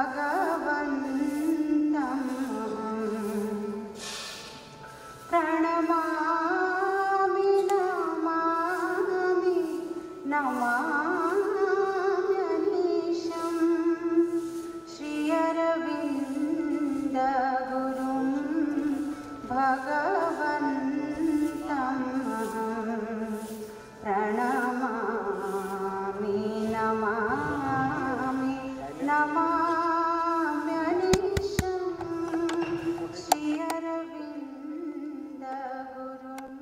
भगवन्तं प्रणमामि नमामि नमाम्यनीशं श्री अरविन्द गुरुं भगवन्तं प्रणमामि नमामि नमाम्यनीशं श्री अरविन्द गुरुं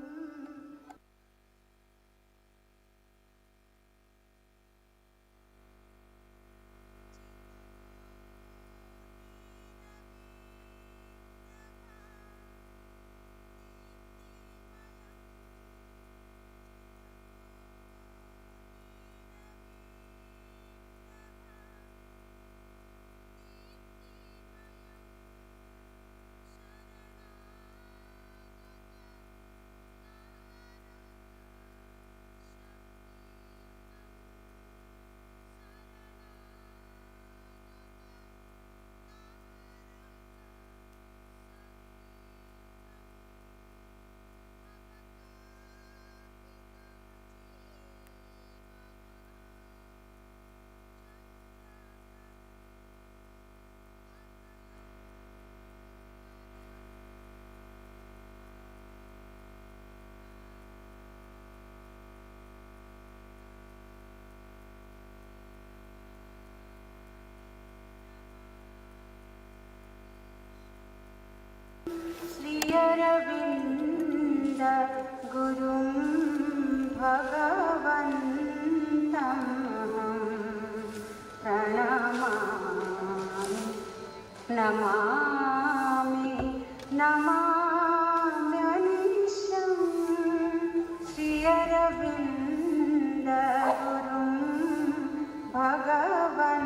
श्री अरविन्द गुरुं भगवन्तं प्रणमामि नमामि नमाम्यनीशं श्री अरविन्द गुरुं भगवन्तं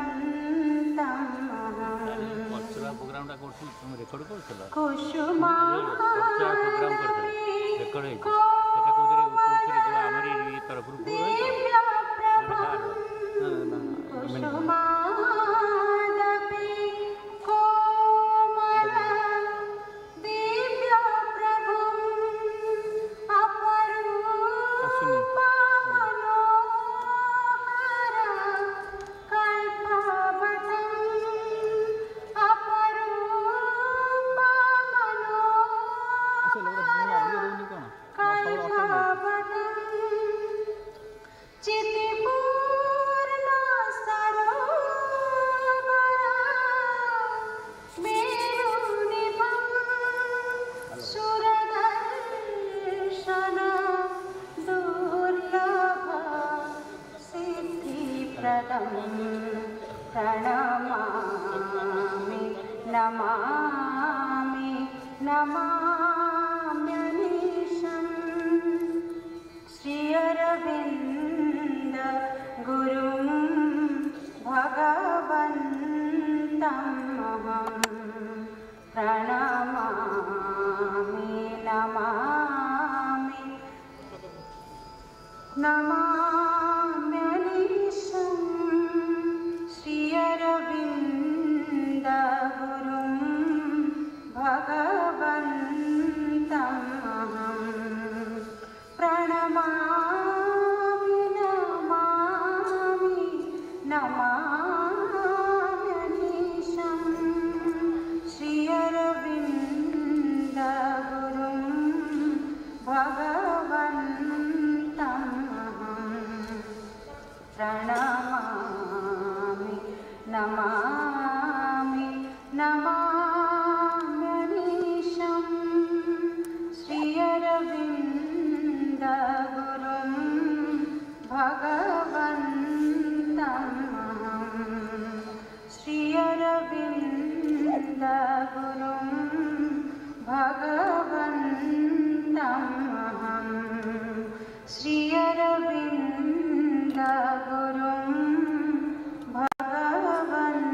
प्रणमामि नमामि नमाम्यनीशं श्री अरविन्द गुरुं भगवन्तं प्रणमामि नमामि नमाम्यनीशं श्री अरविन्द गुरुं भगवन्तं प्रणमामि नमामि नमाम्यनीशं श्री अरविन्द गुरुं भगवन्तं प्रणमामि नमामि नमाम्यनीशं श्री अरविन्द गुरुं भगवन्तं श्री अरविन्द गुरुं भगवन्तं श्री अरविन्द गुरुं भगवन्तं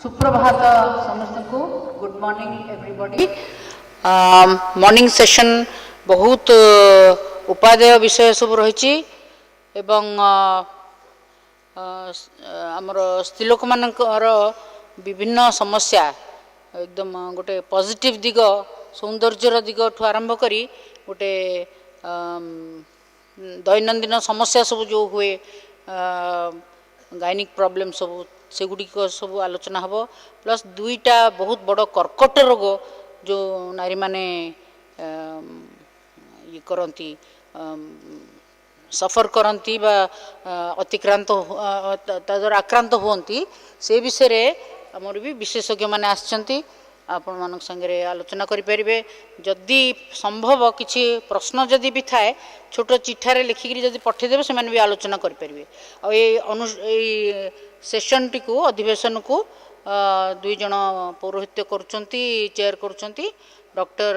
सुप्रभात समस्त को good morning everybody. Morning session बहुत उपादेय विषय सब रही एवं आमर स्त्री लोक मानकर विभिन्न समस्या एकदम गोटे पॉजिटिव दिग सौंदर्यर दिग ठू आरंभ करी गोटे दैनंदिन समस्या सब जो हुए गायनिक प्रॉब्लम सब सेगुड़ी सब आलोचना हम प्लस दुईटा बहुत बड़ कर्कट रोग जो नारी माने ये करती सफर करती बा अतिक्रांत द्वारा आक्रांत हुंती से विषय आमर भी विशेषज्ञ मैंने आसचंती आपण मान संगे आलोचना करें जदि संभव किसी प्रश्न जदि भी थाए छोट चिठारे लिखिकी जदि पठेदेवे से भी आलोचना करें आ सेशन टी को अधिवेशन को दुई जन पौरोहित्य करुँच चेयर करुँच डॉक्टर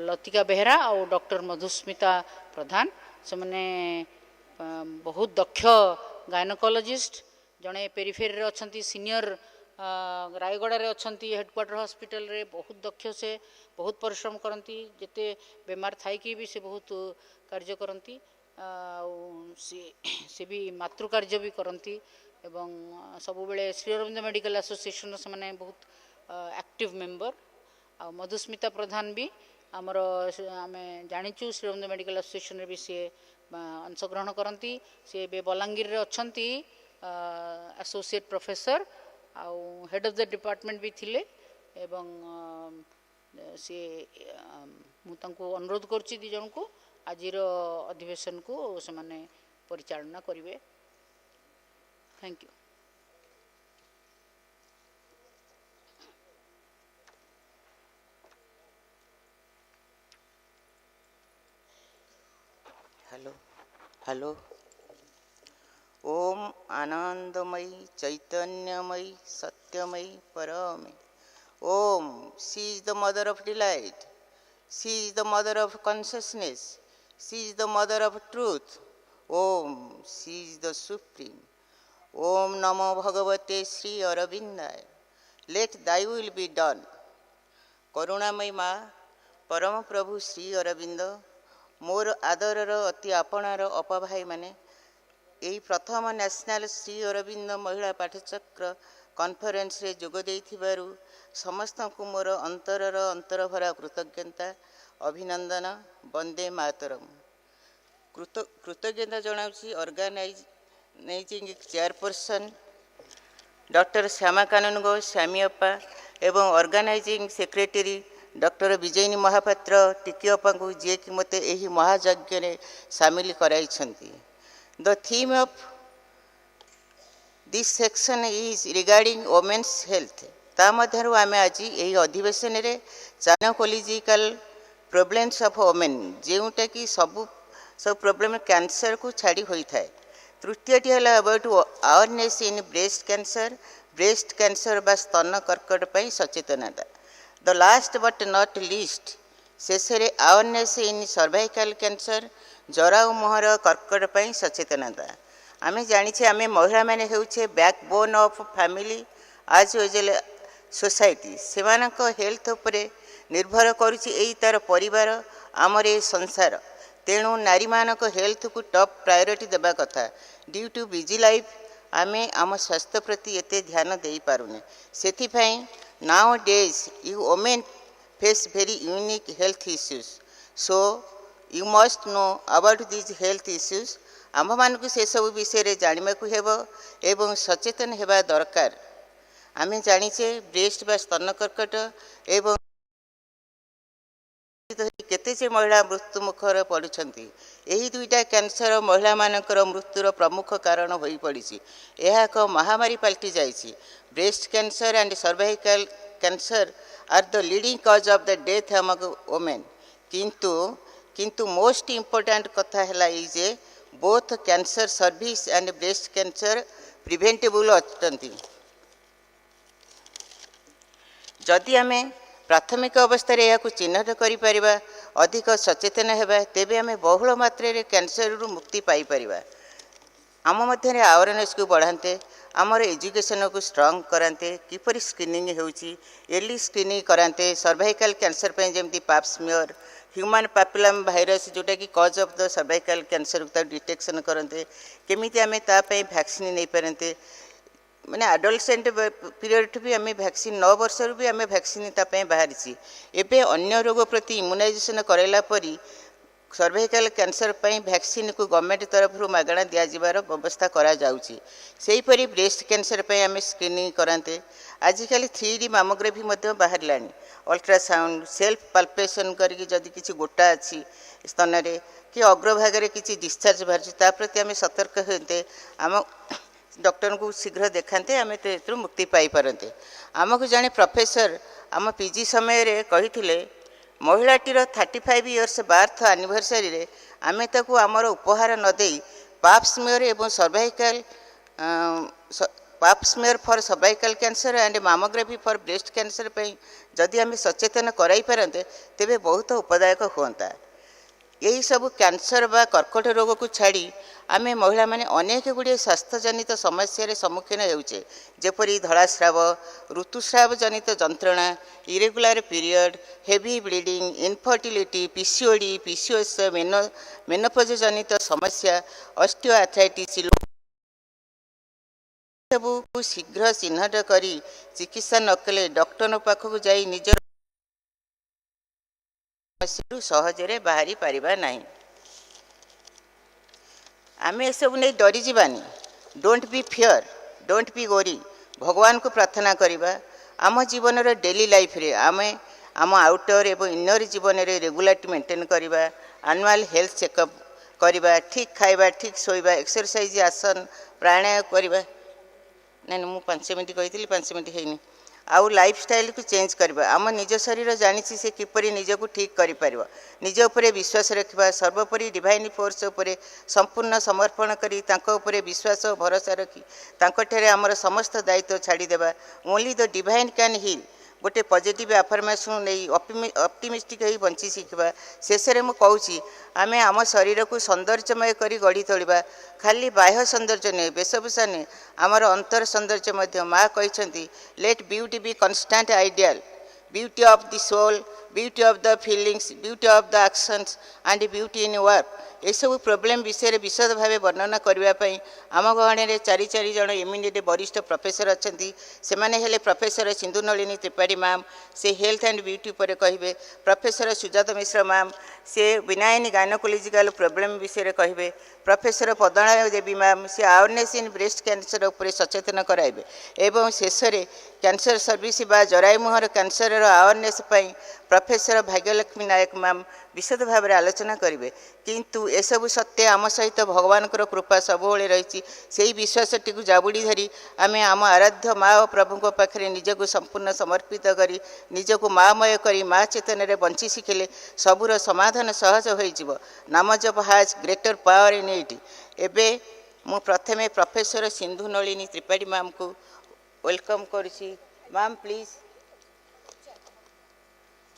लतिका बेहरा और डॉक्टर मधुस्मिता प्रधान से मैंने बहुत दक्ष गायनकोलॉजिस्ट जड़े पेरिफेरी अच्छा सीनियर रायगड़ा रे अच्छा हेडक्वार्टर हॉस्पिटल रे बहुत दक्ष से बहुत परिश्रम करती जिते बेमार थाई भी से बहुत कार्य करती से भी मातृ कार्य भी करती एवं सब बेले श्री अरविंद मेडिकल एसोसिएशन से मैंने बहुत एक्टिव मेंबर आ मधुस्मिता प्रधान भी आमर आम जाचु श्री अरविंद मेडिकल एसोसिएशन भी सी अंशग्रहण करती सी बलांगीर रे अच्छा एसोसिएट प्रोफेसर आउ हेड ऑफ द डिपार्टमेंट भी थिले एवं सी मुझे अनुरोध करुच्ची दी जन को आज अधिवेशन को से माने परिचालना करेंगे। Thank you. हेलो हेलो ओम आनंदमयी चैतन्यमयी सत्यमयी परमे ओम she is the mother of delight she is the mother of consciousness she is the mother of truth ओम शी इज द सुप्रीम ओम नमो भगवते श्री अरविंदाय let thy will be done. करुणामयी माँ परम प्रभु श्री अरविंद मोर आदरर अति आपणार अपभाई माने यही प्रथम नेशनल श्री अरविंद महिला पाठचक्र कॉन्फ्रेंस रे जोग देइथिबारु समस्त को मोर अंतरर अंतरभरा कृतज्ञता अभिनंदन वंदे मातरम। कृतज्ञता जनाउछि ऑर्गेनाइजिंग चेयरपर्सन डॉक्टर श्यामाकानन श्यामीअप्पा एवं organising secretary doctor Vijayani Mahapatra टिकिअप्पा को जी कि मते एही महायज्ञ रे शामिल कराइछंती। The theme of this section is regarding women's health ता मध्यरु आमे आज एही अधिवेशन रे गायनोकोलॉजिकल प्रॉब्लम्स ऑफ वोमेन जेउटा कि सब प्रॉब्लम कैंसर को छाड़ी होई थाए। तृतीयटी है about awareness in breast cancer बा स्तन कर्कट पर सचेतनता। The last but not least शेष अवेयरनेस इन सर्वाइकल कैंसर जरा मुहर कर्कट पर सचेतनता। आम जानी आम महिला मैंने होचे बैकबोन ऑफ फैमिली आज वेल सोसाइटी से हेल्थ उपरे निर्भर करुच्ची तार परिवार आमर ये संसार तेणु नारी मानक हेल्थ को टॉप प्रायोरिटी देबा कथा। ड्यू टू बिजी लाइफ आमे आम स्वास्थ्य प्रति एते ध्यान दे पारुने सेथिफाई nowadays you women face very unique health issues so you must know about this health issues. आम मानक से सब विषय जानवा को हेबो एवं सचेतन हेबा दरकार। आमे जानिचे ब्रेस्ट बा स्तन कर्कट एवं केते से महिला मृत्यु मुखर पड़ुछंती यही दुईटा कैंसर महिला मानकर मृत्युर प्रमुख कारण हो पड़ी। यह एक महामारी पलटि जाइए। Breast cancer and cervical cancer are the leading cause of the death among women किंतु मोस्ट इम्पोर्टेंट कथा है जे both cancer cervix and breast cancer preventable अटंती। जदि आम प्राथमिक अवस्था यह चिन्हट कर अधिक सचेतन होगा तेबे आम बहुल मात्रा कैंसर मुक्ति पाई आम मध्य अवेयरनेस को बढ़ाते आमर एजुकेशन को स्ट्रंग कराते किपरि स्क्रीनिंग होउची एर्ली स्क्रीनिंग कराते सर्वाइकल कैंसर पे जमती पाप स्मियर ह्यूमन पैपिलम भाइरस जोटा कि कज of the cervical cancer detection करते केमिति आमे ता पे वैक्सीन नहीं पारते माने एडोलसेंट पीरियड भी आम वैक्सीन 9 वर्ष भी आम वैक्सीन बाहरी एवं अन्य रोग प्रति इम्यूनाइजेशन कराला परी सर्वाइकल कैंसर पर वैक्सीन को गवर्नमेंट तरफ मागणा दिज्वार व्यवस्था करापरी ब्रेस्ट कैंसर पर आम स्क्रीनिंग कराते आजिकल 3D मामोग्राफी बाहर अल्ट्रासाउंड सेल्फ पाल्पेशन करके जदि किसी गोटा अच्छी स्तन में कि अग्रभाग किसी डिस्चार्ज बाहर प्रति आम सतर्क होते आम डॉक्टर को शीघ्र देखाते आम तो मुक्ति पाई पारते आमको जड़े प्रोफेसर आम पीजी समय कही महिलाटीर 35 इयर्स बार्थ एनिवर्सरी रे आमे ताकू आमर उपहार नदे पाप स्मियर एवं cervical pap smear for cervical cancer and mammography for breast cancer पे जदि आम सचेतन कराई पारते तेबे बहुत उपदायक होता यही सब कैंसर बा कर्कट रोग को छाड़ी आमे महिला माने अनेक गुड़े स्वास्थ्य जनित समस्या सम्मुखीन होउचे जेपरी धलास्राव ऋतुस्राव जनित जंत्रणा irregular period heavy bleeding infertility PCOD PCOS menopause जनित समस्या ऑस्टियोआर्थराइटिस सबू शीघ्र चिन्हट करी चिकित्सा नकले डॉक्टर पाखक जाई निजर सहजरे बाहरी पारिबा नहीं आम ये सब नहीं डरी Jiwani don't be fear don't be गोरी भगवान को प्रार्थना करवा आम जीवन डेली लाइफ रे आम आम आउटर एवं इनर जीवन रे रेगुलारिटी मेंटेन करवा एनुअल हेल्थ चेकअप करवा ठीक खाइबा ठीक सोइबा एक्सरसाइज आसन प्राणायाम करवा नहीं मुझे 5 मिनट कही 5 मिनट है आउ लाइफस्टाइल को चेंज करवा आम निज शरीर जानी से किपरि निज को ठीक कर निज उपरे विश्वास रखा सर्वोपरि डिवाइन फोर्स उपरे संपूर्ण समर्पण करी तांको उपरे विश्वास और भरोसा रखी तांको आमर समस्त दायित्व छाड़ीदेवा only the divine can heal गोटे पॉजिटिव अफर्मेशन नहीं ऑप्टिमिस्टिक हो बंची शिखा शेष में मुझे आम आम शरीर को सौंदर्यमय कर गढ़ी तोड़ा खाली बाह्य सौंदर्य नहीं वेशभूषा नहीं आमर अंतर सौंदर्य माँ कहते let beauty be constant ideal beauty of the soul beauty of the feelings beauty of the actions and beauty in work ये सब प्रोब्लेम विषय विशद भाव वर्णना करने आम गहणे 4 जन इमिडिएट वरिष्ठ प्रोफेसर अच्छा से मैंने प्रोफेसर सिंधु नलिनी त्रिपाठी मैम से हेल्थ एंड ब्यूटी पर कहे प्रोफेसर सुजात मिश्र मैम से विनायनी गायनोकोलॉजिकल प्रोब्लेम विषय कहे प्रोफेसर पदना देवी मैम से अवेयरनेस इन ब्रेस्ट कैंसर उपर सचेतन कराइबे एवं शेष में कैंसर सर्विस बा जराई मुहर कैंसर अवेयरनेस प्रोफेसर भाग्यलक्ष्मी नायक मैम विशद भाव में आलोचना करेंगे किंतु एसबू सत्य आम सहित भगवान कृपा सब रही से विश्वास टी जाबुड़ी धरी आम आम आराध्य माँ और प्रभु पाखे निजक संपूर्ण समर्पित करी निजक माँमय करी माँ चेतन में बंची शिखिले सबूर समाधान सहज हो नाम जप हाज ग्रेटर पावर इन इट एबे मु प्रथमे प्रोफेसर सिंधु नलिनी त्रिपाठी मैम को वेलकम करुछि मैम प्लीज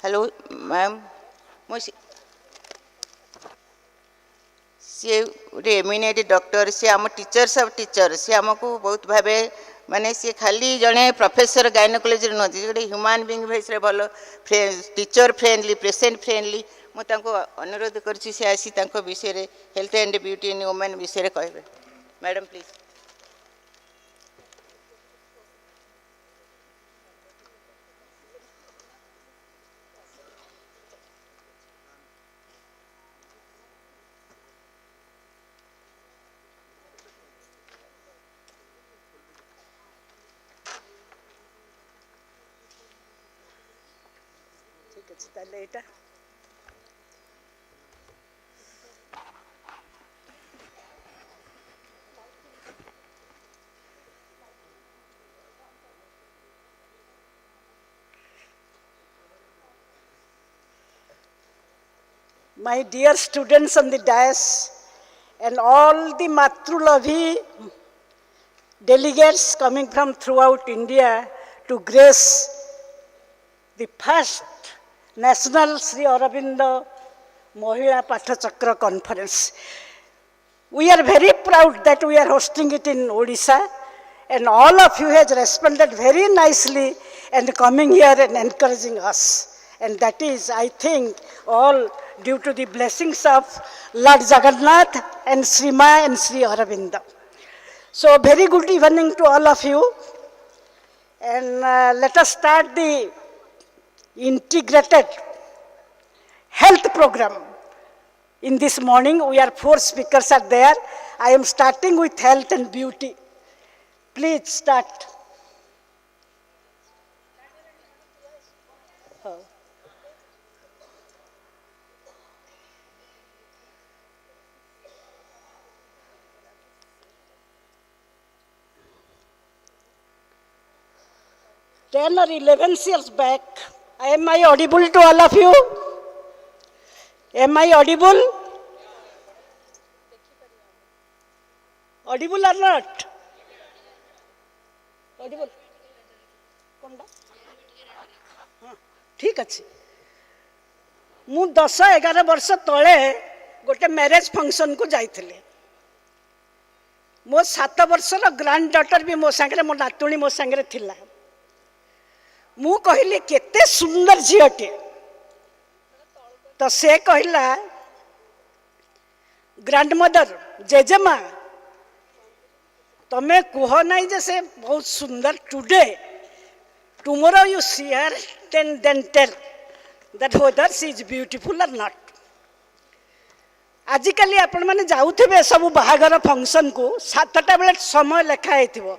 हेलो मैम सी गोटे एमिनेट डॉक्टर सी आम टीचर्स ऑफ टीचर सी आमको बहुत भाव माने सी खाली जड़े प्रोफेसर गायनोकोलॉजी नुहति गोटे ह्यूमन बीइंग भाई भल टीचर फ्रेंडली पेशेंट फ्रेंडली मुझे अनुरोध करुँची से आसी विषय health and beauty in women विषय कहे madam please later. My dear students on the dais and all the Matrulavi delegates coming from throughout India to grace the first National Sri Aurobindo Mahila Pathachakra conference. We are very proud that we are hosting it in Odisha, and all of you has responded very nicely and coming here and encouraging us. And that is, I think, all due to the blessings of Lord Jagannath and Sri Ma and Sri Aurobindo. So very good evening to all of you. And let us start the integrated health program. In this morning, we are 4 speakers are there. I am starting with health and beauty. Please start. Ten or 11 years back, am I audible to all of you? Am I audible? Audible or not? Audible? ठीक अच्छे मु 10-11 वर्ष तले गोटे marriage function को जाइथिले मो 7 वर्षर grand daughter भी मो संगे मो नातुणी मो संगे थिला मु कहली केते सुंदर झीटे तो से कहला ग्रांड मदर जेजेमा तमें कह नहीं जे से बहुत सुंदर today tomorrow you see her then tell that whether she is beautiful or not. आजिकली आपण माने जाउथिबे सब बाहागर फंक्शन को 7टा बेले समय लेखा हेतिबो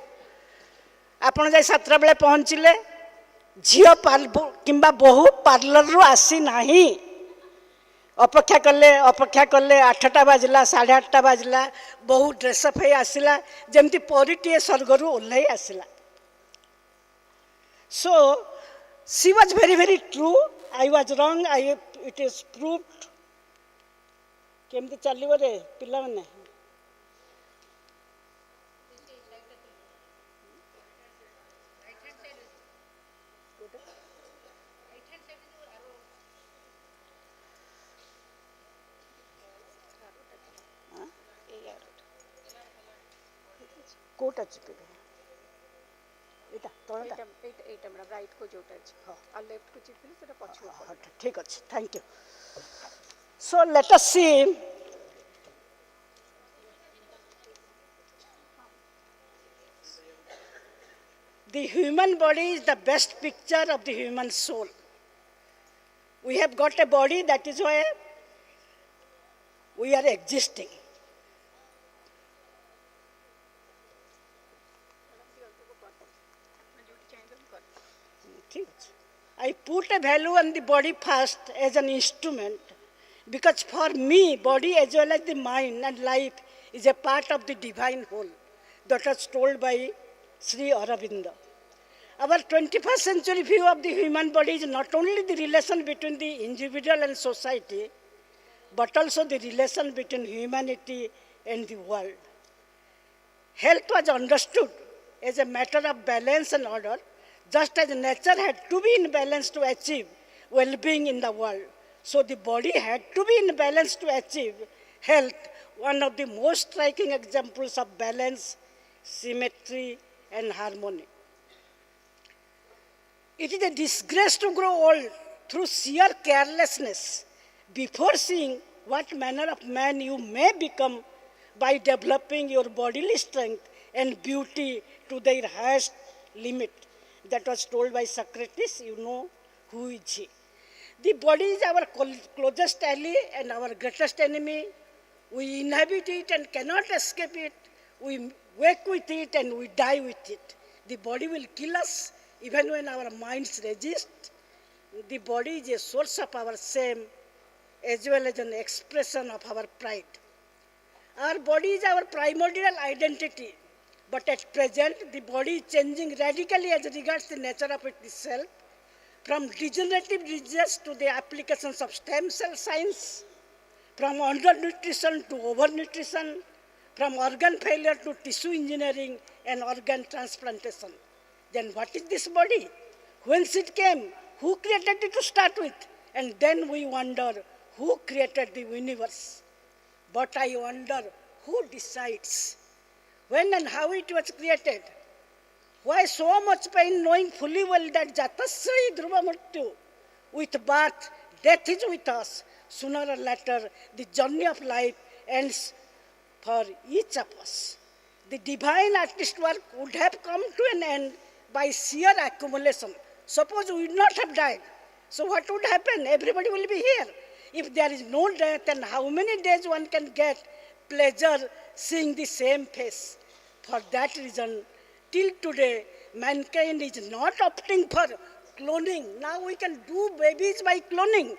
आपण जाई 7टा बेले पहुंचिले झियो किंबा बहु पार्लर रु आसी नाही अपेक्षा कले 8टा बाजला 8:30 बाजला बहु ड्रेसअप हे आसिला जेमती परिटिए स्वर्गरु ओल्लै आसिला. So she was very true. I was wrong. It is proved. केमती चलिबो रे पिला माने कोटा चिपे एटा तोटा एटा हमरा राइट को जोटा अछि आ लेफ्ट को चिपले सेटा पछु ठीक अछि thank you. So let us see the human body is the best picture of the human soul. We have got a body, that is why we are existing. I put a value on the body first as an instrument because for me, body as well as the mind and life is a part of the divine whole that was told by Sri Aurobindo. Our 21st century view of the human body is not only the relation between the individual and society, but also the relation between humanity and the world. Health was understood as a matter of balance and order, just as nature had to be in balance to achieve well-being in the world. So the body had to be in balance to achieve health, one of the most striking examples of balance, symmetry, and harmony. It is a disgrace to grow old through sheer carelessness before seeing what manner of man you may become by developing your bodily strength and beauty to their highest limit. That was told by Socrates, you know who is he. The body is our closest ally and our greatest enemy. We inhabit it and cannot escape it. We wake with it and we die with it. The body will kill us even when our minds resist. The body is a source of our shame as well as an expression of our pride. Our body is our primordial identity, but at present the body is changing radically as regards the nature of itself, from degenerative disease to the applications of stem cell science, from undernutrition to overnutrition, from organ failure to tissue engineering and organ transplantation. Then what is this body? Whence it came? Who created it to start with? And then we wonder who created the universe. But I wonder who decides when and how it was created. Why so much pain, knowing fully well that Jatasri Dhruva Mrityu, with birth, death is with us. Sooner or later, the journey of life ends for each of us. The divine artist work would have come to an end by sheer accumulation. Suppose we would not have died. So what would happen? Everybody will be here. If there is no death, then how many days one can get pleasure seeing the same face? For that reason, till today, mankind is not opting for cloning. Now we can do babies by cloning,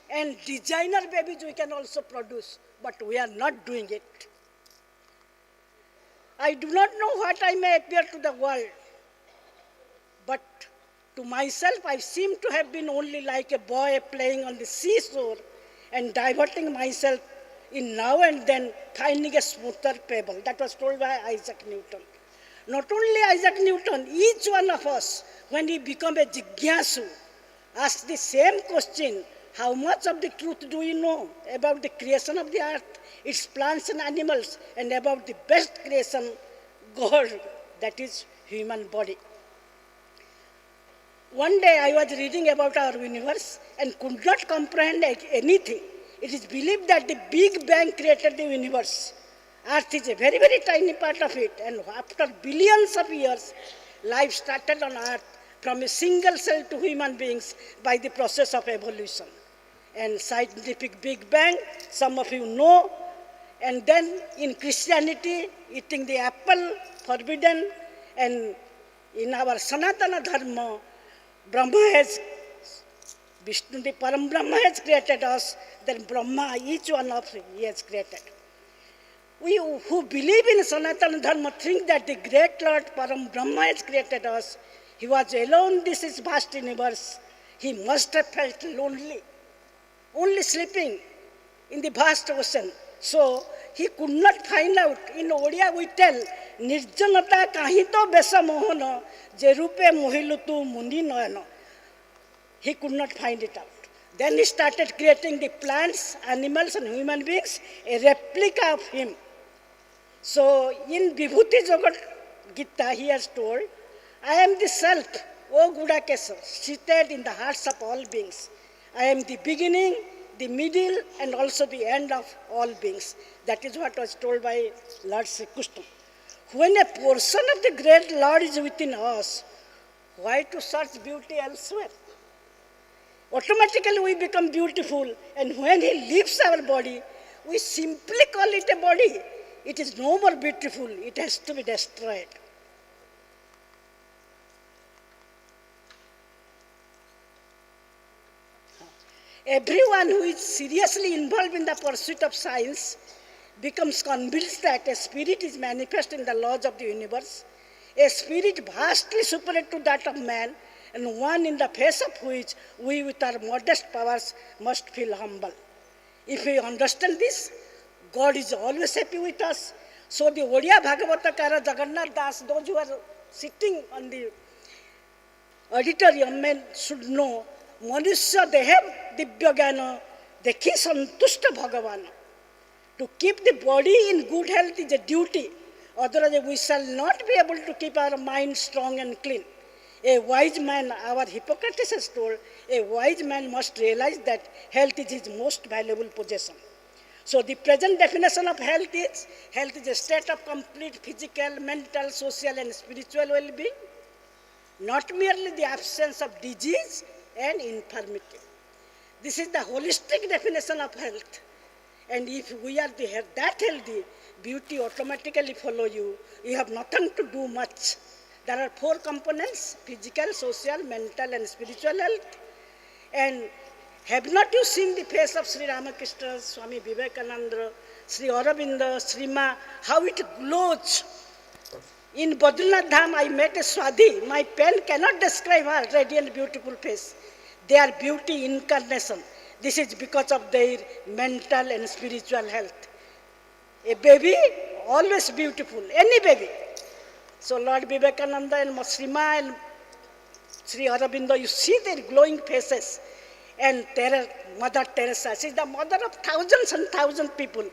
and designer babies we can also produce, but we are not doing it. I do not know what I may appear to the world, but to myself I seem to have been only like a boy playing on the seashore and diverting myself in now and then finding a smoother pebble. That was told by Isaac Newton. Not only Isaac Newton, each one of us, when he become a jigyasu, asks the same question: how much of the truth do we know about the creation of the earth, its plants and animals, and about the best creation, God, that is human body? One day I was reading about our universe and could not comprehend anything. It is believed that the Big Bang created the universe. Earth is a very, very tiny part of it, and after billions of years, life started on Earth from a single cell to human beings by the process of evolution. And scientific Big Bang, some of you know, and then in Christianity, eating the apple, forbidden, and in our Sanatana Dharma, Brahma has, Vishnu, the Param Brahma has created us, then Brahma, each one of us, he has created. We who believe in Sanatana Dharma think that the great Lord Param Brahma has created us. He was alone, this is vast universe. He must have felt lonely, only sleeping in the vast ocean. So he could not find out. In Odia we tell, Nirjanata kahito besa mohana, jerupe mohilutu mundi noyana. He could not find it out. Then he started creating the plants, animals and human beings, a replica of him. So in Vibhuti Jagat Gita he has told, I am the self, O Gudakesa, seated in the hearts of all beings. I am the beginning, the middle and also the end of all beings. That is what was told by Lord Sri Krishna. When a portion of the great Lord is within us, why to search beauty elsewhere? Automatically we become beautiful, and when he leaves our body, we simply call it a body. It is no more beautiful, it has to be destroyed. Everyone who is seriously involved in the pursuit of science becomes convinced that a spirit is manifest in the laws of the universe, a spirit vastly superior to that of man, and one in the face of which we with our modest powers must feel humble. If we understand this, God is always happy with us. So the Odia Bhagavatakara Jagannath Das, those who are sitting on the auditorium men should know, Manushya, they have Dibya Gyana, Dekhi Santushta Bhagavana. To keep the body in good health is a duty, otherwise we shall not be able to keep our mind strong and clean. A wise man, our Hippocrates has told, a wise man must realize that health is his most valuable possession. So the present definition of health is a state of complete physical, mental, social and spiritual well-being, not merely the absence of disease and infirmity. This is the holistic definition of health. And if we are that healthy, beauty automatically follow you. You have nothing to do much. There are 4 components: physical, social, mental and spiritual health. And have not you seen the face of Sri Ramakrishna, Swami Vivekananda, Sri Aurobindo, Srima, how it glows? In Badrinath Dham, I met a Swadhi. My pen cannot describe her radiant, beautiful face. They are beauty incarnation. This is because of their mental and spiritual health. A baby, always beautiful, any baby. So Lord Vivekananda and Srima and Sri Aurobindo, you see their glowing faces. And Mother Teresa, she is the mother of thousands and thousands of people.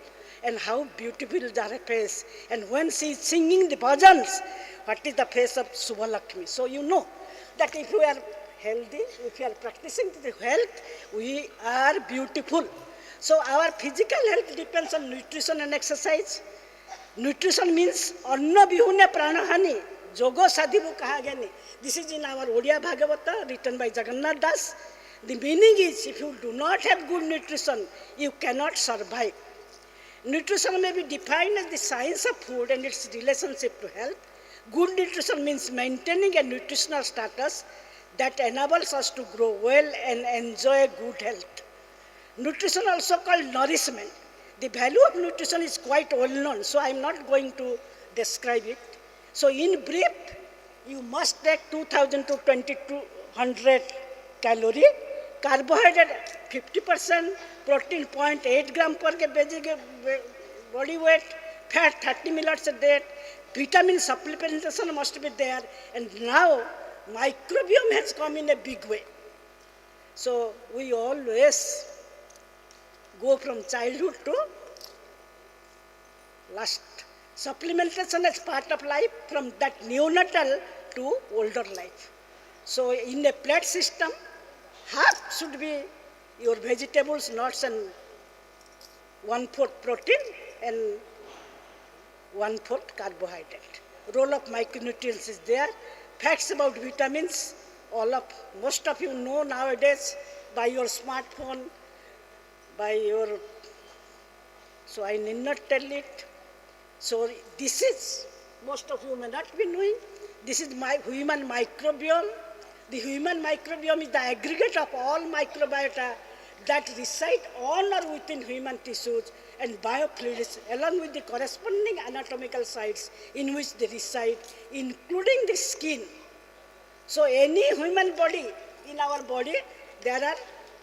and how beautiful is her face. And when she is singing the bhajans, what is the face of Subhalakshmi? So you know that if we are healthy, if we are practicing the health, we are beautiful. So our physical health depends on nutrition and exercise. Nutrition means anna bihune pranahani, jogo sadhibu kahagani. This is in our Odia Bhagavata written by Jagannath Das. The meaning is, if you do not have good nutrition, you cannot survive. Nutrition may be defined as the science of food and its relationship to health. Good nutrition means maintaining a nutritional status that enables us to grow well and enjoy good health. Nutrition also called nourishment. The value of nutrition is quite well known, so I am not going to describe it. So in brief, you must take 2000 to 2200 calorie, carbohydrate 50%, protein 0.8 gram per kg body weight, fat 30 milliliters a day, vitamin supplementation must be there, and now microbiome has come in a big way. So we always go from childhood to last. Supplementation is part of life from that neonatal to older life. So in a plate system, half should be your vegetables, nuts, and 1/4 protein and 1/4 carbohydrate. Role of micronutrients is there. Facts about vitamins, most of you know nowadays by your smartphone, by your, so I need not tell it. So this is, most of you may not be knowing, this is my human microbiome. The human microbiome is the aggregate of all microbiota that reside on or within human tissues and biofluids, along with the corresponding anatomical sites in which they reside, including the skin. So any human body, in our body, there are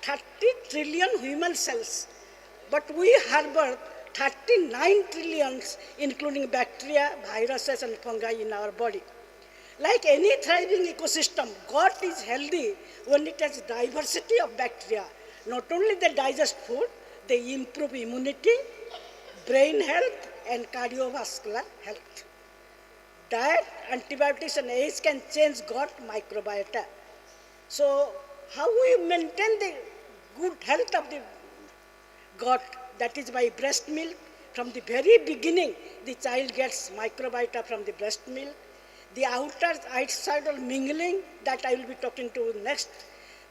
30 trillion human cells, but we harbor 39 trillions, including bacteria, viruses, and fungi in our body. Like any thriving ecosystem, gut is healthy when it has diversity of bacteria. Not only they digest food, they improve immunity, brain health, and cardiovascular health. Diet, antibiotics, and age can change gut microbiota. So how we maintain the good health of the gut? That is by breast milk. From the very beginning, the child gets microbiota from the breast milk. The outside mingling, that I will be talking to next.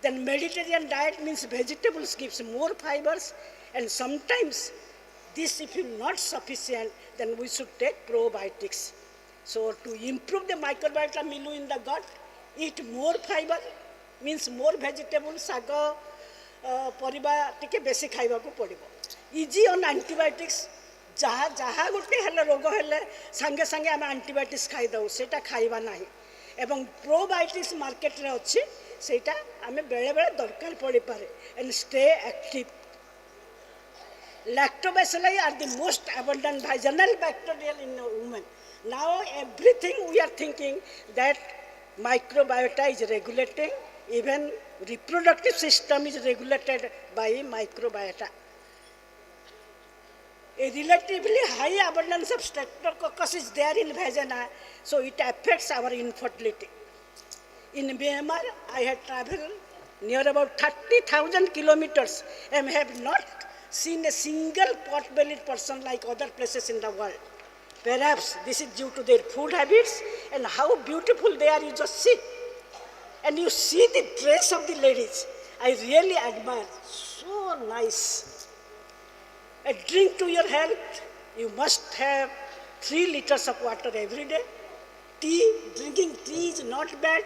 Then Mediterranean diet means vegetables gives more fibers, and sometimes this, if not sufficient, then we should take probiotics. So to improve the microbiota milieu in the gut, eat more fiber, means more vegetables, sago, परिबा टिके बेसी खाइबा को पड़िबो. Easy on antibiotics, जहाँ जहाँ गोटे हेले रोग हेले संगे संगे आम एंटीबायोटिक्स खाई दउ, सेटा खाइबा नाही. एवं प्रोबायोटिक्स मार्केट रे अछि, सेटा आमे बेले बेले दरकार पड़ी पारे. And stay active. Lactobacilli are the most abundant vaginal bacteria in a woman. Now everything we are thinking that microbiota is regulating, even reproductive system is regulated by microbiota. A relatively high abundance of streptococcus is there in vagina, so it affects our infertility. In Myanmar, I had traveled near about 30,000 kilometers and have not seen a single pot-bellied person like other places in the world. Perhaps this is due to their food habits and how beautiful they are. You just sit and you see the dress of the ladies. I really admire. So nice. A drink to your health, you must have 3 liters of water every day. Drinking tea is not bad.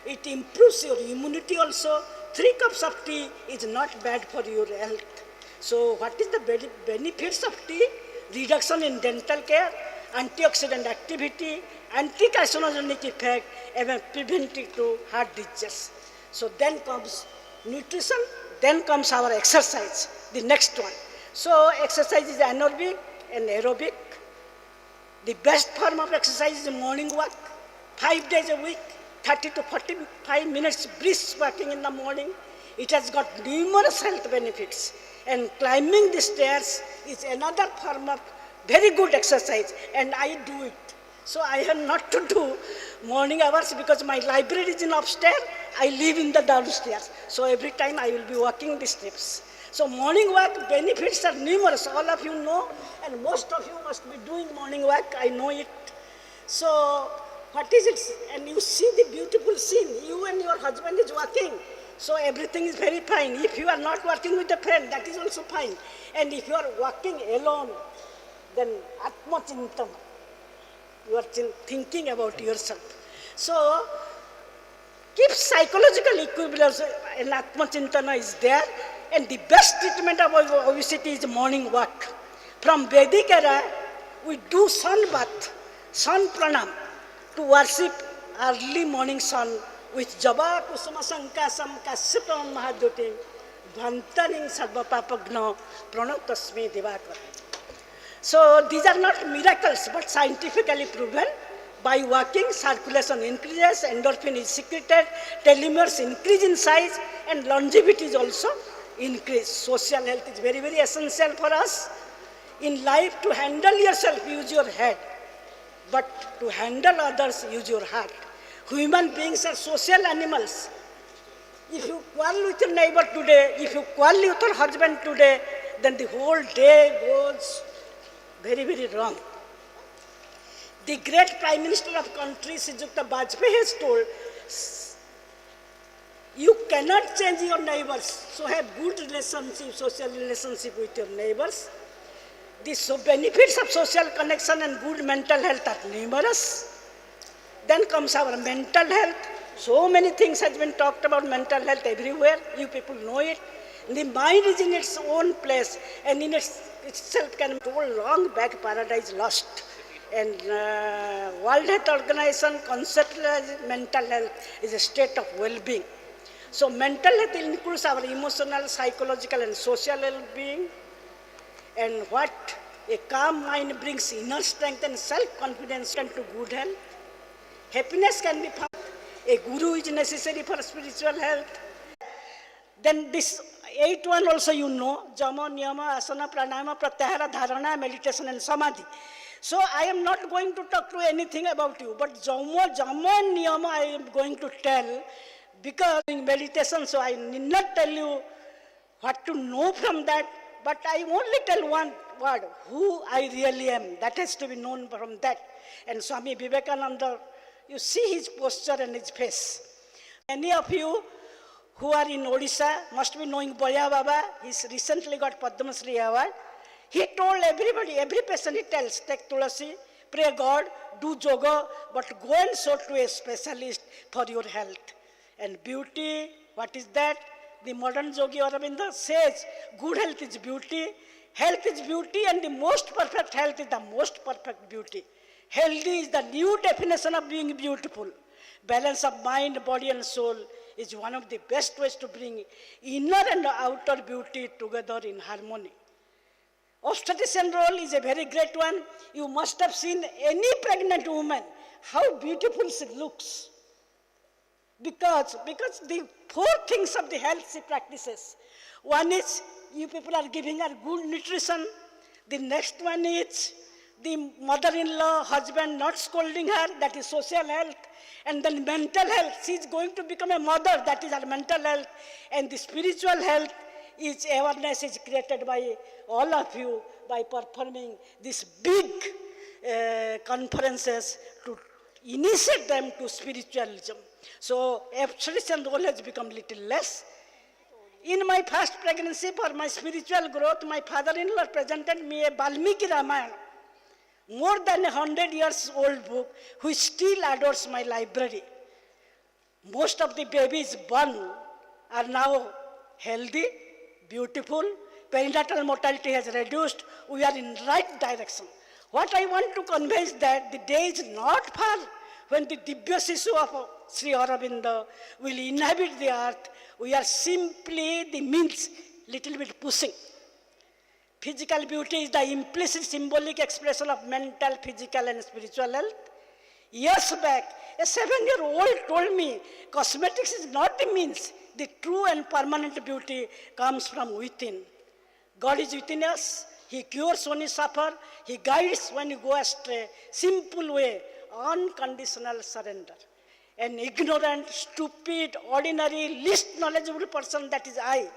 It improves your immunity also. 3 cups of tea is not bad for your health. So what is the benefits of tea? Reduction in dental care, antioxidant activity, anti-carcinogenic effect, and preventing to heart disease. So then comes nutrition, then comes our exercise, the next one. So exercise is anaerobic and aerobic. The best form of exercise is morning walk, 5 days a week, 30 to 45 minutes brisk walking in the morning. It has got numerous health benefits. And climbing the stairs is another form of very good exercise, and I do it. So I have not to do morning hours because my library is in upstairs. I live in the downstairs. So every time I will be walking the steps. So morning walk benefits are numerous. All of you know, and most of you must be doing morning walk. I know it. So what is it? And you see the beautiful scene. You and your husband is walking. So everything is very fine. If you are not working with a friend, that is also fine. And if you are walking alone, then Atma Chintam. You are thinking about yourself. So keep psychological equilibrium, and Atma Chintana is there. And the best treatment of obesity is morning walk. From Vedic era, we do sun bath, sun pranam, to worship early morning sun with Jaba Kusuma Sankasam Kasyapam Mahadyotim Bhantaning Sarva Papagno Pranatasmi Divakar. So these are not miracles, but scientifically proven. By walking, circulation increases, endorphin is secreted, telomeres increase in size, and longevity is also increased. Social health is very, very essential for us. In life, to handle yourself, use your head. But to handle others, use your heart. Human beings are social animals. If you quarrel with your neighbor today, if you quarrel with your husband today, then the whole day goes very, very wrong. The great Prime Minister of country, Srijukta Vajpayee, has told, you cannot change your neighbors, so have good relationship, social relationship with your neighbors. The benefits of social connection and good mental health are numerous. Then comes our mental health. So many things has been talked about mental health everywhere. You people know it. The mind is in its own place, and in itself can go long back paradise lost. And World Health Organization conceptualizes mental health is a state of well-being. So mental health includes our emotional, psychological, and social well-being. And what a calm mind brings inner strength and self-confidence into good health. Happiness can be found. A guru is necessary for spiritual health. Then this 8th one also you know, Jama, Niyama, Asana, Pranayama, Pratyahara, Dharana, meditation and Samadhi. So I am not going to talk to anything about you, but Jama and Niyama I am going to tell, because in meditation, so I need not tell you what to know from that, but I only tell one word, who I really am. That has to be known from that. And Swami Vivekananda, you see his posture and his face. Many of you who are in Odisha must be knowing Boya Baba. He's recently got Padma Shri Award. He told everybody, every person he tells, take Tulasi, pray God, do yoga, but go and show to a specialist for your health. And beauty, what is that? The modern Yogi Aurobindo says, good health is beauty, and the most perfect health is the most perfect beauty. Healthy is the new definition of being beautiful. Balance of mind, body and soul is one of the best ways to bring inner and outer beauty together in harmony. Obstetrician role is a very great one. You must have seen any pregnant woman, how beautiful she looks. Because the 4 things of the health she practices. One is, you people are giving her good nutrition. The next one is, the mother-in-law, husband not scolding her, that is social health. And then mental health, she is going to become a mother, that is her mental health. And the spiritual health is awareness is created by all of you by performing these big conferences to initiate them to spiritualism. So obstetrician role has become little less. In my first pregnancy, for my spiritual growth, my father-in-law presented me a Valmiki Ramayana, more than 100 years old book, which still adorns my library. Most of the babies born are now healthy, beautiful, perinatal mortality has reduced, we are in right direction. What I want to convey is that the day is not far when the Divya Sishu of Sri Aurobindo will inhabit the earth. We are simply the means, little bit pushing. Physical beauty is the implicit symbolic expression of mental, physical and spiritual health. Years back, a 7-year-old told me, cosmetics is not the means, the true and permanent beauty comes from within. God is within us. He cures when you suffer. He guides when you go astray. Simple way, unconditional surrender. An ignorant, stupid, ordinary, least knowledgeable person, that is I.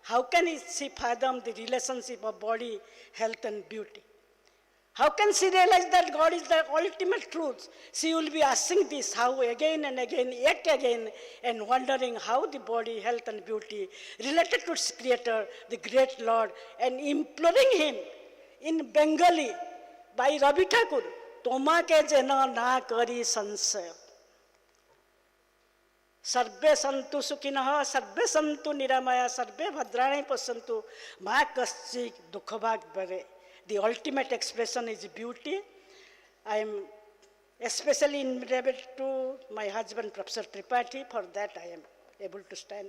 How can she fathom the relationship of body, health and beauty? How can she realize that God is the ultimate truth? She will be asking this how again and again, yet again, and wondering how the body, health and beauty related to its creator, the great Lord, and imploring him in Bengali by Ravi Thakur, Toma ke jena na kari sansay. Sarve santu sukinaha, sarve santu niramaya, sarve bhadrani pasantu, ma kaschik dukhabhag bare. The ultimate expression is beauty. I am especially indebted to my husband, Professor Tripathi. For that, I am able to stand.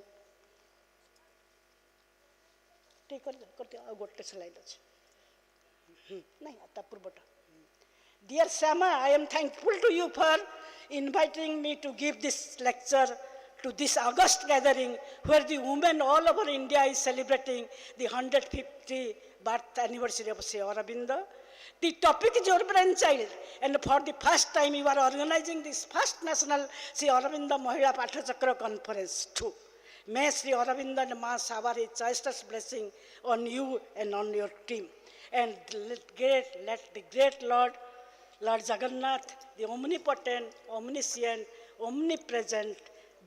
Dear Sama, I am thankful to you for inviting me to give this lecture to this August gathering where the women all over India is celebrating the 150th birth anniversary of Sri Aurobindo. The topic is your brainchild, and for the first time you are organizing this first national Sri Aurobindo Mahila Pathachakra conference too. May Sri Aurobindo and Ma shower his choicest blessing on you and on your team. And let the great Lord Jagannath, the omnipotent, omniscient, omnipresent,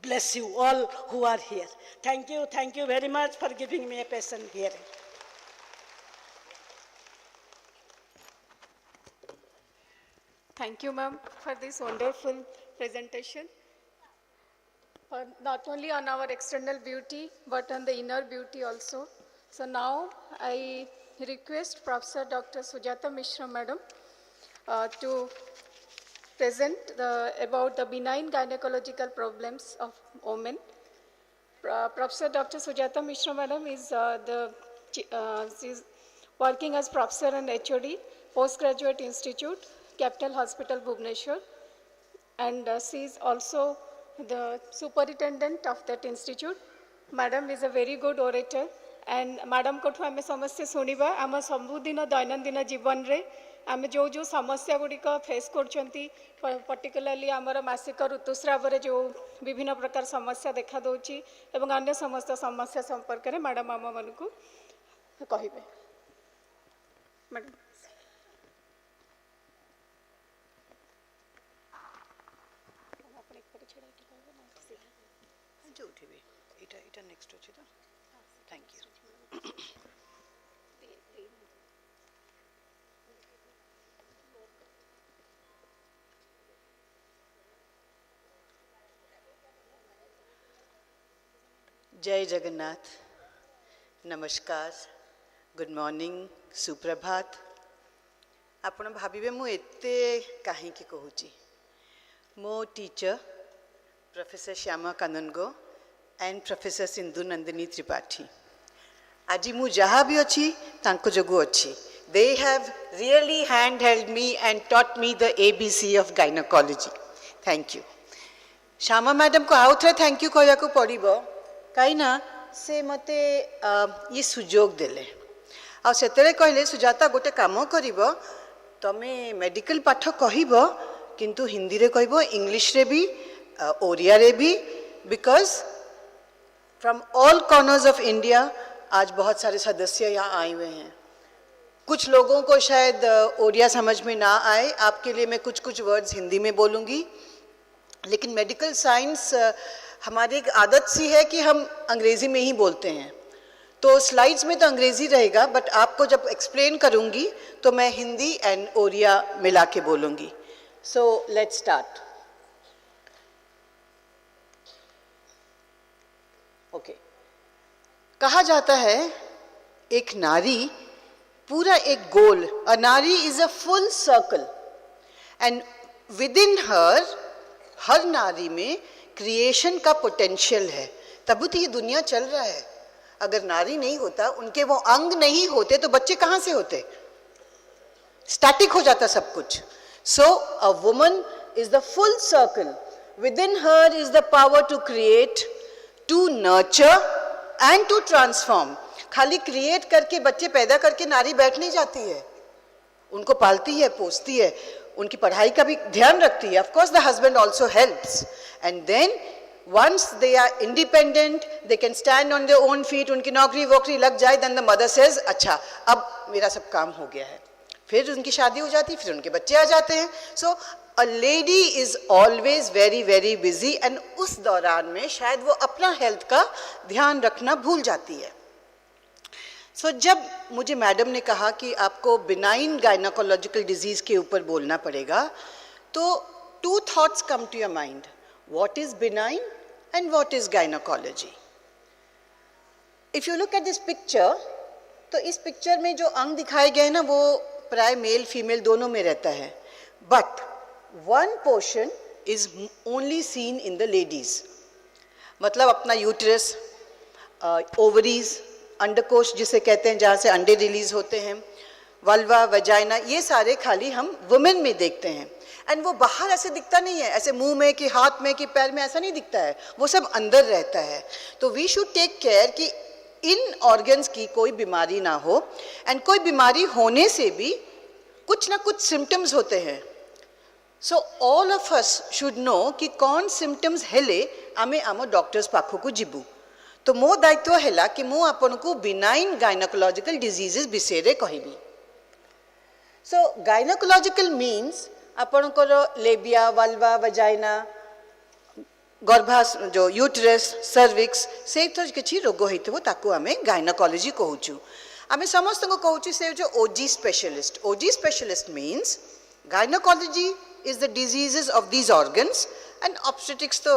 bless you all who are here. Thank you very much for giving me a patient hearing. Thank you, ma'am, for this wonderful presentation. For not only on our external beauty, but on the inner beauty also. So now I request Professor Dr. Sujata Mishra, madam, to present about the benign gynecological problems of women. Professor Dr. Sujata Mishra, madam, is she's working as professor and HOD, Postgraduate Institute, Capital Hospital, Bhubaneswar, and she is also the superintendent of that institute. Madam is a very good orator, and madam कोठु आमे समस्या सुनिबा आम सबुदिन दैनंदिन जीवन रे आमे जो जो समस्या गुड़िक फेस करछंती पर्टिकुलरली आमर मासिक ऋतुस्राव रे जो विभिन्न प्रकार समस्या देखा दउची एवं अन्य समस्त समस्या संपर्क रे मैडम आम मानकु कहिबे। मैडम नेक्स्ट अच्छी तो थैंक यू। जय जगन्नाथ, नमस्कार, गुड मॉर्निंग, सुप्रभात। आपण भाविबे मु एते काहे की कहूची। मो teacher professor Shyama Kanungo and professor Sindhu Nandini Tripathi आज मु जहाँ भी अच्छी तांको जोगु अच्छी। They have really hand held me and taught me the ABC of gynaecology. Thank you. Shyama madam को आउ थे थैंक यू कहया को पड़िबो कहीं ना से मते ये सुजोग देले आ सेतेरे कहले सुजाता गोटे काम करिबो तमे मेडिकल पाठ कहिबो किंतु हिंदी रे कहिबो इंग्लिश रे भी ओरिया रे भी because from all corners of India आज बहुत सारे सदस्य यहाँ आए हुए हैं। कुछ लोगों को शायद ओडिया समझ में ना आए, आपके लिए मैं कुछ कुछ वर्ड्स हिंदी में बोलूँगी, लेकिन मेडिकल साइंस हमारी एक आदत सी है कि हम अंग्रेज़ी में ही बोलते हैं, तो स्लाइड्स में तो अंग्रेज़ी रहेगा बट आपको जब एक्सप्लेन करूँगी तो मैं हिंदी एंड ओडिया मिला के बोलूँगी। So let's start. ओके, कहा जाता है एक नारी पूरा एक गोल, a nari is a full circle and within her नारी में क्रिएशन का पोटेंशियल है, तभी तो ये दुनिया चल रहा है। अगर नारी नहीं होता, उनके वो अंग नहीं होते तो बच्चे कहाँ से होते, स्टैटिक हो जाता सब कुछ। So a woman is the full circle, within her is the power to create, to nurture and to transform. खाली क्रिएट करके बच्चे पैदा करके नारी बैठ नहीं जाती है, उनको पालती है, पोसती है, उनकी पढ़ाई का भी ध्यान रखती है. Of course the husband also helps, and then once they are independent, they can stand on their own feet, उनकी नौकरी वोकरी लग जाए, then the mother says अच्छा अब मेरा सब काम हो गया है. फिर उनकी शादी हो जाती है, फिर उनके बच्चे आ जाते हैं. So a lady is always very very busy, and उस दौरान में शायद वो अपना हेल्थ का ध्यान रखना भूल जाती है. So जब मुझे मैडम ने कहा कि आपको बिनाइन गायनाकोलॉजिकल डिजीज के ऊपर बोलना पड़ेगा, तो 2 thoughts come to your mind. What is benign and what is gynecology? If you look at this picture, तो इस पिक्चर में जो अंग दिखाए गए ना वो प्राय मेल फीमेल दोनों में रहता है, but one portion is only seen in the ladies. मतलब अपना यूट्रस, ओवरीज, अंडकोश जिसे कहते हैं जहाँ से अंडे रिलीज होते हैं, वल्वा, वजाइना, ये सारे खाली हम वुमेन में देखते हैं. एंड वो बाहर ऐसे दिखता नहीं है, ऐसे मुंह में कि हाथ में कि पैर में ऐसा नहीं दिखता है, वो सब अंदर रहता है. तो वी शुड टेक केयर कि इन ऑर्गन्स की कोई बीमारी ना हो, एंड कोई बीमारी होने से भी कुछ ना कुछ सिम्टम्स होते हैं. So all of us should know कि कौन सिम्टम्स हेले आमे आम डॉक्टर्स पाखक जीवु. तो मो दायित्व है कि मु आपन को बिनाइन गायनाकोलॉजिकल डिजीजेस विषय कहबी. सो गायनाकोलॉजिकल मीन्स आपनकर लेबिया, वल्वा, वजाइना, गर्भाश जो यूट्रस, सर्विक्स से किसी रोग होइथबो ताकू आमे गायनाकोलॉजी कहूचु. आमे समस्त को कहूचु से जो OG specialist. OG specialist means gynaecology is the diseases of these organs, and obstetrics तो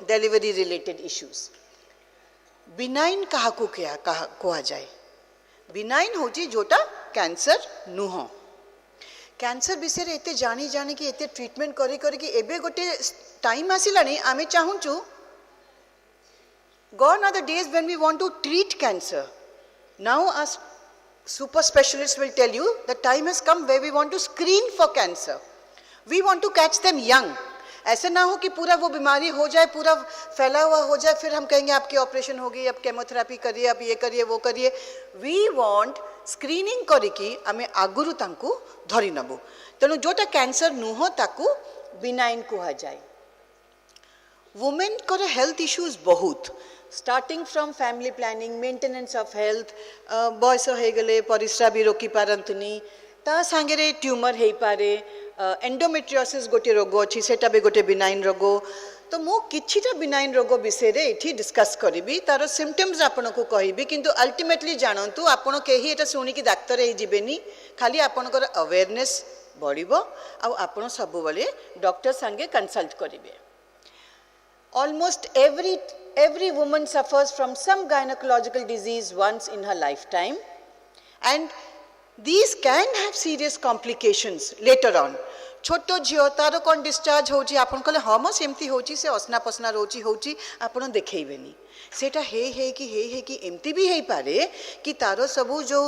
delivery related issues. बिनाइन कहा को क्या कहा जाए? बिनाइन होची जोटा कैंसर नुह. कैंसर विषय एते जानी जानी कि एते ट्रीटमेंट करी करी कि एबे गोटे टाइम आसिलानी आमे चाहूचु. Gone are the days when we want to treat cancer. Now us super specialists will tell you the time has come where we want to screen for cancer. We want to catch them young. ऐसे ना हो कि पूरा वो बीमारी हो जाए, पूरा फैला हुआ हो जाए, फिर हम कहेंगे आपकी ऑपरेशन हो गई, अब केमोथेरापी करिए, अब ये करिए, वो करिए. वी वांट स्क्रीनिंग करिकी आमे आगुरु तांकु धरी नबु. तेणु जोटा कैंसर नुह ताकु बिनाइन कहा जाए. वुमेन को हेल्थ इश्यूज बहुत, starting from family planning, maintenance of health, बयस हो गले परिस्रा भी रोकी पारंतनी, ता सांगरे ट्यूमर हो पारे, एंडोमेट्रियोसिस गोटे रोग अच्छी सेटा भी गोटे बिनाइन रोग. तो मु किछिटा बिनाइन रोग विषय रे एठी डिस्कस करिबी, तार सिम्पटम्स आपन को कहिबी, किंतु अल्टीमेटली जानंतु आपन केही एटा सुनी कि डाक्टर हे जिबेनी, खाली आपनकर अवेयरनेस बढ़िबो आ आपन सब बेले डॉक्टर संगे कंसल्ट करिवे. Almost every woman suffers from some gynecological disease once in her lifetime, and these can have serious complications later on. छोटो झील तार कौन डिस्चार्ज होची आपन कहले हम सेमती होची से असना पसना रोची होची आपन देखैबेनी. सेटा हे कि एमती भी हे पारे कि तार सबू जो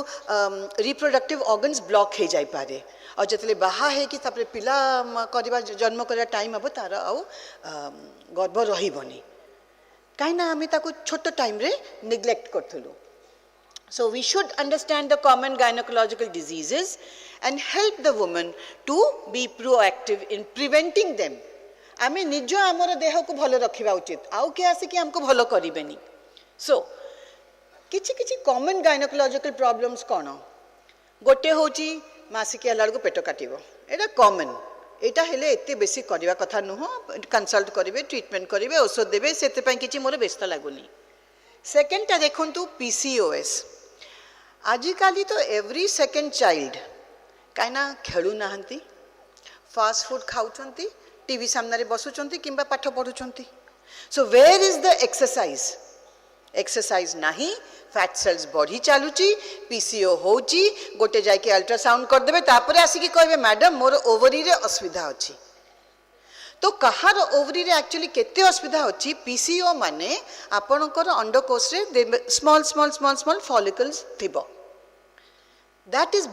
रिप्रोडक्टिव ऑर्गन्स ब्लॉक हे जाई पारे, और जतले बाहा है कि तापर पिला करबा जन्म करबा टाइम अब तार आउ गर्भ रहिबनी, काइना आमे ताको छोटो टाइम रे neglect करथलु. So we should understand the common gynecological diseases and help the woman to be proactive in preventing them. आमे निज आमर देह को भलो रखिबा उचित, आउ के आसे कि हमको भलो करिबेनी. So किछि किछि common gynecological problems कोन? गोटे होची मासिकिया लड़को पेट काटिबो, एटा कॉमन. एटा हेले एते बेसी करिवा कथा नुह, कंसल्ट करिवे, ट्रीटमेंट करिवे, औषध देबे, सेते पय किछि मोर व्यस्त लागुनी. सेकेंड ता देखंतु PCOS. आजिकाली तो एवरी सेकेंड चाइल्ड कहीं खेलु नाहंती, फास्ट फूड खाउचंती, टीवी सामने बसुचंती किंबा पाठ पढ़ुचंती. So where is the exercise? Exercise नहीं, फैट सेल्स बढ़ी चलुची, PCO होची, गोटे जाके अल्ट्रासाउंड कर देबे, तापरे आसिकी कहबे मैडम मोर ओवरी रे असुविधा अछि. तो कहार ओवरी रे एक्चुअली केते असुविधा अछि? PCO माने आपनकर अंडकोश रे small small small small follicles थिबो. That is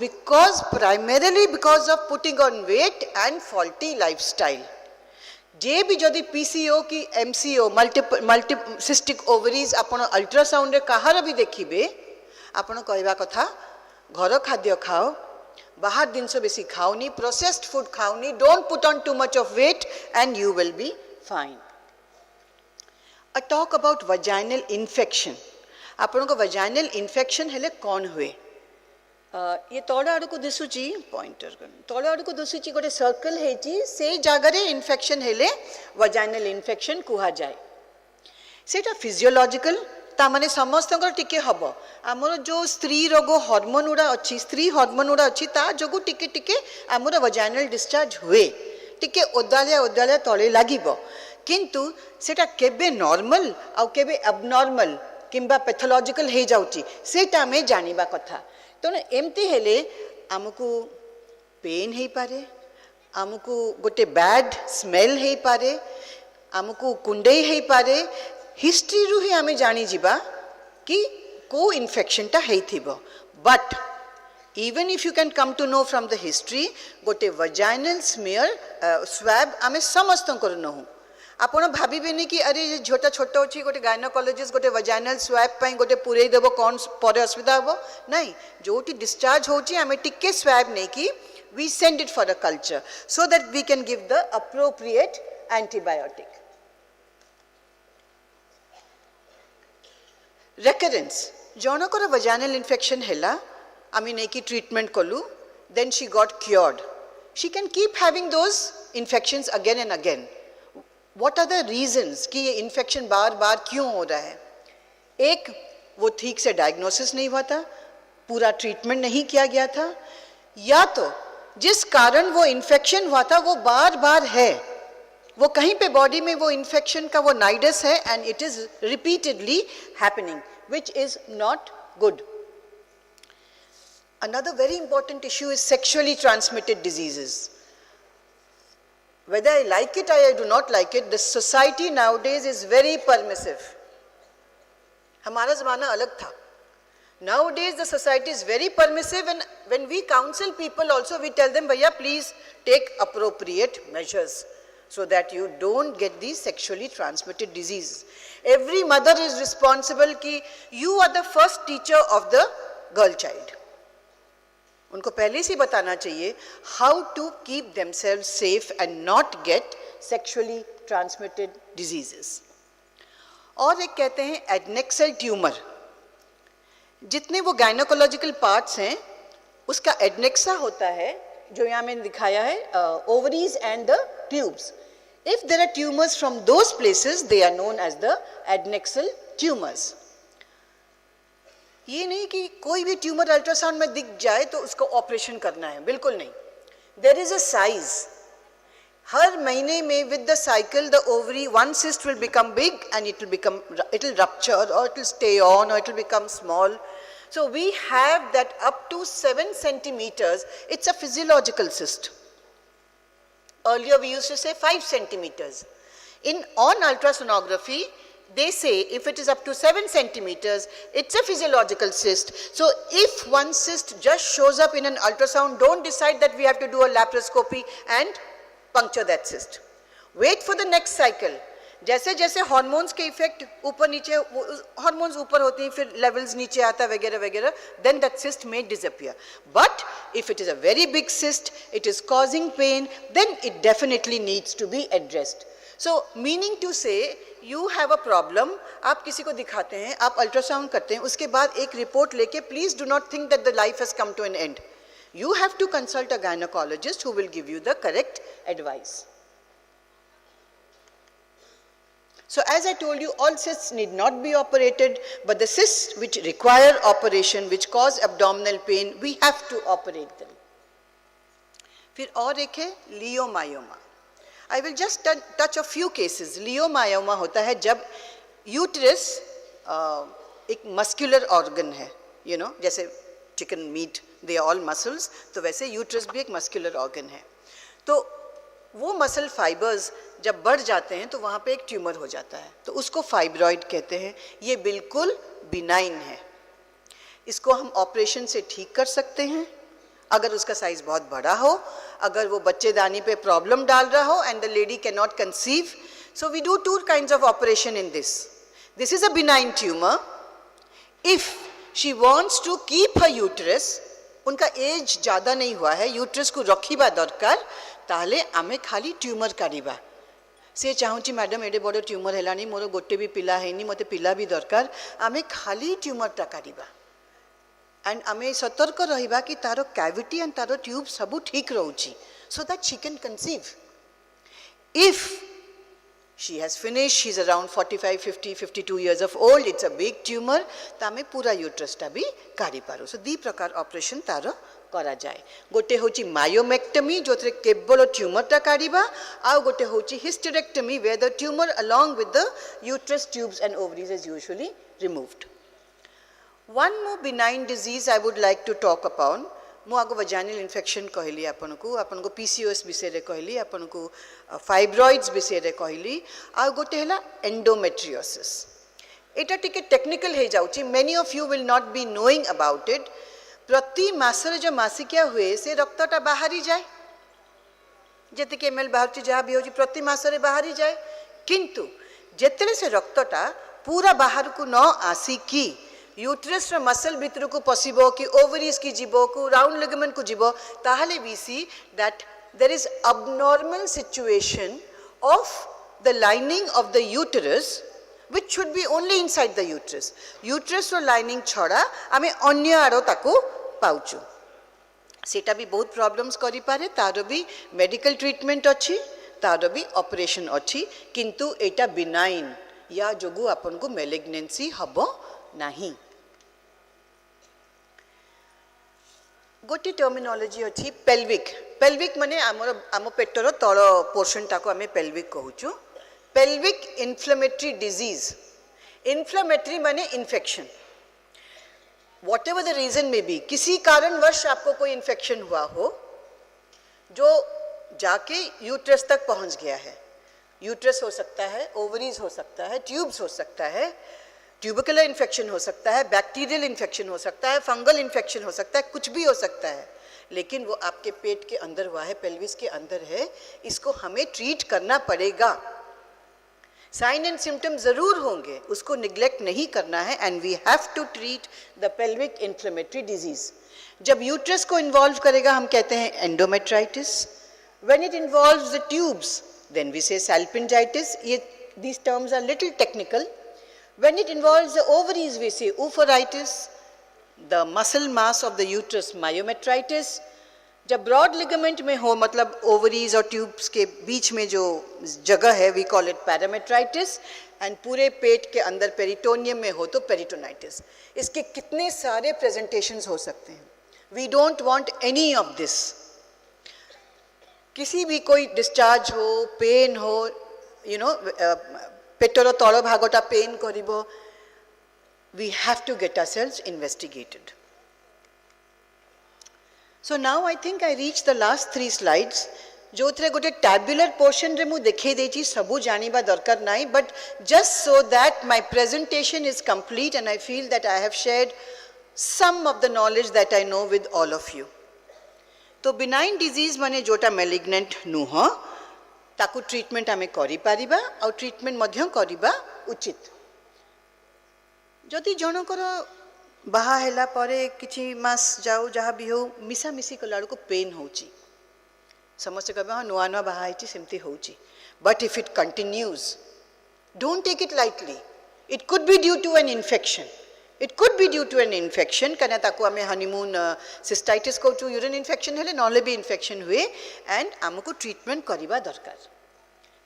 primarily because of putting on weight and faulty lifestyle. जे भी जदि पीसीओ की एमसीओ मल्टीसिस्टिक ओवरीज आपण अल्ट्रासाउंड रे कहार भी देखिबे आपण कहवा कथा घर खाद्य खाओ बाहर जिनस बेसी खाओनी प्रोसेस्ड फूड खाओनी don't put on too much of weight and you will be fine a talk about vaginal infection आपण को वजाइनल इन्फेक्शन हेले कौन हुए ये तौड़ आड़ को दिशुची पॉइंटर तौड़ आड़ को दिशुची गोटे सर्कल है से जगह इन्फेक्शन हेले वजाइनल इन्फेक्शन कुहा जाए सेटा फिजियोलॉजिकल ता माने समस्त टिके हम आमर जो स्त्री रोग हॉर्मोन गुड़ा अच्छी स्त्री हॉर्मोन गुड़ा अच्छी ता जोगु टिके टिके आमर वजाइनल डिस्चार्ज हुए टिके ओदालिया ओदालिया तले लागिबो किंतु सेटा केबे नॉर्मल आउ केबे एबनॉर्मल किंबा पैथोलॉजिकल हे जाउची सेटा हमें जानिबा कथा तेणु एमती हेले आमको पेन हो पारे आमको गोटे बैड स्मेल हो पारे आमको कुंडई हो पारे हिस्ट्री रु ही आमे जानी जिबा कि को इन्फेक्शन टा हेइथिबो but even if you can come to know from the history गोटे vaginal smear swab आमे समस्तन कर नहु आपण भाबिबेनी कि अरे ये झोटा छोट अच्छी गोटे गायनोकोलॉजिस्ट गोटे वजाइनल स्वैब पाई गोटे पुरई देबो कौन पर असुविधा हो नहीं जोटी डिस्चार्ज होची आमे टिके स्वैब नहीं कि we send it for a culture so that we can give the appropriate antibiotic recurrence जनकर वजाइनल इन्फेक्शन हैला आमे नहीं कि ट्रीटमेंट कलु then she got cured she can keep having those infections again and again What are the reasons कि ये infection बार बार क्यों हो रहा है एक वो ठीक से डायग्नोसिस नहीं हुआ था पूरा ट्रीटमेंट नहीं किया गया था या तो जिस कारण वो इन्फेक्शन हुआ था वो बार बार है वो कहीं पे बॉडी में वो इन्फेक्शन का वो नाइडस है and it is repeatedly happening which is not good another very important issue is sexually transmitted diseases Whether I like it or I do not like it, the society nowadays is very permissive. हमारा ज़माना अलग था. Nowadays the society is very permissive and when we counsel people also we tell them, भैया please take appropriate measures so that you don't get these sexually transmitted diseases. Every mother is responsible कि you are the first teacher of the girl child. उनको पहले से बताना चाहिए how to keep themselves safe and not get sexually transmitted diseases और एक कहते हैं एडनेक्सल ट्यूमर जितने वो गायनोकोलॉजिकल पार्ट्स हैं उसका एडनेक्सा होता है जो यहाँ मैंने दिखाया है ovaries and the tubes if there are tumours from those places they are known as the adnexal tumours ये नहीं कि कोई भी ट्यूमर अल्ट्रासाउंड में दिख जाए तो उसको ऑपरेशन करना है बिल्कुल नहीं देयर इज अ साइज हर महीने में with the cycle the ovary one cyst will become big and it will rupture और इट विल स्टे ऑन और it will become small so we have that up to 7 centimeters it's a physiological cyst earlier we used to say 5 centimeters in on ultrasonography they say if it is up to 7 centimeters it's a physiological cyst so if one cyst just shows up in an ultrasound don't decide that we have to do a laparoscopy and puncture that cyst wait for the next cycle जैसे जैसे hormones के effect ऊपर नीचे hormones ऊपर होते हैं फिर levels नीचे आता वगैरह वगैरह then that cyst may disappear but if it is a very big cyst it is causing pain then it definitely needs to be addressed so meaning to say you have a problem आप किसी को दिखाते हैं आप ultrasound करते हैं उसके बाद एक रिपोर्ट लेके please do not think that the life has come to an end you have to consult a gynecologist who will give you the correct advice. So as I told you, all cysts need not be operated, but the cysts which require operation, which cause abdominal pain, we have to operate them. फिर और एक है leiomyoma. I will just touch a few cases. Leiomyoma होता है जब uterus एक muscular organ है, you know, जैसे chicken meet they all muscles, तो वैसे यूट्रस भी एक मस्कुलर ऑर्गन है. तो वो मसल फाइबर्स जब बढ़ जाते हैं तो वहाँ पे एक ट्यूमर हो जाता है, तो उसको फाइब्रॉइड कहते हैं. ये बिल्कुल बिनाइन है, इसको हम ऑपरेशन से ठीक कर सकते हैं. अगर उसका साइज बहुत बड़ा हो, अगर वो बच्चेदानी पे प्रॉब्लम डाल रहा हो and the lady can not conceive, so we do two kinds of operation in this. This is a benign tumor. If she wants to keep her uterus, उनका एज ज़्यादा नहीं हुआ है, यूट्रस को रखिबा दरकार, ताहले आमे खाली ट्यूमर काढ़िबा. से चाहूँची मैडम एडे बड़ ट्यूमर हेलानी, मोर गोटे भी पिला हैनी, मते पिला भी दरकार, आमे खाली ट्यूमरटा काढ़िबा. एंड आमे सतर्क रहिबा कि तारो कैविटी एंड तारो ट्यूब सबू ठीक रहउची, so that she can conceive. If she has finished, she is around 45, 50, 52 years of old, it's a big tumor, तो आमे पूरा यूट्रस टा भी काढ़ी पारो. सो दी प्रकार ऑपरेशन तारो करा जाए. गोटे होची मायोमेक्टमी जो थे केवल ट्यूमर टा काढ़ीबा, आ गोटे होची hysterectomy where the tumor along with the uterus, tubes and ovaries is usually removed. One more benign disease I would like to talk upon. मु आगो वजाइनल इन्फेक्शन कहली आपनको पीसीओएस विषय रे कहली, आपनको फाइब्रॉइड्स विषय रे कहली, आ गोटे हला एंडोमेट्रियोसिस. एटा टिके टेक्निकल हे जाउची, many of you will not be knowing about it. प्रति मासरे जो मासिकिया हुए से रक्तटा बाहरी जाए, जेते के एमएल बाहर जहाँ भी होची प्रति मासरे बाहरी जाए, किंतु जेतले से रक्तटा पूरा बाहर को न आसिकी यूट्रस रो मसल भितर को पसिबो कि ओवरीज की जीवो को राउंड लिगामेंट को जीवो, ताहले we see that there is abnormal situation of the lining of the uterus which should be only inside the uterus. Uterus रो lining छड़ा आमे अन्य आरो ताको पाउचु. सेटा भी बहुत प्रॉब्लम्स करि पारे, तारो भी मेडिकल ट्रीटमेंट अछि, तारो भी ऑपरेशन अछि, किंतु एटा बिनाइन या जोगु आपन को मेलिग्नेंसी हबो नहीं. गोटे टर्मिनोलॉजी अच्छी पेल्विक. पेल्विक माने आम पेटर तल पोर्शन टाको आमे पेल्विक कहूचु. Pelvic inflammatory disease. इन्फ्लेमेटरी माने infection. Whatever the reason may be, किसी कारणवश आपको कोई इन्फेक्शन हुआ हो जो जाके यूट्रस तक पहुंच गया है. यूट्रस हो सकता है, ओवरीज हो सकता है, ट्यूब्स हो सकता है, ट्यूबिकुलर इन्फेक्शन हो सकता है, बैक्टीरियल इन्फेक्शन हो सकता है, फंगल इन्फेक्शन हो सकता है, कुछ भी हो सकता है, लेकिन वो आपके पेट के अंदर हुआ है, पेल्विस के अंदर है, इसको हमें ट्रीट करना पड़ेगा. साइन एंड सिम्टम जरूर होंगे, उसको निग्लेक्ट नहीं करना है. And we have to treat the pelvic inflammatory disease. जब यूट्रस को इन्वॉल्व करेगा हम कहते हैं endometritis. When it involves the tubes then we say salpingitis. ये these terms are little technical. When it involves the ovaries, we say oophorytis, the muscle mass of the uterus, myometritis. जब broad ligament में हो, मतलब ovaries और tubes के बीच में जो जगह है, वी कॉल इट पैरामेट्राइटिस. एंड पूरे पेट के अंदर पेरिटोनियम में हो तो पेरिटोनाइटिस. इसके कितने सारे प्रेजेंटेशंस हो सकते हैं. We don't want any of this. किसी भी कोई डिस्चार्ज हो, पेन हो, यू नो पेटर तल भागटा पेन करिबो, we have to get ourselves investigated. So now I think I reached the last 3 slides. जो थे गोटे टैब्युलर पोर्शन रे मु देखे देची, सबू जानिबा दरकार नाई, but just so that my presentation is complete and I feel that I have shared some of the knowledge that I know with all of you. तो benign disease माने जोटा malignant नुह, ताकू ट्रीटमेंट आमे करि पारिबा और treatment मध्य करिबा उचित. जदि जनकर बाहा हैला परे किछि मास जाऊ जहाँ भी हो मिसा मिसी कला को पेन होची, समस्त कहबे हाँ नुआ नुआ बाहा हैची सेमती होची. But if it continues, don't take it lightly. It could be due to an infection. It could be due to an infection. कने ताकू आमे हनीमून सिस्टाइटिस कहूँ, यूरिन इन्फेक्शन हेले नले भी इन्फेक्शन हुए एंड आमको ट्रीटमेंट करिबा दरकार.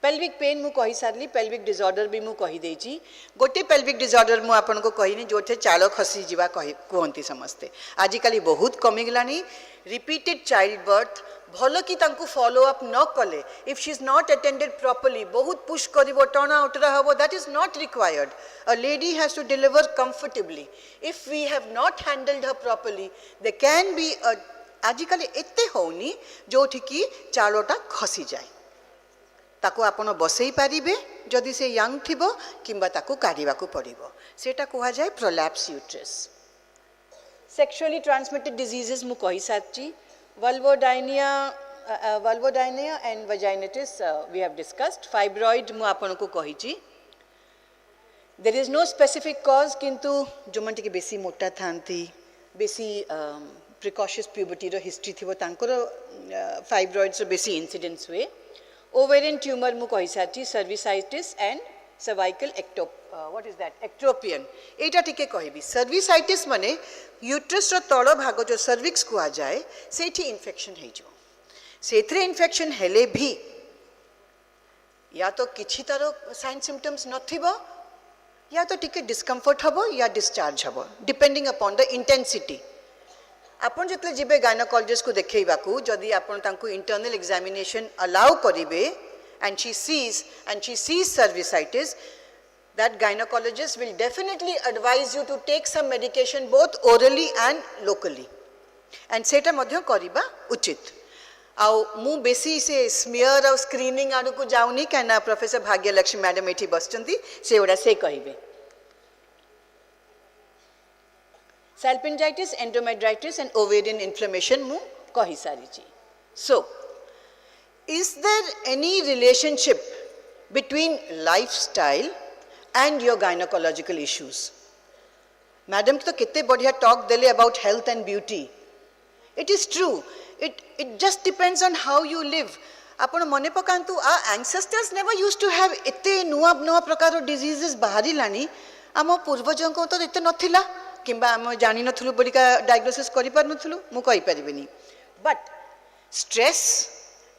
पेल्विक पेन मु कहि सारली, पेल्विक डिसऑर्डर भी मु कहि देची. गोटे पेल्विक डिसऑर्डर मु आपन को कहिनी जोठे चाल खसी जीवा कहती समस्ते. आजिकाली बहुत कमी गलानी. रिपीटेड चाइल्ड बर्थ भल कि तांकु फॉलो अप न कले, if she is not attended properly, बहुत पुश करिवो, टर्न आउट रहबो, that is not required. A lady has to deliver comfortably. If we have not handled her properly, they can be a आजिकाली एते होनी जोठी कि चालोटा खसी जाए. ताको आपण बसई पारिबे जदि से यंग थिबो किंबा ताको काढिबा को पड़िबो. सेटा कहा जाए prolapse uterus. Sexually transmitted diseases मु कहि Sarchi. vulvodynia and vaginitis we have discussed. Fibroid mu apanku kahichi. There is no specific cause, kintu joman tike besi mota thanti, besi precocious puberty ro history thibo tankoro fibroids ro besi incidence way. Ovarian tumor mu kahi sati, cervicitis and cervical ectropion. Eta tike kahibi. Cervicitis mane uterus ro tolo bhago jo cervix ku a jaye, sethi infection hei jo. Sethre infection hele bhi या तो किछि तारो sign symptoms नथिबो या तो टिके discomfort हबो या discharge हबो depending upon the intensity. आपण जतले जिबे गायनोकोलॉजिस्ट को देखैबाकू जदी आपण तांको इंटरनल एग्जामिनेशन अलाउ करिवे and she sees cervicitis, that gynecologist will definitely advise you to take some medication both orally and locally, and सेटा मध्य करिबा उचित. आउ मु बेसी से स्मियर और स्क्रीनिंग आडू को जाउनी कहना प्रोफेसर भाग्यलक्ष्मी मैडम एठी बसचंती से ओडा से कहिबे. Salpingitis, endometritis and ovarian inflammation mu kahi sari chi. So, is there any relationship between lifestyle and your gynecological issues? Madam to kitte badhiya talk dele about health and beauty. It is true. It just depends on how you live. आपण मने पकांतु our ancestors never used to have एते नुआ प्रकार diseases बाहरी लानी. आम पूर्वजों को तो एते नथिला किंबा आम जानि नथुलु बडिका डायग्नोसिस करि पार नथुलु मु कहि परिबेनी. But stress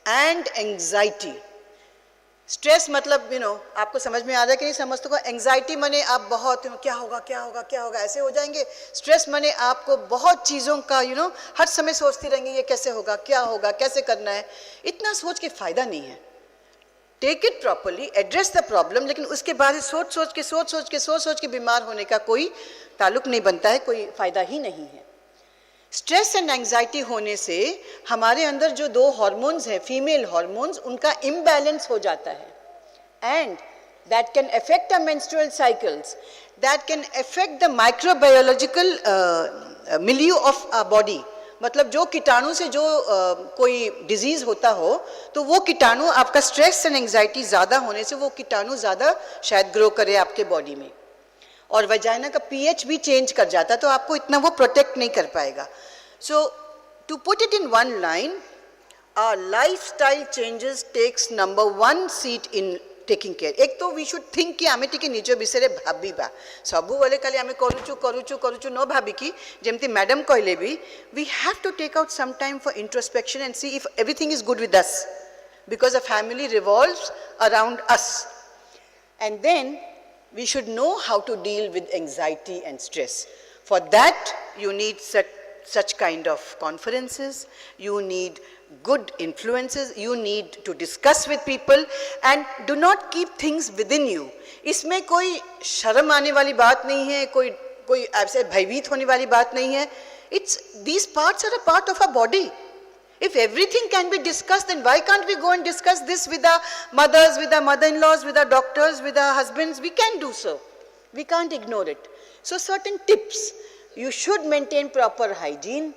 and anxiety, stress मतलब आपको समझ में आ रहा है कि नहीं समझते को. एंजाइटी माने आप बहुत क्या होगा ऐसे हो जाएंगे. स्ट्रेस माने आपको बहुत चीज़ों का हर समय सोचती रहेंगे ये कैसे होगा, क्या होगा, कैसे करना है. इतना सोच के फायदा नहीं है. Take it properly, address the problem, लेकिन उसके बाद सोच के बीमार होने का कोई ताल्लुक नहीं बनता है, कोई फायदा ही नहीं है. स्ट्रेस एंड एंजाइटी होने से हमारे अंदर जो दो हार्मोन्स हैं, फीमेल हार्मोन्स, उनका इम्बैलेंस हो जाता है. And that can affect our menstrual cycles, that can affect the microbiological milieu of our body. मतलब जो कीटाणु से जो कोई डिजीज होता हो तो वो कीटाणु आपका स्ट्रेस एंड एंजाइटी ज़्यादा होने से वो कीटाणु ज़्यादा शायद ग्रो करे आपके बॉडी में. और वजाइना का पीएच भी चेंज कर जाता है तो आपको इतना वो प्रोटेक्ट नहीं कर पाएगा. So to put it in one line, our lifestyle changes takes number 1 seat in taking care. एक तो वी शुड थिंक कि आमे टिके निज विषय भाबा सबु बेले खाली आमे करूचु न भाबिकी जेमती मैडम कहले भी we have to take out some time for introspection and see if everything is good with us, because a family revolves around us. And then we should know how to deal with anxiety and stress. For that you need such kind of conferences, you need good influences, you need to discuss with people and do not keep things within you. इसमें कोई शर्म आने वाली बात नहीं है, कोई ऐसे भयभीत होने वाली बात नहीं है. These parts are a part of our body. If everything can be discussed, then why can't we go and discuss this with our mothers, with our mother-in-laws, with our doctors, with our husbands? We can do so. We can't ignore it. So certain tips. You should maintain proper hygiene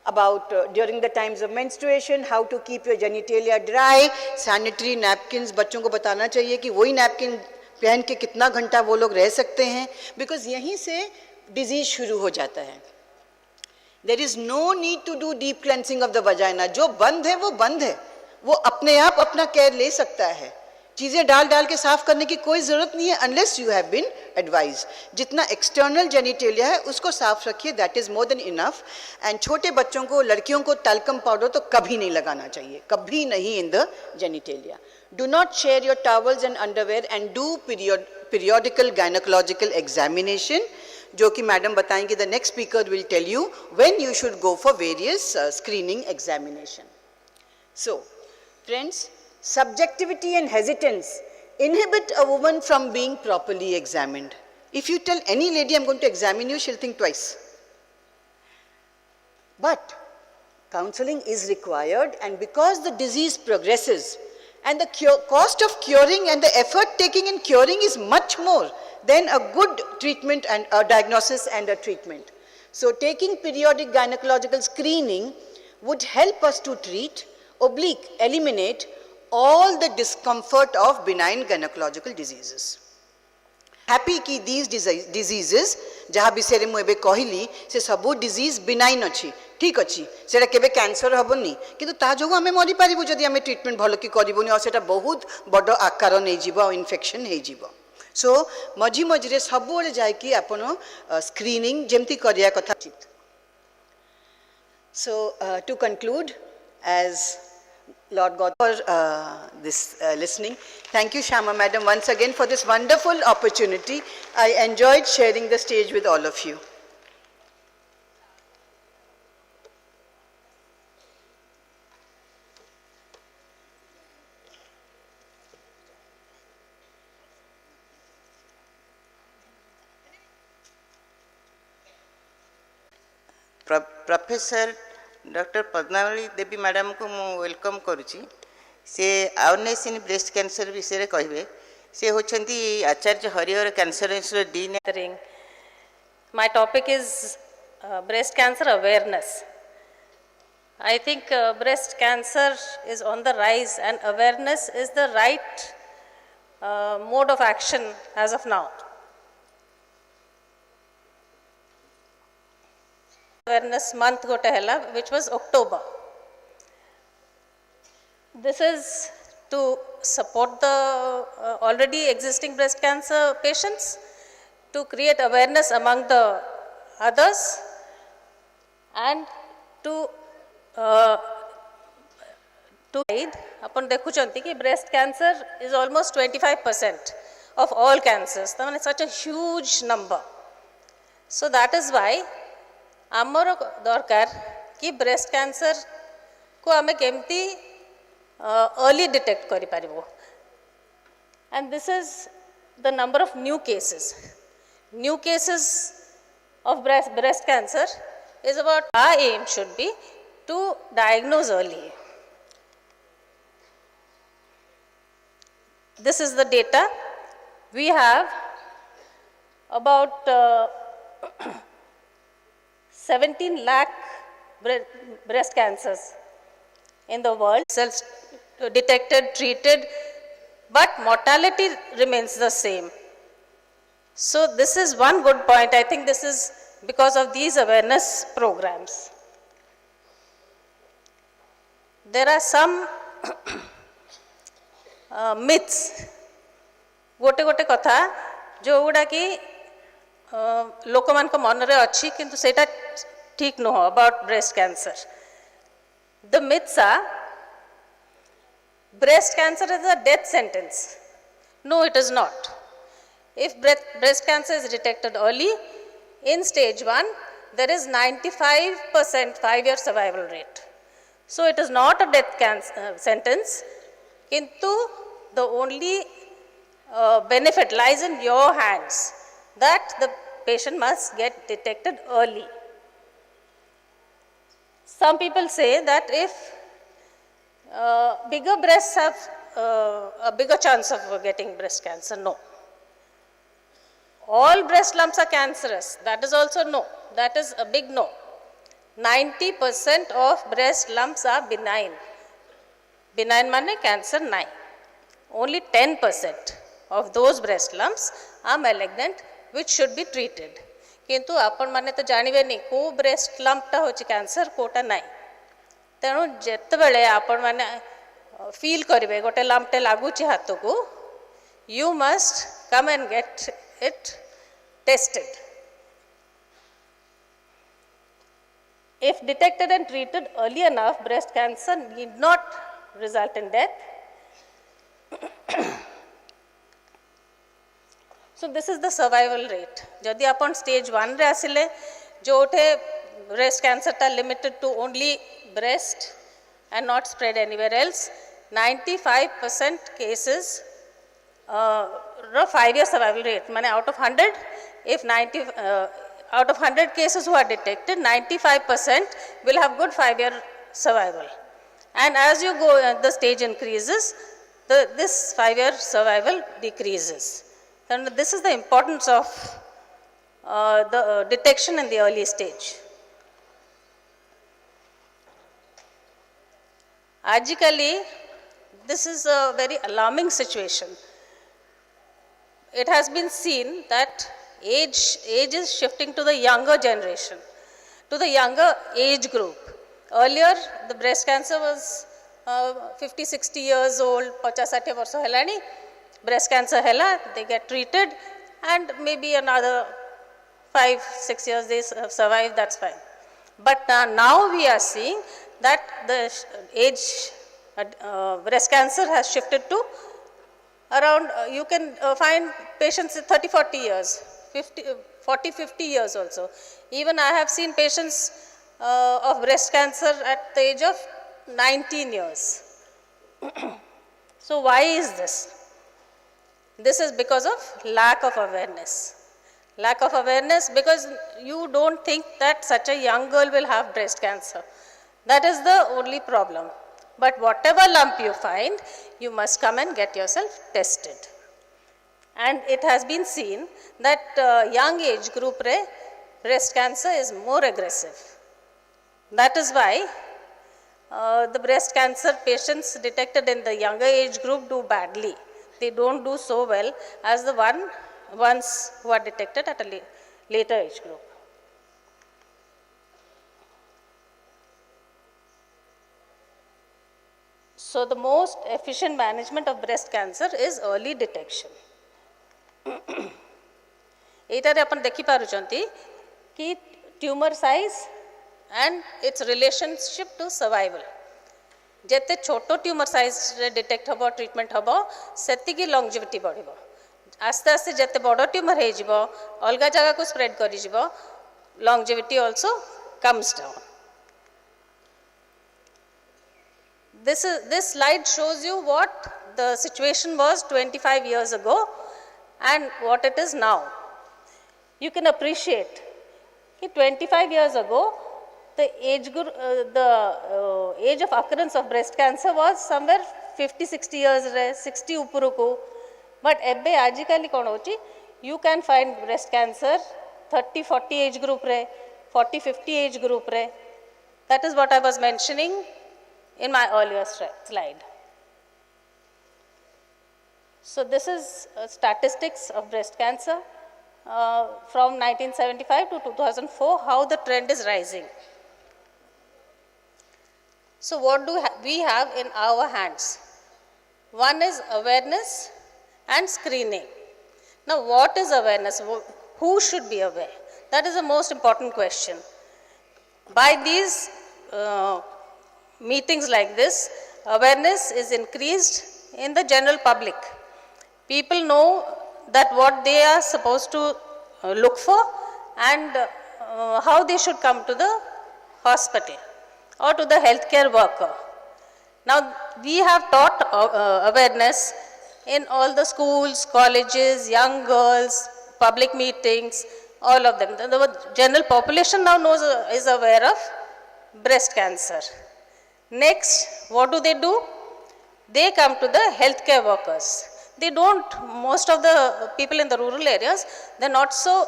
about during the times of menstruation, how to keep your genitalia dry, sanitary napkins. बच्चों को बताना चाहिए कि वही napkin पहन के कितना घंटा वो लोग रह सकते हैं, because यहीं से disease शुरू हो जाता है. There is no need to do deep cleansing of the vagina. जो बंद है वो बंद है, वो अपने आप अपना केयर ले सकता है. चीज़ें डाल के साफ करने की कोई ज़रूरत नहीं है unless you have been advised. जितना external genitalia है उसको साफ रखिए, that is more than enough. And छोटे बच्चों को, लड़कियों को talcum powder तो कभी नहीं लगाना चाहिए, कभी नहीं in the genitalia. Do not share your towels and underwear and do periodical gynecological examination, जो कि मैडम बताएंगे. The next speaker will tell you when you should go for various screening examination. So friends, subjectivity and hesitance inhibit a woman from being properly examined. If you tell any lady I'm going to examine you, she'll think twice. But counseling is required, and because the disease progresses and the cost of curing and the effort taking in curing is much more than a good treatment and a diagnosis and a treatment. So taking periodic gynecological screening would help us to treat, eliminate all the discomfort of benign gynecological diseases. Happy कि these diseases जहाँ विषय मु एबे कहली से सबू disease benign अच्छी ठीक अच्छी सेटा केबे कैंसर हबनी किंतु ता जोगु हमें मरि पारिबु जदि हमें ट्रीटमेंट भलो कि करिबुनी और सेटा बहुत बड़ आकार नै जीवो इन्फेक्शन हे जीवो सो मझी मझिरे सबु रे जाय कि आपण स्क्रीनिंग जेमति करिया कथा उचित. So to conclude, as Lord God for this listening. Thank you, Shama Madam, once again for this wonderful opportunity. I enjoyed sharing the stage with all of you. Professor doctor Padmavali Devi madam को मु welcome करुच्ची से awareness in breast cancer विषय कहे से होती Acharya Harihar Cancer Institute dean. My topic is breast cancer awareness. I think breast cancer is on the rise and awareness is the right mode of action as of now. Awareness month gote hela, which was October. This is to support the already existing breast cancer patients, to create awareness among the others, and to aid upon dekhuchanti ki breast cancer is almost 25% of all cancers. That means such a huge number. So that is why आमर दरकार कि breast cancer को आमे केमती early detect करि पारिबो. And this is the number of new cases. New cases of breast cancer is about, our aim should be to diagnose early. This is the data. We have about 17 lakh breast cancers in the world, self-detected, treated, but mortality remains the same. So this is one good point. I think this is because of these awareness programs. There are some myths. गोटे गोटे कथा जो गुड़ा कि लोक मान मन रे अच्छी किंतु सेटा ठीक नुह about breast cancer. The myths are breast cancer is a death sentence. No, it is not. If breast cancer is detected early, in stage 1, there is 95% 5-year survival rate. So it is not a death sentence. Kintu the only benefit lies in your hands, that the patient must get detected early. Some people say that if bigger breasts have a bigger chance of getting breast cancer. No. All breast lumps are cancerous. That is also no. That is a big no. 90% of breast lumps are benign. Benign means cancer nahi. Only 10% of those breast lumps are malignant, which should be treated. किंतु आपण माने तो जानिबे नहीं को breast lump टा होची cancer Kota नाही. तेणु जेते बेले आपण माने फील करिवे गोटे लंपटे लागुची हाथ को, you must come and get it tested. If detected and treated early enough, breast cancer need not result in death. So this is the survival rate. जदि अपन stage 1 रे आसिले जोटे breast cancer ता limited to only breast and not spread anywhere else, 95% cases 5-year survival rate. माने out of 100, if out of 100 cases who are detected, 95% will have good 5-year survival. And as you go, the stage increases, this 5-year survival decreases. And this is the importance of the detection in the early stage. Agically, this is a very alarming situation. It has been seen that age is shifting to the younger generation, to the younger age group. Earlier, the breast cancer was 50, 60 years old, 50-60 varsa helani, breast cancer hela, they get treated, and maybe another 5-6 years they survive, that's fine. But now we are seeing that the age breast cancer has shifted to around, you can find patients 30-40 years, 40-50 years also. Even I have seen patients of breast cancer at the age of 19 years. So why is this? This is because of lack of awareness. Lack of awareness because you don't think that such a young girl will have breast cancer. That is the only problem. But whatever lump you find, you must come and get yourself tested. And it has been seen that young age group breast cancer is more aggressive. That is why the breast cancer patients detected in the younger age group do badly. They don't do so well as the ones who are detected at a later age group. So the most efficient management of breast cancer is early detection. एटारे अपन देखि पारुचंती कि tumour size and its relationship to survival. जेते छोटो tumour size रे detect हबो treatment हबो सेति की longevity बढ़िबो. आस्ते आस्ते जेते बड़ो ट्यूमर हे जिवो अलगा जगह को स्प्रेड करि जिवो longevity also comes down. This slide shows you what the situation was 25 years ago and what it is now. You can appreciate that 25 years ago the age of occurrence of breast cancer was somewhere 50-60 years, 60 upuruku. But ebbe ajikali kon hochi, you can find breast cancer 30-40 age group 40-50 age group That is what I was mentioning in my earlier slide. So this is statistics of breast cancer from 1975 to 2004, how the trend is rising. So what do we have in our hands? One is awareness and screening. Now what is awareness? Who should be aware? That is the most important question. By these meetings like this, awareness is increased in the general public. People know that what they are supposed to look for and how they should come to the hospital or to the healthcare worker. Now we have taught awareness in all the schools, colleges, young girls, public meetings, all of them. The general population now is aware of breast cancer. Next, what do? They come to the healthcare workers. They don't, most of the people in the rural areas, they're not so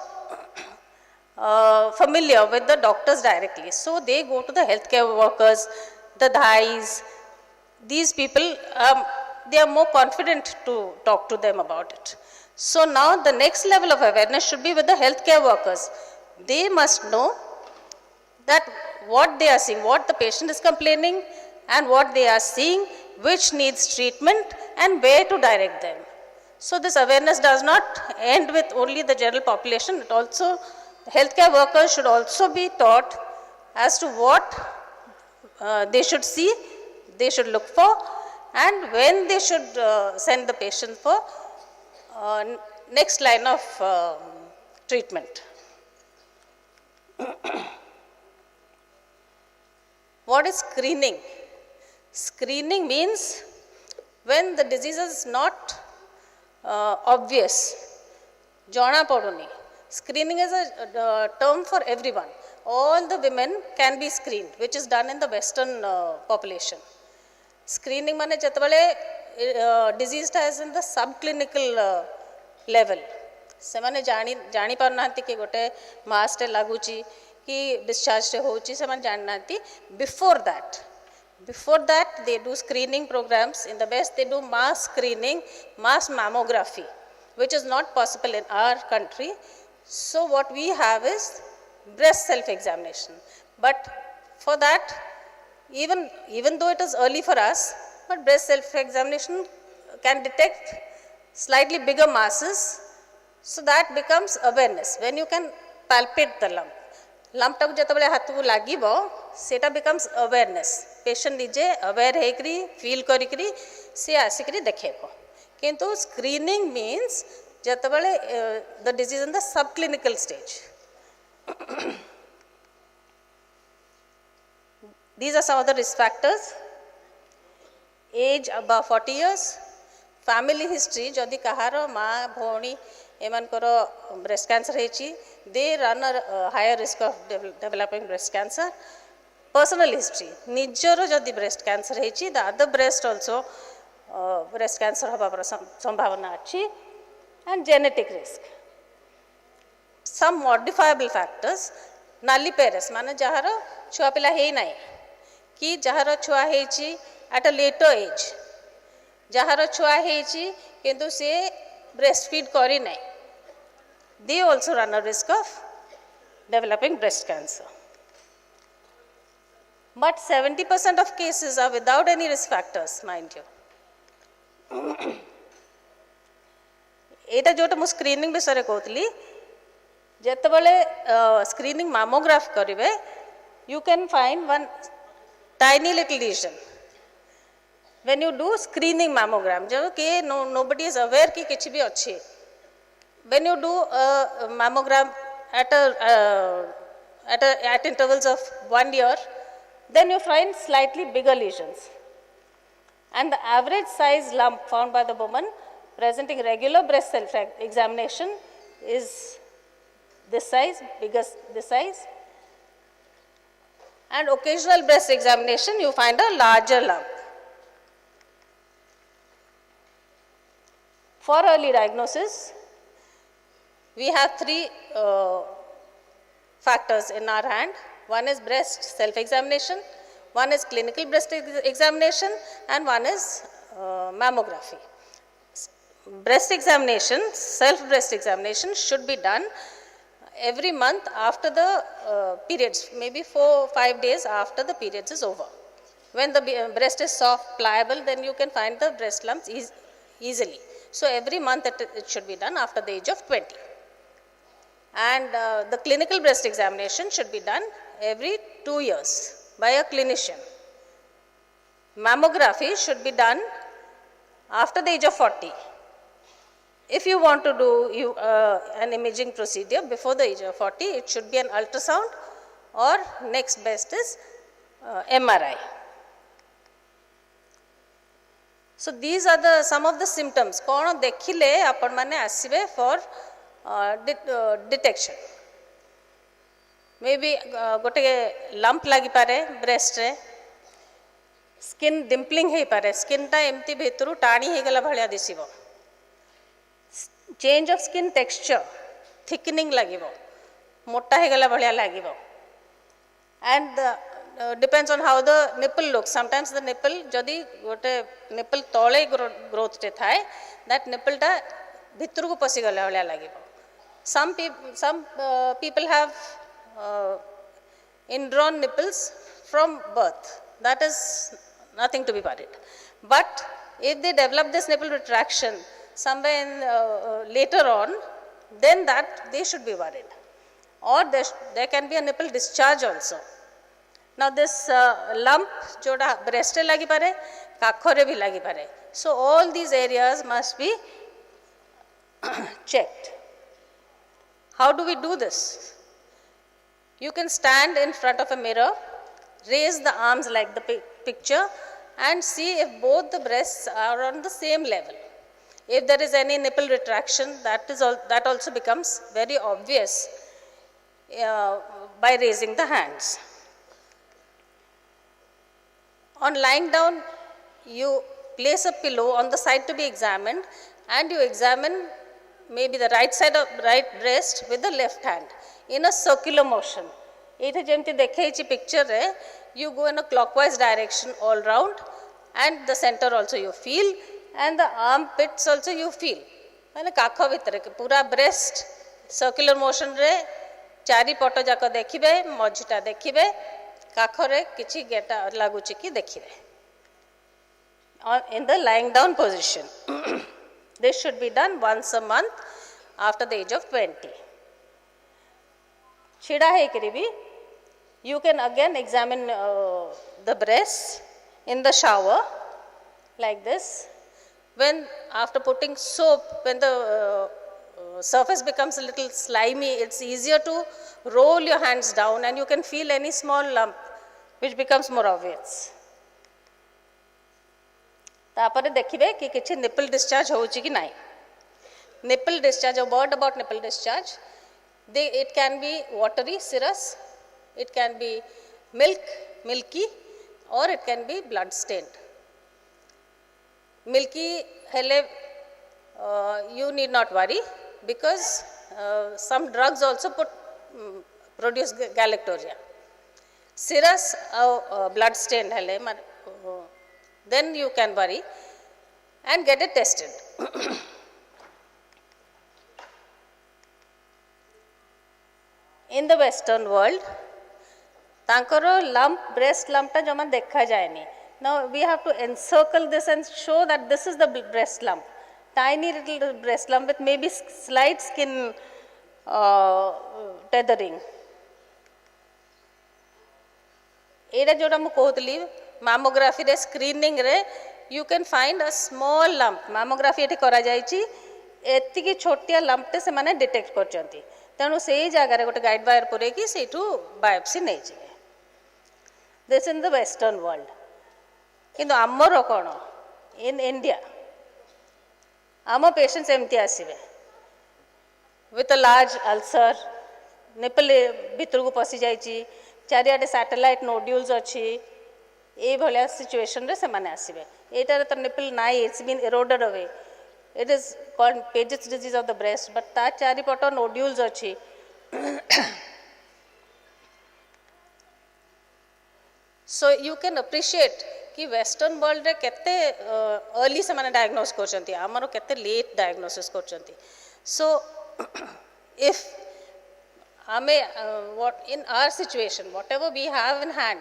familiar with the doctors directly. So they go to the healthcare workers, the dhais. These people, they are more confident to talk to them about it. So now the next level of awareness should be with the healthcare workers. They must know that what they are seeing, what the patient is complaining and what they are seeing, which needs treatment and where to direct them. So this awareness does not end with only the general population. It also, healthcare workers should also be taught as to what they should see, they should look for, and when they should send the patient for next line of treatment. What is screening? Screening means when the disease is not obvious, jana paduni. Screening is a term for everyone. All the women can be screened, which is done in the Western population. Screening mane jetbale disease is in the subclinical level. Semane jani parnanti ki gote mass te laguchi ki discharge te hochi semane jananti. Before that, Before that, they do screening programs. In the West, they do mass screening, mass mammography, which is not possible in our country. So what we have is breast self-examination. But for that, even though it is early for us, but breast self-examination can detect slightly bigger masses, so that becomes awareness. When you can palpate the lump, lump टाक जतबले हाथ को लागिबो सेटा becomes awareness. Patient निजे aware हेकरी feel करिकरी से आसिकरी देखेबो. किंतु screening means जतबले the disease in the subclinical stage. These are some of the risk factors. Age above 40 years, family history, जदि कहारो माँ भौणी एमानकर breast cancer हेची, they run a higher risk of developing breast cancer. Personal history, निजरो जदि breast cancer हेची, the other breast also breast cancer हवा पर संभावना अच्छी, and genetic risk. Some modifiable factors, nulliparous, माने जहारो छुआ पिला है नहीं, कि जहारो छुआ हेची at a later age, जहारो छुआ हेची किंतु से breastfeed करी नहीं, they also run a risk of developing breast cancer. But 70% of cases are without any risk factors, mind you. एटा जोटा मु स्क्रीनिंग विषय कहतली जेतबले स्क्रीनिंग मामोग्राफ करिवे you can find one tiny little lesion. When you do screening mammogram, जो कि nobody is aware कि किसी भी अच्छी. When you do a mammogram at intervals of 1 year, then you find slightly bigger lesions. And the average size lump found by the woman presenting regular breast self-examination is this size, biggest this size. And occasional breast examination, you find a larger lump. For early diagnosis, we have three factors in our hand. One is breast self-examination, one is clinical breast examination, and one is mammography. Breast examination, self-breast examination should be done every month after the periods, maybe 4 or 5 days after the periods is over. When the breast is soft, pliable, then you can find the breast lumps easily. So every month it should be done after the age of 20. And the clinical breast examination should be done every 2 years by a clinician. Mammography should be done after the age of 40. If you want to do an imaging procedure before the age of 40, it should be an ultrasound, or next best is MRI. So these are some of the symptoms. कौन देखिले आपण माने आसीबे for detection. Maybe गोटे lump लगी पारे breast रे, skin dimpling है पारे, skin टा एम्ति भेतरु टाणी है गला भलिया दिसिबो. Change of skin texture, thickening lagibo, मोटा है गला भलिया लागिबो. And depends on how the nipple looks. Sometimes the nipple, जदि गोटे nipple तोले growth टे थाए, that nipple टा भितरु को पसी गला भलिया लागिबो. Some people have indrawn nipples from birth. That is nothing to be worried. But if they develop this nipple retraction somewhere later on, then that they should be worried. Or there can be a nipple discharge also. Now this lump जोड़ा breast रे लगी पारे, काखरे भी लगी पारे. So all these areas must be checked. How do we do this? You can stand in front of a mirror, raise the arms like the picture, and see if both the breasts are on the same level. If there is any nipple retraction, that also becomes very obvious by raising the hands. On lying down, you place a pillow on the side to be examined, and you examine maybe the right side of right breast with the left hand in a circular motion. ये जमती देखे picture रे you go in a clockwise direction all round and the center also you feel and the armpits also you feel माने काख भितर पूरा breast circular motion रे चारि पट जाक देखिबे मझीटा देखिबे काख रे किछि गेटा लागुछि कि देखिबे in the lying down position. This should be done once a month after the age of 20. Chida hai karibi, you can again examine the breasts in the shower like this. When after putting soap, when the surface becomes a little slimy, it's easier to roll your hands down and you can feel any small lump which becomes more obvious. तापर देखिए कि किसी nipple discharge होची कि नहीं. Nipple discharge, a word about nipple discharge, it can be watery, serous, it can be milky, or it can be blood stained. Milky hele, you need not worry because some drugs also produce galactoria. Serous, blood stained hele, then you can worry and get it tested. In the Western world, tankaro lump, breast lump ta jama dekha jayeni. Now we have to encircle this and show that this is the breast lump. Tiny little breast lump with maybe slight skin tethering. Eda jota mu kohutli mammography re screening re you can find a small lump. Mammography eti kara jaichi etiki chotiya lump te semane detect korchanti. तेणु से जगह गोटे guide wire पुरेकी से biopsy नहीं जाए. This in the western world. किंतु आमर कौन इन इंडिया आम पेशेंट्स एमती आसवे with a large ulcer, nipple भितर को पशि जाइए, चारिआडे सैटेलाइट नोड्यूल्स अच्छी, ये भाया सिचुएशन रे से माने आसवे. एटार तो निपल नाई, it's been eroded away. It is called Paget's disease of the breast, but that charipoto nodules achi. So you can appreciate कि Western world रे केते early से माने diagnose करचंती, आमरो केते late diagnosis करचंती. So if हमें what in our situation, whatever we have in hand,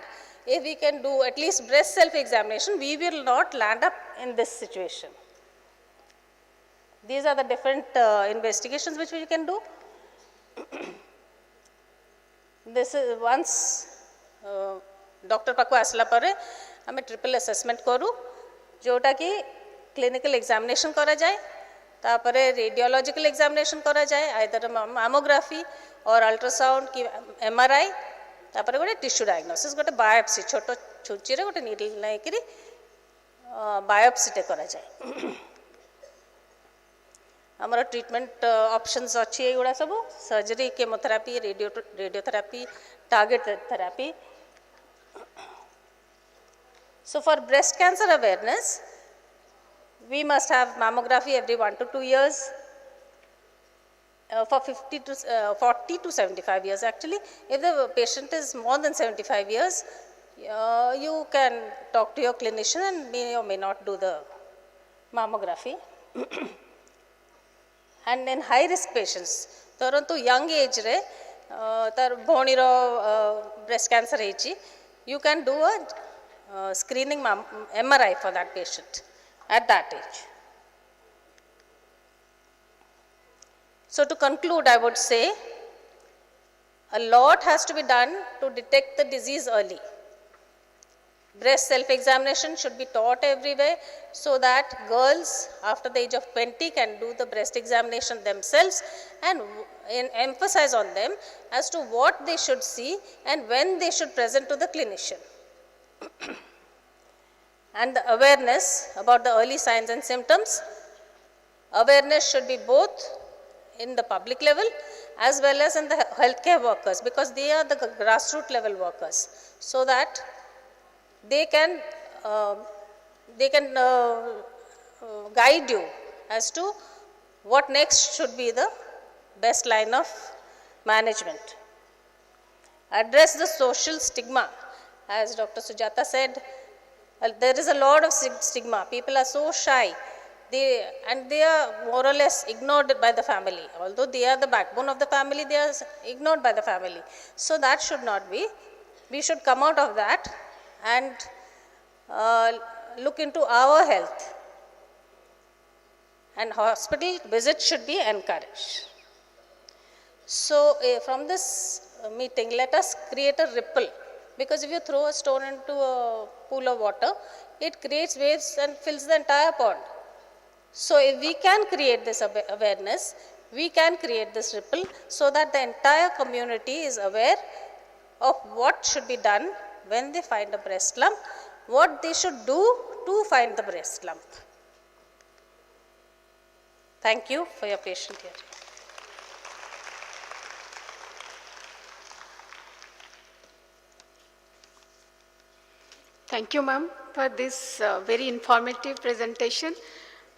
if we can do at least breast self examination, we will not land up in this situation. These are the different investigations which we can do. This is once doctor पाको आसला परे हमें triple assessment करू जोटा कि clinical examination करा जाए, तापरे रेडियोलॉजिकल एग्जामिनेशन करा जाए, आइदर मैमोग्राफी और अल्ट्रासाउंड की एमआरआई, तापरे गोटे टिश्यू डायग्नोसिस, गोटे बायोप्सी छोटो छुची रे गोटे नीडल नै करी बायोप्सी टे करा जाए. हमारा ट्रीटमेंट ऑप्शंस अच्छी है गुड़ा सब surgery, chemotherapy, radiotherapy, target therapy. So for breast cancer awareness, we must have mammography every 1 to 2 years for 40 to 75 years actually. If the patient is more than 75 years, you can talk to your clinician and may or may not do the mammography. And in high risk patients, तरंतु young age रे तर भोनी रो breast cancer हेची, you can do a screening MRI for that patient at that age. So to conclude, I would say a lot has to be done to detect the disease early. Breast self-examination should be taught everywhere so that girls after the age of 20 can do the breast examination themselves and emphasize on them as to what they should see and when they should present to the clinician. And the awareness about the early signs and symptoms, awareness should be both in the public level as well as in the healthcare workers, because they are the grassroots level workers, so that they can guide you as to what next should be the best line of management. address the social stigma. As Dr. Sujata said, there is a lot of stigma. People are so shy. They are more or less ignored by the family. Although they are the backbone of the family, they are ignored by the family. So that should not be. We should come out of that and look into our health. And hospital visits should be encouraged. So from this meeting, let us create a ripple. Because if you throw a stone into a pool of water, it creates waves and fills the entire pond. So if we can create this awareness, we can create this ripple so that the entire community is aware of what should be done when they find a breast lump, what they should do to find the breast lump. Thank you for your patient hearing. Thank you, ma'am, for this very informative presentation.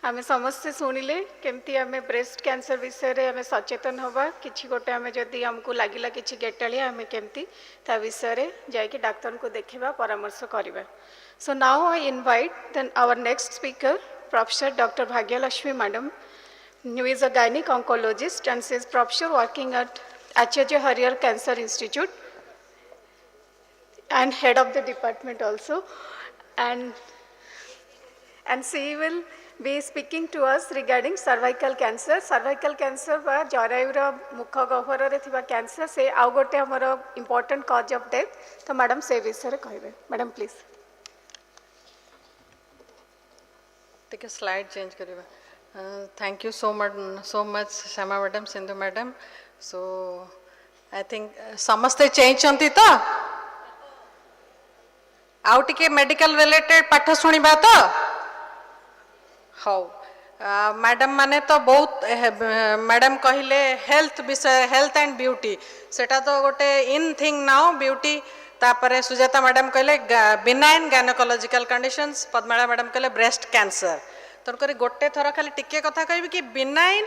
आम समस्ते शुणिले केमती आम breast cancer विषय रे आम सचेतन हवा कि गोटे आम जदि आमको लगिला कि गेटालिया आम केमती ता विषय रे जाकि डाक्तर को देखा परामर्श करवा. So now I invite then our next speaker professor doctor Bhagyalakshmi madam, who is a gynec oncologist and she is professor working at Acharya Harrier Cancer Institute and head of the department also, and she will be speaking to us regarding cervical cancer. Cervical cancer बा जरायुर मुख गह्वर रे थिबा cancer से आउ गोटे हमर important cause of death. तो madam से विषय कहबे. Madam please. टिके स्लाइड चेंज करिबा. Thank you so much Shama madam, Sindhu madam. So I think समस्ते चेंज चंती तो आउ टिके मेडिकल रिलेटेड पाठ सुनिबा तो हाउ मैडम माने तो बहुत मैडम कहले हेल्थ विषय हेल्थ एंड ब्यूटी सेटा तो गोटे इन थिंग नाउ ब्यूटी. तापरे सुजाता मैडम कहले benign gynaecological conditions, Padmala madam कहले ब्रेस्ट कैंसर. तेणुक गोटे थर खाली टिके कथा कहि कि benign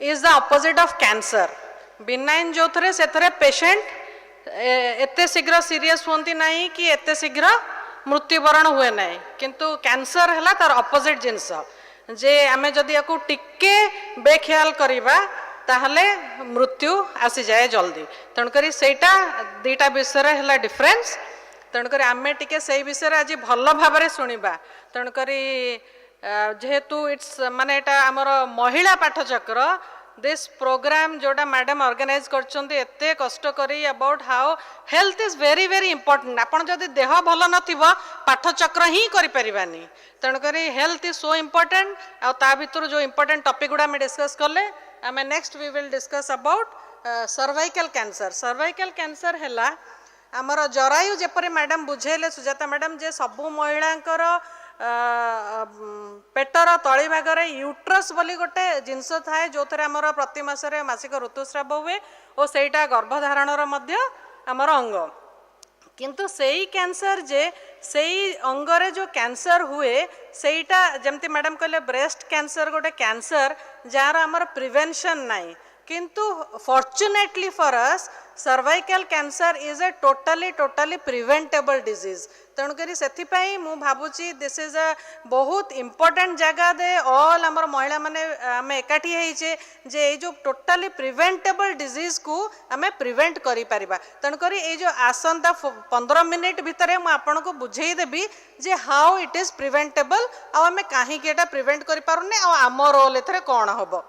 is the opposite of cancer. Benign जो थरे से थरे पेशेंट एते शीघ्र सीरियस होंती नहीं कि एते शीघ्र मृत्युवरण हुए नहीं, किंतु कैंसर है तार अपोजिट जिनस जे आमे जदि याकू टिके बेख्याल करिबा ताहले मृत्यु आसी जाए जल्दी. तेणुक सेटा दीटा विषय है डिफरेन्स. तेणुक आमे टिके से विषय आज भल भाव शुणा. तेणुक जेहेतु इट्स माने एटा आमर महिला पाठचक्र दिस प्रोग्राम जोटा मैडम ऑर्गेनाइज करछन्ते एते कष्ट करी about how health is very very important. आपण जदि देह भल नथिबो पाठचक्र ही करि परिबानी. तेणुक हेल्थ इज सो इंपोर्टेंट. आ ता भितर जो इंपोर्टेंट टॉपिक गुडा हम डिस्कस करले आमे next we will discuss about cervical cancer. Cervical cancer हैला आमर जरायु जेपरि मैडम बुझेले सुजाता मैडम जे सबु महिलांकर पेटर तली भागरे यूट्रस बोली गोटे जिनस थाए जो थे आमर प्रति मासरे मासिक ऋतुस्राव हुए और सेटा गर्भधारणर मध्य आमर अंग. किंतु सेई कैंसर जे सेई अंगरे जो कैंसर हुए सेटा जमती मैडम कहले ब्रेस्ट कैंसर गोटे कैंसर जार आमर प्रिवेंशन नाई. किंतु fortunately for us cervical cancer is a totally preventable disease. तेणुक से मु भावुची दिस इज अ बहुत इम्पोर्टेंट जगह दे ऑल आमर महिला माने आम एकाठी होइचे जे ये जो टोटाली प्रिवेंटेबल डिजीज को आम प्रिवेंट करि परिबा. तेणुक ये जो आसंता 15 मिनिट भितर मु आपन को बुझेई देबी जे हाउ इट इज प्रिवेंटेबल आम कहीं प्रिवेंट करि पारुने आ आम रोल एथरे कोन हबो.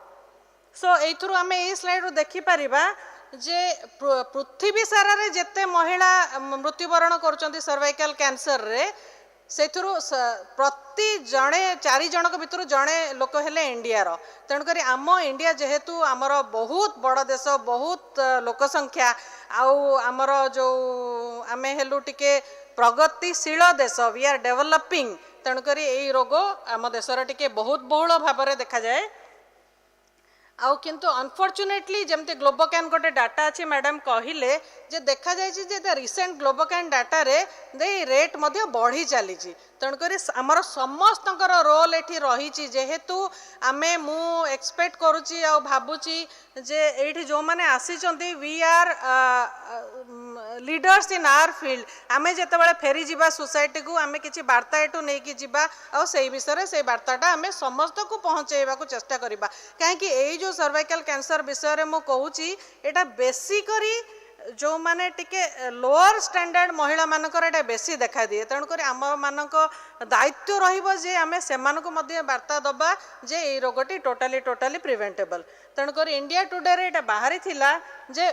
सो एथुरु आम ए स्लाइड देखि परिबा जे पृथ्वी सारा रे जेते महिला मृत्युवरण करुचंती सर्वाइकल कैंसर रे सेथुरु प्रति जणे 4 जनक भितर जणे लोक हेले इंडिया रो. तेणुक आम इंडिया जेहेतु आमर बहुत बड़ देश बहुत लोक संख्या आउ आमर जो आम हेलु टिके प्रगतिशील देश वी आर डेवलपिंग. तेणुक यही रोग आम देशर टिके बहुत बहुल भाव में देखा जाए. आउ किंतु अनफॉर्चुनेटली जमती ग्लोबोकैन गोटे डाटा अच्छी मैडम कहले जे देखा जाए रिसेंट ग्लोबोकैन डाटा रे दे रेट मध्य बढ़ी चली. तेणुक आमर समस्त रोल एठी रही जेहेतु आमे मु एक्सपेक्ट करुची आ भाबुची जे एठी जो माने आसी we are leaders in our field आमे जेतेबेले फेरी जीवा सोसाइटी को आमे किछि वार्ता एटू नै कि जीवा आ सेही विषय से वार्ताटा आमे समस्त को पहुँचेबा को चेष्टा करिबा काहेकि एई जो सर्वाइकल कैंसर विषय रे मो कहूची एटा बेसिकली जो माने टिके लोअर स्टैंडर्ड महिला मानकर एटा बेसी देखा दिए तेणुक आम मानक दायित्व रहिबो जे आमे सेमानको मध्ये वार्ता दबा जे ए रोगटी टोटाली प्रिवेंटेबल तेणुक इंडिया टुडे रे एटा बाहरी थिला जे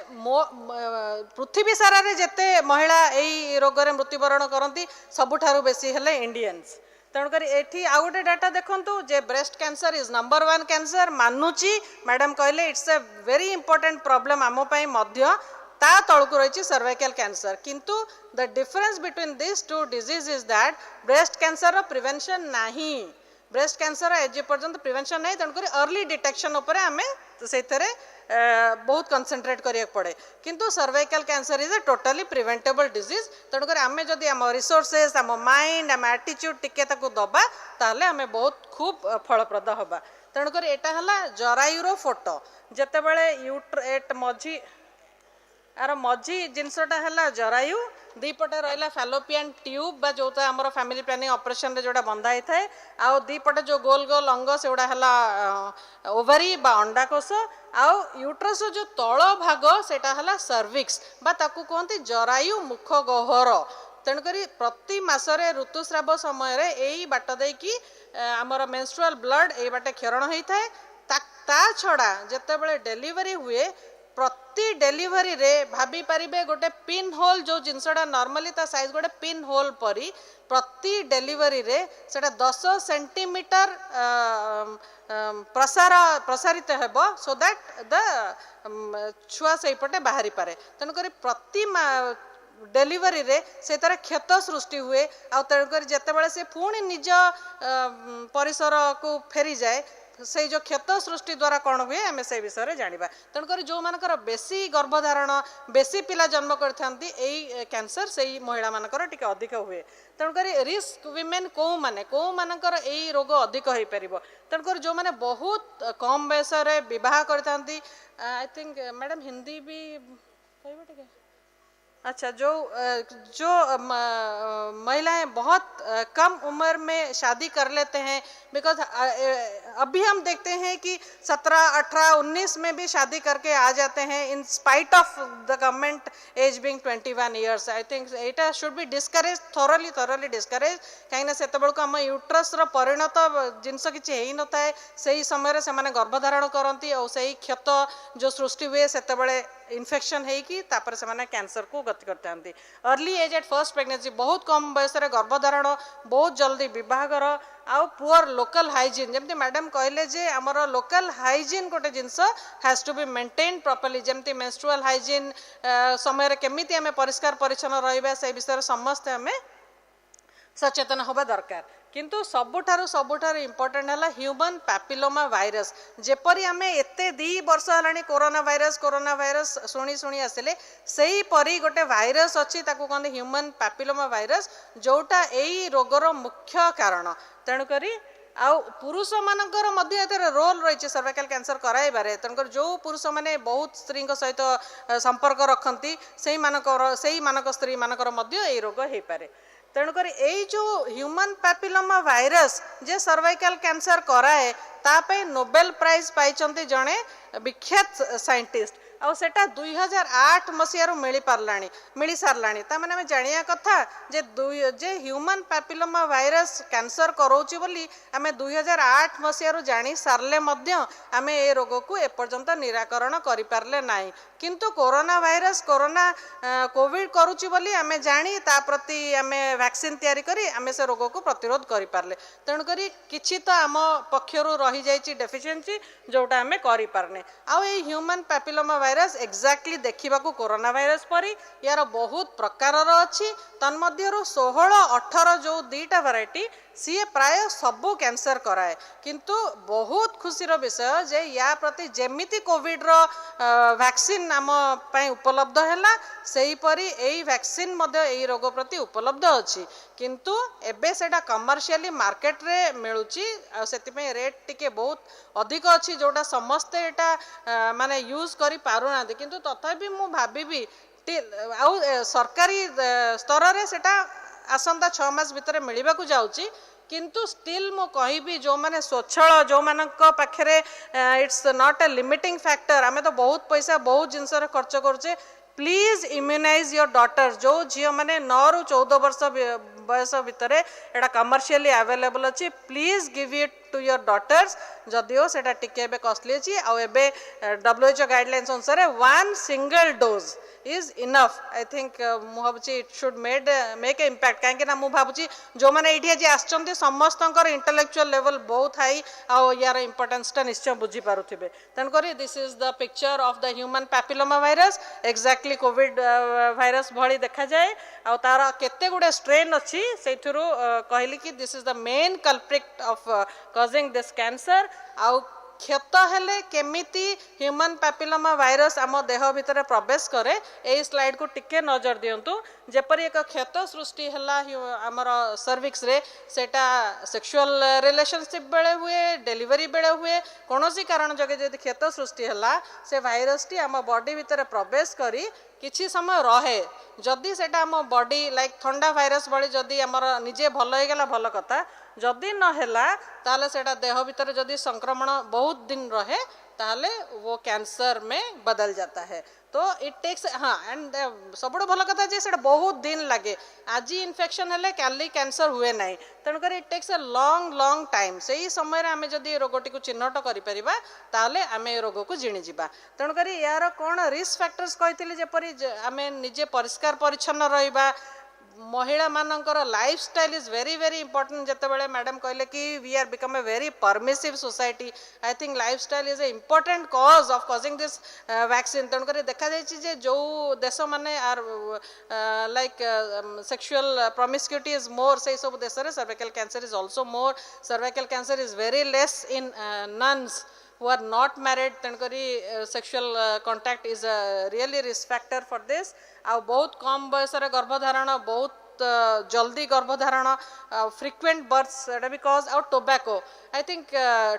पृथ्वी सारा रे जेते महिला एई रोग रे मृत्युवरण करंती सबुठारु बेसी हेले इंडियंस तेणुक एठी आउ गोटे डाटा देखंतु जे breast cancer is number 1 cancer मानुची मैडम कहले it's a very important problem आमो पई मध्य ता तळकु रही सर्वाइकल कैंसर किंतु the difference between this two disease is that breast cancer रो प्रिवेंशन नाही ब्रेस्ट कैंसर एज पर्यंत प्रिवेंशन नहीं तेणुक अर्ली डिटेक्शन उपरे आमे से बहुत कंसंट्रेट करिया पड़े किंतु cervical cancer is a totally preventable disease तेणुक आमे जदि आम रिसोर्सेस आम माइंड आम एटीट्यूड टिके ताकू दबा ताहले आमे बहुत खूब फलप्रद हबा तेणुक एटा हला जरायुर फोटो जेतेबेले यूट्रेट मझी आर मझी जिनसटा है जरायु दीपटे रहा फैलोपियन ट्यूब बा जो आमर फैमिली प्लानिंग ऑपरेशन रे जोड़ा बंधा ही थाए आउ दीपटे जो गोल गोल अंग से गुड़ा है ओवरी बा अंडाकोश आउ यूट्रस जो तल भाग सेटा है सर्विक्स बा ताकू कहते जरायु मुख गहर तेणुक प्रति मसरे ऋतुस्राव समय यही बाट देकी आमर मेंस्ट्रुअल ब्लड यही बाटे क्षरण होता है ता छड़ा जितेबाला डेलीवरी हुए प्रति डेलीवरी रे भाभी पारिबे गोटे पिन होल जो जिनसटा नॉर्मली ता साइज गोटे पिन होल परी प्रति डेलीवरी रे सेटा 10 सेंटीमीटर प्रसारित हेबो सो दैट द छुआ से पटे बाहरी पारे तेणुक प्रति डेलीवरी रे से तार क्षत सृष्टि हुए आ तेणुक जेतेबेले से पुणी निज परिसर को फेरी जाए से जो क्षत सृष्टि द्वारा कौन हुए आम से विषय जाना तेणुक जो मानकर बेसी गर्भधारण बेसी पिला जन्म करथांती एई कैंसर से महिला मानकर टिके अधिक हुए तेणुक रिस्क विमेन कौ मानकर एई रोग अधिक हो पार तेणुक जो मैंने बहुत कम बयस बह करथांती आई थिंक मैडम हिंदी भी कहबे टिके अच्छा जो महिलाएं बहुत कम उम्र में शादी कर लेते हैं बिकॉज अभी हम देखते हैं कि 17, 18, 19 में भी शादी करके आ जाते हैं in spite of the government age being 21 years I think एटा should be discourage thoroughly discourage कहीं से को आम यूट्रस परिणत जिनस किसी है न थाए से समय से गर्भधारण करती और से क्षत जो सृष्टि हुए से इन्फेक्शन होगी से कैंसर को गति करते हैं early age at first pregnancy बहुत कम बयस गर्भधारण बहुत जल्दी विवाहर आउ पुअर लोकल हाइजीन जमती मैडम कहले जे आमर लोकल हाइजीन गोटे जिनस has to be maintain properly जमती मेंस्ट्रुअल हाइजीन समय केमिति आमे परिष्कार परिच्छन्न रहिबा से विषय समस्त आमे सचेतन होबा दरकार किंतु सबुठारु इम्पोर्टेंट है ह्यूमन पैपिलोमा वायरस जेपरी आमे एते 2 वर्ष हलानी कोरोना वायरस शुणी आसिले सही परी गोटे वायरस अच्छी ताकू कहते ह्यूमन पैपिलोमा वायरस जोटा एई रोगर मुख्य कारण तेणुकरी आउ पुरुष मानकर रोल रही सर्वाइकल कैंसर कराइबारे तेणुकर जो पुरुष माने बहुत स्त्री सहित संपर्क रखती से मानक स्त्री मानकर यही रोग हो पारे तेणुकर यही जो ह्यूमन पैपिलोमा वायरस जे सर्वाइकल कैंसर कराए तापे नोबेल प्राइज पाइचंती जड़े विख्यात साइंटिस्ट आउ सेटा 2008 मसीह मिली सारलानी तामाने आमे जानिया कथा जे ह्यूमन पैपिलोमा वायरस कैंसर करोची बोली आमे 2008 मसीह जानी सारले मध्य आमे ए रोग को एपर्यंत निराकरण करि पारले नाही किंतु कोरोना वायरस कोरोना कोविड करुची बोली आमे जानी ता प्रति आमे वैक्सीन तैयारी करी आमे से रोग को प्रतिरोध करि पारले तेणु करी किछि तो आम पक्षरु रही जाइछि डेफिशिएंसी जोटा आमे करि पारने आउ a human papilloma virus exactly देखा कोरोना वायरस परी यार बहुत प्रकार अच्छी तन्मध्यरु 16-18 जो 2टा वैरायटी सी प्राय सबू कैंसर कराए किंतु बहुत खुशीर विषय जे या प्रति जेमिति कोविड रो वैक्सीन आम पई उपलब्ध हैला सेही परी एई वैक्सीन मध्य एई रोग प्रति उपलब्ध अछि किंतु एबे सेटा कमर्शियली मार्केट रे मिलुची आ सेति पई रेट टिके बहुत अधिक अछि जोटा समस्त एटा माने यूज करि पारु ना किंतु तथापि मु भाबिबी सरकारी स्तर रे सेटा आसंता 6 मास भितर मिलवा जाउची किंतु स्टिल मो कहबी जो माने स्वच्छल जो मानक पाखरे it's not a limiting factor आमे तो बहुत पैसा बहुत जिनस खर्च करूचे प्लीज इम्यूनाइज योर डॉटर जो झील मैंने 9 ରୁ 14 वर्ष बयस भितर एटा कमर्शियली अवेलेबल अच्छी please give it to your daughters जदिओ सेटा टिके एबे कॉस्टली अच्छी आउ एबे WHO गाइडलाइंस अनुसार 1 single dose is enough I think मु भाबुची इट शुड मेक इम्पैक्ट कहीं ना मु भाबुची जो मैंने ये आज आसचंती समस्तंकर इंटेलेक्चुअल लेवल बहुत हाई आउ यार इंपोर्टेंस टा निश्चय बुझी पारुथिबे तेणुकरी this is the picture of the human papilloma virus exactly COVID virus भली देखा जाए आउ तार केते गुडे स्ट्रेन अच्छी से कहली कि this is the main culprit of causing this cancer आउ क्षत हेले केमिति ह्यूमन पैपिलोमा वायरस आम देह भितर प्रवेश करे ए स्लाइड को टिके नजर दियंतु जेपरि एक क्षत सृष्टि हैला हमर सर्विक्स रे सेटा सेक्सुअल रिलेशनशिप बेले हुए डेलीवरी बेले हुए कोनोसी कारण जगे जदि क्षत सृष्टि हैला से वायरस टी आम बॉडी भितर प्रवेश करी किछि समय रहे जदि सेटा आम बॉडी लाइक ठंडा वायरस भली जदि आमर निजे भल हो गला भल कथा जदि न हैला ताले सेटा देह भितर जदि संक्रमण बहुत दिन रहे ताले वो कैंसर में बदल जाता है तो इट टेक्स हाँ एंड सबुठ भल कथा जे सेटा बहुत दिन लगे आज इन्फेक्शन हेले काली कैंसर हुए ना तेणुक it takes a long long time से ही समय आम जदि रोगटी को चिन्हट करें ताले आम रोग को जिणी जा तेणुक यार कौन रिस्क फैक्टर्स कही जेपरी आम निजे परिष्कार परिच्छन्न रहिबा महिला मानकर lifestyle is very very important जिते मैडम कहले कि we are become a very permissive society I think lifestyle is a important cause of causing this vaccine तेणुक देखा जाए जो देश माने are like sexual promiscuity is more से सब देश में cervical cancer is also more cervical cancer is very less in nuns who are not married तेणुकरी sexual contact is a really risk factor for this आ बहुत कम बयस गर्भधारण बहुत जल्दी गर्भधारण frequent births because of tobacco I think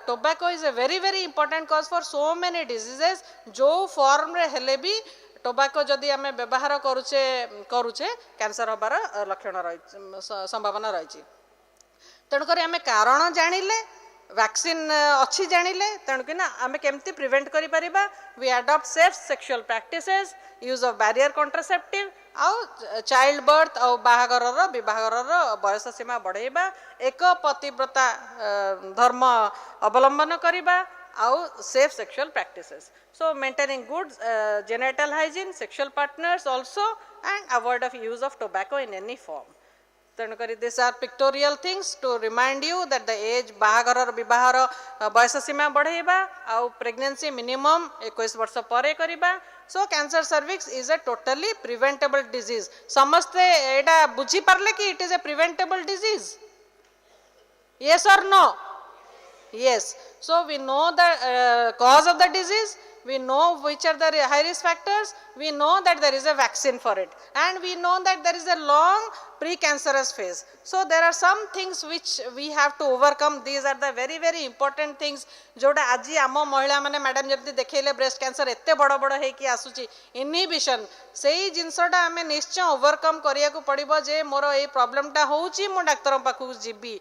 tobacco is a very very important cause for so many diseases जो form रे हेले भी टोबाको जदि आम व्यवहार करुचे कैंसर हबार लक्षण रही संभावना रही तेणुक आम कारण जानिले वैक्सीन अच्छी जानिले तेणुक ना आम केमती प्रिवेंट करि परिबा we adopt safe sexual practices use of barrier contraceptive आउ चाइल्ड बर्थ आउ बाहागर बयस सीमा बढ़ेबा एक पतिव्रता धर्म अवलंबन करिबा आउ safe sexual practices so maintaining good genital hygiene sexual partners also and avoid of use of tobacco in any form तेणुकरी this are pictorial things to remind you that the age बाहागर विवाहर बयस सीमा बढ़ेबा आउ प्रेगनेंसी मिनिमम 21 वर्ष पर करिबा so cancer cervix is a totally preventable disease समस्ते एटा बुझी पारले कि it is a preventable disease yes और no yes so we know the cause of the disease we know which are the high risk factors we know that there is a vaccine for it and we know that there is a long pre-cancerous phase so there are some things which we have to overcome these are the very very important things जोटा आज आम महिला माने madam जब देखेले breast cancer एते बड़ बड़ है कि आसुची इनहिबिशन से ही जिनसटा आम निश्चय ओवरकम करिया को पड़िबो जे मोर ए प्रॉब्लमटा होउची मो डाक्टर पाखु जीबी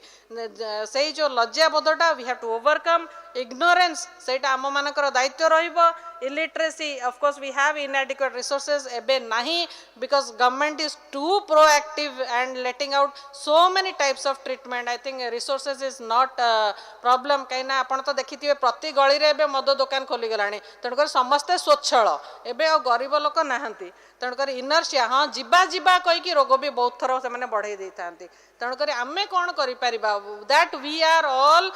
से जो लज्जा बोधटा we have to overcome ignorance सेटा आम मानकर दायित्व रहिबो illiteracy of course we have inadequate resources ebe nahi because government is too proactive and letting out so many types of treatment I think resources is not a problem kaina apan to dekhithibe prati gali re ebe mad dokan kholi galani tenukar samaste swachhal ebe a gariब lok nahanti tenukar inertia ha jiba jiba koi ki rogo bi bahut thara se mane badhai dei thanti tenukar ame kon kari pariba that we are all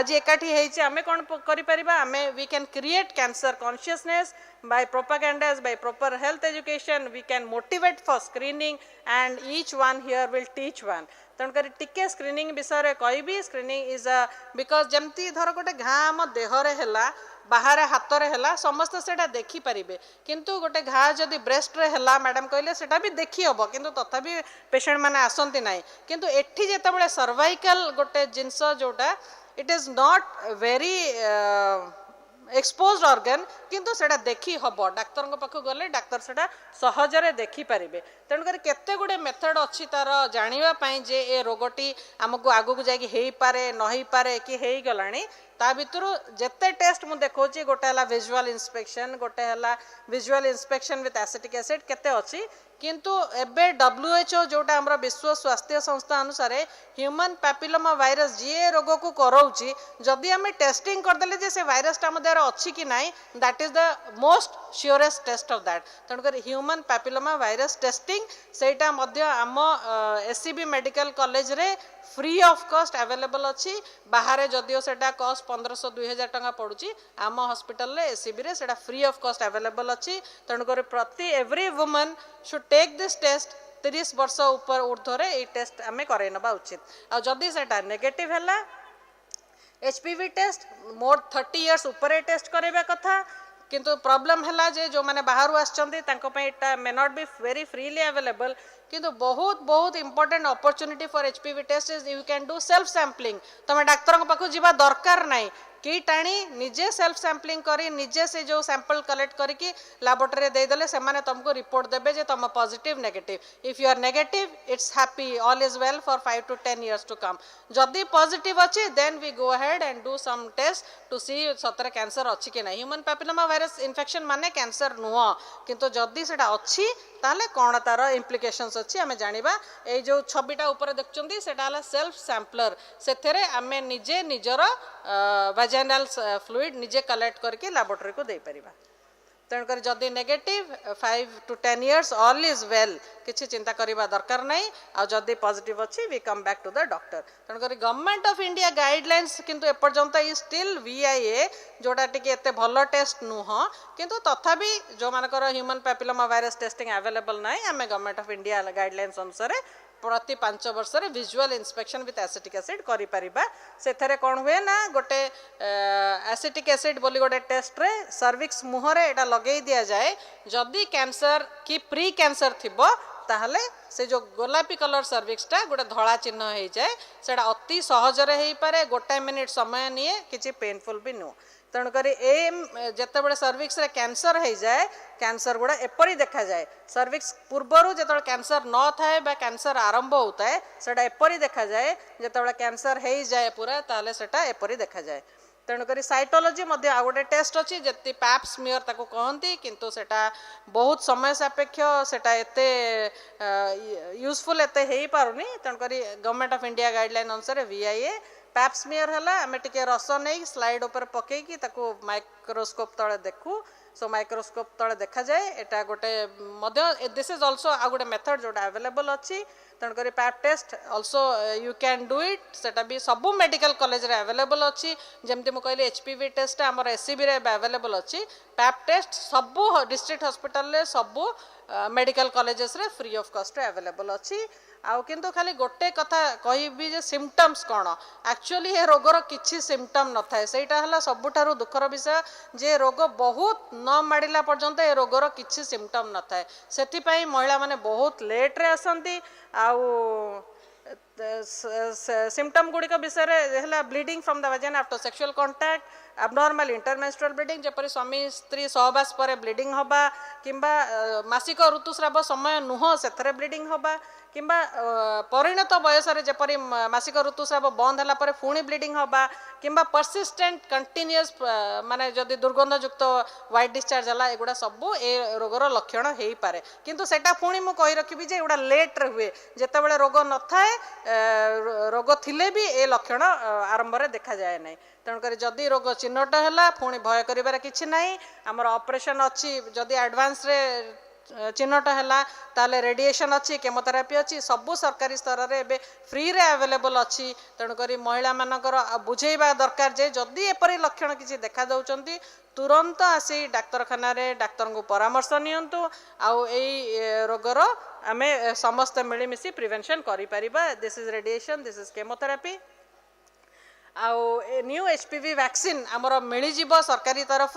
आज एकाठी heiche ame kon kari pariba ame we can create cancer consciousness by propagandas by proper health education we can motivate for screening and each one here will teach one तेणुक टिके screening विषय रे कहबी screening is because जमती धर गोटे घा आम देहरे हैला बाहर हाथ रे हैला समस्त सेटा देखि परिबे किंतु गोटे घा जदि ब्रेस्ट रे हैला मैडम कहले सेटा भी देखि हबो किंतु तथापि पेशेंट माने आसंती नाही किंतु एठी जेतेबेले सर्वाइकल गोटे जिंस जोटा it is not very exposed organ किंतु सेटा देखी हबो डाक्तर पाखु गले डाक्तर सेटा सहजरे देखी पारिबे तेणुकर केते गुडे मेथड अच्छी तार जानिबा पई जे ए रोगटी आमको आगु को जाई हेई पारे न हेई पारे कि हेई गलाणी ता भितरु जेते टेस्ट मु देखौची गोटे हला विजुअल इंस्पेक्शन गोटे हला visual inspection with acetic acid केते अछि किंतु एबे WHO जोटा हमर विश्व स्वास्थ्य संस्था अनुसार ह्यूमन पैपिलोमा वायरस जे रोग को करौची जदि हमें टेस्टिंग कर देले जे से वायरस ता मध्यर अछि कि नाही that is the most surest test of that तेणुकर ह्यूमन पैपिलोमा वायरस टेस्टिंग सेटा मध्य आम एससीबी मेडिकल कॉलेज रे फ्री ऑफ कॉस्ट अवेलेबल अच्छी बाहर जदिओ सेटा कॉस्ट 1500-2000 टंका पड़ुची आम हॉस्पिटल रे एससीबी रे सेटा फ्री ऑफ कॉस्ट अवेलेबल अच्छी तेणुकर प्रति every woman should take this test 30 वर्ष ऊपर ऊर्ध्वर ये टेस्ट आम करई नबा उचित आ जदि सेटा नेगेटिव हैला एचपीवी टेस्ट मोर 30 इयर्स ऊपर टेस्ट करबा कथा किंतु प्रॉब्लम हैला जे जो माने बाहर आछंती तांको पे इटा may not be very freely available किंतु बहुत बहुत important opportunity for HPV test is you can do self sampling तमे डाक्टर पाखु जीवा दरकार नाही कि टाणी निजे सेल्फ सैंपलिंग करी निजे से जो सैंपल कलेक्ट करके लैबोरेटरी दे देले से माने तुमको रिपोर्ट देबे जे तुम positive negative if you are negative it's happy all is well for 5 to 10 years to come जदि पॉजिटिव अछि then we go ahead and do some test to see सतरे कैंसर अछि कि नहीं ह्यूमन पैपिलोमा वायरस इन्फेक्शन माने cancer नुह किंतु जदि सेटा अछि ताले कोन तार इम्प्लिकेशंस अछि हमें जानिबा ए जो छबिटा ऊपर देखचंदी सेटा हला सेल्फ सैंपलर सेथरे हमें निजे निजर vaginal fluid निजे कलेक्ट करके लैबोरेटरी को दे परिबा तेणुकर जदि negative 5 to 10 years all is well किछि चिंता करिबा दरकार नहीं आ जदि पॉजिटिव अछि we come back to the doctor तेणुकर गवर्नमेंट ऑफ इंडिया गाइडलाइंस किंतु एपर्यंत इज स्टिल VIA जोटा टिके एते भलो टेस्ट नुह किंतु तथापि जो मानकर human papilloma virus testing available नहीं आमे गवर्नमेंट ऑफ इंडिया गाइडलाइंस अनुसार प्रति 5 वर्ष रे visual inspection with acetic acid करि परिबा सेथरे कोन हुए ना गोटे एसिटिक एसिड बोली गोटे टेस्ट रे सर्विक्स मुहरे एटा लगेई दिया जाए जदि कैंसर की प्री कैंसर थिबो ताहले से जो गोलापी कलर सर्विक्सटा गोटे धला चिन्ह हो जाए सेटा अति सहजरे हेई पारे गोटे मिनिट समय निए किछि पेनफुल भी नु तेणुकर जिते बड़े सर्विक्स रे कैंसर हो जाए कैंसर गुड़ा एपरी देखा जाए सर्विक्स पूर्वर जो कैंसर न थाए बा कैंसर आरंभ होता है सेटा एपरी देखा जाए जिते कैंसर हो जाए पूरा ताले सेटा एपरी देखा जाए तेणुकर साइटोलॉजी मध्य आ गोटे टेस्ट अच्छी जी पैप स्मियर ताको कहती किंतु सेटा बहुत समय सापेक्ष सेटा एते यूजफुल एते हेई पारुनी तेणुकर गवर्नमेंट ऑफ इंडिया गाइडलाइन अनुसार VIA पैप स्मियर है आम टे रस नहीं स्लाइड उपर पकईकी माइक्रोस्कोप तले देखू सो माइक्रोस्कोप तले देखा जाए एटा गोटे दिस इज ऑल्सो आ गोटे मेथड जोटा अवेलेबल अच्छी तेणुकर Pap test also you can do it सेटा भी सबू मेडिकल कॉलेज रे अवेलेबल अच्छी जमती मुझे कहली HPV टेस्ट आमर SCB रे अवेलेबल अच्छी पैप टेस्ट सबू डिस्ट्रिक्ट हॉस्पिटल रे सबू मेडिकल कॉलेजेस रे फ्री ऑफ कॉस्ट रे अवेलेबल अच्छी आउ किंतु खाली गोटे कथा कहबी जे सिम्पटम्स कौन एक्चुअली ये रोगर किछि सिम्पटम न थाए सेटा हला सबुठारु दुखर विषय जे रोग बहुत न माडिला पर्यंत ये रोगर किछि सिम्पटम न थाए सेति पई महिला माने बहुत लेट रे आसंती आउ सिम्पटम गुड़िक विषय है bleeding from the vagina after sexual contact abnormal intermenstrual bleeding जेपरी स्वामी स्त्री सहवास पर ब्लीडिंग हवा किंबा मासिक ऋतुस्राव समय नुह से ब्लीडिंग हवा किंबा परिणत बयस जेपरी मासिक ऋतुस्राव बंद है पर पुणी ब्लीडिंग हवा किंबा परसिस्टेंट कंटिन्यूअस माने जदि दुर्गंधयुक्त व्हाइट डिस्चार्ज है एगुड़ा सबू ए रोगर लक्षण हो पारे किंतु सेटा पुणी मु कहि रखिबि जे एगुड़ा लेट रे हुए जेतेबेले रोग न थाए रोग थिले भी ए लक्षण आरंभ रे देखा जाए नहीं तेणुकर जदि रोग चिन्हट है पुणी भय करिबार किछि नहीं आमर ऑपरेशन अच्छी जदि एडवांस रे चिन्हट है ताले रेडिएशन अच्छी केमोथेरापी अच्छी सबू सरकारी स्तर रे एबे फ्री रे अवेलेबल अच्छी तेणुकर महिला मानकर बुझेइबा दरकार जे जदि एपरि लक्षण किछि देखा जाउचंती तुरंत आसी डाक्तरखाना रे डाक्तर को परामर्श नियंतु आउ एई रोगर आमे समस्त मिलीमिशी प्रिवेंशन करि परिबा this is radiation this is chemotherapy आउ न्यू HPV वैक्सीन आमर मिल सरकारी तरफ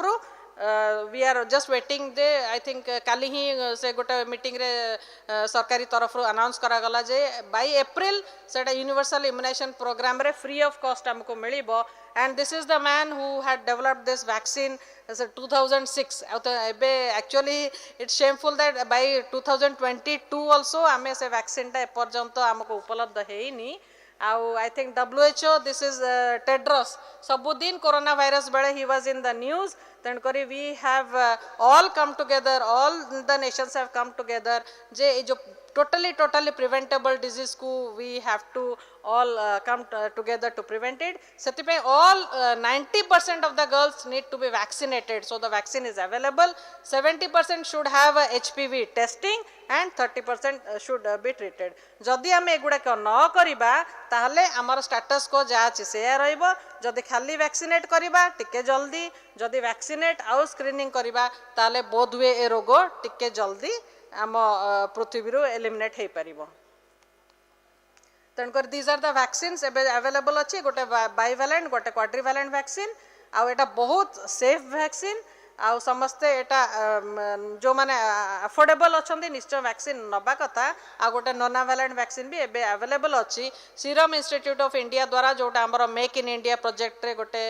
वी आर जस्ट वेटिंग दे आई थिंक काली ही से गोटे मीटिंग रे सरकारी तरफ अनाउंस करागला जे बाय एप्रिल सेटा यूनिवर्सल इम्युनाइजेशन प्रोग्राम रे फ्री ऑफ कॉस्ट हमको मिलिबो and this is the man who had developed this vaccine as a 2006 actually it's shameful that by 2022 also ame se vaccine ta eparjanto amako upalabdha heini I think WHO, this is Tedros sabudin coronavirus bele he was in the news then kori we have all come together, all the nations have come together je jo totally preventable disease ku we have to all come together to prevent it. Sethipai all 90% of the girls need to be vaccinated, so the vaccine is available. 70% should have HPV testing and 30% should be treated. Jodi ame eguda ko न kariba tahale amar status ko ja achi se rahibo. Jodi khali vaccinate kariba टिके जल्दी, जदि vaccinate आउ screening करिबा ताले बोधवे ए रोग टिके जल्दी आम पृथ्वी रु एलिमिनेट हे परिबो. तेणुकर दीज आर द वैक्सीन्स एबे अवेलेबल अच्छी गोटे बाइवैलेंट गोटे क्वाड्रिवैलेंट वैक्सीन आउ एटा बहुत सेफ वैक्सीन आउ समस्ते एटा जो माने अफोर्डेबल अछंती निश्चय वैक्सीन नबा कथा आ गोटे नोनावैलेंट वैक्सीन भी एबे अवेलेबल अच्छी सीरम इंस्टीट्यूट ऑफ इंडिया द्वारा जोटा हमर मेक इन इंडिया प्रोजेक्ट रे गोटे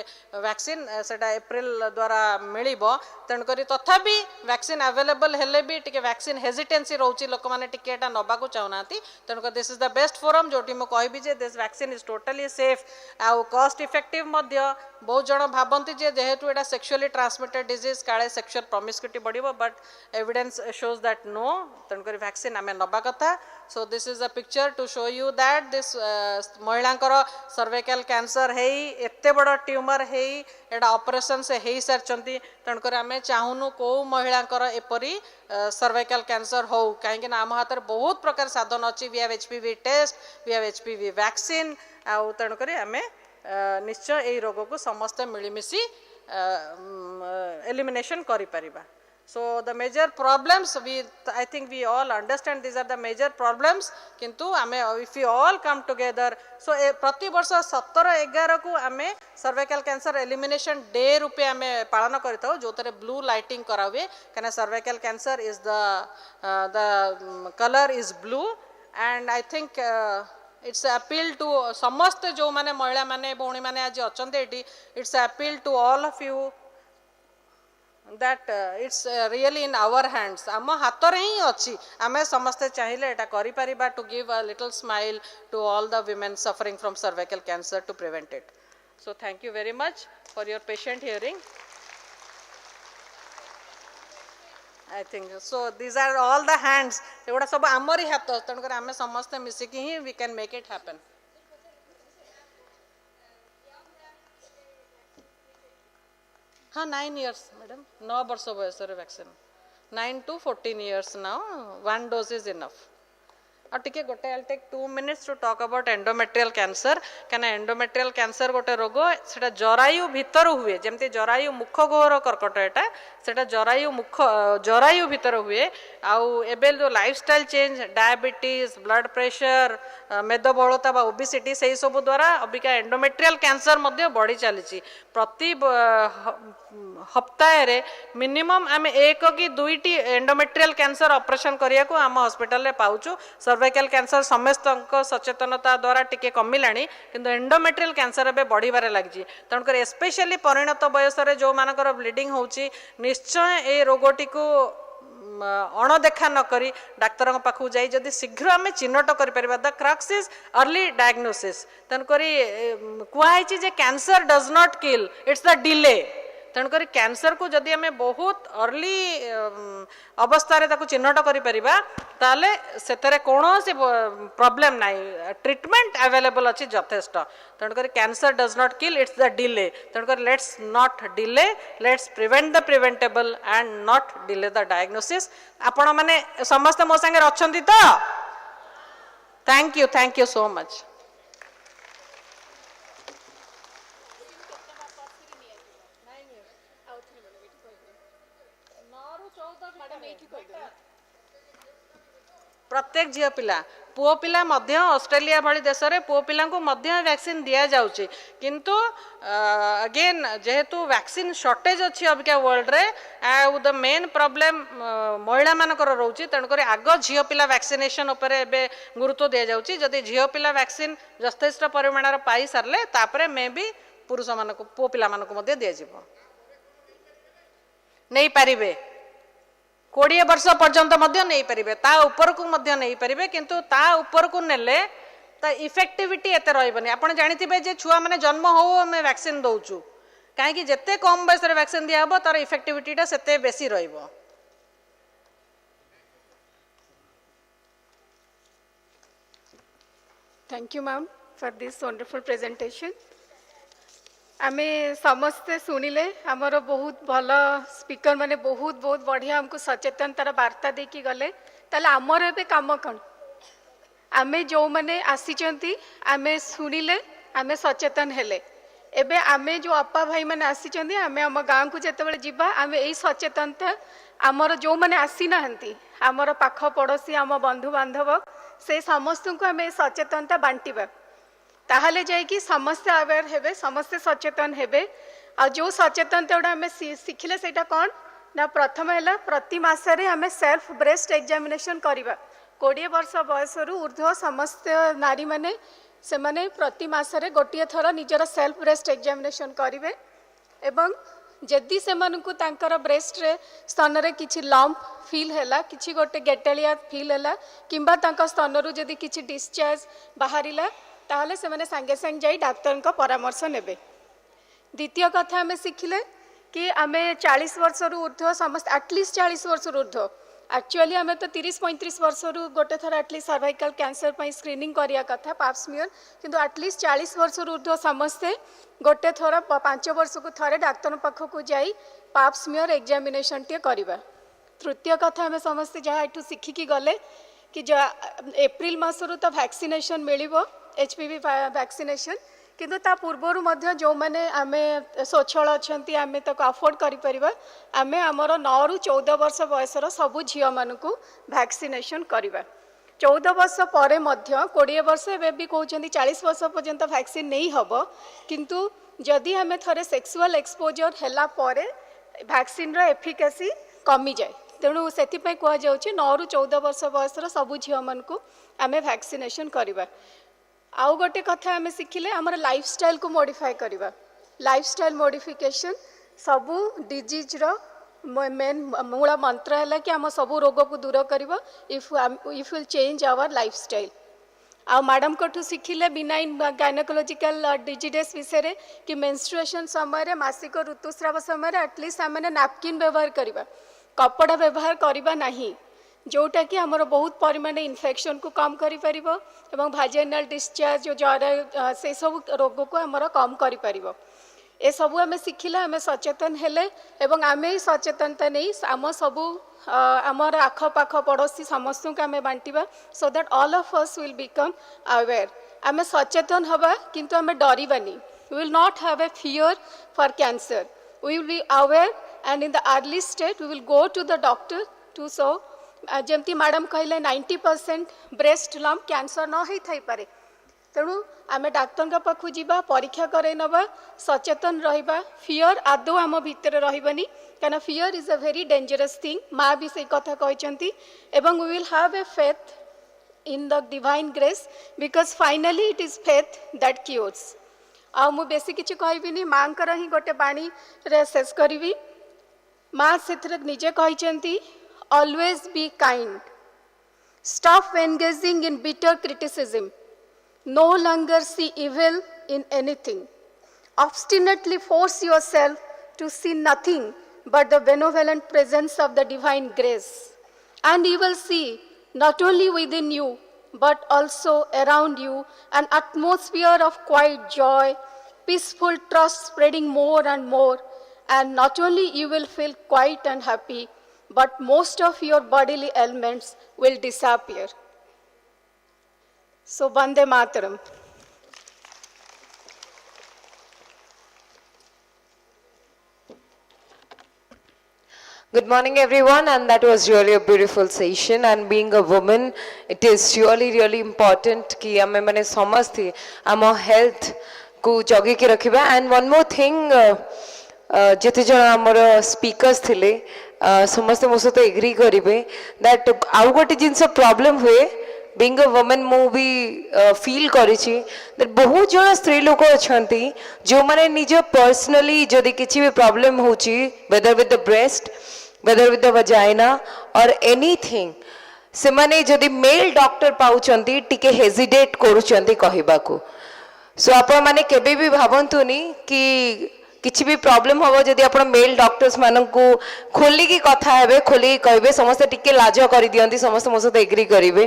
वैक्सीन सेटा एप्रिल द्वारा मिलिबो. तेणुकरी तथापि वैक्सीन अवेलेबल हेले भी टिके वैक्सीन हेजिटेंसी रहउची लोक माने टिके एटा नबा को चाहनाती. तेणुकर this is the best forum जोटी मो कहबी जे this vaccine is totally safe आउ कॉस्ट इफेक्टिव मध्य. बहुत जण भाबंती जे जेहेतु एटा सेक्सुअली ट्रांसमिटेड डिजीज काळे सेक्सुअल प्रॉमिस्क्यूटी बढ़िबो but evidence shows that no. तेणुकर वैक्सीन आमे नबा कथा. So this is a picture to show you that this महिलांकर सर्वाइकल कैंसर हेई एते बड़ ट्यूमर हेई एटा ऑपरेशन से हेई सरचंती. तेणुकर आमे चाहुनु को महिलांकर एपरी सर्वाइकल कैंसर हो कहीं आम हाथ में बहुत प्रकार साधन अच्छी. We have HPV test, we have HPV vaccine आउ तेणुक आम निश्चय यही रोग को समस्ते मिलमिशि एलिमिनेशन करि परिबा. So the major problems I think we all understand these are the major problems किंतु आमे if we all come together so प्रति वर्ष 17/11 को आमे सर्वाइकल कैंसर एलिमिनेशन डे रूपे आमे पालन करता जो तरे ब्लू लाइटिंग करा हुए कना cervical cancer is the colour is blue and I think it's appeal to समस्त जो माने महिला माने भौणी माने आज अछंते एटी it's appeal to all of you that it's really in our hands. आम हाथ रे ही अच्छी आम समस्ते चाहिए एटा करि परिबा to give a little smile to all the women suffering from cervical cancer to prevent it. So thank you very much for your patient hearing. I think so these are all the hands एगुड़ा सब आमरी हाथ तेणुकर आम समस्ते मिसिकी ही we can make it happen. हाँ 9 years madam 9 वर्ष बयस vaccine 9 to 14 years now 1 dose is enough. और टिके गोटे I take 2 minutes to talk about endometrial cancer. कहना endometrial cancer गोटे रोग सेटा जरायु भीतर हुए जेमती जरायु मुख गोहर कर्कट एटा सेटा जरायु भीतर हुए आउ एबे जो lifestyle change diabetes blood pressure मेदबहुलता बा ओबेसिटी से सब द्वारा अबिका एंडोमेट्रियल कैंसर मध्य बढ़ी चली. प्रति हप्ताह रे मिनिमम आम 1 कि 2 एंडोमेट्रियल कैंसर ऑपरेशन करिया को आम हॉस्पिटल रे पाउचु. सर्वाइकल कैंसर समस्त सचेतनता द्वारा टिके कमिलानी किंतु एंडोमेट्रियल कैंसर एबे बढ़िबारे लागि. तेणुकर स्पेशली परिणत बयस रे जो मानकर ब्लीडिंग होउची निश्चय ए रोगटी को अणदेखा नकरी डाक्तर पाखु जाई जदि शीघ्र आम चिन्हट कर the crux is early diagnosis. तेणुक कहुई जे cancer does not kill it's the delay. तेणुक कैंसर को जदि आम बहुत अर्ली अवस्था चिन्हट कर से कौन प्रॉब्लम ना ट्रीटमेंट अवेलेबल अच्छी यथेष्ट. तेणुक cancer does not kill it's the delay. तेणुक let's not delay let's prevent the preventable and not delay the diagnosis. आपण माने समस्त मो संगे अच्छी तो थैंक यू सो मच. प्रत्येक झील पिला पुओ पिला मध्य ऑस्ट्रेलिया भली देश में पुओ पिला वैक्सीन दि जाऊँगी किंतु अगेन जेहेतु वैक्सीन शॉर्टेज अच्छी अबिका वर्ल्ड रे द मेन प्रॉब्लम महिला मानकर रोचे तेणुक आग झील पिला वैक्सीनेशन उपरे एबे गुरुत्व दि जाऊँगी जदि झील पिला वैक्सीन यथेष्ट परिमाण पाई सारे तापर मे भी पुरुष मान पुओ पिला दि नहीं पारिबे 20 वर्ष पर्यंत नहीं पारे ता ऊपर को नहीं पारे किंतु ता ऊपर को नेले ता इफेक्टिविटी एते रहबनी आपण जानिथिबे जे छुआ माने जन्म हो हमें वैक्सीन दउचु काहे जेते कम बयस रे वैक्सीन दिया हबो तार इफेक्टिविटीटा सेते बेसी रहइबो Thank you, ma'am, for this wonderful presentation. आमे समस्ते सुनिले आमर बहुत भल स्पीकर माने बहुत बहुत बढ़िया हमको सचेतनतार वार्ता देकी गले ताले आमर एबे काम कौन आमे जो माने आसीचंती आमे सुनिले आमे सचेतन हेले एबे आमे जो अपा भाई माने आसीचंती आमे हम गाँव को जेतेबेले जिबा आमे एई सचेतनता आमर जो माने आसी नाहंती आमर पाख पड़ोसी आम बंधु बांधव से समस्त को आमे सचेतनता बांटिबा ताहले जाइकी समस्ते अवेयर हेबे समस्ते सचेतन हेबे आ जो सचेतनता आम शिखिले सेटा कौन ना प्रथम है प्रति मासरे आम सेल्फ ब्रेस्ट एग्जामिनेशन करवा 20 वर्ष बयस ऊर्ध्व समस्त नारी माने से माने प्रति मासरे गोटे थर निजर सेल्फ ब्रेस्ट एग्जामिनेशन करेंगे एवं जदि से तांकर ब्रेस्ट रे स्तन रे किछि लंप फील हैला किछि गोटे गेटेलिया फील हैला किंबा तांका स्तन रु जदि किछि डिस्चार्ज बाहरिला ताहले से माने संगे संग जाई डाक्टर का परामर्श नेबे। द्वितीय कथा आम शिखिले कि आम 40 वर्ष ऊर्ध्व समस्त एटलिस्ट 40 वर्ष ऊर्ध्व एक्चुअली आम तो 30-35 वर्ष गोटे थर एटलिस्ट सर्वाइकल कैंसर स्क्रीनिंग करिया कथा पाप स्मियर किंतु एटलिस्ट 40 वर्ष ऊर्ध्व समस्ते गोटे थर 5 वर्ष को थरे डाक्तर पाख को जाई पाप स्मियर एग्जामिनेशन टे करवा। तृतीय कथा आम समस्ते जहाँ एठू शिखिकी गले कि एप्रिल मासरू तो वैक्सीनेशन मिलिबो HPV वैक्सीनेशन किंतु ता पूर्वर मध्य जो माने आमे स्वच्छल अच्छी आमे ताको अफोर्ड करि परिबा आमे हमर 9 रु 14 वर्ष बयसर सबु झियो मानकु वैक्सीनेशन करवा। 14 वर्ष परे मध्य 20 वर्ष एबे भी कहउछंती 40 वर्ष पर्यंत वैक्सीन नहीं हबो किंतु जदि आमे थरे सेक्सुअल एक्सपोजर हैला परे वैक्सीन रो एफिकेसी कमी जाए तेणु से कह जाउछि 9 रु 14 वर्ष बयसर सबु झियो मानकु आमे वैक्सीनेशन करवा। आउ गोटे कथा आम शिखिले आमर लाइफस्टाइल को मॉडिफाई करवा लाइफस्टाइल मॉडिफिकेशन सबू डिजीज रो मेन मूल मंत्र है कि आम सबू रोग को दूर करवा if will change our lifestyle. आ मैडम को शिखिले बिनाइन गायनोकोलॉजिकल डिजीजेस विषय कि मेंस्ट्रुएशन समय मासिक ऋतुस्राव समय एटलिस्ट आम नैपकिन व्यवहार करवा कपड़ा व्यवहार करवा नहीं जोटा कि आमर बहुत परिमाण इन्फेक्शन को कम करि परिबो एवं भाजिनल डिस्चार्ज जो जर से सब रोग को आमर कम करि परिबो। ए सबु आमे शिखिला आमे सचेतन हेले एवं आमे सचेतनता नहीं आम सबु आमर आख पाख पड़ोसी समस्त को आमे बांटिबा so that all of us will become aware. आमे सचेतन हबा किंतु आमे डरिबानी we will not have a fear for cancer we will be aware and in the early stage we will go to the doctor too so जमती madam कहले 90% breast lump cancer न होई थाई पारे तेणु आम डाक्तर पाखु जीवा परीक्षा करे नबा सचेतन रहिबा फियर आदौ आम भितर रहिबनी काना fear is a very dangerous thing माँ भी से कथा कहचंती एवं we will have a faith in the divine grace because finally it is faith that cures. आ मु बेसी किछि कहबिनी माँ कर ही गोटे बाणी रे शेष करिवि माँ से निजे कहचंती always be kind. Stop engaging in bitter criticism. No longer see evil in anything. Obstinately force yourself to see nothing but the benevolent presence of the divine grace. And you will see not only within you but also around you an atmosphere of quiet joy, peaceful trust spreading more and more. And not only you will feel quiet and happy but most of your bodily ailments will disappear. So, Vande Mataram. Good morning, everyone, and that was really a beautiful session. And being a woman, it is really important कि हमें मने समझती आम health को जगी के रखिबा. And one more thing, जिते जन आमर speakers थिले समस्ते मो सहित एग्री करिवे that आउ गोटे जिनस problem हुए being a woman मु भी feel करिछि that बहुत जन स्त्री लोक अछंती जो माने निज personally जदि किछि भी problem होछि whether with the breast, whether with the vagina or anything, से माने जदि मेल डॉक्टर पाउचंती टिके हेजिटेट करूचंती कहिबाकू. सो आपण माने केबे भी भाबंतुनी कि किछि भी प्रॉब्लम होबो जदि आपण मेल डॉक्टर्स माननकू खोली की कथा हेबे खोली कहबे समस्त टिके लाज करि दियंती समस्त मो सहित एग्री करिवे.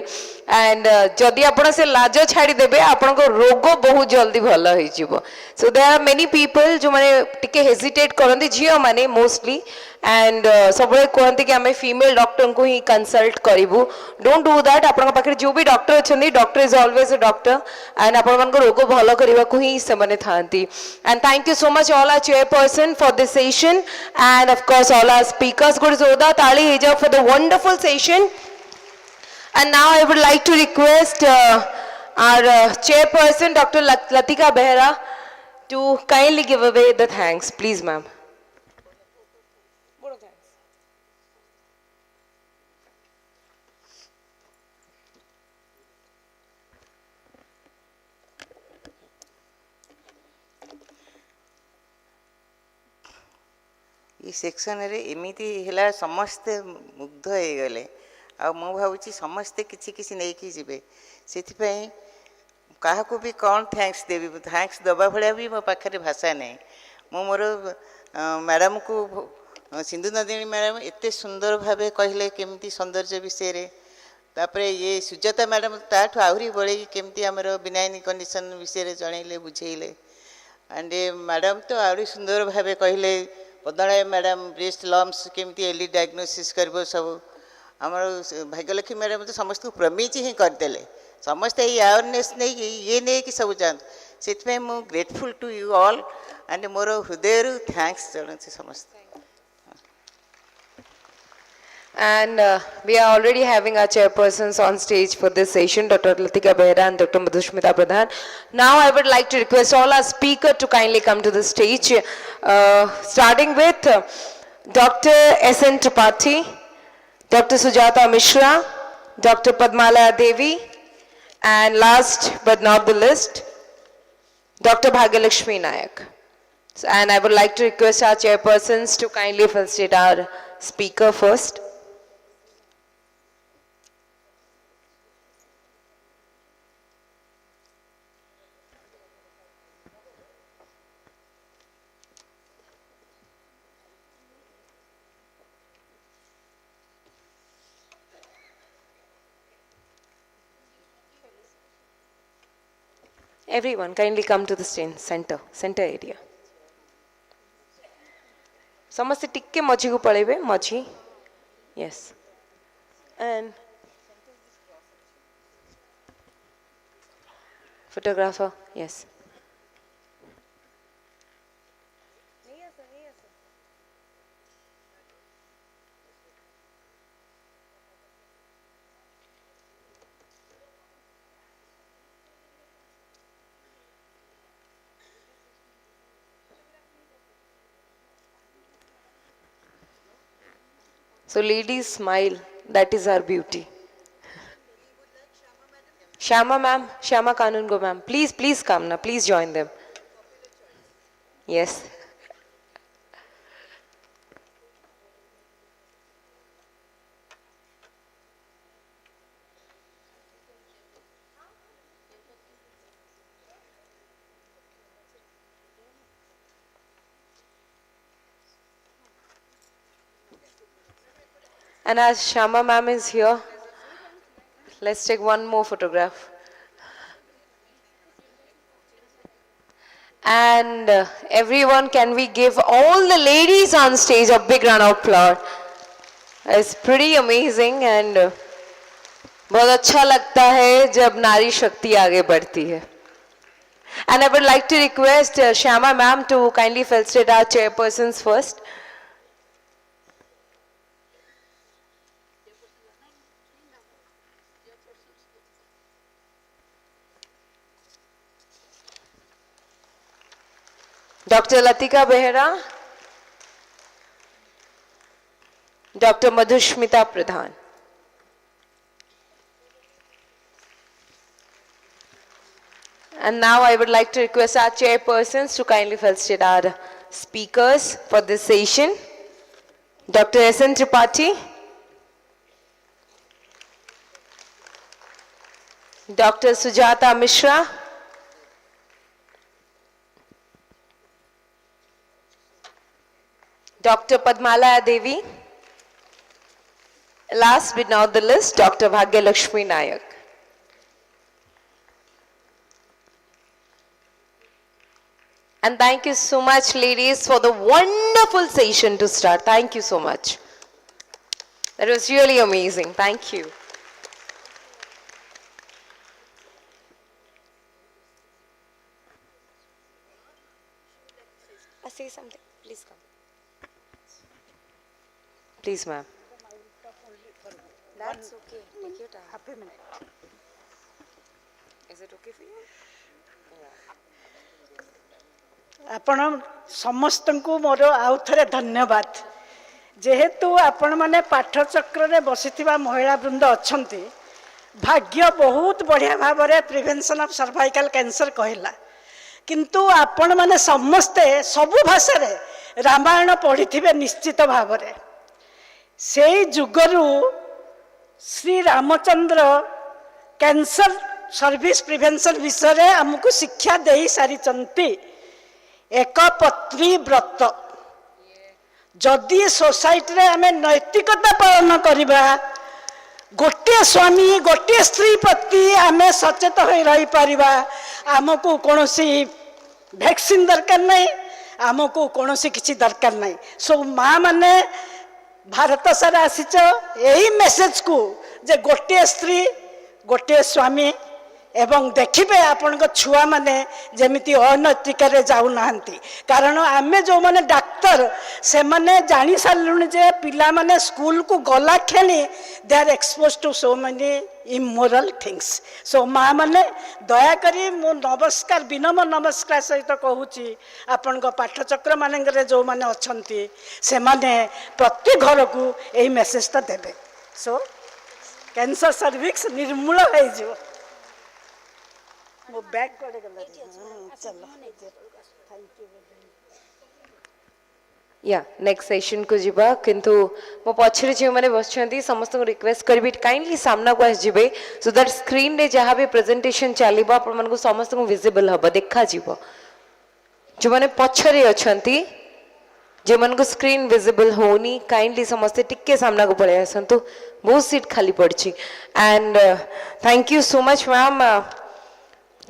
एंड जदि आपण से लाज छाड़ी देबे आपण को रोग बहुत जल्दी भलो होई जिवो. So there are many people जो माने टिके हेजिटेट करंती जियो माने मोस्टली एंड सब कहते कि आम फीमेल डॉक्टर को ही कंसल्ट करूँ. Don't do that. आपण पाखे जो भी डॉक्टर अच्छा doctor is always a doctor and आपण रोग भल करने को ही से थांती. And thank you so much all our chairperson for this session and of course all our speakers. Good जोरदार ताली हो जाओ for the wonderful session. And now I would like to request our chairperson doctor Latika Behera to kindly give away the thanks. Please ma'am. ये section रे एमिति हैला समस्ते मुग्ध हो गले आ मु भावुची समस्ते किछि किछि नै कि जिवे सेति पई काहा को भी कौन थैंक्स देबी. थैंक्स दबा भलिया भी मो पाखरे भाषा नै. मु मोर मैडम को सिंधु नंदिनी मैडम एते सुंदर भाबे कहले केमती सौंदर्य विषय रे. तापरे ये सुजाता मैडम ताठू आहुरी बळे केमती हमर बिनाइनी कंडीशन विषय रे जणैले बुझैले. एंड मैडम तो आहुरी सुंदर भाबे कहले पदनाय मैडम ब्रेस्ट लम्स केमती एर्ली डायग्नोसिस करबो सब. आमर भाग्यलक्ष्मी मैडम तो समस्त को प्रमिच ही करदेले. समस्त ये अवेयरनेस नहीं ये नहीं कि सब जान से मु grateful to you all and मोर हृदय थैंक्स जनासी समस्त. And we are already having our chairpersons on stage for this session, Dr. Latika Behra and Dr. Madhushmita Pradhan. Now I would like to request all our speakers to kindly come to the stage, starting with Dr. S.N. Tripathi, Dr. Sujata Mishra, Dr. Padmala Devi, and last but not the least, Dr. Bhagyalakshmi Nayak. And I would like to request our chairpersons to kindly felicitate our speaker first. Everyone, kindly come to the center area. समस्ते टिक्के मझी को पळेबे मझी. Yes. And photographer, yes. So ladies smile, that is our beauty. Shama ma'am, Shama Kanungo ma'am, please come now, please join them. Yes. And as Shama ma'am is here, let's take one more photograph. And everyone, can we give all the ladies on stage a big round of applause? It's pretty amazing and बहुत अच्छा लगता है जब नारी शक्ति आगे बढ़ती है. And I would like to request Shama ma'am to kindly felicitate our chairpersons first. Dr. Latika Behera, Dr. Madhushmita Pradhan. And now I would like to request our chairpersons to kindly felicitate our speakers for this session. Dr. S.N. Tripathi, Dr. Sujata Mishra, Dr. Padmala Devi, last but not the least, Dr. Bhagya Lakshmi Nayak. And thank you so much, ladies, for the wonderful session to start. Thank you so much. That was really amazing. Thank you. I say something. Please come. Please, ma'am. That's okay. Take your time. Happy minute. Is it okay for you? आपण समस्त को मोर आउ थे धन्यवाद जेहेतु आपण मैंने पाठचक्र रे बसिथिबा महिला वृंद अच्छंती भाग्य बहुत बढ़िया भाव में प्रिवेंशन ऑफ सर्वाइकल कैंसर कहला किंतु आपण मैंने समस्ते सबु भाषा रे रामायण पढ़ी थे निश्चित भाव में से जुगरु Shri Ramchandra cancer service prevention विषय रे हमको शिक्षा दे सारी एक पत्नी व्रत जदि सोसाइटी रे आमे नैतिकता पालन करिबा गोटे स्वामी गोटे स्त्री प्रति आमे सचेत हो रही पारिबा आमको कोनोसी वैक्सीन दरकार नहीं आमको कोनोसी किछि दरकार नहीं सो माँ माने भारत सारा आसीच यही मेसेज को जे गोटे स्त्री गोटे स्वामी एवं देखिबे आपण छुआ माने जेमिति अनैतिक जाऊ नाहंती कारण आमे जो माने डाक्टर से माने जानी सारुनी जे पिला माने स्कूल को गला खेली they are expose to so many immoral things so माँ माने दया करी मो नमस्कार विनम्र नमस्कार सहित कहूची आपण पाठचक्र मानक जो माने अछंती से माने प्रति घर को यही मेसेजटा देबे सो कैंसर सर्विक्स निर्मूल हो जो वो बैग करे चलो या नेक्स्ट सेशन को जीवा किंतु मो पछरे जे माने बसछंती समस्त को रिक्वेस्ट करबी काइंडली सामना को आस जिवे सो दैट स्क्रीन रे जहां भी प्रेजेंटेशन चलीबो आपण मन को समस्त को विजिबल हबो देखा जीवो जो माने पछरे अछंती जे मन को स्क्रीन विजिबल होनी काइंडली समस्त टिक्के सामना को पळे आसंतु बहुत सीट खाली पड़ची and thank you so much ma'am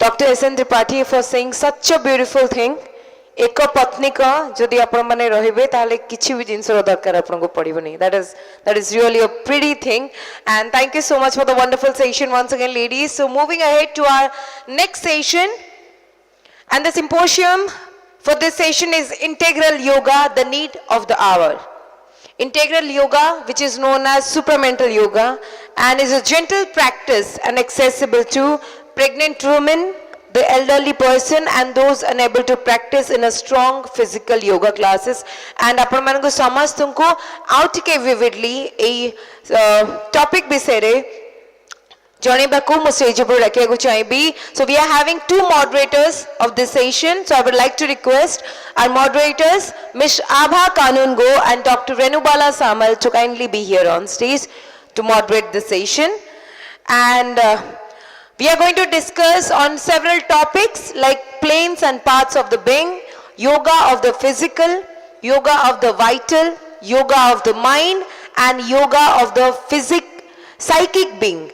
Dr. S.N. Tripathi for saying such a beautiful thing. एक पत्नी का जदि आपण माने रहिबे ताले किछि भी जिंसर दरकार आपण को पड़िबो नहीं. That is really a pretty thing. And thank you so much for the wonderful session once again, ladies. So moving ahead to our next session, and the symposium for this session is Integral Yoga, the Need of the Hour. Integral Yoga, which is known as supramental yoga, and is a gentle practice and accessible to pregnant women, the elderly person, and those unable to practice in a strong physical yoga classes. And आपण मन को समस्त को out के vividly a topic बिसेरे जने Baku मुझे जो रखे को चाहिए. So we are having two moderators of this session. So I would like to request our moderators, Ms. Abha Kanungo and Dr. Renubala Samal, to kindly be here on stage to moderate the session. And we are going to discuss on several topics like planes and paths of the being, yoga of the physical, yoga of the vital, yoga of the mind, and yoga of the psychic being.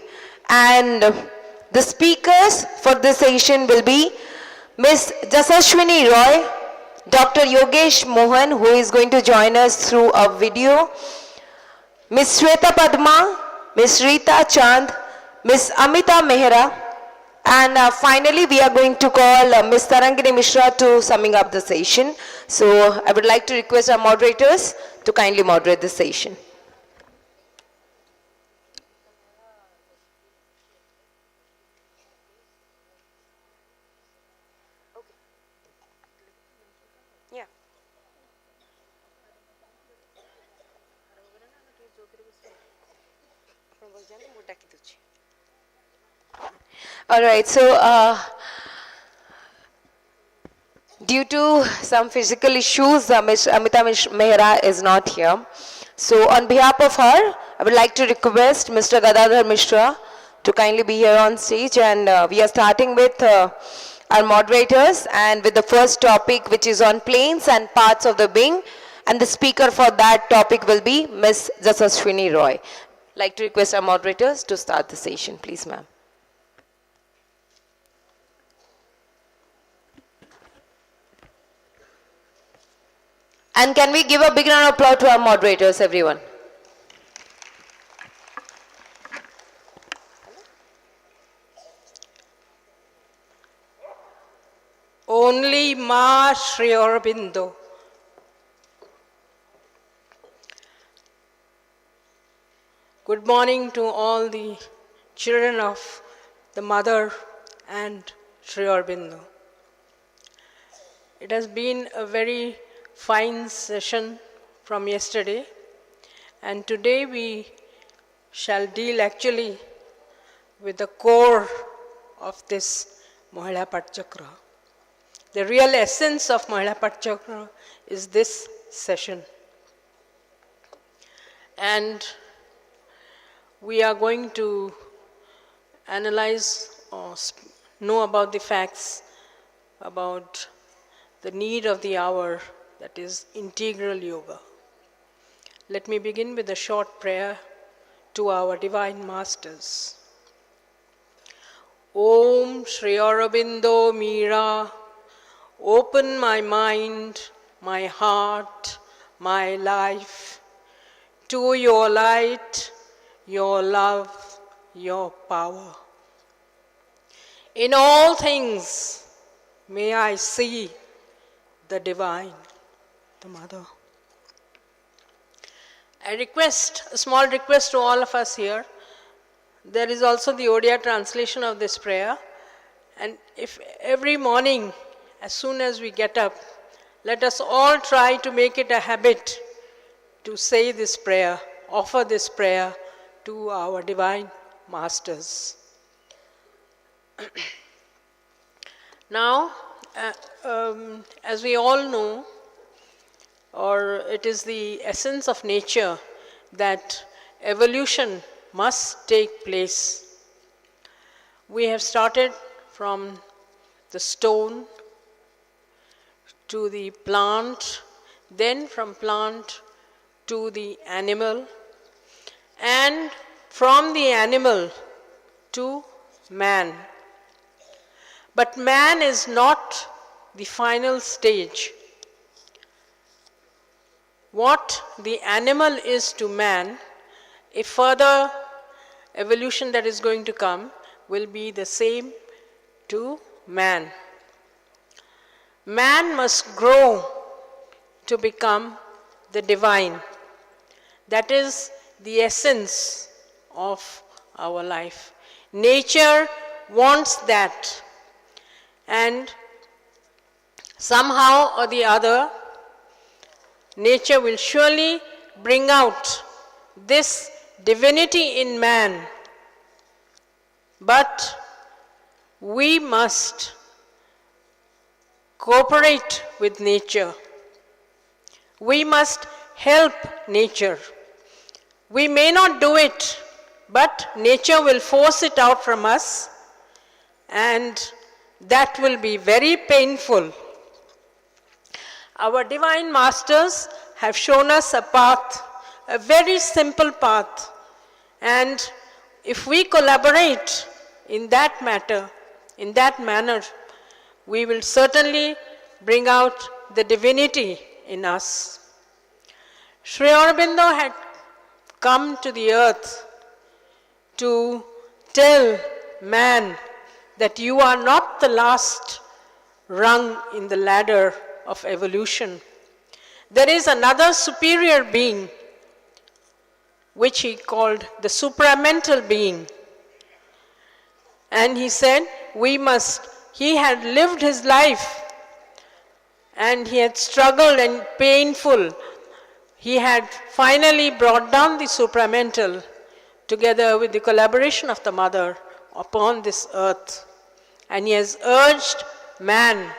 And the speakers for this session will be Ms. Jasashwini Roy, Dr. Yogesh Mohan, who is going to join us through a video, Ms. Shweta Padma, Ms. Rita Chand, Ms. Amita Mehra, and finally we are going to call Ms. Tarangini Mishra to summing up the session. So I would like to request our moderators to kindly moderate this session. All right, so due to some physical issues, Ms. Amita Mehra is not here. So on behalf of her, I would like to request Mr. Gadadhar Mishra to kindly be here on stage, and we are starting with our moderators and with the first topic, which is on planes and parts of the being, and the speaker for that topic will be Ms. Jasaswini Roy. I'd like to request our moderators to start the session, please, ma'am. And can we give a big round of applause to our moderators, everyone? Only Ma Sri Aurobindo. Good morning to all the children of the Mother and Sri Aurobindo. It has been a very fine session from yesterday, and today we shall deal actually with the core of this Mahila Pathachakra. The real essence of Mahila Pathachakra is this session. And we are going to analyze or know about the facts about the need of the hour, that is integral yoga. Let me begin with a short prayer to our divine masters. Om Sri Aurobindo Mahila, open my mind, my heart, my life to your light, your love, your power. In all things, may I see the divine, the Mother. A small request to all of us here. There is also the Odia translation of this prayer. And if every morning, as soon as we get up, let us all try to make it a habit to say this prayer, offer this prayer to our divine masters. Now, as we all know, or it is the essence of nature that evolution must take place. We have started from the stone to the plant, then from plant to the animal, and from the animal to man. But man is not the final stage. What the animal is to man, a further evolution that is going to come will be the same to man. Man must grow to become the divine. That is the essence of our life. Nature wants that. And somehow or the other, nature will surely bring out this divinity in man. But we must cooperate with nature. We must help nature. We may not do it, but nature will force it out from us, and that will be very painful. Our divine masters have shown us a path, a very simple path, and if we collaborate in that matter, in that manner, we will certainly bring out the divinity in us. Sri Aurobindo had come to the earth to tell man that you are not the last rung in the ladder of evolution. There is another superior being, which he called the supramental being. And he said, he had lived his life and he had struggled and painful. He had finally brought down the supramental together with the collaboration of the Mother upon this earth. And he has urged man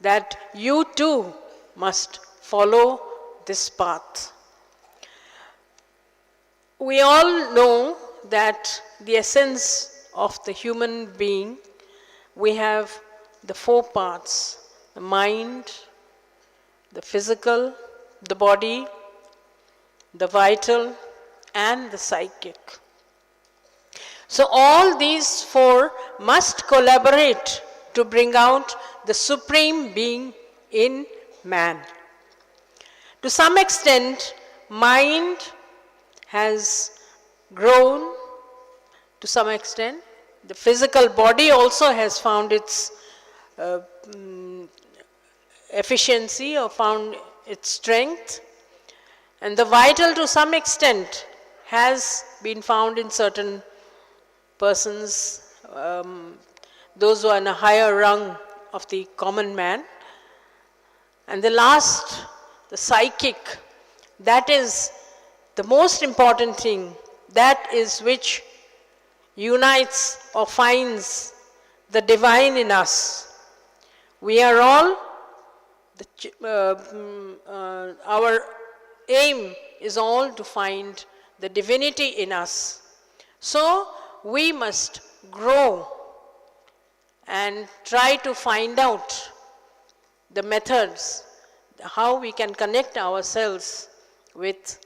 that you too must follow this path. We all know that the essence of the human being, we have the four parts: the mind, the physical, the body, the vital, and the psychic. So all these four must collaborate to bring out the supreme being in man. To some extent, mind has grown to some extent. The physical body also has found its efficiency or found its strength. And the vital to some extent has been found in certain persons, those who are in a higher rung of the common man. And the last, the psychic, that is the most important thing, that is which unites or finds the divine in us. We are all, our aim is all to find the divinity in us. So we must grow and try to find out the methods, how we can connect ourselves with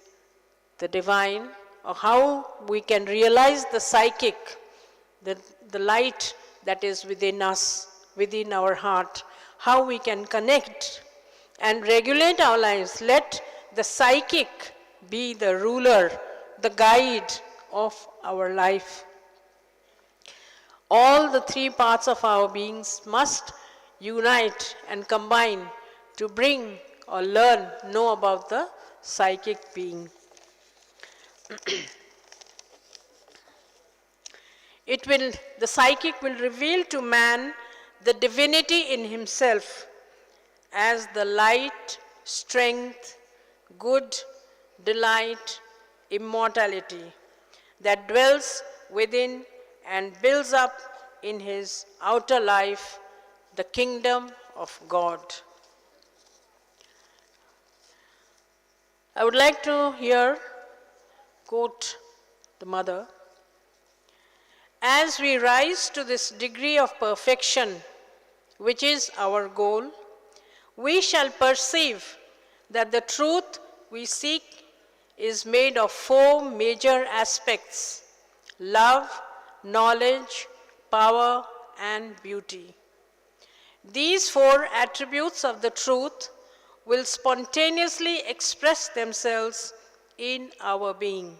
the divine, or how we can realize the psychic, the light that is within us, within our heart, how we can connect and regulate our lives. Let the psychic be the ruler, the guide of our life. All the three parts of our beings must unite and combine to bring or learn, know about the psychic being. The psychic will reveal to man the divinity in himself as the light, strength, good, delight, immortality that dwells within and builds up in his outer life the kingdom of God. I would like to here quote the Mother. As we rise to this degree of perfection, which is our goal, we shall perceive that the truth we seek is made of four major aspects: love, knowledge, power, and beauty. These four attributes of the truth will spontaneously express themselves in our being.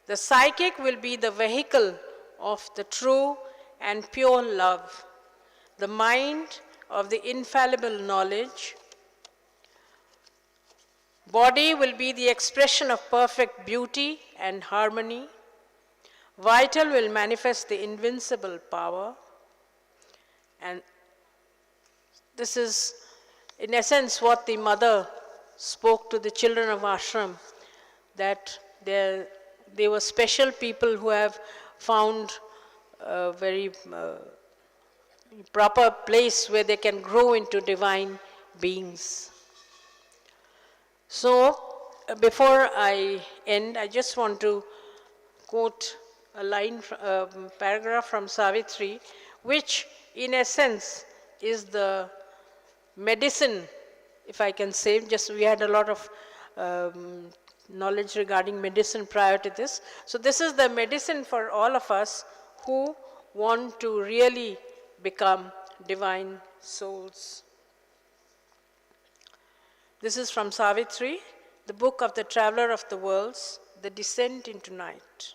The psychic will be the vehicle of the true and pure love, the mind of the infallible knowledge. Body will be the expression of perfect beauty and harmony. Vital will manifest the invincible power. And this is, in essence, what the Mother spoke to the children of ashram, that they were special people who have found a very proper place where they can grow into divine beings. So, before I end, I just want to quote a line, a paragraph from Savitri, which in essence is the medicine, if I can say. Just we had a lot of knowledge regarding medicine prior to this. So this is the medicine for all of us who want to really become divine souls. This is from Savitri, the book of the Traveler of the Worlds, The Descent into Night.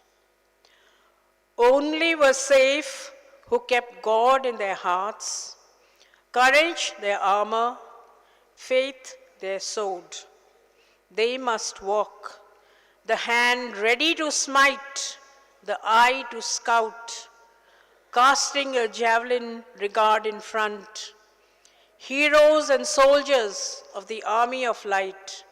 Only were safe who kept God in their hearts, courage their armor, faith their sword. They must walk, the hand ready to smite, the eye to scout, casting a javelin regard in front, heroes and soldiers of the army of light.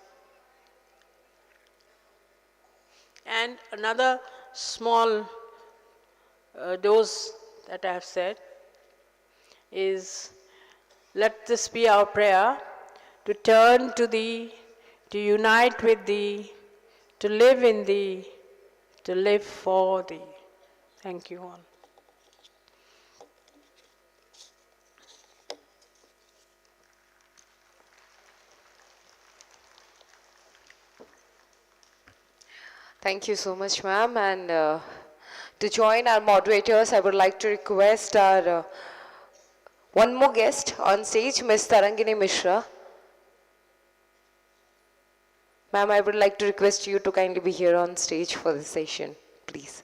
And another small dose that I have said is, let this be our prayer, to turn to Thee, to unite with Thee, to live in Thee, to live for Thee. Thank you all. Thank you so much, ma'am. And to join our moderators, I would like to request our one more guest on stage, Ms. Tarangini Mishra. Ma'am, I would like to request you to kindly be here on stage for this session, please.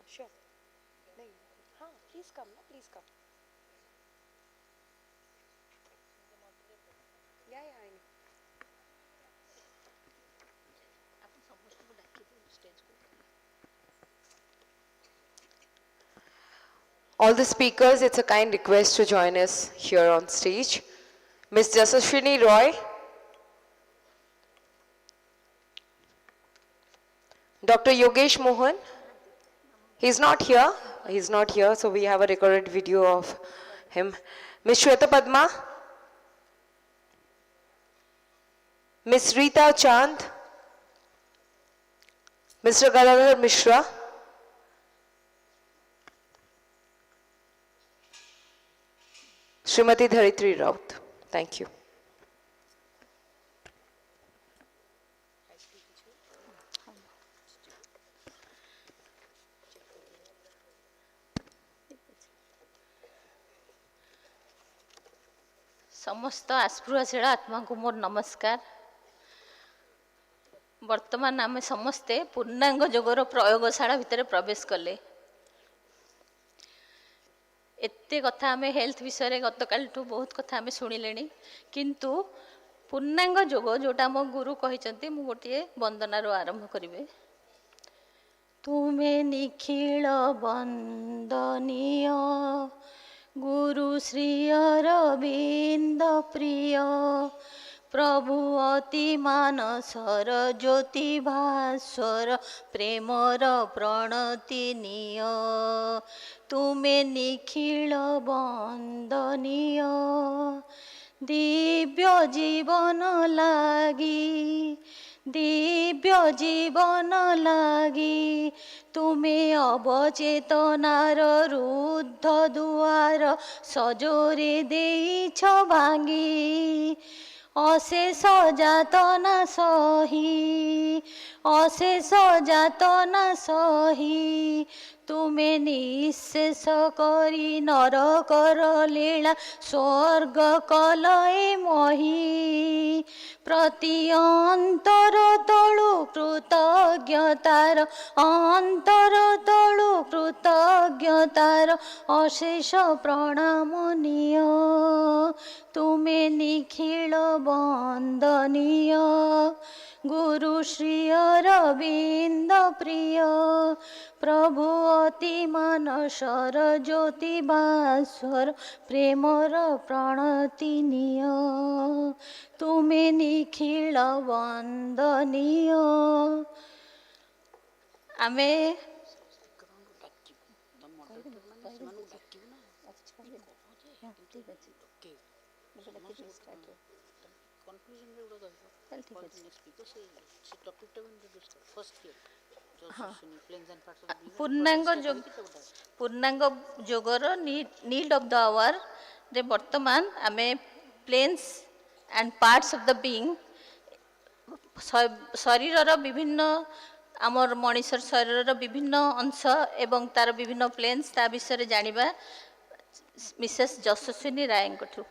Sure. Please come, please come. Yeah, I know. All the speakers, it's a kind request to join us here on stage. Ms. Jasashwini Roy, Dr. Yogesh Mohan, he's not here, so we have a recorded video of him. Ms. Shweta Padma, Ms. Rita Chand, Mr. Galadhar Mishra, Srimati Dharitri Raut. Thank you. समस्त आस्पृहशील आत्मा को मोर नमस्कार। वर्तमान आम समस्ते पूर्णांग जोगर प्रयोगशाला भितर प्रवेश कले। एते कथा आम हेल्थ विषय गतकाल बहुत कथा आम शुणिले, किंतु पूर्णांग जोग जोटा मो गुरु कहते मु गोटे वंदनार आरंभ करिवे। तुमे निखिल वंदनीय गुरु श्री अरविंद प्रिय प्रभु अति मानसर ज्योति भास्वर प्रेमर प्रणति निय। तुमे निखिल वंदनीय दिव्य जीवन लागी, दिव्य जीवन लागी तुमे अवचेतनार रुद्ध दुआर सजोरे देइछ भांगी। अशेष जातना सही, अशेष जातना सही तुमे निशेष करी नरकर लीला स्वर्ग कलए मही। प्रति अंतर तलु कृतज्ञतार, अंतर तलु कृतज्ञतार अशेष प्रणाम निय। तुमे निखिल वंदनीय गुरु श्री अरविंद प्रिय प्रभु अति मानसर ज्योति भास्वर प्रेमर प्रणति निय। तुमे निखिल वंदनीय। आमे पूर्णांग जोगर नीड ऑफ द आवर रे वर्तमान आमे planes and parts of the being शरीर विभिन्न आमर मनीषर शरीर विभिन्न अंश एवं तार विभिन्न प्लेन्स ता विषय जानिबा मिसेस यशस्विनी राय ठू।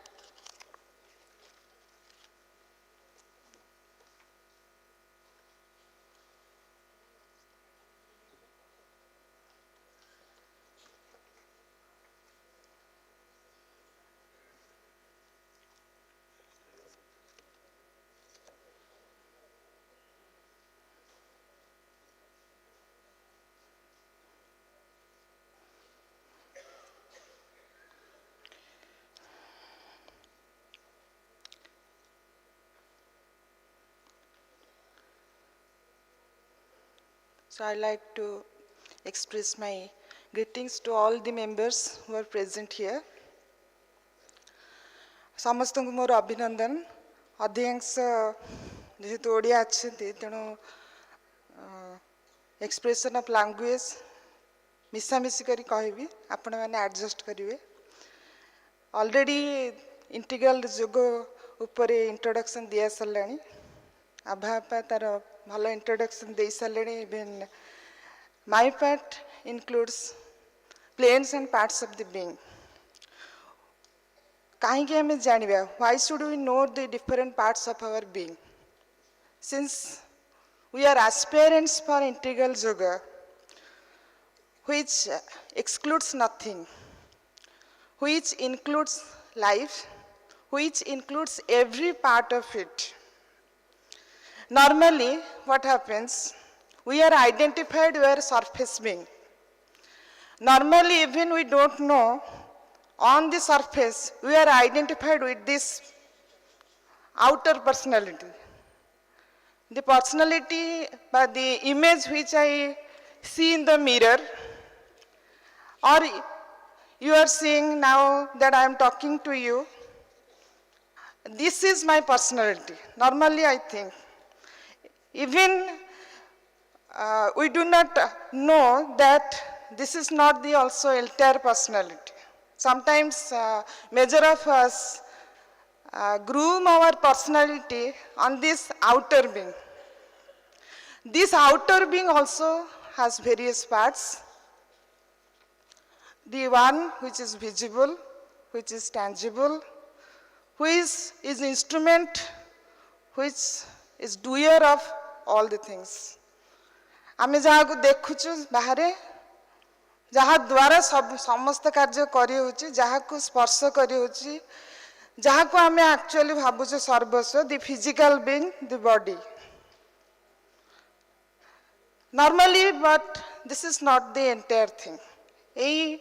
So I like to express my greetings to all the members who are present here. ସମସ୍ତଙ୍କୁ ମୋର ଅଭିନନ୍ଦନ। ଅଧିକାଂଶ ଯେହେତୁ ଓଡ଼ିଆ ଅଛନ୍ତି ତେଣୁ ଏକ୍ସପ୍ରେସନ୍ ଅଫ୍ ଲାଙ୍ଗୁଏଜ୍ ମିଶାମିଶି କରି କହିବି, ଆପଣମାନେ ଆଡ଼ଜଷ୍ଟ କରିବେ। ଅଲରେଡ଼ି ଇଣ୍ଟିଗ୍ରାଲ ଯୋଗ ଉପରେ ଇଣ୍ଟ୍ରୋଡକ୍ସନ୍ ଦିଆସାରିଲାଣି। ଆଭା ଆପା ତାର ଭଲ ଇଣ୍ଟ୍ରୋଡକ୍ସନ୍ ଦେଇସାରିଲେଣି। Even my part includes planes and parts of the being. କାହିଁକି ଆମେ ଜାଣିବା? Why should we know the different parts of our being? Since we are aspirants for integral yoga, which excludes nothing, which includes life, which includes every part of it. Normally, what happens? We are identified with our surface being. Normally, even we don't know, on the surface, we are identified with this outer personality. The personality, but the image which I see in the mirror, or you are seeing now that I am talking to you, this is my personality. Normally, I think. Even we do not know that this is not the also entire personality. Sometimes major of us groom our personality on this outer being. This outer being also has various parts. The one which is visible, which is tangible, which is instrument, which is doer of all the things. आमे जहाँ को देखुचु बाहरे, जहाँ द्वारा समस्त कार्य करी होची, जहाँ को स्पर्श करी होची, जहाँ को आमे actually भाबुचे सर्वस्व, the physical being, the body. Normally, but this is not the entire thing. एई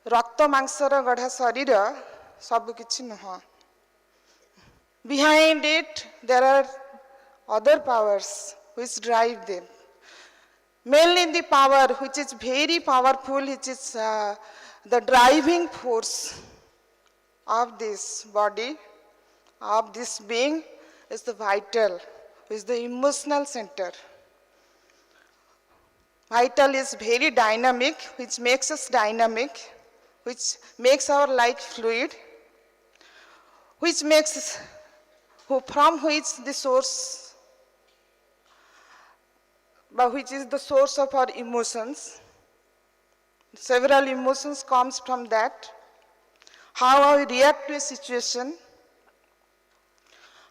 रक्त मांसर गढ़ा शरीर सब किछि नुह. Behind it, there are other powers which drive them. Mainly the power which is very powerful, which is the driving force of this body, of this being, is the vital, is the emotional center. Vital is very dynamic, which makes us dynamic, which makes our life fluid, which makes, from which the source, but which is the source of our emotions. Several emotions comes from that. How I react to a situation,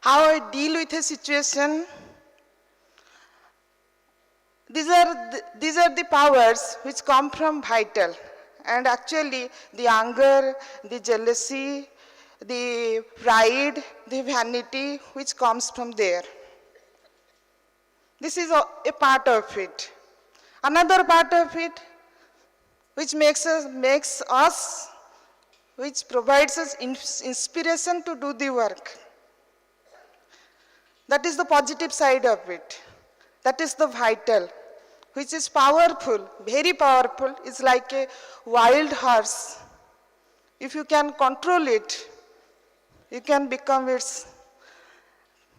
how I deal with a situation. These are the powers which come from vital. And actually the anger, the jealousy, the pride, the vanity which comes from there. This is a part of it. Another part of it which makes us, which provides us inspiration to do the work. That is the positive side of it. That is the vital, which is powerful, very powerful. It's like a wild horse. If you can control it, you can become its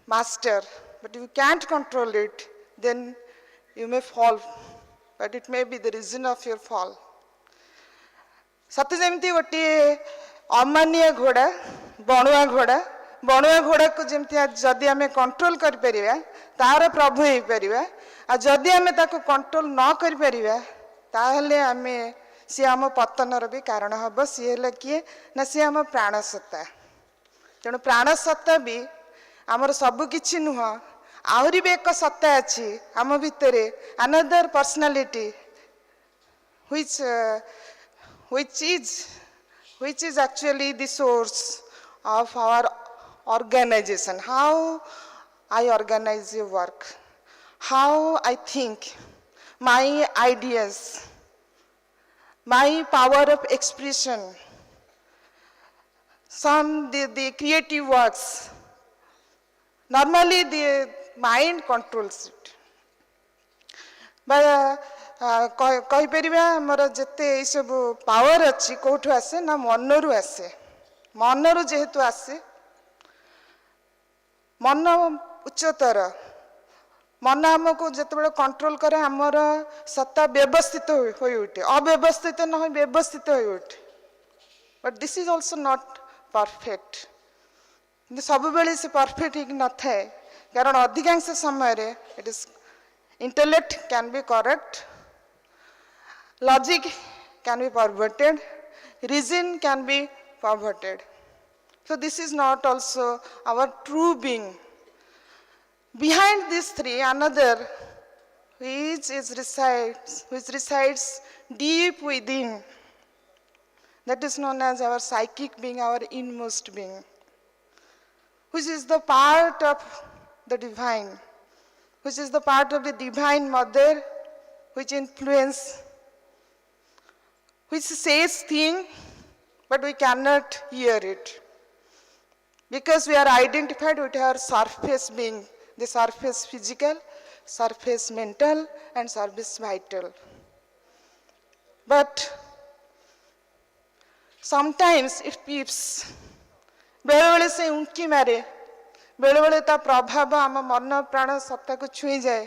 master. But if you can't control it, then you may fall. But it may be the reason of your fall. सत्य जेमती गोटे अमानिया घोड़ा, बणुआ घोड़ा को जेमती जदि आमे control कर परिबा, तार प्रभु होई परिबा, आ जदि आमे ताको कंट्रोल न कर परिबा, ताहले आमे सी आम पतनर भी कारण हब। सी हेला किए ना सी आम प्राणसत्ता। तेणु प्राणसत्ता भी आमर सबु किछि नुह, आहरी भी एक सत्ता अछि आम भितरे, another personality which is actually the source of our organization. How I organize your work, how I think, my ideas, my power of expression, the creative works. Normally the mind controls it. बा कहीपर आमर जिते सब power अच्छी कौटू आसे ना मनरू आसे मनरू जेहेतु आसे मन उच्चतर मन आमको जिते कंट्रोल करे आमर सत्ता व्यवस्थित हो उठे अव्यवस्थित न व्यवस्थित हो उठे but this is also not perfect सब बेले से परफेक्ट ही न थाए कारण अधिकांश समय रे it is intellect can be correct logic can be perverted reason can be perverted so this is not also our true being behind these three another which resides deep within that is known as our psychic being our inmost being which is the part of the divine which is the part of the divine mother which influence which says thing but we cannot hear it because we are identified with our surface being the surface physical surface mental and surface vital but sometimes it peeps बेले बेले से उंकी मारे बेले बेले ता प्रभाव आम मन प्राण सत्ता को छुई जाए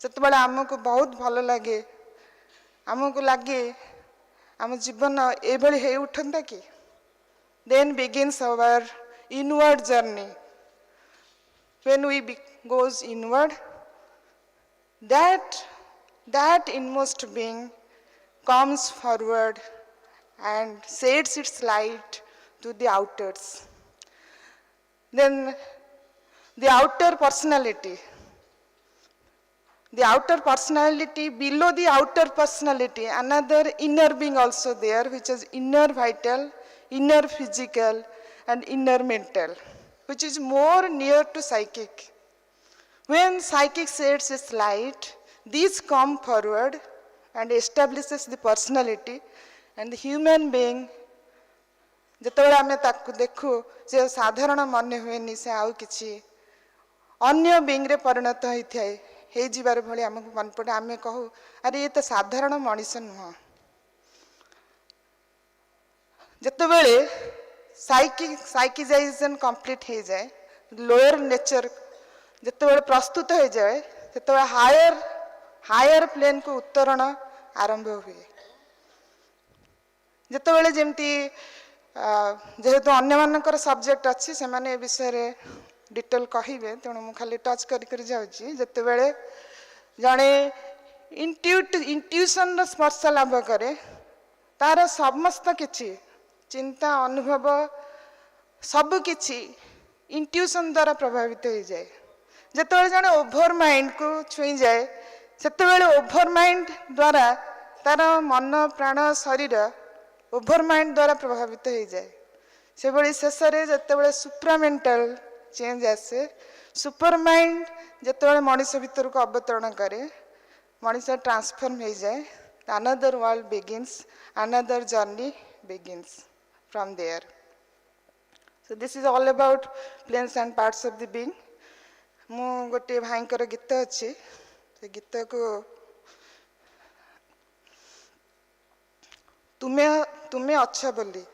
से आमको बहुत भल लगे आमको लगे आम जीवन ये उठता कि then begins our inward journey when we goes inward that inmost being comes forward and sheds its light to the outers then the outer personality below the outer personality another inner being also there which is inner vital inner physical and inner mental which is more near to psychic when psychic sheds its light these come forward and establishes the personality and the human being जितेबाला आम देखु जे साधारण मन हुए से आउ कि अन्य Bing रे परिणत होता है जीवार भाई आमको मन पड़े आम कहू अरे ये तो साधारण मनीष नुह जितेबाला साइकिजाइजेशन कंप्लीट हो जाए लोअर नेचर जितेबाला प्रस्तुत हो जाए से हायर प्लेन को उत्तरण आरंभ हुए जितेबाला जमती जेहेतु अन्य मानकर सब्जेक्ट अच्छी से माने विषय रे डिटेल कहिबे तेणु मु खाली टच कर जाउची जते बेले जणे इंट्यूशन स्पर्श लाभ करे तार समस्त किछि चिंता अनुभव सब किछि इंट्यूशन द्वारा प्रभावित हो जाए जते जणे ओभर माइंड को छुई जाए सेते बेले ओभर माइंड द्वारा तार मन प्राण शरीर ओभर माइंड द्वारा प्रभावित हो जाए से बड़ी शेष जिते सुप्रामेंटल चेंज आसे सुपर माइंड जिते मनीष भीतर को अवतरण करे मनीष ट्रांसफॉर्म हो जाए another world begins another journey begins from there so this is all about planes and parts of the being मु गोटे भाईंकर गीत अच्छी से गीत को तुम्हें अच्छा बोली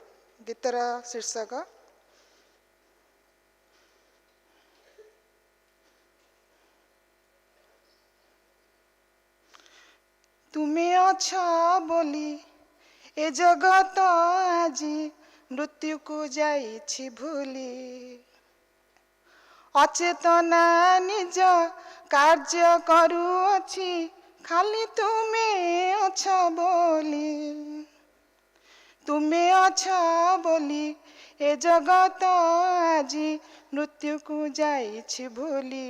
गीतर शीर्षक तुम्हें अच्छा बोली ए जगत आजी मृत्यु को जाइछि भूली अचेतना निज कार्य करूअछि खाली तुम्हें अच्छा बोली तुम्हें अच्छा बोली ए जगत आजी मृत्यु को जाइछि भूली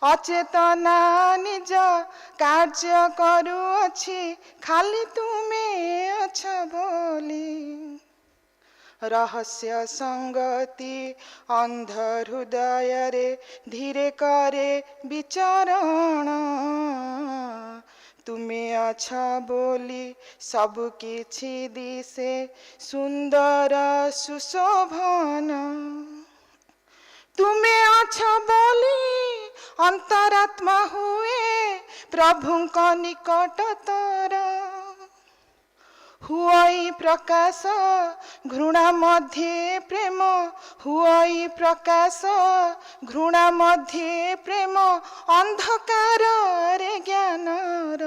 अचेतना निज कार्य करूअछि खाली तुम्हें अच्छा बोली रहस्य संगति अंध हृदय रे धीरे करे विचरण तुम्हें अच्छा बोली सब किछि दिसे सुंदर सुशोभन तुम्हें अच्छा बोली अंतरात्मा हुए प्रभु को निकटतर हुई प्रकाश घृणा मध्य प्रेम हुई प्रकाश घृणा मध्य प्रेम अंधकार रे ज्ञानर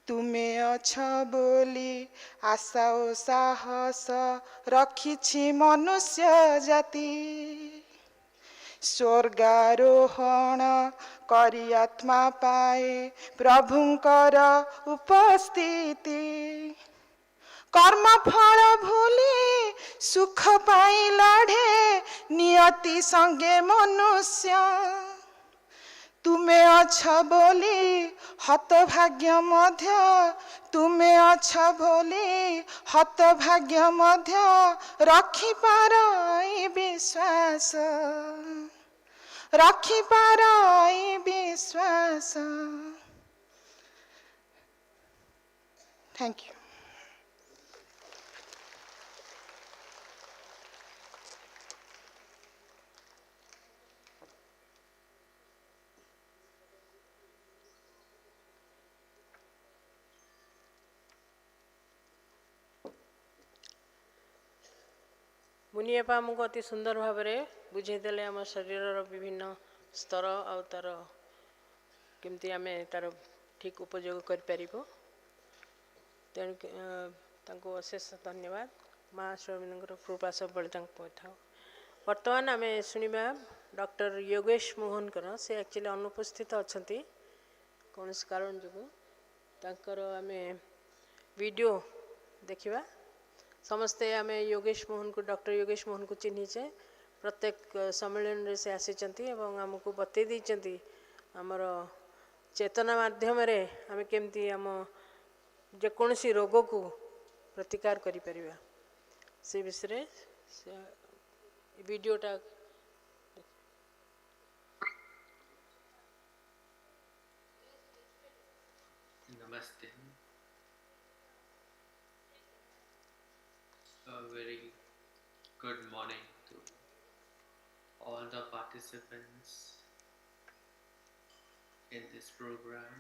तुमे अछ बोली आशा ओ साहस रखिछि मनुष्य जाति स्वर्गारोहण करी आत्मा पाए प्रभुंकर उपस्थिति कर्म फल भूली सुख पाई लढ़े नियति संगे मनुष्य तुमे अछ बोली हतभाग्य मध्य तुमे अछ बोली हतभाग्य मध्य रखी पारई विश्वास रखी पारई विश्वास थैंक यू मुनियपा आमको अति सुंदर भाव में बुझेदेले आम शरीर विभिन्न स्तर आ तार केमती आम तार ठीक उपयोग कर तेणु अशेष धन्यवाद माँ स्वामीनगर कृपा सब था वर्तमान आम शुणा डॉक्टर योगेश मोहन कर से एक्चुअली अनुपस्थित अच्छा कौन कारण जो आम वीडियो देखा समस्ते आम योगेश मोहन को डॉक्टर योगेश मोहन को चिन्हीचे प्रत्येक सम्मेलन रे से आसी आमको बतई देती आमर चेतना माध्यम आम केमती आम जेकोसी रोग को प्रतिकार करिपरिबा से विषय वीडियोटा नमस्ते A very good morning to all the participants in this program.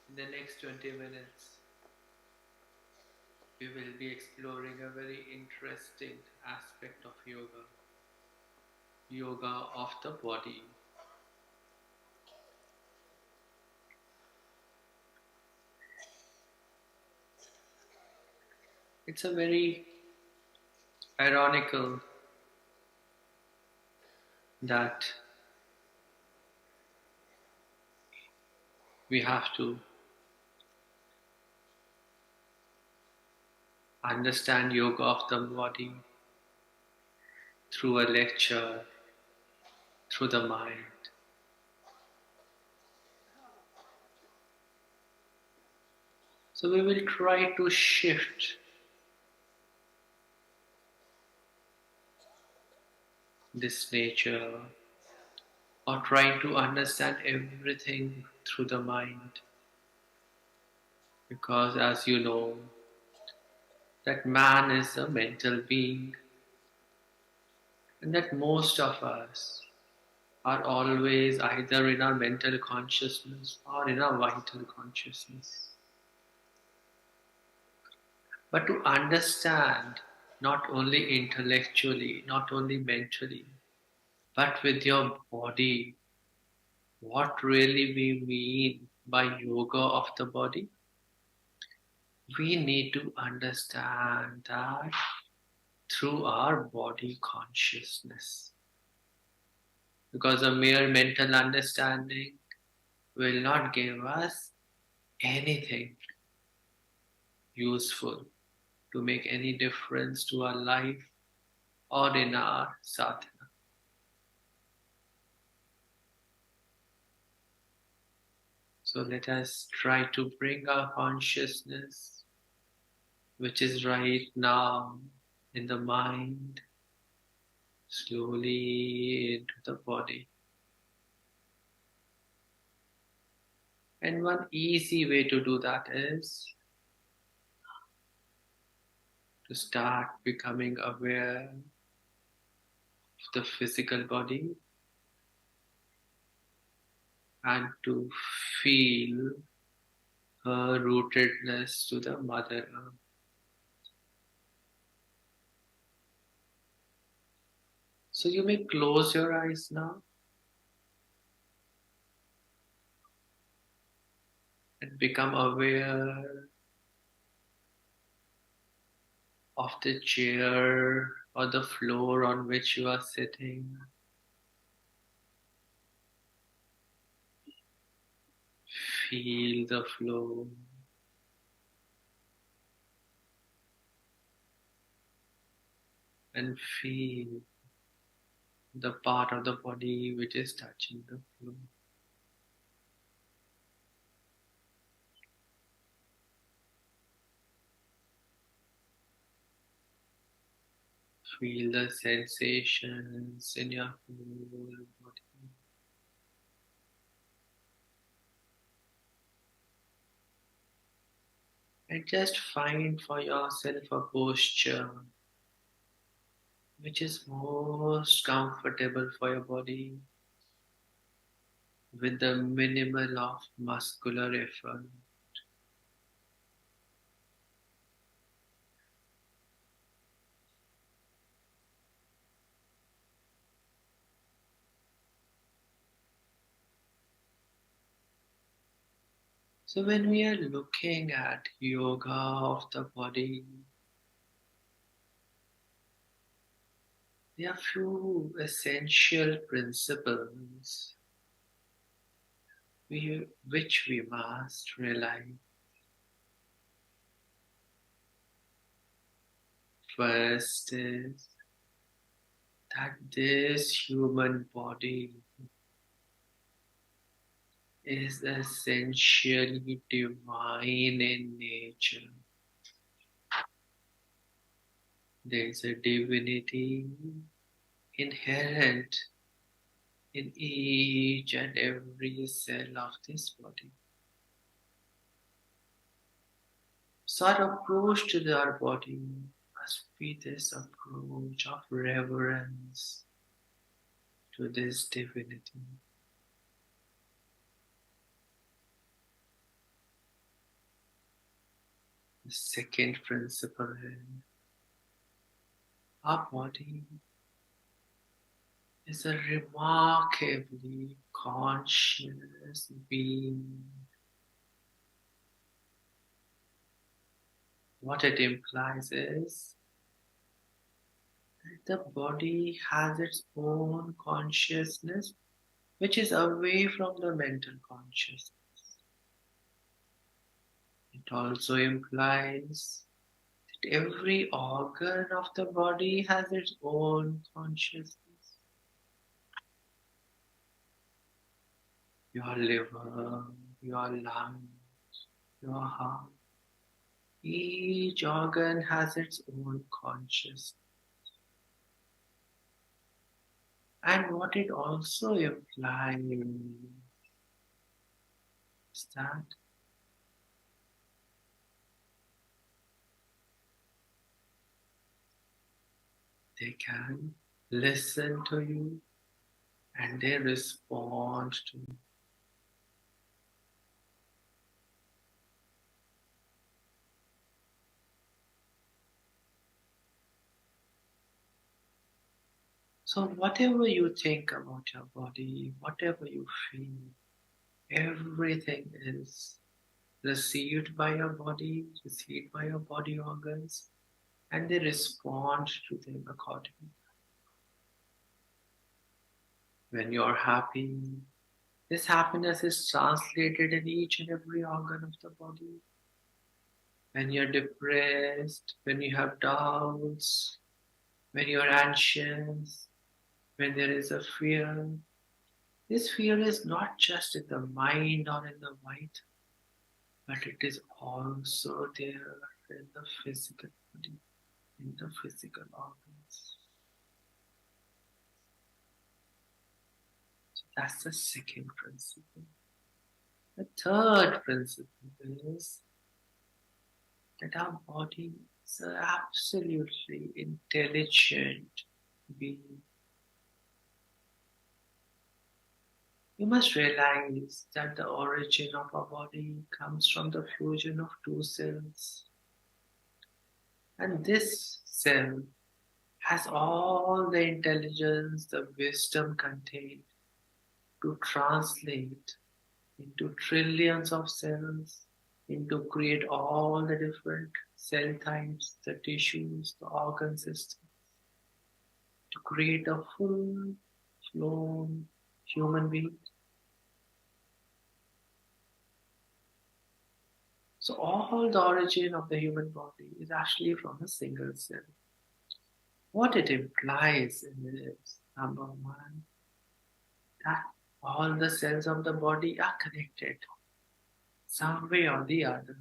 In the next 20 minutes, we will be exploring a very interesting aspect of yoga, yoga of the body. It's a very ironical that we have to understand yoga of the body through a lecture, through the mind. So we will try to shift this nature or trying to understand everything through the mind, because as you know that man is a mental being and that most of us are always either in our mental consciousness or in our vital consciousness. But to understand not only intellectually, not only mentally, but with your body, what really we mean by yoga of the body, we need to understand that through our body consciousness. Because a mere mental understanding will not give us anything useful to make any difference to our life or in our sadhana. So let us try to bring our consciousness, which is right now in the mind, slowly into the body. And one easy way to do that is to start becoming aware of the physical body and to feel her rootedness to the Mother Earth. So you may close your eyes now and become aware of the chair or the floor on which you are sitting. Feel the flow. And feel the part of the body which is touching the floor. Feel the sensations in your whole body. And just find for yourself a posture which is most comfortable for your body with the minimal of muscular effort. So when we are looking at yoga of the body, there are few essential principles which we must realize. First is that this human body is essentially divine in nature. There is a divinity inherent in each and every cell of this body. So our approach to our body must be this approach of reverence to this divinity. The second principle is our body is a remarkably conscious being. What it implies is that the body has its own consciousness which is away from the mental consciousness. It also implies that every organ of the body has its own consciousness. Your liver, your lungs, your heart. Each organ has its own consciousness. And what it also implies is that they can listen to you and they respond to you. So whatever you think about your body, whatever you feel, everything is received by your body, received by your body organs, and they respond to them accordingly. When you're happy, this happiness is translated in each and every organ of the body. When you're depressed, when you have doubts, when you're anxious, when there is a fear, this fear is not just in the mind or in the mind, but it is also there in the physical body, in the physical organs. So that's the second principle. The third principle is that our body is an absolutely intelligent being. You must realize that the origin of our body comes from the fusion of two cells. And this cell has all the intelligence, the wisdom contained to translate into trillions of cells, into create all the different cell types, the tissues, the organ systems, to create a full-blown human being. So all the origin of the human body is actually from a single cell. What it implies is, number one, that all the cells of the body are connected some way or the other.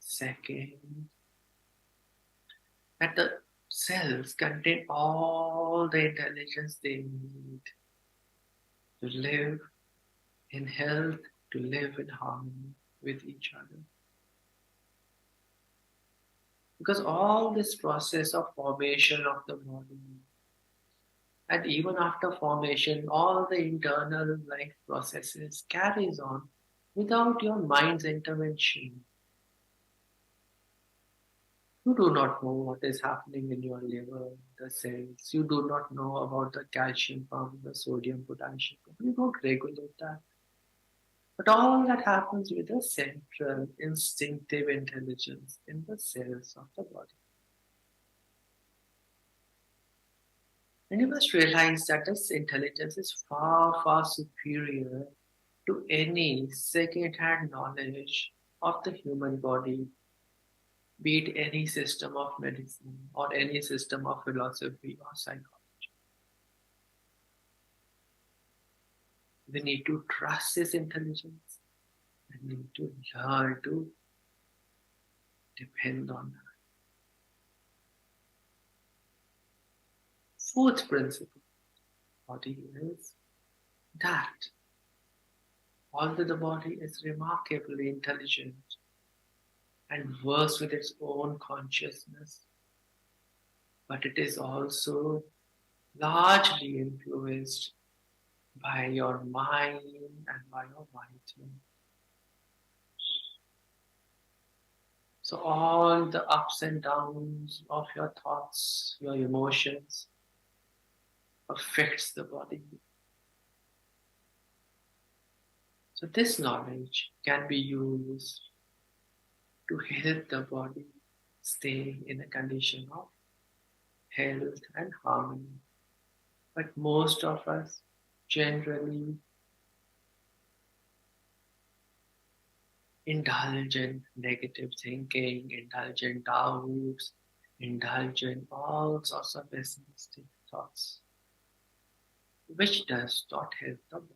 Second, that the cells contain all the intelligence they need to live in health, to live in harmony with each other. Because all this process of formation of the body, and even after formation, all the internal life processes carries on without your mind's intervention. You do not know what is happening in your liver, the cells. You do not know about the calcium pump, the sodium, potassium pump. You don't regulate that. But all that happens with a central instinctive intelligence in the cells of the body. And you must realize that this intelligence is far, far superior to any second-hand knowledge of the human body, be it any system of medicine or any system of philosophy or psychology. We need to trust this intelligence and need to learn to depend on that. Fourth principle of body is that although the body is remarkably intelligent and works with its own consciousness, but it is also largely influenced by your mind and by your vital. So all the ups and downs of your thoughts, your emotions, affects the body. So this knowledge can be used to help the body stay in a condition of health and harmony. But most of us generally indulge in negative thinking, indulge in doubts, indulge in all sorts of pessimistic thoughts, which does not help the body.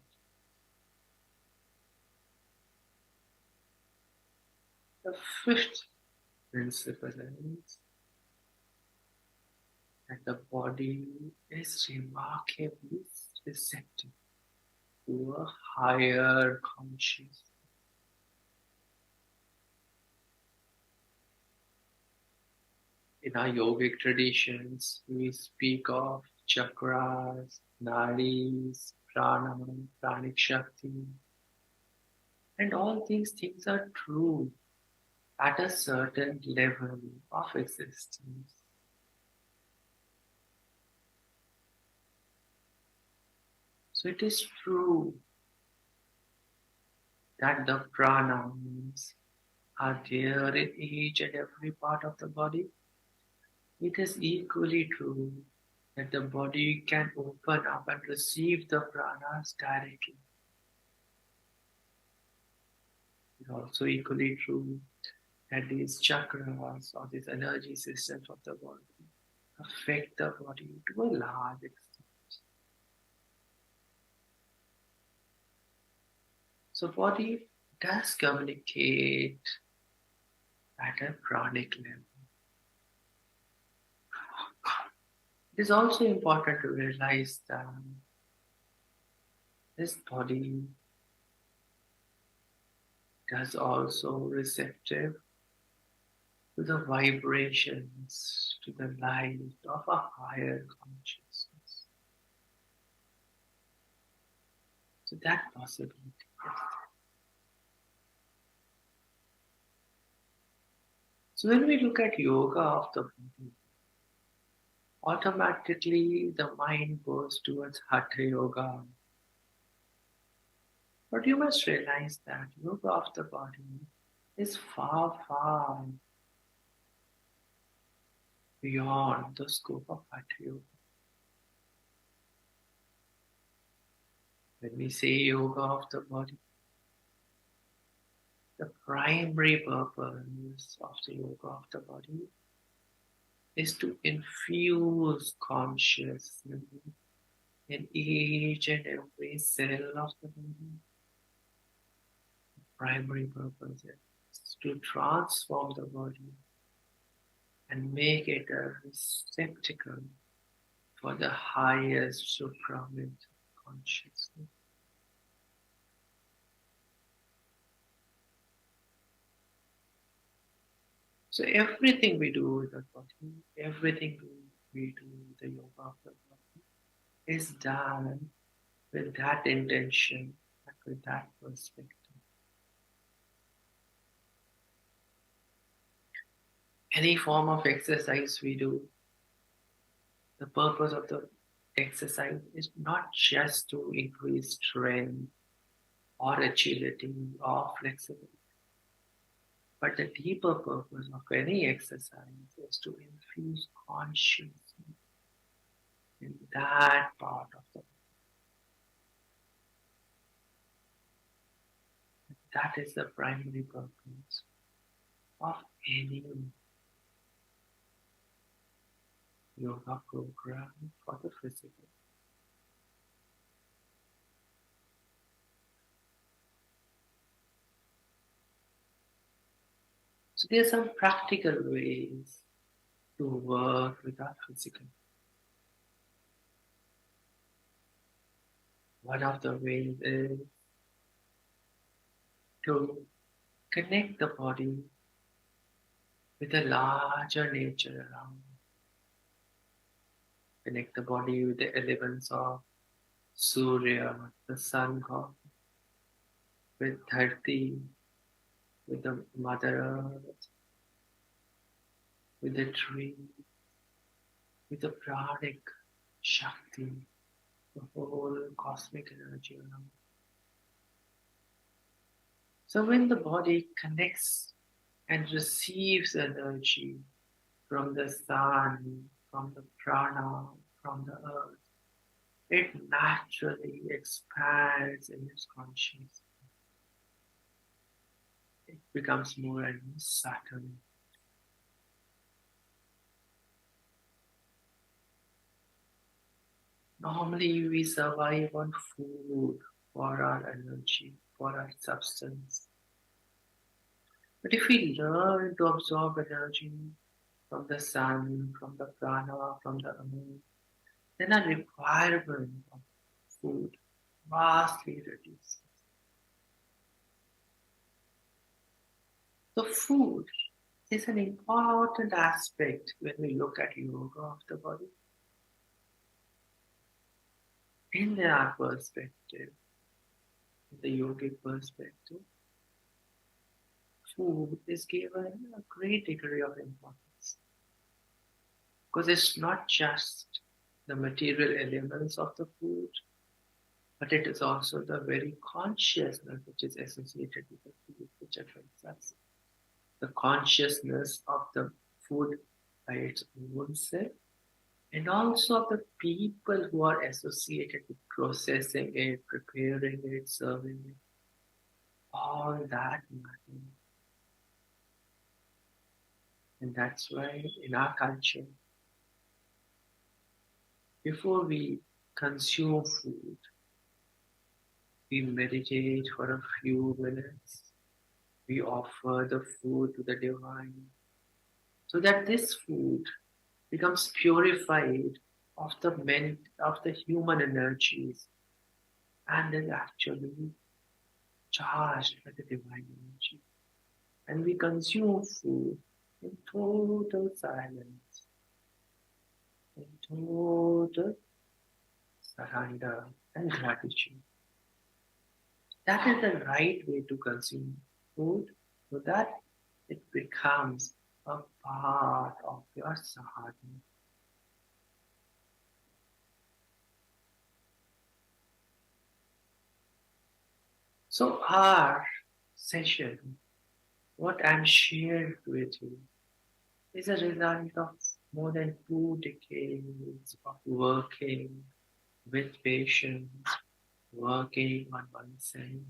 The fifth principle is that the body is remarkably receptive to a higher consciousness. In our yogic traditions, we speak of chakras, nadis, prana, pranic shakti, and all these things are true at a certain level of existence. So it is true that the pranas are there in each and every part of the body. It is equally true that the body can open up and receive the pranas directly. It is also equally true that these chakras or these energy systems of the body affect the body to a large extent. So body does communicate at a pranic level. It is also important to realize that this body does also receptive to the vibrations, to the light of a higher consciousness. So that possibility is there. So when we look at yoga of the body, automatically the mind goes towards Hatha Yoga. But you must realize that yoga of the body is far, far beyond the scope of Hatha Yoga. When we say yoga of the body, the primary purpose of the yoga of the body is to infuse consciousness in each and every cell of the body. The primary purpose is to transform the body and make it a receptacle for the highest supramental consciousness. So everything we do with the body, everything we do with the yoga of the body is done with that intention and with that perspective. Any form of exercise we do, the purpose of the exercise is not just to increase strength or agility or flexibility, but the deeper purpose of any exercise is to infuse consciousness in that part of the body. That is the primary purpose of any yoga program for the physical. So there are some practical ways to work with our physical. One of the ways is to connect the body with the larger nature around. Connect the body with the elements of Surya, the sun god, with Dharti, with the Mother Earth, with the tree, with the pranic Shakti, the whole cosmic energy around. So when the body connects and receives energy from the sun, from the prana, from the earth, it naturally expands in its consciousness. It becomes more and more subtle. Normally we survive on food for our energy, for our substance. But if we learn to absorb energy from the sun, from the prana, from the earth, then our requirement of food vastly reduces. So food is an important aspect when we look at yoga of the body. In our perspective, in the yogic perspective, food is given a great degree of importance. Because it's not just the material elements of the food, but it is also the very consciousness which is associated with the food which affects us. The consciousness of the food by its own self, and also of the people who are associated with processing it, preparing it, serving it. All that matters. And that's why in our culture, before we consume food, we meditate for a few minutes. We offer the food to the divine so that this food becomes purified of the human energies and is actually charged by the divine energy. And we consume food in total silence, in total surrender and gratitude. That is the right way to consume food, so that it becomes a part of your sadhana. So our session, what I'm sharing with you, is a result of more than 2 decades of working with patients, working on oneself,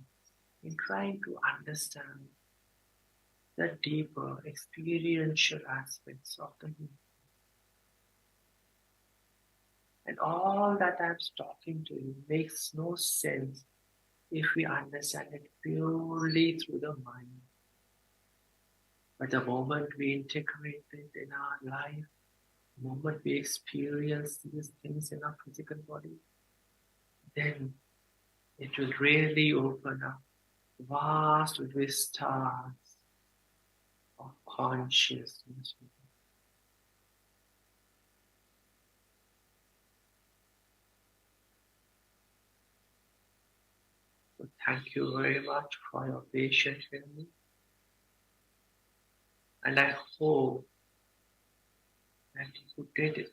in trying to understand the deeper experiential aspects of the human. And all that I'm talking to you makes no sense if we understand it purely through the mind. But the moment we integrate it in our life, the moment we experience these things in our physical body, then it will really open up vast vistas of consciousness. So thank you very much for your patience with me. And I hope that you did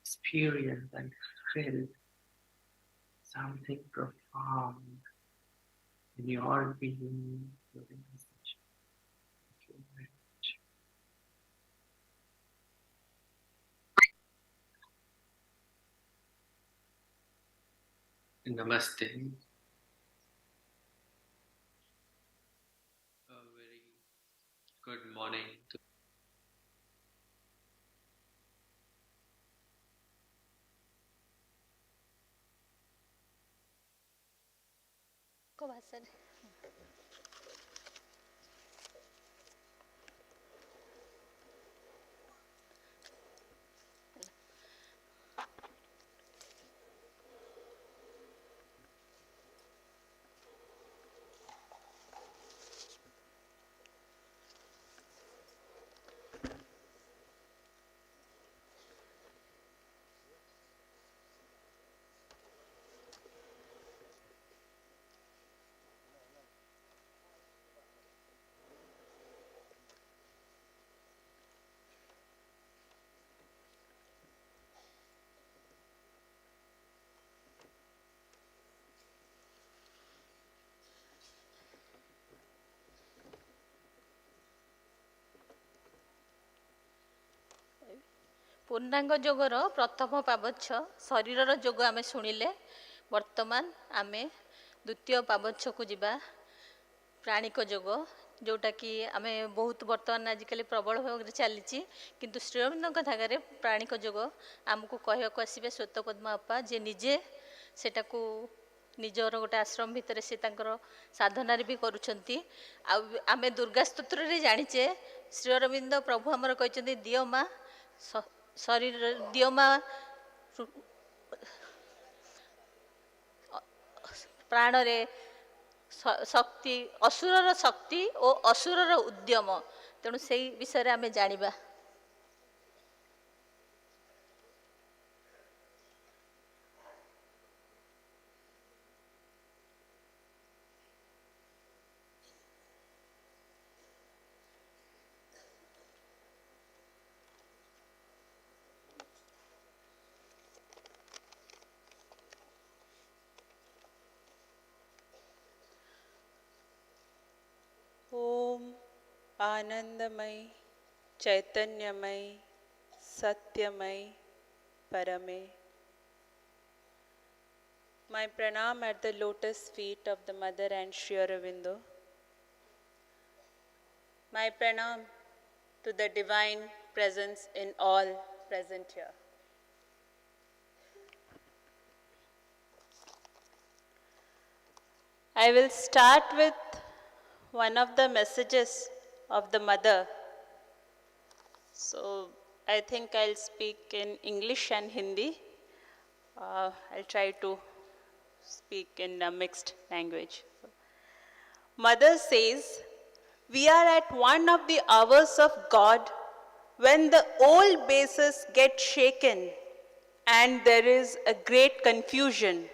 experience and feel something profound in your being during this session. Thank you very much. Namaste. A very good morning to को भाषा ପୂର୍ଣ୍ଣାଙ୍ଗ ଯୋଗର ପ୍ରଥମ ପାବଚ୍ଛ ଶରୀରର ଯୋଗ ଆମେ ଶୁଣିଲେ। ବର୍ତ୍ତମାନ ଆମେ ଦ୍ୱିତୀୟ ପାବଚ୍ଛକୁ ଯିବା, ପ୍ରାଣିକ ଯୋଗ, ଯେଉଁଟାକି ଆମେ ବହୁତ ବର୍ତ୍ତମାନ ଆଜିକାଲି ପ୍ରବଳ ଭାବରେ ଚାଲିଛି, କିନ୍ତୁ ଶ୍ରୀଅରବିନ୍ଦଙ୍କ ଧାଗାରେ ପ୍ରାଣିକ ଯୋଗ ଆମକୁ କହିବାକୁ ଆସିବେ ଶ୍ୱେତପଦ୍ମା ଅପା, ଯେ ନିଜେ ସେଟାକୁ ନିଜର ଗୋଟେ ଆଶ୍ରମ ଭିତରେ ସେ ତାଙ୍କର ସାଧନାରେ ବି କରୁଛନ୍ତି। ଆଉ ଆମେ ଦୁର୍ଗା ସ୍ତୋତ୍ରରେ ଜାଣିଛେ ଶ୍ରୀଅରବିନ୍ଦ ପ୍ରଭୁ ଆମର କହିଛନ୍ତି ଦିଅ ମା ଶରୀର, ଦିଅ ମା ପ୍ରାଣରେ ଶକ୍ତି, ଅସୁରର ଶକ୍ତି ଓ ଅସୁରର ଉଦ୍ୟମ। ତେଣୁ ସେଇ ବିଷୟରେ ଆମେ ଜାଣିବା। ओम आनंदमय, चैतन्यमय, सत्यमय, परमे. My pranam at the lotus feet of the Mother and Sri Aurobindo. My pranam to the divine presence in all present here. I will start with one of the messages of the Mother. So I think I'll speak in English and Hindi. I'll try to speak in a mixed language. Mother says, We are at one of the hours of God when the old bases get shaken and there is a great confusion.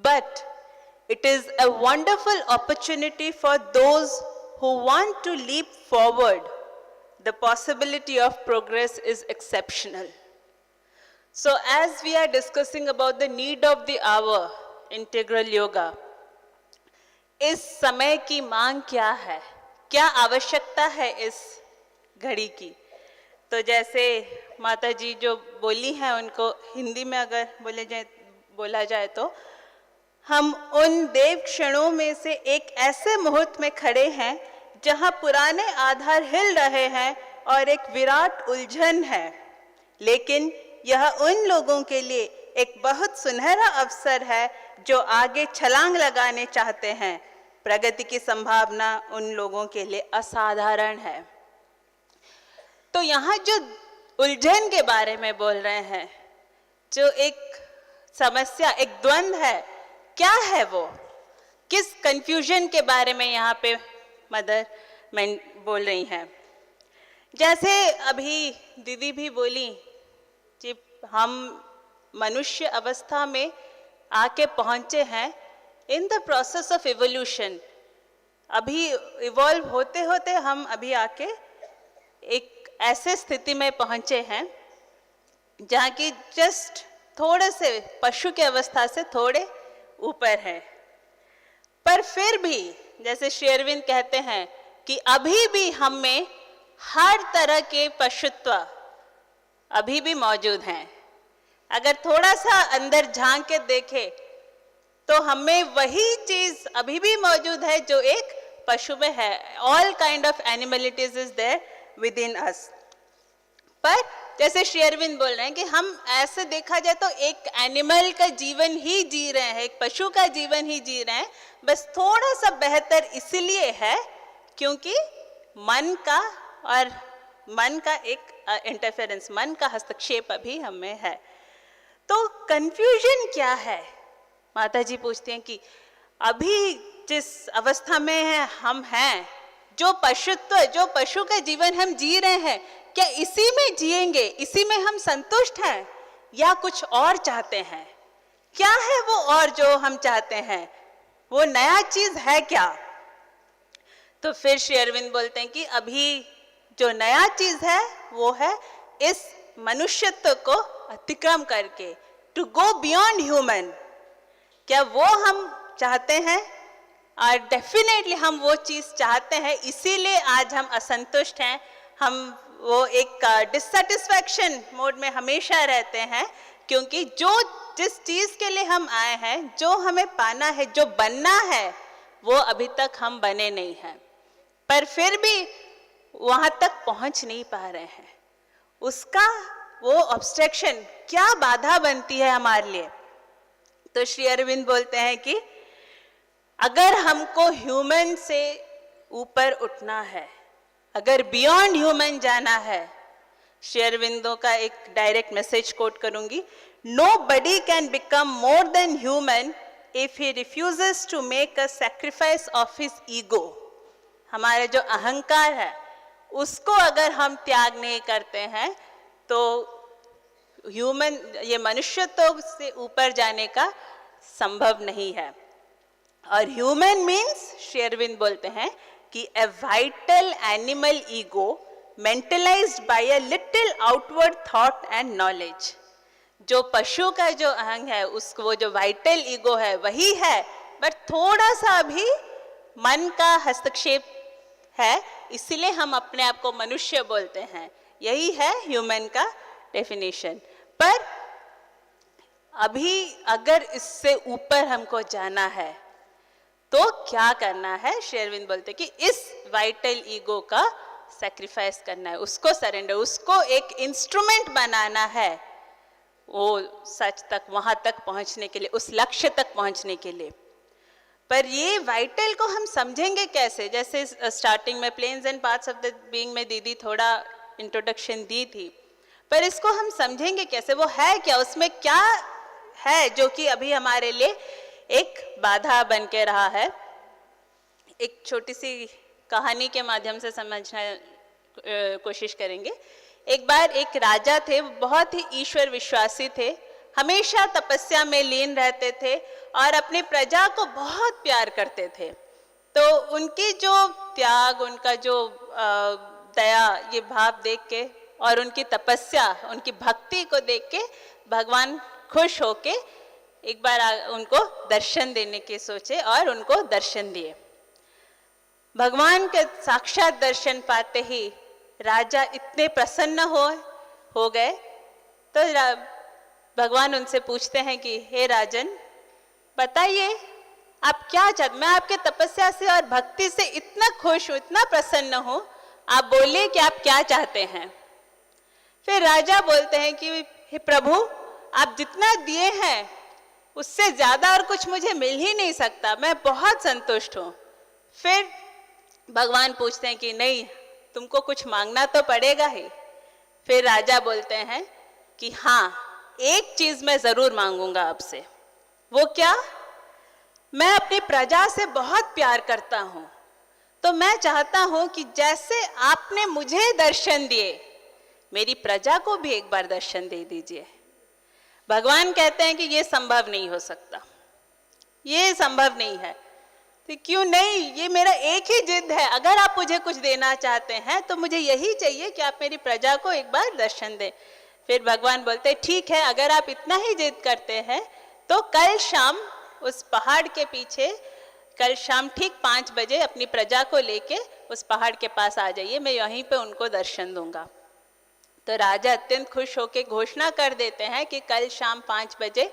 But it is a wonderful opportunity for those who want to leap forward. The possibility of progress is exceptional. So as we are discussing about the need of the hour, integral yoga, इस समय की मांग क्या है, क्या आवश्यकता है इस घड़ी की? तो जैसे माता जी जो बोली हैं उनको हिंदी में अगर बोला जाए तो हम उन देव क्षणों में से एक ऐसे मुहूर्त में खड़े हैं जहां पुराने आधार हिल रहे हैं और एक विराट उलझन है, लेकिन यह उन लोगों के लिए एक बहुत सुनहरा अवसर है जो आगे छलांग लगाने चाहते हैं। प्रगति की संभावना उन लोगों के लिए असाधारण है। तो यहाँ जो उलझन के बारे में बोल रहे हैं, जो एक समस्या, एक द्वंद है, क्या है वो? किस कंफ्यूजन के बारे में यहाँ पे मदर बोल रही हैं? जैसे अभी दीदी भी बोली कि हम मनुष्य अवस्था में आके पहुँचे हैं in the process of evolution. अभी इवॉल्व होते होते हम अभी आके एक ऐसे स्थिति में पहुँचे हैं जहाँ की जस्ट थोड़े से पशु की अवस्था से थोड़े ऊपर है। पर फिर भी जैसे श्री अरविंद कहते हैं कि अभी भी हम में हर तरह के पशुत्व अभी भी मौजूद हैं। अगर थोड़ा सा अंदर झांक के देखें तो हमें वही चीज अभी भी मौजूद है जो एक पशु में है। All kind of animalities is there within us. पर जैसे श्री अरविंद बोल रहे हैं कि हम ऐसे देखा जाए तो एक एनिमल का जीवन ही जी रहे हैं, एक पशु का जीवन ही जी रहे हैं, बस थोड़ा सा बेहतर इसलिए है क्योंकि मन का एक इंटरफेरेंस, मन का हस्तक्षेप अभी हमें है। तो कंफ्यूजन क्या है? माता जी पूछती हैं कि अभी जिस अवस्था में है हम हैं, जो पशुत्व, जो पशु का जीवन हम जी रहे हैं, क्या इसी में जिएंगे, इसी में हम संतुष्ट हैं या कुछ और चाहते हैं? क्या है वो और जो हम चाहते हैं? वो नया चीज है क्या? तो फिर श्री अरविंद बोलते हैं कि अभी जो नया चीज है वो है इस मनुष्यत्व को अतिक्रम करके टू गो बियॉन्ड ह्यूमन। क्या वो हम चाहते हैं? और डेफिनेटली हम वो चीज चाहते हैं, इसीलिए आज हम असंतुष्ट हैं। हम वो एक डिससेटिस्फैक्शन मोड में हमेशा रहते हैं क्योंकि जिस चीज के लिए हम आए हैं, जो हमें पाना है, जो बनना है, वो अभी तक हम बने नहीं हैं। पर फिर भी वहां तक पहुंच नहीं पा रहे हैं। उसका वो ऑब्स्ट्रक्शन, क्या बाधा बनती है हमारे लिए? तो श्री अरविंद बोलते हैं कि अगर हमको ह्यूमन से ऊपर उठना है, अगर बियॉन्ड ह्यूमन जाना है, श्री अरविंदों का एक डायरेक्ट मैसेज कोट करूंगी, nobody can become more than human if he refuses to make a sacrifice of his ego. हमारा जो अहंकार है उसको अगर हम त्याग नहीं करते हैं तो ह्यूमन, ये मनुष्यत्व से ऊपर जाने का संभव नहीं है। और ह्यूमन मीन्स श्री अरविंद बोलते हैं कि a vital animal ego mentalized by a little outward thought and knowledge। जो पशु का जो अहंग है, उसको वो जो वाइटल ईगो है वही है, बट थोड़ा सा भी मन का हस्तक्षेप है, इसलिए हम अपने आप को मनुष्य बोलते हैं। यही है ह्यूमन का डेफिनेशन। पर अभी अगर इससे ऊपर हमको जाना है तो क्या करना है? श्री अरविंद बोलते कि इस वाइटल ईगो का सैक्रिफाइस करना है, उसको सरेंडर, उसको एक इंस्ट्रूमेंट बनाना है वो सच तक, वहां तक पहुंचने के लिए, उस लक्ष्य तक पहुंचने के लिए। पर ये वाइटल को हम समझेंगे कैसे? जैसे स्टार्टिंग में planes and parts of the being में दीदी थोड़ा इंट्रोडक्शन दी थी, पर इसको हम समझेंगे कैसे? वो है क्या? उसमें क्या है जो कि अभी हमारे लिए एक बाधा बन के रहा है? एक छोटी सी कहानी के माध्यम से समझना कोशिश करेंगे। एक बार एक राजा थे, वो बहुत ही ईश्वर विश्वासी थे, हमेशा तपस्या में लीन रहते थे और अपनी प्रजा को बहुत प्यार करते थे। तो उनकी जो त्याग, उनका जो दया, ये भाव देख के और उनकी तपस्या, उनकी भक्ति को देख के भगवान खुश होके एक बार उनको दर्शन देने की सोचे और उनको दर्शन दिए। भगवान के साक्षात दर्शन पाते ही राजा इतने प्रसन्न हो गए। तो भगवान उनसे पूछते हैं कि हे राजन, बताइए आप क्या चाहते, मैं आपके तपस्या से और भक्ति से इतना खुश हूँ, इतना प्रसन्न हूँ, आप बोलिए कि आप क्या चाहते हैं। फिर राजा बोलते हैं कि हे प्रभु, आप जितना दिए हैं उससे ज्यादा और कुछ मुझे मिल ही नहीं सकता, मैं बहुत संतुष्ट हूँ। फिर भगवान पूछते हैं कि नहीं, तुमको कुछ मांगना तो पड़ेगा ही। फिर राजा बोलते हैं कि हाँ, एक चीज मैं जरूर मांगूंगा आपसे। वो क्या? मैं अपनी प्रजा से बहुत प्यार करता हूं, तो मैं चाहता हूं कि जैसे आपने मुझे दर्शन दिए, मेरी प्रजा को भी एक बार दर्शन दे दीजिए। भगवान कहते हैं कि ये संभव नहीं हो सकता, ये संभव नहीं है। तो क्यों नहीं? ये मेरा एक ही जिद है, अगर आप मुझे कुछ देना चाहते हैं तो मुझे यही चाहिए कि आप मेरी प्रजा को एक बार दर्शन दें। फिर भगवान बोलते हैं ठीक है, अगर आप इतना ही जिद करते हैं तो कल शाम उस पहाड़ के पीछे, कल शाम ठीक 5 बजे अपनी प्रजा को लेके उस पहाड़ के पास आ जाइए, मैं यहीं पे उनको दर्शन दूंगा। तो राजा अत्यंत खुश होकर घोषणा कर देते हैं कि कल शाम 5 बजे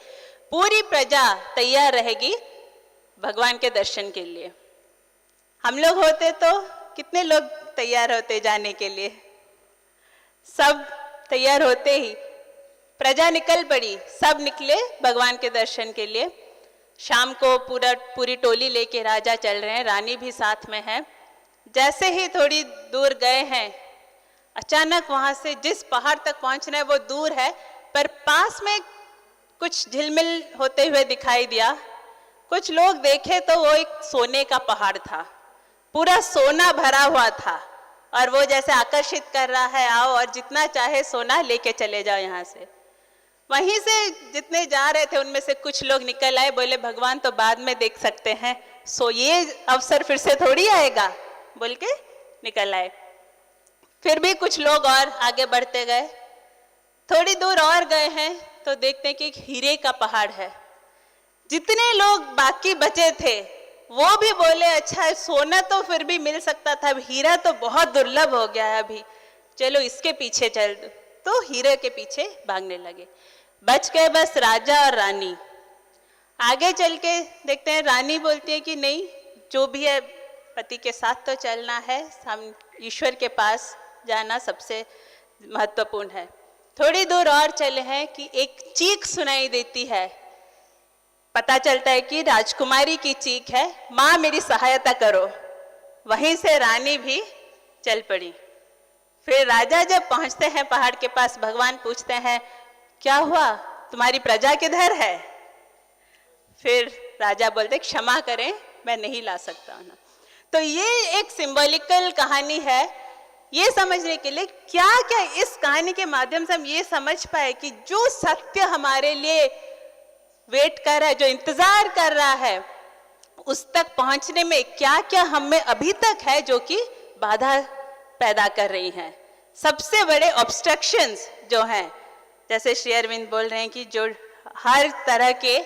पूरी प्रजा तैयार रहेगी भगवान के दर्शन के लिए। हम लोग होते तो कितने लोग तैयार होते जाने के लिए? सब तैयार होते ही प्रजा निकल पड़ी, सब निकले भगवान के दर्शन के लिए। शाम को पूरी टोली लेके राजा चल रहे हैं, रानी भी साथ में है। जैसे ही थोड़ी दूर गए हैं, अचानक वहां से जिस पहाड़ तक पहुंचना है वो दूर है, पर पास में कुछ झिलमिल होते हुए दिखाई दिया। कुछ लोग देखे तो वो एक सोने का पहाड़ था, पूरा सोना भरा हुआ था, और वो जैसे आकर्षित कर रहा है, आओ और जितना चाहे सोना लेके चले जाओ यहाँ से। वहीं से जितने जा रहे थे उनमें से कुछ लोग निकल आए, बोले भगवान तो बाद में देख सकते हैं, सो ये अवसर फिर से थोड़ी आएगा, बोल के निकल आए। फिर भी कुछ लोग और आगे बढ़ते गए। थोड़ी दूर और गए हैं तो देखते हैं कि एक हीरे का पहाड़ है। जितने लोग बाकी बचे थे वो भी बोले अच्छा सोना तो फिर भी मिल सकता था, अब हीरा तो बहुत दुर्लभ हो गया है, अभी चलो इसके पीछे चल दो। तो हीरे के पीछे भागने लगे। बच गए बस राजा और रानी। आगे चल के देखते हैं, रानी बोलती है कि नहीं, जो भी है पति के साथ तो चलना है, हम ईश्वर के पास जाना सबसे महत्वपूर्ण है। थोड़ी दूर और चले हैं कि एक चीख सुनाई देती है। पता चलता है कि राजकुमारी की चीख है, माँ मेरी सहायता करो। वहीं से रानी भी चल पड़ी। फिर राजा जब पहुंचते हैं पहाड़ के पास, भगवान पूछते हैं क्या हुआ, तुम्हारी प्रजा किधर है? फिर राजा बोलते क्षमा करें, मैं नहीं ला सकता हूं ना। तो ये एक सिंबॉलिकल कहानी है, ये समझने के लिए क्या क्या इस कहानी के माध्यम से हम ये समझ पाए कि जो सत्य हमारे लिए वेट कर रहा है, जो इंतजार कर रहा है, उस तक पहुंचने में क्या क्या हम में अभी तक है जो कि बाधा पैदा कर रही हैं। सबसे बड़े ऑब्स्ट्रक्शंस जो हैं, जैसे श्री अरविंद बोल रहे हैं कि जो हर तरह के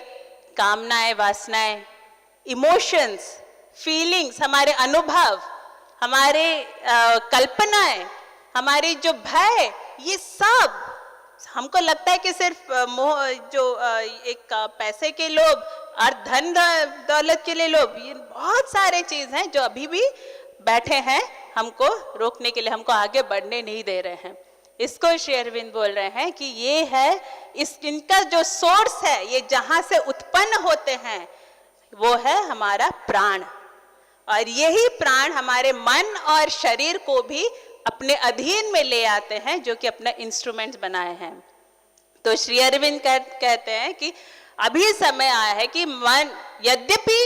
कामनाएं, वासनाएं, इमोशंस, फीलिंग्स, हमारे अनुभव, हमारे कल्पनाएं, हमारी जो भय, ये सब हमको लगता है कि सिर्फ मोह, जो एक पैसे के लोभ और धन दौलत के लिए लोभ, ये बहुत सारे चीज हैं जो अभी भी बैठे हैं हमको रोकने के लिए, हमको आगे बढ़ने नहीं दे रहे हैं। इसको श्री अरविंद बोल रहे हैं कि ये है, इनका जो सोर्स है, ये जहां से उत्पन्न होते हैं वो है हमारा प्राण, और यही प्राण हमारे मन और शरीर को भी अपने अधीन में ले आते हैं, जो कि अपना इंस्ट्रूमेंट बनाए हैं। तो श्री अरविंद कहते हैं कि अभी समय आया है कि मन, यद्यपि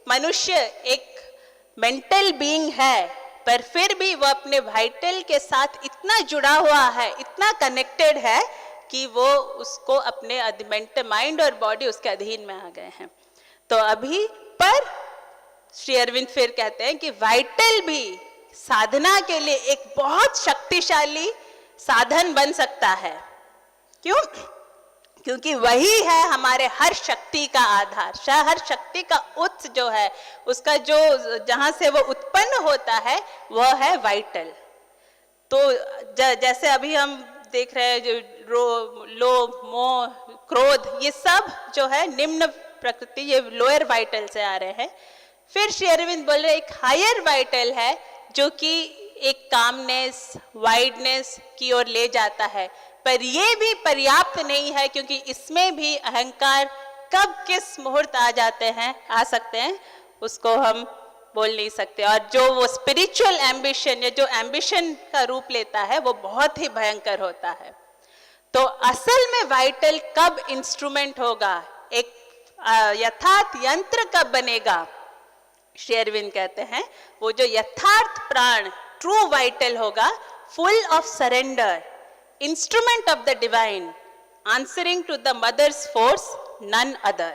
मनुष्य एक मेंटल बीइंग है, पर फिर भी वो अपने वाइटल के साथ इतना जुड़ा हुआ है, इतना कनेक्टेड है कि वो उसको अपने माइंड और बॉडी उसके अधीन में आ गए हैं। तो अभी पर श्री अरविंद फिर कहते हैं कि वाइटल भी साधना के लिए एक बहुत शक्तिशाली साधन बन सकता है। क्यों? क्योंकि वही है हमारे हर शक्ति का आधार। हर शक्ति का उत्स जो है, उसका जो जहां से वो उत्पन्न होता है वह है वाइटल। तो जैसे अभी हम देख रहे हैं जो लोभ, मोह, क्रोध, ये सब जो है निम्न प्रकृति, ये लोअर वाइटल से आ रहे हैं। फिर श्री अरविंद बोल रहे एक हायर वाइटल है जो कि एक कामनेस, वाइडनेस की ओर ले जाता है, पर ये भी पर्याप्त नहीं है, क्योंकि इसमें भी अहंकार कब किस मुहूर्त आ सकते हैं उसको हम बोल नहीं सकते। और जो वो स्पिरिचुअल एम्बिशन या जो एम्बिशन का रूप लेता है वो बहुत ही भयंकर होता है। तो असल में वाइटल कब इंस्ट्रूमेंट होगा, एक यथार्थ यंत्र कब बनेगा? श्री अरविंद कहते हैं वो जो यथार्थ प्राण, ट्रू वाइटल होगा, full of surrender, instrument of the divine, answering to the mother's force, none other.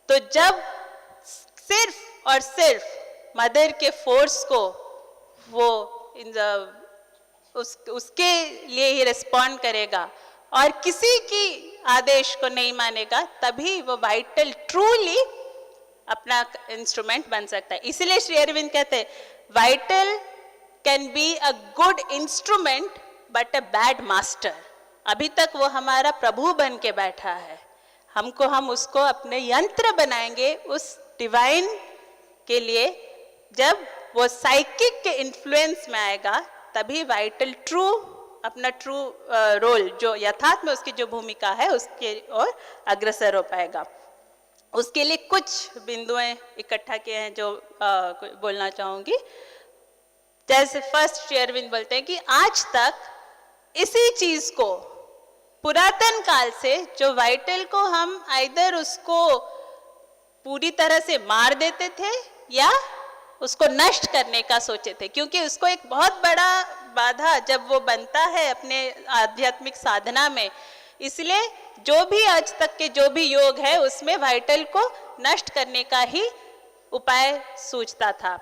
तो जब सिर्फ और सिर्फ मदर के फोर्स को वो उसके लिए ही रिस्पॉन्ड करेगा और किसी की आदेश को नहीं मानेगा, तभी वो वाइटल ट्रूली अपना इंस्ट्रूमेंट बन सकता है। इसलिए श्री अरविंद कहते हैं vital can be a good instrument but a bad master. अभी तक वो हमारा प्रभु बन के बैठा है, हम उसको अपने यंत्र बनाएंगे उस डिवाइन के लिए। जब वो साइकिक के इन्फ्लुएंस में आएगा तभी वाइटल अपना ट्रू रोल, जो यथार्थ में उसकी जो भूमिका है, उसके ओर अग्रसर हो पाएगा। उसके लिए कुछ बिंदुएं इकट्ठा किए हैं जो बोलना चाहूंगी। जैसे फर्स्ट श्री अरविंद बोलते हैं कि आज तक इसी चीज को, पुरातन काल से जो वाइटल को हम आइदर उसको पूरी तरह से मार देते थे या उसको नष्ट करने का सोचे थे, क्योंकि उसको एक बहुत बड़ा बाधा जब वो बनता है अपने आध्यात्मिक साधना में। इसलिए जो भी आज तक के जो भी योग है उसमें वाइटल को नष्ट करने का ही उपाय सूझता था।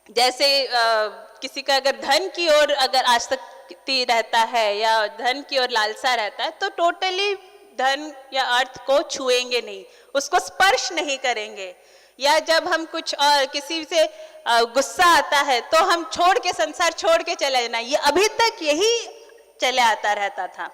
जैसे किसी का अगर धन की ओर अगर आसक्ति रहता है या धन की ओर लालसा रहता है, तो टोटली धन या अर्थ को छुएंगे नहीं, उसको स्पर्श नहीं करेंगे। या जब हम कुछ और किसी से गुस्सा आता है तो हम छोड़ के, संसार छोड़ के चले जाना, ये अभी तक यही चले आता रहता था।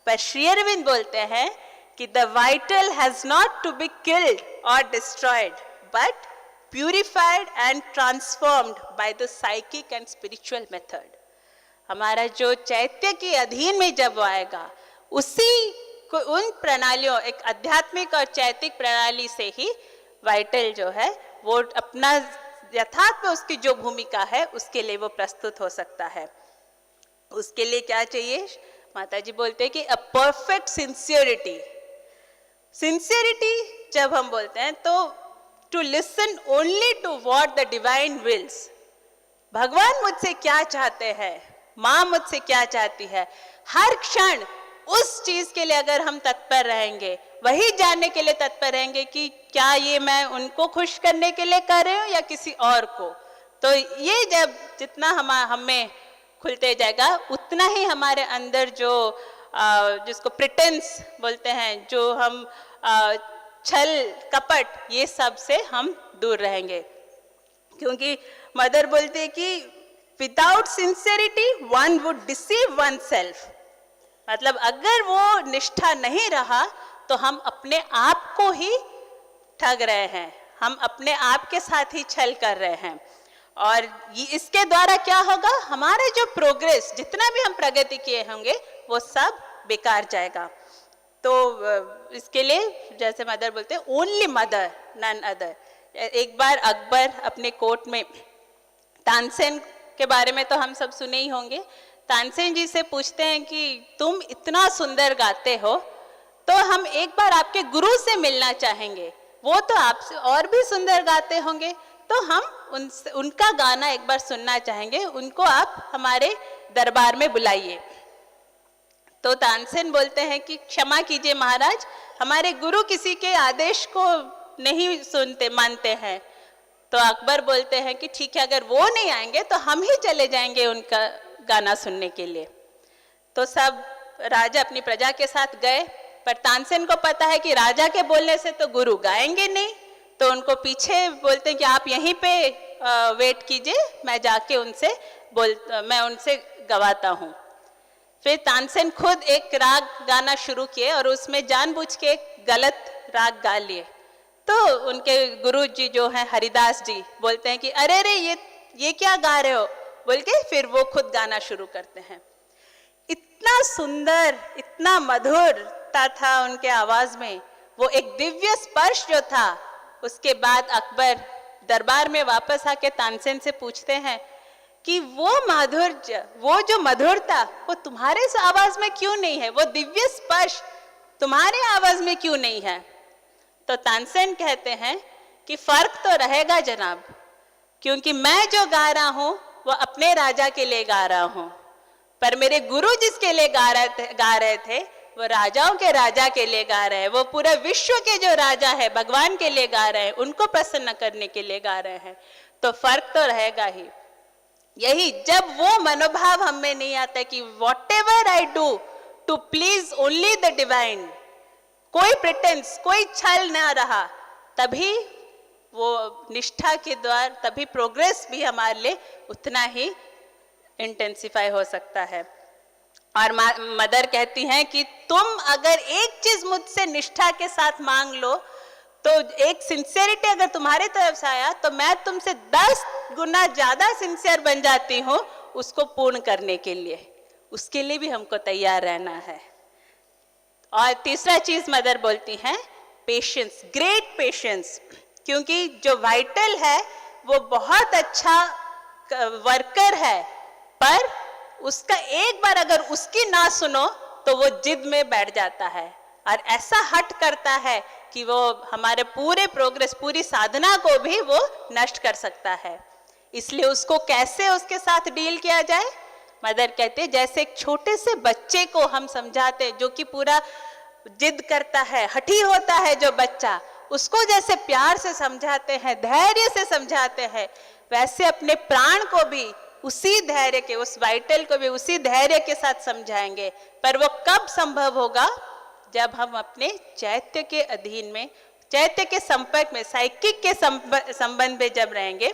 पर श्री अरविंद बोलते हैं कि the vital has not to be killed और destroyed but purified and transformed by the psychic and spiritual method. हमारा जो चैत्य के अधीन में जब वो आएगा, उसी को उन प्रणालियों, एक आध्यात्मिक और चैतिक प्रणाली से ही वाइटल जो है वो अपना यथार्थ में उसकी जो भूमिका है उसके लिए वो प्रस्तुत हो सकता है। उसके लिए क्या चाहिए? माता जी बोलते हैं कि अ परफेक्ट सिंसियरिटी। सिंसियरिटी जब हम बोलते हैं तो to listen only to what the divine wills. भगवान मुझसे क्या चाहते हैं, माँ मुझसे क्या चाहती है, हर क्षण उस चीज के लिए अगर हम तत्पर रहेंगे, वही जानने के लिए तत्पर रहेंगे कि क्या ये मैं उनको खुश करने के लिए कर रही हूँ या किसी और को, तो ये जब जितना हमें खुलते जाएगा उतना ही हमारे अंदर जो जिसको प्रिटेंस बोलते हैं, जो हम छल कपट, ये सब से हम दूर रहेंगे। क्योंकि मदर बोलती है कि without sincerity one would deceive one self. मतलब अगर वो निष्ठा नहीं रहा तो हम अपने आप को ही ठग रहे हैं, हम अपने आप के साथ ही छल कर रहे हैं। और इसके द्वारा क्या होगा, हमारे जो प्रोग्रेस, जितना भी हम प्रगति किए होंगे वो सब बेकार जाएगा। तो इसके लिए जैसे मदर बोलते हैं ओनली मदर नन अदर। एक बार अकबर अपने कोर्ट में, तानसेन के बारे में तो हम सब सुने ही होंगे, तानसेन जी से पूछते हैं कि तुम इतना सुंदर गाते हो तो हम एक बार आपके गुरु से मिलना चाहेंगे, वो तो आपसे और भी सुंदर गाते होंगे, तो तो हम उनका गाना एक बार सुनना चाहेंगे। उनको आप हमारे दरबार में बुलाइए। तो तानसेन बोलते हैं कि क्षमा कीजिए महाराज, हमारे गुरु किसी के आदेश को नहीं सुनते मानते हैं। तो अकबर बोलते हैं कि ठीक है, अगर वो नहीं आएंगे तो हम ही चले जाएंगे उनका गाना सुनने के लिए। तो सब राजा अपनी प्रजा के साथ गए, पर तानसेन को पता है कि राजा के बोलने से तो गुरु गाएंगे नहीं, तो उनको पीछे बोलते हैं कि आप यहीं पे वेट कीजिए, मैं जाके मैं उनसे गवाता हूँ। फिर तानसेन खुद एक राग गाना शुरू किए और उसमें जानबूझ के एक गलत राग गा लिए। तो उनके गुरु जी जो हैं हरिदास जी बोलते हैं कि अरे रे ये क्या गा रहे हो बोल के फिर वो खुद गाना शुरू करते हैं। इतना सुंदर, इतना मधुरता था उनके आवाज में, वो एक दिव्य स्पर्श जो था। उसके बाद अकबर दरबार में वापस आके तानसेन से पूछते हैं कि वो माधुर्य, वो जो मधुरता वो तुम्हारे आवाज में क्यों नहीं है, वो दिव्य स्पर्श तुम्हारे आवाज में क्यों नहीं है। तो तानसेन कहते हैं कि फर्क तो रहेगा जनाब, क्योंकि मैं जो गा रहा हूं वो अपने राजा के लिए गा रहा हूं, पर मेरे गुरु जिसके लिए गा रहे थे वो राजाओं के राजा के लिए गा रहे हैं, वो पूरे विश्व के जो राजा है भगवान के लिए गा रहे हैं, उनको प्रसन्न करने के लिए गा रहे हैं। तो फर्क तो रहेगा ही। यही जब वो मनोभाव हम में नहीं आता कि whatever I do to please only the divine, कोई प्रिटेंस, कोई छल ना रहा, तभी वो निष्ठा के द्वारा, तभी प्रोग्रेस भी हमारे लिए उतना ही इंटेंसिफाई हो सकता है। और मदर कहती हैं कि तुम अगर एक चीज मुझसे निष्ठा के साथ मांग लो, तो एक सिंसियरिटी अगर तुम्हारे तरफ से आया तो मैं तुमसे 10 गुना ज्यादा सिंसियर बन जाती हूँ उसको पूर्ण करने के लिए। उसके लिए भी हमको तैयार रहना है। और तीसरा चीज मदर बोलती हैं पेशेंस, ग्रेट पेशेंस, क्योंकि जो वाइटल है वो बहुत अच्छा वर्कर है, पर उसका एक बार अगर उसकी ना सुनो तो वो जिद में बैठ जाता है और ऐसा हट करता है कि वो हमारे पूरे प्रोग्रेस, पूरी साधना को भी वो नष्ट कर सकता है। इसलिए उसको कैसे उसके साथ डील किया जाए, मदर कहते हैं जैसे एक छोटे से बच्चे को हम समझाते, जो कि पूरा जिद करता है, हठी होता है जो बच्चा, उसको जैसे प्यार से समझाते हैं, धैर्य से समझाते हैं, वैसे अपने प्राण को भी उसी धैर्य के, उस वाइटल को भी उसी धैर्य के साथ समझाएंगे। पर वो कब संभव होगा, जब हम अपने चैत्य के अधीन में, चैत्य के संपर्क में, साइकिक के संबंध में जब रहेंगे,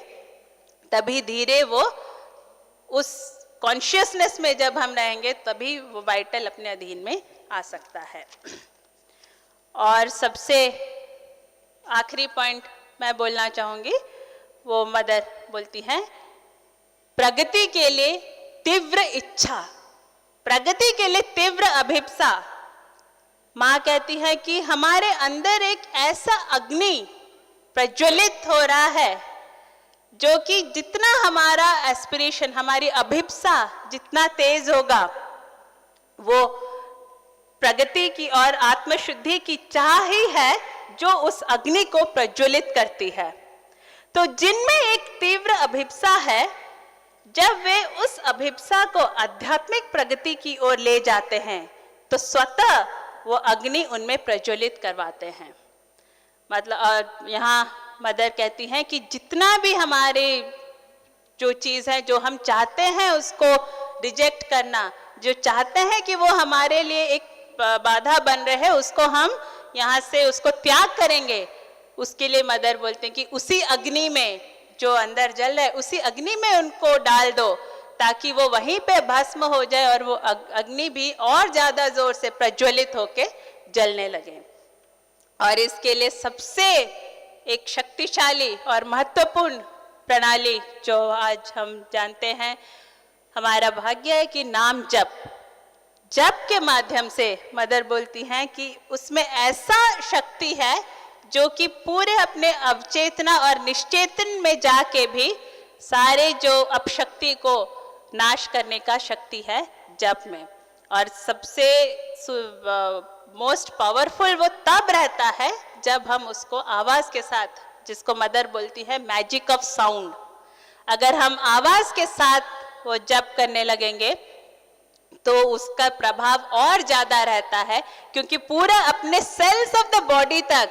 तभी धीरे वो उस कॉन्शियसनेस में जब हम रहेंगे, तभी वो वाइटल अपने अधीन में आ सकता है। और सबसे आखिरी पॉइंट मैं बोलना चाहूंगी, वो मदर बोलती हैं प्रगति के लिए तीव्र इच्छा, प्रगति के लिए तीव्र अभिप्सा। माँ कहती है कि हमारे अंदर एक ऐसा अग्नि प्रज्वलित हो रहा है, जो कि जितना हमारा एस्पिरेशन, हमारी अभिप्सा जितना तेज होगा, वो प्रगति की और आत्मशुद्धि की चाह ही है जो उस अग्नि को प्रज्वलित करती है। तो जिनमें एक तीव्र अभिप्सा है, जब वे उस अभिप्सा को आध्यात्मिक प्रगति की ओर ले जाते हैं, तो स्वतः वो अग्नि उनमें प्रज्वलित करवाते हैं। मतलब यहाँ मदर कहती हैं कि जितना भी हमारे जो चीज़ है, जो हम चाहते हैं उसको रिजेक्ट करना, जो चाहते हैं कि वो हमारे लिए एक बाधा बन रहे हैं, उसको हम यहाँ से उसको त्याग करेंगे। उसके लिए मदर बोलते हैं कि उसी अग्नि में जो अंदर जल रहा है, उसी अग्नि में उनको डाल दो, ताकि वो वहीं पे भस्म हो जाए और वो अग्नि भी और ज्यादा जोर से प्रज्वलित होके जलने लगे। और इसके लिए सबसे एक शक्तिशाली और महत्वपूर्ण प्रणाली जो आज हम जानते हैं, हमारा भाग्य है कि नाम जप, जप के माध्यम से मदर बोलती हैं कि उसमें ऐसा शक्ति है जो कि पूरे अपने अवचेतना और निश्चेतन में जाके भी सारे जो अपशक्ति को नाश करने का शक्ति है जप में। और सबसे मोस्ट पावरफुल वो तब रहता है जब हम उसको आवाज के साथ जिसको मदर बोलती है मैजिक ऑफ साउंड। अगर हम आवाज के साथ वो जप करने लगेंगे तो उसका प्रभाव और ज्यादा रहता है, क्योंकि पूरा अपने सेल्स ऑफ द बॉडी तक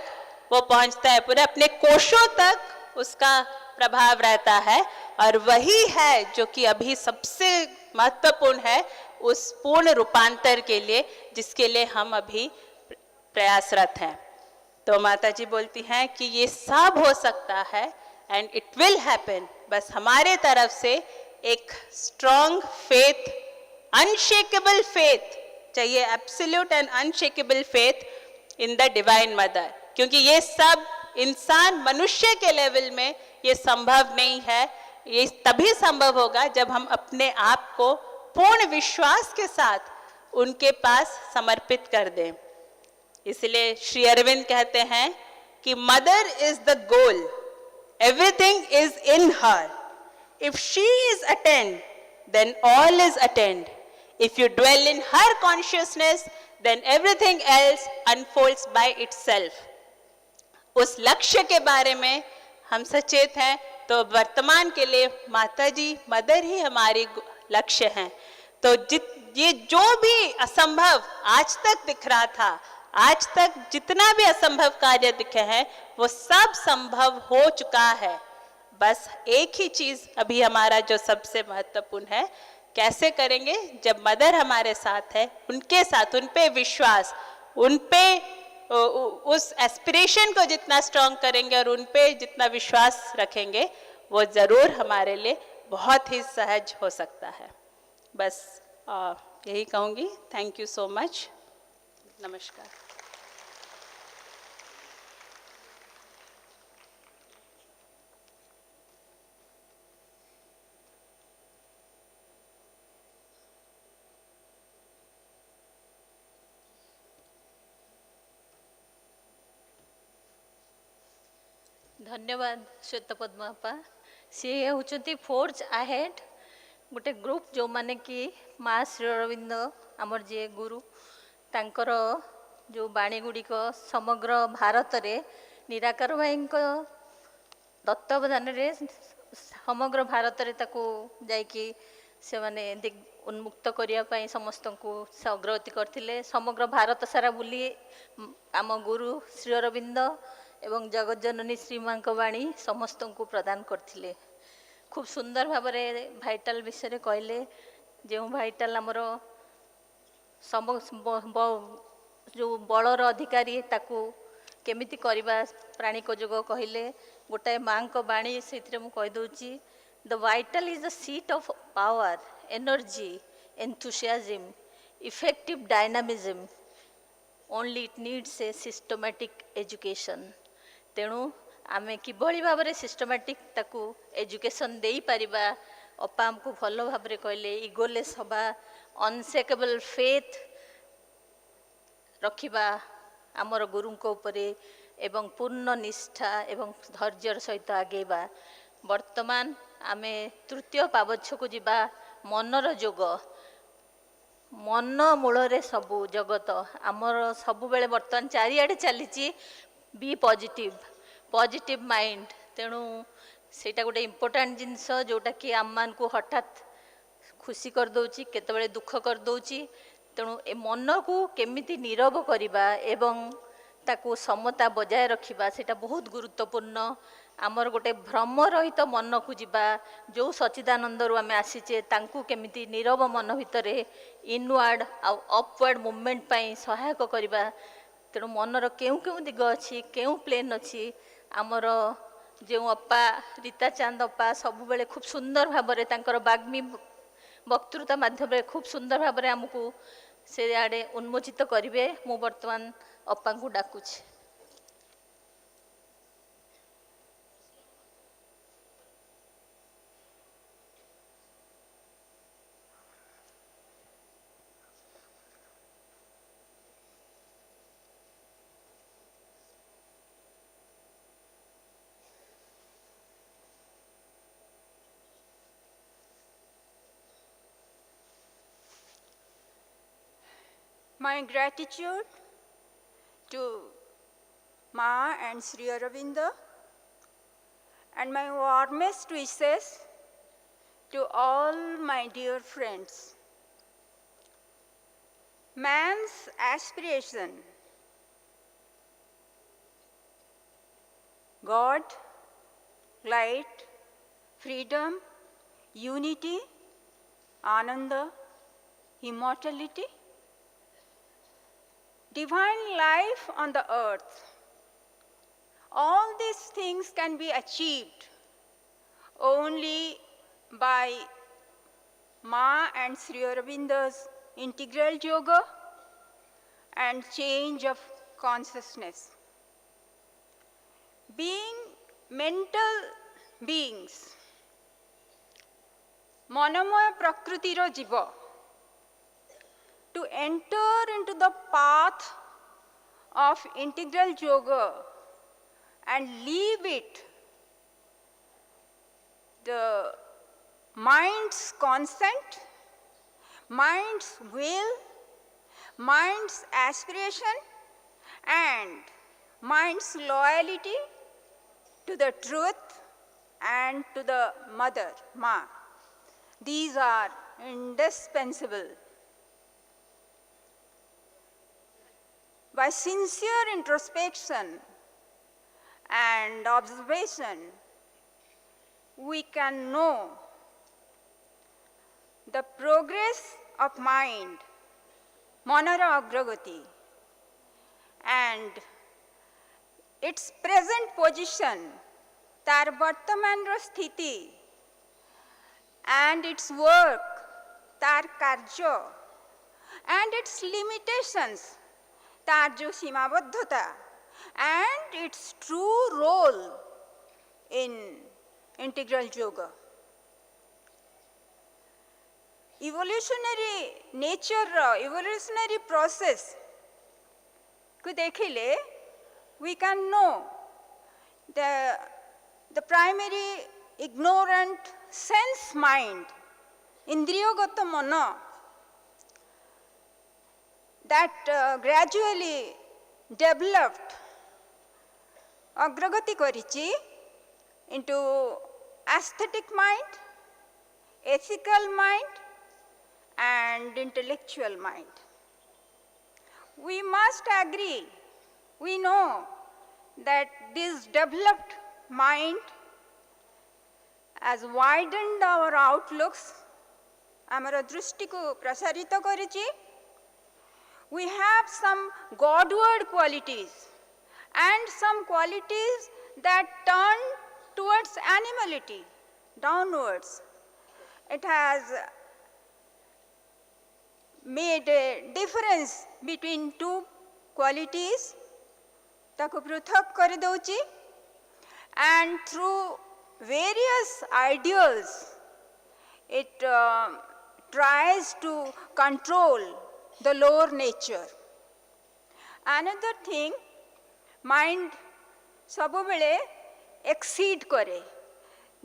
वो पहुंचता है, पूरे अपने कोशों तक उसका प्रभाव रहता है। और वही है जो कि अभी सबसे महत्वपूर्ण है उस पूर्ण रूपांतर के लिए, जिसके लिए हम अभी प्रयासरत हैं। तो माता जी बोलती हैं कि ये सब हो सकता है एंड इट विल हैपन, बस हमारे तरफ से एक स्ट्रॉन्ग फेथ, अनशेकेबल फेथ चाहिए, absolute and unshakeable faith in the divine mother. क्योंकि ये सब इंसान मनुष्य के लेवल में ये संभव नहीं है, ये तभी संभव होगा जब हम अपने आप को पूर्ण विश्वास के साथ उनके पास समर्पित कर दें। इसलिए श्री अरविंद कहते हैं कि mother is the goal, everything is in her, if she is attend then all is attained, if you dwell in her consciousness then everything else unfolds by itself। उस लक्ष्य के बारे में हम सचेत हैं तो वर्तमान के लिए माता जी मदर ही हमारी लक्ष्य हैं। तो ये जो भी असंभव आज तक दिख रहा था, आज तक जितना भी असंभव कार्य दिखे हैं वो सब संभव हो चुका है। बस एक ही चीज अभी हमारा जो सबसे महत्वपूर्ण है, कैसे करेंगे? जब मदर हमारे साथ है, उनके साथ, उन पे विश्वास, उन पे उस एस्पिरेशन को जितना स्ट्रॉन्ग करेंगे और उन पे जितना विश्वास रखेंगे, वो जरूर हमारे लिए बहुत ही सहज हो सकता है। बस यही कहूँगी। Thank you so much. नमस्कार। धन्यवाद श्वेत पद्मापा। सी होती फोर्ज अहेड गोटे ग्रुप जो माने कि माँ श्री अरविंद आमर जी गुरु तांकर जो बाणी गुड़िक समग्र भारत रे निराकार भाई तत्वावधान रे समग्र भारत रे ताको जाइकी से माने उन्मुक्त करने समस्त को से अग्रगति करथिले। समग्र भारत सारा बुली आम गुरु श्री अरविंद एवं जगत जननी श्री माँ वाणी समस्त को प्रदान करथिले। खूब सुंदर भाव में भाइटाल विषय कहले, जो भाइटाल आमर जो बलर अधिकारी ताकू केमिति करवा प्राणिक जोग कहले। गोटाए माँ को बाणी से कहीदे, the vital is the seat of power, energy, enthusiasm, effective dynamism, only it needs a systematic education. तेणु आमे किभली भाव में सिस्टमैटिक ताकू एजुकेशन दे पारिबा। अपा आमको भल भाव में कहले इगोलेस हवा, अनसेकेबल फेथ रखिबा आमर गुरु उपरे एवं पूर्ण निष्ठा एवं धैर्यर सहित आगेबा। वर्तमान आमे तृतीय पावच्छ को जीवा, मनर जोग, मन मूल रे सबू जगत आमर सबु बेले वर्तमान चारिआडे चली बी पॉजिटिव, पॉजिटिव माइंड। तेणु सेटा गोटे इम्पोर्टाट जिनस जोटा कि आम मान को हठात खुशी कर दौची, केतबेले दुख कर दौची। तेणु ए मन को केमिति नीरव करिबा एवं ताकू समता बजाय रखिबा सेटा बहुत गुरुत्वपूर्ण। आमर गोटे भ्रम रहित मन को जीवा, जो सच्चिदानंद रु आमे आसीचे तांकू केमिति नीरव मन भितरे इनवर्ड आ अपवर्ड मूवमेंट पाई सहायक करिबा। तेणु मनर केउ केउ दिग अच्छी, केउ प्लेन अच्छी, आमर जो अपा रीता चांद अपा सब बेले खूब सुंदर भाव में तांकर बाग्मी वक्तृता माध्यम खूब सुंदर भाव में आमको से आड़े उन्मोचित करेंगे। मु वर्तमान अपा को डाकुछि। My gratitude to Ma and Sri Aurobindo and my warmest wishes to all my dear friends. Man's aspiration, God, light, freedom, unity, Ananda, immortality, divine life on the earth. All these things can be achieved only by Ma and Sri Aurobindo's integral yoga and change of consciousness. Being mental beings, manomoya prakrutiro jiva, to enter into the path of integral yoga and leave it, the mind's consent, mind's will, mind's aspiration, and mind's loyalty to the truth and to the mother, Ma. These are indispensable. By sincere introspection and observation, we can know the progress of mind, manara agragati, and its present position, tar bartamanra sthiti, and its work, tar karya, and its limitations, tar jo simabadhata, and its true role in integral yoga. Evolutionary nature, evolutionary process को देखिले, we can know the primary ignorant sense mind, indriyogata mana, that gradually developed agragati karichi into aesthetic mind, ethical mind, and intellectual mind. We must agree, we know that this developed mind has widened our outlooks, amara drushtiku prasarita karichi. We have some Godward qualities and some qualities that turn towards animality, downwards. It has made a difference between two qualities, taku pruthak kari dauchi, and through various ideals, it tries to control the lower nature. Another thing, mind sabubele exceed kare.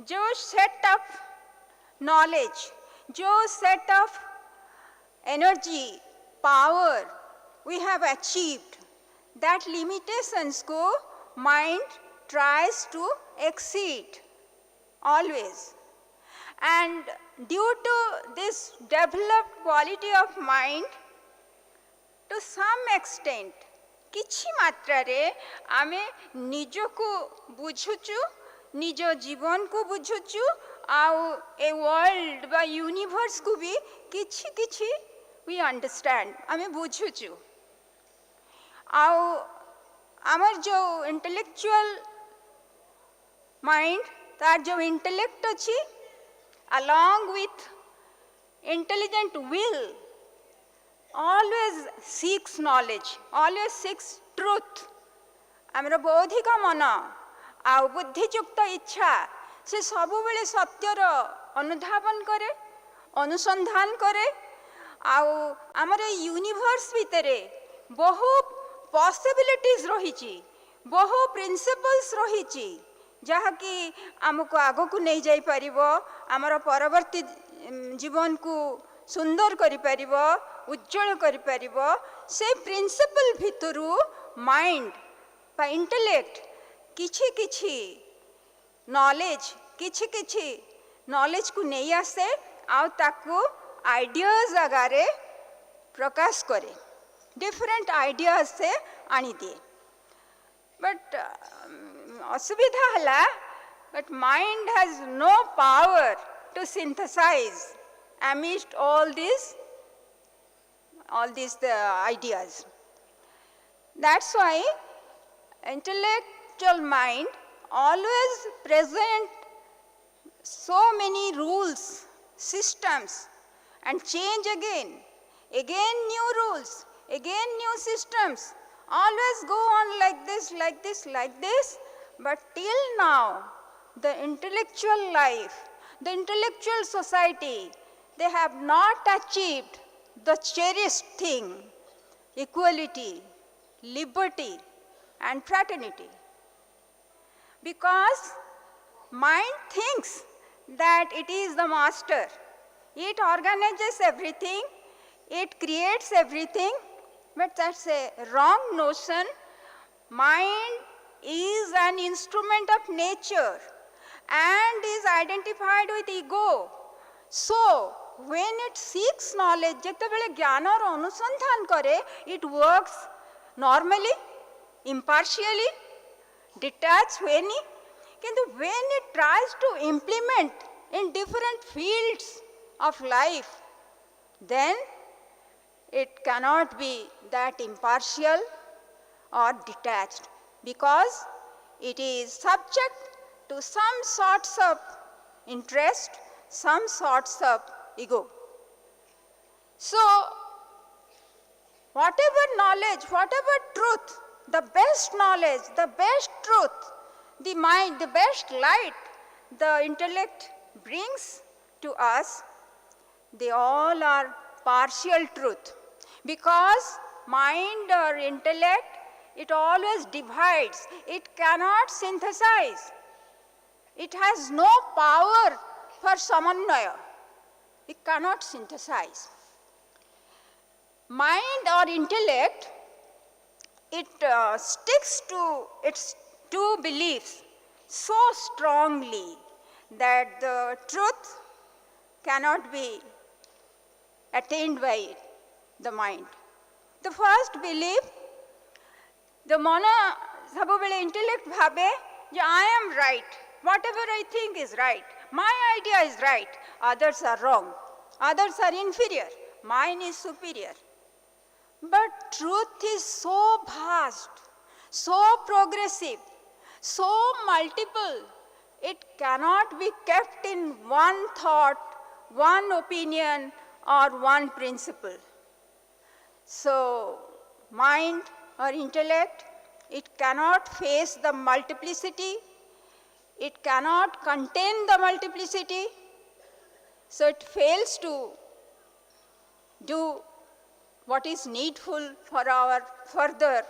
Jo set of knowledge, jo set of energy, power we have achieved, that limitations ko mind tries to exceed always. And due to this developed quality of mind, to some extent, kichi matrare ame nijoku buझुचु, nijo जीवन को बुझुचु, आउ a world ba universe को भी किछि किछि we understand, ame बुझुचु. आउ आमर जो intellectual mind, तार जो intellect अछि, along with intelligent will, always seeks knowledge, always seeks truth. आमर बौद्धिक मन आउ बुद्धियुक्त इच्छा से सबुबेले सत्यर अनुधावन करे, अनुसंधान करे. आउ आमर यूनिवर्स भितरे बहु पॉसिबिलिटीज रहिछि, बहु प्रिंसिपल्स रहिछि, जहा कि आमको आगो को नहीं जाई परिबो, आमर परवर्ती जीवन को सुंदर करि परिबो, उज्जवल करि परिबो. से प्रिंसिपल भितरु माइंड बा इंटेलेक्ट किछि किछि knowledge किछि किछि knowledge को नहीं आसे आउ ताकू ideas आगारे प्रकाश करे different ideas से आनी दिए but असुविधा हला but mind has no power to synthesize amidst all these ideas. That's why intellectual mind always present so many rules, systems, and change again new rules, again new systems, always go on like this, but till now, the intellectual life, the intellectual society, they have not achieved the cherished thing, equality, liberty, and fraternity. Because mind thinks that it is the master. It organizes everything, it creates everything, but that's a wrong notion. Mind is an instrument of nature and is identified with ego. So, when it seeks knowledge, जेतेबेले ज्ञान और अनुसंधान करे, it works normally, impartially, detached हुएनी, किंतु when it tries to implement in different fields of life, then it cannot be that impartial or detached because it is subject to some sorts of interest, some sorts of ego. So, whatever knowledge, whatever truth, the best knowledge, the best truth, the mind, the best light the intellect brings to us, they all are partial truth. Because mind or intellect, it always divides, it cannot synthesize. It has no power for samanvaya. It cannot synthesize. Mind or intellect, it sticks to its two beliefs so strongly that the truth cannot be attained by the mind. The first belief, the mana sabubele intellect bhabe, I am right. Whatever I think is right. My idea is right. Others are wrong. Others are inferior. Mine is superior. But truth is so vast, so progressive, so multiple. It cannot be kept in one thought, one opinion, or one principle. So, mind or intellect, it cannot face the multiplicity. It cannot contain the multiplicity, so it fails to do what is needful for our further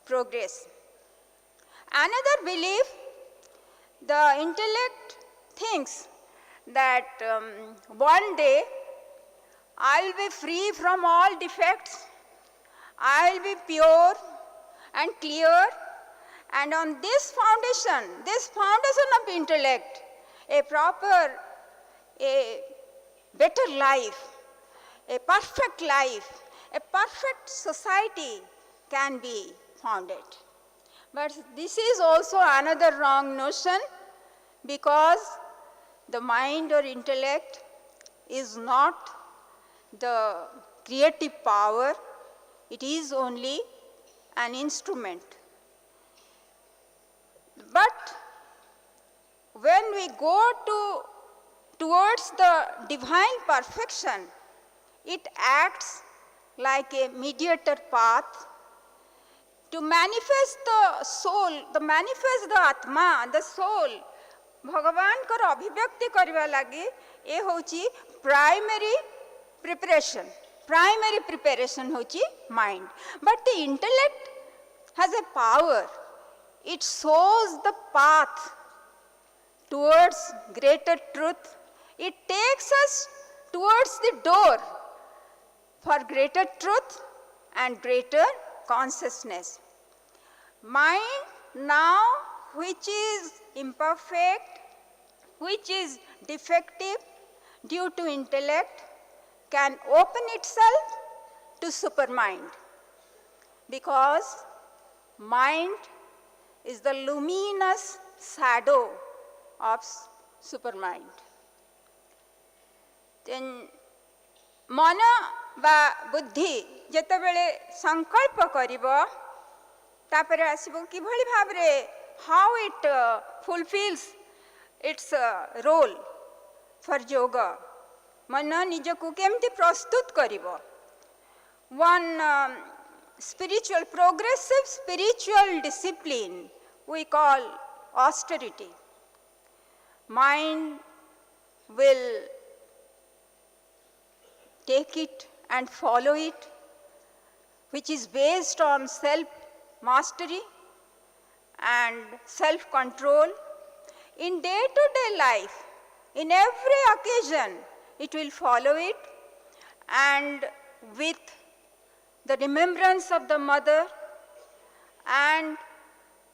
progress. Another belief, the intellect thinks that one day I will be free from all defects, I will be pure and clear, and on this foundation of intellect, a proper, a better life, a perfect society can be founded. But this is also another wrong notion because the mind or intellect is not the creative power, it is only an instrument. But when we go towards the divine perfection, it acts like a mediator path to manifest the soul, to manifest the atma, the soul. Bhagavan kar abhivyakti kariba lagi, e hochi primary preparation hochi mind. But the intellect has a power. It shows the path towards greater truth. It takes us towards the door for greater truth and greater consciousness. Mind now, which is imperfect, which is defective due to intellect, can open itself to supermind, because mind is the luminous shadow of supermind. Then मन बा बुद्धि जेतेबेले संकल्प करिवो तापरे आसीबो कि भली भाबरे how it fulfils its role for yoga मन निजकु केमती प्रस्तुत करिवो one spiritual progressive spiritual discipline we call austerity. Mind will take it and follow it, which is based on self-mastery and self-control. In day-to-day life, in every occasion, it will follow it, and with the remembrance of the mother, and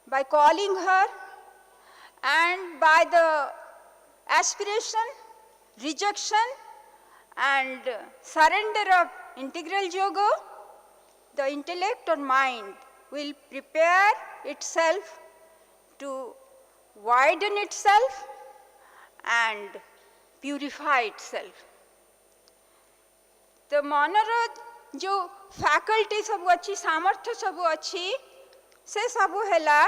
by calling her, and by the aspiration, rejection, and surrender of integral yoga, the intellect or mind will prepare itself to widen itself and purify itself. The मनर जो faculty सब अच्छी सामर्थ्य सब अच्छी से सब हैला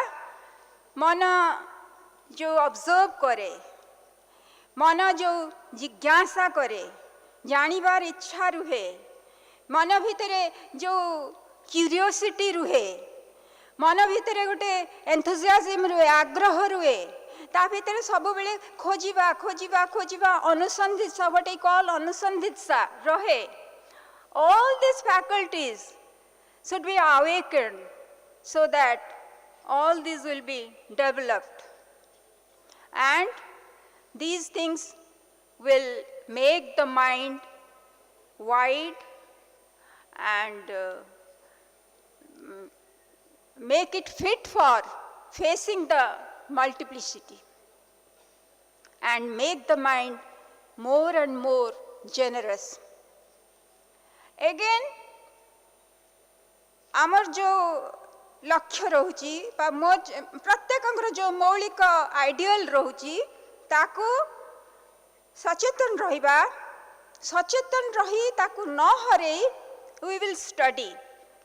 मन जो ऑब्जर्व करे, मन जो जिज्ञासा करे, जानिबार इच्छा रुहे, मन भितरे जो क्यूरियोसिटी रुहे, मन भितरे गोटे एंथुसियाज्म रुहे, आग्रह रुहे, ता भितरे सब बेले खोजिबा खोजिबा खोजिबा अनुसंधित्सा, व्हाट आई कॉल अनुसंधित्सा रहे. All these faculties should be awakened so that all these will be developed, and these things will make the mind wide and make it fit for facing the multiplicity, and make the mind more and more generous. Again, आमर जो लक्ष्य रहुची प्रत्येक जो मौलिक ideal रहुची ताकू सचेतन रहिबा, सचेतन रही ताकू न हरे, we will study.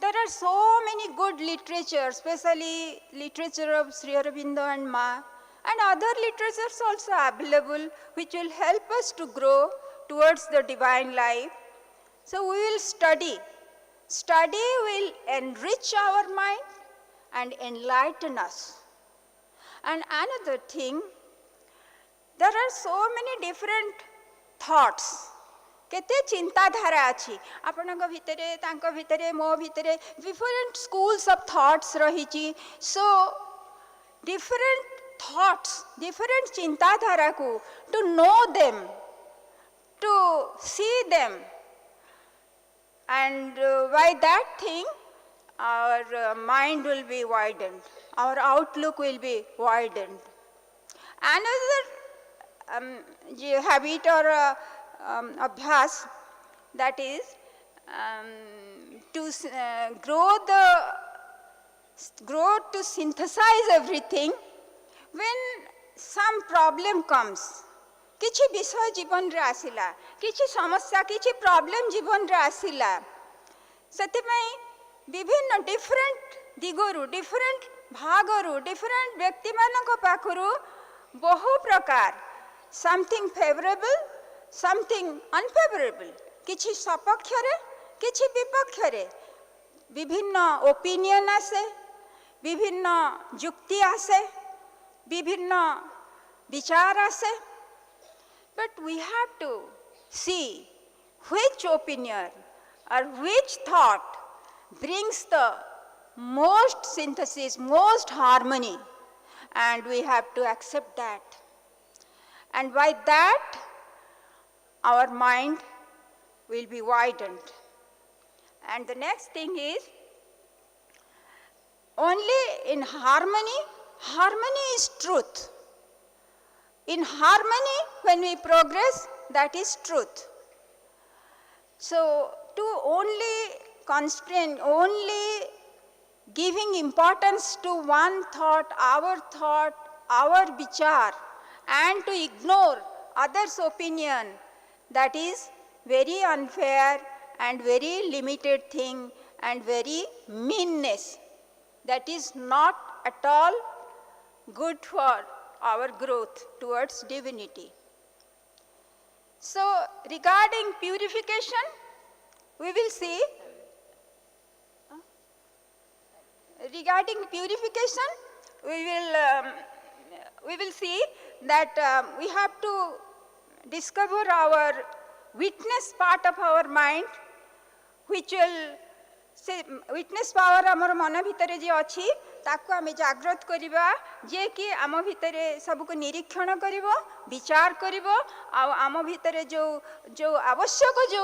There are so many good literature, especially literature of Sri Aurobindo and Ma, and other literatures also available, which will help us to grow towards the divine life. So we will study. Study will enrich our mind and enlighten us. And another thing, there are so many different thoughts. केते चिंताधारा अछि आपनक भितरे तांक भितरे मो भितरे different schools of thoughts रहिछि. So different thoughts, different चिंताधारा को, to know them, to see them, and by that thing our mind will be widened, our outlook will be widened. Another habit or abhyas, that is to grow to synthesize everything. When some problem comes, किछि विषय जीवन रे आसिला, किछि समस्या किछि problem जीवन रे आसिला, सेति पई विभिन्न डिफरेंट दिगरु डिफरेंट भागरु डिफरेंट व्यक्ति मानक पाखरु बहु प्रकार समथिंग फेवरेबल समथिंग अनफेवरेबल, किछि सपक्ष रे किछि विपक्ष रे विभिन्न ओपिनियन आसे, विभिन्न युक्ति आसे, विभिन्न विचार आसे. But we have to see which opinion or which thought brings the most synthesis, most harmony, and we have to accept that. And by that, our mind will be widened. And the next thing is, only in harmony, harmony is truth. in harmony, when we progress, that is truth. So to only constrain, only giving importance to one thought, our vichar, and to ignore others' opinion, that is very unfair and very limited thing and very meanness. That is not at all good for our growth towards divinity. So regarding purification, we will see, we will see that we have to discover our witness part of our mind, which will say witness power amar मन भितरे जे अछि ताको आमे जागृत करिबा जे कि आम भितरे सबको निरीक्षण करिवो विचार करिवो आ आम भितरे जो जो आवश्यक जो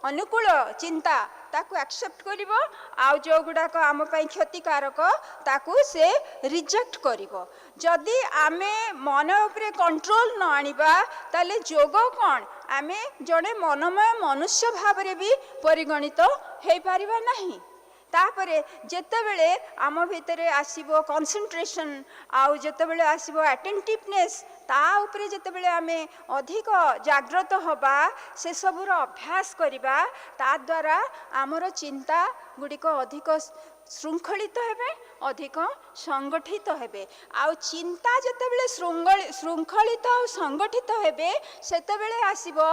अनुकूल चिंता ताको एक्सेप्ट करिवो आ जो गुडा को आम पई क्षतिकारक ताको से रिजेक्ट करिवो जदि आमे मन उपरे कंट्रोल न आनिबा ताले जोग कोन आमे जने मनमय मनुष्य भाबरे भी परिगणित हे पारिबा नाही तापरे जेतेबेले आम भितरे आसीबो कंसंट्रेशन आउ जेतेबेले आसीबो अटेंटिवनेस ता उपरे जेतेबेले आमे अधिक जागृत होबा से सबुर अभ्यास करिबा ता द्वारा आमर चिंता गुडिक अधिक श्रृंखलित हेबे अधिक संगठित हेबे आउ चिंता जेतेबेले श्रृंखलित और संगठित हेबे सेतेबेले आसीबो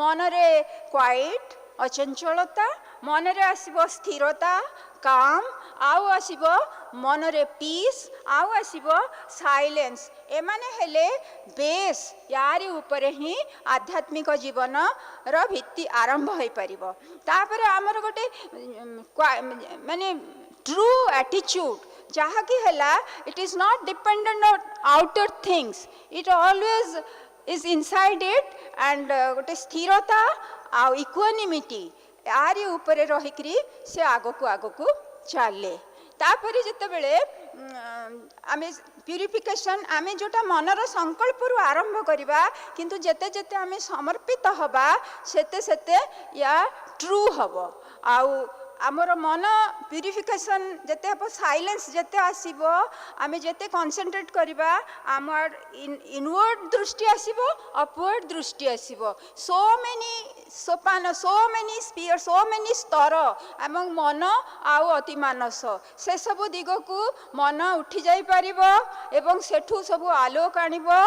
मनरे क्वाइट अचंचलता मनरे आसीबो स्थिरता काम आउ आसीबो मनरे पीस आउ आसीबो साइलेंस एमाने हेले बेस यारी ऊपर ही आध्यात्मिक जीवन र भित्ति आरंभ होई परिबो तापर हमर गोटे माने ट्रू एटीट्यूड जहा कि हला it is not dependent on outer things it always is inside it and गोटे स्थिरता आ इक्वानिमिटी यारी ऊपर रहिकरी से आगको चले तापर जितेबले आमे प्यूरिफिकेशन आमे जोटा मनर संकल्प रु आरंभ करिबा किंतु जेते जेते आमे समर्पित हबा सेते सेते या ट्रू हबो आउ आमर मन प्यूरिफिकेशन जेते हम साइलेंस जेते आसीबो आमे जेते कंसंट्रेट करिबा आमर इनवर्ड दृष्टि आसीबो अपवर्ड दृष्टि आसीबो सो मेनी सोपान so many sphere so many स्तर एवं मन आउ अति मानस से सब दिग को मन उठी जाई परिबो एवं सेठू सब आलोक आनिबो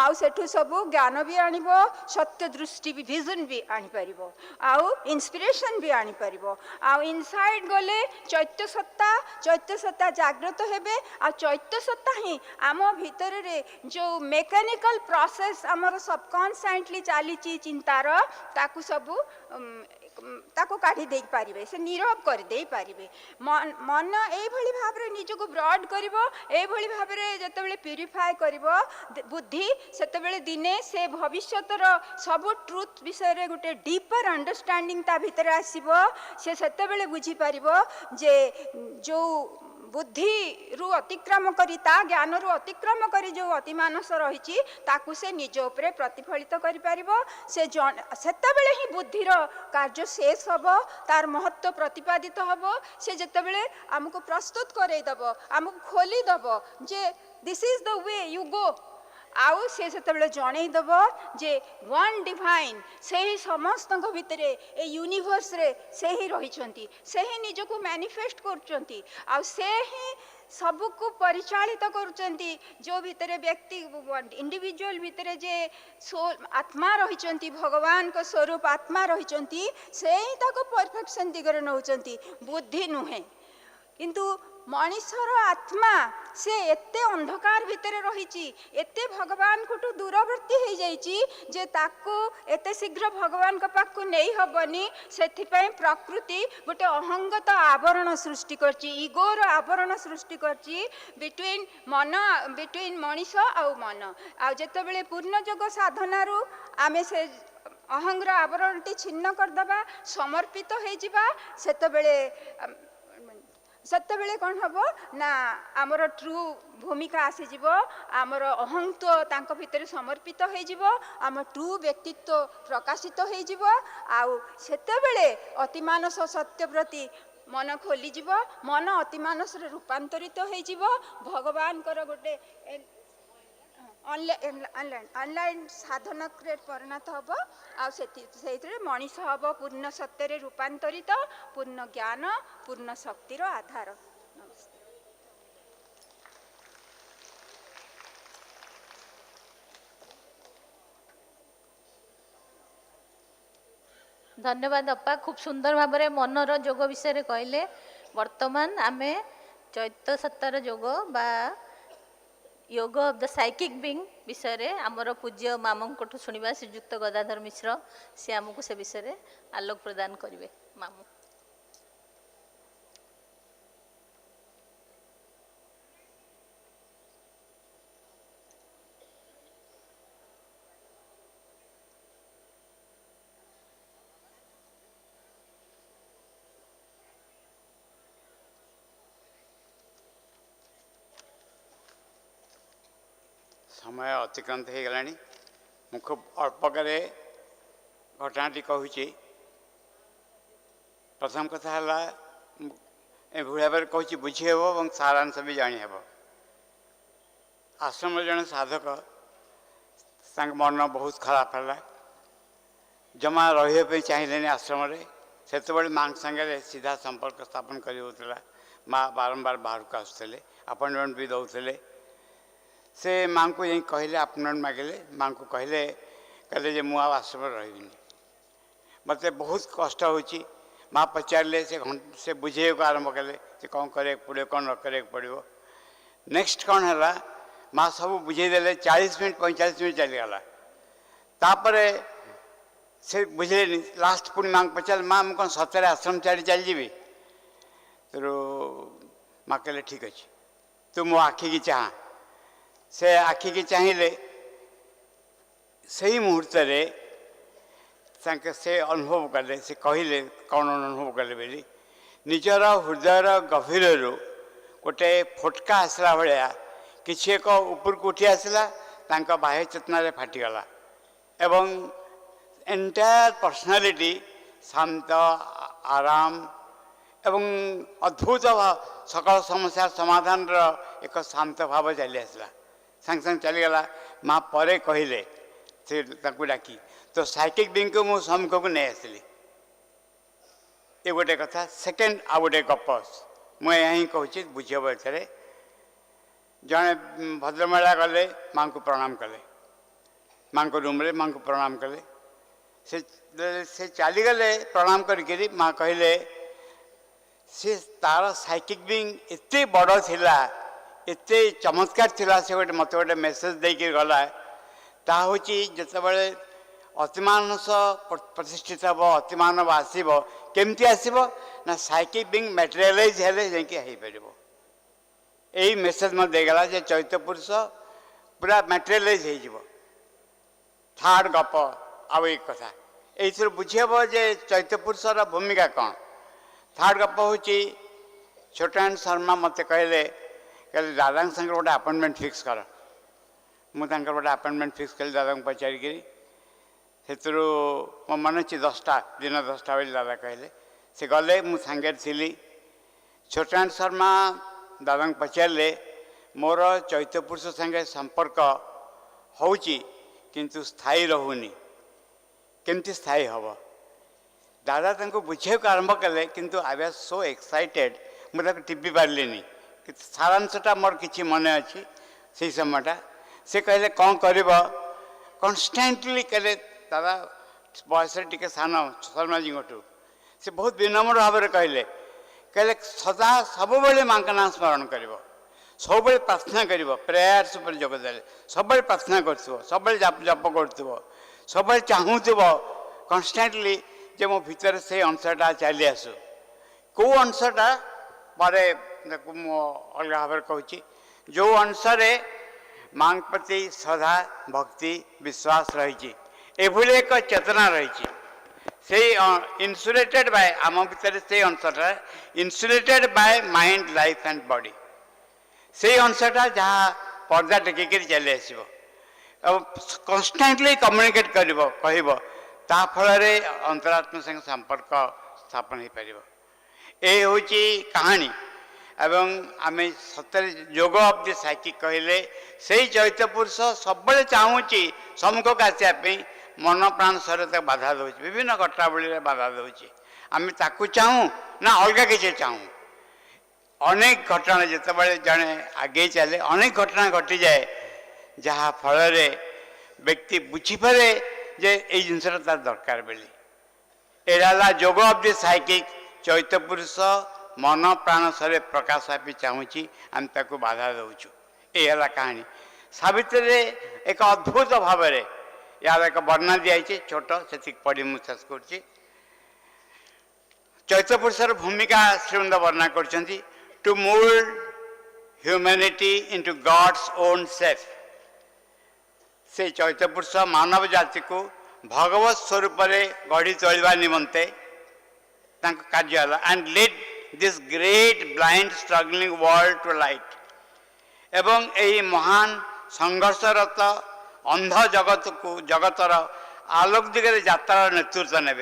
आउ सेठू सब ज्ञान भी आनिबो सत्य दृष्टि भी विजन भी आनि परिबो आउ इंस्पिरेशन भी आनि परिबो आउ इनसाइड गले चैत्य सत्ता जागृत हेबे आ चैत्य सत्ता ही आम भीतर रे जो मेकानिकल प्रोसेस आमर सबकॉन्शियसली चली चिंतार ताकू सब ताको काढ़ी दे पारिबे से नीरव कर दे पारिबे मन एई भली भाबरे निजको ब्रॉड करिवो एई भली भाबरे जतेबेले प्यूरिफाई करिवो बुद्धि सेतेबेले दिने से भविष्यतर सब ट्रुथ विषय रे गुटे डीपर अंडरस्टैंडिंग ता भीतर आसीबो से सेतेबेले बुझी पारिबो जे जो बुद्धि रु अतिक्रम करी ता ज्ञान रु अतिक्रम करी जो अतिमानस रही ताकू से निज उपरे प्रतिफलित करि पारिबो से सेतेबेले ही बुद्धिर कार्य शेष हबो तार महत्व प्रतिपादित हबो से जेतेबेले हमको प्रस्तुत करई दबो हमको खोली दबो जे this is the way you go आउ से सेतेबेले जणई दबो जे वन डिवाइन से ही समस्त भितरे ए यूनिवर्स रे से ही रहिछंती से ही निजको मैनिफेस्ट करचंती आउ से ही सबको परिचालित करुचंती जो भितरे व्यक्ति इंडिविजुअल भितरे जे आत्मा रहिचंती भगवान को स्वरूप आत्मा रहिचंती से ही ताको परफेक्शन दिगरे नउचंती बुद्धि नुहे किंतु मनुष्यर आत्मा से एते अंधकार भितर रही एते भगवान को दूरवर्ती हो जाइए जे ताको एते शीघ्र भगवान को पाख को नहीं हबनी से प्रकृति गोटे अहंगत आवरण सृष्टि करची इगोर आवरण सृष्टि करची बिटवीन मनीष आउ मन आ जेतेबेले पूर्ण योग साधना रु आमे से अहंगर आवरण टी छिन्न करदबा समर्पित हो जिबा सेतेबेले सत्य बेले कौन हम ना आमर ट्रू भूमिका आसीजिव आमर अहंत्व तांको भितर समर्पित होइजिव आम ट्रू व्यक्तित्व प्रकाशित होइजिव आउ सेते बेले अतिमानस सत्य प्रति मन खोलीजिव मन अतिमानस रूपांतरित होइजिव भगवान कर गोटे ऑनलाइन साधना परिणत हम आते मनीष हम पूर्ण सत्य रूपांतरित पूर्ण ज्ञान पूर्ण शक्तिर आधार। धन्यवाद अप्पा खूब सुंदर भाव में मनर जोग विषय कहले। वर्तमान आमे चैत्य सत्तार जोग बा योग ऑफ द साइकिक बीइंग विषय रे आमर पूज्य मामू शुणा श्रीजुक्त गदाधर मिश्र सी आमको से विषय आलोक प्रदान करेंगे। मामू समय अतिक्रांत हो गला मु खूब अल्पक घटनाटी कहूँ। प्रथम कथा है भाव में कहूँ बुझी हे और सारांश भी जानी हे। आश्रम जन साधक मन बहुत खराब है जमा रही चाहिए आश्रम से माँ सागे सीधा संपर्क स्थापन कर माँ बारंबार बाहर को आसुले अपॉइंटमेंट भी दौले से माँ को यही कहले अपॉइंटमेंट मागिले माँ को कहले कहले जे मुझे आश्रम रही मत बहुत कष्ट हो माँ पचारे से बुझे को आरंभ कले से कौन करे पड़े कौन न करे पड़ो। नेक्स्ट कौन है माँ सब बुझेदेले 40 मिनट 45 मिनट चलीगला तापर से बुझे लास्ट पुणी माँ पचारे माँ मुझे कौन सतरे आश्रम छाड़ी चल जी तो माँ कहले ठीक अच्छे तू मो आखि की चाह से आखि की चाहिए सही मुहूर्त से अनुभव कले से कहले कौन अनुभव कले बोली निजर हृदयर गभीर गोटे फोटका आसला भाया किसी एक ऊपर को उठी आसला बाह्य चेतना फाटीगला एवं एंटायर पर्सनालिटी शांत आराम एवं अद्भुत सकल समस्या समाधान एक शांत भाव चली आसला सांग सांग चलीगला माँ परे कहले से डाकी तो साइकिक बीइंग को मुझे सम्मुख को नहीं आसली ये गोटे कथा। सेकेंड आ गोटे गप मुझे यही कहूँ बुझेब ए जड़े भद्रमेला गले माँ को प्रणाम कले माँ को रूम रे माँ को प्रणाम कले से चलीगले प्रणाम करी माँ कहले से तार साइकिक बीइंग एते बड़ थिला एते चमत्कार थिला से गोटे मत गोटे मेसेज देकर गला ता हूँ जितेबाला अतिमानस प्रतिष्ठित हम अतिमानव आसब केमती आसब ना साइकिक बीइंग मटेरियलाइज हेले जाकि यही मेसेज मत देगला जे चैत्य पुरुष पूरा मटेरियलाइज हो थर्ड गप आउ एक कथा ये बुझेब जे चैत्य पुरुषर भूमिका कौन। थर्ड गप हूँ छोटान शर्मा मत कहले कहले दादा संगे गोटे अपॉइंटमेंट फिक्स कर मुझे गोटे अपॉइंटमेंट फिक्स कली दादा को पचारिकी से मो मन अच्छी 10टा दिन 10टा बेले दादा कहले से गले मु सांगे थी छोटान शर्मा दादा को पचारे मोर चैत्य पुरुष संगे संपर्क होची किंतु स्थायी रहुनी केमती स्थायी हम दादा तक बुझे को आरंभ कले किंतु आई वाज सो एक्साइटेड मुझे टिपी पार्ली सारांशटा मोर किसी मन अच्छी से समयटा से कहले कौन कर कन्स्टांटली कहले दादा बयस टी सान शर्मा जी से बहुत विनम्र भाव में कहले कहले सदा सब माँ का नाम स्मरण कर सब प्रार्थना कर प्रेयर्स पर जोगदे सब प्रार्थना कर सब जप कर सब चाहूब कन्स्टांटली जे मो भीतर से अंशटा चली आसू कौ अंशटा पर मो अलग भाव में कहूँ जो अंश माँ प्रति श्रद्धा भक्ति विश्वास रही एभली एक चेतना रही से इन्सुलेटेड बाय आम भितर से अंशटा insulated by mind life and body से अंशटा जहाँ पर्दा टेकिक चली आसो कन्स्टांटली कम्युनिकेट कर फल अंतरात्मा संग संपर्क स्थापन हो पार ये हूँ कहानी एवं आम सतरे योग ऑफ द साइकिक कहले से चैत्य पुरुष सब चाहूँगी सम्मुख आसवाई मन प्राण शरीर बाधा दौर विभिन्न घटनावली बाधा दौर आम ताकू चाहूँ ना अलग किसी चाहूँ अनेक घटना जिते जड़े आगे चले अनेक घटना घटी जाए जहाँ फल व्यक्ति बुझीपे जे ये जिनसा तार दरकार बोली एला योग ऑफ द साइकिक चैत्य पुरुष मन प्राण शरीर प्रकाश भी चाहूँगी आम ताकू बाधा दौचु ये कहानी सावित्री एक अद्भुत भाव यार एक वर्णना दिखाई छोट से पढ़ी मुझे शेष कर चैत्य पुरुषर भूमिका श्रीमंद वर्णना कर to mould humanity into God's own self से चैत्य पुरुष मानव जाति को भगवत स्वरूप गढ़ी तोलवा निमंते कार्य and lead this great blind struggling world to light एवं यही महान संघर्षरत अंध जगत को जगतर आलोक दिगरे यात्रा नेतृत्व ने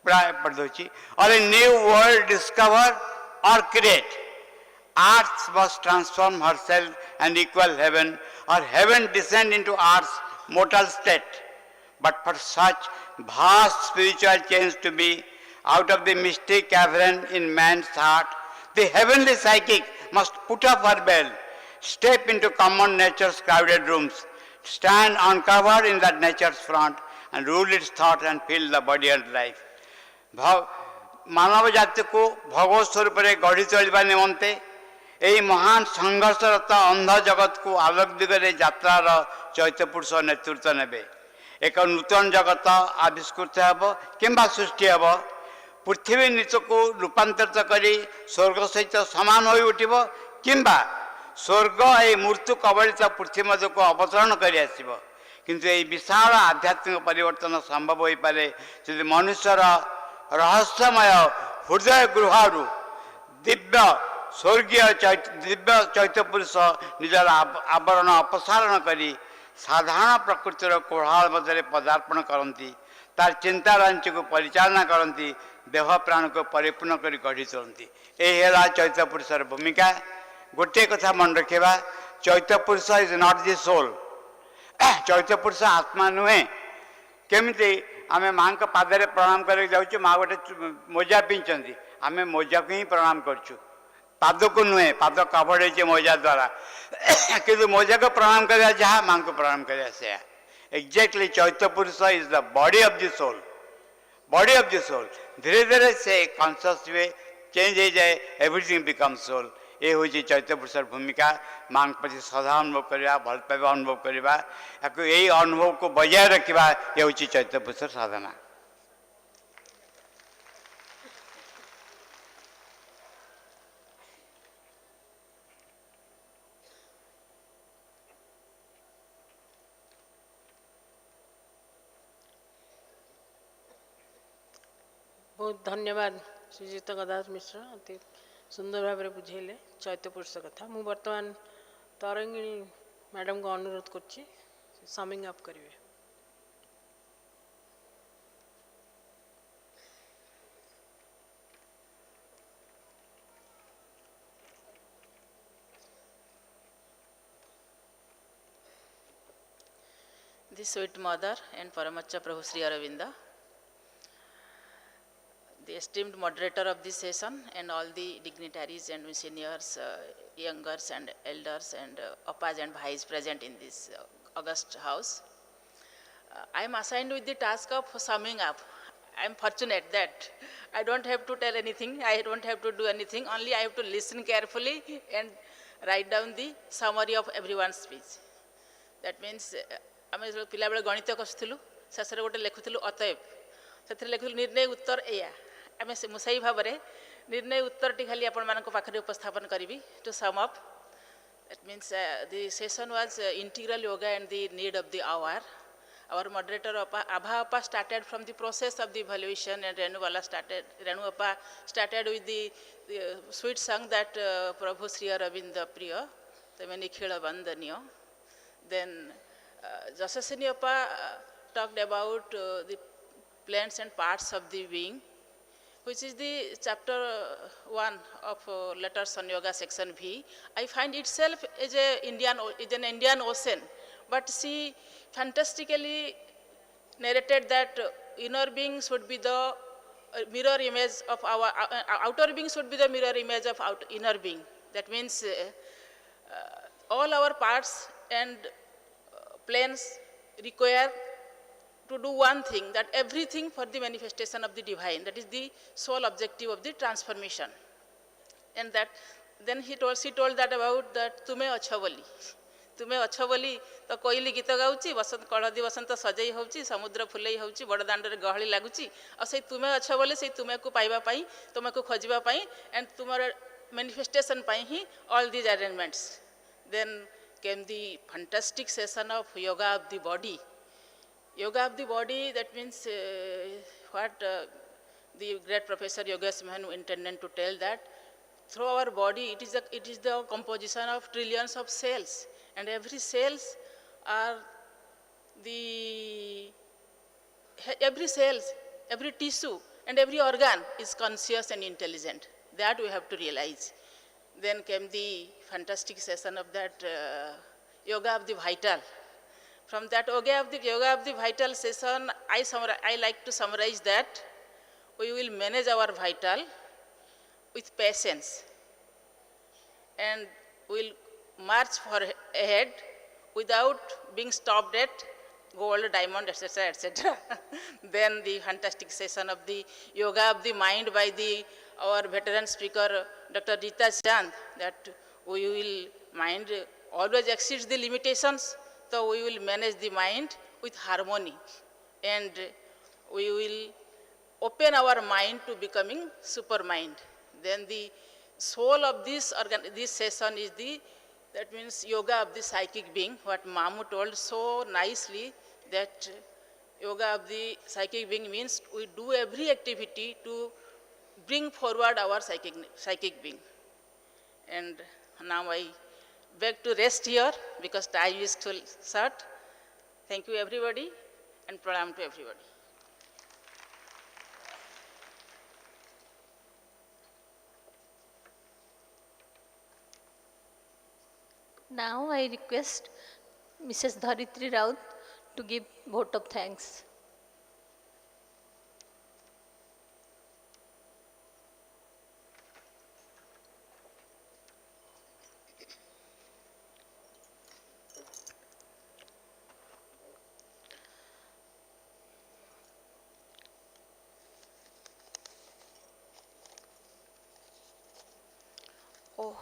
प्राय पढ़ी और ए न्यू वर्ल्ड डिस्कवर और create Earth must transform herself and equal heaven, or heaven descend into Earth's mortal state. But for such vast spiritual change to be out of the mystic cavern in man's heart, the heavenly psychic must put off her veil, step into common nature's crowded rooms, stand uncovered in that nature's front, and rule its thought and fill the body and life. मानव जाति को भगवत स्वरूप गढ़ी चलवा निमंते यही महान संघर्षरत अंध जगत को आलोक दिगरे यात्रार चैत्य पुरुष नेतृत्व ने एक नूतन जगत आविष्कृत हो कि सृष्टि हे पृथ्वी नीच को रूपांतरित कर स्वर्ग सहित सामान हो उठ कि स्वर्ग ये मृत्यु कबलित पृथ्वी मध्य को अवतरण कर किंतु ये विशाल आध्यात्मिक परिवर्तन संभव हो पारे जब मनुष्यर रहस्यमय हृदय गृह दिव्य स्वर्गीय दिव्य चैत्य पुरुष निजर आवरण अपसारण करी साधारण प्रकृतिर कोहाल मध्य पदार्पण करती तार चिंता रांची को परिचालना करती देह प्राण को परिपूर्ण कर गढ़ी चलती यही चैत्य पुरुषर भूमिका गोटे कथा मन रखा चैत्य पुरुष इज नॉट दि सोल चैत्य पुरुष आत्मा नुहे केमिति आमे माँ का पादरे प्रणाम करके जाऊँ माँ गोटे मोजा पिंधि आमे मोजा को ही प्रणाम करचु पाद को नुहे पाद कभर हो मोजा द्वारा कि मोजा को प्रणाम कर जहाँ माँ को प्रणाम कर एक्जाक्टली चैत्य पुरुष is the body of the soul body of the soul धीरे धीरे से कॉन्शियस हुए चेंज हो जाए एवरीथिंग बिकम सोल ये हूँ चैत्य पुरुषर भूमिका माँ प्रति श्रद्धा अनुभव करवा भल पाइबा अनुभव करवा यही अनुभव को बजाय रखा ये हूँ चैत्य पुरुषर साधना बहुत धन्यवाद श्रीजुक्त गदाधर मिश्र अति सुंदर भाव में बुझेले चैत्य पुरुष कथा मु वर्तमान तरंगिणी मैडम को अनुरोध कर समिंग अप करेंगे The sweet mother and Paramacha Prabhu Sri Aurobindo, the esteemed moderator of this session, and all the dignitaries and seniors, youngers and elders, and appas and bhais present in this august house. I am assigned with the task of summing up. I am fortunate that I don't have to tell anything, I don't have to do anything, only I have to listen carefully and write down the summary of everyone's speech. That means, आम पिला बेले गणित कसुलु शेष गोटे लिखुलु अतएव से लिखुलु निर्णय उत्तर या आम से भाव में निर्णय उत्तर टी खाली आपण मान पाखे उपस्थापन करी to sum up that means the session was integral yoga and the need of the our Our moderator Abha Appa started from the process of the evaluation, and Renu Appa started with the sweet song that Prabhu Sri Aurobindo Priya, the Nikhila Vandaniya. Then Jasasini Appa talked about the plants and parts of the being, which is the chapter 1 of letters on yoga section V. I find itself is an Indian ocean, but she fantastically narrated that inner being should be the mirror image of our outer being should be the mirror image of inner being. That means all our parts and planes require to do one thing, that everything for the manifestation of the divine. That is the sole objective of the transformation. And that then she told that about that tume acha boli. Tume acha boli to koili gita gauchi, basant kaladi basant sajai hauchi, samudra phulei hauchi, bada dandare gahali laguchi. ଆଉ ସେଇ ତୁମେ ଅଛ ବୋଲି ସେଇ ତୁମେକୁ ପାଇବା ପାଇଁ, ତୁମକୁ ଖୋଜିବା ପାଇଁ, and ତୁମର manifestation ପାଇଁ ହିଁ all these arrangements. Then came the fantastic session of yoga of the body. Yoga of the body, that means what the great Professor Yogesh Mahanu intended to tell, that through our body, it is the composition of trillions of cells, and every cells are every tissue and every organ is conscious and intelligent. That we have to realize. Then came the fantastic session of that yoga of the vital. From that yoga of the vital session, I like to summarize that we will manage our vital with patience, and will march ahead without being stopped at gold, diamond, etc., etc. Then the fantastic session of the yoga of the mind by our veteran speaker, Dr. Rita Chand, that we will mind always exceeds the limitations, so we will manage the mind with harmony, and we will open our mind to becoming super mind. Then the soul of this session is that means yoga of the psychic being, what Mamu told so nicely, that yoga of the psychic being means we do every activity to bring forward our psychic being. And now I beg to rest here because time is too short. Thank you everybody, and pranam to everybody. Now I request Mrs. Dharitri Raut to give vote of thanks. Oh,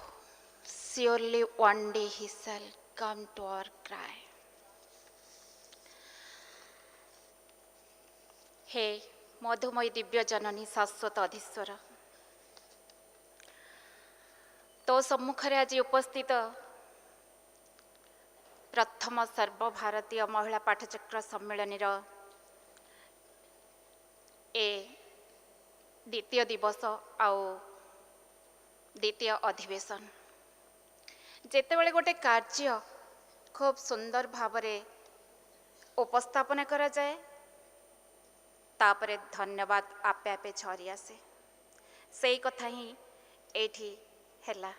surely one day he shall come to our cry. हे मधुमयी दिव्य जननी शाश्वत अधीश्वर, तो सम्मुखरे आज उपस्थित प्रथम सर्वभारतीय महिला पाठचक्र सम्मेलन ए द्वितीय दिवस आउ द्वितीय अधिवेशन, जेतेबेले गोटे कार्य खूब सुंदर भावरे उपस्थापन करा जाए, तापरे धन्यवाद आपे आपे झरी आसे, सेई कथा ही एठी हैला।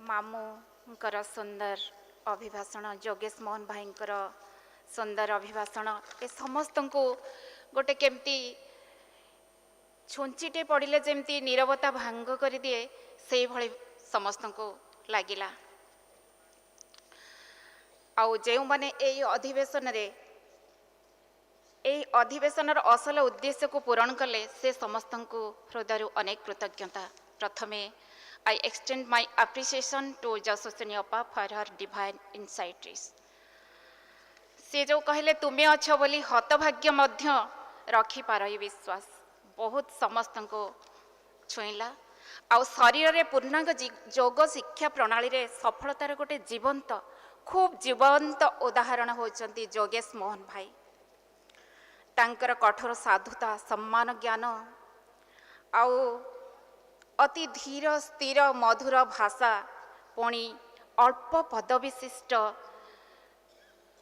मामूंकर सुंदर अभिभाषण, योगेश मोहन भाईंकर सुंदर अभिभाषण, ए समस्त को गोटे केमती छुंचीटे पड़िले जेमती नीरवता भांग कर दिए, से भली समस्त को लागिला। आउ जे माने एई अधिवेशनर असल उद्देश्य को पूरण कले, से समस्त को हृदय अनेक कृतज्ञता। प्रथमे I extend my appreciation to Jasaswini अप्पा फॉर हर डिवाइन इनसाइट्स। से जो कहले तुमे अच्छ बोली हतभाग्य मध्य रखी पार विश्वास, बहुत समस्त को छुईला। आउ शरीर पूर्णांग योग शिक्षा प्रणाली रे सफलतार गोटे जीवंत खूब जीवंत उदाहरण होती जोगेश मोहन भाई। तांकर कठोर साधुता सम्मान ज्ञान आउ अति धीर स्थिर मधुर भाषा पुणी अल्प पदविशिष्ट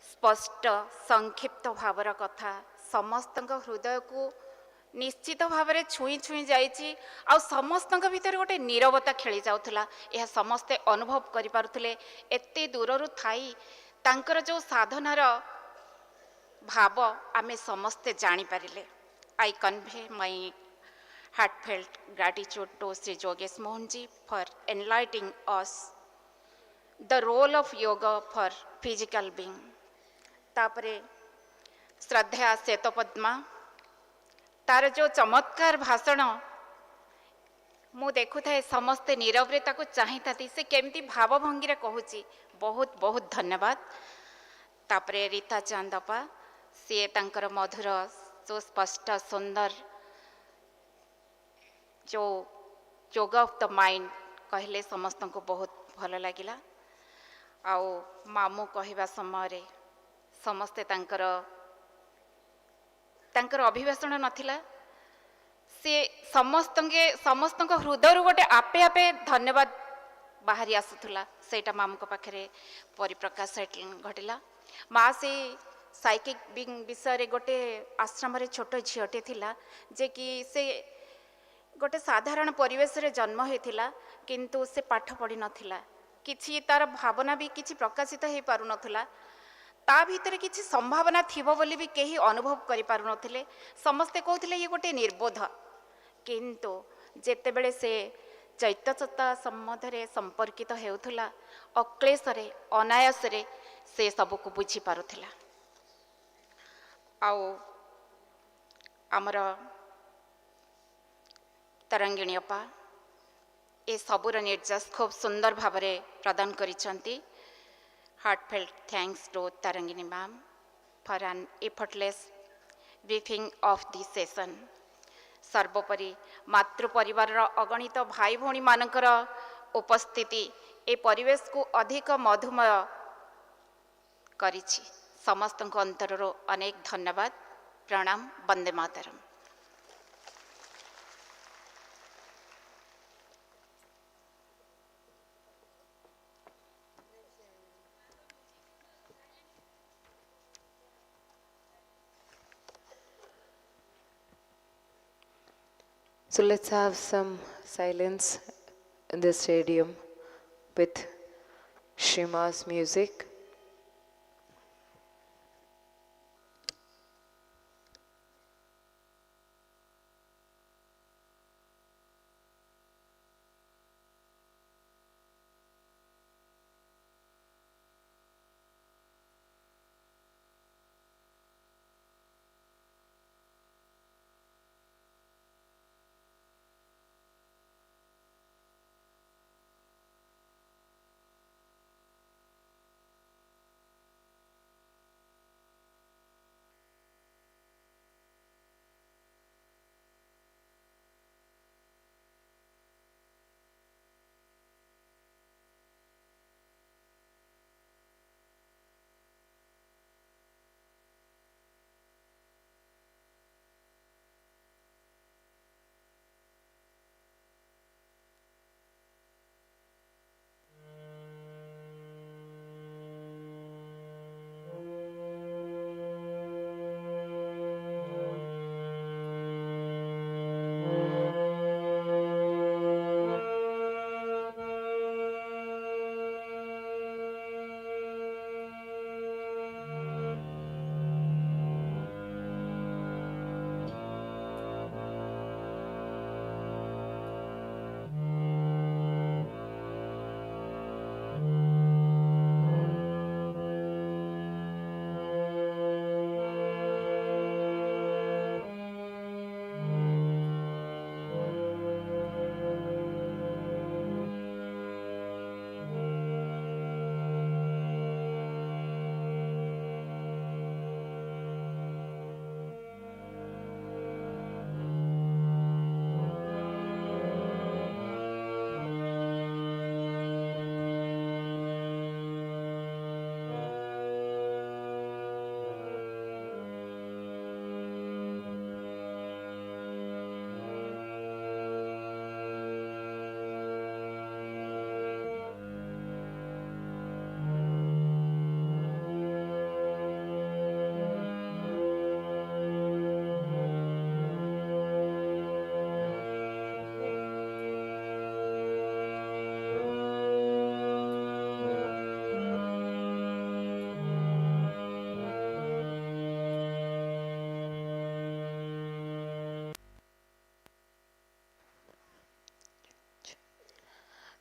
स्पष्ट संक्षिप्त भावर कथा समस्त हृदय को निश्चित भाव में छुई छुई जाइए आ समस्त भीतर गोटे नीरवता खेली जाऊला यह समस्ते अनुभव करें एते दूर थाई तांकर जो साधनार भाव आमे समस्ते जानीपारे। I convey my heartfelt gratitude to Sri Jogesh Mohanji for enlightening us the role of yoga for physical being. तापरे श्रद्धा श्वेतपद्मा तार जो चमत्कार भाषण मु देखु थाए समस्ते नीरव ताको चाही थाती से केमती भावभंगी रे कहूची बहुत बहुत धन्यवाद। तापरे रीता चांदपा सी तांकर मधुर सुस्पष्ट सुंदर जो योगा ऑफ द माइंड कहले समस्त को बहुत भल लगिला। आओ मामू कहवा समय समस्ते तांकर अभिभाषण नथिला से समस्त हृदय गोटे आपे आपे धन्यवाद बाहरी आसुला सेटा मामू पाखे परिप्रकाश घटिला। माँ से साइकिक बिंग विषय गोटे आश्रम रे छोट झीटे थिला जे कि से गोटे साधारण परिवेश रे जन्म होता किंतु से पाठ पढ़ी नथिला किछि तार भावना भी किछि प्रकाशित हो पारु नथिला ता भीतर किछि संभावना थिबो बोली भी केही अनुभव करि पारु नथिले। समस्ते कहथिले ये गोटे निर्बोध किंतु जेतेबेले से चैत्यचता सम्बन्धरे संपर्कित हेउथुला अक्लेशरे अनायासरे से सबको बुझी पारुथिला। आउ आमर तरंगिणी अपा ए सबुर निर्देश खूब सुंदर भाव प्रदान करिसंती। Heartfelt thanks to Tarangini ma'am for an effortless briefing of this session. सर्वोपरि मातृ परिवार अगणित भाई भौणी मानकर उपस्थिति ए परिवेश को अधिक मधुमय करिछि। समस्त को अंतररो अनेक धन्यवाद। प्रणाम। Vande Mataram. So let's have some silence in the stadium with Shima's music.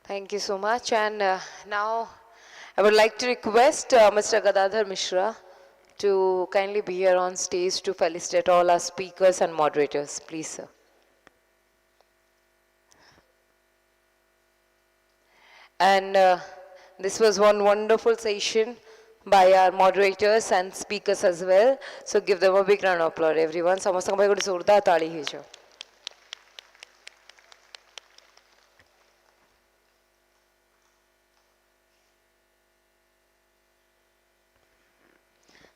Thank you so much. And now I would like to request Mr. Gadadhar Mishra to kindly be here on stage to felicitate all our speakers and moderators. Please, sir. And this was one wonderful session by our moderators and speakers as well. So give them a big round of applause, everyone. ସମସ୍ତଙ୍କ ପାଇଁ ଗୋଟେ ଜୋରଦାର ତାଳି ହେଇଯାଉ.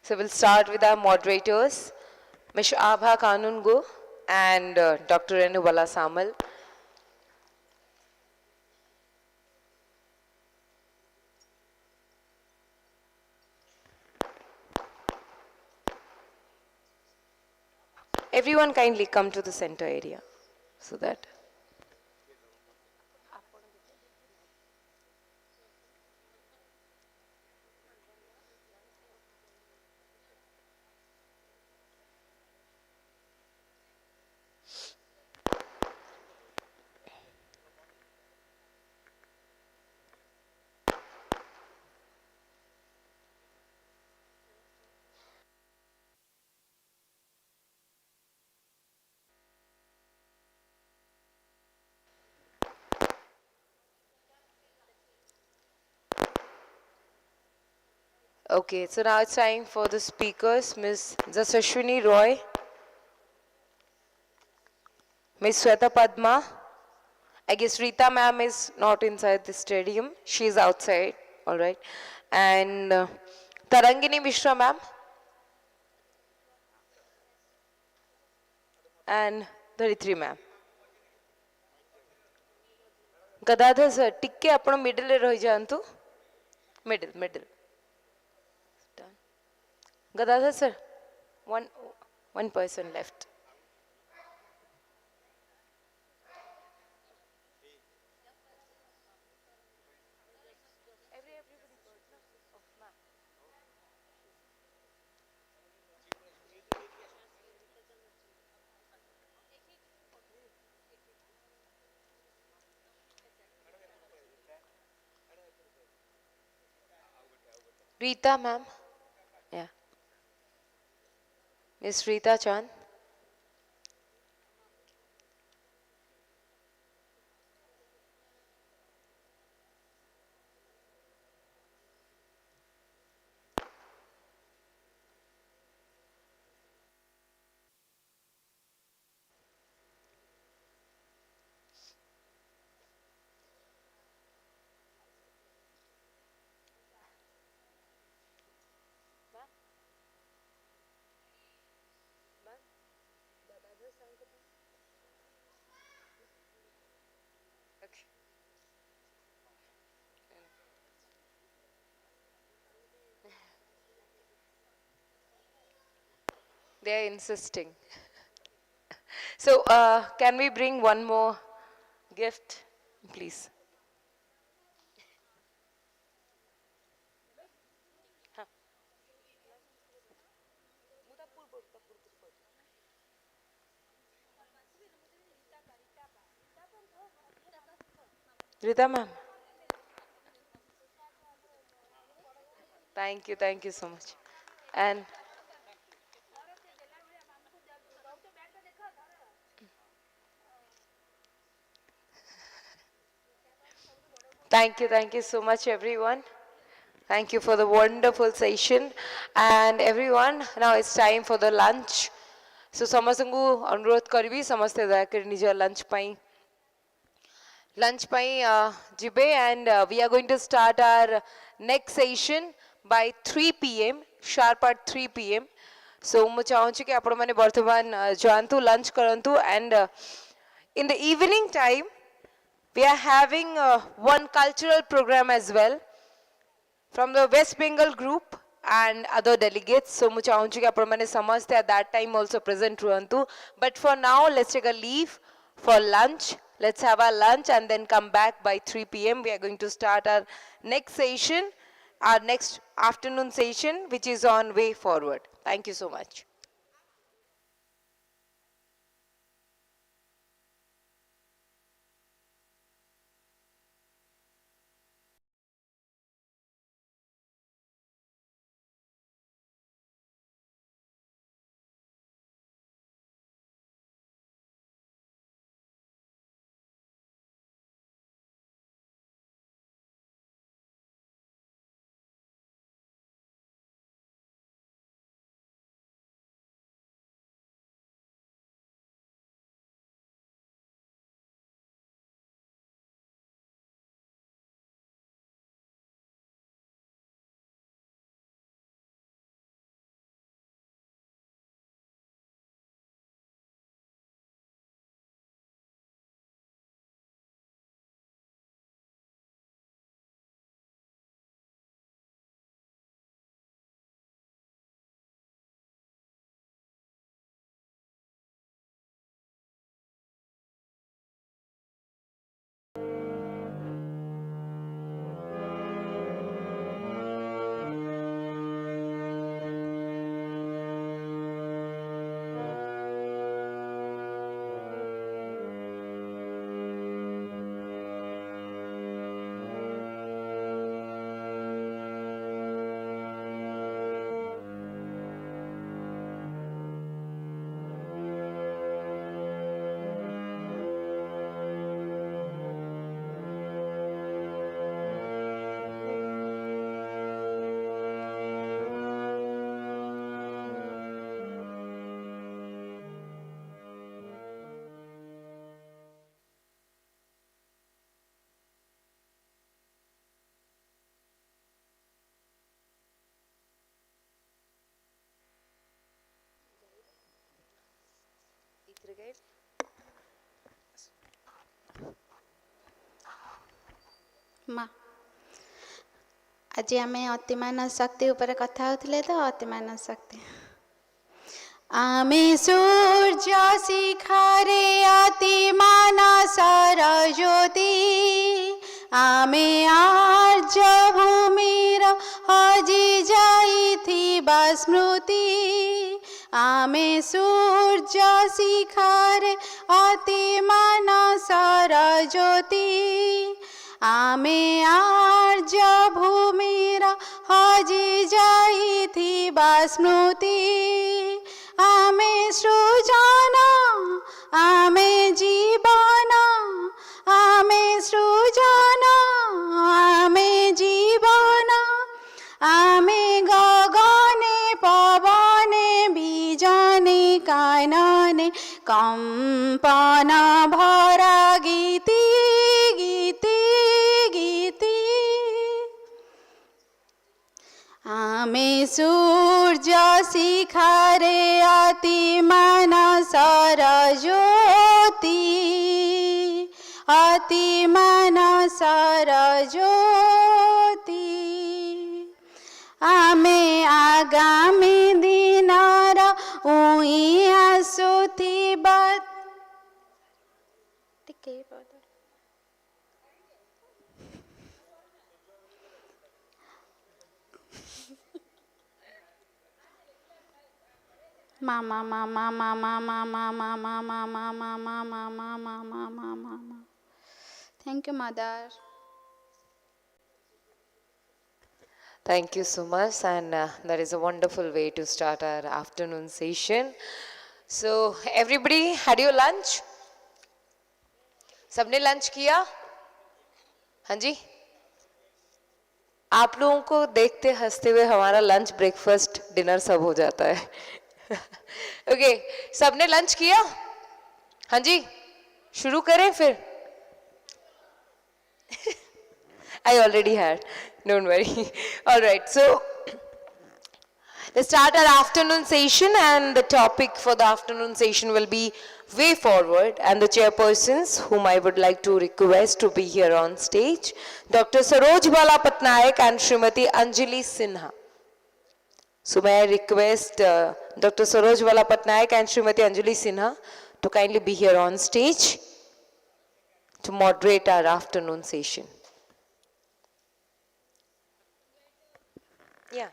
So we'll start with our moderators, Ms. Abha Kanungo and Dr. Renubala Samal. Everyone kindly come to the center area so that. Okay, so now it's time for the speakers, Ms. Jasashwini Roy, Ms. Sweta Padma. I guess Rita ma'am is not inside the stadium. She is outside, all right. And Tarangini Mishra ma'am. And Dharitri ma'am. Gadadhar sir, tikke apna middle e rahi jaantu. Middle. Gadadhar sir, one person left. Rita ma'am. Yeah. Miss Rita Chand. They are insisting. So can we bring one more gift, please? Rita ma'am. Thank you so much. And thank you so much everyone. Thank you for the wonderful session. And everyone, now it's time for the lunch. So ସମସ୍ତଙ୍କୁ ଅନୁରୋଧ କରିବି ସମସ୍ତେ ଦୟାକରି ନିଜ lunch ପାଇଁ ଯିବେ and we are going to start our next session by 3 p.m. sharp at 3 p.m. So ମୁଁ ଚାହୁଁଛି କି ଆପଣ ମାନେ ବର୍ତ୍ତମାନ ଯାଆନ୍ତୁ lunch କରନ୍ତୁ and in the evening time we are having one cultural program as well from the West Bengal group and other delegates. So ମୁଁ ଚାହୁଁଛି କି ଆପଣ ମାନେ ସମସ୍ତେ at that time also present ରୁହନ୍ତୁ. But for now, let's take a leave for lunch. Let's have our lunch and then come back by 3 p.m. We are going to start our next session, our next afternoon session, which is on way forward. Thank you so much. माँ आज आम अतिमान शक्ति उपर कथा होते तो अतिमान शक्ति आमे सूर्य शिखारे अतिमान सर ज्योति आमे आर्य भूमिर हजि जाइथिबा स्मृति आमे सूर्य शिखारे अतिमान सर ज्योति आमे आर्य भूमिर हजि जाइथिबा स्मृति आमे सृजन आमे जीवन आमे सृजन आमे जीवन आमे गगने पवने बीजने कानने कंपन भरा गीति गीति गीति आमे सूर्य शिखारे अतिमान सर ज्योति अतिमान सर ज्योति आमे आगामी दिनर उई आसुथिबा Mama, mama, mama, mama, mama, mama, mama, mama, mama, mama, mama. Thank you, Mother. Thank you so much, and that is a wonderful way to start our afternoon session. So, everybody had your lunch? सबने lunch किया? हाँ जी? आप लोगों को देखते हंसते हुए हमारा लंच ब्रेकफास्ट डिनर सब हो जाता है. ओके, सबने लंच किया? हाँ जी, शुरू करें फिर. I already had, don't worry. All right, so let's start our afternoon session, and the topic for the afternoon session will be way forward, and the chairpersons whom I would like to request to be here on stage, Dr. Mahila Pathachakra and Srimati Anjali Sinha. So may I request Dr. Mahila Pathachakra and Srimati Anjali Sinha to kindly be here on stage to moderate our afternoon session. Yeah.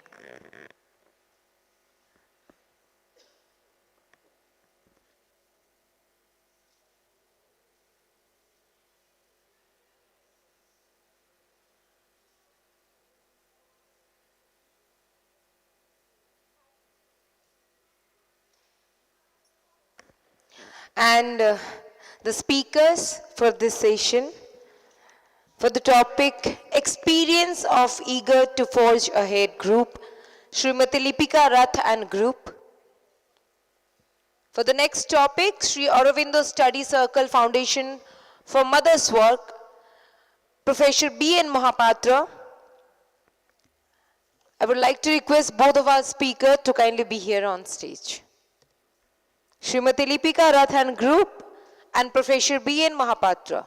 And the speakers for this session, for the topic Experience of Eager to Forge Ahead Group, Srimati Lipika Rath and Group. For the next topic, Sri Aurobindo Study Circle Foundation for Mother's Work, Professor B.N. Mahapatra. I would like to request both of our speakers to kindly be here on stage. Srimati Lipika Rath and Group and Professor B.N. Mahapatra.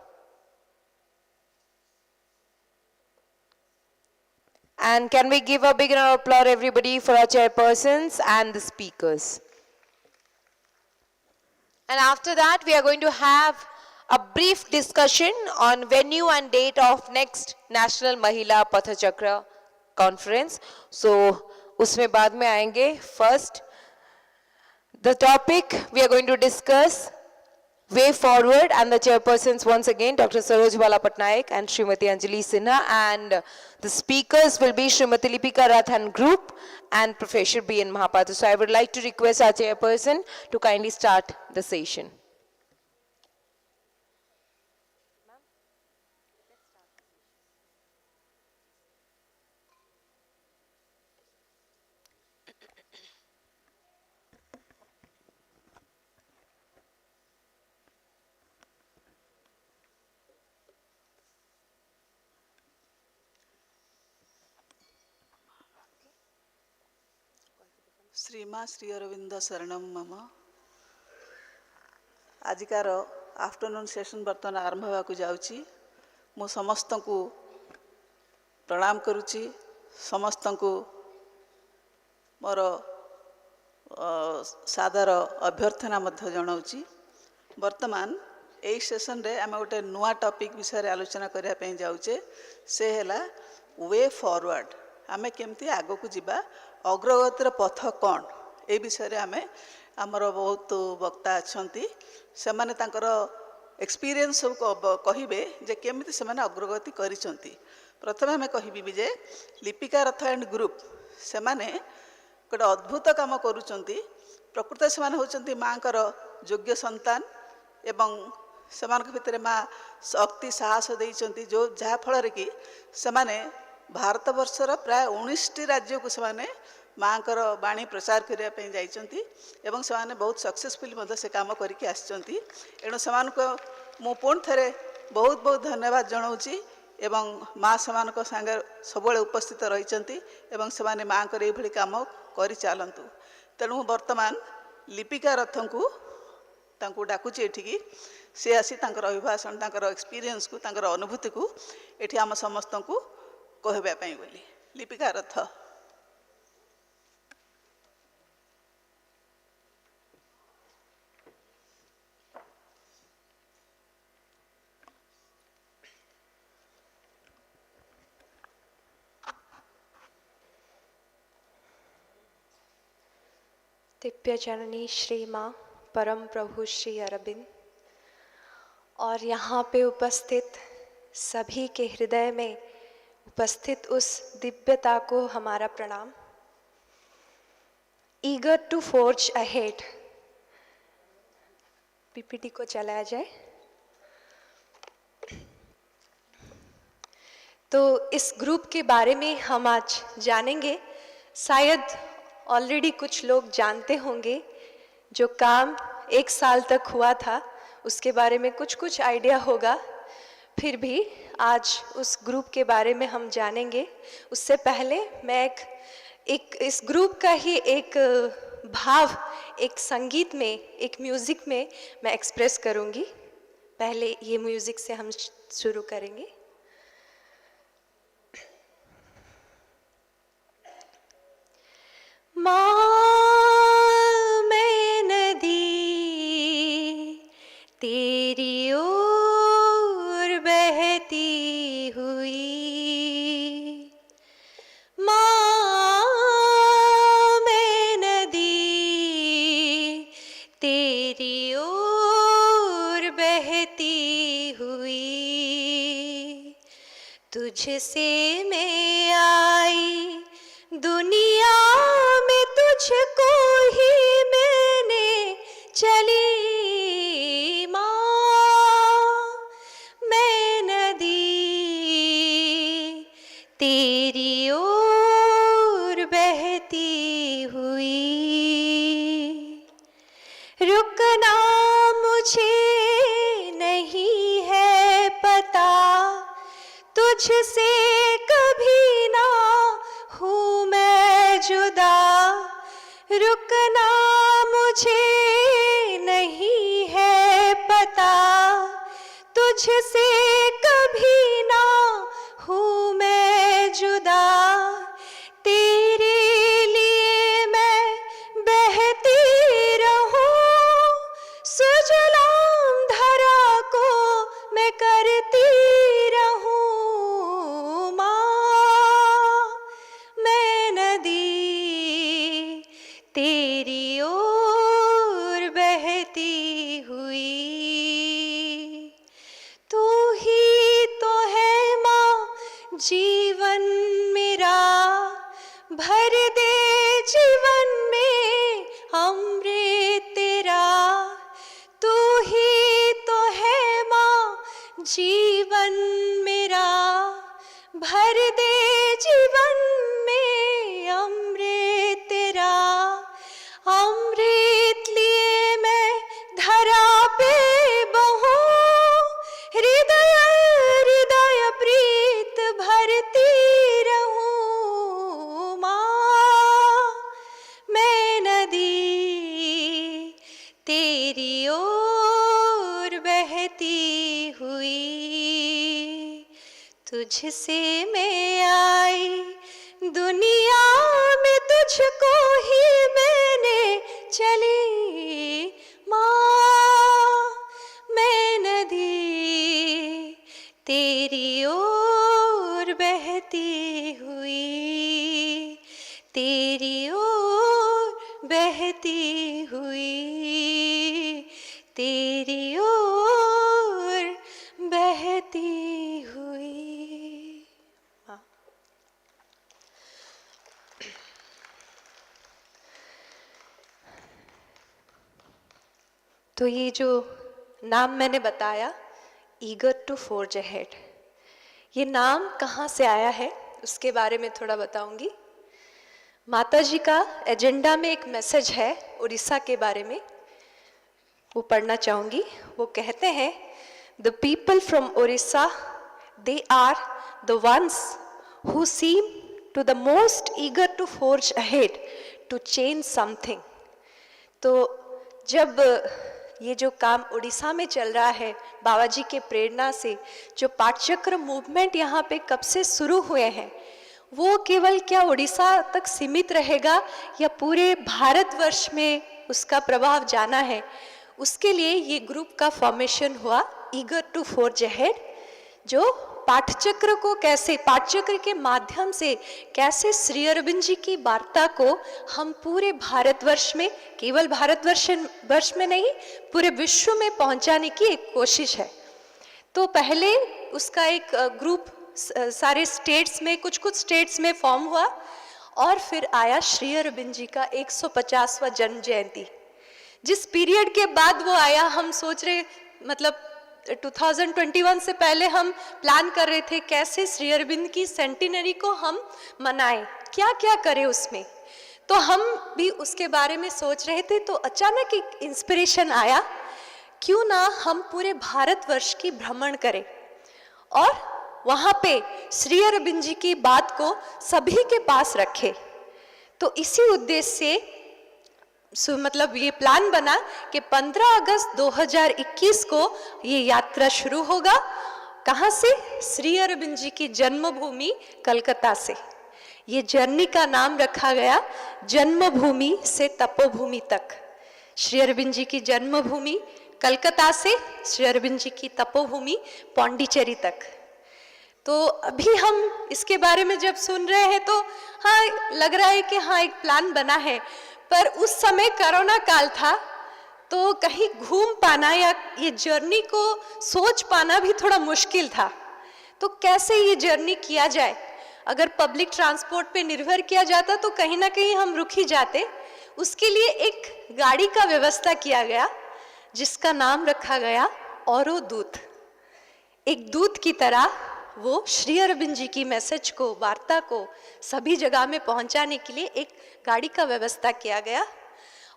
And can we give a big round of applause everybody for our chairpersons and the speakers. And after that we are going to have a brief discussion on venue and date of next National Mahila Pathachakra conference. So उसमें बाद में आएंगे. First, the topic we are going to discuss way forward, and the chairpersons once again Dr. Mahila Pathachakra and Srimati Anjali Sinha, and the speakers will be Srimati Lipika Rath and Group and Professor B.N. Mahapatra. So I would like to request our chairperson to kindly start the session. श्रीमा श्री अरविंद शरणम मम आजिकार afternoon session बर्तमान आरंभ होगा जाऊँगी मु समस्त को प्रणाम करुच्ची समस्त को मोर सादर अभ्यर्थना मध्य जनाऊँगी। वर्तमान यही सेशन रे आम गोटे नुआ टॉपिक विषय आलोचना करने जाऊे से है वे फॉरवर्ड आमे केमती आग को जीवा अग्रगतिर पथ कौन ए विषय रे आमे आमर बहुत वक्ता अच्छा से माने तांकर एक्सपीरियंस सब कहिबे जे केमिति से माने अग्रगति करिसंती। प्रथम आमे कहिबी जे लिपिका रथ एंड ग्रुप से माने गोटे अद्भुत काम करुचंती। प्रकृत से माने होचंती मांकर योग्य संतान एवं सेमानक भितर माँ शक्ति साहस देइचंती जो जहा फल रे कि से माने भारत वर्षर प्राय 19टी राज्य को से माँकर बाणी प्रचार करने जाइछंती एवं से बहुत सक्सेसफुली से काम करके आछंती। एणु से मु पुणी थे बहुत बहुत धन्यवाद जनाऊँगी एवं माँ से सांगे सब उपस्थित रही एवं से माँ ये काम कर चलतु। तेणु वर्तमान लिपिका रथ को डाकुची एठिकी सी आसी अभिभाषण एक्सपीरियंस को अनुभूति को एठी आम समस्त को कहवाई बोली। लिपिका रथ। दिव्य जननी श्री माँ परम प्रभु श्री अरविंद और यहाँ पे उपस्थित सभी के हृदय में उपस्थित उस दिव्यता को हमारा प्रणाम। Eager to forge ahead. PPT को चलाया जाए। तो इस ग्रुप के बारे में हम आज जानेंगे। शायद ऑलरेडी कुछ लोग जानते होंगे जो काम 1 साल तक हुआ था उसके बारे में कुछ आइडिया होगा। फिर भी आज उस ग्रुप के बारे में हम जानेंगे। उससे पहले मैं एक इस ग्रुप का ही एक भाव एक संगीत में एक म्यूज़िक में मैं एक्सप्रेस करूँगी। पहले ये म्यूज़िक से हम शुरू करेंगे। माँ मैं नदी तेरी ओर बहती हुई, माँ मैं नदी तेरी ओर बहती हुई, तुझसे मैं आई दुनिया में तुझको ही मैंने चली। माँ मैं नदी तेरी ओर बहती हुई, रुकना मुझे नहीं है पता, तुझसे कभी ना हूँ मैं जुदा, रुकना मुझे नहीं है पता, तुझसे कभी ना हूँ मैं जुदा, तेरे लिए मैं बहती रहूं, सुजलाम धरा को मैं करती रहूं। माँ मैं नदी तेरी ओर बहती हुई, तू ही तो है माँ जीवन मेरा, भर दे जीवन में अमृत तेरा, तू ही तो है माँ जीवन मेरा, भर दे जीवन में अमृत तेरा, अमृत लिए मैं धरा पे बहूं, हृदय हृदय प्रीत भरती रहूं। माँ मैं नदी तेरी ओर बहती हुई, तुझसे मैं आई, दुनिया में तुझको ही मैंने चली माँ। मैं नदी तेरी ओर बहती हुई, तेरी ओर बहती हुई, तेरी ओर बहती हुई। तो ये जो नाम मैंने बताया, ईगर टू फोर्ज अहेड, ये नाम कहाँ से आया है उसके बारे में थोड़ा बताऊंगी। माता जी का एजेंडा में एक मैसेज है उड़ीसा के बारे में, वो पढ़ना चाहूंगी। वो कहते हैं, the people from Orissa they are the ones who seem to the most eager to forge ahead to change something. तो जब ये जो काम उड़ीसा में चल रहा है बाबा जी के प्रेरणा से, जो पाठचक्र मूवमेंट यहाँ पे कब से शुरू हुए हैं, वो केवल क्या उड़ीसा तक सीमित रहेगा या पूरे भारतवर्ष में उसका प्रभाव जाना है, उसके लिए ये ग्रुप का फॉर्मेशन हुआ ईगर टू फोर्ज अहेड, जो पाठचक्र को कैसे, पाठचक्र के माध्यम से कैसे श्री अरविंद जी की वार्ता को हम पूरे भारतवर्ष में, केवल भारतवर्ष में नहीं, पूरे विश्व में पहुंचाने की एक कोशिश है। तो पहले उसका एक ग्रुप सारे स्टेट्स में, कुछ स्टेट्स में फॉर्म हुआ, और फिर आया श्री अरविंद जी का 150वां जन्म जयंती। जिस पीरियड के बाद वो आया, हम सोच रहे, मतलब 2021 से पहले हम प्लान कर रहे थे कैसे श्री अरविंद की सेंटिनरी को हम मनाएं, क्या क्या करें उसमें। तो हम भी उसके बारे में सोच रहे थे, तो अचानक एक इंस्पिरेशन आया, क्यों ना हम पूरे भारतवर्ष की भ्रमण करें और वहाँ पे श्री अरविंद जी की बात को सभी के पास रखें। तो इसी उद्देश्य से मतलब ये प्लान बना कि 15 अगस्त 2021 को ये यात्रा शुरू होगा। कहाँ से? श्री अरविंद जी की जन्मभूमि कलकत्ता से। ये जर्नी का नाम रखा गया जन्मभूमि से तपोभूमि तक। श्री अरविंद जी की जन्मभूमि कलकत्ता से श्री अरविंद जी की तपोभूमि पौंडीचेरी तक। तो अभी हम इसके बारे में जब सुन रहे हैं तो हाँ लग रहा है कि हाँ एक प्लान बना है, पर उस समय कोरोना काल था, तो कहीं घूम पाना या ये जर्नी को सोच पाना भी थोड़ा मुश्किल था। तो कैसे ये जर्नी किया जाए? अगर पब्लिक ट्रांसपोर्ट पे निर्भर किया जाता तो कहीं ना कहीं हम रुक ही जाते। उसके लिए एक गाड़ी का व्यवस्था किया गया जिसका नाम रखा गया औरो दूत। एक दूत की तरह वो श्री अरविंद जी की मैसेज को, वार्ता को सभी जगह में पहुंचाने के लिए एक गाड़ी का व्यवस्था किया गया।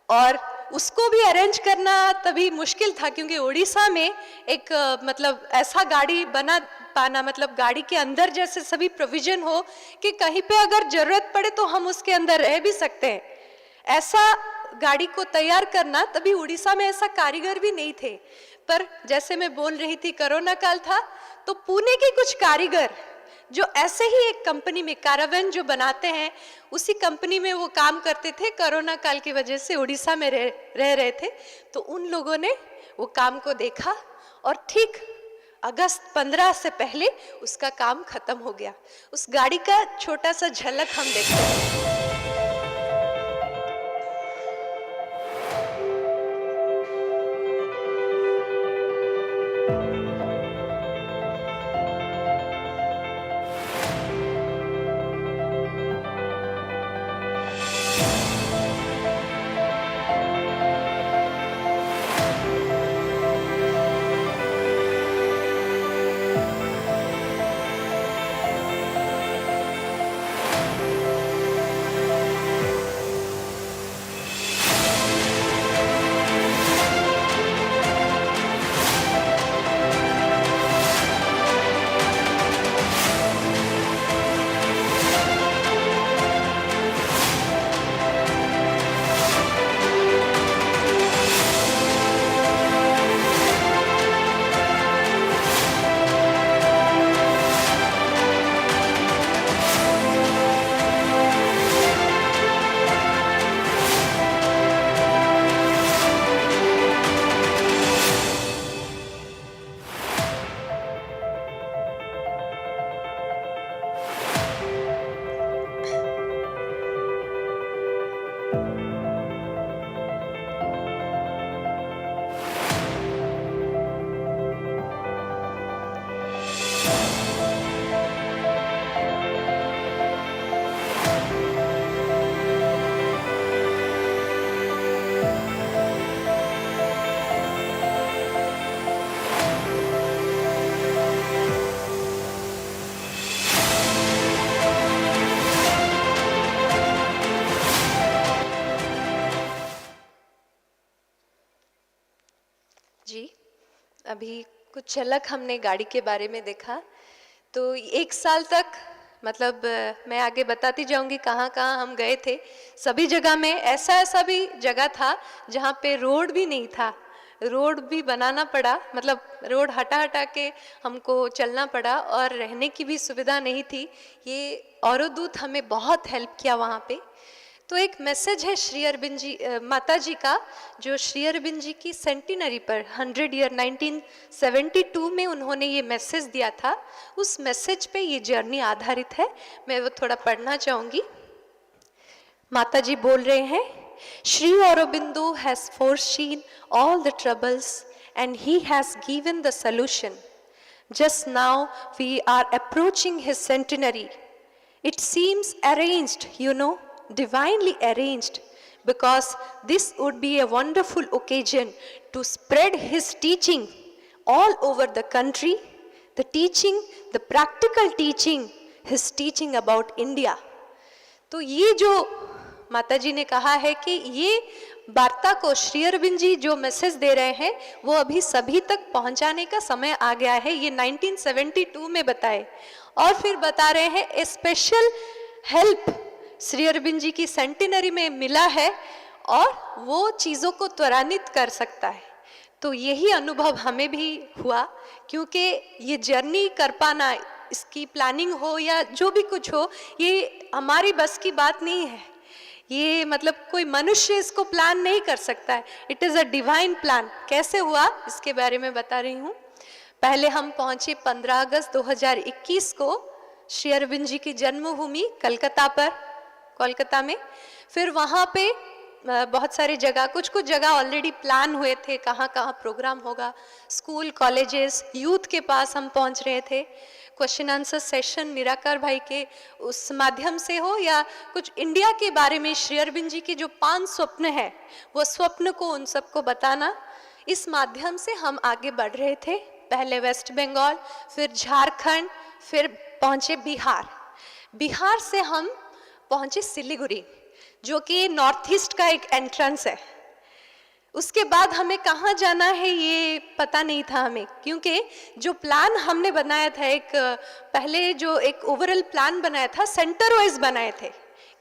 और उसको भी अरेंज करना तभी मुश्किल था क्योंकि उड़ीसा में एक मतलब ऐसा गाड़ी बना पाना, मतलब गाड़ी के अंदर जैसे सभी प्रोविजन हो कि कहीं पे अगर जरूरत पड़े तो हम उसके अंदर रह भी सकते हैं, ऐसा गाड़ी को तैयार करना, तभी उड़ीसा में ऐसा कारीगर भी नहीं थे। पर जैसे मैं बोल रही थी कोरोना काल था, तो पुणे के कुछ कारीगर जो ऐसे ही एक कंपनी में कैरावैन जो बनाते हैं, उसी कंपनी में वो काम करते थे। कोरोना काल की वजह से उड़ीसा में रह रहे थे, तो उन लोगों ने वो काम को देखा और ठीक अगस्त 15 से पहले उसका काम खत्म हो गया। उस गाड़ी का छोटा सा झलक हम देखते हैं। जी, अभी कुछ झलक हमने गाड़ी के बारे में देखा। तो 1 साल तक मतलब मैं आगे बताती जाऊंगी कहाँ कहाँ हम गए थे। सभी जगह में ऐसा भी जगह था जहाँ पे रोड भी नहीं था, रोड भी बनाना पड़ा, मतलब रोड हटा के हमको चलना पड़ा और रहने की भी सुविधा नहीं थी। ये औरोदूत हमें बहुत हेल्प किया वहाँ पे। तो एक मैसेज है श्री अरविंद जी माता जी का, जो श्री अरविंद जी की सेंटिनरी पर 100 ईयर 1972 में उन्होंने ये मैसेज दिया था। उस मैसेज पे ये जर्नी आधारित है, मैं वो थोड़ा पढ़ना चाहूँगी। माता जी बोल रहे हैं, Shri Aurobindo has foreseen all the troubles and he has given the solution. Just now we are approaching his centenary. It seems arranged, you know, divinely arranged, because this would be a wonderful occasion to spread his teaching all over the country, the teaching, the practical teaching, his teaching about India. तो ये जो माता जी ने कहा है कि ये वार्ता को श्री अरविंद जी जो मैसेज दे रहे हैं वो अभी सभी तक पहुंचाने का समय आ गया है, ये 1972 में बताए। और फिर बता रहे हैं ए स्पेशल हेल्प श्री अरविंद जी की सेंटिनरी में मिला है और वो चीज़ों को त्वरान्वित कर सकता है। तो यही अनुभव हमें भी हुआ, क्योंकि ये जर्नी कर पाना, इसकी प्लानिंग हो या जो भी कुछ हो, ये हमारी बस की बात नहीं है। ये मतलब कोई मनुष्य इसको प्लान नहीं कर सकता है, it is a divine plan. कैसे हुआ इसके बारे में बता रही हूँ। पहले हम पहुँचे 15 अगस्त 2021 को श्री अरविंद जी की जन्मभूमि कोलकाता में। फिर वहाँ पे बहुत सारी जगह, कुछ जगह ऑलरेडी प्लान हुए थे, कहाँ कहाँ प्रोग्राम होगा, स्कूल कॉलेजेस यूथ के पास हम पहुँच रहे थे। क्वेश्चन आंसर सेशन निराकार भाई के उस माध्यम से हो या कुछ इंडिया के बारे में श्री अरविंद जी की जो 5 स्वप्न है, वो स्वप्न को उन सबको बताना, इस माध्यम से हम आगे बढ़ रहे थे। पहले वेस्ट बंगाल, फिर झारखंड, फिर पहुँचे बिहार से हम पहुँचे सिलीगुड़ी, जो कि नॉर्थ ईस्ट का एक एंट्रेंस है। उसके बाद हमें कहाँ जाना है ये पता नहीं था हमें, क्योंकि जो प्लान हमने बनाया था, पहले जो एक ओवरऑल प्लान बनाया था, सेंटर वाइज बनाए थे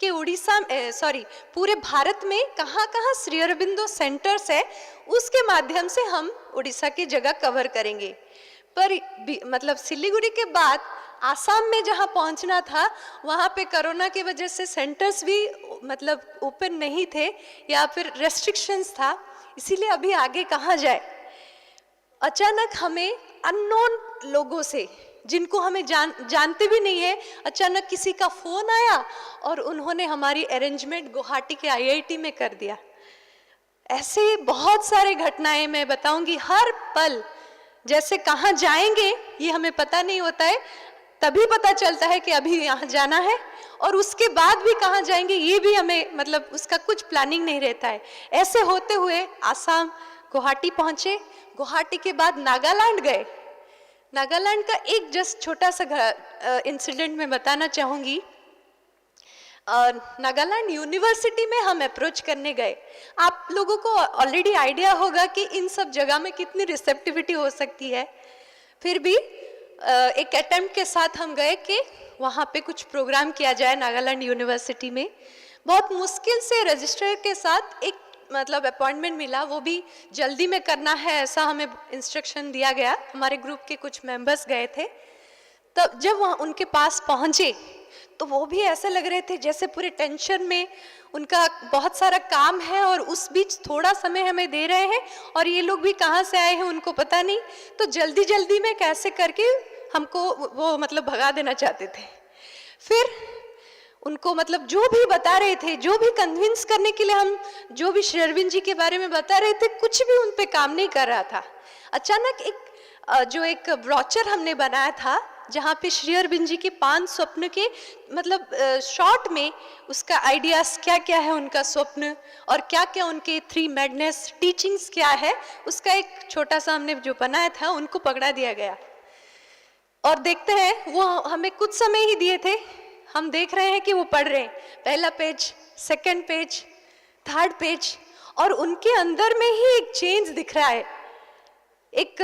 कि पूरे भारत में कहाँ कहाँ श्री अरबिंदो सेंटर्स है, उसके माध्यम से हम उड़ीसा की जगह कवर करेंगे। पर मतलब सिलीगुड़ी के बाद आसाम में जहाँ पहुँचना था, वहाँ पे कोरोना की वजह से सेंटर्स भी मतलब ओपन नहीं थे या फिर रेस्ट्रिक्शंस था, इसीलिए अभी आगे कहाँ जाए। अचानक हमें अननोन लोगों से, जिनको हमें जानते भी नहीं है, अचानक किसी का फ़ोन आया और उन्होंने हमारी अरेंजमेंट गुवाहाटी के IIT में कर दिया। ऐसे बहुत सारे घटनाएं मैं बताऊंगी, हर पल जैसे कहाँ जाएंगे ये हमें पता नहीं होता है, तभी पता चलता है कि अभी यहाँ जाना है, और उसके बाद भी कहाँ जाएंगे ये भी हमें मतलब उसका कुछ प्लानिंग नहीं रहता है। ऐसे होते हुए आसाम गुवाहाटी पहुँचे, गुवाहाटी के बाद नागालैंड गए। नागालैंड का एक जस्ट छोटा सा इंसिडेंट मैं बताना चाहूँगी। नागालैंड यूनिवर्सिटी में हम अप्रोच करने गए। आप लोगों को ऑलरेडी आइडिया होगा कि इन सब जगह में कितनी रिसेप्टिविटी हो सकती है, फिर भी एक अटेम्प्ट के साथ हम गए कि वहाँ पे कुछ प्रोग्राम किया जाए नागालैंड यूनिवर्सिटी में। बहुत मुश्किल से रजिस्ट्रार के साथ एक मतलब अपॉइंटमेंट मिला, वो भी जल्दी में करना है ऐसा हमें इंस्ट्रक्शन दिया गया। हमारे ग्रुप के कुछ मेंबर्स गए थे, तब जब वहाँ उनके पास पहुँचे तो वो भी ऐसे लग रहे थे जैसे पूरे टेंशन में, उनका बहुत सारा काम है और उस बीच थोड़ा समय हमें दे रहे हैं और ये लोग भी कहाँ से आए हैं उनको पता नहीं, तो जल्दी जल्दी में कैसे करके हमको वो मतलब भगा देना चाहते थे। फिर उनको मतलब जो भी बता रहे थे, जो भी कन्विंस करने के लिए हम जो भी श्री अरविंद जी के बारे में बता रहे थे, कुछ भी उन पे काम नहीं कर रहा था। अचानक एक ब्रोचर हमने बनाया था जहाँ पे श्री अरविंद जी के 5 स्वप्न के मतलब शॉर्ट में उसका आइडियाज क्या क्या है, उनका स्वप्न और क्या क्या उनके 3 मैडनेस टीचिंग्स क्या है, उसका एक छोटा सा हमने जो बनाया था उनको पकड़ा दिया गया। और देखते हैं, वो हमें कुछ समय ही दिए थे, हम देख रहे हैं कि वो पढ़ रहे हैं, पहला page, second page, third page, और उनके अंदर में ही एक चेंज दिख रहा है। एक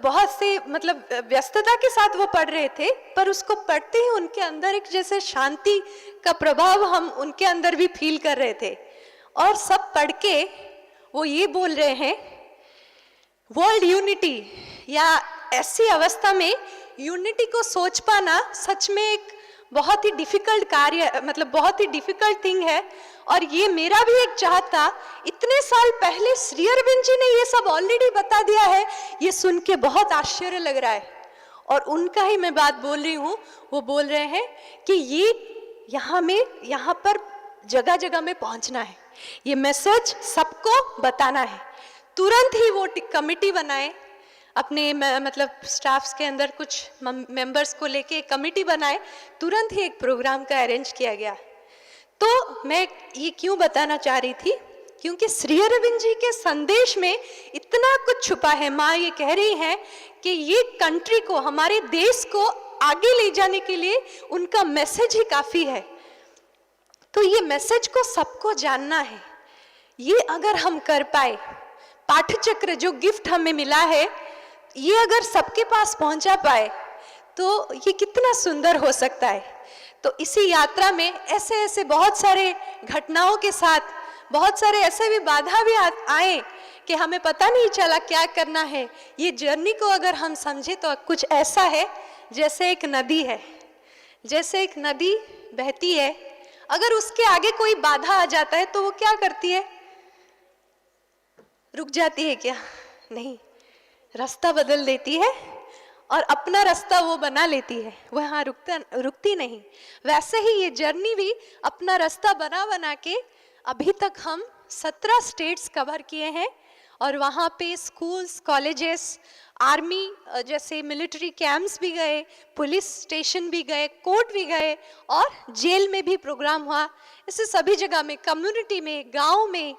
बहुत से मतलब व्यस्तता के साथ वो पढ़ रहे थे, पर उसको पढ़ते ही उनके अंदर एक जैसे शांति का प्रभाव हम उनके अंदर भी फील कर रहे थे। और सब पढ़ के वो ये बोल रहे हैं, वर्ल्ड यूनिटी, या ऐसी अवस्था में यूनिटी को सोच पाना सच में एक बहुत ही डिफिकल्ट कार्य, मतलब बहुत ही डिफिकल्ट थिंग है। और ये मेरा भी एक चाह था, इतने साल पहले श्री अरविंद जी ने ये सब ऑलरेडी बता दिया है, ये सुन के बहुत आश्चर्य लग रहा है। और उनका ही मैं बात बोल रही हूँ, वो बोल रहे हैं कि ये यहाँ पर जगह जगह में पहुँचना है, ये मैसेज सबको बताना है। तुरंत ही वो कमिटी बनाए, अपने मतलब स्टाफ्स के अंदर कुछ मेंबर्स को लेके एक कमिटी बनाए, तुरंत ही एक प्रोग्राम का अरेंज किया गया। तो मैं ये क्यों बताना चाह रही थी, क्योंकि श्री अरविंद जी के संदेश में इतना कुछ छुपा है। माँ ये कह रही हैं कि ये कंट्री को, हमारे देश को आगे ले जाने के लिए उनका मैसेज ही काफी है। तो ये मैसेज को सबको जानना है। ये अगर हम कर पाए, पाठचक्र जो गिफ्ट हमें मिला है, ये अगर सबके पास पहुंचा पाए तो ये कितना सुंदर हो सकता है। तो इसी यात्रा में ऐसे ऐसे बहुत सारे घटनाओं के साथ बहुत सारे ऐसे भी बाधा भी आए कि हमें पता नहीं चला क्या करना है। ये जर्नी को अगर हम समझे तो कुछ ऐसा है जैसे एक नदी है, जैसे एक नदी बहती है, अगर उसके आगे कोई बाधा आ जाता है तो वो क्या करती है, रुक जाती है क्या? नहीं, रास्ता बदल देती है और अपना रास्ता वो बना लेती है, वो यहाँ रुकती नहीं। वैसे ही ये जर्नी भी अपना रास्ता बना के अभी तक हम 17 स्टेट्स कवर किए हैं। और वहाँ पे स्कूल्स, कॉलेजेस, आर्मी जैसे मिलिट्री कैंप्स भी गए, पुलिस स्टेशन भी गए, कोर्ट भी गए और जेल में भी प्रोग्राम हुआ। इससे सभी जगह में, कम्युनिटी में, गांव में,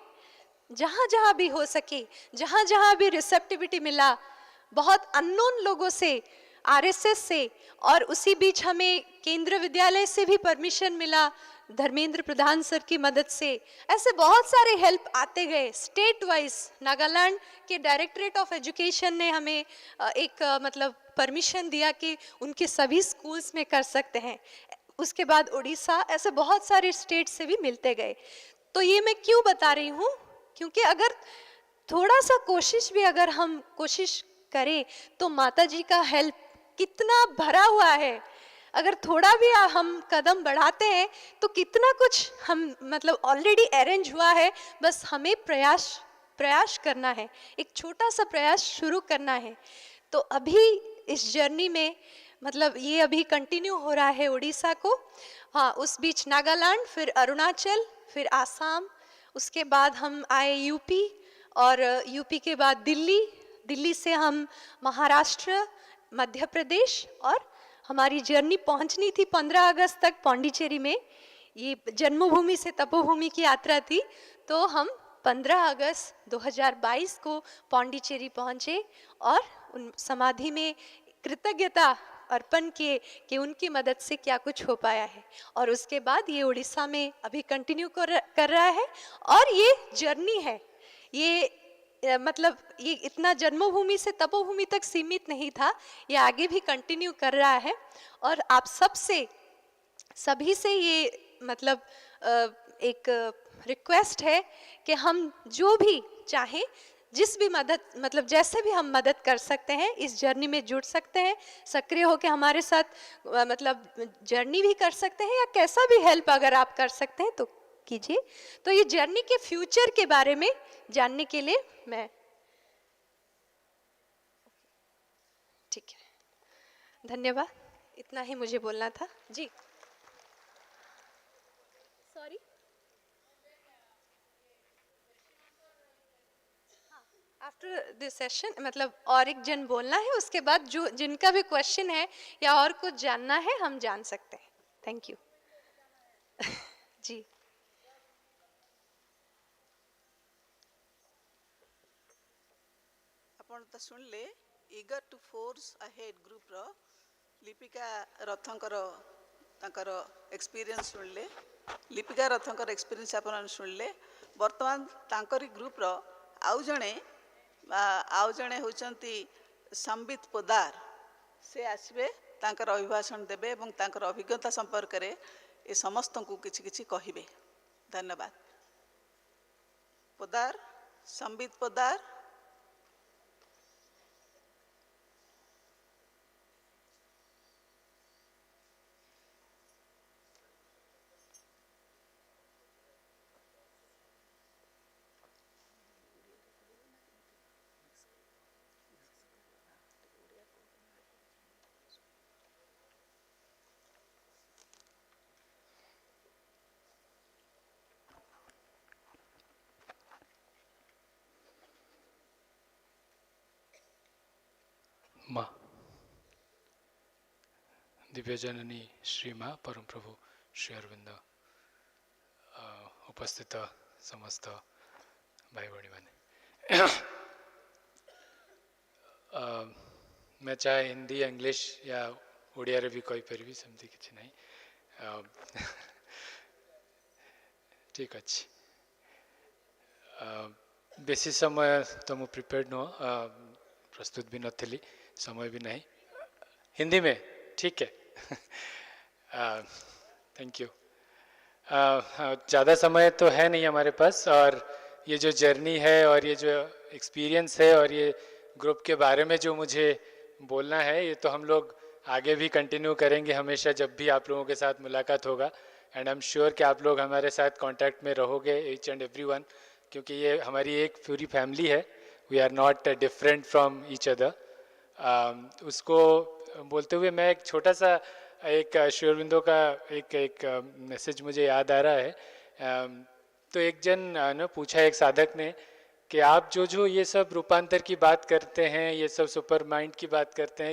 जहाँ जहाँ भी हो सके, जहाँ जहाँ भी रिसेप्टिविटी मिला, बहुत अननोन लोगों से, आरएसएस से, और उसी बीच हमें केंद्र विद्यालय से भी परमिशन मिला, धर्मेंद्र प्रधान सर की मदद से। ऐसे बहुत सारे हेल्प आते गए। स्टेट वाइज नागालैंड के डायरेक्टरेट ऑफ एजुकेशन ने हमें एक मतलब परमिशन दिया कि उनके सभी स्कूल्स में कर सकते हैं। उसके बाद उड़ीसा, ऐसे बहुत सारे स्टेट से भी मिलते गए। तो ये मैं क्यों बता रही हूँ, क्योंकि अगर थोड़ा सा कोशिश भी अगर हम कोशिश करें तो माता जी का हेल्प कितना भरा हुआ है। अगर थोड़ा भी हम कदम बढ़ाते हैं तो कितना कुछ हम मतलब ऑलरेडी अरेंज हुआ है, बस हमें प्रयास करना है, एक छोटा सा प्रयास शुरू करना है। तो अभी इस जर्नी में मतलब ये अभी कंटिन्यू हो रहा है उड़ीसा को, हाँ, उस बीच नागालैंड, फिर अरुणाचल, फिर आसाम, उसके बाद हम आए यूपी, और यूपी के बाद दिल्ली से हम महाराष्ट्र, मध्य प्रदेश, और हमारी जर्नी पहुंचनी थी 15 अगस्त तक पौंडीचेरी में। ये जन्मभूमि से तपोभूमि की यात्रा थी, तो हम 15 अगस्त 2022 को पौंडीचेरी पहुंचे और उन समाधि में कृतज्ञता अर्पण किए कि उनकी मदद से क्या कुछ हो पाया है। और उसके बाद ये उड़ीसा में अभी कंटिन्यू कर रहा है। और ये जर्नी है, ये मतलब ये इतना जन्मभूमि से तपोभूमि तक सीमित नहीं था, ये आगे भी कंटिन्यू कर रहा है। और आप सभी से ये मतलब एक रिक्वेस्ट है कि हम जो भी चाहें, जिस भी मदद मतलब जैसे भी हम मदद कर सकते हैं, इस जर्नी में जुड़ सकते हैं, सक्रिय होकर हमारे साथ मतलब जर्नी भी कर सकते हैं, या कैसा भी हेल्प अगर आप कर सकते हैं तो कीजिए। तो ये जर्नी के फ्यूचर के बारे में जानने के लिए मैं, ठीक है, धन्यवाद, इतना ही मुझे बोलना था जी। सॉरी, आफ्टर दिस सेशन मतलब और एक जन बोलना है, उसके बाद जो जिनका भी क्वेश्चन है या और कुछ जानना है हम जान सकते हैं। Thank you ji. आपण तो सुनले eager to forge ahead group रो लिपिका रथंकर तांकर एक्सपीरियंस सुनले, लिपिका रथंकर एक्सपीरियंस आपण सुनले। वर्तमान तांकरी ग्रुप रो आउ जणे आउ जड़े होती संबित पोदार से आसवे तांकर अभिभाषण देवे और तांकर अभिज्ञता संपर्क में ये समस्त को किछि किछि कहिबे। धन्यवाद। पोदार, संबित पोदार। माँ दिव्यजननी श्री माँ परम प्रभु श्री अरविंद उपस्थित समस्त भाई भाई मैंने मैं चाहे हिंदी इंग्लिश या ओडिया रे भी कही पारि सेमती किसी नहीं ठीक अच्छे बेसी समय तो मु प्रिपेयर्ड नुह प्रस्तुत भी नथी समय भी नहीं हिंदी में ठीक है थैंक यू ज़्यादा समय तो है नहीं हमारे पास और ये जो जर्नी है और ये जो एक्सपीरियंस है और ये ग्रुप के बारे में जो मुझे बोलना है ये तो हम लोग आगे भी कंटिन्यू करेंगे हमेशा जब भी आप लोगों के साथ मुलाकात होगा एंड आई एम श्योर कि आप लोग हमारे साथ कांटेक्ट में रहोगे ईच एंड एवरीवन क्योंकि ये हमारी एक पूरी फैमिली है we are not different from each other उसको बोलते हुए मैं एक छोटा सा एक श्री अरविंदो का एक मैसेज मुझे याद आ रहा है तो एक जन ने पूछा एक साधक ने कि आप जो ये सब रूपांतर की बात करते हैं ये सब सुपर माइंड की बात करते हैं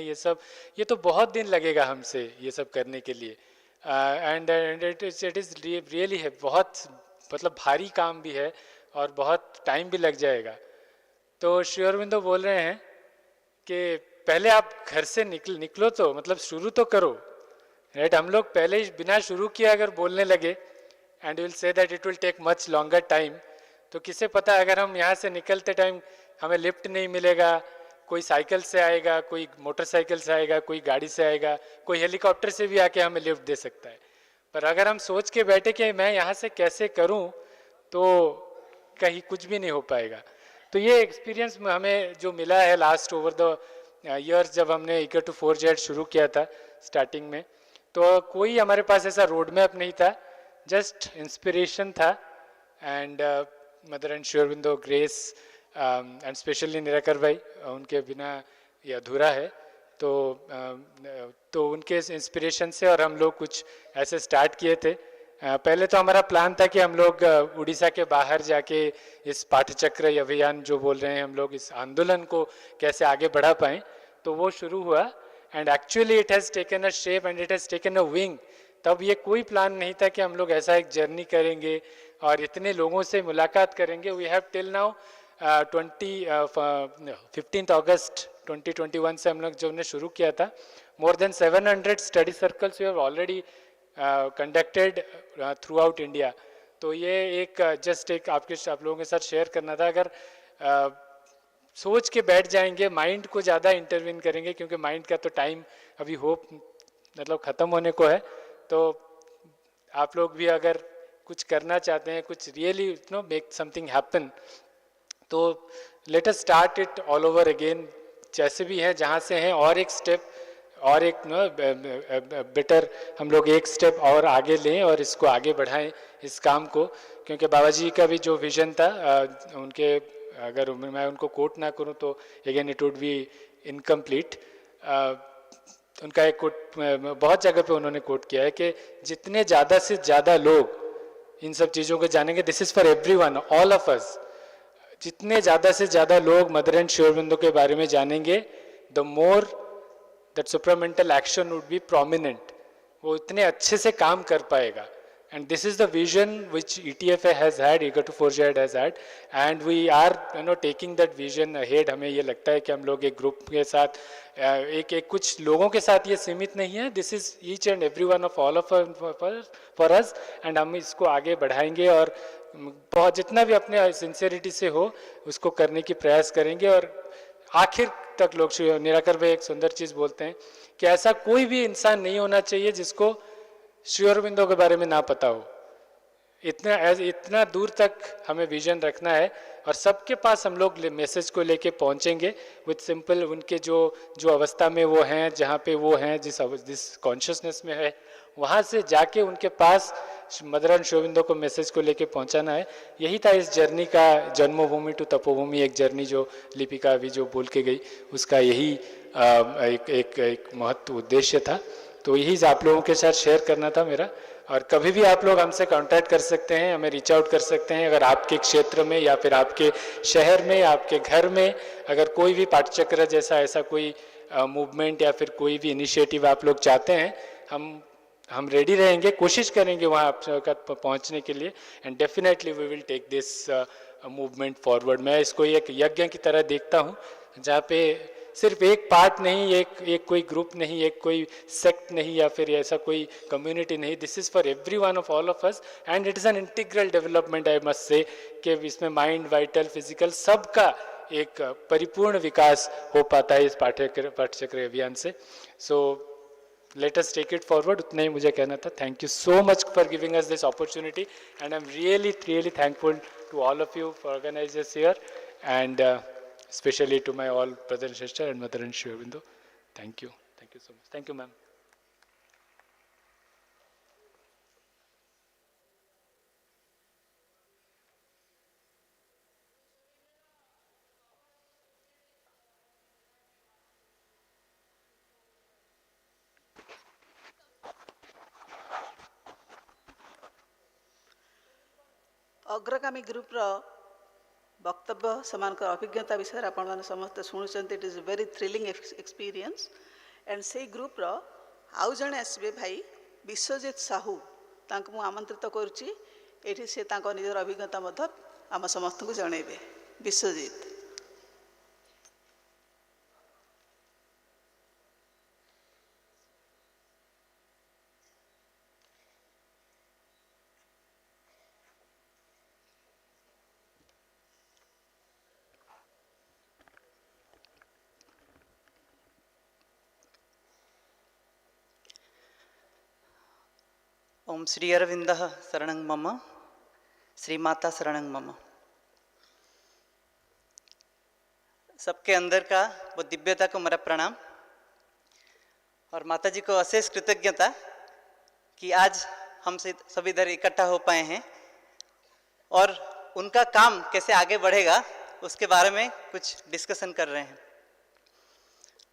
ये तो बहुत दिन लगेगा हमसे ये सब करने के लिए एंड इट इज़ रियली है बहुत मतलब भारी काम भी है और बहुत टाइम भी लग जाएगा। तो श्री अरविंदो बोल रहे हैं कि पहले आप घर से निकलो तो मतलब शुरू तो करो राइट। हम लोग पहले ही बिना शुरू किया अगर बोलने लगे and will say that it will take much longer time तो किसे पता अगर हम यहाँ से निकलते टाइम हमें लिफ्ट नहीं मिलेगा, कोई साइकिल से आएगा, कोई मोटरसाइकिल से आएगा, कोई गाड़ी से आएगा, कोई हेलीकॉप्टर से भी आके हमें लिफ्ट दे सकता है। पर अगर हम सोच के बैठे कि मैं यहाँ से कैसे करूँ तो कहीं कुछ भी नहीं हो पाएगा। तो ये एक्सपीरियंस हमें जो मिला है लास्ट ओवर द ईयर्स जब हमने इक्वल टू 4Z शुरू किया था स्टार्टिंग में तो कोई हमारे पास ऐसा रोड मैप नहीं था, जस्ट इंस्पिरेशन था and mother and Shri Aurobindo grace and specially Nirakar भाई उनके बिना ये अधूरा है। तो उनके इंस्पिरेशन से और हम लोग कुछ ऐसे स्टार्ट किए थे। पहले तो हमारा प्लान था कि हम लोग उड़ीसा के बाहर जाके इस पाठचक्र अभियान जो बोल रहे हैं हम लोग इस आंदोलन को कैसे आगे बढ़ा पाएँ, तो वो शुरू हुआ and actually it has taken a shape and it has taken a wing. तब ये कोई प्लान नहीं था कि हम लोग ऐसा एक जर्नी करेंगे और इतने लोगों से मुलाकात करेंगे। वी हैव टिल नाउ 15 अगस्त 2021 से हम लोग जो हमने शुरू किया था more than 700 study circles we have already conducted throughout India. तो ये एक जस्ट एक आप लोगों के साथ शेयर करना था। अगर सोच के बैठ जाएंगे, माइंड को ज़्यादा इंटरवीन करेंगे क्योंकि माइंड का तो टाइम अभी होप मतलब ख़त्म होने को है। तो आप लोग भी अगर कुछ करना चाहते हैं, कुछ रियली मेक समथिंग हैपन, तो let us start it all over again जैसे भी है जहाँ से हैं और एक स्टेप और एक बेटर हम लोग एक स्टेप और आगे लें और इसको आगे बढ़ाएं इस काम को। क्योंकि बाबा जी का भी जो विजन था उनके अगर मैं उनको कोट ना करूं तो again it would be incomplete. उनका एक कोट बहुत जगह पे उन्होंने कोट किया है कि जितने ज़्यादा से ज़्यादा लोग इन सब चीज़ों को जानेंगे, this is for everyone all of अस, जितने ज़्यादा से ज़्यादा लोग मदर एंड श्री अरविंदो के बारे में जानेंगे the more that supramental action would be prominent, वो इतने अच्छे से काम कर पाएगा And this is the vision which ETFA has had, Eager to Forge Ahead has had, and we are taking that vision ahead. हमें ये लगता है कि हम लोग एक ग्रुप के साथ एक कुछ लोगों के साथ ये सीमित नहीं है. This is each and every one of all of for us, and हम इसको आगे बढ़ाएंगे और बहुत जितना भी अपने सिंसियरिटी से हो उसको करने की प्रयास करेंगे. और आखिर तक लोग निराकर भाई एक सुंदर चीज़ बोलते हैं कि ऐसा कोई भी इंसान नहीं होना चाहिए जिसको श्री अरविंदो के बारे में ना पता हो. इतना दूर तक हमें विजन रखना है और सबके पास हम लोग मैसेज को लेके पहुंचेंगे विद सिंपल उनके जो अवस्था में वो हैं, जहाँ पे वो हैं, जिस कॉन्शियसनेस में है, वहाँ से जाके उनके पास मदर श्री अरविंदो को मैसेज को लेके पहुंचाना है. यही था इस जर्नी का, जन्मभूमि टू तपोभूमि एक जर्नी जो लिपिका अभी जो बोल के गई, उसका यही एक महत्व उद्देश्य था. तो यही आप लोगों के साथ शेयर करना था मेरा. और कभी भी आप लोग हमसे कांटेक्ट कर सकते हैं, हमें रीच आउट कर सकते हैं. अगर आपके क्षेत्र में या फिर आपके शहर में, आपके घर में अगर कोई भी पाठचक्र जैसा ऐसा कोई मूवमेंट या फिर कोई भी इनिशिएटिव आप लोग चाहते हैं, हम रेडी रहेंगे, कोशिश करेंगे वहाँ आप तक पहुँचने के लिए. And definitely we will take this movement forward. मैं इसको एक यज्ञ की तरह देखता हूँ जहाँ पे सिर्फ एक पार्ट नहीं, एक कोई ग्रुप नहीं, एक कोई सेक्ट नहीं या फिर ऐसा कोई कम्युनिटी नहीं. This is for every one of all of us and it is an integral development. I must say कि इसमें माइंड, वाइटल, फिजिकल सबका एक परिपूर्ण विकास हो पाता है इस पाठ्यचक्र अभियान से. सो let us take it forward. उतना ही मुझे कहना था. Thank you so much for giving us this opportunity and I'm really thankful to all of you for organizers here and especially to my all brother and sister and mother and Shri Aurobindo. Thank you so much. Thank you, ma'am. अग्रगामी group रो वक्तव्य समान अभिज्ञता विषय आपण मैंने समस्त शुणुंट. It is very thrilling experience and से group रो आउ जड़े आसबे भाई विश्वजीत साहू, तांको आमंत्रित करुच्ची. एठी से तांको निजर अभिज्ञता मध्य आम समस्त को जनइबे. विश्वजीत. ओम श्री अरविंद शरणं मम, श्री माता शरणं मम. सबके अंदर का वो दिव्यता को मेरा प्रणाम और माता जी को अशेष कृतज्ञता कि आज हम सभी इधर इकट्ठा हो पाए हैं और उनका काम कैसे आगे बढ़ेगा उसके बारे में कुछ डिस्कशन कर रहे हैं.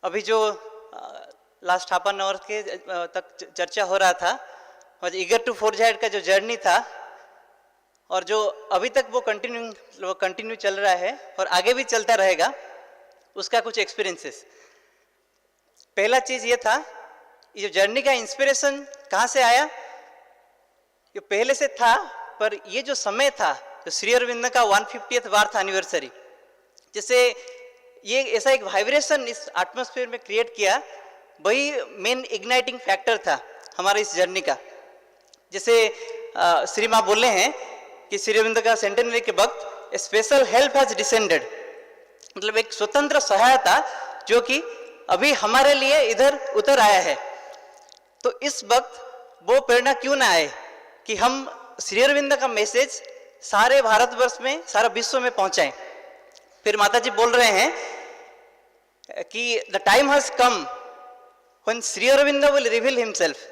अभी जो लास्ट हाफ एन आवर के तक चर्चा हो रहा था और ईगर टू फोर्ज अहेड का जो जर्नी था और जो अभी तक वो कंटिन्यू चल रहा है और आगे भी चलता रहेगा, उसका कुछ एक्सपीरियंसेस. पहला चीज़ ये था, ये जर्नी का इंस्पिरेशन कहाँ से आया. ये पहले से था पर ये जो समय था, तो श्री अरविंद का 150th बर्थ एनिवर्सरी, जैसे ये ऐसा एक वाइब्रेशन इस एटमॉस्फेयर में क्रिएट किया, वही मेन इग्नाइटिंग फैक्टर था हमारे इस जर्नी का. जैसे श्री माँ बोले हैं कि श्री अरविंद का सेंटेनरी के वक्त स्पेशल हेल्प हैज डिसेंडेड, मतलब एक स्वतंत्र सहायता जो कि अभी हमारे लिए इधर उतर आया है. तो इस वक्त वो प्रेरणा क्यों ना आए कि हम श्री अरविंद का मैसेज सारे भारतवर्ष में, सारा विश्व में पहुंचाएं. फिर माता जी बोल रहे हैं कि the time has come when Shri Aurobindo will reveal himself.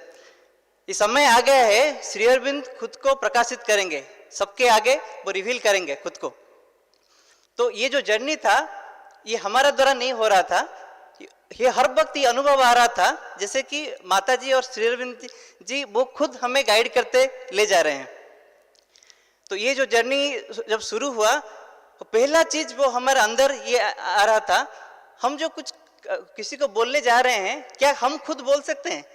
ये समय आ गया है, श्री अरविंद खुद को प्रकाशित करेंगे, सबके आगे वो रिवील करेंगे खुद को. तो ये जो जर्नी था ये हमारा द्वारा नहीं हो रहा था, ये हर वक्त ये अनुभव आ रहा था जैसे कि माता जी और श्री अरविंद जी वो खुद हमें गाइड करते ले जा रहे हैं. तो ये जो जर्नी जब शुरू हुआ, तो पहला चीज वो हमारे अंदर ये आ रहा था, हम जो कुछ किसी को बोलने जा रहे हैं, क्या हम खुद बोल सकते हैं.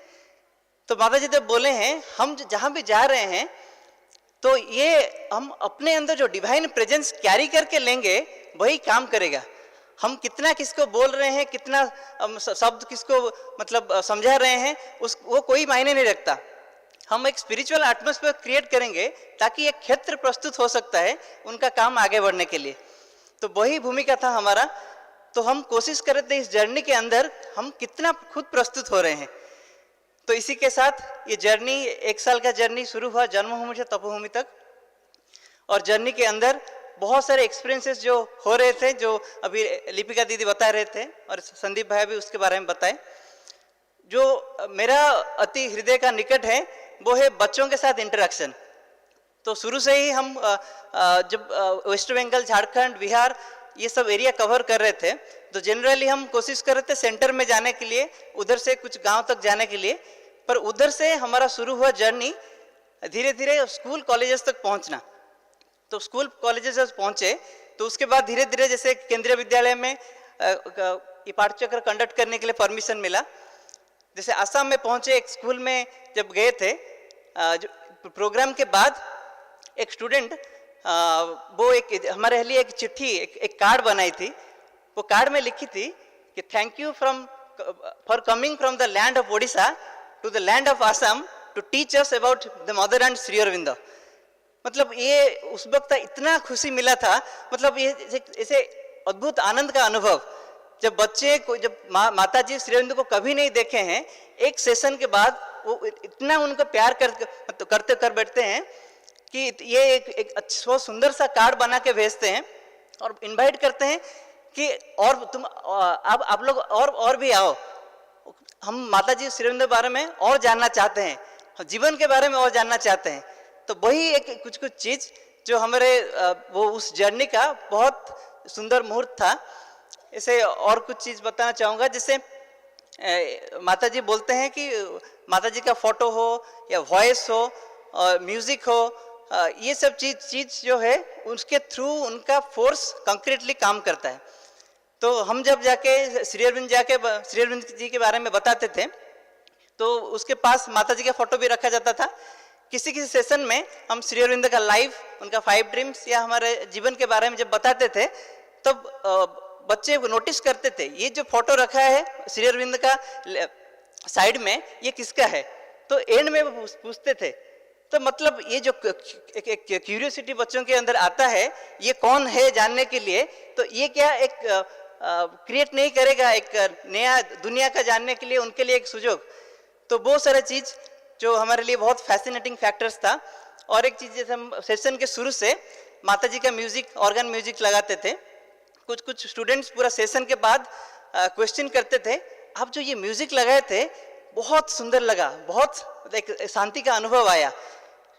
तो माता जी जब बोले हैं हम जहाँ भी जा रहे हैं तो ये हम अपने अंदर जो डिवाइन प्रेजेंस कैरी करके लेंगे वही काम करेगा। हम कितना किसको बोल रहे हैं, कितना शब्द किसको मतलब समझा रहे हैं, वो कोई मायने नहीं रखता। हम एक स्पिरिचुअल एटमॉस्फेयर क्रिएट करेंगे ताकि एक क्षेत्र प्रस्तुत हो सकता है उनका काम आगे बढ़ने के लिए। तो वही भूमिका था हमारा। तो हम कोशिश कर रहे थे इस जर्नी के अंदर हम कितना खुद प्रस्तुत हो रहे हैं। तो इसी के साथ ये जर्नी, 1 साल का जर्नी शुरू हुआ जन्मभूमि से तपोभूमि तक। और जर्नी के अंदर बहुत सारे एक्सपीरियंसेस जो हो रहे थे, जो अभी लिपिका दीदी बता रहे थे और संदीप भाई भी उसके बारे में बताए। जो मेरा अति हृदय का निकट है वो है बच्चों के साथ इंटरेक्शन। तो शुरू से ही हम जब वेस्ट बंगाल, झारखंड, बिहार ये सब एरिया कवर कर रहे थे, तो जनरली हम कोशिश कर रहे थे सेंटर में जाने के लिए, उधर से कुछ गांव तक जाने के लिए। पर उधर से हमारा शुरू हुआ जर्नी धीरे धीरे स्कूल कॉलेजेस तक पहुंचना। तो स्कूल कॉलेजेस पहुंचे तो उसके बाद धीरे धीरे जैसे केंद्रीय विद्यालय में ये पाठचक्र कंडक्ट करने के लिए परमिशन मिला। जैसे आसाम में पहुंचे, एक स्कूल में जब गए थे, प्रोग्राम के बाद एक स्टूडेंट वो एक हमारे लिए एक चिट्ठी, एक कार्ड बनाई थी। वो कार्ड में लिखी थी कि thank you for coming from the land of Odisha to the land of Assam to teach us about the Mother and Shri Aurobindo. मतलब ये उस वक्त इतना खुशी मिला था, मतलब ये ऐसे अद्भुत आनंद का अनुभव। जब बच्चे को, जब माता जी श्री अरविंदो को कभी नहीं देखे हैं, एक सेशन के बाद वो इतना उनको प्यार करते कर बैठते हैं कि ये एक अच्छा सुंदर सा कार्ड बना के भेजते हैं और इनवाइट करते हैं कि और तुम आप लोग और भी आओ, हम माता जी श्री अरविंदो के बारे में और जानना चाहते हैं, जीवन के बारे में और जानना चाहते हैं। तो वही एक कुछ चीज़ जो हमारे वो उस जर्नी का बहुत सुंदर मुहूर्त था। ऐसे और कुछ चीज़ बताना चाहूँगा। जैसे माता जी बोलते हैं कि माता जी का फोटो हो या वॉइस हो और म्यूजिक हो, ये सब चीज़ जो है उसके थ्रू उनका फोर्स कंक्रीटली काम करता है। तो हम जब जाके श्री अरविंद जी के बारे में बताते थे तो उसके पास माता जी का फोटो भी रखा जाता था। किसी सेशन में हम श्री अरविंद का लाइव, उनका 5 ड्रीम्स या हमारे जीवन के बारे में जब बताते थे तब बच्चे नोटिस करते थे ये जो फोटो रखा है श्री अरविंद का साइड में, ये किसका है। तो एंड में वो पूछते थे। तो मतलब ये जो एक क्यूरियोसिटी बच्चों के अंदर आता है, ये कौन है जानने के लिए, तो ये क्या एक क्रिएट नहीं करेगा एक नया दुनिया का जानने के लिए उनके लिए एक सुजोग। तो बहुत सारे चीज़ जो हमारे लिए बहुत फैसिनेटिंग फैक्टर्स था। और एक चीज़ जैसे हम सेशन के शुरू से माता जी का म्यूजिक, ऑर्गन म्यूजिक लगाते थे। कुछ स्टूडेंट्स पूरा सेशन के बाद क्वेश्चन करते थे, आप जो ये म्यूजिक लगाए थे बहुत सुंदर लगा, बहुत एक शांति का अनुभव आया,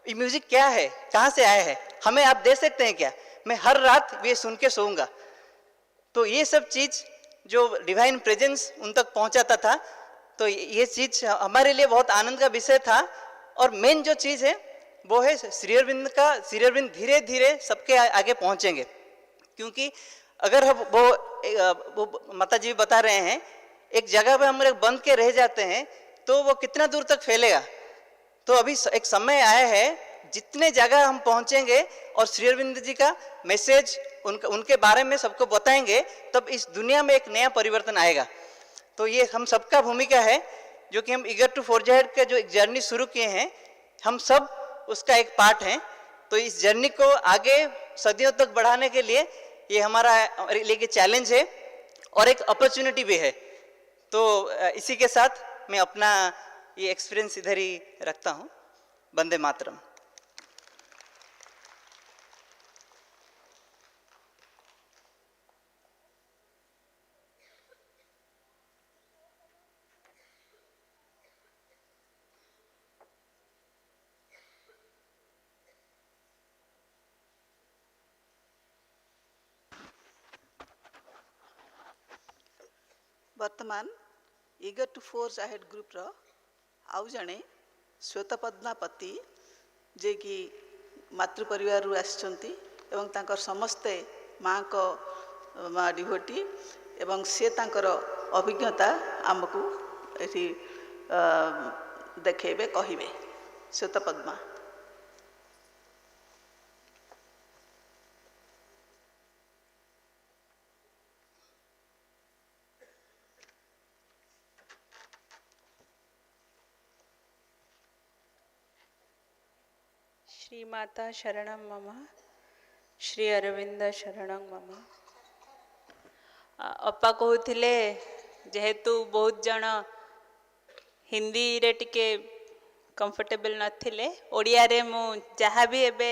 ये म्यूजिक क्या है, कहाँ से आया है, हमें आप दे सकते हैं क्या, मैं हर रात ये सुन के सोऊंगा। तो ये सब चीज़ जो डिवाइन प्रेजेंस उन तक पहुँचाता था, तो ये चीज़ हमारे लिए बहुत आनंद का विषय था। और मेन जो चीज़ है वो है श्री अरविंद धीरे धीरे सबके आगे पहुँचेंगे। क्योंकि अगर हम वो माता जी बता रहे हैं एक जगह पे हम लोग बंद के रह जाते हैं तो वो कितना दूर तक फैलेगा। तो अभी एक समय आया है जितने जगह हम पहुंचेंगे और श्री अरविंद जी का मैसेज उनके बारे में सबको बताएंगे, तब इस दुनिया में एक नया परिवर्तन आएगा। तो ये हम सबका भूमिका है, जो कि हम ईगर टू फोर्ज अहेड का जो एक जर्नी शुरू किए हैं, हम सब उसका एक पार्ट हैं। तो इस जर्नी को आगे सदियों तक बढ़ाने के लिए ये हमारा लिए चैलेंज है और एक अपॉर्चुनिटी भी है। तो इसी के साथ मैं अपना ये एक्सपीरियंस इधर ही रखता हूँ। वंदे मातरम। वर्तमान eager to forge ahead group रो आउ जड़े श्वेतपद्मा पति जे कि मातृ परिवार आसचंती एवं तांकर समस्ते माँ को डिभोटी एवं से तांकर अभिज्ञता आमको एठी देखेबे कहिबे। श्वेतपद्मा। श्री माता शरणं मम, श्री अरविंद शरणं मम। अपा कहते जेहेतु बहुत जन हिंदी रे टिके कंफर्टेबल नथिले, ओडिया रे मु जहाँ भी एबे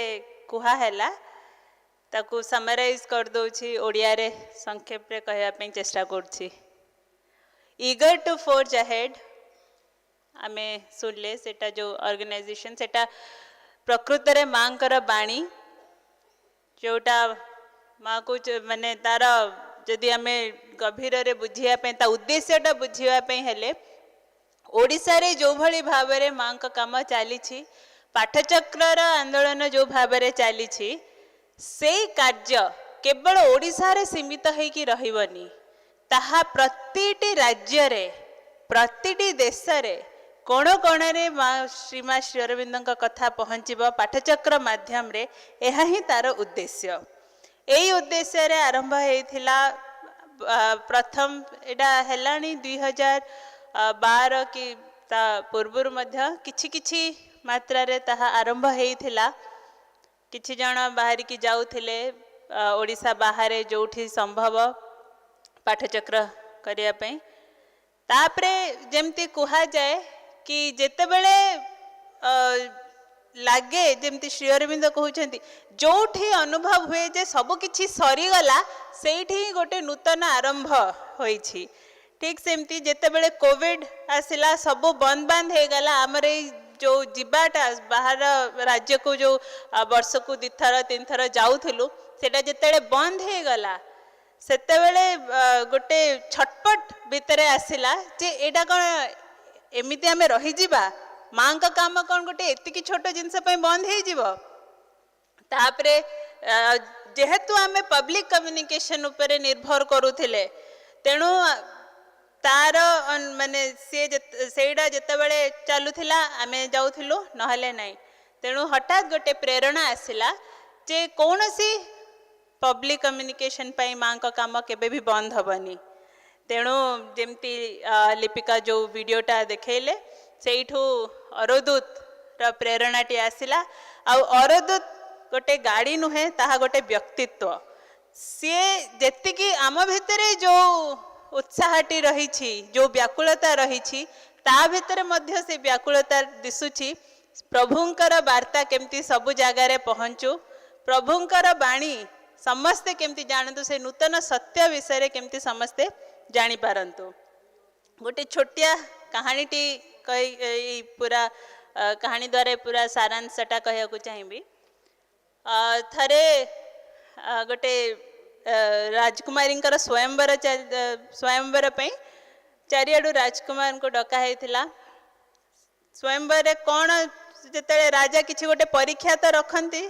कुहा हैला ताकू समराइज कर दोछि, ओडिया रे संक्षेप रे कहया पे चेष्टा करछि। ईगर टू फोर्ज अहेड आमे सुनले सेटा जो ऑर्गेनाइजेशन सेटा प्रकृत रे मांकर बाणी जोटा माँ को माने तार जदि आमे गभीर रे बुझिया पे ता उद्देश्यटा बुझिया पे हेले ओडिशा रे जो भली भाबरे माँ का काम चली पाठचक्र आंदोलन जो भाबरे चली से कार्य केवल ओडिशा रे सीमित होइकी रहिबनी, ताहा प्रतिटी राज्य रे प्रतिटी देश रे कोण कोण रे श्रीमा श्री अरविंद कथा पहुँचब पाठचक्र माध्यम रे। यह ही तार उद्देश्य। यही उद्देश्य रे आरंभ होइथिला प्रथम एडा हेलानी 2012 कि ता पूर्वर मध्य किछि किछि मात्रा रे ताहा आरंभ होइथिला। किछि जण बाहर की जाउथिले ओडिशा बाहर जोठी संभव पाठचक्र करिया पई। तापरे जेमती कुहा जाए कि जेते बेले लागे जेमती श्री अरविंद कहउछंती जोठी अनुभव हुए जे सब किछि सरी गला सेठी गोटे नूतन आरंभ होईछि। ठीक सेमती जेते बेले कोविड आसिला सब बंद बंद हे गला, हमर जो जिबाटा बाहर राज्य को जो वर्ष को 2 थर 3 थर जाउथिलु सेटा जेतेले बंद हे गला सेते बेले गोटे छटपट भितरे आसिला जे एडा कोन एमिति हमें रही जिबा, मां का काम कोन गोटे एतिकी छोट जिनस पे बंद हे जिवो। तापरे जेहेतु आमे पब्लिक कम्युनिकेशन ऊपर निर्भर करूथिले तेणु तार माने सेडा जेते बेले चलुथिला आमे जाउथिलु नहले नाही। तेणु हठात गोटे प्रेरणा आसिला जे कौनसी पब्लिक कम्युनिकेशन पाई मां का काम केबे भी बंद हबनी। तेणु जेमती लिपिका जो वीडियोटा देखेले सेठू अरोदूत र प्रेरणाटी आसिला। आ अरोदूत गोटे गाड़ी नुहे ताहा गोटे व्यक्तित्व। सी जेतिकी आम भितरे जो उत्साहटी रही जो व्याकुलता रही ता भितर मध्य से व्याकुलता दिसुची। प्रभुंकर वार्ता केमती सबु जगार पहुँचू, प्रभुंकर बाणी समस्ते केमती जानतु, से नूतन सत्य विषय केमती समस्ते जानी पारंतु। गोटे छोटिया कहानीटी कही पूरा कहानी द्वारा पूरा सारांशटा कहया को चाहिए। थरे गोटे राजकुमारी स्वयंवर पे चारियाडू राजकुमार को डका होता। स्वयंवर कौन जिते राजा किसी गोटे परीक्षा तो रखती,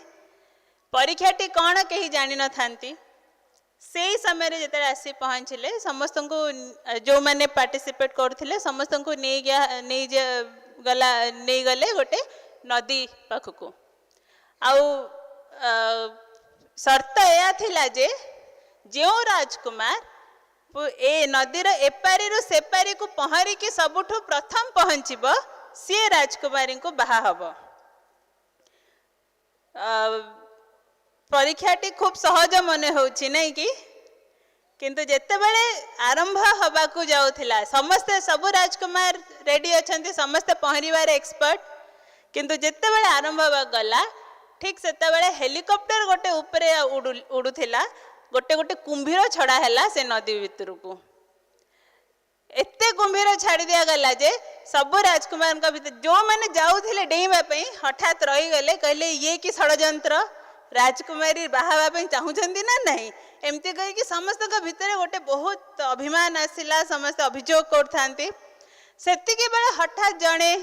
परीक्षाटी कौन कहीं जानी न थांती। से समय जिते आसी पहुँचले समस्त को जो मैंने पार्टिसिपेट करते समस्त को नहीं गले गोटे नदी पाखक। आउ शर्त या थिला जे जो राजकुमार ए नदीर एपारी रु सेपारी को पहरी की सबुठु प्रथम पहुँचब सी राजकुमारी को बाहा हब। परीक्षाटी खूब सहज मन होची नहीं कि, किंतु जेते बेले आरंभ हवा को जाउथिला समस्ते सबु राजकुमार रेडी अछंती, समस्ते पहरिबार एक्सपर्ट, किंतु जेते बेले आरंभ हवा गला ठीक सेते बेले हेलिकॉप्टर गोटे ऊपर उडुथिला, गोटे गोटे कुंभीर छड़ा हैला से नदी भितर को। एते कुंभीर छाड़ी दिया गला जे सब राजकुमार भीतर जो मैंने जाउथिले डेइबा पई हठात रही गले, कहले ये कि षडयंत्र, राजकुमारी बाहाबा चाहूँगी ना नहीं, एमती कही समस्त भितर गोटे बहुत अभिमान आसिला, समस्त अभियोग करथांती। सेतिके बेले हठात जड़े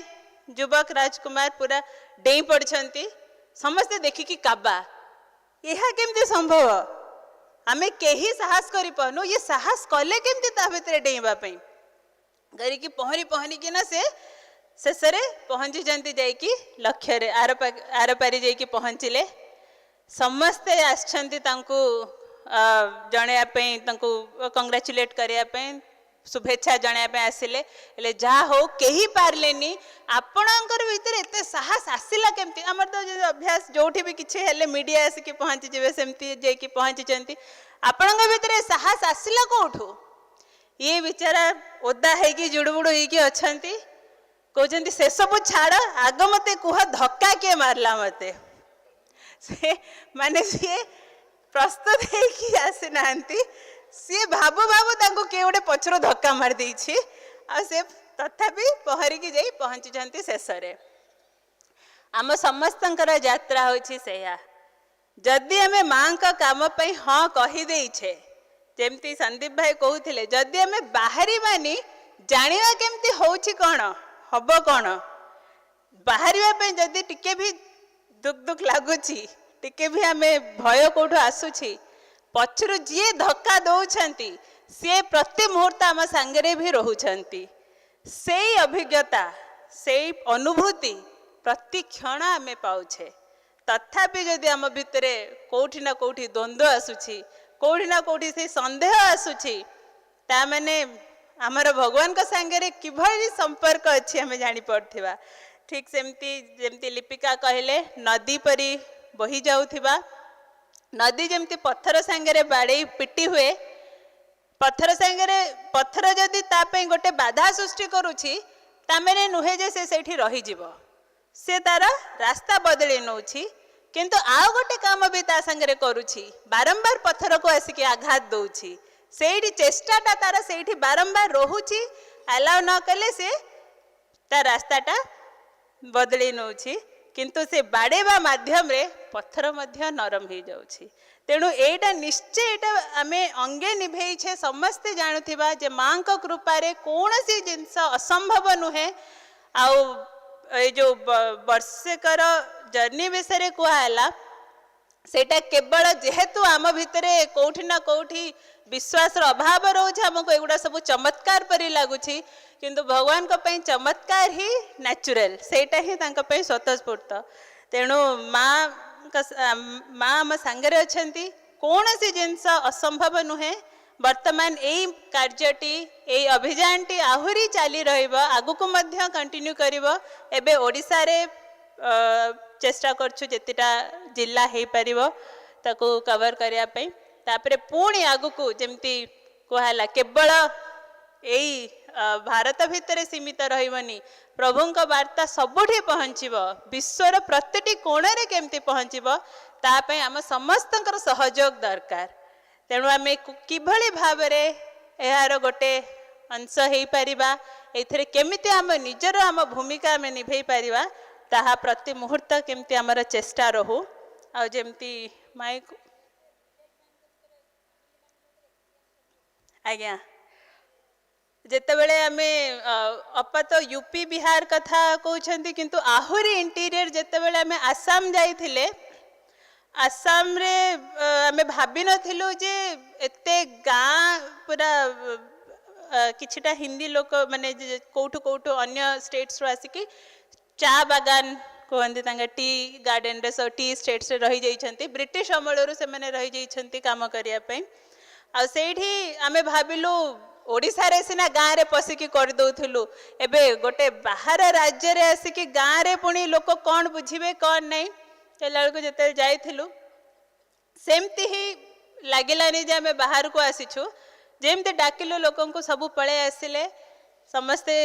युवक राजकुमार पूरा डेई पड़छंती, समस्ते देखिकी काबा यह केमती संभव, आमे केही साहस करि पानु, ये साहस कले केमती ता भितर डेइबा पई करिकी पहरी पहरी कि ना से शेषरे पहुँची जंती जाइकी लक्ष्य रे आर पारी जाइकी पहुँचिले। समस्ते आछंती तांको जणेया पे तांको कंग्रेचुलेट करिया पे, शुभेच्छा जनाया आसिले हेले जहाँ हो कहीं पार्लेनी आपणकर भितर एत साहस आसला केमती आमर तो अभ्यास जो भी किसी हेले मीडिया आसिक पहुँची जाए सेमती जाकि पहुँची आपण भितर साहस आसला कौठू ये बेचारा ओदा है जुड़बुड़ होती कहते से सब छाड़ आग मत कह धक्का किए मारला मत से माने सी प्रस्तुत है आसी ना सी भाबु भाबु तांको किए गोटे पछरो धक्का मार देछि आ से तथापि पहरिकी जाई पहुँची शेष रे आम समस्तंकर यात्रा होछि सेया जदि आमे माँ का काम पई हाँ कहि देइछे जेमती संदीप भाई कहूथिले जदि आमे बाहरी मानी जानिवा केमती होछि कोन हबो कोन बाहरिवा पई जदि टिके भी दुख दुख लागुछि टिके भी आमे भय कोठो आसुछि पछरु जी धक्का दौरान सी प्रति मुहूर्त आम सांगरे भी रोचंती से अभिज्ञता से अनुभूति प्रति क्षण आम पाऊे तथापि जदि आम भितर कौटी ना कौटी द्वंद्व आसूची कौटी ना कौटी से संदेह आसूची ताने आमर भगवान को सांगरे किभली संपर्क अच्छी आम जानी पड़थिबा ठीक सेमती जेमती लिपिका कहले नदी परी बही जाउथिबा नदी जमती पत्थर सांगरे बाड़े पिटी हुए पत्थर सांगरे पत्थर जदि तापे गोटे बाधा सृष्टि करुछि तामेने नुहे जे से सेठी रही जीवो से तार रास्ता बदली नौछि किंतु आउ गोटे काम भी ता संगरे करुछि बारंबार पत्थर को आसिक आघात दौछि सेठी चेष्टाटा तार सेठी बारंबार रोहुछि अलाउ न कले से ता रास्ताटा बदली नौछि किंतु से बाड़ेबा माध्यम रे पत्थर मध्य नरम हो जाउछि तेणु एटा निश्चय एटा आमे अंगे निभेइछे समस्ते जानुथिबा जे मां को कृपा रे कोनोसी जिंस असंभव नुहे आउ ए जो वर्षकर जर्नी विषय कहला सेटा केवल जेहेतु आम भितरे कोठी ना कोठी विश्वास अभाव रोचे आमको एगुड़ा सब चमत्कार परी लगुच किंतु भगवान को पई चमत्कार ही नेचुरल सेटा ही तांको पई स्वतःस्फूर्त तेणु माँ आम सांगरे अछंती कौनसी जिनस असंभव नुहे वर्तमान यही कार्यटी यही अभियानटी आहुरी चली रगक कंटिन्यू करिवो एबे ओडिशा रे चेष्टा करछु जेतिटा जिला हो पारिबो ताको कवर करिया पई तापरे पुणी आगुकू जेमती कहला केवल यही भारत भितर सीमित रहिबनी प्रभुंक वार्ता सबुठी पहुँचीबो विश्वर प्रतिटी कोणरे केमती पहुँचीबो तापई आम समस्तंकर सहयोग दरकार तेणु आम किभली भाव यार गोटे अंश हो पारिबा एथिरे केमिति आम निजर आम भूमिका आम निभे पारिबा ताहा प्रति मुहूर्त केमती आमर चेष्टा रहू आ जेमती माइक आज्ञा जेतेबेले आमे अपा तो यूपी बिहार कथा कहउछंती किंतु आहुरी इंटीरियर जेतेबेले आमे आसाम जाइथिले आसाम रे आमे भाबी नथिलु जे एते गाँ पूरा किछिटा हिंदी लोक माने कोठु कोठु अन्य स्टेट्स रो आसिकी चा बागान कहते तांगा टी गार्डन रे टी स्टेट्स रे रही जाइछंती ब्रिटिश अमलरू से माने रही जाइछंती काम करिया पई आ सेठी आमे भाबिलु ओडिशा रे सिना गाँ रे पसिकी कर दउथिलु एबे गोटे बाहर राज्य रे आसिकी गाँ रे पुणी लोक कौन बुझिबे कौन नहीं को जते जाइथिलु सेमती ही लागिलानी जे आमे बाहर को आसीछु जेमते डाकिलु लोकन को सब पळे आसिले समस्ते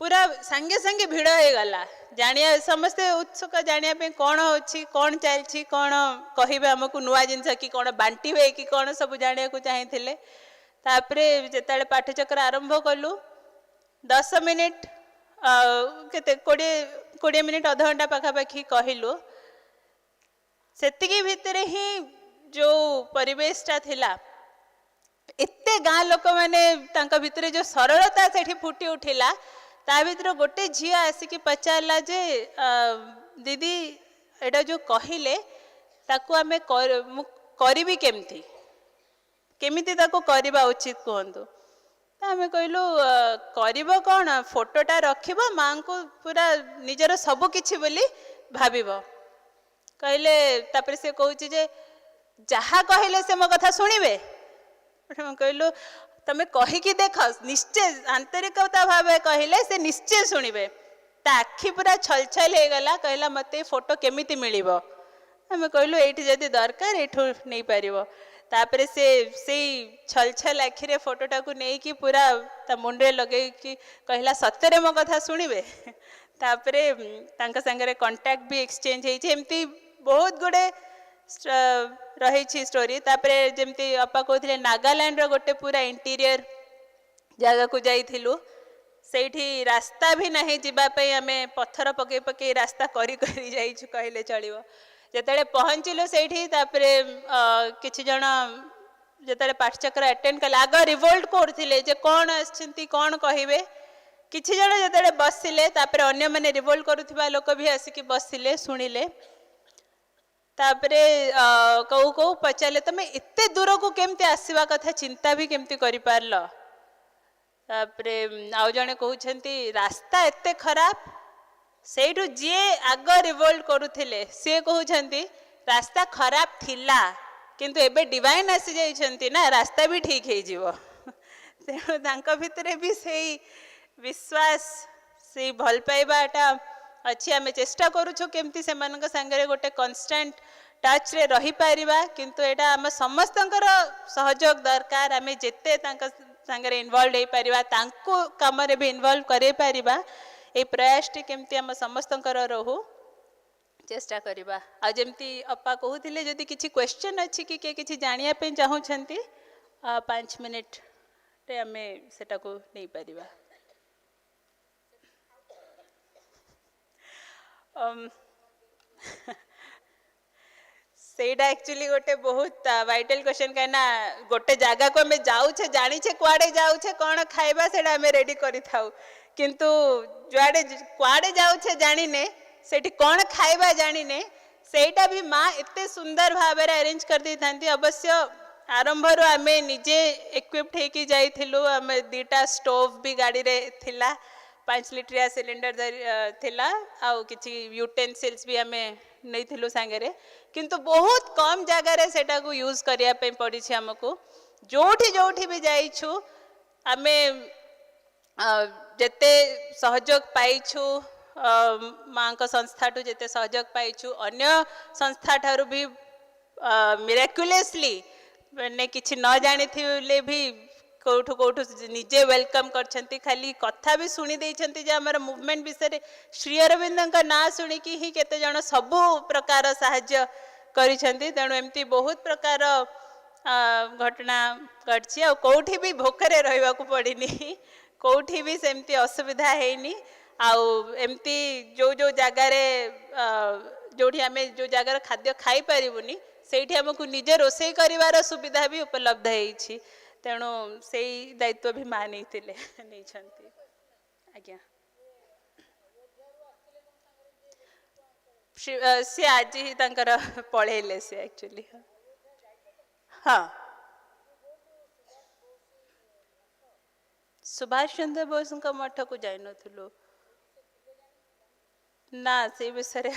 पूरा संगे संगे भिड़ हो गला जानिया समस्ते उत्सुक जानिया पे कौन होछि कौन चलछि कौन कहिबे हमकु नुआ जिंस कि कौन बांटी हुए कि कौन सब जानिया को चाहिथिले तापरे जेताले पाठचक्र आरंभ कलु 10 मिनिट केते 20 मिनिट आधा घंटा पाखापाखि कहलु सेतिकी भितरे ही जो परिवेशटा थिला एते गाँ लोक मैंने तांका भितरे जो सरलता सेठी फुटी उठिला ता भितर गोटे झिया आसिकी पचारला जे दीदी एटा जो कहिले ताकू आमे करिबी केमती केमिति ताको करिबा उचित कहंतु आमे कहलु करिबो कोन फोटोटा रखिबो मां को पूरा निजर सब किछि बोली भाबिबो कहले तापर से कहूची जे जहा कहले से मो कथा सुनिबे कहलु तमें कहीकि देख निश्चय आंतरिकता भाव कहले से निश्चय शुणवे ता आखि पूरा छल छल हो गला कहला मते फोटो केमिति मिलिबो आम कहलु ये जदि दरकार एठू नहीं पार तापर से छल छल आखिरे फोटोटा को नहीं कि पूरा ता मुंडे लगे कि कहला सत्य मो कथा शुणवे तापर संगे कांटेक्ट भी एक्सचेंज होती बहुत गुड़े रही स्टोरी तापर जमती अपा कहते नागालैंड रो गोटे पूरा इंटीरियर जगह को जाइलु से रास्ता भी नहीं जीवाई आम पत्थर पकई पकई रास्ता करी जाइछु कहले चलो जिते पहुँचलु से किसी जन जिते पाठचक्र अटेंड कले आग रिवोल्ट करते कौन आसछंती कौन कहे किसी जन जिते बसिले अन्य मैंने रिवोल्ट करुवा लोक भी आसिक बसिले शुणिले तापरे कौ कौ पचारे तुम एते दूर को केमती आसवा कथा चिंता भी केमती करि पारल तापरे आउ जने कहउछंती रास्ता एते खराब सेठू जी आग रिवोल्ट करुथिले से कहउछंती रास्ता खराब थिला किंतु एबे डिवाइन आसी जाइछंती ना रास्ता भी ठीक हे जीवो तेणु तांका भितरे भी सेही विश्वास से भल पाइबाटा अच्छी आम चेष्टा करूँ केमती से सांगे गोटे कन्स्टांट टच रे रही पारिबा किंतु एटा आम समस्त सहयोग दरकार आम जेते सांगे इनवॉल्व हो पारिबा तांको काम रे भी इनवॉल्व करे पारिबा ए प्रयास टी केमती आम समस्त रहू चेष्टा करवा आ जमती अपा कहते जदि किसी क्वेश्चन अच्छी कि किसी जानिया पे चाहूँगी 5 मिनिट रे आम सेटा को नहीं पारिबा सेटा एक्चुअली गोटे बहुत वाइटल क्वेश्चन कहीं गोटे जगह को आम जाऊे जानीचे कुआड़े जाऊे कौन खाइबा सेटा आम रेडी करि थाउ किंतु जुआड़े कुआड़े जाऊे जानिने सेठी कौन खाइबा जानिने सेटा भी माँ एते सुंदर भाव अरेंज कर दी थांती अवश्य आरंभ रो आम निजे इक्विप्ड होकी जाइथिलु आम 2टा स्टोव भी गाड़ी रे थिला 5 लिटरिया सिलिंडर थिला आउ किछि यूटेंसिल्स भी आम नहीं थिलु सांगरे किंतु बहुत कम जगह रे सेटा को यूज करिया पे पड़ी छी हमको जोठी जोठी भी जाइछु आमे जेते सहयोग पाइछु माँ का संस्था ठू जेते सहयोग पाइछु अन्य संस्था ठारू भी मिराक्युलसली मैंने किछि न जानी थिले भी कौठु कौठु निजे वेलकम करछंती खाली कथा भी शुणी देइछंती जे हमर मूवमेंट विषय श्री अरविंद का ना शुणिकी ही केते जण सबु प्रकार साहाय्य करिछंती तेणु एमती बहुत प्रकार घटना घटछि आ कौठी भी भोकरे रहइबा को पड़िनी कौठी भी सेमती असुविधा हेनी आउ एमती जो जो जगार जोठी आम जो जगार खाद्य खाई पारिबुनी सेठी हमको निजे रोषेई करिवार सुविधा भी उपलब्ध होइछि तेणु से दायित्व भी माँ नहीं आज्ञा सी आज ही पढ़ेले से एक्चुअली हाँ सुभाष चंद्र बोस मठ को जाई नथुलो ना से विषय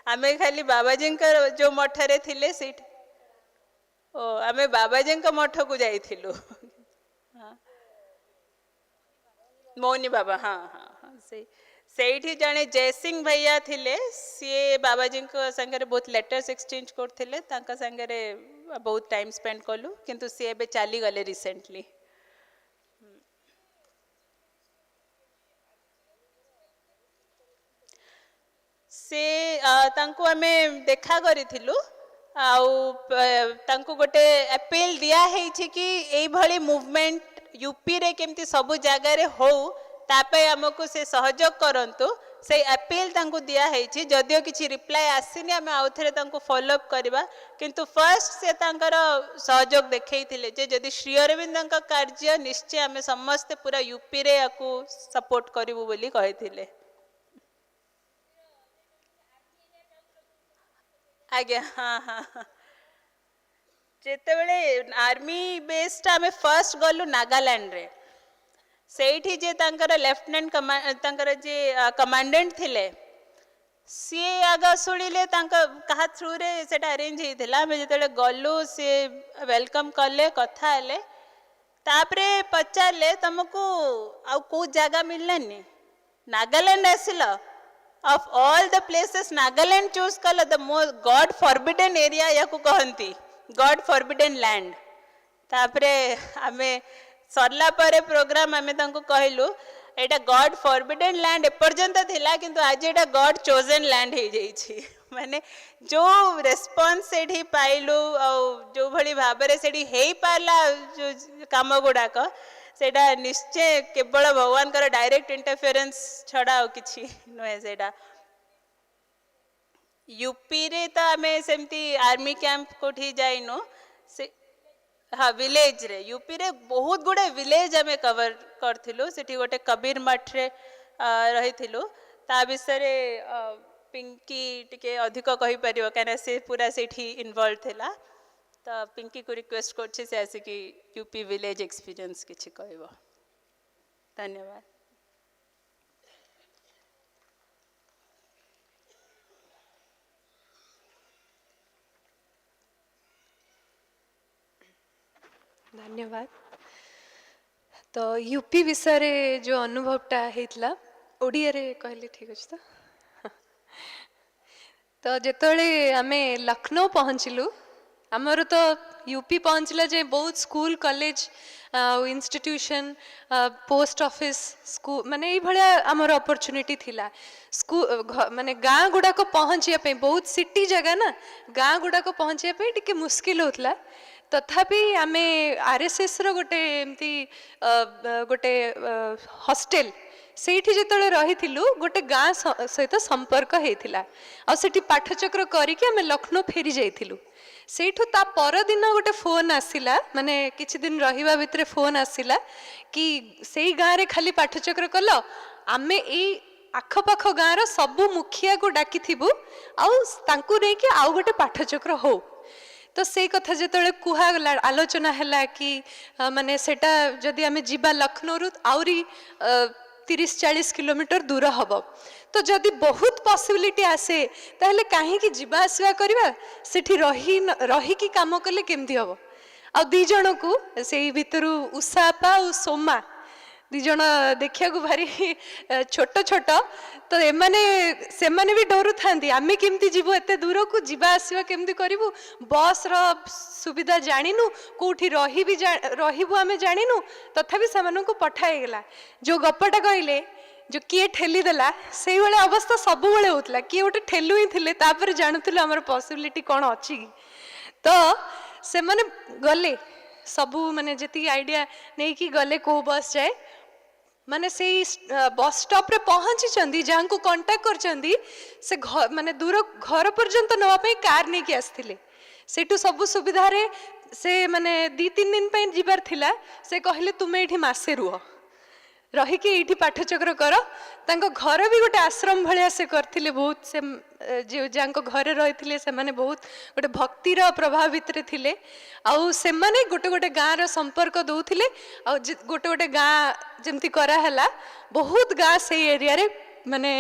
आम खाली बाबाजी जो मठरे थिले सीट ओ आमे बाबाजी मठ को जाइथिलु हाँ मौनी बाबा हाँ हाँ हाँ से जड़े जयसिंह भैया थिले सी बाबाजी संगे बहुत लेटर्स एक्सचेंज करथिले तांका संगे बहुत टाइम स्पेंड कलु किंतु सी एबे चली गले रिसेंटली से तांको आमे देखा करिथिलु आउ तांको गोटे अपील दिया है कि यही भली मूवमेंट यूपी रे केमती सबु जगह रे हो तापे हमको से सहयोग करंतु से अपील तांको दिया है जदियो किछि रिप्लाई आसीनी आमे आउ थरे तांको फॉलो अप करबा किंतु फर्स्ट से तांकर सहयोग देखैथिले जे जदि श्री अरविंद का कार्य निश्चय आमे समस्त पूरा यूपी रे याकू सपोर्ट करिवु बोली कहिथिले आज्ञा हाँ हाँ हाँ जेते बेले आर्मी बेस आम फर्स्ट गलु नागालैंड रे सेठी जे तांकर लेफ्टिनेंट तांकर जे कमांडेंट थिले सी आग शुणिले कहा थ्रू रे सेटा अरेंज होइथिला हम जेते गलु सी वेलकम कले कथा हेले तापरे पचारे तुमको आउ को जगह मिललानी नागालैंड आसिल of all the places Nagaland choose kala the most God forbidden area या को कहंती God forbidden land तापरे आमे सरला परे प्रोग्राम आमे तांको कहलु एटा God forbidden land एपर्यंत थिला किंतु आज एटा God chosen land हे जाई छी माने जो रेस्पॉन्स सेठी पाइलु जो भली भाबरे सेठी हेई पाला जो काम गुडाक सेटा निश्चय केवल भगवान कर डायरेक्ट इंटरफेरेंस छड़ा किछि नुहे सेटा यूपी रे तो आमे सेमती आर्मी कैंप कोठी जाइनु से हाँ विलेज रे यूपी रे बहुत गुड़े विलेज आमे कवर करथिलु सेठी गोटे कबीर मठ रे रहिथिलु ता विषय पिंकी टिके अधिक कहि परियो काना से पूरा सेठी इन्वॉल्व थिला तो पिंकी को रिक्वेस्ट करछि से आसी कि यूपी विलेज एक्सपीरियंस किछि कहबो धन्यवाद धन्यवाद तो यूपी विषय रे जो अनुभवटा हेतला ओडिया रे कहले ठीक अछि तो जेतले आमे लखनऊ पहुँचलु आमर तो यूपी पहुँचला जे बहुत school college institution post office school माने भलिया आमर अपॉर्चुनिटी थिला स्कूल माने गाँ गुड़ा को पहुँचिया पे बहुत सिटी जगह ना गाँ गुड़ा को पहुँचिया पे टिके मुश्किल होतला तथापि आमे आरएसएस रो गोटे एमती गोटे हॉस्टेल सेठी जेतले रहिथिलु गोटे गाँ सहित संपर्क हेतिला आ सेठी पाठचक्र करिके आमे लखनऊ फेरी जाइथिलु सेठू ता पर दिन गोटे फोन आसिला माने किछि दिन रहिबा भितरे फोन आसिला कि सेई गाँ रे खाली पाठचक्र कलो आमे ए आखपाख गाँ रो सबु मुखिया को डाकी थिबु आउ तांकु रे कि आउ गोटे पाठचक्र हो तो से कथा जेतले कुहा गला आलोचना हैला कि माने सेटा जदि आमे जिबा लखनऊ रु आउरी 30-40 किलोमीटर दूर हब तो जदि बहुत पॉसिबिलिटी आसे ताहले काहे कि जिबा आसवा करबा सेठी रही की काम कले केमती हब आ दी जण को सेही भितरु उषापा और सोमा दी जण देखिया को भारी छोट छोट तो एमाने से माने भी डरू थांदी आमे केमती जीवो एते दूर को जिबा आसवा केमती करिवु बस रो सुविधा जानिनु कोठी रहिबु आमे जानिनु तथापि सेमानन को पठाई गेला जो गप्पटा कहले जो किए ठेली देला सेही वाले अवस्था सब बेले होतला किए गोटे ठेलु ही थिले तापर जानथुले हमर पॉसिबिलिटी कोन अछि तो से माने गले सबू माने जति आइडिया नै कि गले को बस जाए माने से बस स्टॉप रे पहुंची चंदी जहां को कांटेक्ट कर चंदी से माने दूर घर पर्यंत नवा पे कार नै कि आस्थिले सेटू सब सुविधा रे से माने 2-3 दिन पे जिबार थिला से कहले तुमे एठी मासे रुह रही कि एठी पाठचक्र कर तांको घर भी गोटे आश्रम भलिया से करथिले बहुत से जे जांको घरे रहिथिले से माने बहुत गोटे भक्तिर प्रभाव भितरे थिले आउ से माने गोटे गोटे गाँ रो संपर्क दउथिले आ गोटे गोटे गाँ जेमती करा हला बहुत गाँ से एरिया रे माने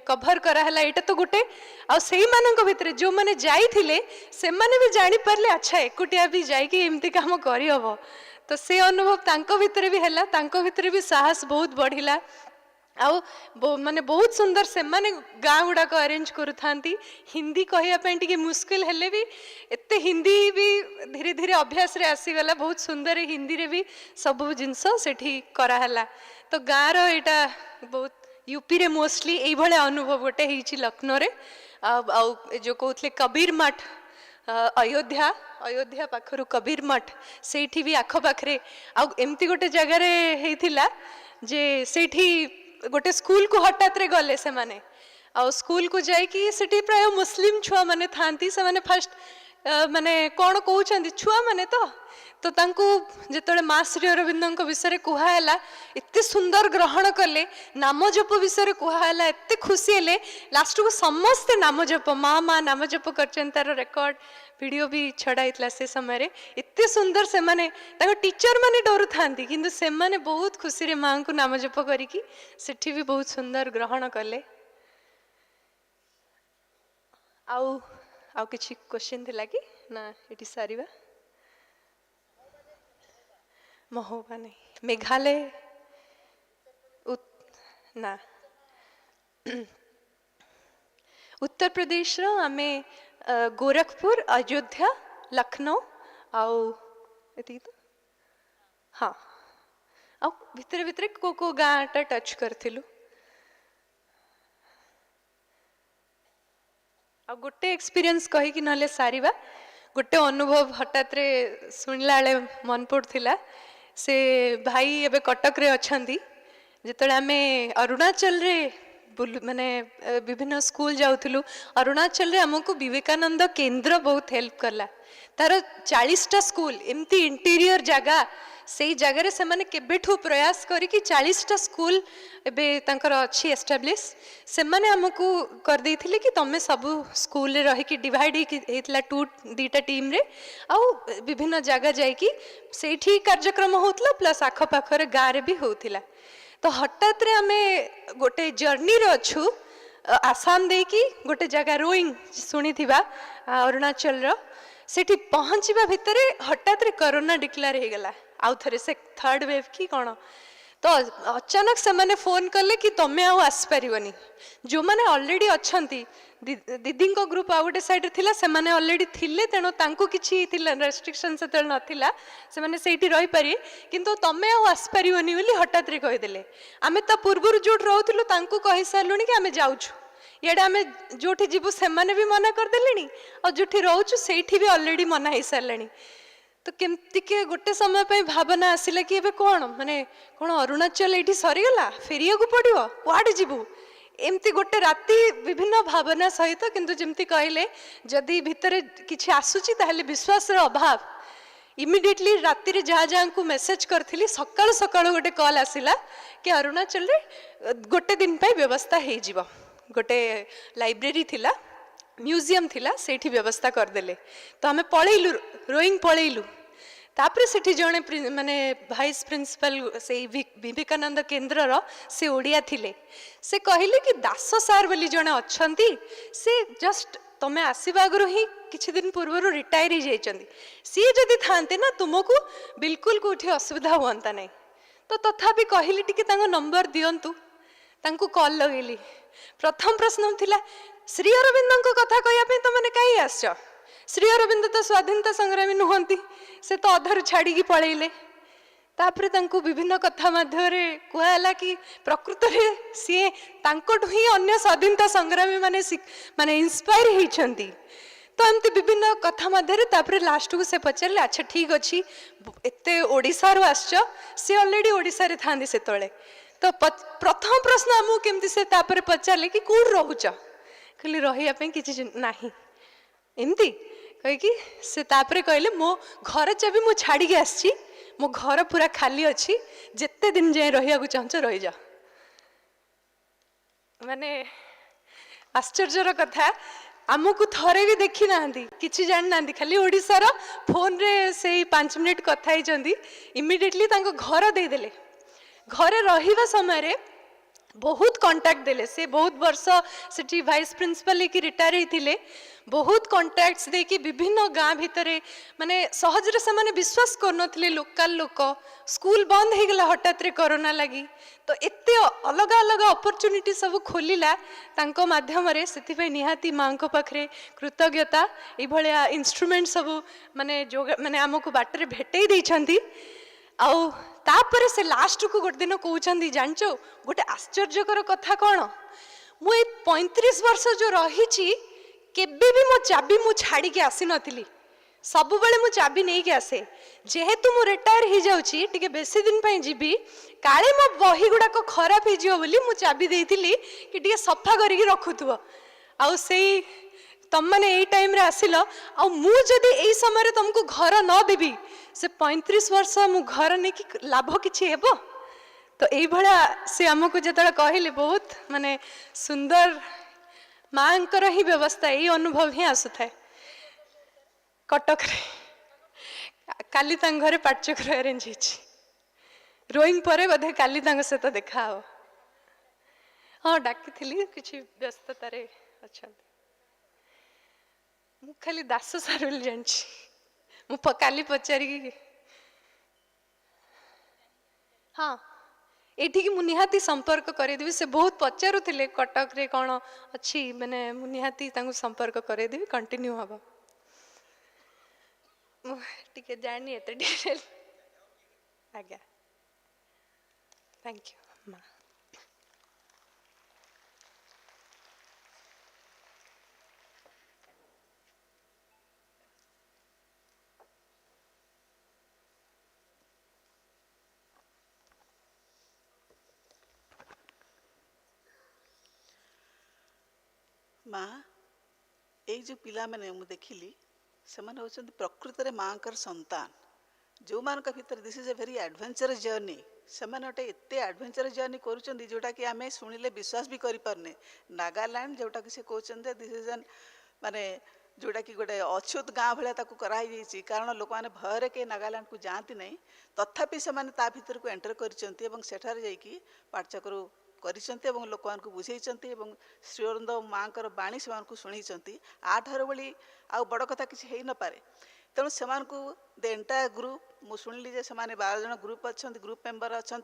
कवर करा हला एटा तो गोटे आ सेही मानक भितरे जो माने जाईथिले से माने भी जानि परले अच्छा एकुटिया भी जाई कि एमती काम करी हबो तो से अनुभव तांको भितरे भी हैला तांको भितरे भी साहस बहुत बढ़िला आउ माने बहुत सुंदर से माने गाँ गुड़ा को अरेंज करू थांती हिंदी कहया पे टिके मुश्किल हेले भी एते हिंदी भी धीरे धीरे अभ्यास रे आसी गला बहुत सुंदर हिंदी रे भी सब जिंस सेठी करा हला तो गाँ रो एटा बहुत यूपी रे मोस्टली एई भले अनुभव गोटे हिची लखनऊ रे आ जो कहथले कबीर मठ अयोध्या पाखरु कबीर मठ सेठी भी आख पाखरे आ एमती गोटे जगह रे हेथिला जे सेठी गोटे स्कूल को हठात रे गले से माने आ स्कूल को जाई कि सेठी प्राय मुस्लिम छुआ माने थांती से माने फर्स्ट माने कोन कहउछंती छुआ माने तो तांको जेतले मां श्री अरविंदो विषय कुहाला एते सुंदर ग्रहण कले नाम जप विषय कुहाला एते खुशी हेले लास्ट को समस्त नाम जप माँ नाम जप करछन तार रेकॉर्ड वीडियो भी छड़ाइतला से समय रे एते सुंदर से माने ताको टीचर माने डरू थांती किंतु से माने बहुत खुशी रे मां को नाम जप करी कि सेठी भी बहुत सुंदर ग्रहण कले आउ किछि क्वेश्चन थिला कि ना एटी सारीबा महोबा नहीं मेघालय ना उत्तर प्रदेश रो आमे गोरखपुर अयोध्या लखनऊ आउ एति तो हाँ आ भितरे भितरे को गाँ टा टच करथिलु आ गोटे एक्सपीरियंस कही कि नले सारिबा गोटे अनुभव हठात रे सुनला बेले मन पड़थिला से भाई एबे कटक रे अछंती जेतले आमे अरुणाचल रे माने विभिन्न स्कूल जाउथलु अरुणाचल रे हमको विवेकानंद केंद्र बहुत हेल्प करला तार 40टा स्कूल एमती इंटीरियर जगह से जगह से माने केबेठू प्रयास करी कि 40टा स्कूल एबे तांकर अच्छी एस्टाब्लिश से माने हमको कर देथिले कि तमे सब स्कूल रे रही कि डिवाइड हेतला दीटा टीम रे आउ विभिन्न जगह जाई कि सेठी कार्यक्रम होतला प्लस आख पाखरे गाँ रे भी होतिला तो हठात रे आमे गोटे जर्नी रे अछु आसाम दे कि गोटे जगह रोइंग सुनी थिबा अरुणाचल रो सेठी पहुंचीबा भितरे हठात रे कोरोना डिक्लेयर हे गला आउ थरे से थर्ड वेव की कोन तो अचानक से माने फोन करले कि तमे आउ आस परिवनी जो माने ऑलरेडी अछंती दीदी को ग्रुप आउ गोटे साइड थिला से माने ऑलरेडी थिले तेनो तांको किछि थिला रेस्ट्रिक्शन से तेल नथिला से माने सेठी रहि पारि किंतु तमे आउ आस परिवनी बोली हठात रे कहि देले आमे त पूर्वरु जोट रहउथलु तांको कहि सारलुनी कि आमे जाउछु येडा आमे जोठी जीवु से माने भी मना कर देलेनी और जोठी रहउछु सेठी भी ऑलरेडी मना हे सारलेनी तो केमती के गोटे समय पे भावना आसिला कि एबे कोन माने कोन अरुणाचल एठी सरी गला फेरिया को पड़ियो कुआडे जीवु एमती गोटे राति विभिन्न भावना सहित किंतु जेमती कहले जदि भितरे किछि आसुची ताहले विश्वास रो अभाव इमिडिएटली राति रे जहा जहा को मेसेज करथिली सकाळ सकाळ गोटे कॉल आसिला कि अरुणाचल रे गोटे दिन पे व्यवस्था हे जीवो गोटे लाइब्रेरी थिला म्यूजियम थिला सेठी व्यवस्था कर देले तो हमें पळेइलु रोइंग पळेइलु तापरे सेठी जणे माने वाइस प्रिंसिपल से विवेकानंद केंद्र रो से ओडिया थिले से कहिले कि दास सार बोली जणे अछंती से जस्ट तमे आसीबा आगरो ही किछि दिन पूर्व रिटायर ही जाइचंदी सी जदी थांते ना तुमको बिल्कुल कोठी असुविधा होंता नहीं तो तथापि कहिले टिके तांको नंबर दियंतु तांको कॉल लगेली प्रथम प्रश्न थिला श्री अरविंद कथा कहया तो मैंने कहीं आस श्री अरविंद तो स्वाधीनता संग्रामी नुहंती से तो अधर छाड़ी की पळेइले तापरे तांको विभिन्न कथा माध्यमरे कहला कि प्रकृत रे सी तांकोठु ही अन्य स्वाधीनता संग्रामी माने माने इंस्पायर होइछंती तो एमती विभिन्न कथा माध्यमरे तापरे लास्ट को से पचारले अच्छा ठीक अछि एते ओडिसा रो आछो से ऑलरेडी ओडिसा रे थांदी से तळे तो प्रथम प्रश्न हमू केमती से तापरे पचारले कि कोड रहउछ खाली रहिया पे किछि नाही एमती कहि कि से तापरे कहले मो घर चाबी मो छाड़ी के आछि मो घर पूरा खाली अछि जेते दिन जाय रहिया को चाहछ रहि जा माने आश्चर्यर कथा आमको थरे भी देखी नांदी किछि जान नांदी खाली ओडिसा रो फोन रे से 5 मिनिट कथा ही जंदी इमिडिएटली तांको घर दे देले घरे रहिबा समय रे बहुत कांटेक्ट देले से बहुत वर्ष सेठी वाइस प्रिंसिपल की रिटायर होइथिले बहुत कांटेक्ट्स दे कि विभिन्न गाँ भितरे माने सहज रे से माने विश्वास करनथिले लोकल लोक स्कूल बंद हे गेला हठात रे कोरोना लगी तो एते अलग अलग अपॉर्चुनिटी सब खोलिला तांको माध्यम रे सेति पे निहाती मां को पाखरे कृतज्ञता ए भलिया इंस्ट्रूमेंट सब माने जो माने हमको बाटरे भेटै दै छंती आउ तापर से लास्ट को गोटे दिन कहते जानच गोटे आश्चर्यकर कथा कौन मु 35 वर्ष जो रही केबे भी मो चाबी मु छाड़ी के आसी नथिली सब बेले मु चाबी नहीं के आसे जेहेतु मु रिटायर हो जाउची टिके बेसी दिन पई जीबी काले मो बही गुडा को खराब हो जियो बोली मु चाबी देइथिली कि टिके सफा करिक रखुथुबो आउ सेई तम माने एई टाइम रे आसिलो आ मु जदी एई समय रे तुमको घर न देबी से 35 वर्ष मु घर नहीं कि लाभ किछि हेबो तो एई भला से हमको जतले कहले बहुत माने सुंदर मांकर ही व्यवस्था एई अनुभव ही आसुथाय कटक रे काली तांग घरे पाठचक्र अरेंज हिछि रोइंग परे बधे काली तांग से तो देखा हो हाँ डाकी थिली किछि व्यस्तता रे अच्छा मु खाली दास सार जानछि मु काली पचारि हाँ एठी मु निहाती संपर्क करेदेवी से बहुत पचारुथिले कटक रे कौन अच्छी मैंने मु निहाती तांको संपर्क करेदेवी कंटिन्यू हबो टिके जानी एते डिटेल आज्ञा थैंक यू माँ माँ এই जो पिला मैंने मु देखिली से माने होचंती प्रकृत रे माँ कर संतान जो मान का भीतर this is a very adventurous journey से माने ओटे एते एडवेंचरस जर्नी करूचंती जोटा कि आमे सुनिले विश्वास भी करि परने नागालैंड जोटा कि से कहउचंती दिस इज एन माने जोटा कि गोटे अछूत गाँ भाया ताकू कराई जाइछि कारण लोक माने भयरे के नागालैंड को जाती नहीं तथापि से माने ता भीतर को एंटर करिसंती एवं सेठार जाइकी पाठचक्र करिसंती एवं लोक मान को बुझेइसंती एवं श्री अरविंद माँ कर बाणी से मान को सुनिसंती आठार बली आ बड़ कथा किछि हेइ न पारे तेणु से द एंटायर ग्रुप मु शुणिली जे से 12 जन ग्रुप अच्छा ग्रुप मेंबर अच्छा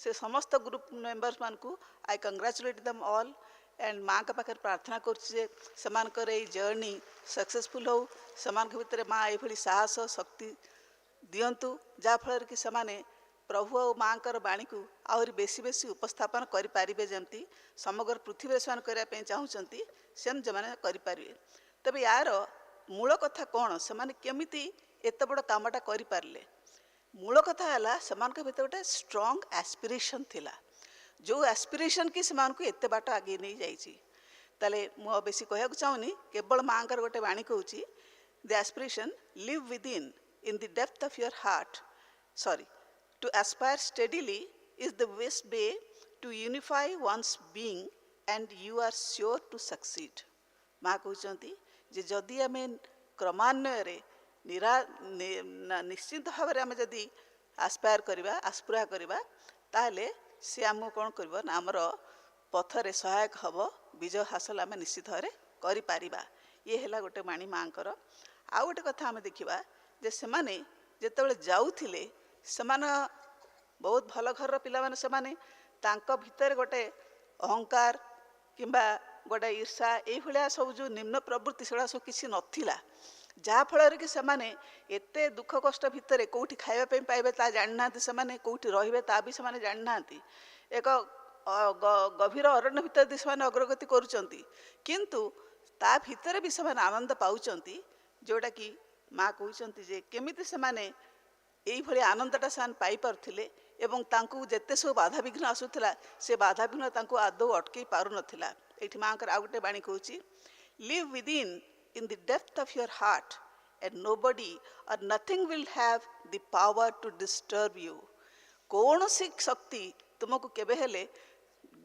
से समस्त ग्रुप मेंबर्स मान को आई कंग्रेचुलेट दम ऑल एंड माँ का पाखे प्रार्थना कर जर्नी सक्सेसफुल हो समान भितर माँ ये साहस शक्ति दिंतु जहाँफल कि से प्रभु और माँ कर बाणी को आहरी बेसी बेसी उपस्थापन करें जमती समग्र पृथ्वी से करने चाहूँगी सेम जो मैंने करें तबे यार मूल कथा कौन से केमिति एत बड़ कामटा करें मूल कथा है से भीतर गोटे स्ट्रंग एस्पिरेशन थिला जो एस्पिरेशन कि से एत बाट आगे नहीं जाइए मु बेसी कह चाहूनी केवल माँ कर गोटे बाणी कहूँ the aspiration live within the depth of your heart sorry to aspire steadily is the best way to unify one's being and you are sure to succeed माँ कहते जे जदि आम क्रमान्वय निश्चित भाव में जदि आस्पायर करवा आस्पुरा करवा ताहले सी आम कौन कर आमर पथरे सहायक हम विजय हासिल आम निश्चित भाव में ये है गोटे माणी माँ आउ गोटे कथा आम देखा जे से जिते जाऊले से बहुत भल घर पिला से भितर गोटे अहंकार किंबा गोटे ईर्षा ये सब जो निम्न प्रवृत्ति से सब किसी नथिला जहाँफल कि एत दुख कष्ट भितर कौटी खावाई पाइबे ता जानना से कौटी रे ता भी से जानना एक गभीर अरण्य भितर से अग्रगति करुँच किंतु ता भितर भी से आनंद पाँच जोटा कि माँ कहते जे केमिति से यही आनंदटा से पाई पारुथिले एवं तांकु जेते सब बाधा विघ्न आसूला से बाधा विघ्न तांकु आदौ अटकई पारु नथिला एठी माँ आउ गोटे बाणी कहूँ live within the depth of your heart and nobody और nothing will have the power to disturb you कौन सी शक्ति तुमको केबे हेले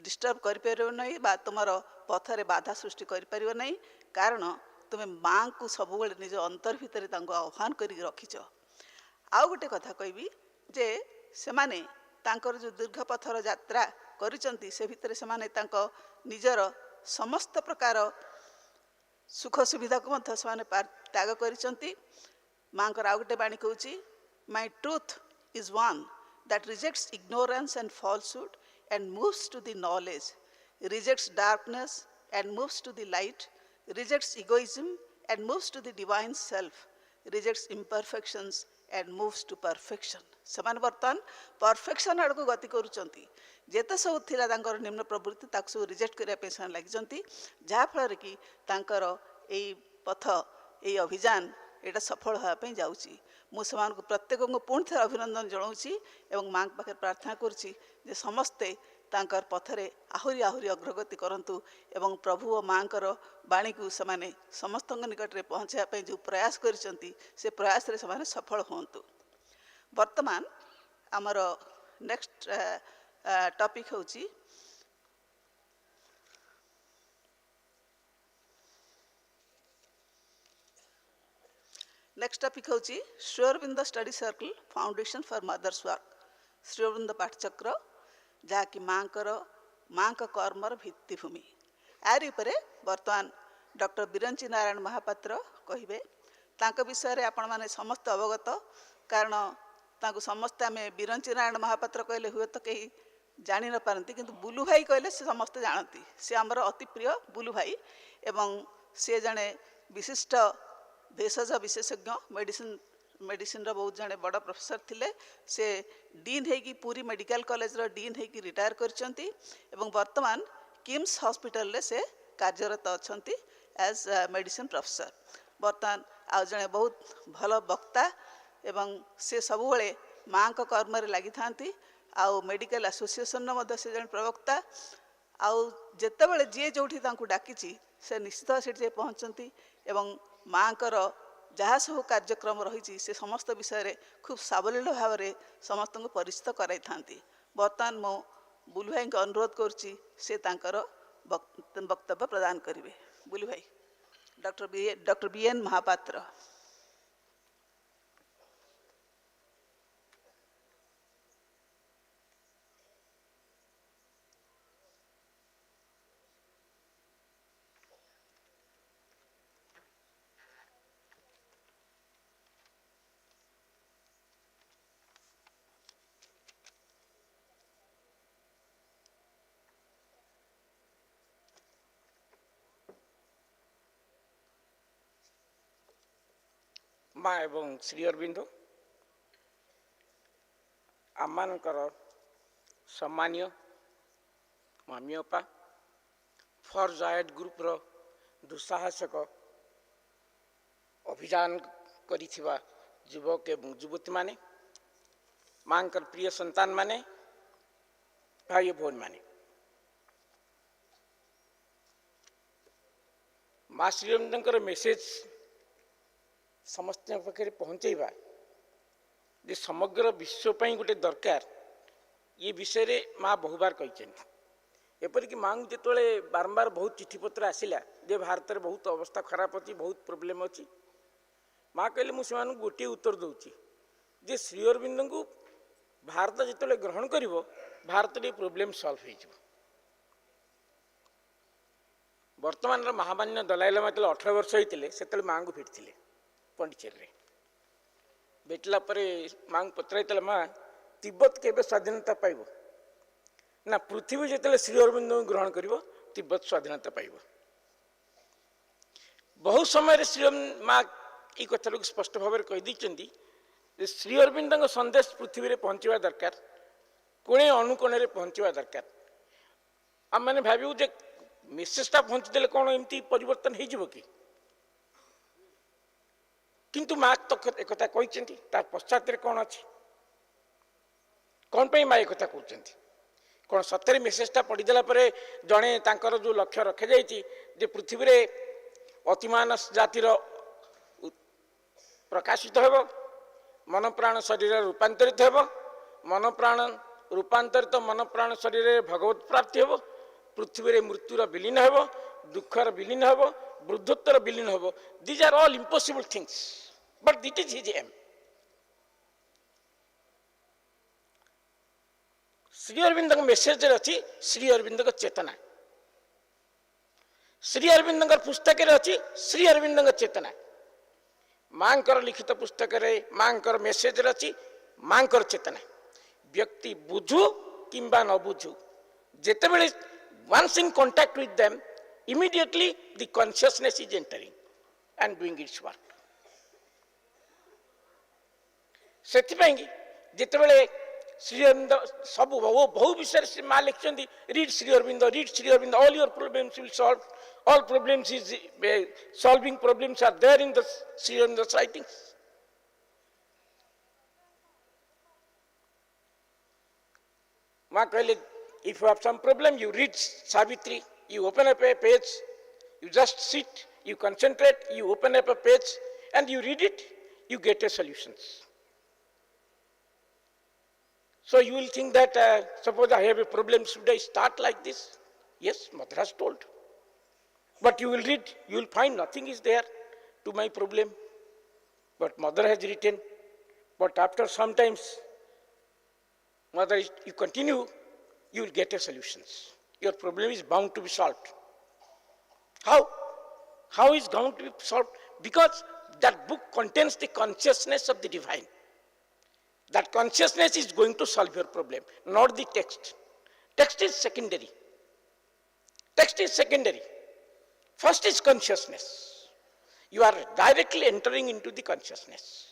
डिस्टर्ब कर परिबो नहीं बा तुमर पथरे बाधा सृष्टि कर परिबो नहीं कारण तुमे माँ को सब निज अंतर भितर तांको आह्वान कर रखिच आउ गोटे कथा कहबी जे सेमाने तांकर जो दीर्घ पथर यात्रा करिसंती से भितर सेमाने तांको निजर समस्त प्रकार सुख सुविधा को मध्य सेमाने त्याग करिसंती माँ को आउ गोटे बाणी कहूँ my truth is one that rejects ignorance and falsehood and moves to the knowledge rejects darkness and moves to the light rejects egoism and moves to the divine self rejects imperfections and moves to perfection समान बर्तमान perfection आड़ को गति करुँच जेते सब थिला तांकर निम्न प्रवृत्ति ताक सब रिजेक्ट करने लगी जहाँफल कि तांकर एई पथ ये अभियान यहाँ सफल होगापी जाऊँगी मुझे प्रत्येक को पुणी थे अभिनंदन जनाऊँगी और माँ पाखे प्रार्थना करुँची समस्ते तांकर पथरे आहुरी आहुरी अग्रगति करंतु एवं प्रभु और माँ कर बाणी को से समस्त निकट में पहुँचापी जो प्रयास करिसंती से प्रयास रे से सफल होंतु वर्तमान आमर नेक्स्ट टॉपिक होची नेक्स्ट टॉपिक होची Shri Aurobindo study circle foundation for mother's work Shri Aurobindo पाठचक्र जहाँकि माँ का कर्मर भित्तिभूमि यार बर्तमान डॉक्टर बिरंची नारायण महापात्र कहिबे तांको विषय रे आपण माने समस्त अवगत कारण तांको समस्ते आमे बिरंची नारायण महापात्र कहले हुए तो कहीं जानी न पारती किंतु बुलू भाई कहले से समस्ते जानती से आमर अति प्रिय बुलू भाई एवं से जने विशिष्ट भेषज विशेषज्ञ मेडिसिन बहुत जने बड़ प्रोफेसर थिले से डीन है कि पूरी मेडिकल कॉलेज रो डीन है कि रिटायर करचंती एवं वर्तमान किम्स हॉस्पिटल ले से कार्यरत अछंती एज मेडिसिन प्रोफेसर वर्तमान आ जने बहुत भल वक्ता एवं से सब बेले माँ को कर्म रे लागि थांती आउ मेडिकल एसोसिएशन मध्ये से जन प्रवक्ता आउ जेतेबेले जे जोठी तांकु डाकिची से निश्चित से पहुँचती एवं माँ जहाँ सब कार्यक्रम रही से समस्त विषय खूब सावलील भाव में समस्त को परिचित कराई थांती बर्तमान मो बुलू भाई को अनुरोध करुच्ची से तांकर वक्तव्य प्रदान करेंगे बुलू भाई डॉक्टर बी.एन. महापात्र। माँ एवं श्री अरविंदो आमानकर सम्मान्य मम्मी अपा फॉर जायड ग्रुप रो दुस्साहसक अभियान करिथिबा युवक एवं युवती माने मांकर प्रिय संतान माने भाई भौन माने माँ श्री अरविंदर मेसेज समस्त पाखे पहुँचेबा जे समग्र विश्वपाई गोटे दरकार ये विषय रे माँ बहुबार कही एपरिक माँ को जो बारंबार बहुत चिठी पत्र आसला जे भारत में बहुत अवस्था खराब अच्छी बहुत प्रोब्लेम अच्छी माँ कहले मुझे गोटे उत्तर दूची जे श्री अरविंद को भारत जो ग्रहण कर भारत में प्रोब्लेम सॉल्व हो वर्तमान महामान्य दलाई लामा जो 18 वर्ष होते से माँ को भेटी पंडिचेरी भेटला माँ पचर माँ तिब्बत के स्वाधीनता पाइब ना पृथ्वी जो श्री अरविंद ग्रहण कर तिब्बत स्वाधीनता पाइब बहुत समय श्री माँ ये कथा को स्पष्ट भाव में कहीदी श्री अरविंद संदेश पृथ्वी में पहुँचवा दरकार कोणे अनुकोण में पहुँचवा दरकार आम मैंने भावु जे मेसेजटा पहुँचीदे कौन एमती परिवर्तन हो कि किंतु माँ तो एक कहते पश्चात कौन अच्छी कौन पर माँ एक कहते कौन सतरे मेसेजटा पढ़ीदेला जड़े तांकर जो लक्ष्य रखा जाए पृथ्वी रे अतिमान जातिर प्रकाशित हो मन प्राण शरीर रूपांतरित हो मन प्राण रूपांतरित मन प्राण शरीर भगवत प्राप्ति हो पृथ्वी रे मृत्युर विलीन हो दुखर विलीन हो वृद्धत्वर विलीन हो these are all impossible things but that is his aim Shri Aurobindo message अच्छी श्री अरविंद चेतना श्री अरविंद पुस्तक अच्छी श्री अरविंद चेतना माँ लिखित पुस्तक माँ मेसेज अच्छी माँ चेतना व्यक्ति बुझु किंबा न बुझु जितेबले once in contact with them immediately the consciousness is entering and doing its work सेतिपाई जितेबले Shri Arvind सब बहु विषय से माँ लिखिं read Shri Aurobindo all your problems will solve all problems is solving problems are there in the Sri Arvinda's writings माँ कहले if you have some problem you read Savitri you open up a page you just sit you concentrate you open up a page and you read it you get a solutions. So you will think that suppose I have a problem, should I start like this? Yes, mother has told. But you will read, you will find nothing is there to my problem. But mother has written. But after some times, mother, you continue, you will get a solutions. Your problem is bound to be solved. How? How is bound to be solved? Because that book contains the consciousness of the divine. That consciousness is going to solve your problem, not the text. Text is secondary. Text is secondary. First is consciousness. You are directly entering into the consciousness.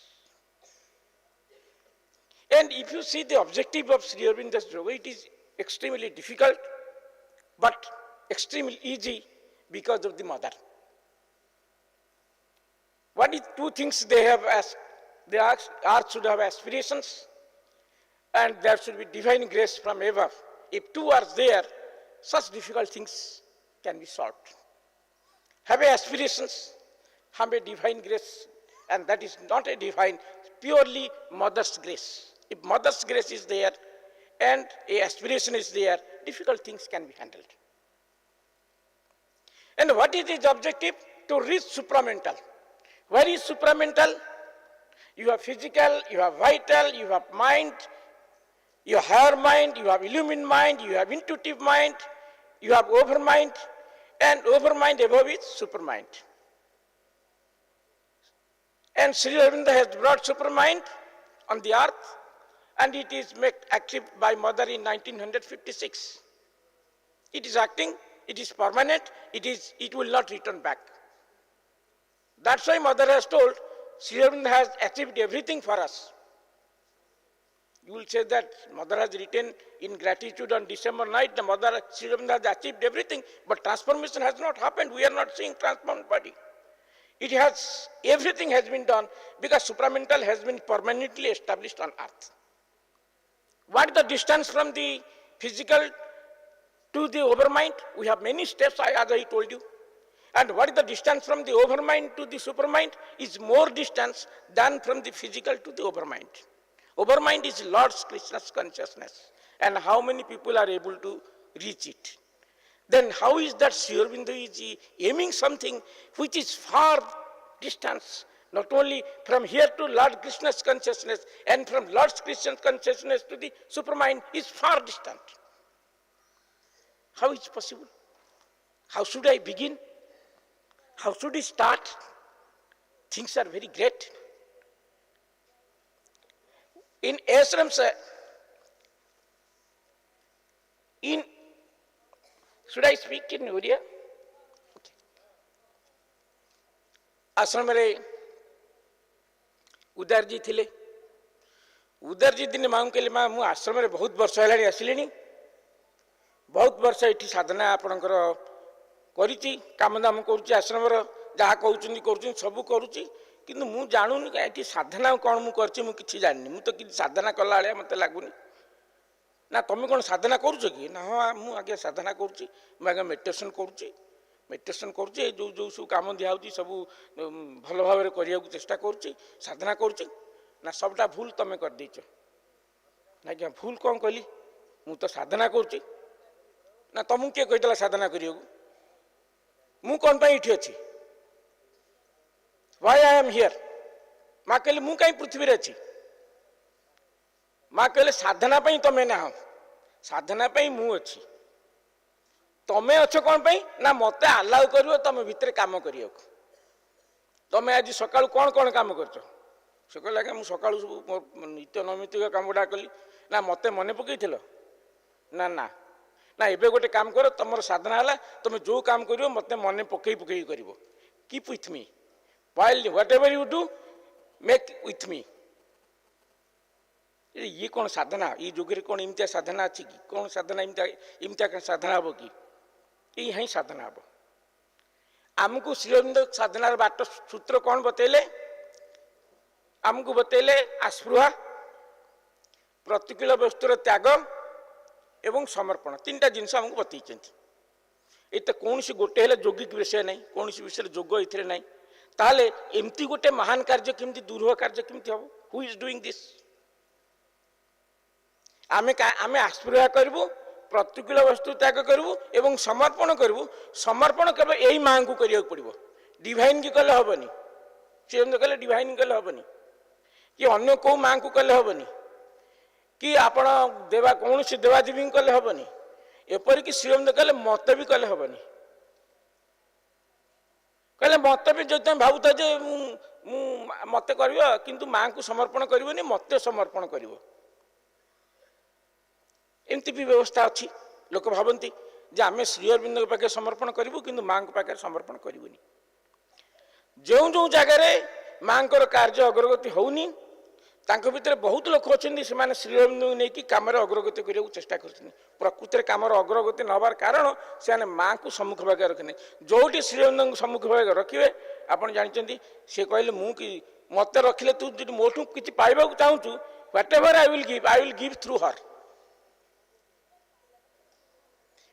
And if you see the objective of Sri Aurobindo's yoga, it is extremely difficult, but extremely easy because of the mother. What is two things they have asked? The earth should have aspirations, and there should be divine grace from above. If two are there, such difficult things can be solved. Have aspirations, have a divine grace, and that is not a divine, purely mother's grace. If mother's grace is there and a aspiration is there, difficult things can be handled. And what is its objective? To reach supramental. Where is supramental? You have physical, you have vital, you have mind, you have higher mind, you have illumined mind, you have intuitive mind, you have overmind, and overmind above is supermind. And Sri Aurobindo has brought supermind on the earth, and it is made active by Mother in 1956. It is acting, it is permanent, it will not return back. That's why Mother has told, Sri Aurobindo has achieved everything for us. You will say that Mother has written in gratitude on December night, the Mother, Sri Aurobindo has achieved everything, but transformation has not happened. We are not seeing transformed body. It has, everything has been done because supramental has been permanently established on earth. What is the distance from the physical to the overmind? We have many steps, as I told you. And what is the distance from the overmind to the supermind? Is more distance than from the physical to the overmind. Overmind is Lord Krishna's consciousness. And how many people are able to reach it? Then how is that Sri Aurobindo is aiming something which is far distance, not only from here to Lord Krishna's consciousness, and from Lord Krishna's consciousness to the supermind is far distant. How is it possible? How should I begin? How should we start? Things are very great. In ashrams, should I speak in Oriya? Okay. Ashramare उदर जी थिले उदर जी दिन माँ कहले माँ मु आश्रम रे बहुत वर्ष है आसिले बहुत वर्ष ये साधना आपणकर करी काम दाम करुच्ची आश्रम जहाँ कहते सब करुच्ची किंतु मु जानूनी ये साधना कौन मुझे मुझे जानी मु तो कि साधना कला मत लगुनि ना तुम कौन साधना करुच कि ना हाँ मुझे साधना करुच्ची मुझे मेडिटेशन करुच्ची जो जो सब काम दिया सब भल भाव करने को चेष्टा करुच्ची साधना करुच्ची ना सबटा भूल तुम कर देच ना क्या भूल कौन कहली मु तो साधना करुच्ची ना तुमको किए कहीदेला साधना करियो मु कौन पाई इठी अछि व्हाई आई एम हियर माँ कहले मु कहीं पृथ्वी रे अछि माँ कहले साधना पाई तमे ना साधना पाई मु अछि तमे अच्छ कौन पाई ना मते अलाउ करियो तमे भितर काम करियो तमे आज सकाळु कौन कौन काम करछ सकाळ लागे मु सकाळु नित्य नैमित्तिक कामडा कली ना मते मने पकईथिलो ना ना ना एबे गोटे काम करो तुम साधना है तुम जो काम करियो मते मने पकई पकई करिवो keep with me while whatever you do make with me ये कौन साधना ये जुग रे कौन इमतिया साधना अछि कि कौन साधना इमतिया साधना हबो कि ये ही साधना हबो आमको श्री अरविंद साधनार बाट सूत्र कौन बतैले आमको बतैले आस्पृहा प्रतिकूल वस्तुर त्याग एवं समर्पण तीन टा जिनस आमको बतई ये तो कौन सी गोटे है जोगिक विषय नहीं कौन सी विषय जोग ये नहीं ताले एमती गोटे महान कार्य केमती दुर्ह कार्य केमती हम हु इज डूइंग दिस आमे आमे आस्पृहा करूँ प्रतिकूल वस्तु त्याग करूँ एवं समर्पण करूँ समर्पण केवल यही माँ को करिया पड़ो डिवाइन की कले हेनी सी कले डिवाइन कले हेनी कि अन्य कौ माँ को कले हेनी कि आपण देवा कौन सी देवादेवी कले हेनी एपरिक श्रीअरविंद कले मत भी कले हेनी कहले मत भी जो तुम भावुत जे मत कर किंतु माँ को समर्पण करनी मत समर्पण कर एमती भी व्यवस्था अच्छी लोक भावती जे आम श्री अरविंद पाखे समर्पण करूँ कि माँ पाखे समर्पण करूनी जो जो जगार माँ कार्य अग्रगति होनी भितर बहुत लोक अच्छा से श्री अरविंद नहीं कि कम अग्रगति करने चेष्टा कर प्रकृत में कम अग्रगति नबार कारण से माँ को सम्मुख भाग रखने जो श्री अरविंद सम्मुख भाग रखिए आपड़ जानते सी कहले मुझे मत रखिले तू जो मोठू किसी पाइबा चाहूँ whatever I will give through her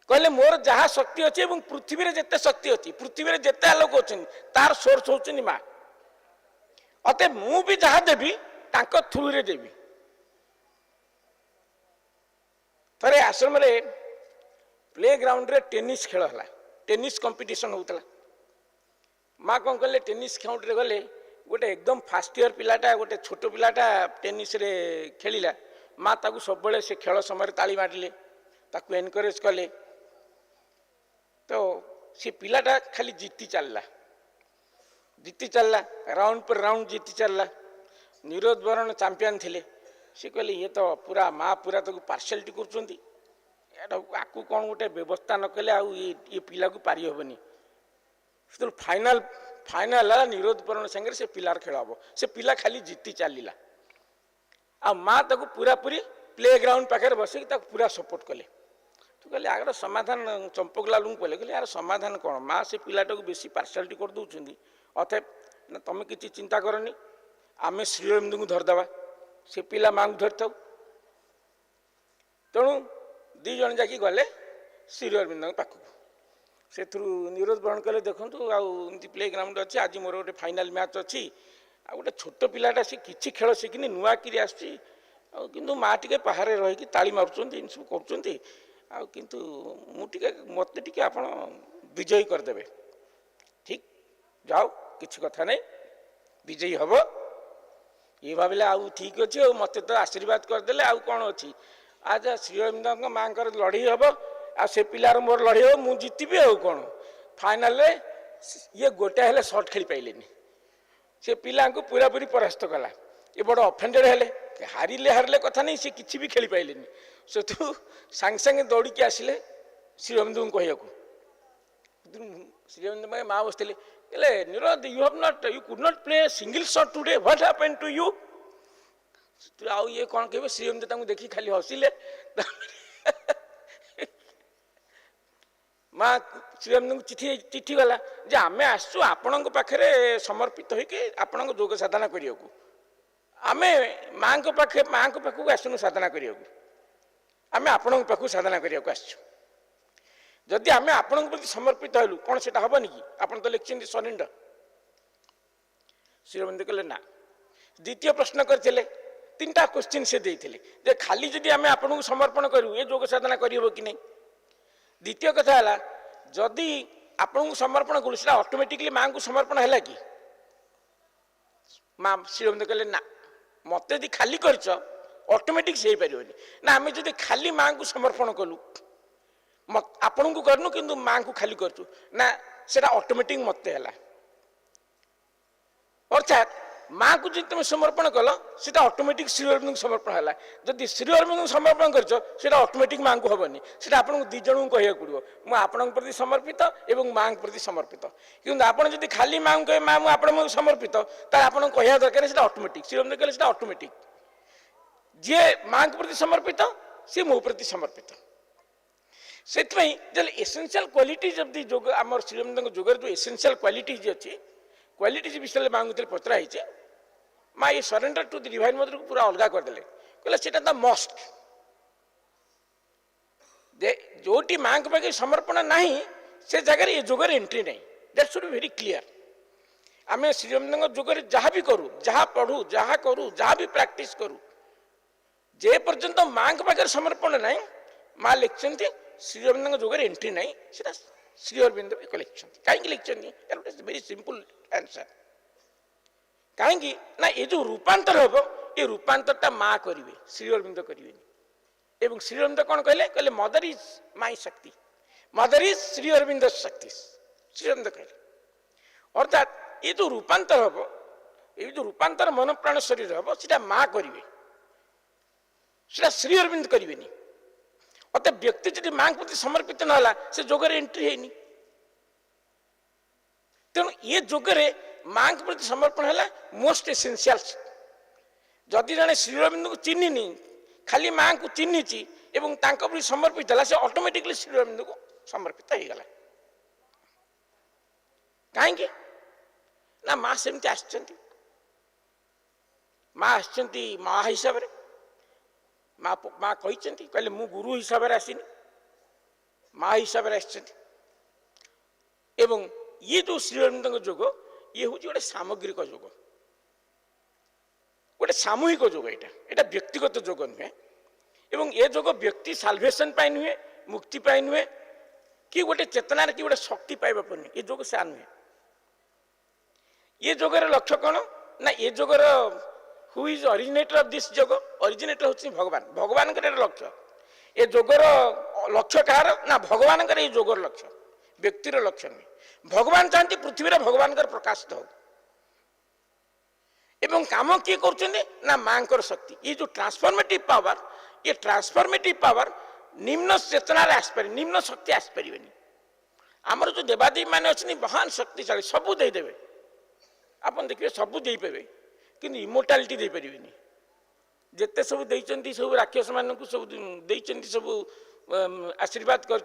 कहले मोर जहाँ शक्ति अच्छी पृथ्वी में जिते शक्ति अच्छी पृथ्वी में जिते आलोक अच्छा तार सोर्स होती माँ अतः मु भी जहाँ देवी तांको थ्रू रे देवी थरे आश्रम रे प्ले ग्राउंड रे टेनिस खेल है टेनिस कंपटीशन होता माँ कौन कले टेनिस ग्राउंड रे गले गोटे एकदम फास्ट इयर पिलाटा गोटे छोट पिलाटा टेनिस रे खेलिला माँ ताकू सब बड़े से खेल समय ताली मारिले ताकू एनकरेज कले तो सी पिलाटा खाली जीती चलला राउंड पर राउंड जीती चलला निरोध बरण चैंपियन थिले सी कहले ये तो पूरा माँ पूरा तो पार्शियलिटी करको कौन गोटे व्यवस्था न कले ये पिला को पारी हेनी से फाइनाल फाइनाल निरोध बरण संगे से पिलार खेल हम से पिला खाली जीती चलला आ माँ ताको पूरा पूरी प्ले ग्राउंड पाखे बसिक पूरा सपोर्ट कले तो कहले आगर समाधान चंपकलाल को कहले यार समाधान कौन माँ से पिलाटा को बेसी पार्शियलिटी कर दौरान अतः ना तुम किसी चिंता करनी आम श्री अरविंद को धरदे से पिला माँ को धरी था तेणु दी जन जाकि गले श्री अरविंद पाखक से निरोध बरण कले देखूँ आमती प्ले ग्राउंड अच्छी आज मोर गोटे फाइनाल मैच अच्छी आ गोटे छोट पिलाटा सी किसी खेल शिखिनी नुआ कि आसू माँ टे पहाड़े रही ताली मारुंच सब कर मत टे आप विजयी करदे ठीक जाओ किसी कथा नहीं विजयी हम ये भाविले आउ ठीक अच्छे मत तो आशीर्वाद करदे आउ कौन अच्छी आज श्री अरविंद माँ लड़ई हम आ से पिलार मोर लड़ई हम मुझे जीतबी आउ कौन फाइनाल ये गोटे हेले सर्ट खेली पाइले से पिला को पूरा पूरी परास्त कला ये बड़ अफेंडेड हेले हारिले कथा नहीं से किसी भी खेली पाइले से तू सांगे सांगे दौड़ी के आसिले श्री अरविंद को कहया श्री अरविंद माँ बसते निरोध you could not play a single shot today. What happened to you? आउ ये कौन कहे श्री अरविंद देखी खाली हसिले माँ श्री अरविंद चिठी गला जे आमे आसु आपण पाखे समर्पित होइके आपण योग साधना करिया आमे माँ पाखक आसुनु साधना करिया आमे आपण पाखक साधना करिया आसु जदि आमे आपण प्रति समर्पित हलु कौन से हेनी कि आपड़ तो लिखिं सरेंडर श्री अरविंद कहले ना द्वितीय प्रश्न करते तीनटा क्वेश्चन से देते खाली जदि आमे आपण को समर्पण करूँ ये योग साधना करहब कि नहीं द्वितीय कथा है जदि आपण को समर्पण करूँ से ऑटोमेटिकली माँ को समर्पण है कि माँ श्री अरविंद कहले ना मत यदि खाली कर ऑटोमेटिक से पारे ना आम जब खाली माँ को समर्पण कलु आपण को करनु किंतु माँ को खाली करचु ना सेटा ऑटोमेटिक मत है अर्थात माँ को जो तुम समर्पण कल से ऑटोमेटिक श्री अरविंद समर्पण है जदि श्री अरविंद समर्पण कर ऑटोमेटिक माँ को हेनी से आपको दी जन को कहना पड़ो मुझे आपण प्रति समर्पित और माँ प्रति समर्पित कि आपड़ जब खाली माँ को कहे माँ मुझे आपण समर्पित आपको कहना दरकार से ऑटोमेटिक श्री अरविंद कहले ऑटोमेटिक जी माँ प्रति समर्पित सी मो प्रति समर्पित से एसेंशियल क्वालिटीज ऑफ दी योग आम श्री अरविंद जोगर जो एसेंशियल क्वालिटीज अच्छी क्वालिटीज विषय माँ को पचरा है माँ ये surrender to the divine Mother को पूरा अलग करदे कहले से द मस्ट जोटी माँ के पाखे समर्पण ना से जगह ये जोगर एंट्री नहीं that should be very clear आम श्री अरविंद जोगर जहाँ भी करूँ जहाँ पढ़ू जहाँ करूँ जहाँ भी प्रैक्टिस करूँ जे पर्यंत माँ के पाखे समर्पण ना माँ लिखिं श्री अरविंद जोगर एंट्री नहीं से श्री अरविंद लिखिं कहीं लिखिं वेरी सिंपल आंसर कहीं ना ये जो रूपांतर हम ये रूपांतरटा माँ करेंगे श्री अरविंद करेंगे श्री अरविंद कौन कहले मदर इज माई शक्ति मदर इज श्री अरविंद शक्ति श्री अरविंद कहले अर्थात ये जो रूपांतर हम ये जो रूपांतर मन प्राण शरीर हम सीटा माँ करेंगे सीटा श्री अरविंद करेंगे अतः व्यक्ति जब माँ प्रति समर्पित ना से जोगर एंट्री है तेणु ये जोगर माँ प्रति समर्पण है मोस्ट एसेंशियल जदि जड़े श्री अरविंद को चिन्हनी खाली माँ को चिन्हिची एवं प्रति समर्पित है से ऑटोमेटिकली श्री अरविंद को समर्पित हो गला कहीं ना माँ सेमती आसचंती माँ आसचंती माँ हिसाब से माँ माँ कहते कहले मु गुरु हिसाब से आसनी माँ हिसाब से आसचंती एवं ये जो श्री अरविंद जोग ये हूँ गोटे सामग्रिक जोग गोटे सामूहिक जोग यहाँ व्यक्तिगत जोग नुहे एवं ये जोग व्यक्ति साल्वेशन पाई नुहे मुक्ति पाई नुहे कि गोटे चेतनार कि गोटे शक्ति पाइबा पर नुहे ये जोग से नुहे ये जोगर लक्ष्य कौन ना ये जोगर who is originator of this जोग ओरिजिनेटर होची भगवान भगवान का लक्ष्य ये जोगर लक्ष्य कहार ना भगवान का ये जोगर लक्ष्य व्यक्तिर लक्ष्य नुहे भगवान चाहती पृथ्वी रे भगवान का प्रकाशित हो एवं काम किए कर माँ शक्ति ये जो ट्रांसफॉर्मेटिव पावर निम्न चेतना आसपार निम्न शक्ति आसपारे आमर जो देवादेवी मैंने अच्छे महान शक्तिशाली सबू देदेवे आप देखिए सबू दे पारे कि इमोर्टालिटी दे पारे जिते सब देती सब राक्षस मान सब देती सब आशीर्वाद कर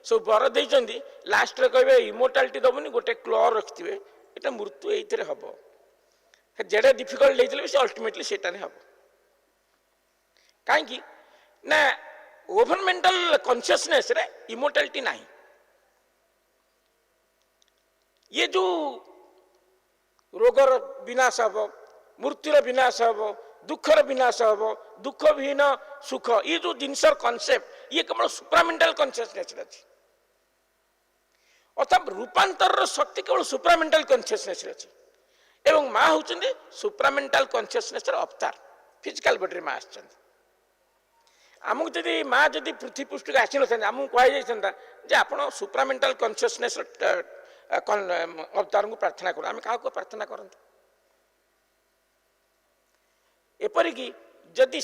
सब बर देती लास्ट कहे इमोर्टालिटी दबनी गोटे क्ल रखिथे ये मृत्यु ये हम जेडा डिफिकल्ट लेते भी अल्टिमेटली से हम कहीं ना ओवरमेंटल कॉन्शियसनेस रे इमोर्टालिटी नहीं ये जो रोगर विनाश हम मृत्युर विनाश हम दुखर विनाश हम दुख विहीन सुख ये जो जिनसर कॉन्सेप्ट ये केवल सुप्रामेंटल कॉन्शियसनेस अच्छी अर्थात रूपांतर शक्ति केवल सुप्रामेंटल कॉन्शियसनेस अच्छी एवं माँ होती सुप्रामेंटल कॉन्शियसनेस अवतार फिजिकल बॉडी माँ आमको जब माँ जब पृथ्वी पृष्ठ को आसी ना आमको कहुई आप सुप्रामेंटल कॉन्शियसनेस अवतार को प्रार्थना करूँ आम क्या प्रार्थना करते एपरिक जदि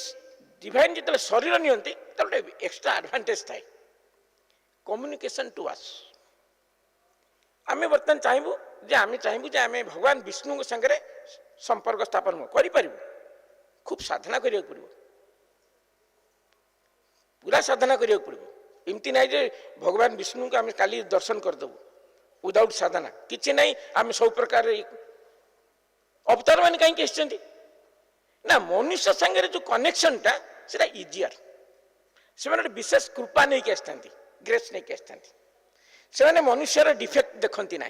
डिवाइन जो शरीर नियंती तो गोटे एक्स्ट्रा एडवांटेज थाए कम्युनिकेशन टू अस आम बर्तमान चाहबू जे आम चाहबू जे आम भगवान विष्णु संगे संपर्क स्थापन कर खूब साधना करिया पड़ो पूरा साधना करिया पड़ो एमती ना जे भगवान विष्णु को आम काली दर्शन करदेबू विदाउट साधना किसी ना आम सब प्रकार अवतार मान कहीं ना मनुष्य संगे जो कनेक्शन टा से इजियर से विशेष कृपा नहीं कि आसता ग्रेस नहीं कि आसता से मनुष्यर डिफेक्ट देखती ना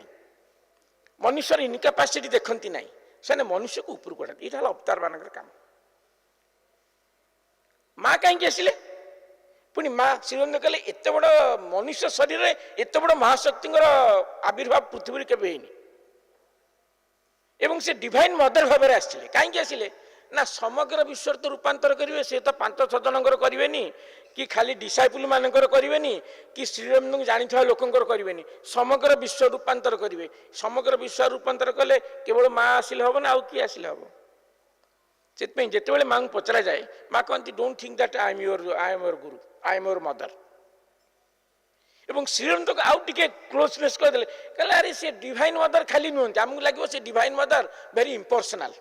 मनुष्यर इनकापासिटी देखती ना से मनुष्य को ऊपर उठाते ये अवतार मान काम माँ कहीं आसिले पुणी माँ श्रीरंग कहले एत बड़ मनुष्य शरीर एत बड़ महाशक्ति आविर्भाव पृथ्वी केवे एवं से डिवाइन मदर भाव आसिले कहीं आसिले ना समग्र विश्व तो रूपांतर करेंगे से तो 5-6 जनकर करेंगे कि खाली डिसाइपुल मानकर करेंगे कि श्रीराम को जानी लोकंर करेंगे समग्र विश्व रूपांतर करेंगे समग्र विश्व रूपांतर कले केवल माँ आसिले हम ना आउ किए आसिले हम से जिते माँ को पचरा जाए माँ कहती don't think that I am your Guru I am your mother एवं श्रीराम तो आउ टे क्लोजनेस करदे कहले अरे से डिवाइन मदर खाली नुहति आमको लगे से डिवाइन मदर वेरी इम्पर्सनाल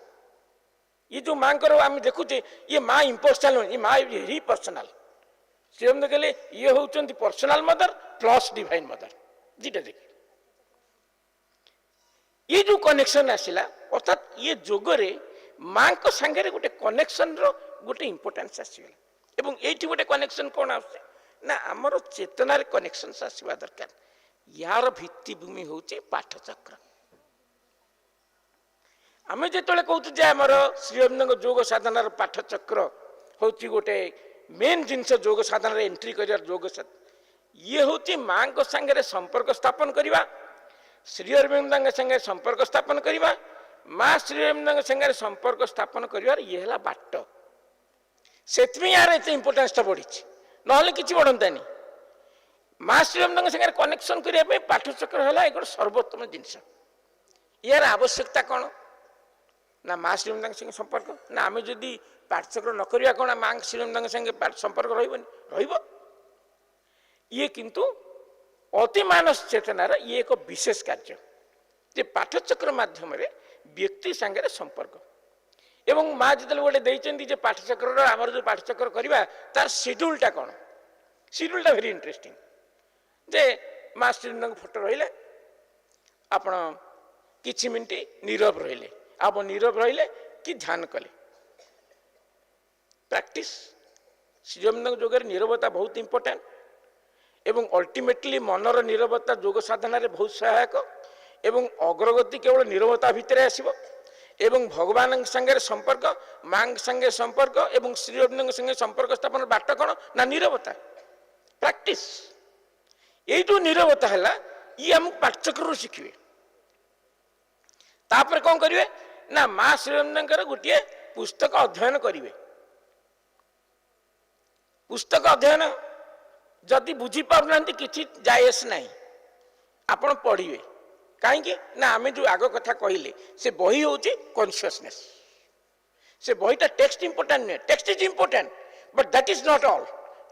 ये जो माँ को आम देखुचे ये माँ इम्पर्सनाल ये माँ वेरी पर्सनाल श्रीराम कहले ये होती personal mother plus divine mother zeta देख ये जो कनेक्शन आसला अर्थात ये जोगरे माँ को सांगे गोटे कनेक्शन रोटे इम्पोर्टान्स आसगला एवं ये गोटे कनेक्शन कौन आसे ना आमर चेतनार कनेक्शन आसवा दरकार यार भित्तिभूमि हूँ पाठचक्र आम जो कहते आमर श्रीअरविंद जोग साधनार पाठचक्र हूँ गोटे मेन जिनस जोग साधना एंट्री कर जोग ये हूँ माँ को सांगे संपर्क स्थापन करवा श्रीअरविंद संगे संपर्क स्थापन करवा माँ श्रीअरविंद संगे संपर्क स्थापन कर ये है बाट से यार एत इम्पोर्टान्स बढ़ी ना कि बढ़ंतानी माँ श्रीअरविंद संगे कनेक्शन करने पाठचक्र है एक सर्वोत्तम जिनस यार आवश्यकता कौन ना माँ श्रीमंत संगे संपर्क ना आम जदि पाठचक्र न करिया कौन माँ श्रीमंत संगे संपर्क रही ये किंतु अति मानस चेतनार ये एक विशेष कार्य जे पाठचक्र माध्यम व्यक्ति सांगे संपर्क एवं माँ जो गोटे देते पाठचक्र आमर जो पाठचक्र करवा तार शेड्यूलटा कौन शेड्यूलटा भेरी इंटरेस्टिंग जे माँ श्रीमंत फोटो रही आपण किछि मिनिट नीरव रहिले आप नीरव रहिले कि ध्यान कले प्रैक्टिस श्रीरविंद जोगर नीरवता बहुत इंपोर्टेंट एवं अल्टीमेटली मनर नीरवता जोग साधना बहुत सहायक एवं अग्रगति केवल नीरवता भितर आसीबो एवं भगवान संगे संपर्क माँ संगे संपर्क एवं श्रीरविंद संगे संपर्क स्थापन बाट कौन ना नीरवता प्रैक्टिस ये जो नीरवता है ये आम पाठचक्र शिखिए तापर कौन करिवे ना माँ श्रीरविंद गोटे पुस्तक अध्ययन करिवे पुस्तक अध्ययन जदि बुझी पारना किसी जायस ना आपण पढ़िए कहीं ना आम जो आग कथा कहले से बही हूँ कॉन्शियसनेस से बहीटा टेक्स्ट इंपोर्टेंट नुहे text is important but that is not all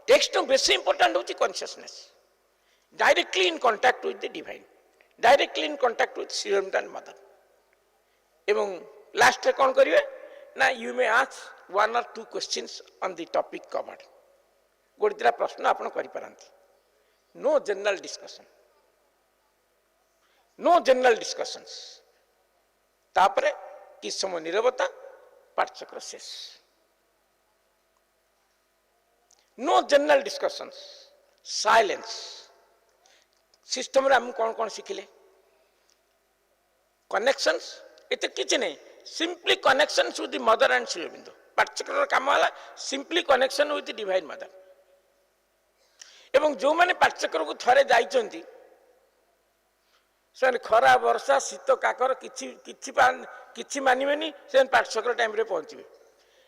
text base important हूँ consciousness directly in contact with the divine directly in contact with श्रीरविंद and mother एवं लास्ट कौन करिवे ना यू मे आस्क वन और two questions on the topic covered गोटे दिटा प्रश्न आपन करि पारंती no general discussion no general discussions तापरे कि समय नीरवता पाठचक्र शेष no general discussions silence system रे हम कौन कौन शिखिले कनेक्शंस एते किछि नहीं simply connections with the Mother and श्रीरविंद पाठचक्र काम वाला simply connection with the divine mother एवं जो माने पाठचक्र को थरे जाइचंती से खरा वर्षा शीत काकर किछि मानिबेनी से पाठचक्र टाइम रे पहुंचबे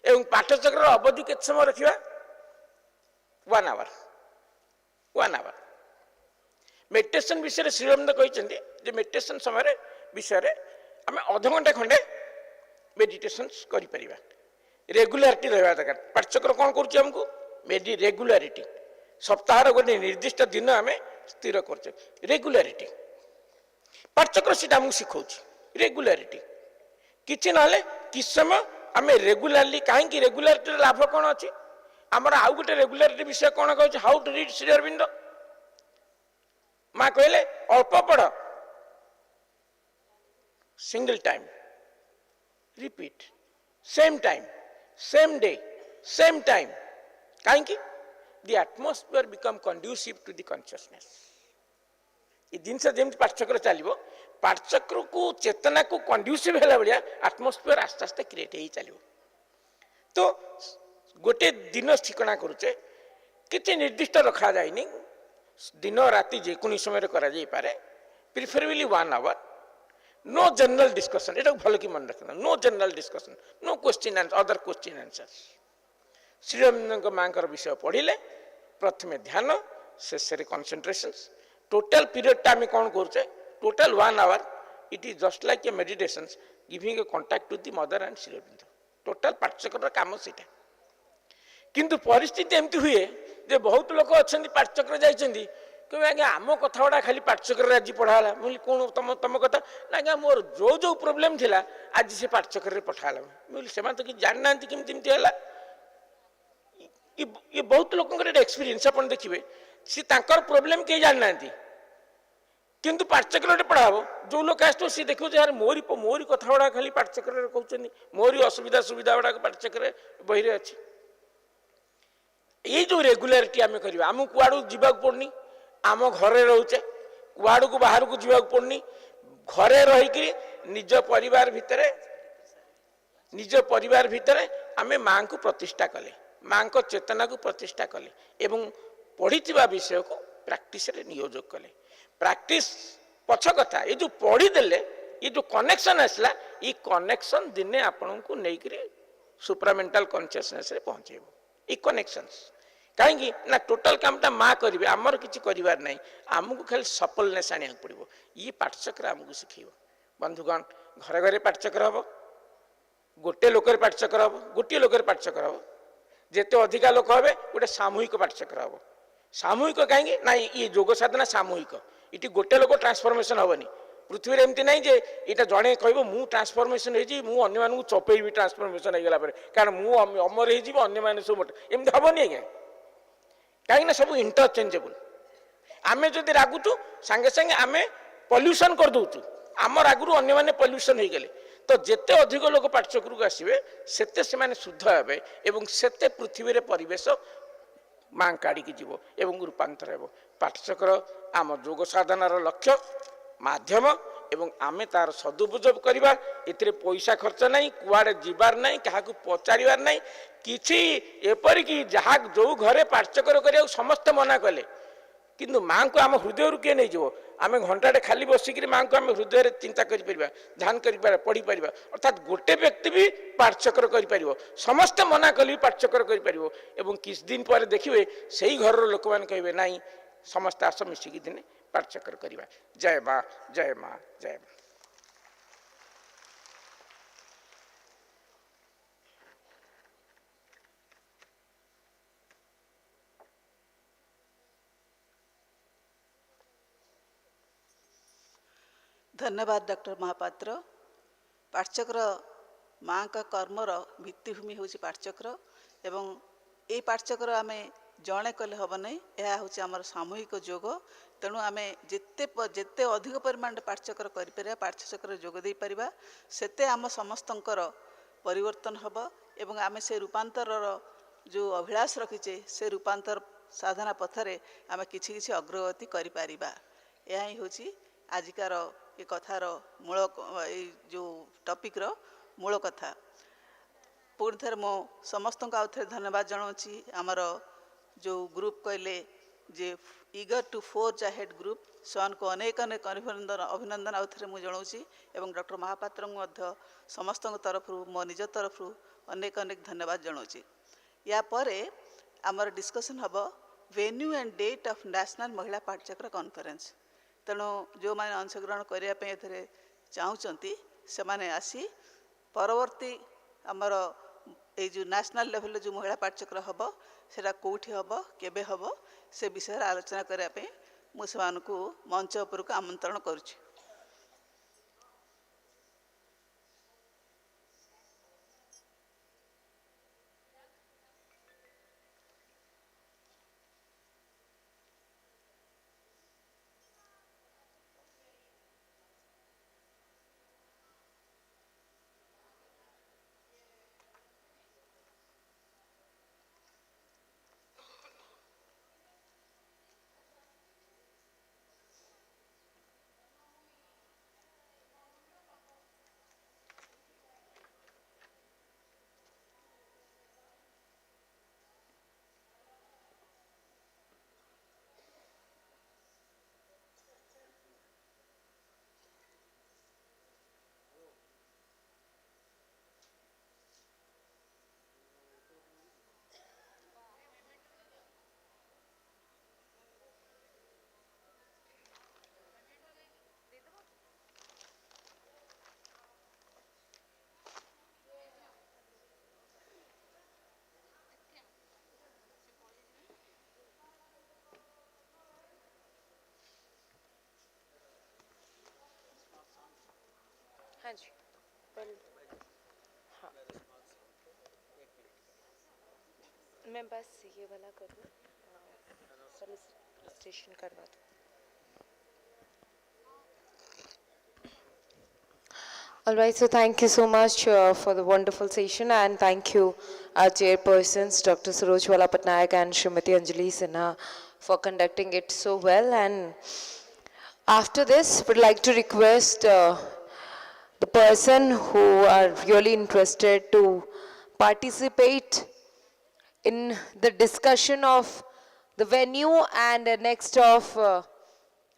एवं पाठचक्र अवधि केत समय रखिबा 1 आवर मेडिटेशन विषय श्रीरविंद कहते जे मेडिटेशन समय विषय आम अध घंटा खंडे मेडिटेशन करि परिबा रेगुलारिटी रहबा दरकार पाठचक्र कौन करूछि हमको रेगुलारिटी सप्ताह गोटे निर्दिष्ट दिन आम स्थिर कर रेगुलारिटी पाठचक्र सीटा आमको शिखा रेगुलारिटी किसी ना कि समय आम रेगुलारली कहीं रेगुलारिटी लाभ कौन अच्छी आमर आउ गोटे रेगुलारिटी विषय कौन कह हाउ टू रीड श्रीरविंद माँ कहले अल्प पढ़ single time repeat same time same day same time कहीं the atmosphere become conducive to the consciousness ये जिनस जमी पाठचक्र चलो पाठचक्र को चेतना को कंड्यूसिव है भाया आटमोस्फियर आस्ते आस्ते क्रिएट हो चलो तो गोटे दिन ठिकना करुचे किसी निर्दिष्ट रखा जाए दिन राति जेको समय करे preferably 1 our no general discussion ये भल कि मन रखना no general discussion no question other question answer श्रीरविंद माँ विषय पढ़िले प्रथमे ध्यान शेष कॉन्सेंट्रेशन टोटल पीरियड आम कौन करुचे total 1 hour it is just like a meditation giving a contact with the Mother and श्रीरविंद total पाठचक्र काम सीटा किंतु परिस्थिति एमती हुए जे बहुत लोक अच्छा पाठचक्र जाइए कहे आज्ञा आम कथा गुड़ा खाली पाठचक्र आज पढ़ाला मुझे कौन तुम तुम कथा ना आज्ञा मोर जो जो प्रोब्लेम थिला आज से पाठचक्र पढ़ाला मुझे से तो कि जानना किमती है ये बहुत लोक एक्सपीरियंस आप देखिए सी तांकर प्रोब्लेम कहीं जानना किंतु पाठचक्र पढ़ाब जो लोग आस सी देखो यार मोरी कथा गुड़ा खाली पाठचक्र कहते मोरी असुविधा सुविधा गुड़ा पाठचक्र बही अच्छी ये जो रेगुलारिटी आम कर आम कुआड़ जावाक पड़नी आम घरे रोचे कुआड़ को बाहर को जावाक पड़नी घरे रहीकि निज परिवार भितर आम माँ को प्रतिष्ठा कले माँ को चेतना को प्रतिष्ठा कले एवं पढ़ी विषय को प्रैक्टिस रे नियोजक कले प्रैक्टिस पछ कथा ये जो पढ़ीदेले ये जो कनेक्शन आसला ये कनेक्शन दिने आपण को लेकर सुप्रामेंटाल कॉन्शियसनेस रे पहुंचेबो ये कनेक्शंस कहीं ना टोटल कामटा माँ करेंगे आमर किसी करार ना आमको खाली सफलनेस आने पड़ो ये पाठचक्र आमको शिखेब बंधुगण घरे घरे पाठचक्र हम गोटे लोकर पाठचक्र हम गोटे लोकर पाठचक्र हम जिते अधिका लोक हे गोटे सामूहिक पाठचक्र हम सामूहिक कहीं ना ये योग साधना सामूहिक इटी गोटे लोक ट्रांसफॉर्मेशन हेनी पृथ्वी में एमती नहीं जे यहाँ जड़े कह मु ट्रांसफॉर्मेशन हो चपेबी ट्रांसफॉर्मेशन हो गला कारण मुझे अमर हो सब एमती हेनी आज्ञा कहीं सब इंटरचेंजेबल आम जदि रागुचु सांगे सांगे आम पल्यूशन कर दौचु आम रागुरु अन्य माने पल्यूशन हो गले तो जिते अधिक लोक पाठचक्र को आसवे सेते से शुद्ध हे एवं सेते पृथ्वी रे परिवेश माँ काढ़ी जीव एवं रूपांतर हो पाठचक्र आम योग साधनार लक्ष्य माध्यम एवं आमे तार सदुपयोग करवा एथिरे पैसा खर्च नहीं कुआड़े जीवार नहीं क्या पचार नहीं किसी एपरिक जहाँ जो घरे पाठचक्र करिया समस्ते मना कले किंतु माँ को आम हृदय किए नहीं जीव आम घंटाटे खाली बसिक माँ को आम हृदय चिंता कर ध्यान कर पढ़ी पार अर्थात गोटे व्यक्ति भी पाठचक्र कर समस्ते मना कले पाठचक्र कर किस दिन पर देखिए से ही घर लोक मैंने कहे ना समस्ते आस मिसिकी दिने पाठचक्र करवा जय माँ जय माँ जय माँ। धन्यवाद डॉक्टर महापात्र। पाठचक्र माँ का कर्मर भित्तिभूमि हूँ पाठचक्र एवं ये पाठचक्र आम जड़े कले हम नहीं यह हूँ आम सामूहिक योग तेणु आम जिते जिते अधिक परिमाण पाठचक्र कर पाठचक्र जोग दे पारिबा सेते आम समस्तंकर परिवर्तन हब एवं आम से रूपांतर जो अभिलाष रखीचे से रूपांतर साधना पथरे आम किछि किछि अग्रगति करि पारिबा यह ही हूँ आजिकार ये कथार मूल जो टॉपिक रो मूल कथा पुणी थे मो समस्त को आउ थे धन्यवाद जनाऊँगी आमर जो ग्रुप कहले जे eager to forge ahead group सन को अनेक अनेक अभिनंदन आउ थे मुझे जनाऊँगी एवं डॉक्टर महापात्र को समस्त तरफ मो निज तरफ अनेक अनेक धन्यवाद जनाऊँगी या परे आमर डिस्कशन हम venue and date of national Mahila Pathachakra conference तेणु जो मैंने अंशग्रहण करने चाहूँगी से माने आसी परवर्ती आमर ये जो नेशनल लेवल जो महिला पाठचक्र हम सेटा कौटी हम केबे हम से विषय आलोचना करने मुझे मंच उपरको आमंत्रण करुच्ची। हाँ जी हाँ मैं बस ये वाला कर दूँ रजिस्ट्रेशन करवा दूँ। All right, so thank you so much for the wonderful session, and thank you our chairpersons Dr. Aurobindo Mahila Pathachakra and Srimati Anjali Sinha for conducting it so well. And after this, would like to request the person who are really interested to participate in the discussion of the venue and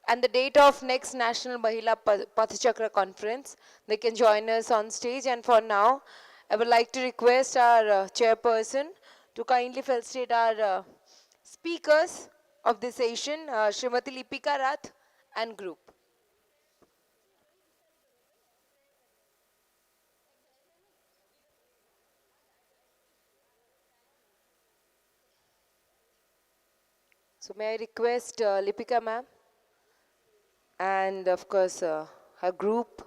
and the date of next National Mahila Pathachakra Conference. They can join us on stage, and for now, I would like to request our chairperson to kindly felicitate our speakers of this session, Srimati Lipika Rath and group. So may I request Lipika ma'am and of course her group.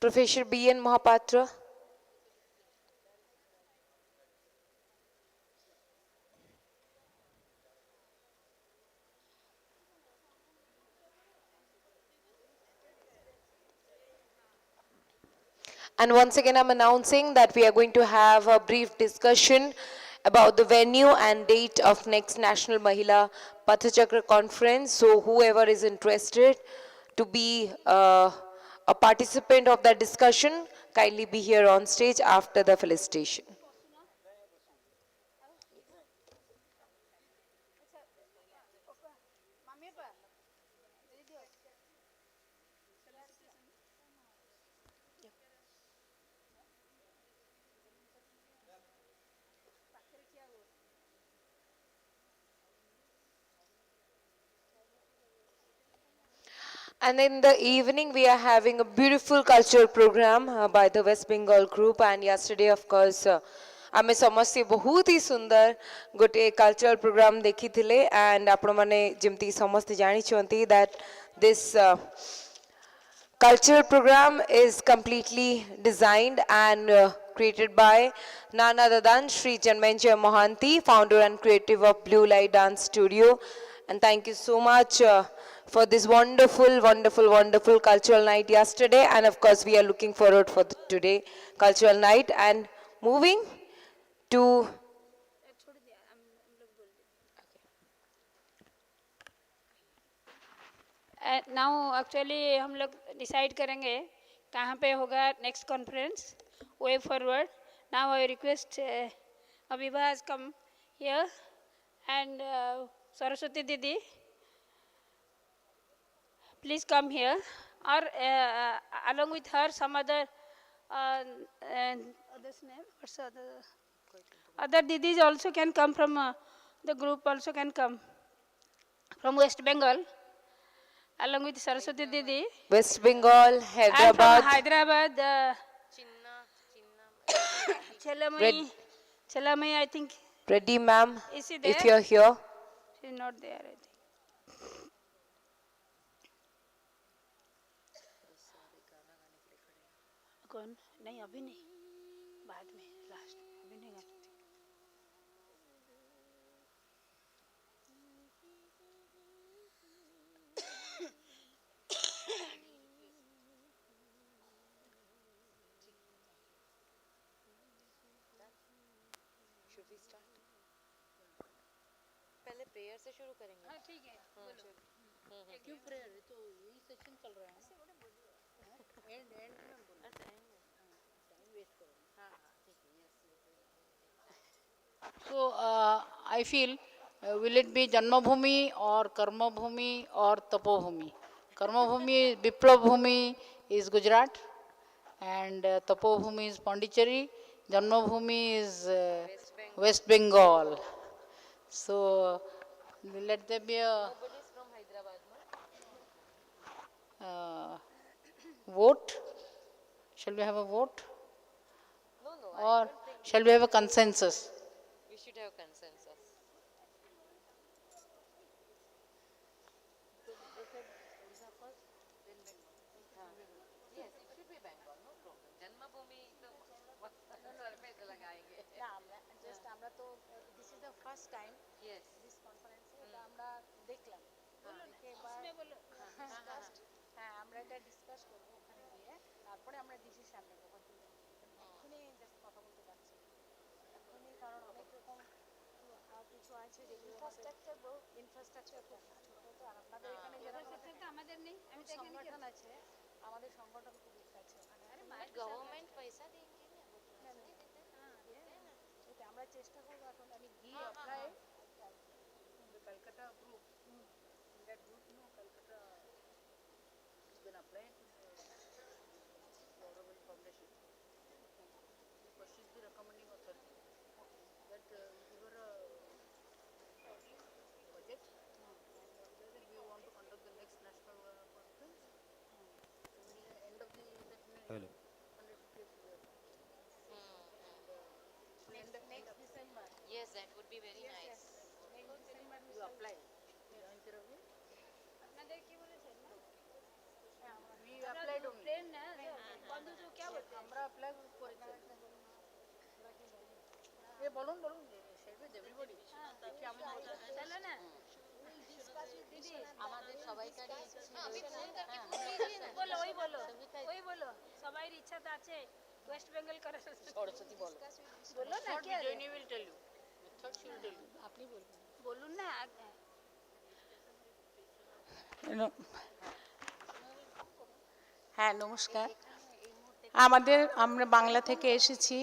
Professor B.N. Mahapatra. And once again, I'm announcing that we are going to have a brief discussion about the venue and date of next National Mahila Pathachakra conference. So whoever is interested to be a participant of that discussion, kindly be here on stage after the felicitation. And in the evening, we are having a beautiful cultural program by the West Bengal group. And yesterday, of course, आमे समस्ते बहुत ही सुंदर गोटे cultural programme देखी थिले and आपण माने जेमती समस्ते जानी चंती that this cultural program is completely designed and created by none other than Sri Janmenjaya Mohanty, founder and creative of Blue Light Dance Studio. And thank you so much for this wonderful, wonderful, wonderful cultural night yesterday. And of course, we are looking forward for today cultural night and moving to now actually हम लोग decide करेंगे कहाँ पे होगा next conference way forward now I request Abhibha has come here and Saraswati दीदी please come here और along with her some other others name what's other didis also can come from the group also can come from West Bengal along with Saraswati Didi. West Bengal, Hyderabad. I'm from Hyderabad. Chelamai, I think. Reddy ma'am, Is she there? if you're here. She's not there, I think. कौन? नहीं अभी नहीं बाद में last अभी नहीं गाती पहले प्रेयर से शुरू करेंगे। हाँ ठीक है बोलो क्यों प्रेयर है तो यही सेशन चल रहा है एंड एंड में बोलो टाइम वेस्ट करो हाँ हाँ ठीक है yes so I feel will it be Janmabhumi or Karmabhumi or Tapobhumi? Karmabhumi, Biplabhumi is Gujarat and Tapobhumi is Pondicherry. Janmabhumi is West Bengal. So let there be a vote. Shall we have a vote? No, or shall we have a consensus? We should have consensus. Yes, it should be Bengal, no problem. Janmabhoomi to लगाएंगे ना just আমরা তো this is the first time yes this conference এটা আমরা দেখলাম इसमें बोलो হ্যাঁ আমরা এটা ডিসকাস করব ওখানে গিয়ে তারপরে আমরা ডিসিশন নেব এখনই জাস্ট কথা বলতে পারছি এখনই কারণ অনেক রকম কিছু আছে যেগুলো ইনফ্রাস্ট্রাকচার খুব ছোট তো আর আপনাদের এখানে যারা আমাদের নেই আমি তো এখানে সংগঠন আছে আমাদের সংগঠন খুব আছে মানে গভর্নমেন্ট পয়সা দেंगे আমরা চেষ্টা করব এখন আমি গিয়ে apply Kolkata group that group no Calcutta has been applied to the Aurobindo Foundation because she is the recommending authority that give her a बोलो वही बोलो वही बोलो सबाई इच्छा तो আছে वेस्ट बंगाल कर सरस्वती बोलो ना क्या Journey will tell you. Method she will tell you. আপনি বলুন না হ্যাঁ নমস্কার আমরা বাংলা থেকে এসেছি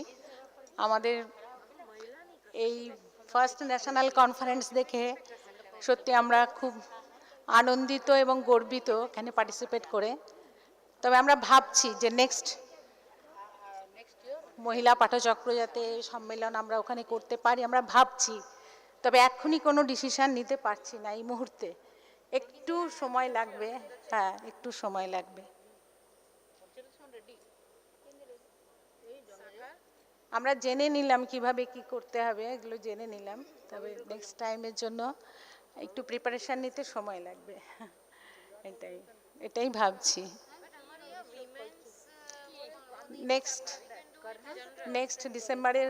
আমাদের এই ফার্স্ট ন্যাশনাল কনফারেন্স দেখে সত্যি আমরা খুব আনন্দিত এবং গর্বিত এখানে পার্টিসিপেট করে তবে আমরা ভাবছি যে নেক্সট মহিলা পাঠচক্র যাতে সম্মেলন আমরা ওখানে করতে পারি আমরা ভাবছি তবে এখনই কোনো ডিসিশন নিতে পারছি না এই মুহূর্তে একটু সময় লাগবে হ্যাঁ একটু সময় লাগবে আমরা জেনে নিলাম কিভাবে কি করতে হবে এগুলো জেনে নিলাম তবে নেক্সট টাইমের জন্য একটু প্রিপারেশন নিতে সময় লাগবে এটাই ভাবছি নেক্সট ডিসেম্বরে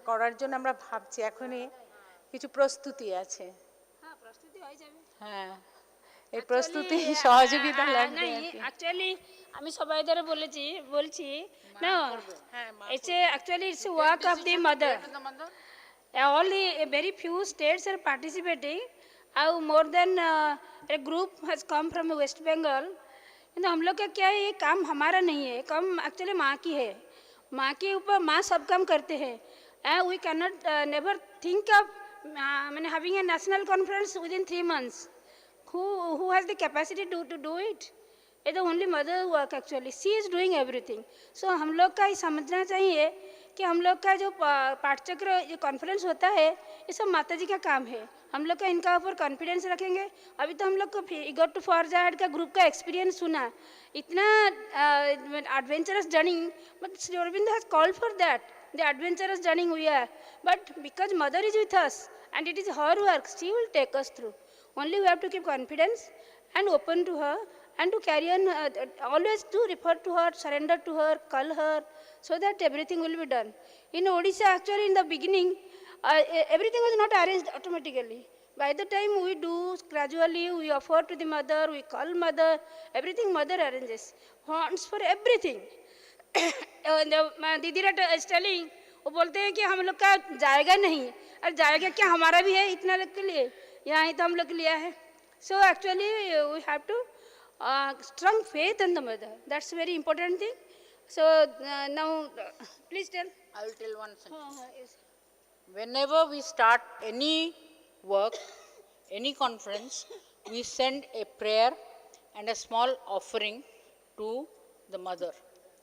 করার জন্য আমরা ভাবছি এখনই কিছু প্রস্তুতি আছে হ্যাঁ এই প্রস্তুতি সহযোগিতা লাগবে অ্যাকচুয়ালি আমি সবাই ধরে বলছি না actually it's a work of the mother only a very few states are participating more than a group has come from West Bengal किंतु हम लोग का क्या है ये काम हमारा नहीं है काम एक्चुअली माँ की है माँ के ऊपर माँ सब काम करते हैं we cannot never think of having a national conference within 3 months who has the capacity to do it it's the only mother work actually she is doing everything so हम लोग का ये समझना चाहिए कि हम लोग का जो पाठचक्र जो कॉन्फ्रेंस होता है ये सब माता जी का काम है हम लोग का इनका ऊपर कॉन्फिडेंस रखेंगे अभी तो हम लोग को ईगो टू फॉरवर्ड का ग्रुप का एक्सपीरियंस सुना इतना adventurous journey but Shri Aurobindo has called for that the adventurous journey we are but because mother is with us and it is her work she will take us through only we have to keep confidence and open to her and to carry on always to refer to her surrender to her call her so that everything will be done in Odisha actually in the beginning everything was not arranged automatically by the time we do gradually we offer to the mother we call mother everything mother arranges wants for everything दीदी is telling वो बोलते हैं कि हम लोग का जाएगा नहीं और जाएगा क्या हमारा भी है इतना लोग के लिए यहाँ ही तो हम लोग लिया है so actually we have to strong faith in the Mother that's very important thing so now please tell I will tell one sentence. Whenever we start any work, any conference, we send a prayer and a small offering to the mother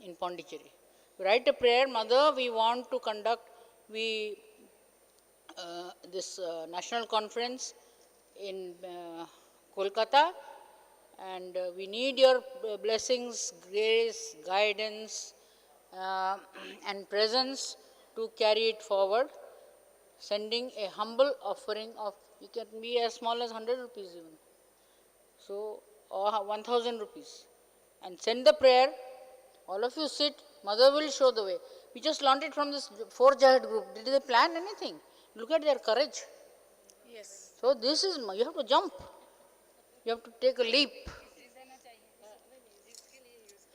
in Pondicherry. We write a prayer, Mother, we want to conduct this national conference in Kolkata and we need your blessings, grace, guidance and presence to carry it forward, sending a humble offering of, it can be as small as 100 rupees even, so or 1000 rupees and send the prayer. All of you sit, mother will show the way. We just learned it from this 4 Jihad group. Did they plan anything? Look at their courage. Yes. So this is, you have to jump. You have to take a leap.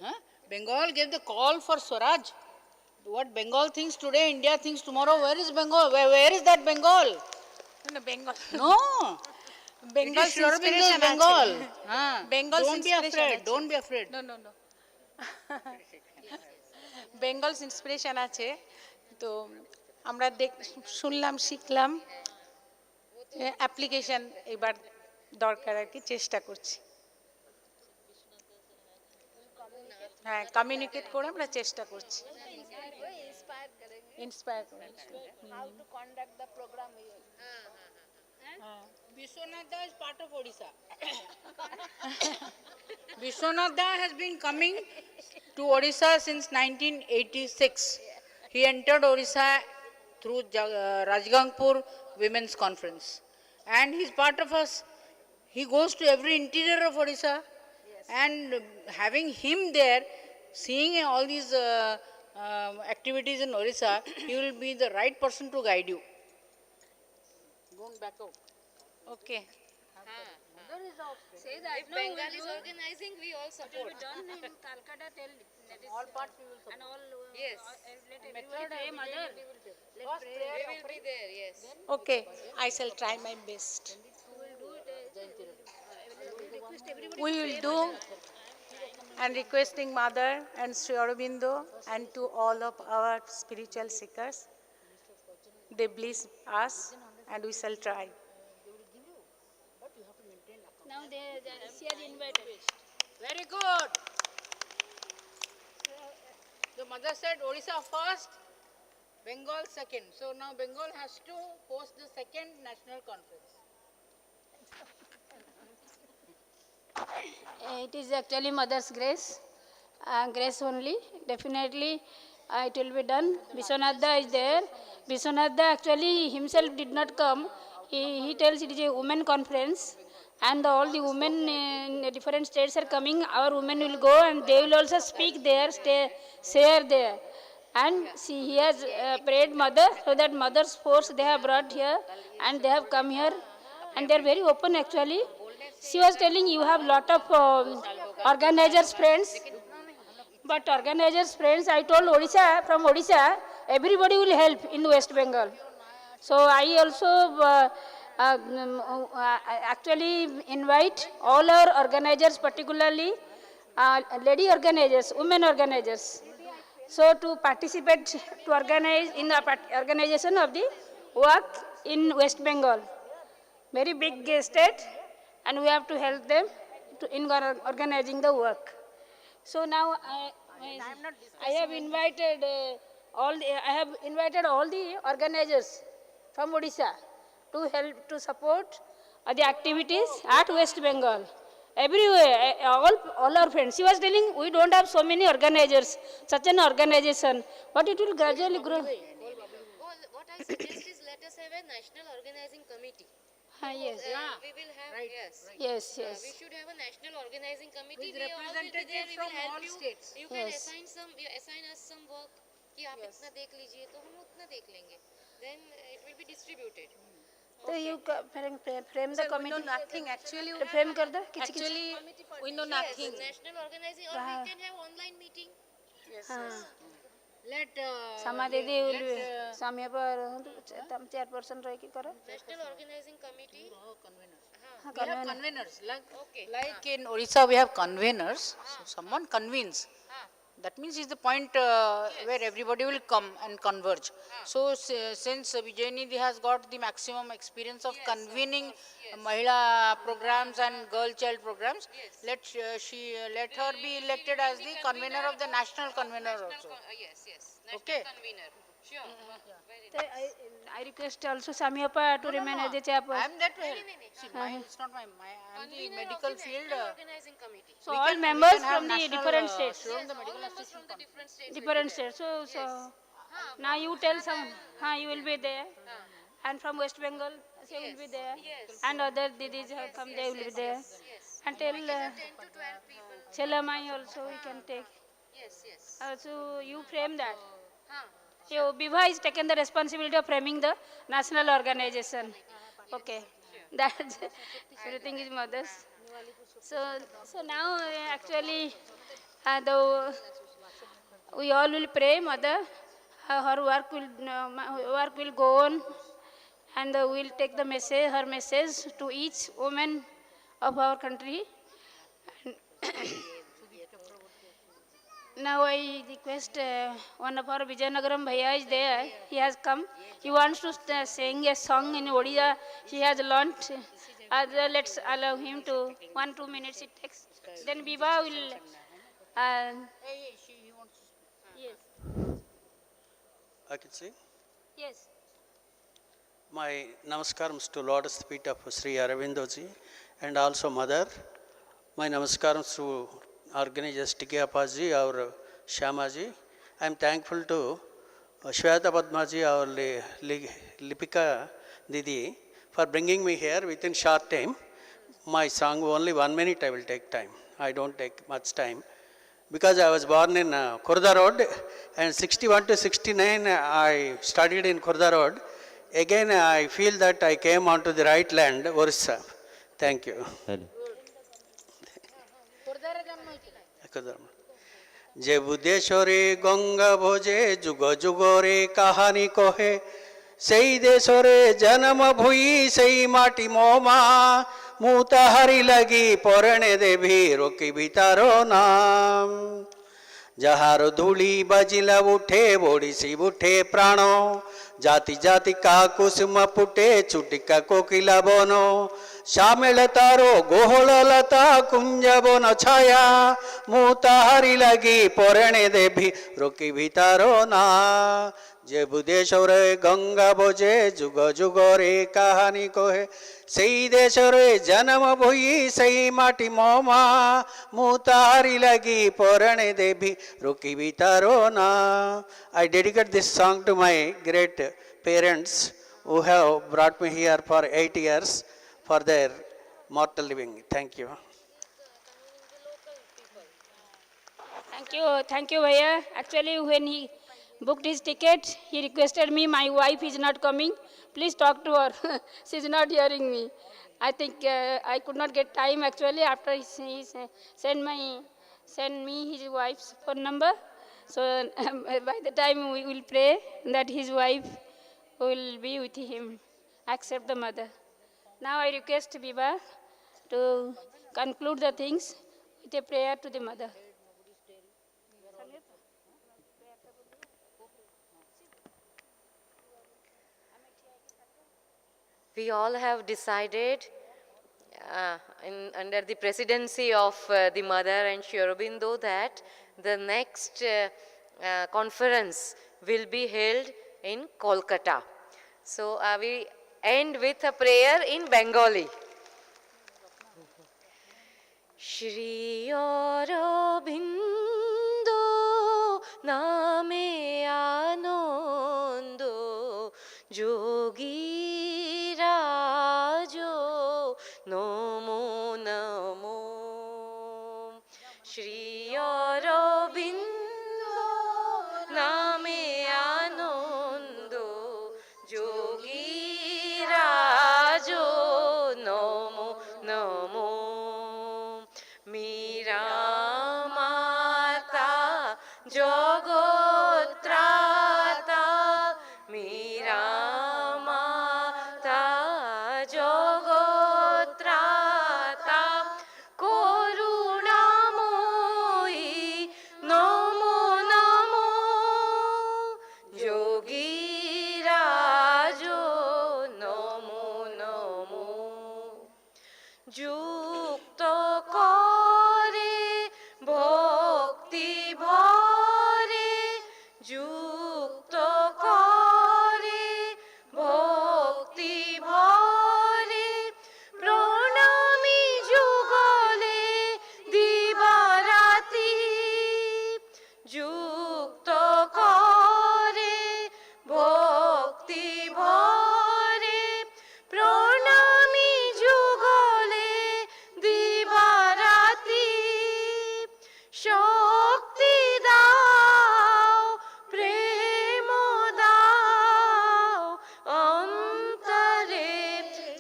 Huh? Bengal gave the call for Swaraj. What Bengal thinks today, India thinks tomorrow. Where is Bengal? Where is that Bengal? No, Bengal. No. Bengal's inspiration Bengal. Bengal's Don't be afraid. Don't be afraid. No. Bengal's inspiration আছে তো আমরা শুনলাম শিখলাম application এবার দরকার আর কি চেষ্টা করছি হ্যাঁ কমিউনিকেট করে আমরা চেষ্টা করছি ইন্সপায়ার করে How to conduct the program. Vishwanatha is part of Odisha. Vishwanatha has been coming to Odisha since 1986. He entered Odisha through Rajgangpur Women's Conference. and he's part of us. He goes to every interior of Odisha, and having him there, seeing all these activities in Odisha, he will be the right person to guide you. Don't back out. Okay. Say that if Bengal is organizing, we all support. It will be done in Calcutta till that is All parts we will support. and all Yes. let everybody pray, mother. We will be there, yes. Okay, I shall try my best. We will do and requesting Mother and Sri Aurobindo and to all of our spiritual seekers, they bless us and we shall try. Now she has invited. Very good. The mother said Odisha first, Bengal second. So now Bengal has to host the second national conference. It is actually Mother's grace, grace only. Definitely it will be done. Vishwanatha is there. Vishwanatha actually himself did not come. He tells it is a women conference and all the women in different states are coming. Our women will go and they will also speak there, share there. And see, he has prayed mother, so that mother's force they have brought here and they have come here and they are very open actually. She was telling you have lot of organizers friends, but organizers friends, I told Odisha, from Odisha, everybody will help in West Bengal. So I also actually invite all our organizers, particularly lady organizers, women organizers. So to participate, to organize in the organization of the work in West Bengal. Very big state, and we have to help them in organizing the work. So now I have invited all the organizers from Odisha to help to support the activities at West Bengal. Everywhere, all our friends. She was telling we don't have so many organizers, such an organization, but it will gradually grow. What I suggest is let us have a national organizing committee. Yes. We will have, Right. yes. Yes. We should have a national organizing committee. With We all will be there. We will from help all you. states. You can Yes. assign us some work. कि आप इतना देख लीजिए तो हम उतना देख लेंगे. Then it will be distributed. So you frame the committee. We know nothing actually. Frame कर दो. Actually, we know nothing. Yes, national organizing, or we can have online meeting. Yes. Let Sama Didi will be Samya पर तम chairperson रह के करो. National organizing committee. We have conveners. Like in Odisha, we have conveners. So someone convenes. That means is the point where everybody will come and converge. So since Vijayinidhi has got the maximum experience of convening Mahila programs and girl child programs, let her be elected as the convener of the national convener also. Yes. National Okay. convener. Sure. Very So I request also Samyapa to remain as the chairperson. I am there to help. See, it's not I am the medical field. organizing committee. So We all can- we members can have from the national, different states. from the All medical members assistant from the different states. Different states. So now you tell some. You will be there. And from West Bengal, she will be there. And other didis have come, they will be there. And tell 10 to 12 people. Chelamai also we can take. Yes. So you frame that. So Bibha is taken the responsibility of framing the national organization. Okay. That's everything is mothers. So now actually we all will pray mother. Her work will go on, and we will take the message, her message to each woman of our country. Now I request one of our Vijayanagaram Bhaiya is there. He has come. He wants to sing a song in Odisha. He has learnt. Let's allow him to 1-2 minutes it takes. Then Biba will. Yes. I can say. Yes. My namaskarams to Lotus feet of Sri Aurobindo ji and also Mother. My namaskarams to organizers Tiki Appaji or Shyama ji. I am thankful to Shweta Padma ji or Lipika Didi for bringing me here within short time. My song, only 1 minute I will take time. I don't take much time. Because I was born in Khurda Road, and 61 to 69 I studied in Khurda Road. Again I feel that I came onto the right land, Odisha. Thank you. যে দেশরে গঙ্গা ভোজে যুগ যুগরে কাহানি কহে সেই দেশরে জন্ম ভুই সেই মাটি মোমা মু তাহারি লাগি পরণে দেবী রকিবি তার নাম যাহার ধূলি বাজিলা উঠে বড়িসি উঠে প্রাণ জাতি জাতি কা কুসুম ফুটে চুটিকা কোকিলা বন শ্যামেল তারো গোহল লতা কুঞ্জ বন ছায়া মু তাহারি লাগি পরণে দেবী রকিবি তার না যে দেশরে গঙ্গা বোঝে যুগ যুগরে কাহানি কহে সেই দেশরে জন্ম ভুই সেই মাটি মোমা মু তাহারি লাগি পরণে দেবী রকিবি তার না I dedicate this song to my great parents who have brought me here for 8 years for their mortal living. Thank you. Thank you, Bhaiya. Actually, when he booked his ticket, he requested me, my wife is not coming, please talk to her. She is not hearing me. I think I could not get time actually after he sent me his wife's phone number. So by the time we will pray that his wife will be with him, accept the mother. Now I request Biba to conclude the things with a prayer to the mother. We all have decided under the presidency of the mother and Sri Aurobindo that the next conference will be held in Kolkata. So we end with a prayer in Bengali. Shri Aurobindo name anondo jogi rajo namo namo Shri Aurobindo name anondo jogi rajo namo namo Mira mata jogotrata Mira mata jogotrata করুণাময়ী নমো নমো যোগীরাজ নমো নমো যুক্ত করে ভক্তি ভরে যুক্ত করে ভক্তি ভরে প্রণামী যুগলে দিবারাতি যুক্ত করে ভক্তি ভরে প্রণামী যুগলে দিবারাতি শক্তি দাও প্রেম দাও অন্তরে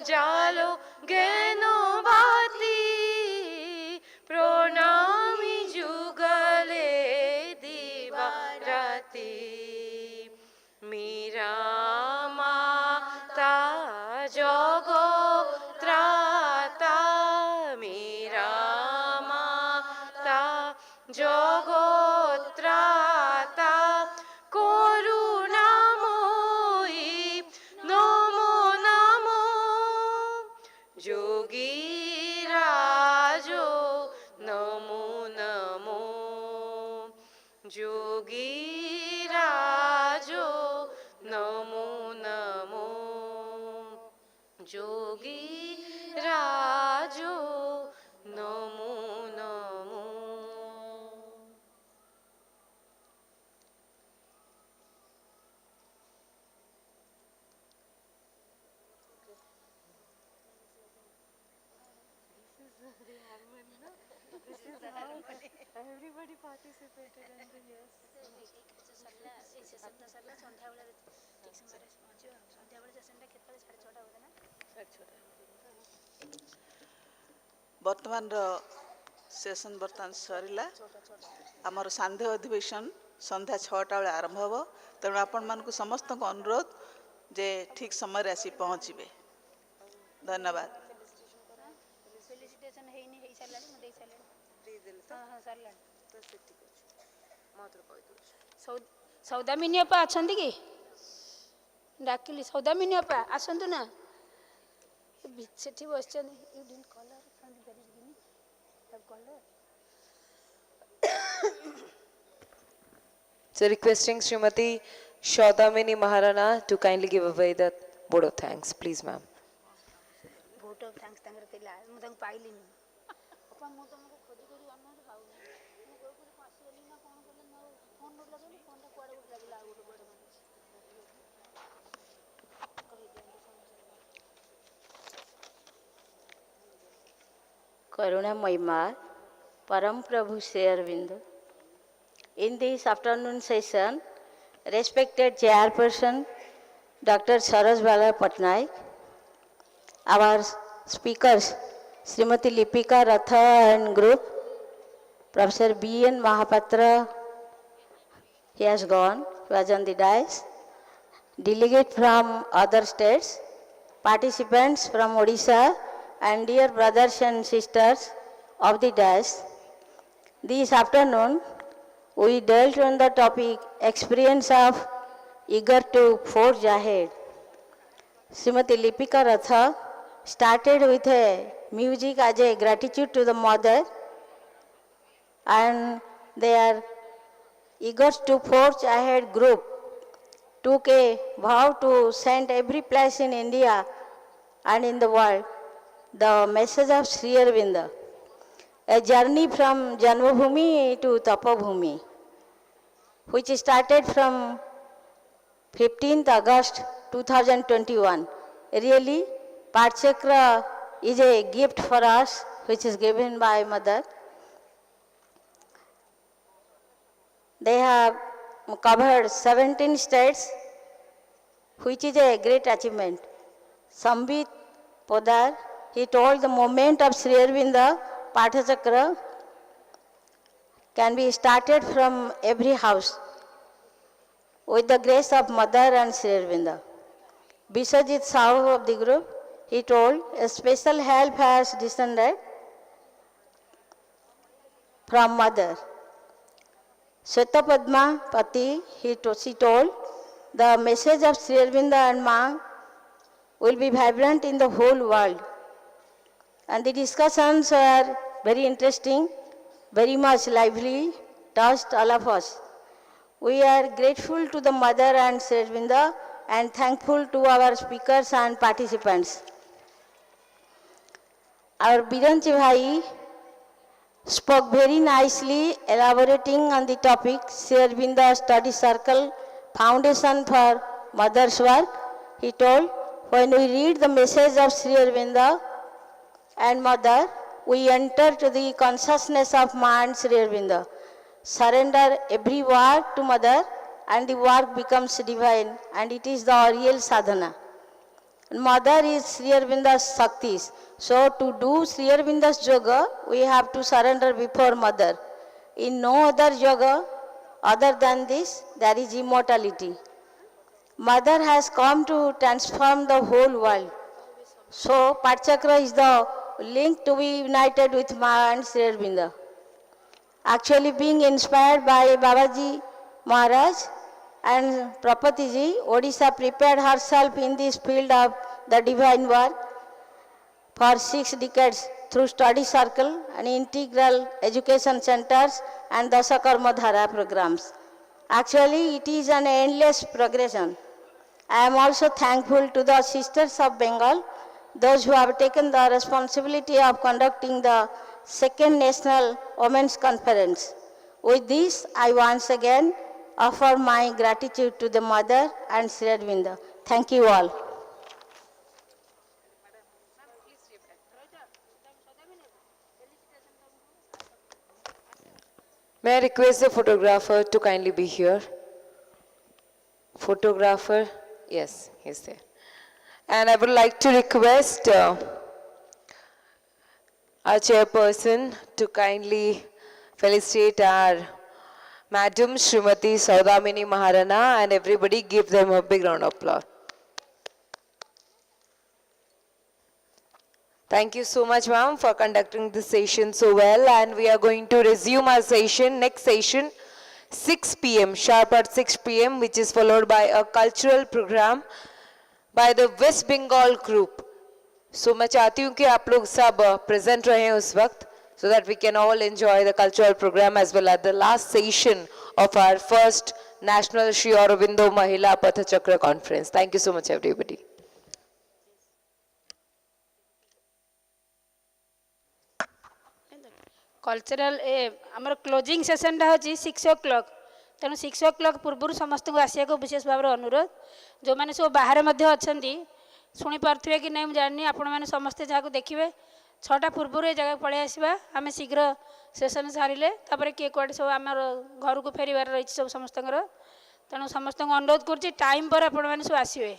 জালো জ্ঞানবাতি প্রণামী যুগলে দিবারাতি মীরা মাতা জগত্রাতা মীরা মাতা জগত্রাতা করুণাময়ী নমো নমো যোগীরাজ নমো নমো যোগীরাজ নমো নমো যোগীরাজ নমো নমো Everybody participated in the yes. वर्तमान सेशन बर्तमान सरिला आमर सांध्य अधिवेशन संध्या 6टा बेले आरंभ हो तेणु आपण मानक समस्त को अनुरोध जे ठीक समय आसी पहुँचे धन्यवाद सौदामिनी अपा अच्छा कि डाकिली सौदामिनी अपा आसतु ना से बस So requesting Srimati Shaudamini Maharana to kindly give away the vote of thanks. Please, ma'am. vote of thanks तांगर तेला मु तांग पाइली नि अपा मु तुमको खोजी करी अन्न भाउ मु कोइ कोइ पासी एली ना कोन कले मो फोन नोट लगेली फोन ता कुआडे उठ लागला आ गोटे बडे Karuna Maima, Param Prabhu Sri Aurobindo. In this afternoon session, respected chairperson Dr. Saroj Bala Patnaik, our speakers Srimati Lipika Ratha and group, Professor B.N. Mahapatra, he has gone, he was on the dais, delegate from other states, participants from Odisha, and dear brothers and sisters of the dais. This afternoon, we dealt on the topic experience of eager to forge ahead. Srimati Lipika Ratha started with a music as a gratitude to the mother, and their eager to forge ahead group took a vow to send every place in India and in the world the message of Sri Aurobindo, a journey from Janmabhumi to Tapabhumi, which started from 15th August 2021. Really, Pathachakra is a gift for us, which is given by Mother. They have covered 17 states, which is a great achievement. Sambit Podar, he told the moment of Sri Aurobindo Pathachakra can be started from every house with the grace of Mother and Sri Aurobindo. Biswajit Sahu of the group, he told a special help has descended from Mother. Shweta Pati, she told the message of Sri Aurobindo and Ma will be vibrant in the whole world. And the discussions were very interesting, very much lively, touched all of us. We are grateful to the Mother and Sri Aurobindo and thankful to our speakers and participants. Our Biranchi Bhai spoke very nicely, elaborating on the topic Sri Aurobindo Study Circle Foundation for Mother's Work. He told, when we read the message of Sri Aurobindo and Mother, we enter to the consciousness of Ma and Sri Aurobindo. Surrender every word to Mother and the work becomes divine, and it is the real sadhana. Mother is Sri Aurobindo's Shaktis. So to do Sri Aurobindo's yoga, we have to surrender before Mother. In no other yoga other than this, there is immortality. Mother has come to transform the whole world. So Pathachakra is the link to be united with Ma and Sri Aurobindo. Actually being inspired by Babaji Maharaj and Prapatiji, Odisha prepared herself in this field of the divine work for 6 decades through study circle and integral education centers and Dasakarma Dhara programs. Actually, it is an endless progression. I am also thankful to the sisters of Bengal, those who have taken the responsibility of conducting the 2nd National Women's Conference. With this, I once again offer my gratitude to the Mother and Sri Aurobindo. Thank you all. May I request the photographer to kindly be here? Photographer, yes, he's there. And I would like to request our chairperson to kindly felicitate our Madam Srimati Saudamini Maharana, and everybody give them a big round of applause. Thank you so much, ma'am, for conducting this session so well, and we are going to resume our session, next session, 6 p.m., sharp at 6 p.m., which is followed by a cultural program by the West Bengal group. So मैं चाहती हूँ कि आप लोग सब present रहें उस वक्त, so that we can all enjoy the cultural program as well as the last session of our first National Shri Aurobindo Mahila Pathachakra conference. Thank you so much, everybody. Cultural आमर closing सेसनटा हूँ 6 o'clock तेणु 6 o'clock पूर्व समस्त को आसिया को विशेष भाव अनुरोध जो मैंने सब बाहर अच्छा शुणी पारे कि नहीं जानी आपण मैंने समस्ते जहाँ देखिए 6टा पूर्व ये जगह पलि आसवा आम शीघ्र सेसन सारे किए कौटे सब आम घर को फेरबार रही सब समस्त तेणु समस्त अनुरोध कर टाइम पर आपण मैंने सब आसवे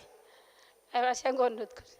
आसिया को अनुरोध कर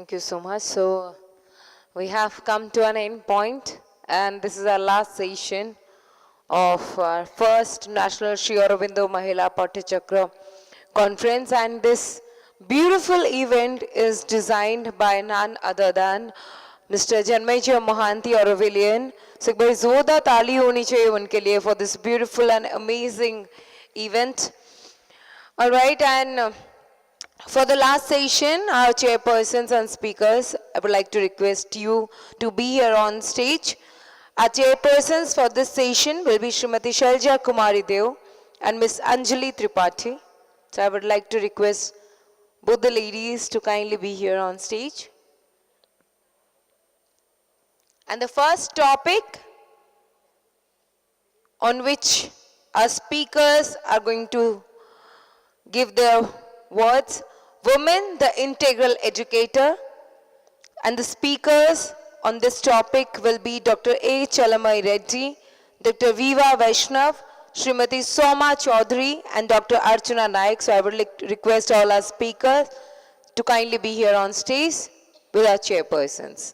Thank you so much. So we have come to an end point, and this is our last session of our first National Sri Aurobindo Mahila Pathachakra conference, and this beautiful event is designed by none other than Mr. Janmay Mohanty Aurovillian. So एक बार जोरदार ताली होनी चाहिए उनके लिए for this beautiful and amazing event. All right, and for the last session, our chairpersons and speakers, I would like to request you to be here on stage. Our chairpersons for this session will be Srimati Shalja Kumari Deo and Miss Anjali Tripathi. So I would like to request both the ladies to kindly be here on stage. And the first topic on which our speakers are going to give their words, Women, the Integral Educator, and the speakers on this topic will be Dr. A. Chalamai Reddy, Dr. Viva Vaishnav, Srimati Soma Chaudhary, and Dr. Archana Naik. So I would like to request all our speakers to kindly be here on stage with our chairpersons.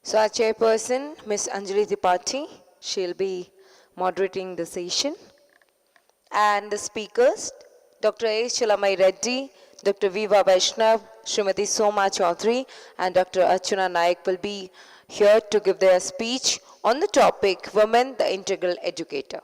So our chairperson, Ms. Anjali Tripathi, she'll be moderating the session. And the speakers, Dr. A. Chalamai Reddy, Dr. Viva Vaishnav, Srimati Soma Chaudhary, and Dr. Archana Naik will be here to give their speech on the topic, Women, the Integral Educator.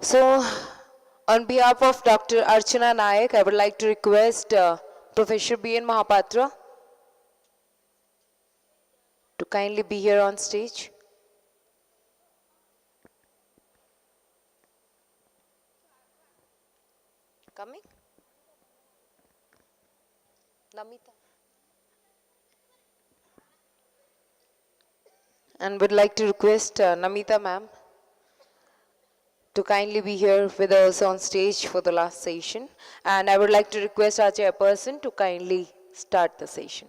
So, on behalf of Dr. Archana Naik, I would like to request Professor B.N. Mahapatra to kindly be here on stage. Coming? Namita. And would like to request Namita ma'am to kindly be here with us on stage for the last session. And I would like to request our chairperson to kindly start the session.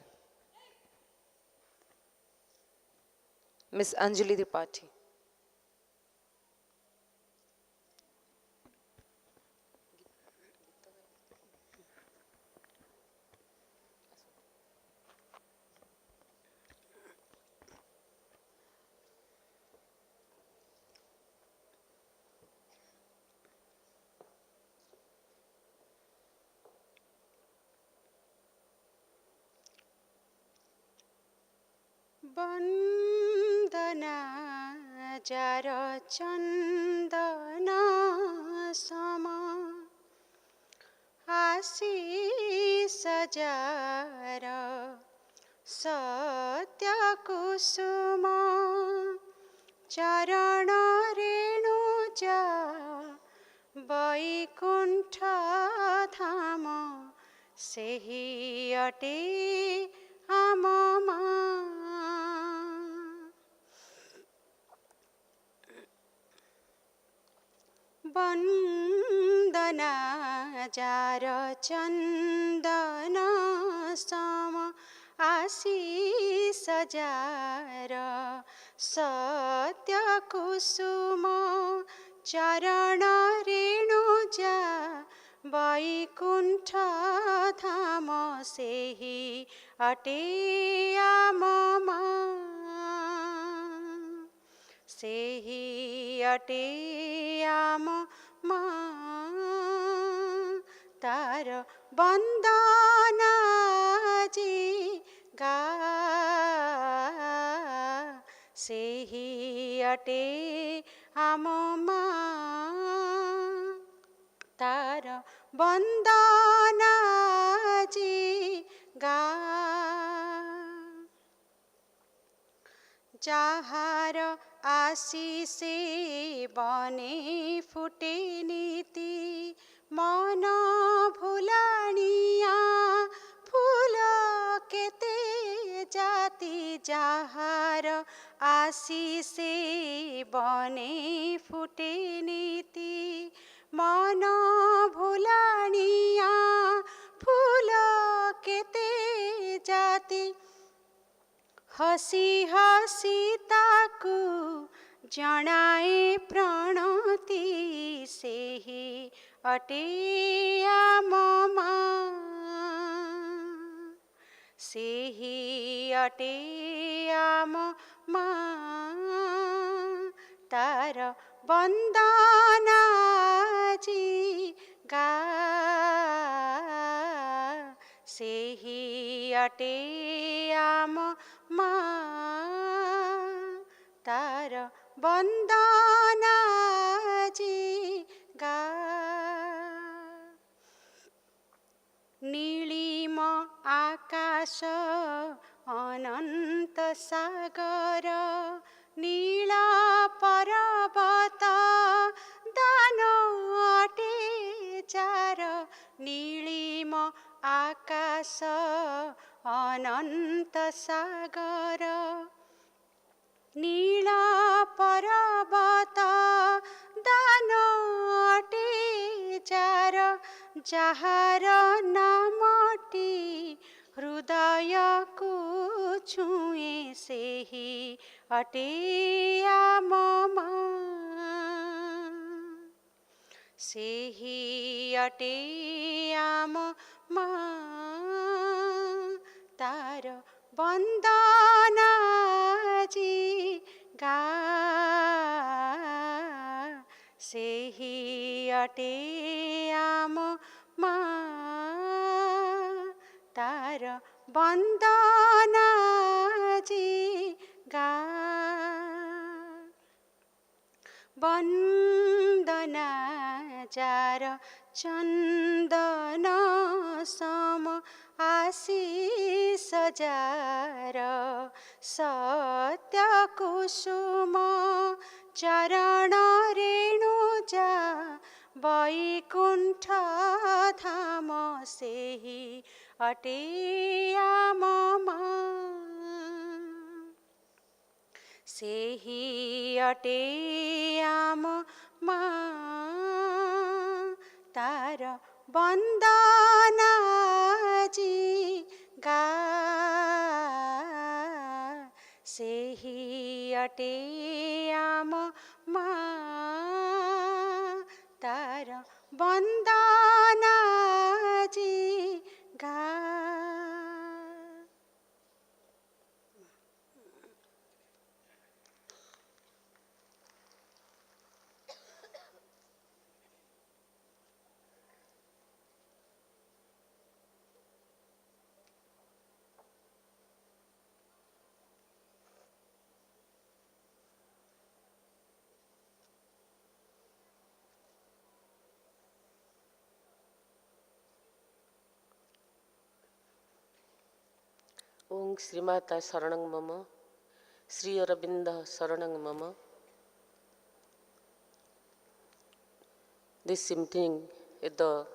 Ms. Anjali Tripathi. Bandana jar Chandan some Ashish jar सत्य कुसुम चरण रेणु जा वैकुण्ठ धाम सेहि अटे आम वन्दना jar चन्दन सम आशीष jar सत्य कुसुम चरण रेणु जा वैकुण्ठ धाम सेहि अटे आम सेहि अटे आम तार वन्दना जी गा सेहि अटे आम तार वन्दना जी गा যাহার আশিসে বনে ফুটে নীতি মন ভুলাণিয়া ফুল কেতে জাতি যাহার আশিসে বনে ফুটে নীতি মন ভুলাণিয়া ফুল কেতে জাতি हसी हसी ताकू जनाए प्रणति से ही अटे आम मां से ही अटे आम मां तार बंदना जी गा से ही अटे आम मां तार बंदना जी गा नीलिम आकाश अनंत सागर नीला पर्वत दान अटे चार नीलिम आकाश अनंत सागर नीला पर्वत दान अटे जार जहार नामटी हृदय को छुए से ही अटे आम मां से ही अटे आम मां तार बंदना जी गा से ही अटे आम मां तार बंदना जी गा वंदना जार चंदन सम आशीष जार सत्य कुसुम चरण रेणु जा वैकुंठ धाम से ही अटे आम मां से ही अटे आम मां तार बंदना जी गा से ही अटे आम मां तार बंदना जी गा ओं श्रीमाता शरणं मम श्री अरविंद शरणं मम. This evening is the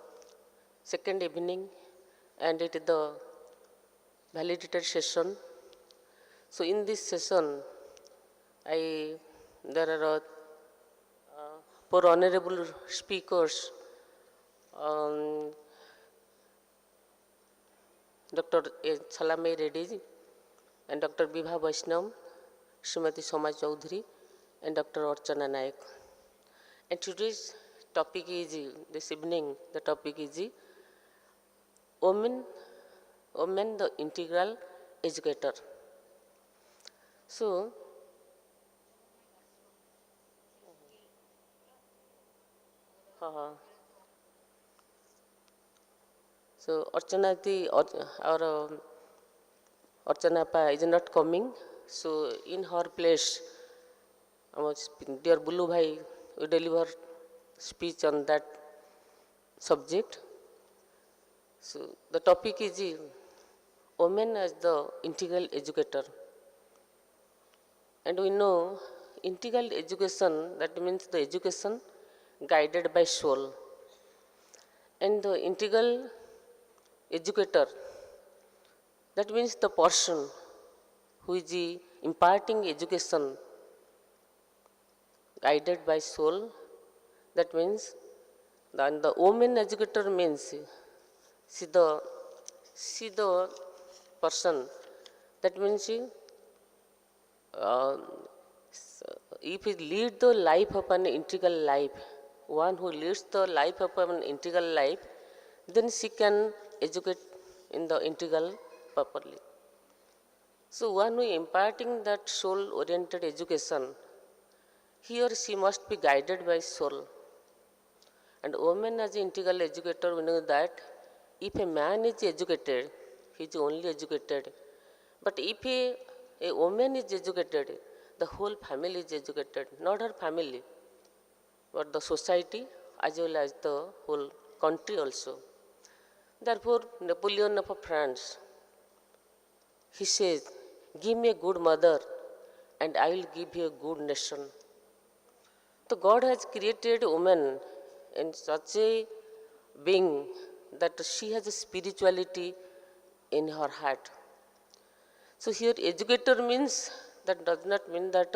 second evening and it is the validated session. So in this session there are four honorable speakers, Dr. Salame Reddy and Dr. Vibha Vaishnav, Srimati Somaj Chaudhary and Dr. Archana Nayak. And today's topic is, this evening the topic is women the integral educator. So Archana Pa is not coming, so in her place our dear Bulu Bhai will deliver speech on that subject. So the topic is women as the integral educator. And we know integral education, that means the education guided by soul. And the integral educator, that means the person who is imparting education guided by soul. That means the woman educator means she the person. That means if he lead the life of an integral life, one who leads the life of an integral life, then she can educate in the integral properly. So one who imparting that soul-oriented education, he or she must be guided by soul. And woman as an integral educator, we know that if a man is educated, he is only educated. But if a woman is educated, the whole family is educated, not her family, but the society as well as the whole country also. Therefore, Napoleon of France, he says, give me a good mother and I will give you a good nation. So God has created woman in such a being that she has a spirituality in her heart. So here educator means, that does not mean that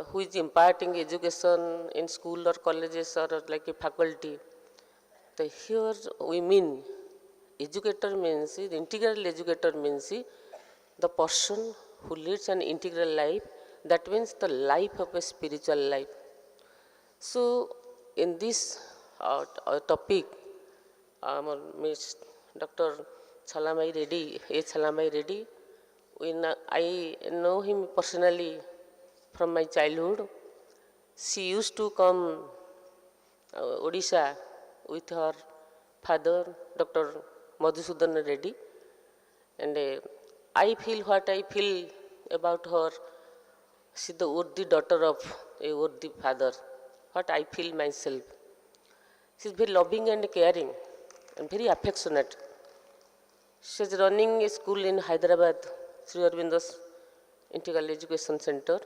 who is imparting education in school or colleges or like a faculty. So here we mean educator means, integral educator means the person who leads an integral life, that means the life of a spiritual life. So in this topic, Ms. Dr. Chalamai Reddy, Chalamai Reddy, I know him personally from my childhood. She used to come Odisha with her father, Dr. Madhusudan Reddy, and I feel what I feel about her. She is the worthy daughter of a worthy father. What I feel myself. She is very loving and caring and very affectionate. She is running a school in Hyderabad, Sri Aurobindo's Integral Education Center,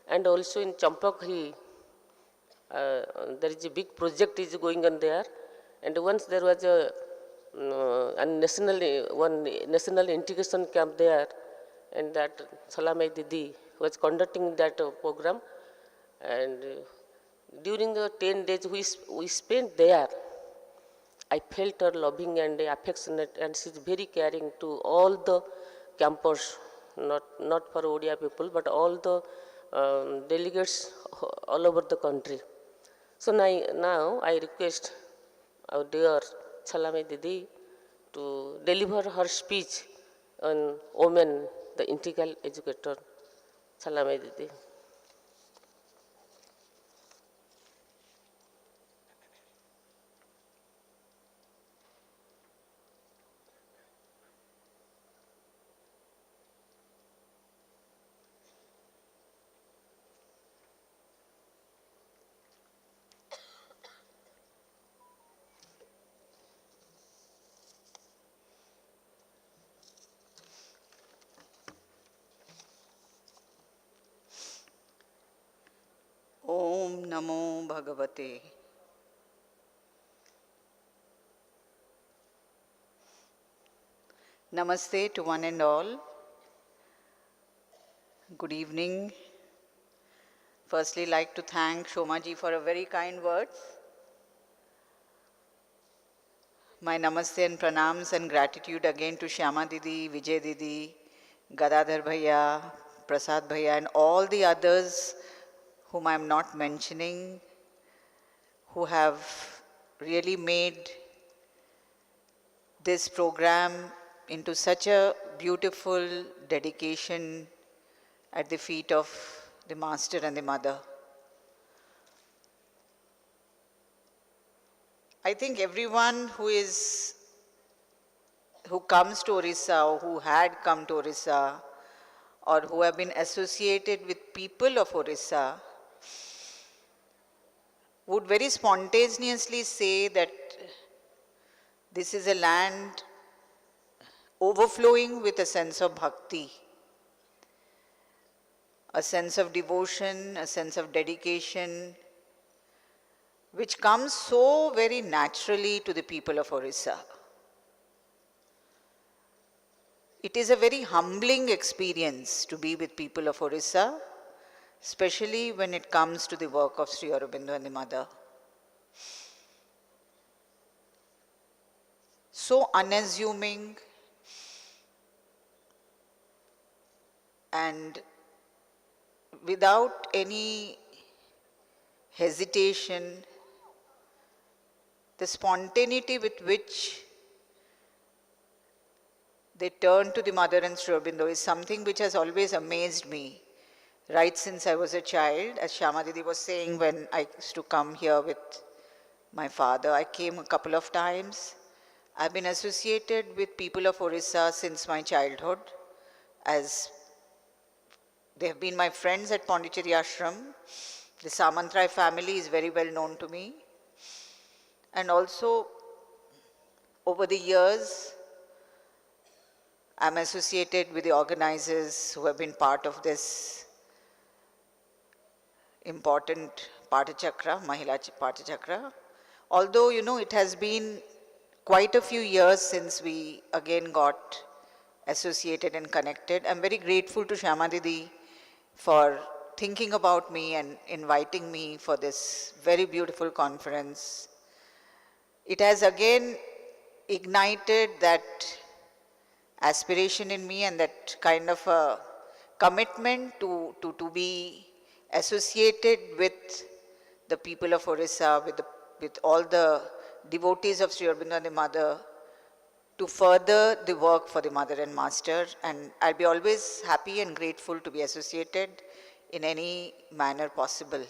and also in Champak Hill. There is a big project is going on there, and once there was a national integration camp there, and that Salamai Didi was conducting that program, and during the 10 days we spent there, I felt her loving and affectionate, and she is very caring to all the campers, not for Odia people, but all the delegates all over the country. So now I request our dear Chalamai Didi to deliver her speech on women, the integral educator. Chalamai Didi. Om Namo Bhagavate. Namaste to one and all. Good evening. Firstly, like to thank Shomaji for a very kind words. My namaste and pranams and gratitude again to Shyama Didi, Vijay Didi, Gadadhar Bhaiya, Prasad Bhaiya, and all the others whom I am not mentioning, who have really made this program into such a beautiful dedication at the feet of the Master and the Mother. I think everyone who comes to Orissa, or who had come to Orissa, or who have been associated with people of Orissa, would very spontaneously say that this is a land overflowing with a sense of bhakti. a sense of devotion, a sense of dedication, which comes so very naturally to the people of Odisha. It is a very humbling experience to be with people of Odisha, especially when it comes to the work of Sri Aurobindo and the Mother. So unassuming and without any hesitation, the spontaneity with which they turn to the Mother and Sri Aurobindo is something which has always amazed me, right since I was a child. As Shyama Didi was saying, when I used to come here with my father, I came a couple of times. I've been associated with people of Odisha since my childhood, as they have been my friends at Pondicherry Ashram. The Samantrai family is very well known to me. And also, over the years, I'm associated with the organizers who have been part of this important Pathachakra, Mahila Pathachakra. Although, you know, it has been quite a few years since we again got associated and connected. I'm very grateful to Shyama Didi for thinking about me and inviting me for this very beautiful conference. It has again ignited that aspiration in me and that kind of a commitment to be associated with the people of Odisha, with all the devotees of Sri Aurobindo and the Mother, to further the work for the Mother and Master. And I'll be always happy and grateful to be associated in any manner possible.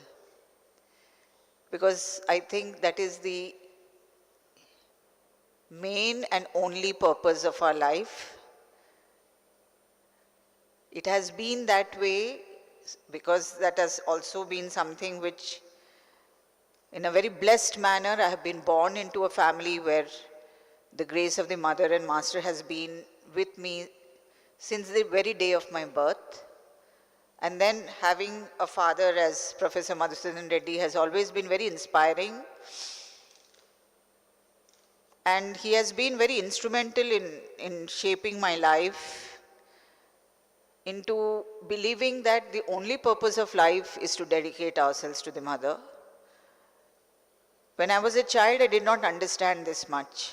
Because I think that is the main and only purpose of our life. It has been that way because that has also been something which, in a very blessed manner, I have been born into a family where the grace of the Mother and Master has been with me since the very day of my birth. And then having a father as Professor Madhusudan Reddy has always been very inspiring. And he has been very instrumental in shaping my life into believing that the only purpose of life is to dedicate ourselves to the Mother. When I was a child, I did not understand this much.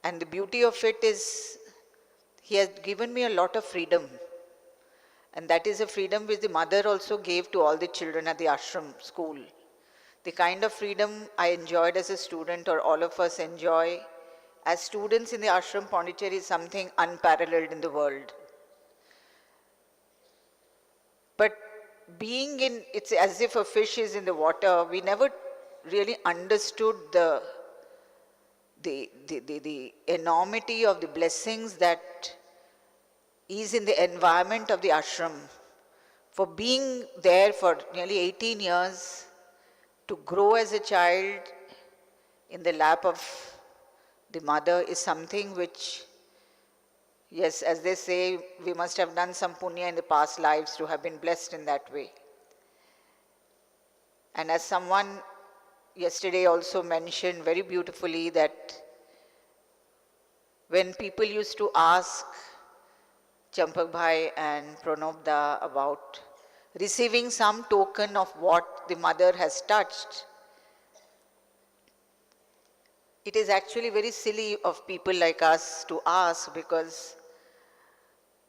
And the beauty of it is, he has given me a lot of freedom. And that is a freedom which the Mother also gave to all the children at the ashram school. The kind of freedom I enjoyed as a student, or all of us enjoy as students in the ashram Pondicherry, is something unparalleled in the world. But being in, it's as if a fish is in the water, we never really understood the enormity of the blessings that is in the environment of the ashram. For being there for nearly 18 years, to grow as a child in the lap of the Mother is something which, yes, as they say, we must have done some punya in the past lives to have been blessed in that way. And as someone yesterday also mentioned very beautifully, that when people used to ask Champak Bhai and Pranobda about receiving some token of what the Mother has touched, it is actually very silly of people like us to ask, because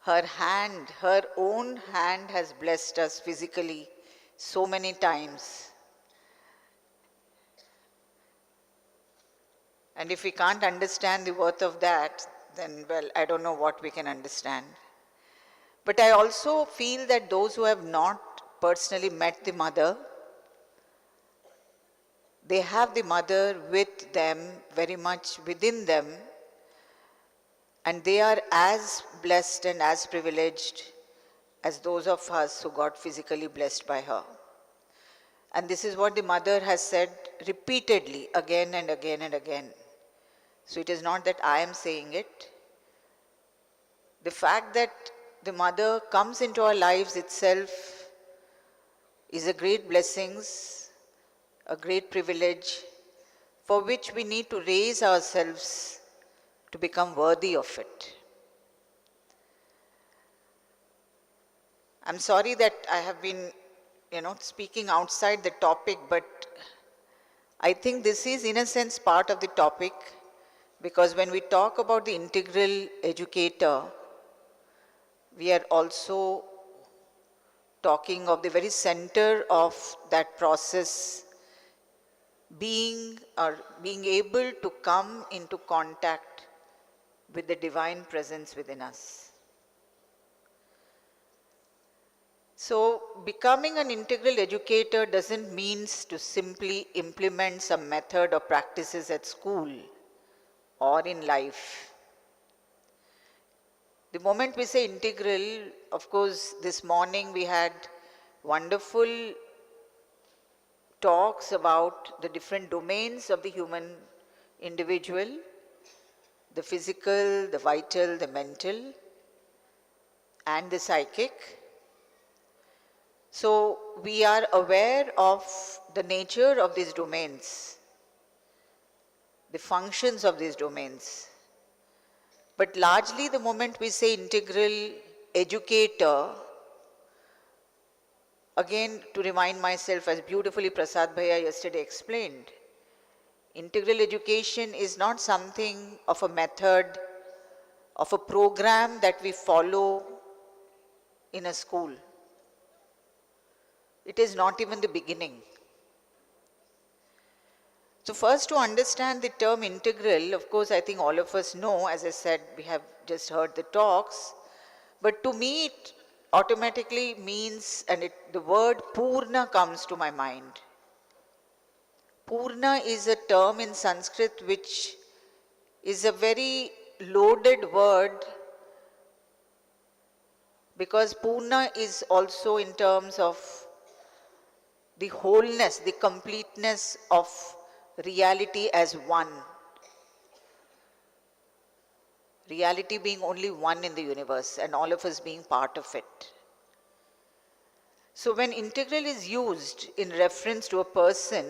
her hand, her own hand has blessed us physically so many times. And if we can't understand the worth of that, then, well, I don't know what we can understand. But I also feel that those who have not personally met the Mother, they have the Mother with them, very much within them, and they are as blessed and as privileged as those of us who got physically blessed by her. And this is what the Mother has said repeatedly, again and again and again. So it is not that I am saying it. The fact that the mother comes into our lives itself is a great blessings, a great privilege for which we need to raise ourselves to become worthy of it. I'm sorry that I have been, speaking outside the topic, but I think this is in a sense part of the topic, because when we talk about the integral educator, we are also talking of the very center of that process being able to come into contact with the divine presence within us. So becoming an integral educator doesn't mean to simply implement some method or practices at school or in life. The moment we say integral, of course, this morning we had wonderful talks about the different domains of the human individual, the physical, the vital, the mental, and the psychic. So we are aware of the nature of these domains, the functions of these domains. But largely the moment we say integral educator, again to remind myself, as beautifully Prasad Bhaiya yesterday explained, integral education is not something of a method, of a program that we follow in a school. It is not even the beginning. So first, to understand the term integral, of course, I think all of us know, as I said, we have just heard the talks, but to me it automatically means, and the word Purna comes to my mind. Purna is a term in Sanskrit which is a very loaded word, because Purna is also in terms of the wholeness, the completeness of reality as one. Reality being only one in the universe and all of us being part of it. So when integral is used in reference to a person,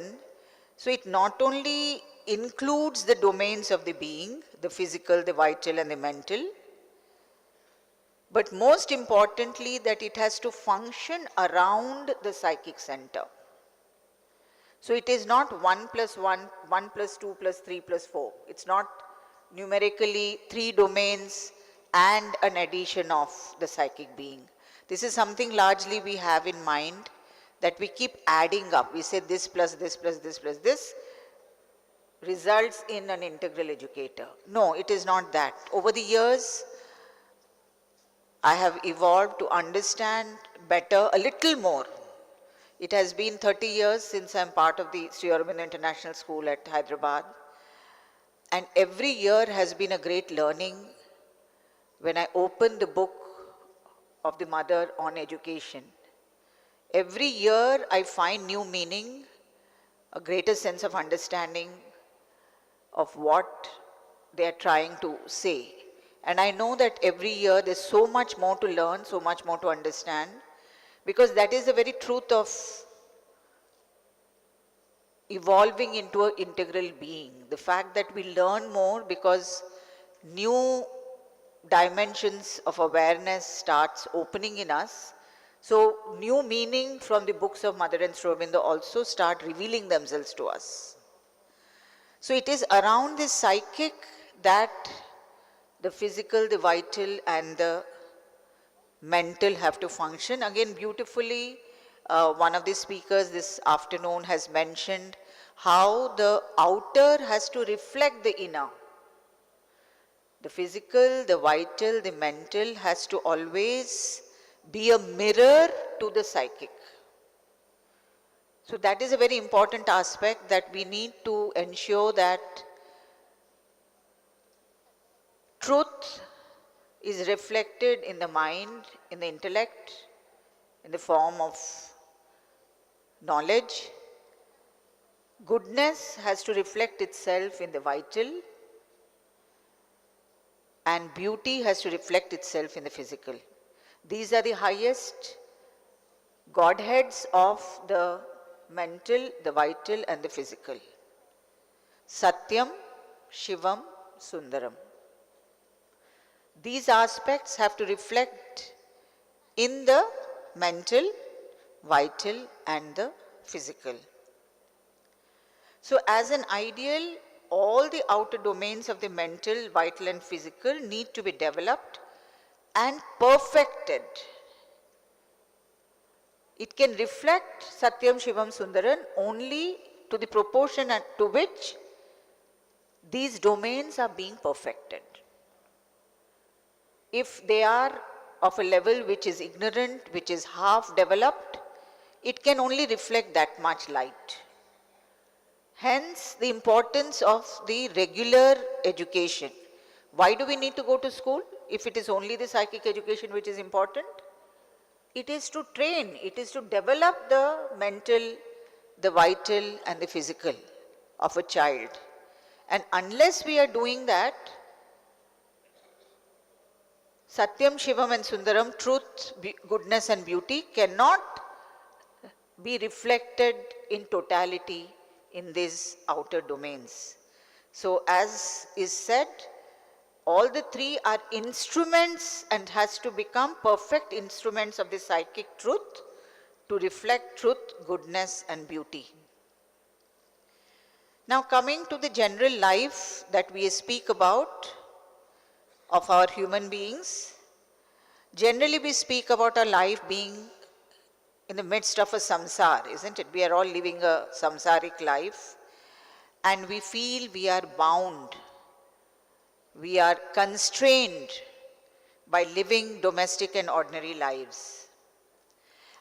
so it not only includes the domains of the being, the physical, the vital and the mental, but most importantly that it has to function around the psychic center. So it is not 1 plus 1, 1 plus 2 plus 3 plus 4. It's not numerically 3 domains and an addition of the psychic being. This is something largely we have in mind, that we keep adding up. We say this plus this plus this plus this results in an integral educator. No, it is not that. Over the years, I have evolved to understand better, a little more. It has been 30 years since I am part of the Sri Aurobindo International School at Hyderabad, and every year has been a great learning. When I open the book of the Mother on education, every year I find new meaning, a greater sense of understanding of what they are trying to say. And I know that every year there's so much more to learn, so much more to understand, because that is the very truth of evolving into an integral being. The fact that we learn more because new dimensions of awareness starts opening in us. So new meaning from the books of Mother and Sri Aurobindo also start revealing themselves to us. So it is around the psychic that the physical, the vital and the mental have to function. Again, beautifully, one of the speakers this afternoon has mentioned how the outer has to reflect the inner. The physical, the vital, the mental has to always be a mirror to the psychic. So that is a very important aspect, that we need to ensure that truth is reflected in the mind, in the intellect, in the form of knowledge. Goodness has to reflect itself in the vital, and beauty has to reflect itself in the physical. These are the highest godheads of the mental, the vital and the physical. Satyam, Shivam, Sundaram. These aspects have to reflect in the mental, vital and the physical. So as an ideal, all the outer domains of the mental, vital and physical need to be developed and perfected. It can reflect Satyam, Shivam, Sundaram only to the proportion to which these domains are being perfected. If they are of a level which is ignorant, which is half developed, it can only reflect that much light. Hence, the importance of the regular education. Why do we need to go to school if it is only the psychic education which is important? It is to train, it is to develop the mental, the vital and the physical of a child. And unless we are doing that, Satyam, Shivam and Sundaram, truth, goodness and beauty cannot be reflected in totality in these outer domains. So as is said, all the three are instruments and has to become perfect instruments of the psychic truth to reflect truth, goodness and beauty. Now coming to the general life that we speak about of our human beings, generally we speak about our life being in the midst of a samsara, isn't it? We are all living a samsaric life and we feel we are bound, we are constrained by living domestic and ordinary lives.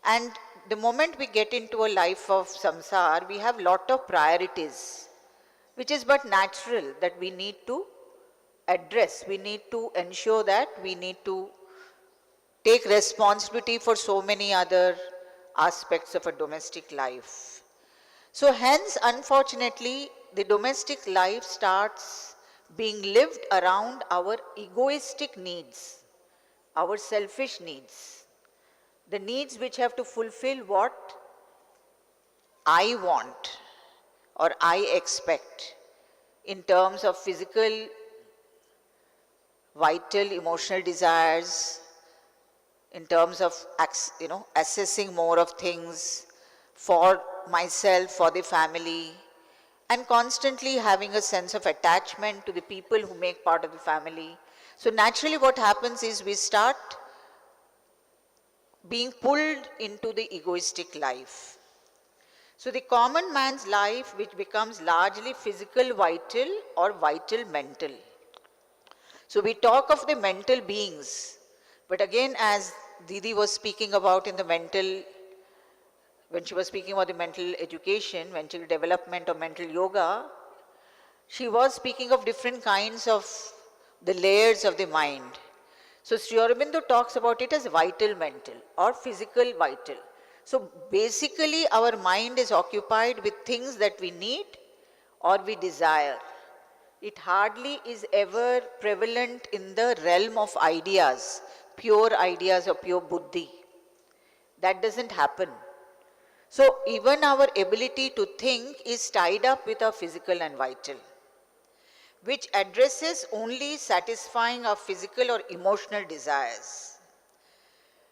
And the moment we get into a life of samsara, we have lot of priorities, which is but natural that we need to address. We need to ensure that we need to take responsibility for so many other aspects of a domestic life. So hence, unfortunately, the domestic life starts being lived around our egoistic needs, our selfish needs, the needs which have to fulfill what I want or I expect in terms of physical, vital, emotional desires, in terms of assessing more of things for myself, for the family, and constantly having a sense of attachment to the people who make part of the family. So naturally what happens is we start being pulled into the egoistic life. So the common man's life, which becomes largely physical vital or vital mental. So we talk of the mental beings, but again, as Didi was speaking about in the mental, when she was speaking about the mental education, mental development or mental yoga, she was speaking of different kinds of the layers of the mind. So Sri Aurobindo talks about it as vital mental or physical vital. So basically our mind is occupied with things that we need or we desire. It hardly is ever prevalent in the realm of ideas, pure ideas or pure buddhi. That doesn't happen. So even our ability to think is tied up with our physical and vital, which addresses only satisfying our physical or emotional desires.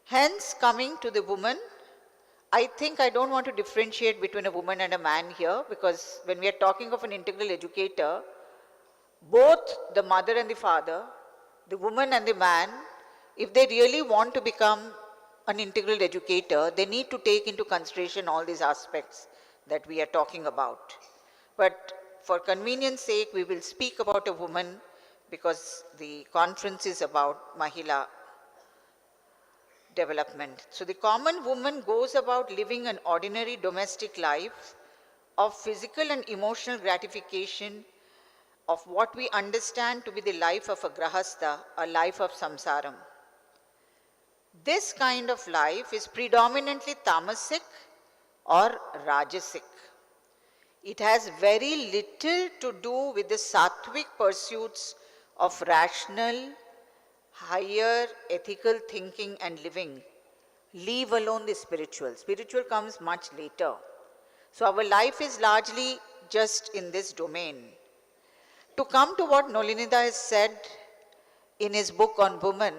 Hence, coming to the woman, I think I don't want to differentiate between a woman and a man here, because when we are talking of an integral educator, both the mother and the father, the woman and the man, if they really want to become an integral educator, they need to take into consideration all these aspects that we are talking about. But for convenience sake, we will speak about a woman because the conference is about Mahila development. So the common woman goes about living an ordinary domestic life of physical and emotional gratification of what we understand to be the life of a grahastha, a life of samsaram. This kind of life is predominantly tamasic or rajasic. It has very little to do with the sattvic pursuits of rational, higher ethical thinking and living, leave alone the spiritual. Spiritual comes much later. So our life is largely just in this domain. To come to what Nolinida has said in his book on women,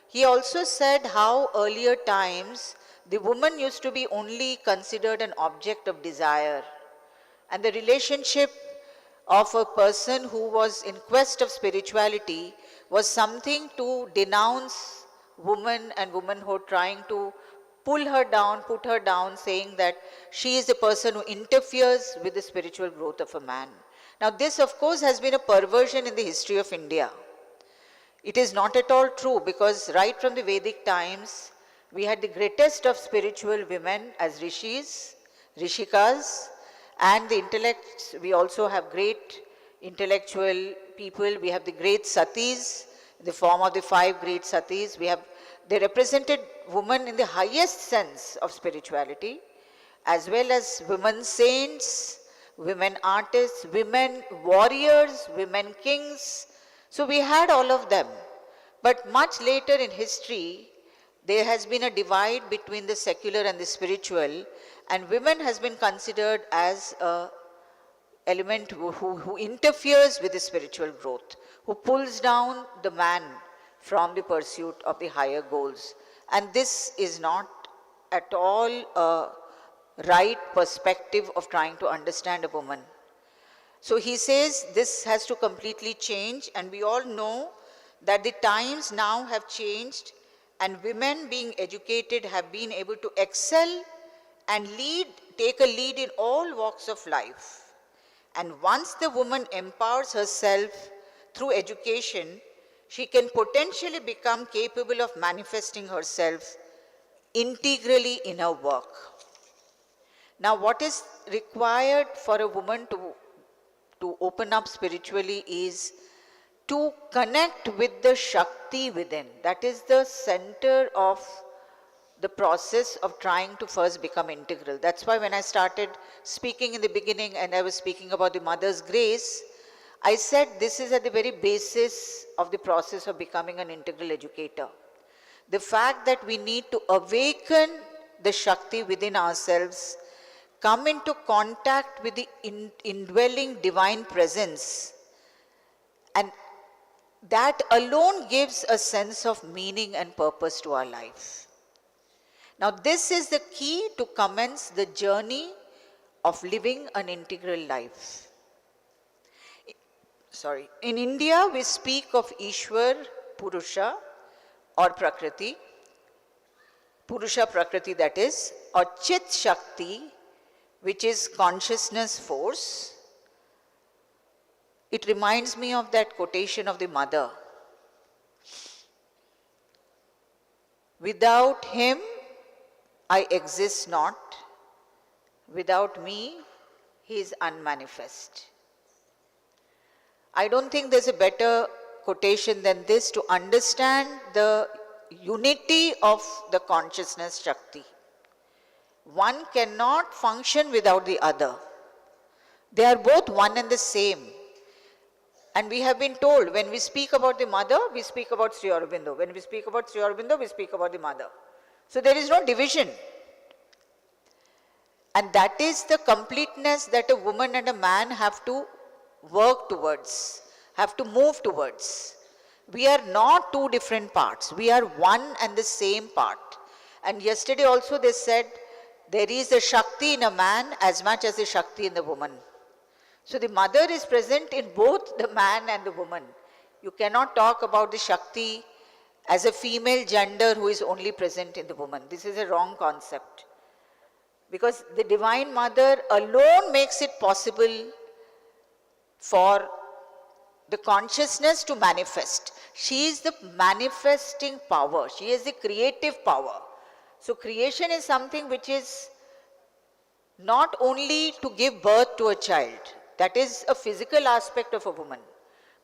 he also said how earlier times the woman used to be only considered an object of desire, and the relationship of a person who was in quest of spirituality was something to denounce woman and womanhood, trying to pull her down, put her down, saying that she is the person who interferes with the spiritual growth of a man. Now this of course has been a perversion in the history of India. It is not at all true, because right from the Vedic times, we had the greatest of spiritual women as rishis, rishikas, and the intellects. We also have great intellectual people. We have the great satis, in the form of the 5 great satis. They represented women in the highest sense of spirituality, as well as women saints, women artists, women warriors, women kings. So we had all of them. But much later in history, there has been a divide between the secular and the spiritual, and women has been considered as a element who interferes with the spiritual growth, who pulls down the man from the pursuit of the higher goals. And this is not at all a right perspective of trying to understand a woman. So he says this has to completely change, and we all know that the times now have changed, and women being educated have been able to excel and take a lead in all walks of life. And once the woman empowers herself through education, she can potentially become capable of manifesting herself integrally in her work. Now, what is required for a woman to open up spiritually is to connect with the Shakti within. That is the center of the process of trying to first become integral. That's why when I started speaking in the beginning and I was speaking about the mother's grace, I said this is at the very basis of the process of becoming an integral educator. The fact that we need to awaken the Shakti within ourselves, come into contact with the indwelling divine presence, and that alone gives a sense of meaning and purpose to our life. Now this is the key to commence the journey of living an integral life. In India we speak of Ishwar, Purusha or Prakriti, Purusha Prakriti that is, or Chit Shakti, which is consciousness force. It reminds me of that quotation of the mother. Without him, I exist not. Without me, he is unmanifest. I don't think there's a better quotation than this to understand the unity of the consciousness Shakti. One cannot function without the other. They are both one and the same. And we have been told, when we speak about the mother, we speak about Sri Aurobindo. When we speak about Sri Aurobindo, we speak about the mother. So there is no division. And that is the completeness that a woman and a man have to work towards, have to move towards. We are not two different parts. We are one and the same part. And yesterday also they said, there is a Shakti in a man as much as a Shakti in the woman. So the mother is present in both the man and the woman. You cannot talk about the Shakti as a female gender who is only present in the woman. This is a wrong concept. Because the Divine Mother alone makes it possible for the consciousness to manifest. She is the manifesting power. She is the creative power. So creation is something which is not only to give birth to a child. That is a physical aspect of a woman.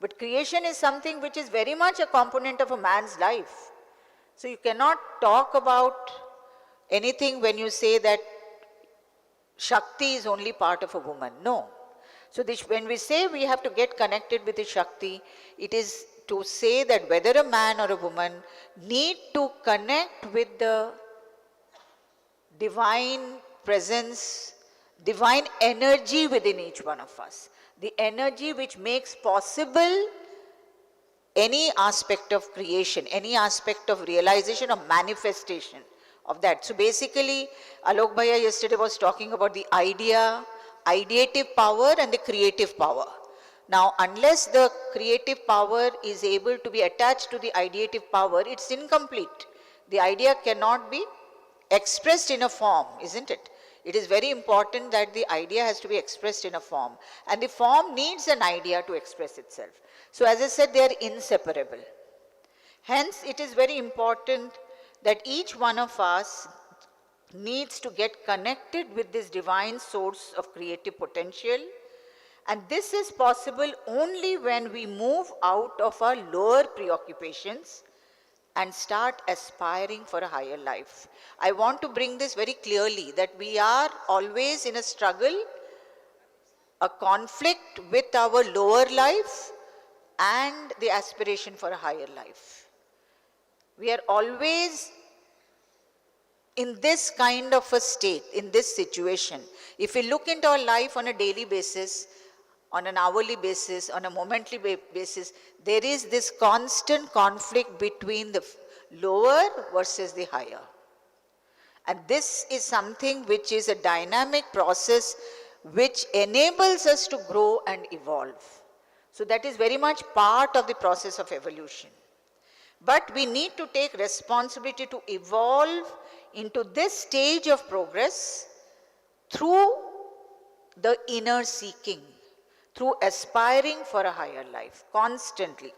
But creation is something which is very much a component of a man's life. So you cannot talk about anything when you say that Shakti is only part of a woman. No. So when we say we have to get connected with the Shakti, it is to say that whether a man or a woman need to connect with the divine presence, divine energy within each one of us. The energy which makes possible any aspect of creation, any aspect of realization or manifestation of that. So basically, Alok Bhaiya yesterday was talking about the idea, ideative power and the creative power. Now, unless the creative power is able to be attached to the ideative power, it's incomplete. The idea cannot be expressed in a form, isn't it? It is very important that the idea has to be expressed in a form, and the form needs an idea to express itself. So as I said, they are inseparable. Hence, it is very important that each one of us needs to get connected with this divine source of creative potential, and this is possible only when we move out of our lower preoccupations and start aspiring for a higher life. I want to bring this very clearly, that we are always in a struggle, a conflict with our lower life and the aspiration for a higher life. We are always in this kind of a state, in this situation. If we look into our life on a daily basis, on an hourly basis, on a momentary basis, there is this constant conflict between the lower versus the higher. And this is something which is a dynamic process which enables us to grow and evolve. So that is very much part of the process of evolution. But we need to take responsibility to evolve into this stage of progress through the inner seeking, through aspiring for a higher life, constantly.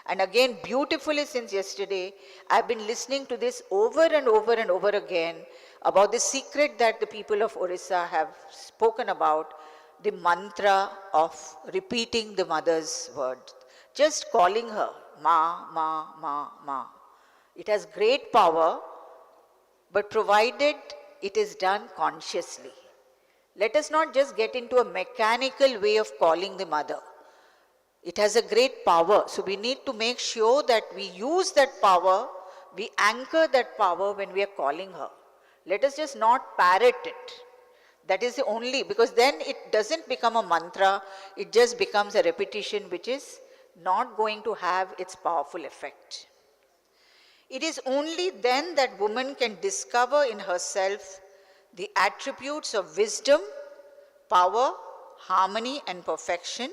And again, beautifully since yesterday, I've been listening to this over and over again about the secret that the people of Odisha have spoken about, the mantra of repeating the mother's word, just calling her Ma, Ma, Ma, Ma. It has great power, but provided it is done consciously. Let us not just get into a mechanical way of calling the mother. It has a great power. So we need to make sure that we use that power, we anchor that power when we are calling her. Let us just not parrot it. That is the only, because then it doesn't become a mantra, it just becomes a repetition which is not going to have its powerful effect. It is only then that woman can discover in herself the attributes of wisdom, power, harmony and perfection.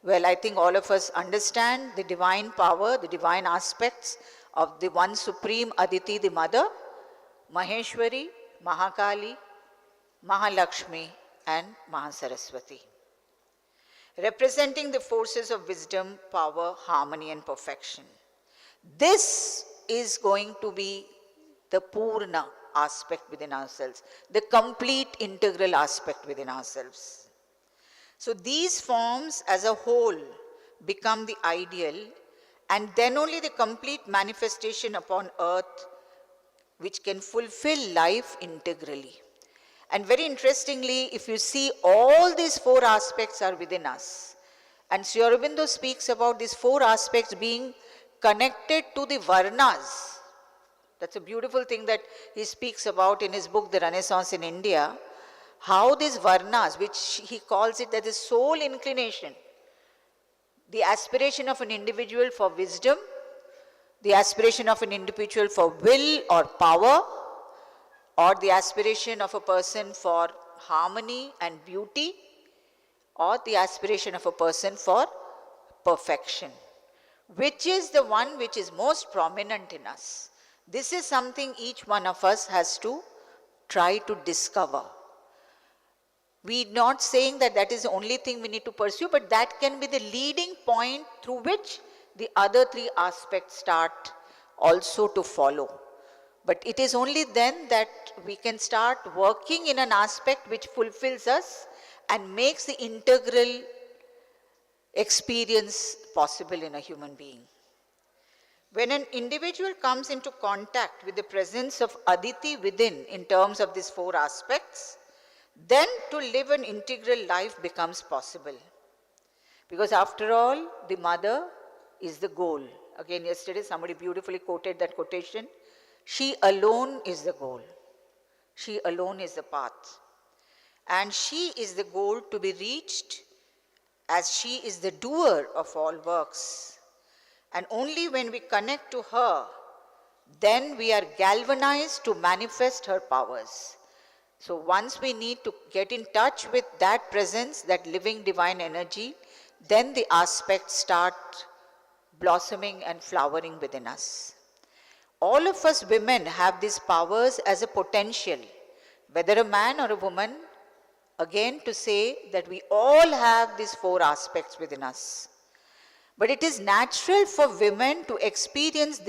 Well, I think all of us understand the divine power, the divine aspects of the one supreme Aditi, the mother, Maheshwari, Mahakali, Mahalakshmi and Mahasaraswati, representing the forces of wisdom, power, harmony and perfection. This is going to be the Purna aspect within ourselves, the complete integral aspect within ourselves. So these forms as a whole become the ideal, and then only the complete manifestation upon earth which can fulfill life integrally. And very interestingly, if you see, all these four aspects are within us. And Sri Aurobindo speaks about these four aspects being connected to the Varnas. That's a beautiful thing that he speaks about in his book, The Renaissance in India, how these Varnas, which he calls it as the soul inclination, the aspiration of an individual for wisdom, the aspiration of an individual for will or power, or the aspiration of a person for harmony and beauty, or the aspiration of a person for perfection. Which is the one which is most prominent in us? This is something each one of us has to try to discover. We are not saying that that is the only thing we need to pursue, but that can be the leading point through which the other three aspects start also to follow. But it is only then that we can start working in an aspect which fulfills us and makes the integral experience possible in a human being. When an individual comes into contact with the presence of Aditi within in terms of these four aspects, then to live an integral life becomes possible. Because after all, the mother is the goal. Again, yesterday somebody beautifully quoted that quotation. She alone is the goal. She alone is the path. And she is the goal to be reached as she is the doer of all works. And only when we connect to her, then we are galvanized to manifest her powers. So once we need to get in touch with that presence, that living divine energy, then the aspects start blossoming and flowering within us. All of us women have these powers as a potential, whether a man or a woman, again to say that we all have these 4 aspects within us. But it is natural for women to experience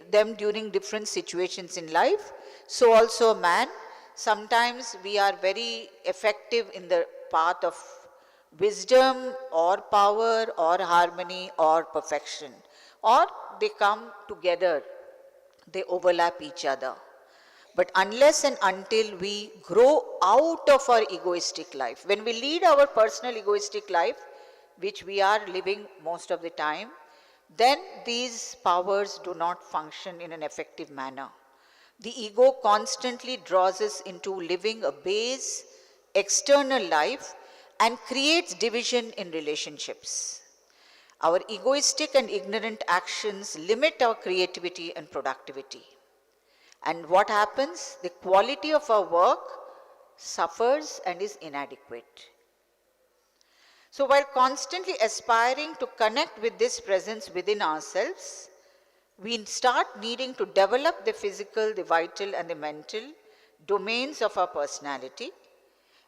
them during different situations in life. So also a man, sometimes we are very effective in the path of wisdom or power or harmony or perfection. Or they come together, they overlap each other. But unless and until we grow out of our egoistic life, when we lead our personal egoistic life, which we are living most of the time, then these powers do not function in an effective manner. The ego constantly draws us into living a base, external life and creates division in relationships. Our egoistic and ignorant actions limit our creativity and productivity. And what happens? The quality of our work suffers and is inadequate. So while constantly aspiring to connect with this presence within ourselves, we start needing to develop the physical, the vital and the mental domains of our personality,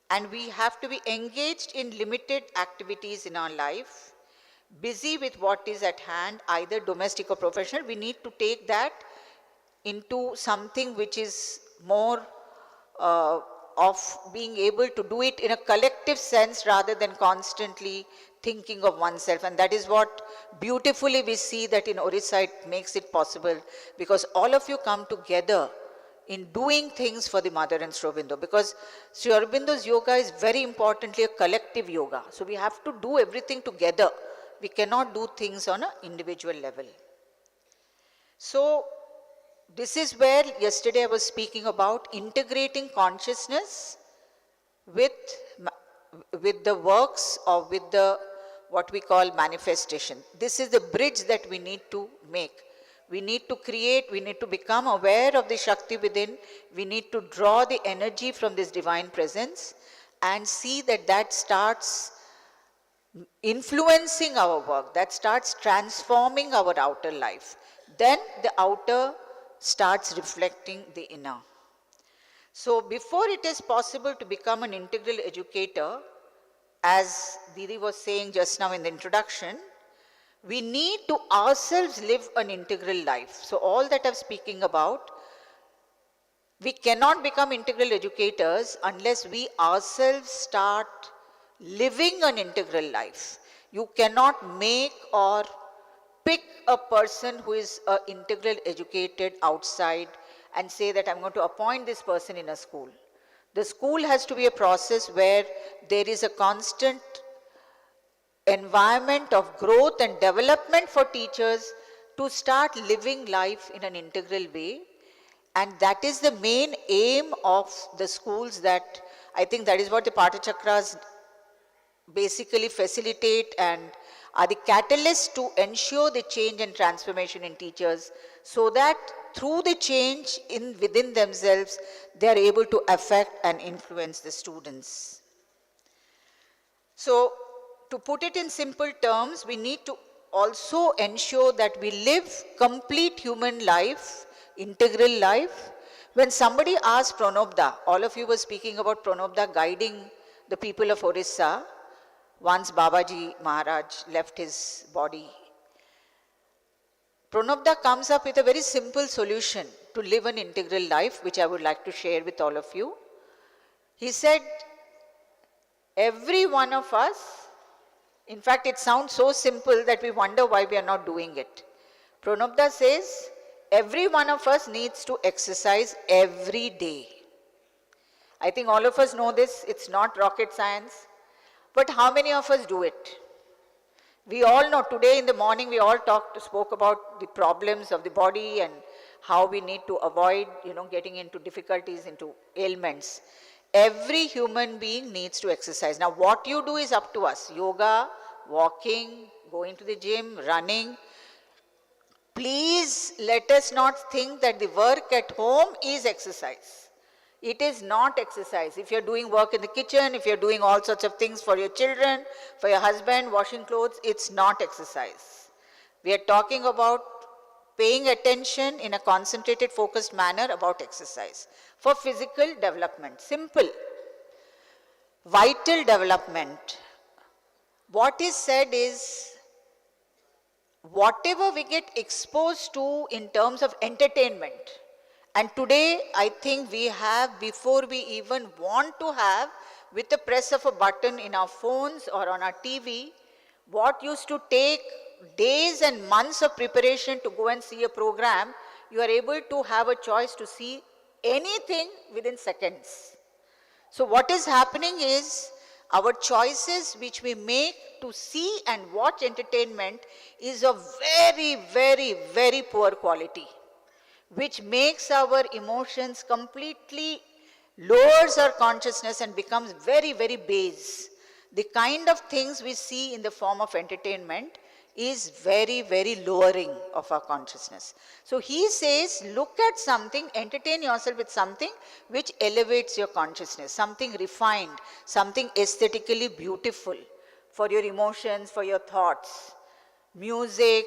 and we have to be engaged in limited activities in our life, busy with what is at hand, either domestic or professional. We need to take that into something which is more of being able to do it in a collective sense rather than constantly thinking of oneself. And that is what beautifully we see that in Odisha it makes it possible, because all of you come together in doing things for the Mother and Sri Aurobindo, because Sri Aurobindo's yoga is very importantly a collective yoga. So we have to do everything together. We cannot do things on an individual level. So this is where yesterday I was speaking about integrating consciousness with the works or with the what we call manifestation. This is the bridge that we need to make. We need to create, we need to become aware of the Shakti within, we need to draw the energy from this divine presence and see that that starts influencing our work, that starts transforming our outer life. Then the outer starts reflecting the inner. So before it is possible to become an integral educator, as Didi was saying just now in the introduction, we need to ourselves live an integral life. So all that I'm speaking about, we cannot become integral educators unless we ourselves start living an integral life. You cannot make or pick a person who is an integral educated outside and say that I'm going to appoint this person in a school. The school has to be a process where there is a constant environment of growth and development for teachers to start living life in an integral way. And that is the main aim of the schools. That I think that is what the Pathachakras basically facilitate and are the catalysts to ensure the change and transformation in teachers, so that through the change within themselves, they are able to affect and influence the students. So, to put it in simple terms, we need to also ensure that we live complete human life, integral life. When somebody asked Pranobda, all of you were speaking about Pranobda guiding the people of Odisha, once Babaji Maharaj left his body. Pranobda comes up with a very simple solution to live an integral life, which I would like to share with all of you. He said, every one of us, in fact it sounds so simple that we wonder why we are not doing it. Pranobda says, every one of us needs to exercise every day. I think all of us know this, it's not rocket science. But how many of us do it? We all know today in the morning we all spoke about the problems of the body and how we need to avoid, getting into difficulties, into ailments. Every human being needs to exercise. Now what you do is up to us. Yoga, walking, going to the gym, running. Please let us not think that the work at home is exercise. It is not exercise. If you're doing work in the kitchen, if you're doing all sorts of things for your children, for your husband, washing clothes, it's not exercise. We are talking about paying attention in a concentrated, focused manner about exercise for physical development. Simple. Vital development. What is said is, whatever we get exposed to in terms of entertainment, and today I think we have, before we even want to have, with the press of a button in our phones or on our TV, what used to take days and months of preparation to go and see a program, you are able to have a choice to see anything within seconds. So what is happening is, our choices which we make to see and watch entertainment is of very, very, very poor quality, which makes our emotions completely, lowers our consciousness and becomes very, very base. The kind of things we see in the form of entertainment is very, very lowering of our consciousness. So he says, look at something, entertain yourself with something which elevates your consciousness, something refined, something aesthetically beautiful for your emotions, for your thoughts. Music,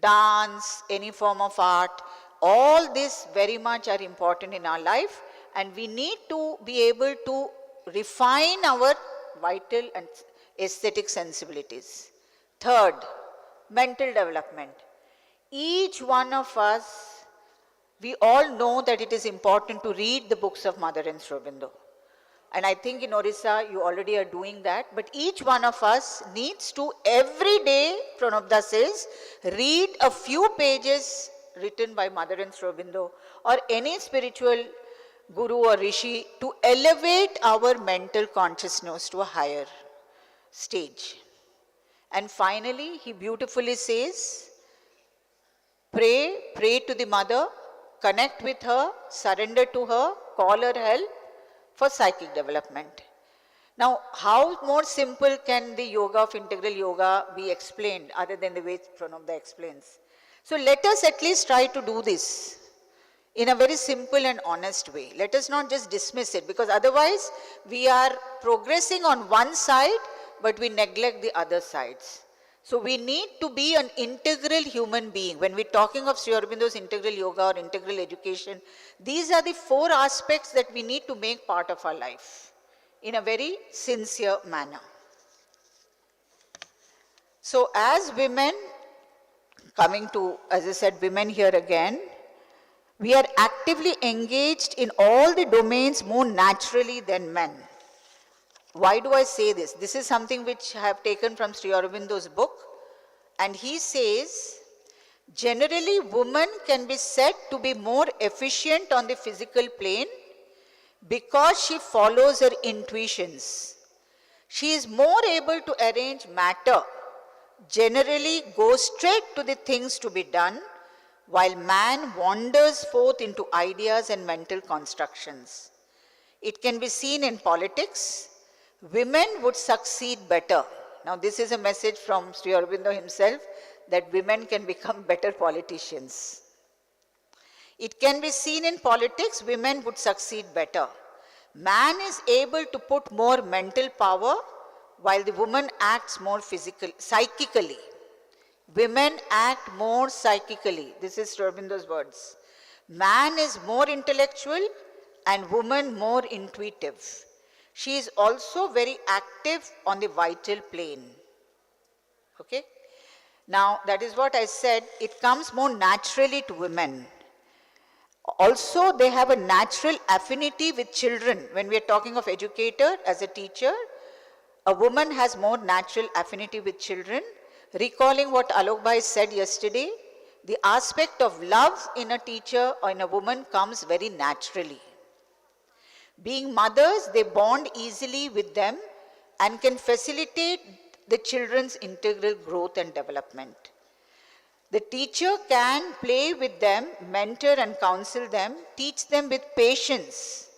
dance, any form of art, all this very much are important in our life, and we need to be able to refine our vital and aesthetic sensibilities. Third, mental development. Each one of us, we all know that it is important to read the books of Mother and Aurobindo. And I think in Odisha you already are doing that, but each one of us needs to every day, Pranabda says, read a few pages written by Mother and Aurobindo or any spiritual guru or rishi to elevate our mental consciousness to a higher stage. And finally, he beautifully says, pray to the mother, connect with her, surrender to her, call her help for psychic development. Now, how more simple can the yoga of integral yoga be explained other than the way Pranabda explains? So let us at least try to do this in a very simple and honest way. Let us not just dismiss it, because otherwise we are progressing on one side but we neglect the other sides. So we need to be an integral human being. When we're talking of Sri Aurobindo's integral yoga or integral education, these are the 4 aspects that we need to make part of our life in a very sincere manner. So as women, coming to, as I said, women here again, we are actively engaged in all the domains more naturally than men. Why do I say this? This is something which I have taken from Sri Aurobindo's book, and he says, generally women can be said to be more efficient on the physical plane because she follows her intuitions. She is more able to arrange matter, generally goes straight to the things to be done, while man wanders forth into ideas and mental constructions. It can be seen in politics. Women would succeed better. Now this is a message from Sri Aurobindo himself, that women can become better politicians. It can be seen in politics, women would succeed better. Man is able to put more mental power while the woman acts more psychically. Women act more psychically. This is Sri Aurobindo's words. Man is more intellectual and woman more intuitive. She is also very active on the vital plane. Okay? Now, that is what I said, it comes more naturally to women. Also, they have a natural affinity with children. When we are talking of educator, as a teacher, a woman has more natural affinity with children. Recalling what Alok Bhai said yesterday, the aspect of love in a teacher or in a woman comes very naturally. Being mothers, they bond easily with them and can facilitate the children's integral growth and development. The teacher can play with them, mentor and counsel them, teach them with patience,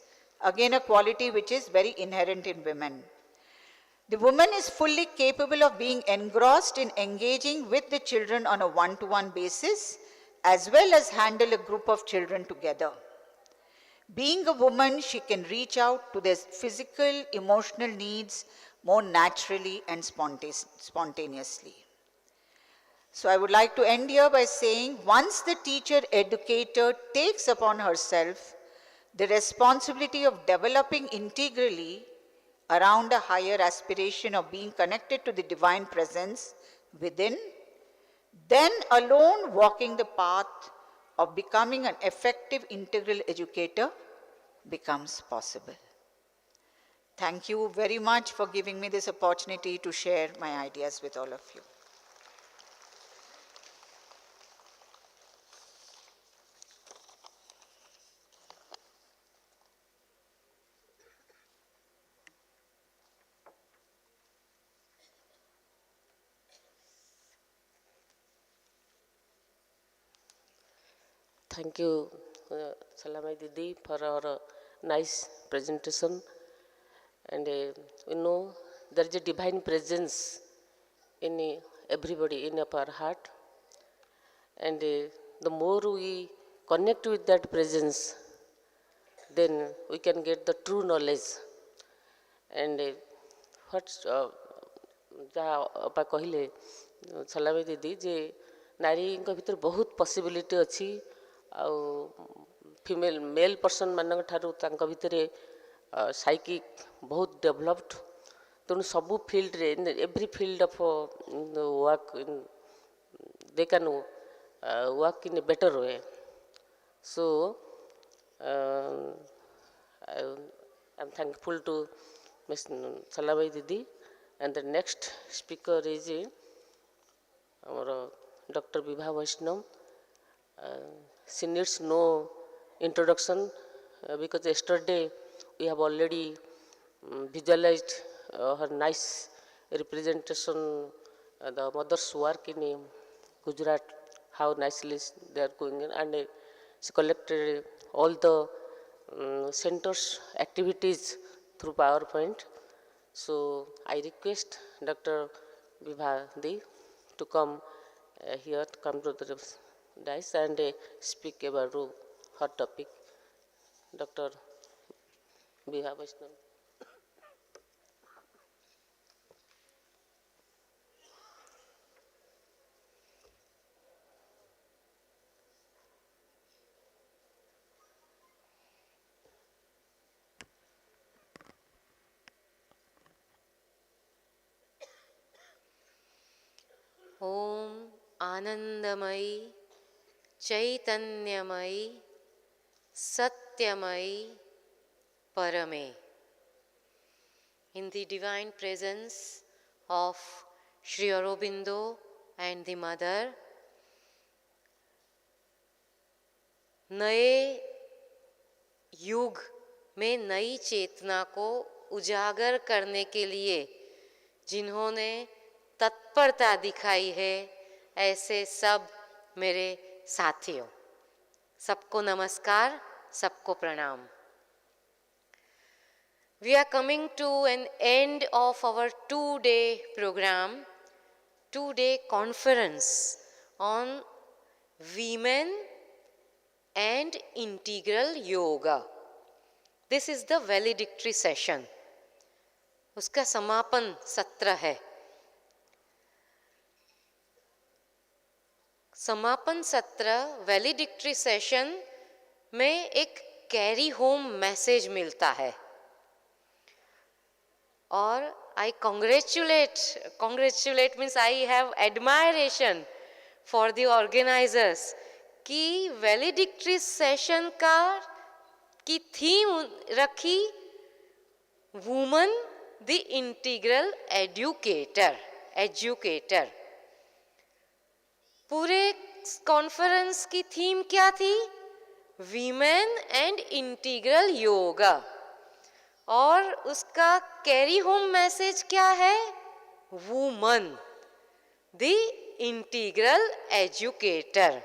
again a quality which is very inherent in women. The woman is fully capable of being engrossed in engaging with the children on a one-to-one basis, as well as handle a group of children together. Being a woman, she can reach out to their physical, emotional needs more naturally and spontaneously. So I would like to end here by saying, once the teacher educator takes upon herself the responsibility of developing integrally around a higher aspiration of being connected to the divine presence within, then alone walking the path of becoming an effective integral educator becomes possible. Thank you very much for giving me this opportunity to share my ideas with all of you. Thank you, Salamai Didi, for our nice presentation. And we know there is a divine presence in everybody, in our heart. And the more we connect with that presence, then we can get the true knowledge. And what आप कहले सलामी दीदी जे नारी भीतर बहुत possibility अच्छी आउ female male person मान ठारू तांका भितर साइकिक बहुत डेवलप्ड तेणु सबू फील्ड रे every field of work they can work in a better way so I am thankful to miss Salabai दीदी and the next speaker is our Dr. Vibha Vaishnav. She needs no introduction because yesterday we have already visualized her nice representation, the mother's work in Gujarat, how nicely they are going in, and she collected all the center's activities through PowerPoint. So I request Dr. Vibha Di to come here, to come to the dais and speak about her topic. Dr. Vibha Vaishnav. ओम आनंदमयी चैतन्यमयी सत्यमयी परमे. In the divine presence of Sri Aurobindo and the Mother, नए युग में नई चेतना को उजागर करने के लिए जिन्होंने तत्परता दिखाई है, ऐसे सब मेरे साथियों, सबको नमस्कार, सबको प्रणाम. We are coming to an end of our 2-day program, 2-day conference on women and integral yoga. This is the valedictory session. उसका समापन सत्र है. समापन सत्र वैलिडिक्टरी सेशन में एक कैरी होम मैसेज मिलता है और I congratulate means I have admiration for the organisers कि वैलिडिक्टरी सेशन की थीम रखी वुमन द इंटीग्रल एजुकेटर. पूरे कॉन्फ्रेंस की थीम क्या थी? Women and integral yoga. और उसका कैरी होम मैसेज क्या है? Woman the integral educator.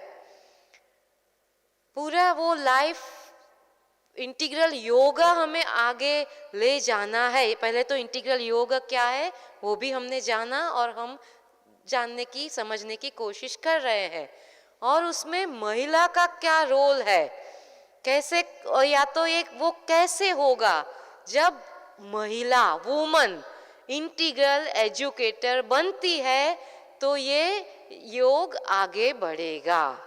पूरा वो लाइफ इंटीग्रल योगा हमें आगे ले जाना है। पहले तो इंटीग्रल योगा क्या है वो भी हमने जाना और हम जानने की समझने की कोशिश कर रहे हैं। और उसमें महिला का क्या रोल है, कैसे, या तो एक वो कैसे होगा जब महिला वुमन इंटीग्रल एजुकेटर बनती है तो ये योग आगे बढ़ेगा।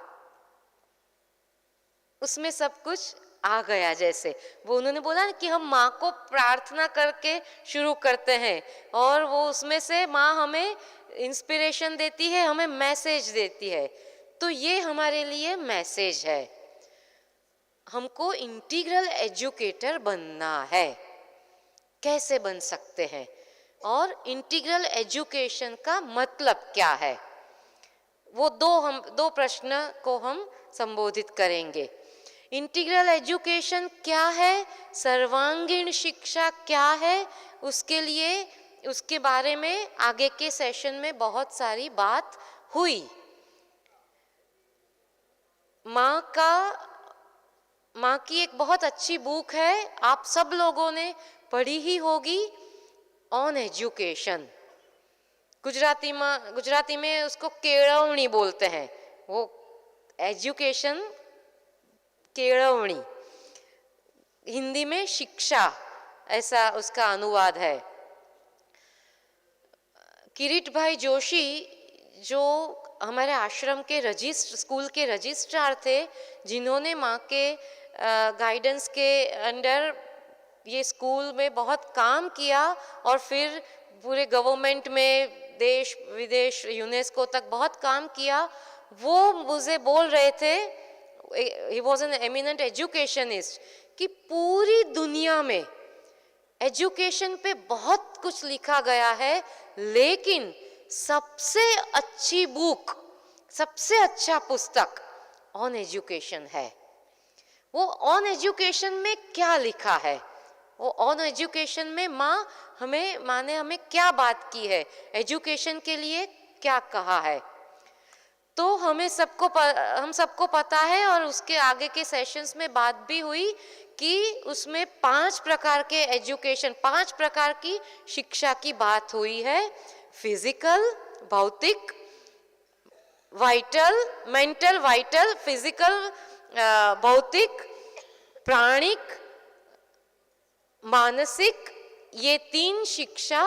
उसमें सब कुछ आ गया। जैसे वो उन्होंने बोला ना कि हम माँ को प्रार्थना करके शुरू करते हैं और वो उसमें से माँ हमें इंस्पिरेशन देती है, हमें मैसेज देती है। तो ये हमारे लिए मैसेज है, हमको इंटीग्रल एजुकेटर बनना है। कैसे बन सकते हैं और इंटीग्रल एजुकेशन का मतलब क्या है, वो दो प्रश्न को हम संबोधित करेंगे। इंटीग्रल एजुकेशन क्या है, सर्वांगीण शिक्षा क्या है, उसके लिए उसके बारे में आगे के सेशन में बहुत सारी बात हुई। माँ की एक बहुत अच्छी बुक है, आप सब लोगों ने पढ़ी ही होगी, ऑन एजुकेशन। गुजराती में उसको केळवणी बोलते हैं, वो एजुकेशन केळवणी, हिंदी में शिक्षा ऐसा उसका अनुवाद है। किरीट भाई जोशी जो हमारे आश्रम के स्कूल के रजिस्ट्रार थे, जिन्होंने माँ के गाइडेंस के अंडर ये स्कूल में बहुत काम किया और फिर पूरे गवर्नमेंट में देश विदेश यूनेस्को तक बहुत काम किया, वो मुझे बोल रहे थे, he was an eminent educationist, कि पूरी दुनिया में एजुकेशन पे बहुत कुछ लिखा गया है, लेकिन सबसे अच्छी बुक, सबसे अच्छा पुस्तक ऑन एजुकेशन है। वो ऑन एजुकेशन में क्या लिखा है, वो ऑन एजुकेशन में माँ ने हमें क्या बात की है, एजुकेशन के लिए क्या कहा है। तो हम सबको पता है और उसके आगे के सेशंस में बात भी हुई कि उसमें 5 प्रकार के एजुकेशन, 5 प्रकार की शिक्षा की बात हुई है। फिजिकल, भौतिक, वाइटल, मेंटल, वाइटल, फिजिकल, भौतिक, प्राणिक, मानसिक, ये 3 शिक्षा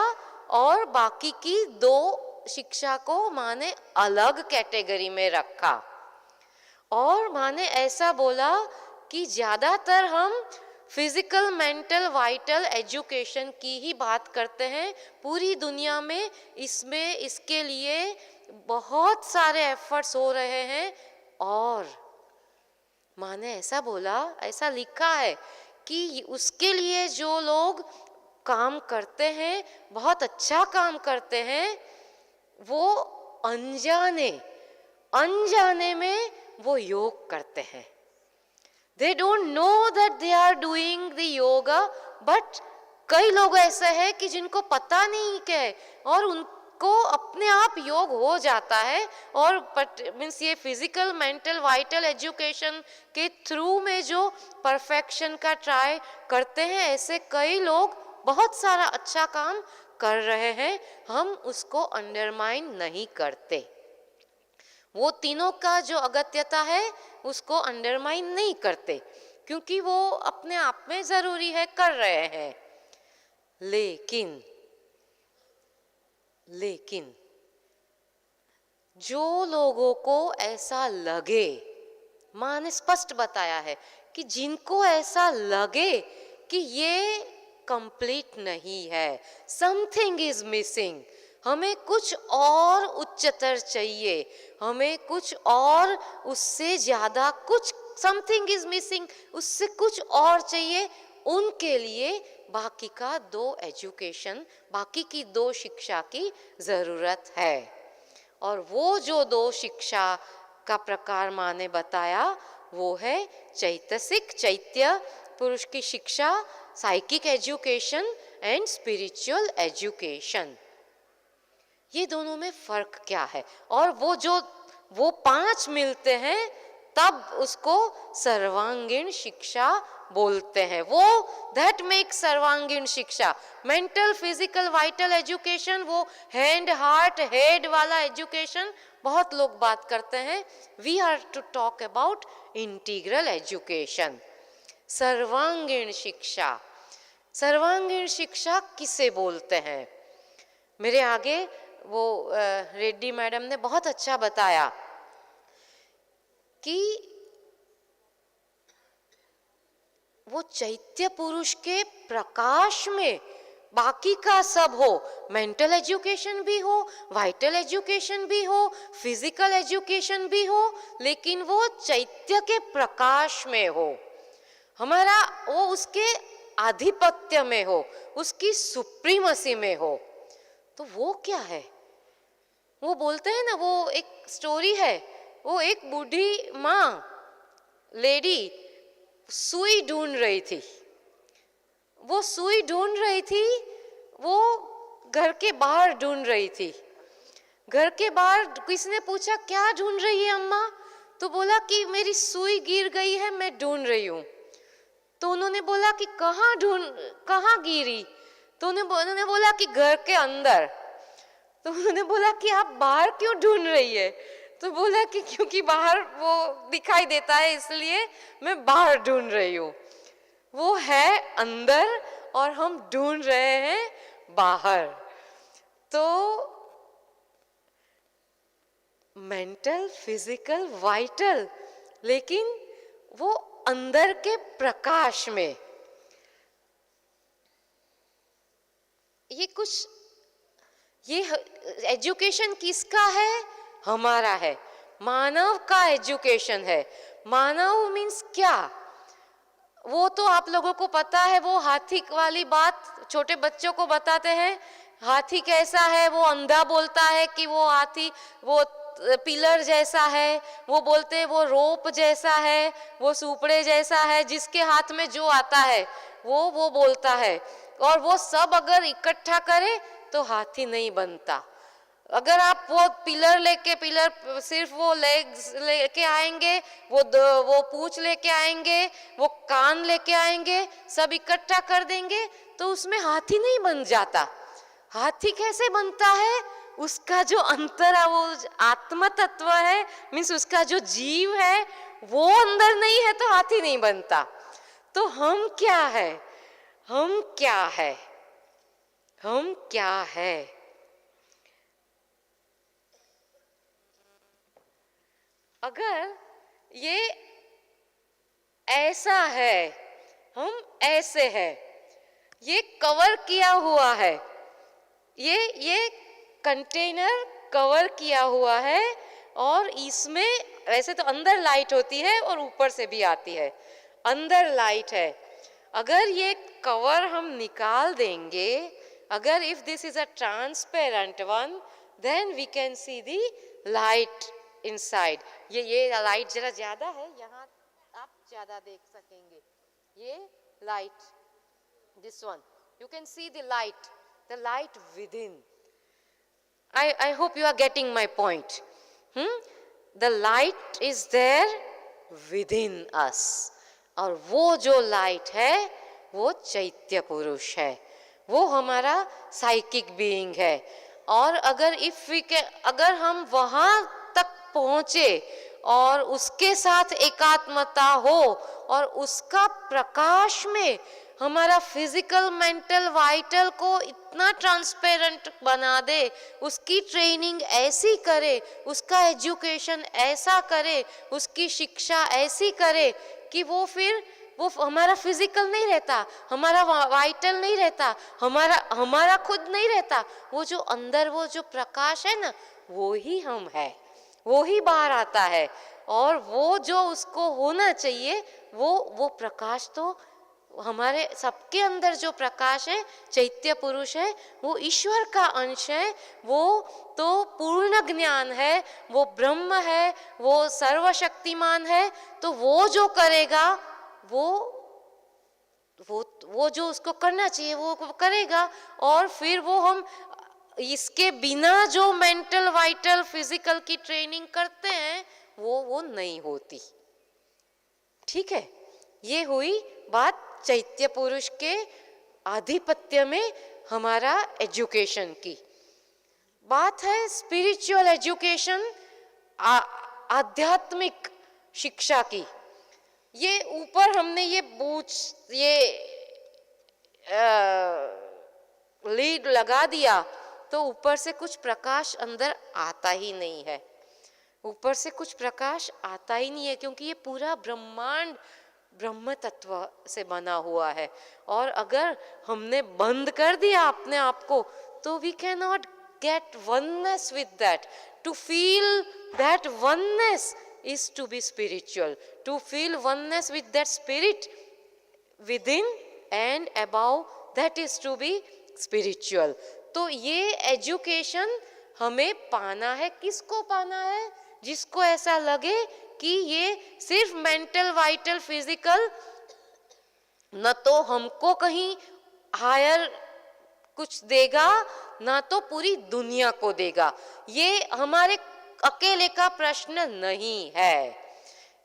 और बाकी की 2 शिक्षा को माँ ने अलग कैटेगरी में रखा। और माँ ने ऐसा बोला कि ज़्यादातर हम फिजिकल, मेंटल, वाइटल एजुकेशन की ही बात करते हैं पूरी दुनिया में। इसके लिए बहुत सारे एफर्ट्स हो रहे हैं और माँ ने ऐसा बोला, ऐसा लिखा है कि उसके लिए जो लोग काम करते हैं, बहुत अच्छा काम करते हैं, वो अनजाने में वो योग करते हैं। They don't know that they are doing the yoga, but कई लोग ऐसे हैं कि जिनको पता नहीं क्या है और उनको अपने आप योग हो जाता है। और मीन्स ये फिजिकल, मेंटल, वाइटल एजुकेशन के थ्रू में जो परफेक्शन का ट्राई करते हैं, ऐसे कई लोग बहुत सारा अच्छा काम कर रहे हैं, हम उसको अंडरमाइन नहीं करते। वो तीनों का जो अगत्यता है उसको अंडरमाइन नहीं करते, क्योंकि वो अपने आप में जरूरी है, कर रहे हैं। लेकिन जो लोगों को ऐसा लगे, माँ ने स्पष्ट बताया है कि जिनको ऐसा लगे कि ये कंप्लीट नहीं है, समथिंग इज मिसिंग, हमें कुछ और उच्चतर चाहिए, हमें कुछ और उससे ज्यादा कुछ, समथिंग इज मिसिंग, उससे कुछ और चाहिए, उनके लिए बाकी का 2 एजुकेशन, बाकी की 2 शिक्षा की जरूरत है। और वो जो 2 शिक्षा का प्रकार माँ ने बताया वो है चैतसिक, चैत्य पुरुष की शिक्षा, psychic education and spiritual education. ये दोनों में फर्क क्या है? और वो 5 मिलते हैं तब उसको सर्वांगीण शिक्षा बोलते हैं। वो दैट मेक सर्वांगीण शिक्षा। मेंटल, फिजिकल, वाइटल एजुकेशन, वो हैंड, हार्ट, हेड वाला एजुकेशन बहुत लोग बात करते हैं। We are to talk about integral education, सर्वांगीण शिक्षा। सर्वांगीण शिक्षा किसे बोलते हैं? मेरे आगे वो रेड्डी मैडम ने बहुत अच्छा बताया कि वो चैत्य पुरुष के प्रकाश में बाकी का सब हो, मेंटल एजुकेशन भी हो, वाइटल एजुकेशन भी हो, फिजिकल एजुकेशन भी हो, लेकिन वो चैत्य के प्रकाश में हो, हमारा वो उसके आधिपत्य में हो, उसकी सुप्रीमसी में हो। तो वो क्या है? वो बोलते हैं ना, वो एक स्टोरी है, वो एक बूढ़ी माँ लेडी सुई ढूंढ रही थी। वो सुई ढूंढ रही थी, वो घर के बाहर ढूंढ रही थी। घर के बाहर किसी ने पूछा क्या ढूंढ रही है अम्मा? तो बोला कि मेरी सुई गिर गई है, मैं ढूंढ रही हूँ। तो उन्होंने बोला कि कहाँ गिरी? तो उन्होंने बोला कि घर के अंदर। तो उन्होंने बोला कि आप बाहर क्यों ढूंढ रही है? तो बोला कि क्योंकि बाहर वो दिखाई देता है, इसलिए मैं बाहर ढूंढ रही हूँ। वो है अंदर और हम ढूंढ रहे हैं बाहर। तो मेंटल, फिजिकल, वाइटल, लेकिन वो अंदर के प्रकाश में। ये एजुकेशन किसका है? हमारा है, मानव का एजुकेशन है। मानव मीन्स क्या? वो तो आप लोगों को पता है, वो हाथी वाली बात छोटे बच्चों को बताते हैं। हाथी कैसा है? वो अंधा बोलता है कि वो हाथी वो पिलर जैसा है, वो बोलते हैं वो रोप जैसा है, वो सुपड़े जैसा है, जिसके हाथ में जो आता है वो बोलता है। और वो सब अगर इकट्ठा करे तो हाथी नहीं बनता। अगर आप वो पिलर सिर्फ वो लेग्स लेके आएंगे, वो पूंछ लेके आएंगे, वो कान लेके आएंगे, सब इकट्ठा कर देंगे तो उसमें हाथी नहीं बन जाता। हाथी कैसे बनता है? उसका जो अंतरा, वो आत्म तत्व है, मीन्स उसका जो जीव है वो अंदर नहीं है तो हाथी नहीं बनता। तो हम क्या है? हम क्या है? हम क्या है? अगर ये ऐसा है, हम ऐसे हैं, ये कवर किया हुआ है, ये कंटेनर कवर किया हुआ है, और इसमें वैसे तो अंदर लाइट होती है और ऊपर से भी आती है, अंदर लाइट है। अगर ये कवर हम निकाल देंगे, अगर if this is a transparent one, then we can see the light inside. ये लाइट जरा ज्यादा है, यहाँ आप ज्यादा देख सकेंगे। ये light, this one, you can see the light within. I hope you are getting my point. The light is there within us. और वो जो लाइट है वो चैत्य पुरुष है, वो हमारा साइकिक बीइंग है। और अगर हम वहां तक पहुंचे और उसके साथ एकात्मता हो और उसका प्रकाश में हमारा फिजिकल, मेंटल, वाइटल को इतना ट्रांसपेरेंट बना दे, उसकी ट्रेनिंग ऐसी करे, उसका एजुकेशन ऐसा करे, उसकी शिक्षा ऐसी करे कि वो फिर वो हमारा फिजिकल नहीं रहता, हमारा वाइटल नहीं रहता, हमारा खुद नहीं रहता, वो जो अंदर वो जो प्रकाश है ना, वो ही हम है, वो ही बाहर आता है। और वो जो उसको होना चाहिए, वो प्रकाश तो हमारे सबके अंदर जो प्रकाश है, चैत्य पुरुष है, वो ईश्वर का अंश है, वो तो पूर्ण ज्ञान है, वो ब्रह्म है, वो सर्वशक्तिमान है। तो वो जो करेगा, वो जो उसको करना चाहिए वो करेगा। और फिर वो हम इसके बिना जो मेंटल वाइटल फिजिकल की ट्रेनिंग करते हैं वो नहीं होती। ठीक है, ये हुई बात चैत्य पुरुष के आधिपत्य में हमारा एजुकेशन की। बात है स्पिरिचुअल एजुकेशन, आध्यात्मिक शिक्षा की। ये ऊपर हमने ये लीड लगा दिया तो ऊपर से कुछ प्रकाश अंदर आता ही नहीं है, ऊपर से कुछ प्रकाश आता ही नहीं है, क्योंकि ये पूरा ब्रह्मांड ब्रह्म तत्व से बना हुआ है। और अगर हमने बंद कर दिया अपने आप को तो we can not get oneness with that. To feel that oneness is to be spiritual. To feel oneness with that spirit within and above, that is to be spiritual. तो ये एजुकेशन हमें पाना है। किसको पाना है? जिसको ऐसा लगे कि ये सिर्फ मेंटल वाइटल फिजिकल न तो हमको कहीं हायर कुछ देगा ना तो पूरी दुनिया को देगा। ये हमारे अकेले का प्रश्न नहीं है,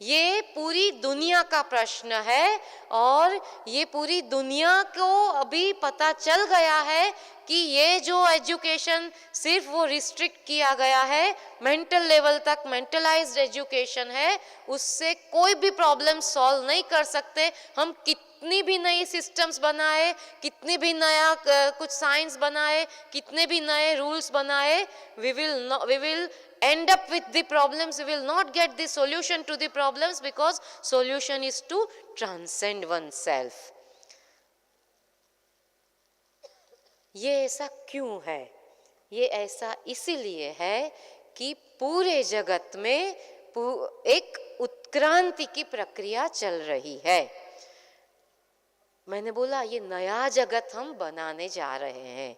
ये पूरी दुनिया का प्रश्न है। और ये पूरी दुनिया को अभी पता चल गया है कि ये जो एजुकेशन सिर्फ वो रिस्ट्रिक्ट किया गया है मेंटल लेवल तक, मेंटलाइज्ड एजुकेशन है, उससे कोई भी प्रॉब्लम सॉल्व नहीं कर सकते। हम कितनी भी नई सिस्टम्स बनाए, कितनी भी नया कुछ साइंस बनाए, कितने भी नए रूल्स बनाए, we will end up with the problems. We will not get the solution to the problems because solution is to transcend oneself. ये ऐसा क्यों है? ये ऐसा इसीलिए है कि पूरे जगत में एक उत्क्रांति की प्रक्रिया चल रही है। मैंने बोला ये नया जगत हम बनाने जा रहे हैं,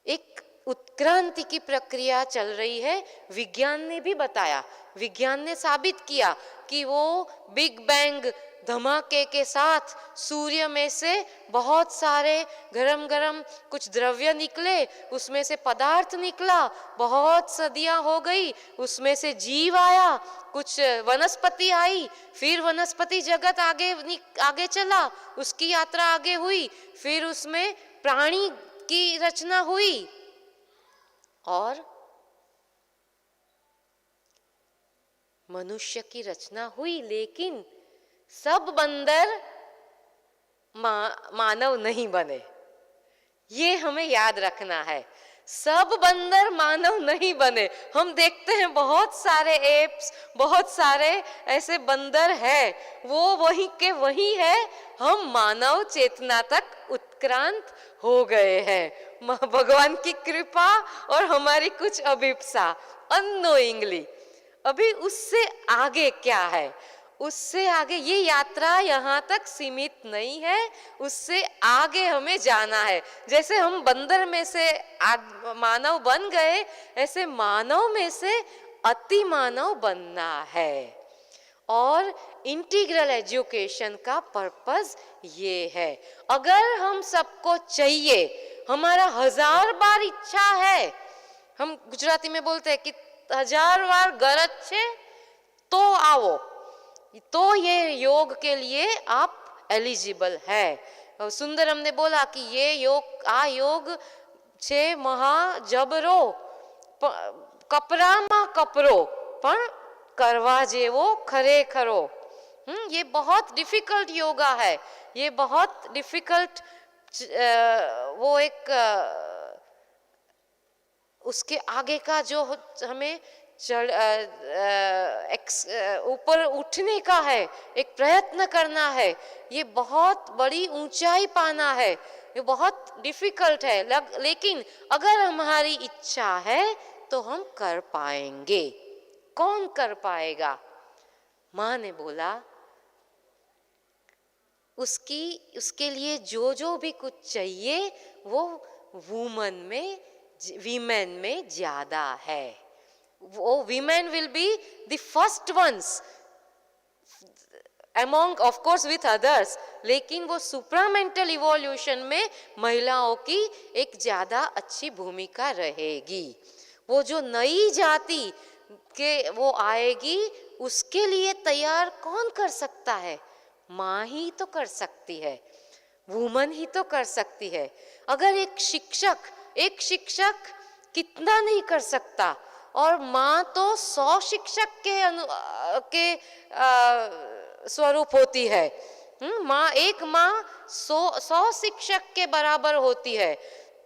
एक उत्क्रांति की प्रक्रिया चल रही है। विज्ञान ने भी बताया, विज्ञान ने साबित किया कि वो बिग बैंग धमाके के साथ सूर्य में से बहुत सारे गरम गरम कुछ द्रव्य निकले, उसमें से पदार्थ निकला, बहुत सदियां हो गई, उसमें से जीव आया, कुछ वनस्पति आई, फिर वनस्पति जगत आगे चला, उसकी यात्रा आगे हुई, फिर उसमें प्राणी की रचना हुई और मनुष्य की रचना हुई। लेकिन सब बंदर मानव नहीं बने, ये हमें याद रखना है। सब बंदर मानव नहीं बने। हम देखते हैं बहुत सारे एप्स, बहुत सारे ऐसे बंदर हैं, वो वही के वही है। हम मानव चेतना तक उत्क्रांत हो गए हैं, भगवान की कृपा और हमारी कुछ अभिप्सा, अननोइंगली। अभी उससे आगे क्या है? उससे आगे ये यात्रा यहाँ तक सीमित नहीं है, उससे आगे हमें जाना है। जैसे हम बंदर में से मानव बन गए, ऐसे मानव में से अति मानव बनना है। और इंटीग्रल एजुकेशन का पर्पस ये है। अगर हम सबको चाहिए, हमारा 1000 बार इच्छा है, हम गुजराती में बोलते हैं कि 1000 बार गरज छे तो आओ, तो ये योग के लिए आप एलिजिबल है। सुंदरम ने बोला कि ये योग छे महा जबरो, कपरामा कपरो पण करवा जेवो खरेखरो। ये बहुत डिफिकल्ट योगा है, ये बहुत डिफिकल्ट वो एक उसके आगे का जो हमें ऊपर उठने का है, एक प्रयत्न करना है, ये बहुत बड़ी ऊंचाई पाना है, ये बहुत डिफिकल्ट है। लेकिन अगर हमारी इच्छा है तो हम कर पाएंगे। कौन कर पाएगा? माँ ने बोला उसके लिए जो भी कुछ चाहिए वो वीमेन में ज्यादा है। वो women will be the first ones among of course with others, लेकिन वो सुप्रामेंटल इवोल्यूशन में महिलाओं की एक ज़्यादा अच्छी भूमिका रहेगी। वो जो नई जाति के वो आएगी, उसके लिए तैयार कौन कर सकता है? माँ ही तो कर सकती है, वुमन ही तो कर सकती है। अगर एक शिक्षक कितना नहीं कर सकता, और माँ तो 100 शिक्षक के स्वरूप होती है। एक माँ 100 शिक्षक के बराबर होती है।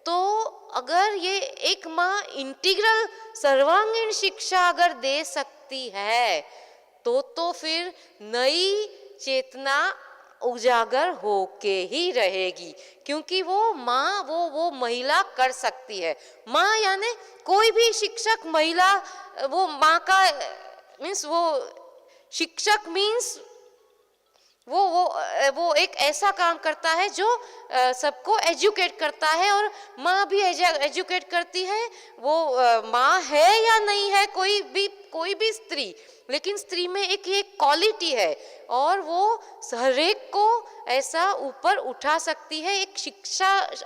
तो अगर ये एक माँ इंटीग्रल सर्वांगीण शिक्षा अगर दे सकती है, तो फिर नई चेतना उजागर होके ही रहेगी, क्योंकि वो माँ वो महिला कर सकती है। माँ यानी कोई भी शिक्षक महिला, वो माँ का मीन्स वो शिक्षक मीन्स वो एक ऐसा काम करता है जो सबको एजुकेट करता है, और माँ भी एजुकेट करती है। वो माँ है या नहीं है कोई भी स्त्री, लेकिन स्त्री में एक ये क्वालिटी है, और वो हर एक को ऐसा ऊपर उठा सकती है। एक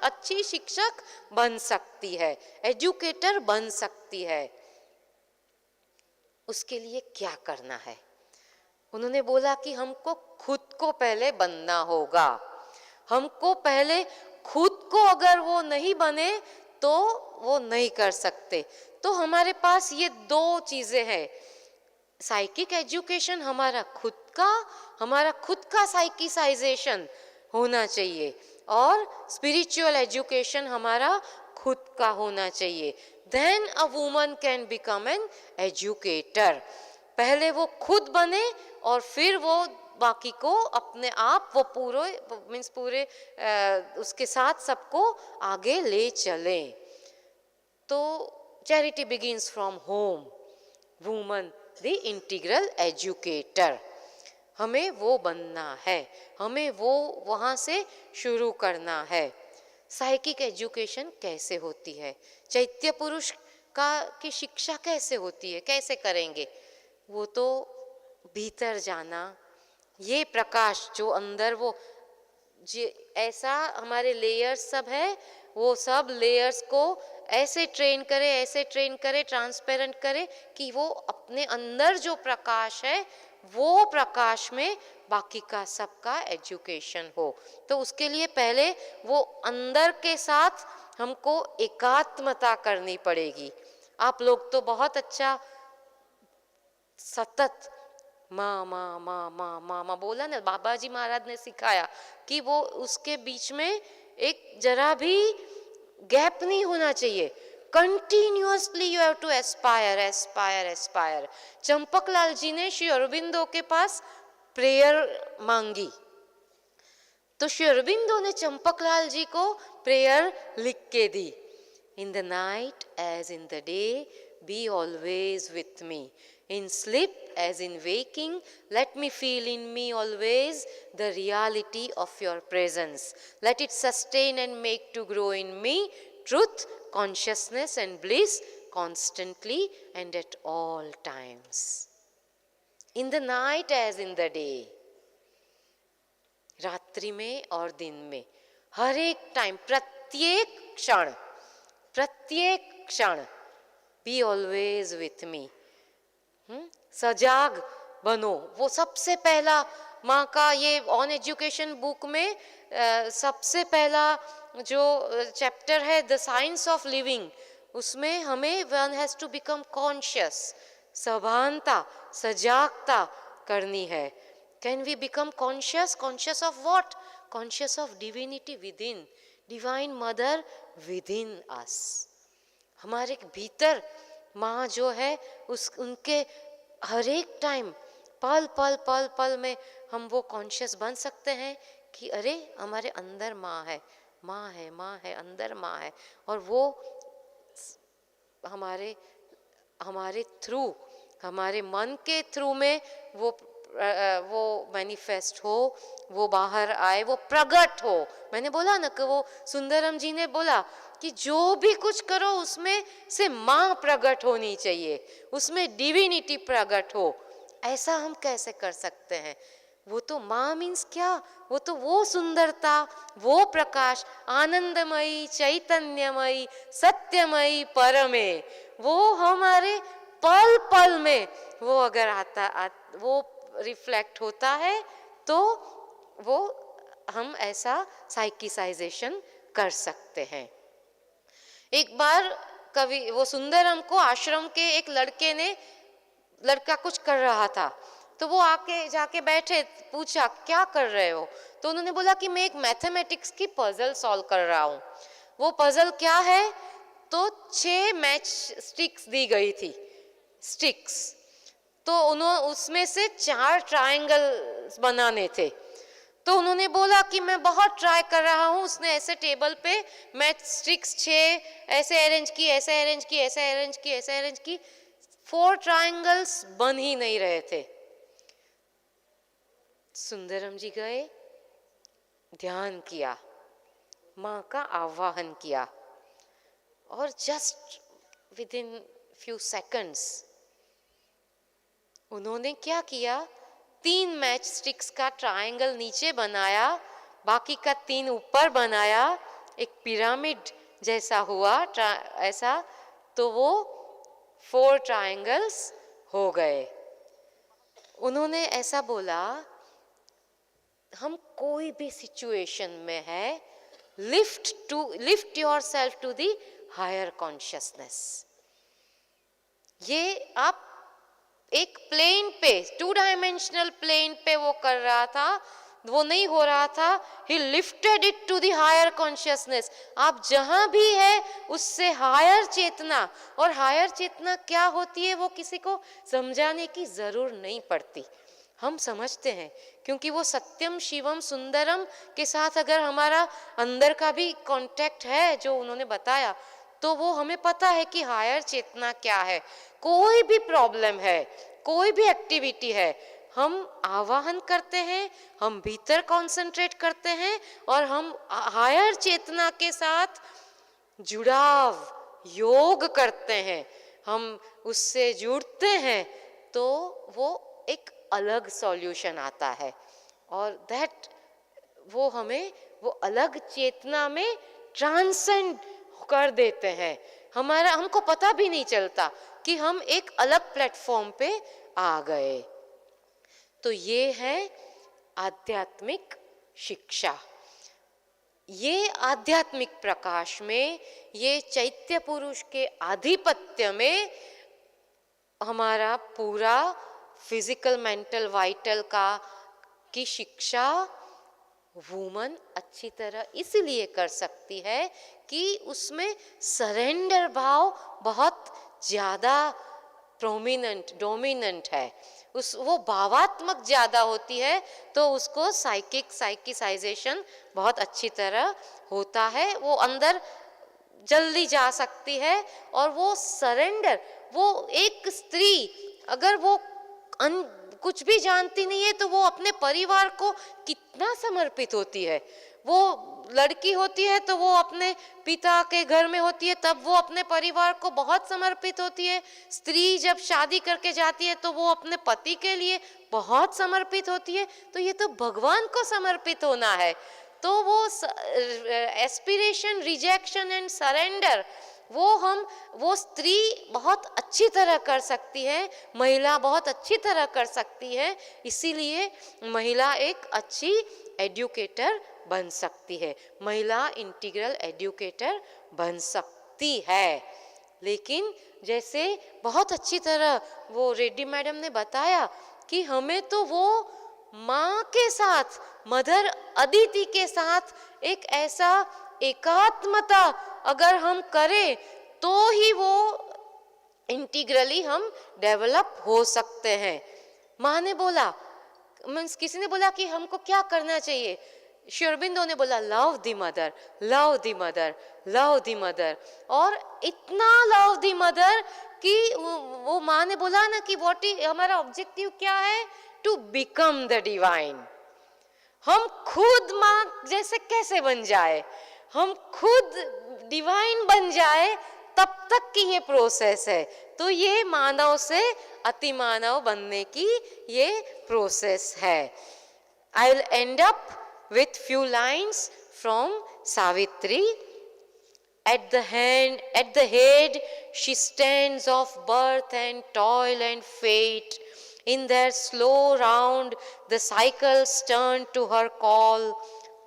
अच्छी शिक्षक बन सकती है, एजुकेटर बन सकती है। उसके लिए क्या करना है? उन्होंने बोला कि हमको खुद को पहले बनना होगा। हमको पहले खुद को अगर वो नहीं बने तो वो नहीं कर सकते। तो हमारे पास ये 2 चीजें हैं। साइकिक एजुकेशन हमारा खुद का साइकिसाइजेशन होना चाहिए, और स्पिरिचुअल एजुकेशन हमारा खुद का होना चाहिए। Then a woman can become an educator. पहले वो खुद बने और फिर वो बाकी को अपने आप वो पूरे उसके साथ सबको आगे ले चले। तो charity begins from home, woman the integral educator. हमें वो बनना है, हमें वो वहाँ से शुरू करना है। साइकिक एजुकेशन कैसे होती है? चैत्य पुरुष की शिक्षा कैसे होती है? कैसे करेंगे? वो तो भीतर जाना, ये प्रकाश जो अंदर वो ऐसा हमारे लेयर्स सब है, वो सब लेयर्स को ऐसे ट्रेन करे ट्रांसपेरेंट करे कि वो अपने अंदर जो प्रकाश है वो प्रकाश में बाकी का सबका एजुकेशन हो। तो उसके लिए पहले वो अंदर के साथ हमको एकात्मता करनी पड़ेगी। आप लोग तो बहुत अच्छा सतत माँ माँ माँ माँ माँ माँ बोला ना, बाबा जी महाराज ने सिखाया कि वो उसके बीच में एक जरा भी गैप नहीं होना चाहिए। Continuously you have to aspire aspire aspire. Champaklal ji ने श्री अरबिंदो के पास प्रेयर मांगी, तो श्री अरबिंदो ने चंपकलाल जी को प्रेयर लिख के दी। In the night as in the day be always with me, in sleep as in waking, let me feel in me always the reality of your presence. Let it sustain and make to grow in me truth, consciousness and bliss constantly and at all times. In the night as in the day, रात्रि में और दिन में, हर एक time, प्रत्येक क्षण be always with me. सजाग बनो। वो सबसे पहला माँ का ये ऑन एजुकेशन बुक में सबसे पहला जो चैप्टर है द साइंस ऑफ लिविंग, उसमें हमें one has to become conscious, सभानता, सजागता करनी है। Can we become conscious? Conscious of what? Conscious of divinity within, divine mother within us. हमारे भीतर माँ जो है उनके हर एक टाइम पल पल पल पल में हम वो कॉन्शियस बन सकते हैं कि अरे हमारे अंदर माँ है, माँ है, माँ है, अंदर माँ है, और वो हमारे थ्रू, हमारे मन के थ्रू में वो मैनिफेस्ट हो, वो बाहर आए, वो प्रकट हो। मैंने बोला ना कि वो सुंदरम जी ने बोला कि जो भी कुछ करो उसमें से माँ प्रकट होनी चाहिए, उसमें डिविनिटी प्रकट हो। ऐसा हम कैसे कर सकते हैं? वो तो माँ मीन्स क्या, वो तो वो सुंदरता, वो प्रकाश, आनंदमयी, चैतन्यमयी, सत्यमयी, परमे, वो हमारे पल पल में वो अगर वो रिफ्लेक्ट होता है तो वो हम ऐसा साइकिसाइजेशन कर सकते हैं। एक बार कवि वो सुंदरम को आश्रम के एक लड़का कुछ कर रहा था, तो वो आके जाके बैठे, पूछा क्या कर रहे हो, तो उन्होंने बोला कि मैं एक मैथमेटिक्स की पजल सॉल्व कर रहा हूँ। वो पजल क्या है, तो 6 मैच स्टिक्स दी गई थी, स्टिक्स, तो उन्होंने उसमें से 4 ट्रायंगल बनाने थे। तो उन्होंने बोला कि मैं बहुत ट्राई कर रहा हूँ। उसने ऐसे टेबल पे मैच स्टिक्स 6 ऐसे अरेंज की, ऐसे अरेंज की, ऐसे अरेंज की, ऐसे अरेंज की, 4 ट्रायंगल्स बन ही नहीं रहे थे। सुंदरम जी गए, ध्यान किया, माँ का आवाहन किया, और just with in few seconds उन्होंने क्या किया, 3 मैच स्टिक्स का ट्रायंगल नीचे बनाया, बाकी का 3 ऊपर बनाया, एक पिरामिड जैसा हुआ ऐसा, तो वो 4 ट्रायंगल्स हो गए। उन्होंने ऐसा बोला, हम कोई भी सिचुएशन में है, lift yourself to the higher consciousness. ये आप एक प्लेन पे, 2 डायमेंशनल प्लेन पे वो कर रहा था, वो नहीं हो रहा था, he lifted it to the higher consciousness. आप जहां भी है उससे हायर चेतना, और हायर चेतना क्या होती है वो किसी को समझाने की जरूर नहीं पड़ती, हम समझते हैं, क्योंकि वो सत्यम शिवम सुंदरम के साथ अगर हमारा अंदर का भी कांटेक्ट है जो उन्होंने बताया, तो वो हमें पता है कि हायर चेतना क्या है। कोई भी प्रॉब्लम है, कोई भी एक्टिविटी है, हम आवाहन करते हैं, हम भीतर कंसंट्रेट करते हैं, और हम हायर चेतना के साथ जुड़ाव, योग करते हैं, हम उससे जुड़ते हैं, तो वो एक अलग सॉल्यूशन आता है, और दैट वो हमें वो अलग चेतना में ट्रांसेंड कर देते हैं। हमको पता भी नहीं चलता कि हम एक अलग प्लेटफॉर्म पे आ गए। तो ये है आध्यात्मिक शिक्षा। ये आध्यात्मिक प्रकाश में, ये चैत्य पुरुष के आधिपत्य में हमारा पूरा फिजिकल, मेंटल, वाइटल की शिक्षा वुमन अच्छी तरह इसलिए कर सकती है कि उसमें सरेंडर भाव बहुत ज़्यादा डोमिनेंट है, वो भावात्मक ज़्यादा होती है, तो उसको साइकिसाइजेशन बहुत अच्छी तरह होता है, वो अंदर जल्दी जा सकती है। और वो सरेंडर, वो एक स्त्री अगर वो कुछ भी जानती नहीं है तो वो अपने परिवार को कितना समर्पित होती है। वो लड़की होती है तो वो अपने पिता के घर में होती है, तब वो अपने परिवार को बहुत समर्पित होती है। स्त्री जब शादी करके जाती है तो वो अपने पति के लिए बहुत समर्पित होती है। तो ये तो भगवान को समर्पित होना है। तो वो एस्पिरेशन, रिजेक्शन एंड सरेंडर वो स्त्री बहुत अच्छी तरह कर सकती है, महिला बहुत अच्छी तरह कर सकती है। इसीलिए महिला एक अच्छी एजुकेटर बन सकती है, महिला इंटीग्रल एजुकेटर बन सकती है। लेकिन जैसे बहुत अच्छी तरह वो रेड्डी मैडम ने बताया कि हमें तो वो माँ के साथ, मदर अदिति के साथ एक ऐसा एकात्मता अगर हम करें तो ही वो इंटीग्रली हम डेवलप हो सकते हैं। माँ ने बोला, मीन्स किसी ने बोला कि हमको क्या करना चाहिए, श्री अरबिंदो ने बोला love the mother, love the mother, love the mother. और इतना लव द मदर कि वो माँ ने बोला ना कि हमारा ऑब्जेक्टिव क्या है, टू बिकम द डिवाइन। हम खुद माँ जैसे कैसे बन जाए, हम खुद डिवाइन बन जाए, तब तक की ये प्रोसेस है। तो ये मानव से अति मानव बनने की ये प्रोसेस है। I will end up with few lines from Savitri. At the head she stands of birth and toil and fate. In their slow round the cycles turn to her call.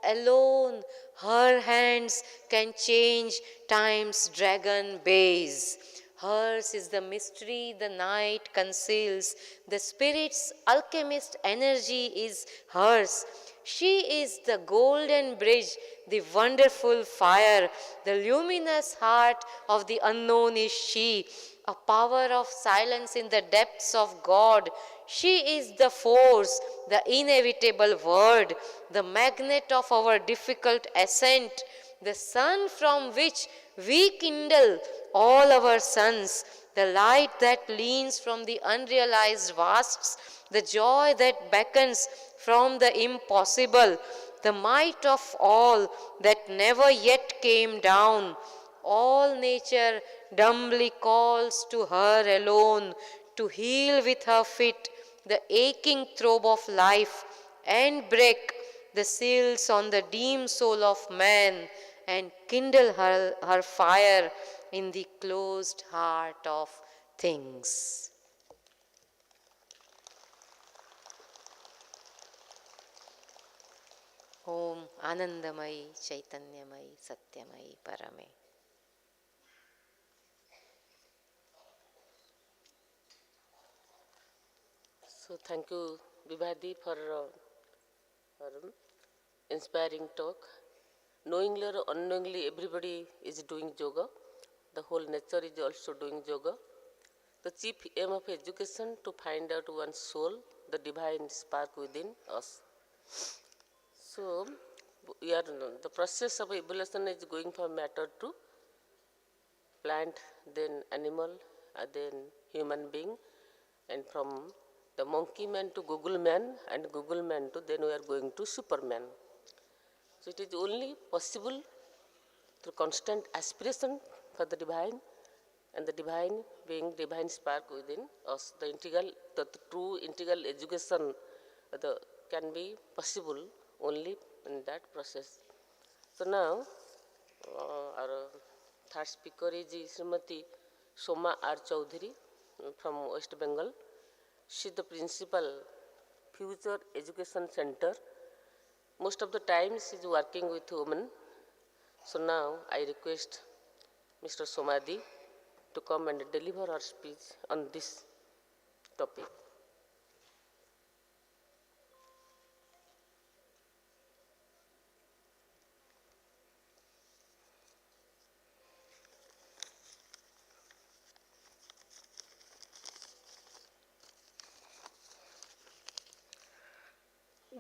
Alone her hands can change time's dragon bays. Hers is the mystery the night conceals. The spirit's alchemist energy is hers. She is the golden bridge, the wonderful fire. The luminous heart of the unknown is she. A power of silence in the depths of God. She is the force, the inevitable word, the magnet of our difficult ascent, the sun from which we kindle all our suns, the light that leans from the unrealized vasts, the joy that beckons from the impossible, the might of all that never yet came down. All nature dumbly calls to her alone to heal with her feet the aching throb of life and break the seals on the dim soul of man and kindle her fire in the closed heart of things. Om Anandamayi Chaitanyamayi Satyamayi Parame. So thank you, Vibhadi, for inspiring talk. Knowingly or unknowingly, everybody is doing yoga. The whole nature is also doing yoga. The chief aim of education to find out one's soul, the divine spark within us. So we are, the process of evolution is going from matter to plant, then animal, then human being, and from the monkey man to Google man, and Google man to then we are going to Superman. So it is only possible through constant aspiration for the divine, and the divine being divine spark within us. The integral, the true integral education can be possible only in that process. So now our third speaker is Srimati Soma R. Chaudhary from West Bengal. She is the principal, Future Education Center. Most of the time she is working with women. So now I request Mr. Somadi to come and deliver her speech on this topic.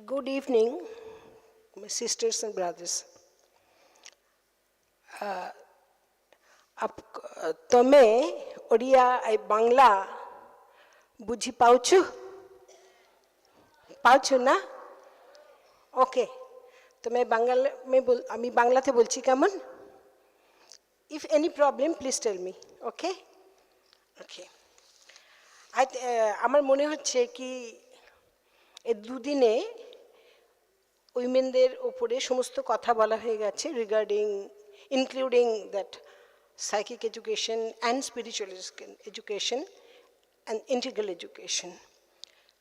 Good evening, my sisters and brothers. तमे ओडिया आई बांग्ला बुझी पाउछु ना okay तो मैं बांग्ला में আমি বাংলাতে বলছি কেমন if any problem please tell me okay okay আমার মনে হচ্ছে কি এই দুদিনে উইমেনদের উপরে সমস্ত কথা বলা হয়ে গেছে regarding including that psychic education and spiritual education and integral education.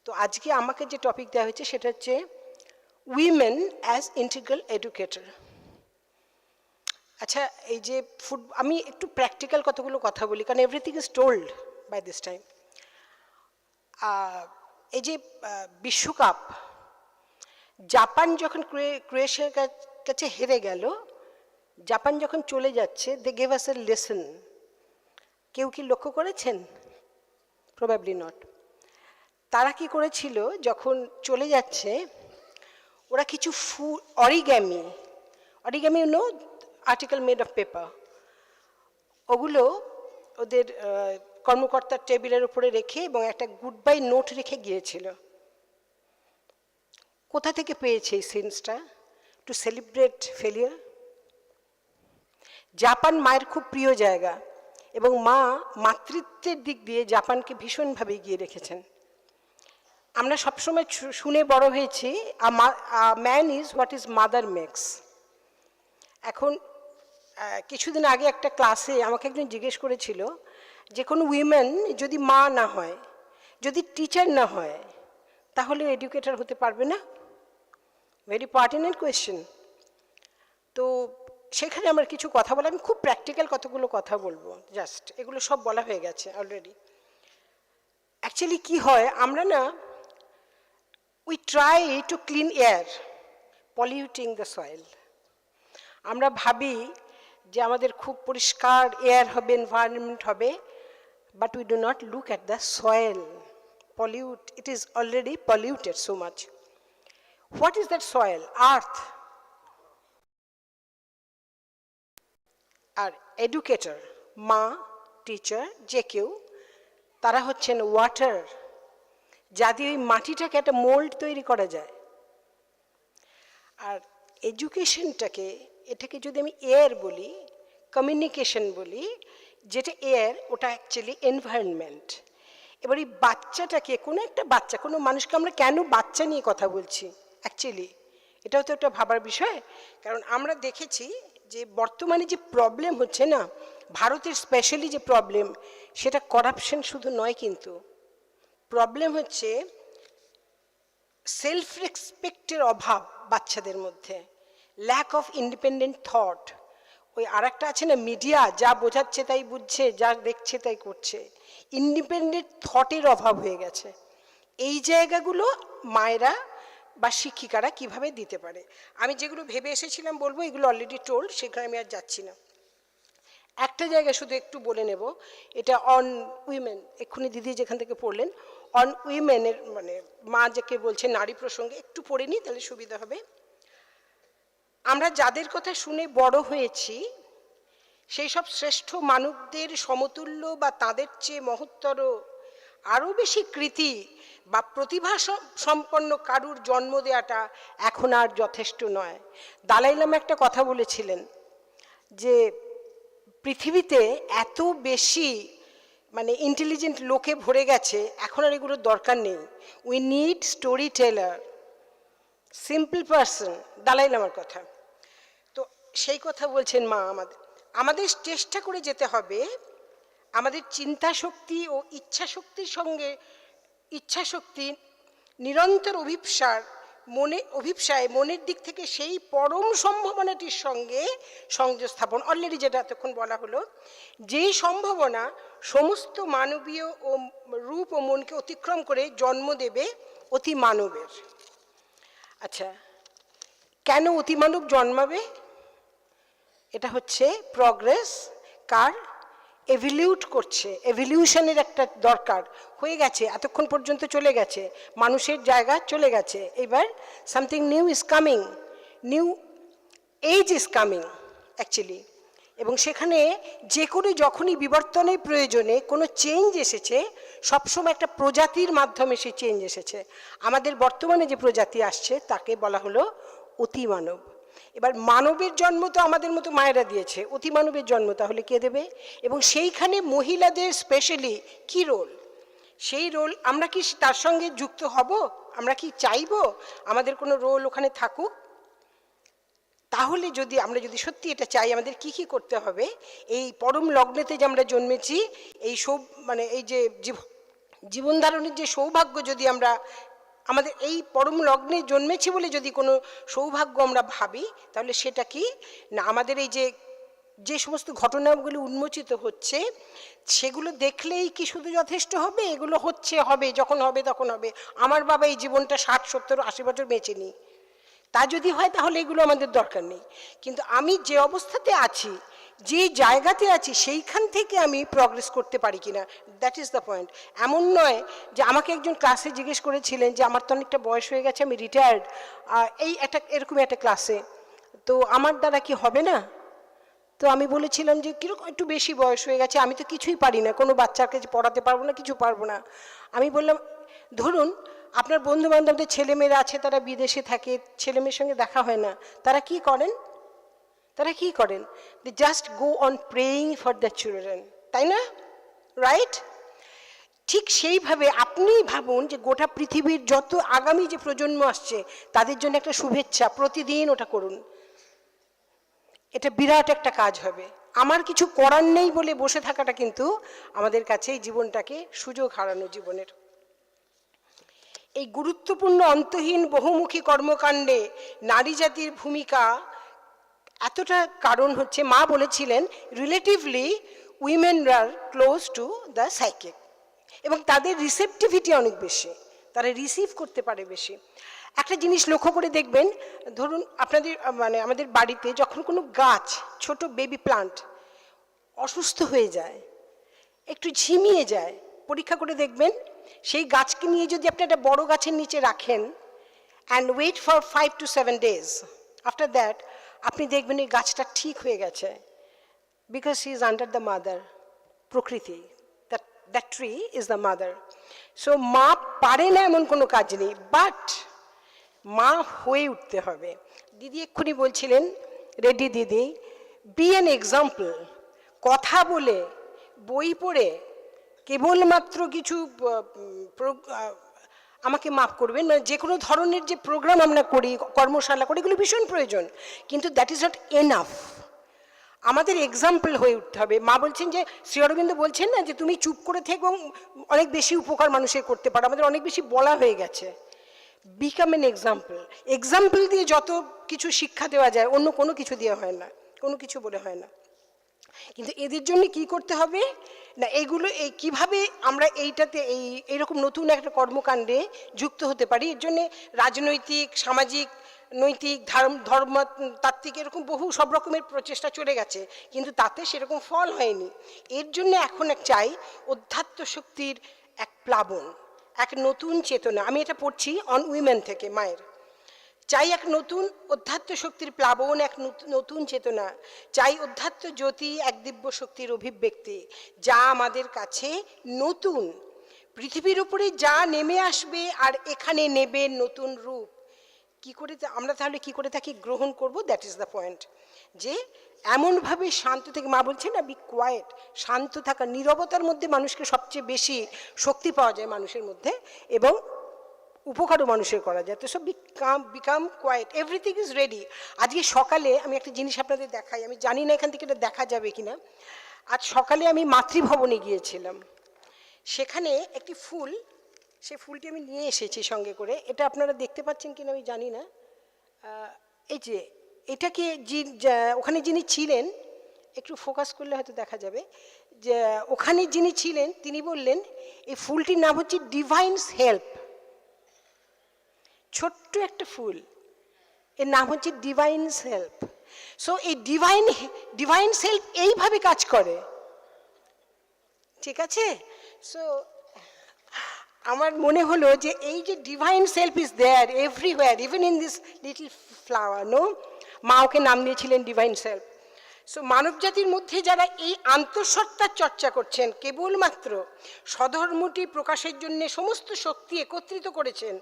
তো আজকে আমাকে যে টপিক দেওয়া হয়েছে সেটা হচ্ছে women as integral educator. আচ্ছা এই যে আমি একটু প্র্যাকটিক্যাল কতগুলো কথা বলি কারণ everything is told by this time. এই যে বিশ্বকাপ জাপান যখন ক্রোয়েশিয়ার কাছে হেরে গেল, জাপান যখন চলে যাচ্ছে they gave us a lesson. কেউ কি লক্ষ্য করেছেন? Probably not. তারা কি করেছিল যখন চলে যাচ্ছে ওরা কিছু origami no article made of paper, ওগুলো ওদের কর্মকর্তার টেবিলের উপরে রেখে এবং একটা গুড বাই নোট রেখে গিয়েছিল। কোথা থেকে পেয়েছে এই সেন্সটা? To celebrate failure. জাপান মায়ের খুব প্রিয় জায়গা এবং মা মাতৃত্বের দিক দিয়ে জাপানকে ভীষণভাবে এগিয়ে রেখেছেন। আমরা সবসময় শুনে বড় হয়েছি man is what is mother makes. এখন কিছুদিন আগে একটা ক্লাসে আমাকে একজন জিজ্ঞেস করেছিল যে কোনো উইমেন যদি মা না হয়, যদি টিচার না হয়, তাহলে এডুকেটর হতে পারবে না? Very pertinent question. তো সেখানে আমার কিছু কথা বলা, আমি খুব প্র্যাকটিক্যাল কতগুলো কথা বলবো, জাস্ট এগুলো সব বলা হয়ে গেছে অলরেডি। অ্যাকচুয়ালি কি হয়, আমরা না we try to clean air polluting the soil. আমরা ভাবি যে আমাদের খুব পরিষ্কার এয়ার হবে, এনভায়রনমেন্ট হবে, but we do not look at the soil. It is already polluted so much. What is that soil? Earth. আর এডুকেটর, মা, টিচার, যে কেউ, তারা হচ্ছেন ওয়াটার, যা দিয়ে ওই মাটিটাকে একটা মোল্ড তৈরি করা যায়। আর এডুকেশনটাকে, এটাকে যদি আমি এয়ার বলি, কমিউনিকেশন বলি, যেটা এয়ার, ওটা অ্যাকচুয়ালি এনভায়রনমেন্ট। এবার এই বাচ্চাটাকে, কোনো একটা বাচ্চা, কোনো মানুষকে আমরা কেন বাচ্চা নিয়ে কথা বলছি অ্যাকচুয়ালি, এটাও তো একটা ভাবার বিষয়। কারণ আমরা দেখেছি যে বর্তমানে যে প্রবলেম হচ্ছে না, ভারতের স্পেশালি যে প্রবলেম, সেটা করাপশন শুধু নয়, কিন্তু প্রবলেম হচ্ছে সেলফ রেসপেক্টের অভাব বাচ্চাদের মধ্যে, ল্যাক অফ ইন্ডিপেন্ডেন্ট থট। ওই আর একটা আছে না, মিডিয়া যা বোঝাচ্ছে তাই বুঝছে, যা দেখছে তাই করছে, ইন্ডিপেন্ডেন্ট থটের অভাব হয়ে গেছে। এই জায়গাগুলো মায়েরা বা শিক্ষিকারা কিভাবে দিতে পারে, আমি যেগুলো ভেবে এসেছিলাম বলবো, এগুলো অলরেডি টোল্ড, সেখানে আমি আর যাচ্ছি না। একটা জায়গা শুধু একটু বলে নেব, এটা অন উইমেন, এক্ষুনি দিদি যেখান থেকে পড়লেন, অন উইমেনের, মানে মা যাকে বলছে, নারী প্রসঙ্গে একটু পড়ে নিই, তাহলে সুবিধা হবে। আমরা যাদের কথা শুনে বড় হয়েছি, সেই সব শ্রেষ্ঠ মানবদের সমতুল্য বা তাদের চেয়ে মহত্তর আরও বেশি কৃতি বা প্রতিভা সম্পন্ন কারুর জন্ম দেওয়াটা এখন আর যথেষ্ট নয়। দালাই লামা একটা কথা বলেছিলেন যে পৃথিবীতে এত বেশি মানে ইন্টেলিজেন্ট লোকে ভরে গেছে, এখন আর এগুলোর দরকার নেই। We need storyteller, simple person, Dalai লামার কথা। তো সেই কথা বলছেন মা, আমাদের চেষ্টা করে যেতে হবে আমাদের চিন্তা শক্তি ও ইচ্ছা শক্তির সঙ্গে, ইচ্ছা শক্তি নিরন্তর অভিপ্সায় মনের দিক থেকে সেই পরম সম্ভাবনাটির সঙ্গে সংযোগ স্থাপন। অলরেডি যেটা এতক্ষণ বলা হলো, যেই সম্ভাবনা সমস্ত মানবীয় ও রূপ ও মনকে অতিক্রম করে জন্ম দেবে অতি মানবের। আচ্ছা, কেন অতি মানব জন্মাবে? এটা হচ্ছে প্রগ্রেস, কার এভিলিউট করছে, এভিলিউশনের একটা দরকার হয়ে গেছে, এতক্ষণ পর্যন্ত চলে গেছে, মানুষের জায়গা চলে গেছে, এবার something new is coming, new age is coming actually. এবং সেখানে যে কোনো যখনই বিবর্তনের প্রয়োজনে কোনো চেঞ্জ এসেছে, সবসময় একটা প্রজাতির মাধ্যমে সেই চেঞ্জ এসেছে। আমাদের বর্তমানে যে প্রজাতি আসছে তাকে বলা হলো অতি মানব। এবার মানবের জন্ম তো আমাদের মতো মায়েরা দিয়েছে, অতি মানবের জন্ম তাহলে কে দেবে? এবং সেইখানে মহিলাদের স্পেশালি কি রোল, সেই রোল আমরা কি তার সঙ্গে যুক্ত হব? আমরা কি চাইবো আমাদের কোনো রোল ওখানে থাকুক? তাহলে আমরা যদি সত্যি এটা চাই, আমাদের কি কি করতে হবে? এই পরম লগ্নেতে যে আমরা জন্মেছি, এই মানে এই যে জীবন ধারণের যে সৌভাগ্য, যদি আমরা আমাদের এই পরম লগ্নে জন্মেছি বলে যদি কোনো সৌভাগ্য আমরা ভাবি, তাহলে সেটা কি না, আমাদের এই যে সমস্ত ঘটনাগুলি উন্মোচিত হচ্ছে, সেগুলো দেখলেই কি শুধু যথেষ্ট হবে? এগুলো হবে, যখন হবে তখন হবে। আমার বাবা এই জীবনটা 60, 70, 80 বছর বেঁচেনি, তা যদি হয় তাহলে এগুলো আমাদের দরকার নেই। কিন্তু আমি যে অবস্থাতে আছি, যে জায়গাতে আছি, সেইখান থেকে আমি প্রগ্রেস করতে পারি কিনা, দ্যাট ইজ দ্য পয়েন্ট। এমন নয় যে আমাকে একজন ক্লাসে জিজ্ঞেস করেছিলেন যে আমার তো অনেকটা বয়স হয়ে গেছে, আমি রিটায়ার্ড, এরকম একটা ক্লাসে, তো আমার দ্বারা কি হবে না? তো আমি বলেছিলাম যে কীরকম একটু বেশি বয়স হয়ে গেছে, আমি তো কিছুই পারি না, কোনো বাচ্চাকে পড়াতে পারবো না, কিছু পারবো না। আমি বললাম, ধরুন আপনার বন্ধু বান্ধবদের ছেলেমেয়েরা আছে, তারা বিদেশে থাকে, ছেলেমেয়ের সঙ্গে দেখা হয় না, তারা কি করেন? They just go on praying for the children, তাই না? রাইট? ঠিক সেইভাবে আপনি ভাবুন যে গোটা পৃথিবীর যত আগামী যে প্রজন্ম আসছে তাদের জন্য একটা শুভেচ্ছা, প্রতিদিন ওটা করুন। এটা বিরাট একটা কাজ হবে। আমার কিছু করার নেই বলে বসে থাকাটা কিন্তু আমাদের কাছে এই জীবনটাকে সুযোগ হারানো জীবনের। এই গুরুত্বপূর্ণ অন্তহীন বহুমুখী কর্মকাণ্ডে নারী জাতির ভূমিকা এতটা কারণ হচ্ছে, মা বলেছিলেন relatively women are close two the psychic, এবং তাদের রিসেপটিভিটি অনেক বেশি, তারা রিসিভ করতে পারে বেশি। একটা জিনিস লক্ষ্য করে দেখবেন, ধরুন আপনাদের মানে আমাদের বাড়িতে যখন কোনো গাছ, ছোট বেবি প্লান্ট অসুস্থ হয়ে যায়, একটু ঝিমিয়ে যায়, পরীক্ষা করে দেখবেন সেই গাছকে নিয়ে যদি আপনি একটা বড় গাছের নিচে রাখেন and wait for 5 to 7 days, after that আপনি দেখবেন এই গাছটা ঠিক হয়ে গেছে, because she is under the mother প্রকৃতি। That tree is the mother. So মা পারে না এমন কোনো কাজ নেই, বাট মা হয়ে উঠতে হবে। দিদি এক্ষুনি বলছিলেন, রেডি দিদি, বি অ্যান এক্সাম্পল। কথা বলে, বই পড়ে, কেবলমাত্র কিছু আমাকে মাফ করবেন, মানে যে কোনো ধরনের যে প্রোগ্রাম আমরা করি, কর্মশালা করি, এগুলো ভীষণ প্রয়োজন, কিন্তু দ্যাট ইজ নট এনাফ। আমাদের এক্সাম্পল হয়ে উঠতে হবে। মা বলছেন যে, শ্রী অরবিন্দ বলছেন না যে তুমি চুপ করে থেকো, অনেক বেশি উপকার মানুষের করতে পারো। আমাদের অনেক বেশি বলা হয়ে গেছে। Become an example. এক্সাম্পল দিয়ে যত কিছু শিক্ষা দেওয়া যায়, অন্য কোনো কিছু দিয়ে হয় না, কোনো কিছু বলে হয় না। কিন্তু এদের জন্য কি করতে হবে না, এইগুলো এই কীভাবে আমরা এইটাতে এইরকম নতুন একটা কর্মকাণ্ডে যুক্ত হতে পারি, এর জন্যে রাজনৈতিক, সামাজিক, নৈতিক, ধর্মতাত্ত্বিক এরকম বহু সব রকমের প্রচেষ্টা চলে গেছে, কিন্তু তাতে সেরকম ফল হয়নি। এর জন্য এখন চাই অধ্যাত্ম শক্তির এক প্লাবন, এক নতুন চেতনা। আমি এটা পড়ছি অন উইমেন থেকে, মায়ের। চাই এক নতুন অধ্যাত্ম শক্তির প্লাবন, এক নতুন চেতনা। চাই অধ্যাত্ম জ্যোতি, এক দিব্য শক্তির অভিব্যক্তি, যা আমাদের কাছে নতুন, পৃথিবীর উপরে যা নেমে আসবে আর এখানে নেবে নতুন রূপ। কি করে আমরা তাহলে কি করে তাকে গ্রহণ করব? That is the point. যে এমনভাবে শান্ত থেকে, মা বলছে না, বি কোয়াইট, শান্ত থাকা, নীরবতার মধ্যে মানুষকে সবচেয়ে বেশি শক্তি পাওয়া যায় মানুষের মধ্যে, এবং উপকারও মানুষের করা যায়। তো সব become quite, everything is ready. আজকে সকালে আমি একটা জিনিস আপনাদের দেখাই, আমি জানি না এখান থেকে এটা দেখা যাবে কিনা। আজ সকালে আমি মাতৃভবনে গিয়েছিলাম, সেখানে একটি ফুল, সেই ফুলটি আমি নিয়ে এসেছি সঙ্গে করে। এটা আপনারা দেখতে পাচ্ছেন কিনা আমি জানি না। এই যে এটাকে ওখানে যিনি ছিলেন, একটু ফোকাস করলে হয়তো দেখা যাবে, যে ওখানে যিনি ছিলেন তিনি বললেন এই ফুলটির নাম হচ্ছে ডিভাইনস হেল্প। ছোট্ট একটা ফুল, এর নাম হচ্ছে ডিভাইনস হেল্প। সো এই ডিভাইনস হেল্প এইভাবে কাজ করে, ঠিক আছে? সো আমার মনে হলো যে এই যে divine self is there everywhere, even in this little flower, no? মা ওকে নাম দিয়েছিলেন ডিভাইন সেলফ। সো মানব জাতির মধ্যে যারা এই আন্তঃসত্ত্বার চর্চা করছেন, কেবলমাত্র স্বধর্মটি প্রকাশের জন্য সমস্ত শক্তি একত্রিত করেছেন,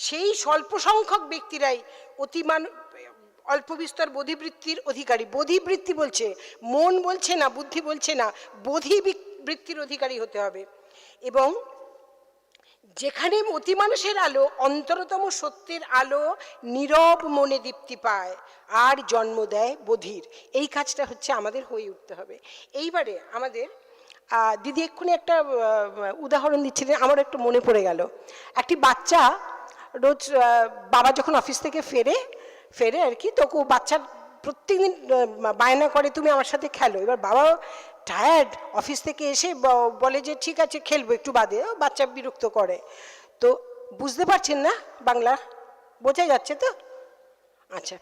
সেই স্বল্প সংখ্যক ব্যক্তিরাই অল্প বিস্তর বোধিবৃত্তির অধিকারী। বোধিবৃত্তি বলছে, মন বলছে না, বুদ্ধি বলছে না, বোধিবৃত্তির অধিকারী হতে হবে। এবং যেখানে অতি মানুষের আলো, অন্তরতম সত্যের আলো নীরব মনে দীপ্তি পায় আর জন্ম দেয় বোধির, এই কাজটা হচ্ছে আমাদের হয়ে উঠতে হবে। এইবারে আমাদের দিদি এক্ষুনি একটা উদাহরণ দিচ্ছিলেন, আমার একটু মনে পড়ে গেল। একটি বাচ্চা রোজ বাবা যখন অফিস থেকে ফেরে আর কি, তো বাচ্চা প্রত্যেকদিন বায়না করে তুমি আমার সাথে খেলো। এবার বাবা টায়ার্ড, অফিস থেকে এসে বলে যে ঠিক আছে খেলবো একটু বাদে, বাচ্চা বিরক্ত করে। তো বুঝতে পারছেন না বাংলা? বোঝা যাচ্ছে তো? আচ্ছা,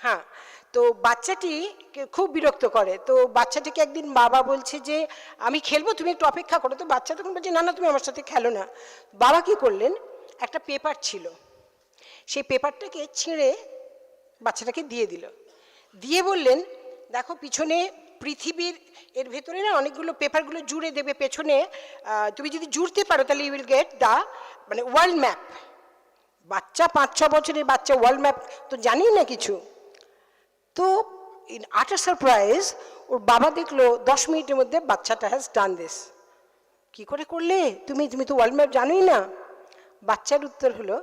হ্যাঁ। তো বাচ্চাটি খুব বিরক্ত করে। তো বাচ্চাটিকে একদিন বাবা বলছে যে আমি খেলবো, তুমি একটু অপেক্ষা করো। তো বাচ্চা তখন বলছে না না, তুমি আমার সাথে খেলো না। বাবা কি করলেন, একটা পেপার ছিল, সেই পেপারটাকে ছিঁড়ে বাচ্চাটাকে দিয়ে দিল। দিয়ে বললেন দেখো পিছনে পৃথিবীর, এর ভেতরে না অনেকগুলো পেপারগুলো জুড়ে দেবে পেছনে, তুমি যদি জুড়তে পারো তাহলে you will get the world map. বাচ্চা 5-6 বছরের বাচ্চা ওয়ার্ল্ড ম্যাপ তো জানি না কিছু। তো ইন আটার সারপ্রাইজ ওর বাবা দেখলো 10 মিনিটের মধ্যে বাচ্চাটা হ্যাজ ডান দিস। কি করে করলে তুমি? তুমি তো ওয়ার্ল্ড ম্যাপ জানোই না। বাচ্চার উত্তর হলো,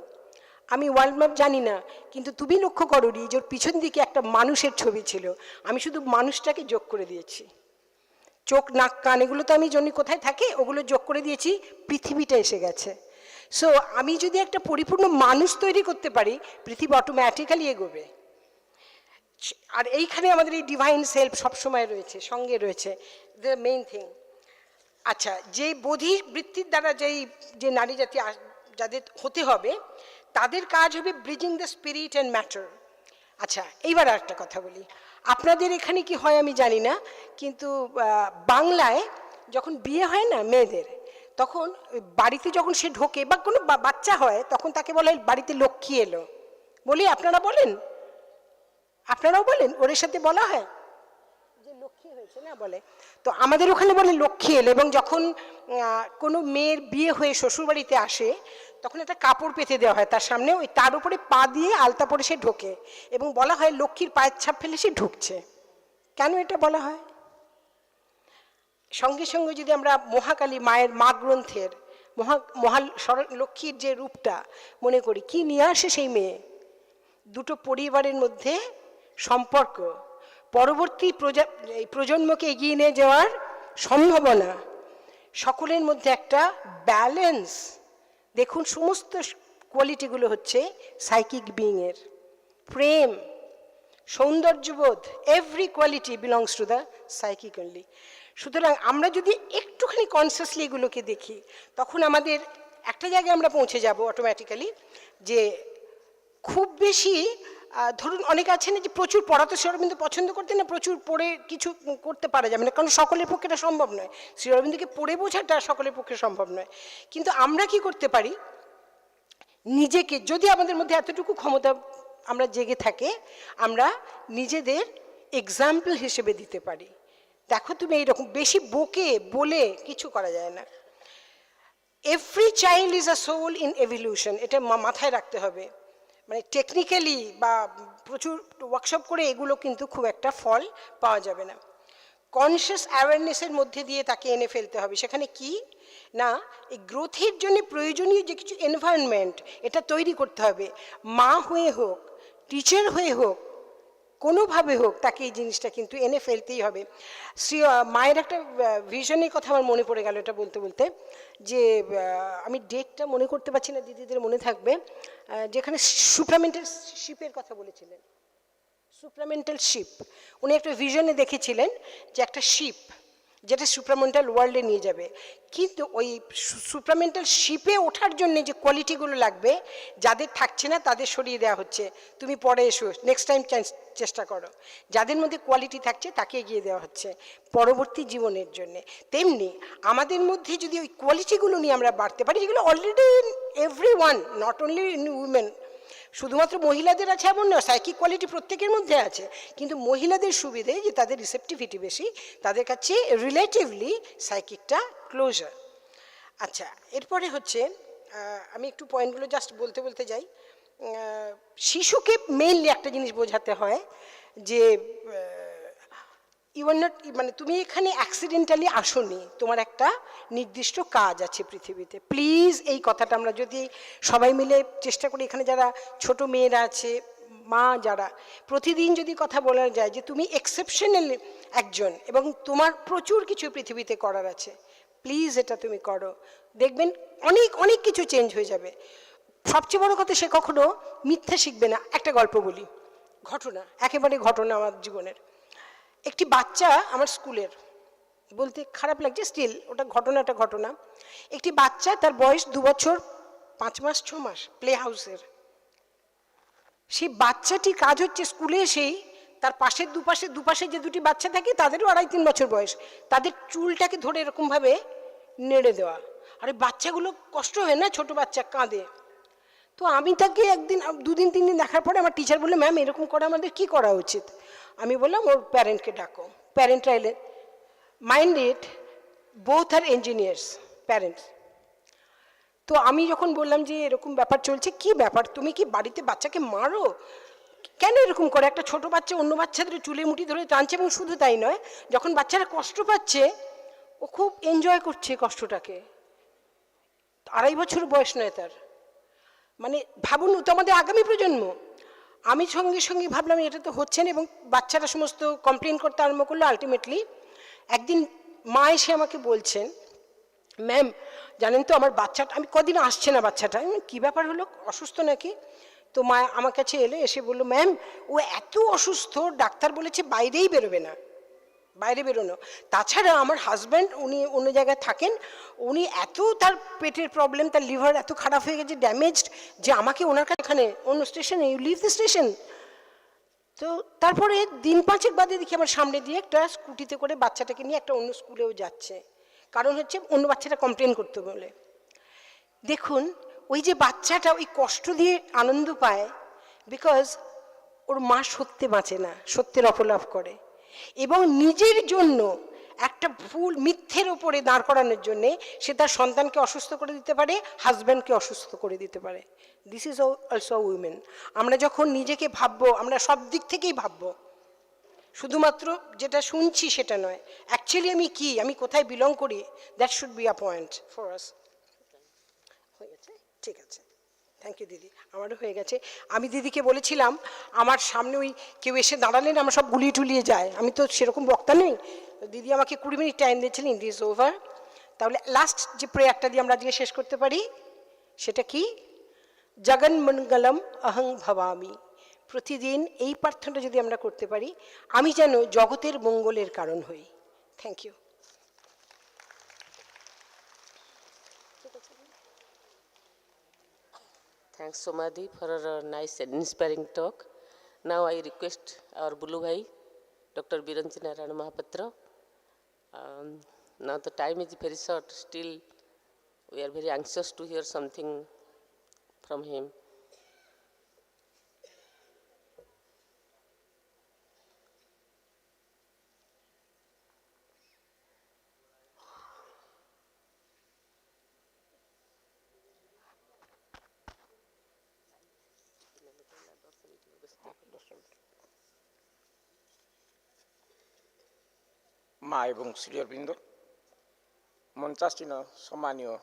আমি ওয়ার্ল্ড ম্যাপ জানি না, কিন্তু তুমি লক্ষ্য করো যে ওর পিছন দিকে একটা মানুষের ছবি ছিল, আমি শুধু মানুষটাকে যোগ করে দিয়েছি। চোখ, নাক, কান এগুলো তো আমি জন্য কোথায় থাকে ওগুলো যোগ করে দিয়েছি, পৃথিবীটা এসে গেছে। সো আমি যদি একটা পরিপূর্ণ মানুষ তৈরি করতে পারি, পৃথিবী অটোমেটিক্যালি এগোবে। আর এইখানে আমাদের এই ডিভাইন সেলফ সবসময় রয়েছে, সঙ্গে রয়েছে, দ্য মেইন থিং। আচ্ছা, যে বোধি বৃত্তির দ্বারা যে নারী জাতি যাদের হতে হবে, তাদের কাজ হবে bridging the spirit and matter. আচ্ছা, এইবার আর একটা কথা বলি, আপনাদের এখানে কি হয় আমি জানি না, কিন্তু বাংলায় যখন বিয়ে হয় না মেয়েদের, তখন বাড়িতে যখন সে ঢোকে বা কোনো বাচ্চা হয়, তখন তাকে বলে বাড়িতে লক্ষ্মী এলো। বলি আপনারা বলেন? আপনারাও বলেন? ওর সাথে বলা হয় যে লক্ষ্মী হয়েছে না বলে? তো আমাদের ওখানে বলে লক্ষ্মী এলো। এবং যখন কোনো মেয়ের বিয়ে হয়ে শ্বশুরবাড়িতে আসে, তখন একটা কাপড় পেতে দেওয়া হয় তার সামনে, ওই তার উপরে পা দিয়ে আলতা পরে সে ঢোকে, এবং বলা হয় লক্ষ্মীর পায়ের ছাপ ফেলে সে ঢুকছে। কেন এটা বলা হয়? সঙ্গে সঙ্গে যদি আমরা মহাকালী মায়ের মা গ্রন্থের লক্ষ্মীর যে রূপটা মনে করি, কি নিয়ে আসে সেই মেয়ে? দুটো পরিবারের মধ্যে সম্পর্ক, পরবর্তী প্রজন্মকে এগিয়ে নিয়ে যাওয়ার সম্ভাবনা, সকলের মধ্যে একটা ব্যালেন্স। দেখুন, সমস্ত কোয়ালিটিগুলো হচ্ছে সাইকিক বিইংয়ের। প্রেম, সৌন্দর্যবোধ, every quality belongs to the psychic only. সুতরাং আমরা যদি একটুখানি কনসিয়াসলি এগুলোকে দেখি, তখন আমাদের একটা জায়গায় আমরা পৌঁছে যাব অটোমেটিক্যালি, যে খুব বেশি ধরুন অনেকে আছেন যে প্রচুর পড়া, তো শ্রী অরবিন্দ পছন্দ করতেন না, প্রচুর পড়ে কিছু করতে পারা যাবে না, কারণ সকলের পক্ষে এটা সম্ভব নয়। শ্রী অরবিন্দকে পড়ে বোঝাটা সকলের পক্ষে সম্ভব নয়। কিন্তু আমরা কি করতে পারি, নিজেকে যদি আমাদের মধ্যে এতটুকু ক্ষমতা আমরা জেগে থাকে, আমরা নিজেদের এক্সাম্পল হিসেবে দিতে পারি। দেখো তুমি এইরকম বেশি বলে কিছু করা যায় না। Every child is a soul in evolution, এটা মাথায় রাখতে হবে। মানে টেকনিক্যালি বা প্রচুর ওয়ার্কশপ করে এগুলো কিন্তু খুব একটা ফল পাওয়া যাবে না। কনসিয়াস অ্যাওয়ারনেসের মধ্যে দিয়ে তাকে এনে ফেলতে হবে। সেখানে কি না, এই গ্রোথের জন্য প্রয়োজনীয় যে কিছু এনভায়রনমেন্ট এটা তৈরি করতে হবে। মা হয়ে হোক, টিচার হয়ে হোক, কোনোভাবে হোক, তাকে এই জিনিসটা কিন্তু এনে ফেলতেই হবে। মায়ের একটা ভিশনের কথা আমার মনে পড়ে গেল এটা বলতে বলতে, যে আমি ডেটটা মনে করতে পারছি না, দিদিদের মনে থাকবে, যেখানে সুপ্রামেন্টাল শিপের কথা বলেছিলেন। সুপ্রামেন্টাল শিপ, উনি একটা ভিশনে দেখেছিলেন যে একটা শিপ যেটা সুপ্রামেন্টাল ওয়ার্ল্ডে নিয়ে যাবে, কিন্তু ওই সুপ্রামেন্টাল শিপে ওঠার জন্য যে কোয়ালিটিগুলো লাগবে, যাদের থাকছে না তাদের সরিয়ে দেওয়া হচ্ছে, তুমি পরে এসো, নেক্সট টাইম চেষ্টা করো। যাদের মধ্যে কোয়ালিটি থাকছে তাকে এগিয়ে দেওয়া হচ্ছে পরবর্তী জীবনের জন্য। তেমনি আমাদের মধ্যে যদি ওই কোয়ালিটিগুলো নিয়ে আমরা বাড়তে পারি, যেগুলো already in every one, not only in women, শুধুমাত্র মহিলাদের আছে এমন নয়, সাইকিক কোয়ালিটি প্রত্যেকের মধ্যে আছে, কিন্তু মহিলাদের সুবিধে যে তাদের রিসেপটিভিটি বেশি, তাদের কাছে রিলেটিভলি সাইকিকটা ক্লোজার। আচ্ছা, এরপরে হচ্ছে আমি একটু পয়েন্টগুলো জাস্ট বলতে বলতে যাই। শিশুকে মেইনলি একটা জিনিস বোঝাতে হয় যে ইউ আর নট, মানে তুমি এখানে অ্যাক্সিডেন্টালি আসোনি, তোমার একটা নির্দিষ্ট কাজ আছে পৃথিবীতে। প্লিজ এই কথাটা আমরা যদি সবাই মিলে চেষ্টা করি, এখানে যারা ছোট মেয়েরা আছে, মা যারা, প্রতিদিন যদি কথা বলা যায় যে তুমি এক্সেপশনাল একজন এবং তোমার প্রচুর কিছু পৃথিবীতে করার আছে, প্লিজ এটা তুমি করো, দেখবেন অনেক অনেক কিছু চেঞ্জ হয়ে যাবে। সবচেয়ে বড় কথা, সে কখনো মিথ্যা শিখবে না। একটা গল্প বলি, ঘটনা, একেবারে ঘটনা আমার জীবনের। একটি বাচ্চা আমার স্কুলের, বলতে খারাপ লাগছে, স্টিল ওটা ঘটনা। একটি বাচ্চা, তার বয়স 2 বছর 5 মাস 6 মাস, প্লে হাউসের। সেই বাচ্চাটির কাজ হচ্ছে স্কুলে এসেই তার পাশের দুপাশে যে দুটি বাচ্চা থাকে, তাদেরও 2.5-3 বছর বয়স, তাদের চুলটাকে ধরে এরকমভাবে নেড়ে দেওয়া। আর ওই বাচ্চাগুলো কষ্ট হয় না, ছোট বাচ্চা কাঁদে। তো আমি তাকে একদিন 2 দিন 3 দিন দেখার পরে আমার টিচার বললো, ম্যাম এরকম করে আমাদের কি করা উচিত? আমি বললাম ওর প্যারেন্টকে ডাকো। প্যারেন্টরা এলেন। Mind it, both are engineers parents. তো আমি যখন বললাম যে এরকম ব্যাপার চলছে, কি ব্যাপার, তুমি কি বাড়িতে বাচ্চাকে মারো? কেন এরকম করে? একটা ছোট বাচ্চা অন্য বাচ্চাদের চুলে মুঠি ধরে টানছে, এবং শুধু তাই নয়, যখন বাচ্চারা কষ্ট পাচ্ছে ও খুব এনজয় করছে কষ্টটাকে। 2.5 বছর বয়স নয় তার। মানে ভাবুন, তো আমাদের আগামী প্রজন্ম। আমি সঙ্গে সঙ্গে ভাবলাম এটা তো হচ্ছে না, এবং বাচ্চারা সমস্ত কমপ্লেন করতে আরম্ভ করলো। আলটিমেটলি একদিন মা এসে আমাকে বলছেন, ম্যাম জানেন তো আমার বাচ্চাটা, আমি কদিন আসছে না বাচ্চাটা, কী ব্যাপার হলো, অসুস্থ নাকি? তো মা আমার কাছে এলো, এসে বললো, ম্যাম ও এত অসুস্থ, ডাক্তার বলেছে বাইরেই বেরোবে না, বাইরে বেরোনো। তাছাড়া আমার হাজব্যান্ড, উনি অন্য জায়গায় থাকেন, উনি এত তার পেটের প্রবলেম, তার লিভার এত খারাপ হয়ে গেছে, ড্যামেজড, যে আমাকে ওনার কাছে এখানে অন্য স্টেশনে, ইউ লিভ দ্য স্টেশন। তো তারপরে দিন 5 বাদে দেখি আমার সামনে দিয়ে একটা স্কুটিতে করে বাচ্চাটাকে নিয়ে একটা অন্য স্কুলেও যাচ্ছে। কারণ হচ্ছে অন্য বাচ্চাটা কমপ্লেন করতে বলে। দেখুন ওই যে বাচ্চাটা ওই কষ্ট দিয়ে আনন্দ পায়, বিকজ ওর মা সত্যে বাঁচে না, সত্যের অপলাপ করে, এবং নিজের জন্য একটা ভুল মিথ্যের ওপরে দাঁড় করানোর জন্যে সে তার সন্তানকে অসুস্থ করে দিতে পারে, হাজব্যান্ডকে অসুস্থ করে দিতে পারে। This is also women. আমরা যখন নিজেকে ভাববো, আমরা সব দিক থেকেই ভাববো, শুধুমাত্র যেটা শুনছি সেটা নয়, অ্যাকচুয়ালি আমি কি, আমি কোথায় বিলং করি, that should be a point for us. হয়ে গেছে? ঠিক আছে, থ্যাংক ইউ দিদি, আমারও হয়ে গেছে। আমি দিদিকে বলেছিলাম আমার সামনে ওই কেউ এসে দাঁড়ালেন আমার সব গুলিয়ে টুলিয়ে যায়, আমি তো সেরকম বক্তা নেই। দিদি আমাকে 20 মিনিট টাইম দিয়েছিলেন, ইট ইজ ওভার। তাহলে লাস্ট যে প্রেয়ারটা দিয়ে আমরা আজকে শেষ করতে পারি সেটা কি? জগন মঙ্গলম অহং ভবামি। প্রতিদিন এই প্রার্থনাটা যদি আমরা করতে পারি, আমি যেন জগতের মঙ্গলের কারণ হই। Thank you. Thanks Somadhi for a nice and inspiring talk. Now I request our Bulu Bhai, Dr. Biranjan Narayana Mahapatra. Now the time is very short, still we are very anxious to hear something from him. মা এবং শ্রী অরবিন্দ, মঞ্চাসীন সম্মানীয়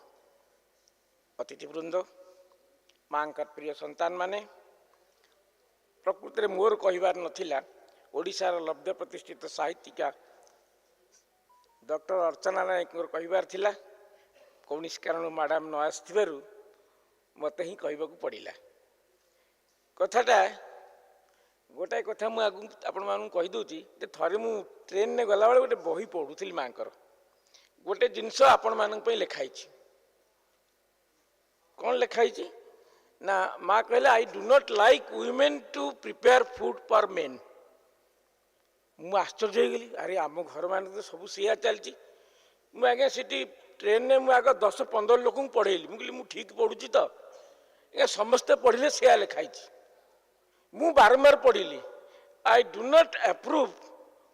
অতিথিবৃন্দ, মাঙ্কর প্রিয় সন্তান মানে, প্রকৃତରେ ମୋର କହିବାର ନଥିଲା, ଓଡ଼ିଶାର ଲବ୍ଧ ପ୍ରତିଷ୍ଠିତ ସାହିତ୍ୟିକା ଡକ୍ଟର ଅର୍ଚ୍ଚନା ନାୟକଙ୍କର କହିବାର ଥିଲା। କୌଣସି କାରଣରୁ ମ୍ୟାଡ଼ାମ୍ ନ ଆସିଥିବାରୁ ମୋତେ ହିଁ କହିବାକୁ ପଡ଼ିଲା। କଥାଟା ଗୋଟାଏ କଥା ମୁଁ ଆଗକୁ ଆପଣମାନଙ୍କୁ କହିଦେଉଛି, ଯେ ଥରେ ମୁଁ ଟ୍ରେନରେ ଗଲାବେଳେ ଗୋଟେ ବହି ପଢ଼ୁଥିଲି ମାଙ୍କର, ଗୋଟେ ଜିନିଷ ଆପଣମାନଙ୍କ ପାଇଁ ଲେଖା ହେଇଛି। କ'ଣ ଲେଖା ହେଇଛି ନା, ମା କହିଲେ, I do not like women to prepare food for men. ମୁଁ ଆଶ୍ଚର୍ଯ୍ୟ ହେଇଗଲି, ଆରେ ଆମ ଘରମାନେ ତ ସବୁ ସେଇଆ ଚାଲିଛି। ମୁଁ ଆଜ୍ଞା ସେଠି ଟ୍ରେନରେ ମୁଁ ଆଗ 10-15 ଲୋକଙ୍କୁ ପଢ଼େଇଲି। ମୁଁ କହିଲି ମୁଁ ଠିକ୍ ପଢ଼ୁଛି ତ? ଆଜ୍ଞା ସମସ୍ତେ ପଢ଼ିଲେ ସେଇଆ ଲେଖା ହେଇଛି। ମୁଁ ବାରମ୍ବାର ପଢ଼ିଲି, I do not approve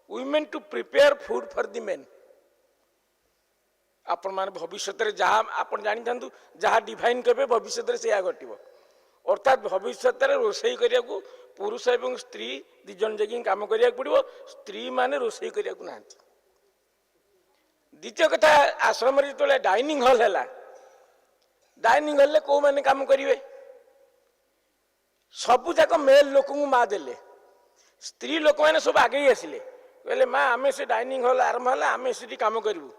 women to prepare food for the men. ଆପଣମାନେ ଭବିଷ୍ୟତରେ ଯାହା ଆପଣ ଜାଣିଥାନ୍ତୁ, ଯାହା ଡିଭାଇନ୍ କରିବେ ଭବିଷ୍ୟତରେ ସେଇଆ ଘଟିବ। ଅର୍ଥାତ୍ ଭବିଷ୍ୟତରେ ରୋଷେଇ କରିବାକୁ ପୁରୁଷ ଏବଂ ସ୍ତ୍ରୀ 2 ଜଣ ଯାଇକି କାମ କରିବାକୁ ପଡ଼ିବ, ସ୍ତ୍ରୀମାନେ ରୋଷେଇ କରିବାକୁ ନାହାନ୍ତି। ଦ୍ୱିତୀୟ କଥା, ଆଶ୍ରମରେ ଯେତେବେଳେ ଡାଇନିଂ ହଲ୍ ହେଲା, ଡାଇନିଂ ହଲ୍ରେ କେଉଁମାନେ କାମ କରିବେ? ସବୁଯାକ ମେଲ୍ ଲୋକଙ୍କୁ ମା ଦେଲେ, ସ୍ତ୍ରୀ ଲୋକମାନେ ସବୁ ଆଗେଇ ଆସିଲେ, କହିଲେ ମା ଆମେ ସେ ଡାଇନିଂ ହଲ୍ ଆରମ୍ଭ ହେଲା, ଆମେ ସେଠି କାମ କରିବୁ।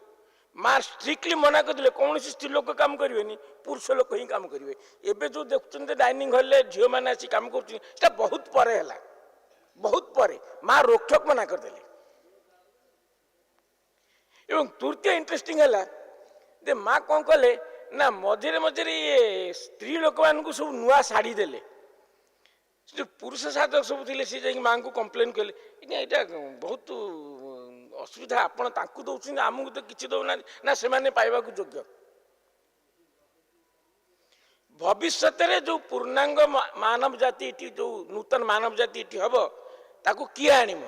ମା ଷ୍ଟ୍ରିକ୍ଟଲି ମନା କରିଦେଲେ, କୌଣସି ସ୍ତ୍ରୀ ଲୋକ କାମ କରିବେନି, ପୁରୁଷ ଲୋକ ହିଁ କାମ କରିବେ। ଏବେ ଯେଉଁ ଦେଖୁଛନ୍ତି ଡାଇନିଂ ହଲ୍ରେ ଝିଅମାନେ ଆସି କାମ କରୁଛନ୍ତି, ସେଟା ବହୁତ ପରେ ହେଲା, ବହୁତ ପରେ ମା ରୋକଠୋକ ମନା କରିଦେଲେ। ଏବଂ ତୃତୀୟ ଇଣ୍ଟରେଷ୍ଟିଂ ହେଲା ଯେ ମା କ'ଣ କଲେ ନା, ମଝିରେ ମଝିରେ ଇଏ ସ୍ତ୍ରୀ ଲୋକମାନଙ୍କୁ ସବୁ ନୂଆ ଶାଢ଼ୀ ଦେଲେ। ଯେଉଁ ପୁରୁଷ ସାଧକ ସବୁ ଥିଲେ ସେ ଯାଇକି ମାଆଙ୍କୁ କମ୍ପ୍ଲେନ୍ କଲେ, ଆଜ୍ଞା ଏଇଟା ବହୁତ ଅସୁବିଧା, ଆପଣ ତାଙ୍କୁ ଦେଉଛନ୍ତି, ଆମକୁ ତ କିଛି ଦେଉନାହାନ୍ତି। ନା ସେମାନେ ପାଇବାକୁ ଯୋଗ୍ୟ। ଭବିଷ୍ୟତରେ ଯେଉଁ ପୂର୍ଣ୍ଣାଙ୍ଗ ମାନବ ଜାତି ଏଠି, ଯେଉଁ ନୂତନ ମାନବ ଜାତି ଏଠି ହେବ, ତାକୁ କିଏ ଆଣିବ?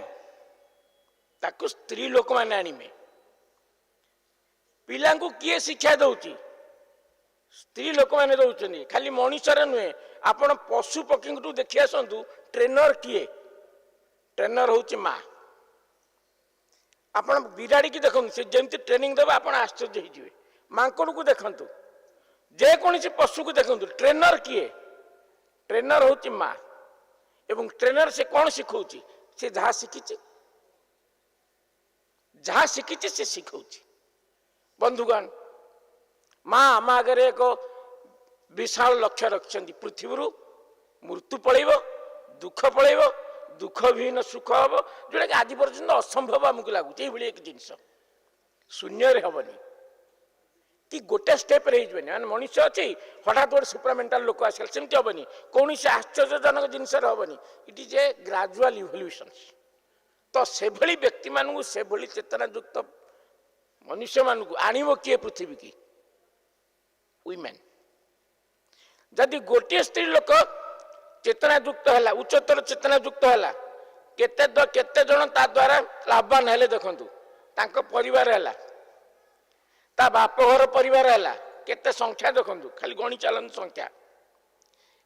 ତାକୁ ସ୍ତ୍ରୀ ଲୋକମାନେ ଆଣିବେ। ପିଲାଙ୍କୁ କିଏ ଶିକ୍ଷା ଦେଉଛି? स्त्री लोक मैंने रोचे खाली मनुष्यर नुहे आपण पशु पक्षी देखी आसतु ट्रेनर किए ट्रेनर हूँ माँ आपण बिराड़ी की देखो से जमी ट्रेनिंग देव आप आश्चर्य हो मांकड़ को देखु जेकोसी पशु को देखु ट्रेनर किए ट्रेनर हूँ माँ एवं ट्रेनर से कौन शिखौ से जहाँ शिखी से शिखौ बंधुगण माँ आम आगे एक विशाल लक्ष्य रखिंट पृथ्वी मृत्यु पलैब दुख पलैब दुख विहीन सुख हम जोटा कि आज पर्यटन असंभव आमको लगुच एक जिनस शून्य हेनी कि गोटे स्टेप मैंने मनुष्य अच्छे हठात गोटे सुपरमेंटाल लोक आस सेमती हेनी कौन से आश्चर्यजनक जिनस हेनी इट इज ए ग्राजुआल इवोल्यूशन तो से भली व्यक्ति मानू से भली चेतनायुक्त मनुष्य मानू आणव किए पृथ्वी की वीमेन जदि गोटे स्त्री लोक चेतनायुक्त है उच्चतर चेतनायुक्त है केते जन ता द्वारा लाभवान है देखु परिवार है ता बाप घर परिवार है केते संख्या देखु खाली गणी चलन संख्या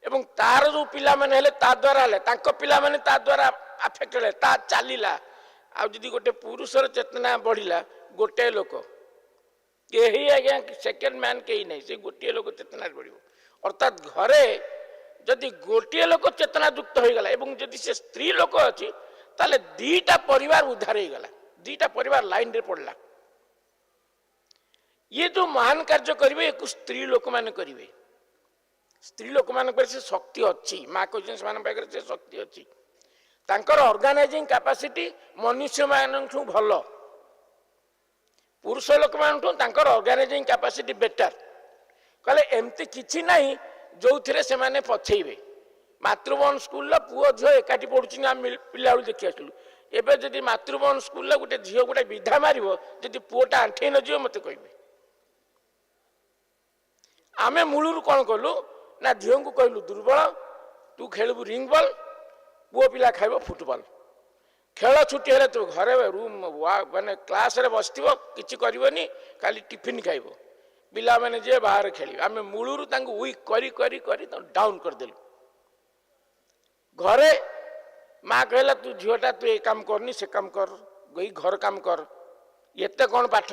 एवं तार जो पिला माने हेले ता द्वारा हेले तांको पिला माने ता द्वारा अफेक्ट हेले ता चलीला आ जदि गोटे पुरुषर चेतना बढ़िला गोटे लोक यही आज्ञा सेकेंड मैन कहीं नहीं से गोटे लोक चेतना बढ़ अर्थात घरे जदि गोटे लोक चेतनायुक्त हो गला एवं जदि से स्त्री लोक अच्छी ताले दीटा परिवार उद्धार हो गला दीटा परिवार लाइन रे पड़ला ये जो महान कार्य करेंगे एक स्त्री लोक मैंने करेंगे स्त्री लोक मान से शक्ति अच्छी माँ कहते से शक्ति अच्छी तांकर ऑर्गेनाइजिंग कैपेसिटी मनुष्य मान भल पुरुष लोक मान ऑर्गेनाइजिंग कैपेसिटी बेटर कहले एमती किछि नहीं जो थे से माने पछेबे मातृभवन स्कूल पुओ झील एकाठी पढ़ुची पिला देखी आसलु एवं जदि मातृभवन स्कूल गोटे झील गोटे विधा मार जदि पुओटा आंठे न जीव मत कहे आमे मूलर कौन कलु ना झील को कहलु दुर्बल तू खेलबू रिंग बॉल पुओ पिला खाइब फुटबॉल खेल छुट्टी है तो घरे रूम माने क्लास रे बसथिबो किछि करबनी खाली टिफिन खाइब पिला माने जे बाहर खेली आम मूलरू वीक करी करी करी डाउन करदेलु घरे माँ कहला तू झीटा तू ये काम करनी से काम कर गई घर काम कर ये कौन पाठ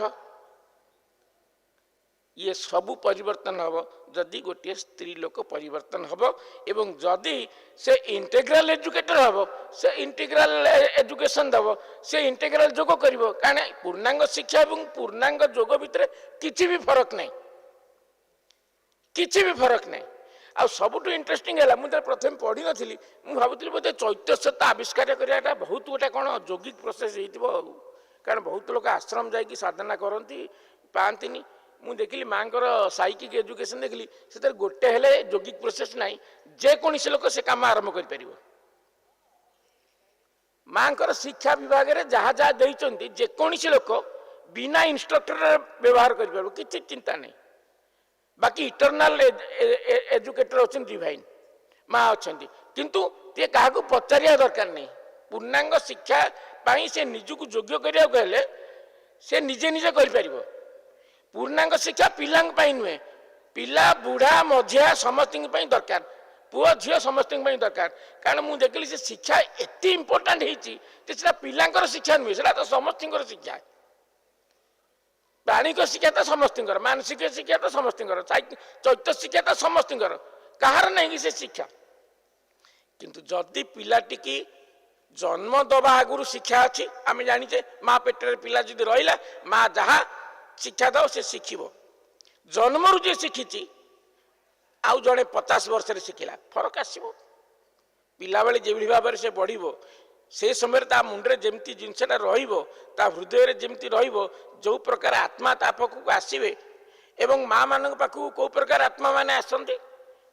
ये सबू परिवर्तन हम जदि गोटे स्त्री लोक परिवर्तन हम एवं जदि से इंटेग्राल एजुकेटर हम से इंटेग्राल एजुकेशन दब से इंटेग्राल जोग कर कारण पूर्णांग शिक्षा और पूर्णांग जोग भितर किसी भी फरक नहीं किसी भी फरक नहीं आ सबुठ इंटरेस्टिंग है मुझे प्रथम पढ़ी नी मुझे भावुली बोधे चैत्यसत्ता आविष्कार कराटा बहुत गोटे कौन यौगिक प्रोसेस हो कारण बहुत लोग आश्रम जाकि साधना करती पाती मुझे देखिली माँ साइकिक एजुकेशन देखिली से गोटे हेले यौगिक प्रोसेस ना जेकोसी लोक से कम आरंभ कर माँ शिक्षा विभाग में जहाँ जहाँ देते जेकोसी लोक बिना इंस्ट्रक्टर व्यवहार कर किसी चिंता नहीं बाकी इटरनाल एजुकेटर अच्छा डिवाइन माँ अच्छा किंतु ते क्या पचारिया दरकार नहीं पूर्णांग शिक्षा पाई से निजक योग्य करें से निजे निजे कर पूर्णांग शिक्षा पिला नुहे पिला बुढ़ा मझिया समस्त दरकार पुओ झील समस्त दरकार कारण मुझे देखिली से शिक्षा एत इम्पोर्टाट होता पिला शिक्षा नुहे से तो समस्त शिक्षा प्राणिक शिक्षा तो समस्त मानसिक शिक्षा तो समस्त चैत्य शिक्षा तो समस्त कहार नहीं से शिक्षा किंतु जदि पिलाटी की जन्म दबा आगुरी शिक्षा अच्छी आम जाचे माँ पेटर पिला जदि रहा माँ जहाँ शिक्षा दब से शिखब जन्मरू जी शिखी आउ जड़े 50 वर्ष शिखला फरक आसो पिला बेले जो भाव से बढ़ से समय मुंडे जमती जिनसा हृदय जमती जो प्रकार आत्मा ता पाखक आसवे एवं माँ मान पाखक कौ प्रकार आत्मा माने आसती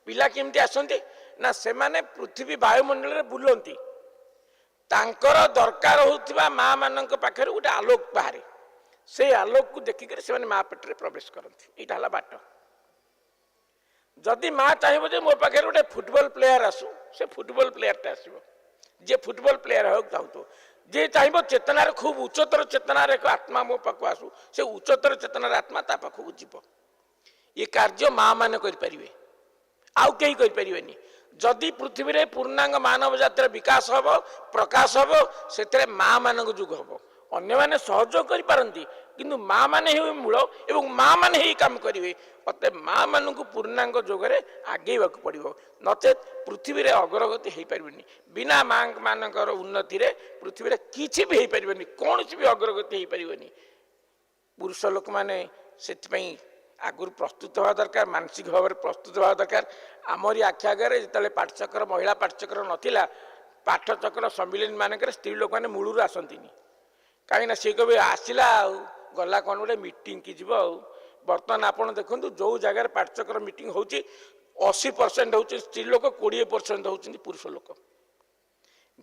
पिला केमती आसती ना से माने पृथ्वी वायुमंडल में बुलती तांकर दरकार होता माँ मान पाखे गोटे आलोक बाहर से आलोक को देखिक से माँ पेटे प्रवेश करती यहाँ बाट जदि माँ चाहिए मो पाखे गोटे फुटबॉल प्लेयर आसू से फुटबॉल प्लेयरटा आसो जे फुटबॉल प्लेयर हो चाहूँ जे चाहिए चेतनार खूब उच्चतर चेतनार एक आत्मा मो पाक आसू से उच्चतर चेतनार आत्मा ता पाखक जीव ये कार्य माँ मैंने करें आउ कहीं करें जदि पृथ्वी रे पूर्णांग मानव जातिर विकास हम प्रकाश हम से माँ मान जुग हम अन्य मैंने सहयोग करपारती किंतु माँ मैंने ही मूल एवं माँ मैंने ही काम करेंगे अत माँ मान को पूर्णांग जोगरे आगे पड़ो नचेत पृथ्वी रे अग्रगति हो पारे बिना माँ मानकर उन्नति रे पृथ्वी रे किसी भी हो पारे कौन भी अग्रगति हो पारे पुरुष लोक मैंने से आगुरी प्रस्तुत हवा दरकार मानसिक भाव में प्रस्तुत हवा दरकार आमरी आखि आगे जो पाठचक्र महिला पाठचक्र नाला पाठचक्र सम्मिलन मानक स्त्री लोक मैंने मूलर आसती कहीं सी कभी आसला गला कौन गोटे मीटिंग की जीव बर्तमान आपड़ देखूँ जो जगार पाठचक्र मीटिंग हो 80% हो स्त्री लोक 20% होती पुरुष लोक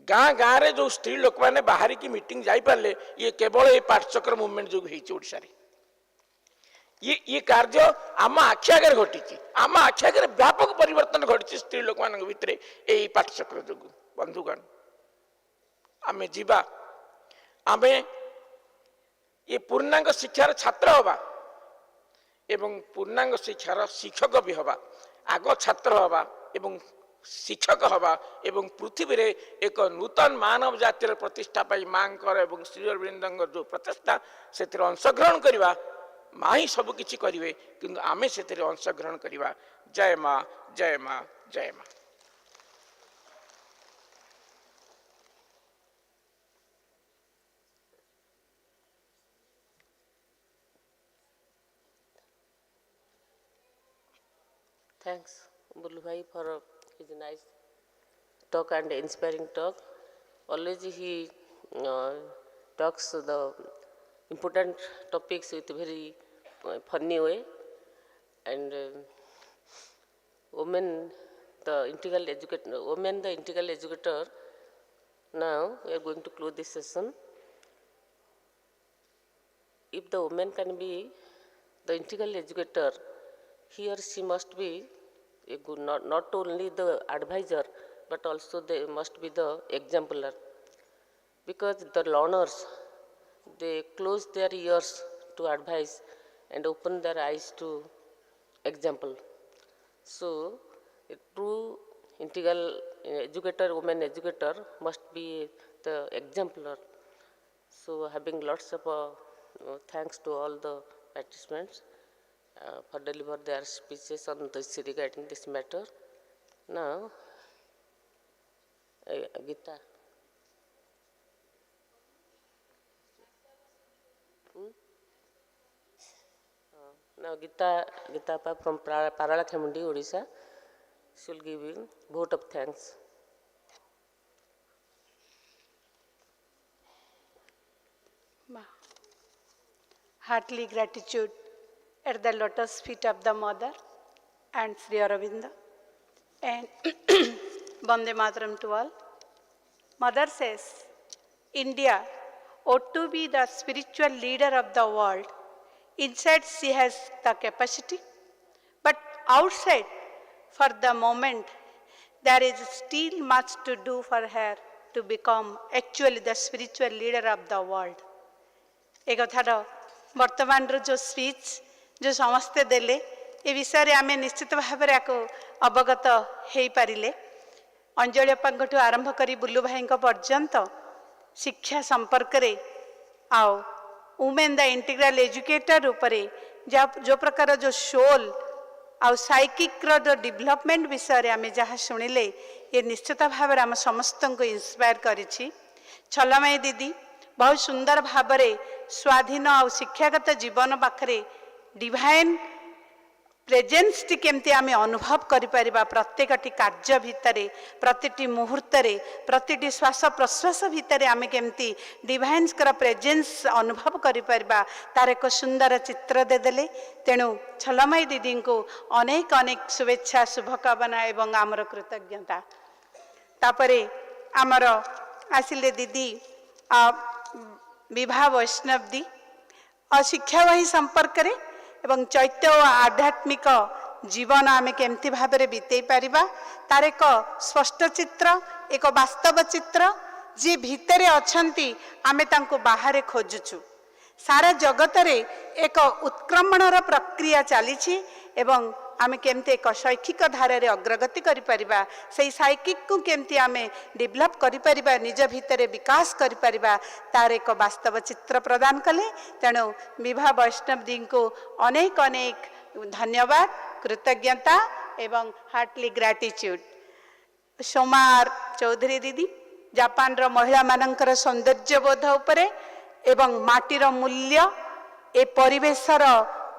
गाँ गाँव में जो स्त्री लोक मैंने बाहर की मीटिंग जापारे ये केवल ये पाठचक्र मुवमेंट जो होशा ये कार्य आम आखि आगे घटी आम आखि आगे व्यापक परिवर्तन घटी स्त्री लोक मान भितर यही पाठचक्र जो बंधुगण आमे जीवा आमे ये पूर्णांग शिक्षार छात्र हवा एवं पूर्णांग शिक्षार शिक्षक भी हवा आग छात्र हवा एवं शिक्षक हवा एवं पृथ्वी रे एक नूतन मानव जातिर प्रतिष्ठा पाई मांकर एवं श्री अरविंद जो प्रचेषा से अंशग्रहण करवा माँ ही सब किछि करिवे किंतु आमे से अंशग्रहण करवा। जय माँ जय माँ जय माँ। Thanks, Bulu Bhai, for his nice talk and inspiring talk. Always he talks the important topics with very funny way. And women, the integral educator. Now we are going to close this session. If the woman can be the integral educator, he or she must be a good, not only the advisor, but also they must be the exemplar. Because the learners, they close their ears to advice and open their eyes to example. So, a true integral educator, woman educator must be the exemplar. So, having lots of thanks to all the participants for deliver their speeches on this regarding this matter. Now, Gita. Now Gita from Paralakhemundi, Odisha, she will give you vote of thanks. Heartily gratitude at the lotus feet of the mother and Sri Aurobindo, and Vande Mataram to all. Mother says, India ought to be the spiritual leader of the world. Inside she has the capacity, but outside, for the moment, there is still much to do for her to become actually the spiritual leader of the world. एक कथार वर्तमान जो speech जो समस्ते देले ए विषय रे आमे निश्चित भाव में अवगत हो पारिले। अंजलि अप्पांठू आरंभ करी बुल्लू भाई पर्यंत शिक्षा संपर्क रे आओ वुमेन द इंटीग्रल एजुकेटर उपरे जो प्रकार जो सोल आउ साइकिक जो डेवलपमेंट विषय रे आमे जहाँ शुणिले ये निश्चित भाव में आम समस्त को इंस्पायर करिछि। छलमयी दीदी बहुत सुंदर भाव में स्वाधीन और शिक्षागत जीवन पाखरे डिवाइन प्रेजेंस टी केमती आमे अनुभव करि परिबा प्रत्येकटी कार्य भितरे प्रतिटी मुहूर्त रे प्रतिटी श्वास प्रश्वास भितरे आमे केमती डिवाइन्स कर प्रेजेंस अनुभव करि परिबा तार एक सुंदर चित्र दे देले। तेणु छलमयी दीदी को अनेक अनेक शुभेच्छा शुभकामना एवं आमर कृतज्ञता। तापरे आमर आसिले दीदी विभा वैष्णव दी शिक्षा वही संपर्क रे एवं चैत्य और आध्यात्मिक जीवन आमे केमती भाव में बीते पारिबा तार एक स्पष्ट चित्र एक वास्तव चित्र जी भितरे अछंती आमे तांको बाहर खोजुछु। सारा जगत रे एक उत्क्रमणर प्रक्रिया चली एवं आमे केमती एक शैक्षिक धारा रे अग्रगति करि परिबा सेही साइकिक को केमती आमे डेभलप करि परिबा निज भितरे विकास करि परिबा तार एक वास्तव चित्र प्रदान कले। तेणु विभा वैष्णव जी को अनेक अनेक धन्यवाद कृतज्ञता एवं हार्टली ग्रैटिट्यूड। सोमार चौधरी दीदी जापान रो महिला मानकर सौंदर्य बोध उपरे एवं माटीर मूल्य ए परिवेशर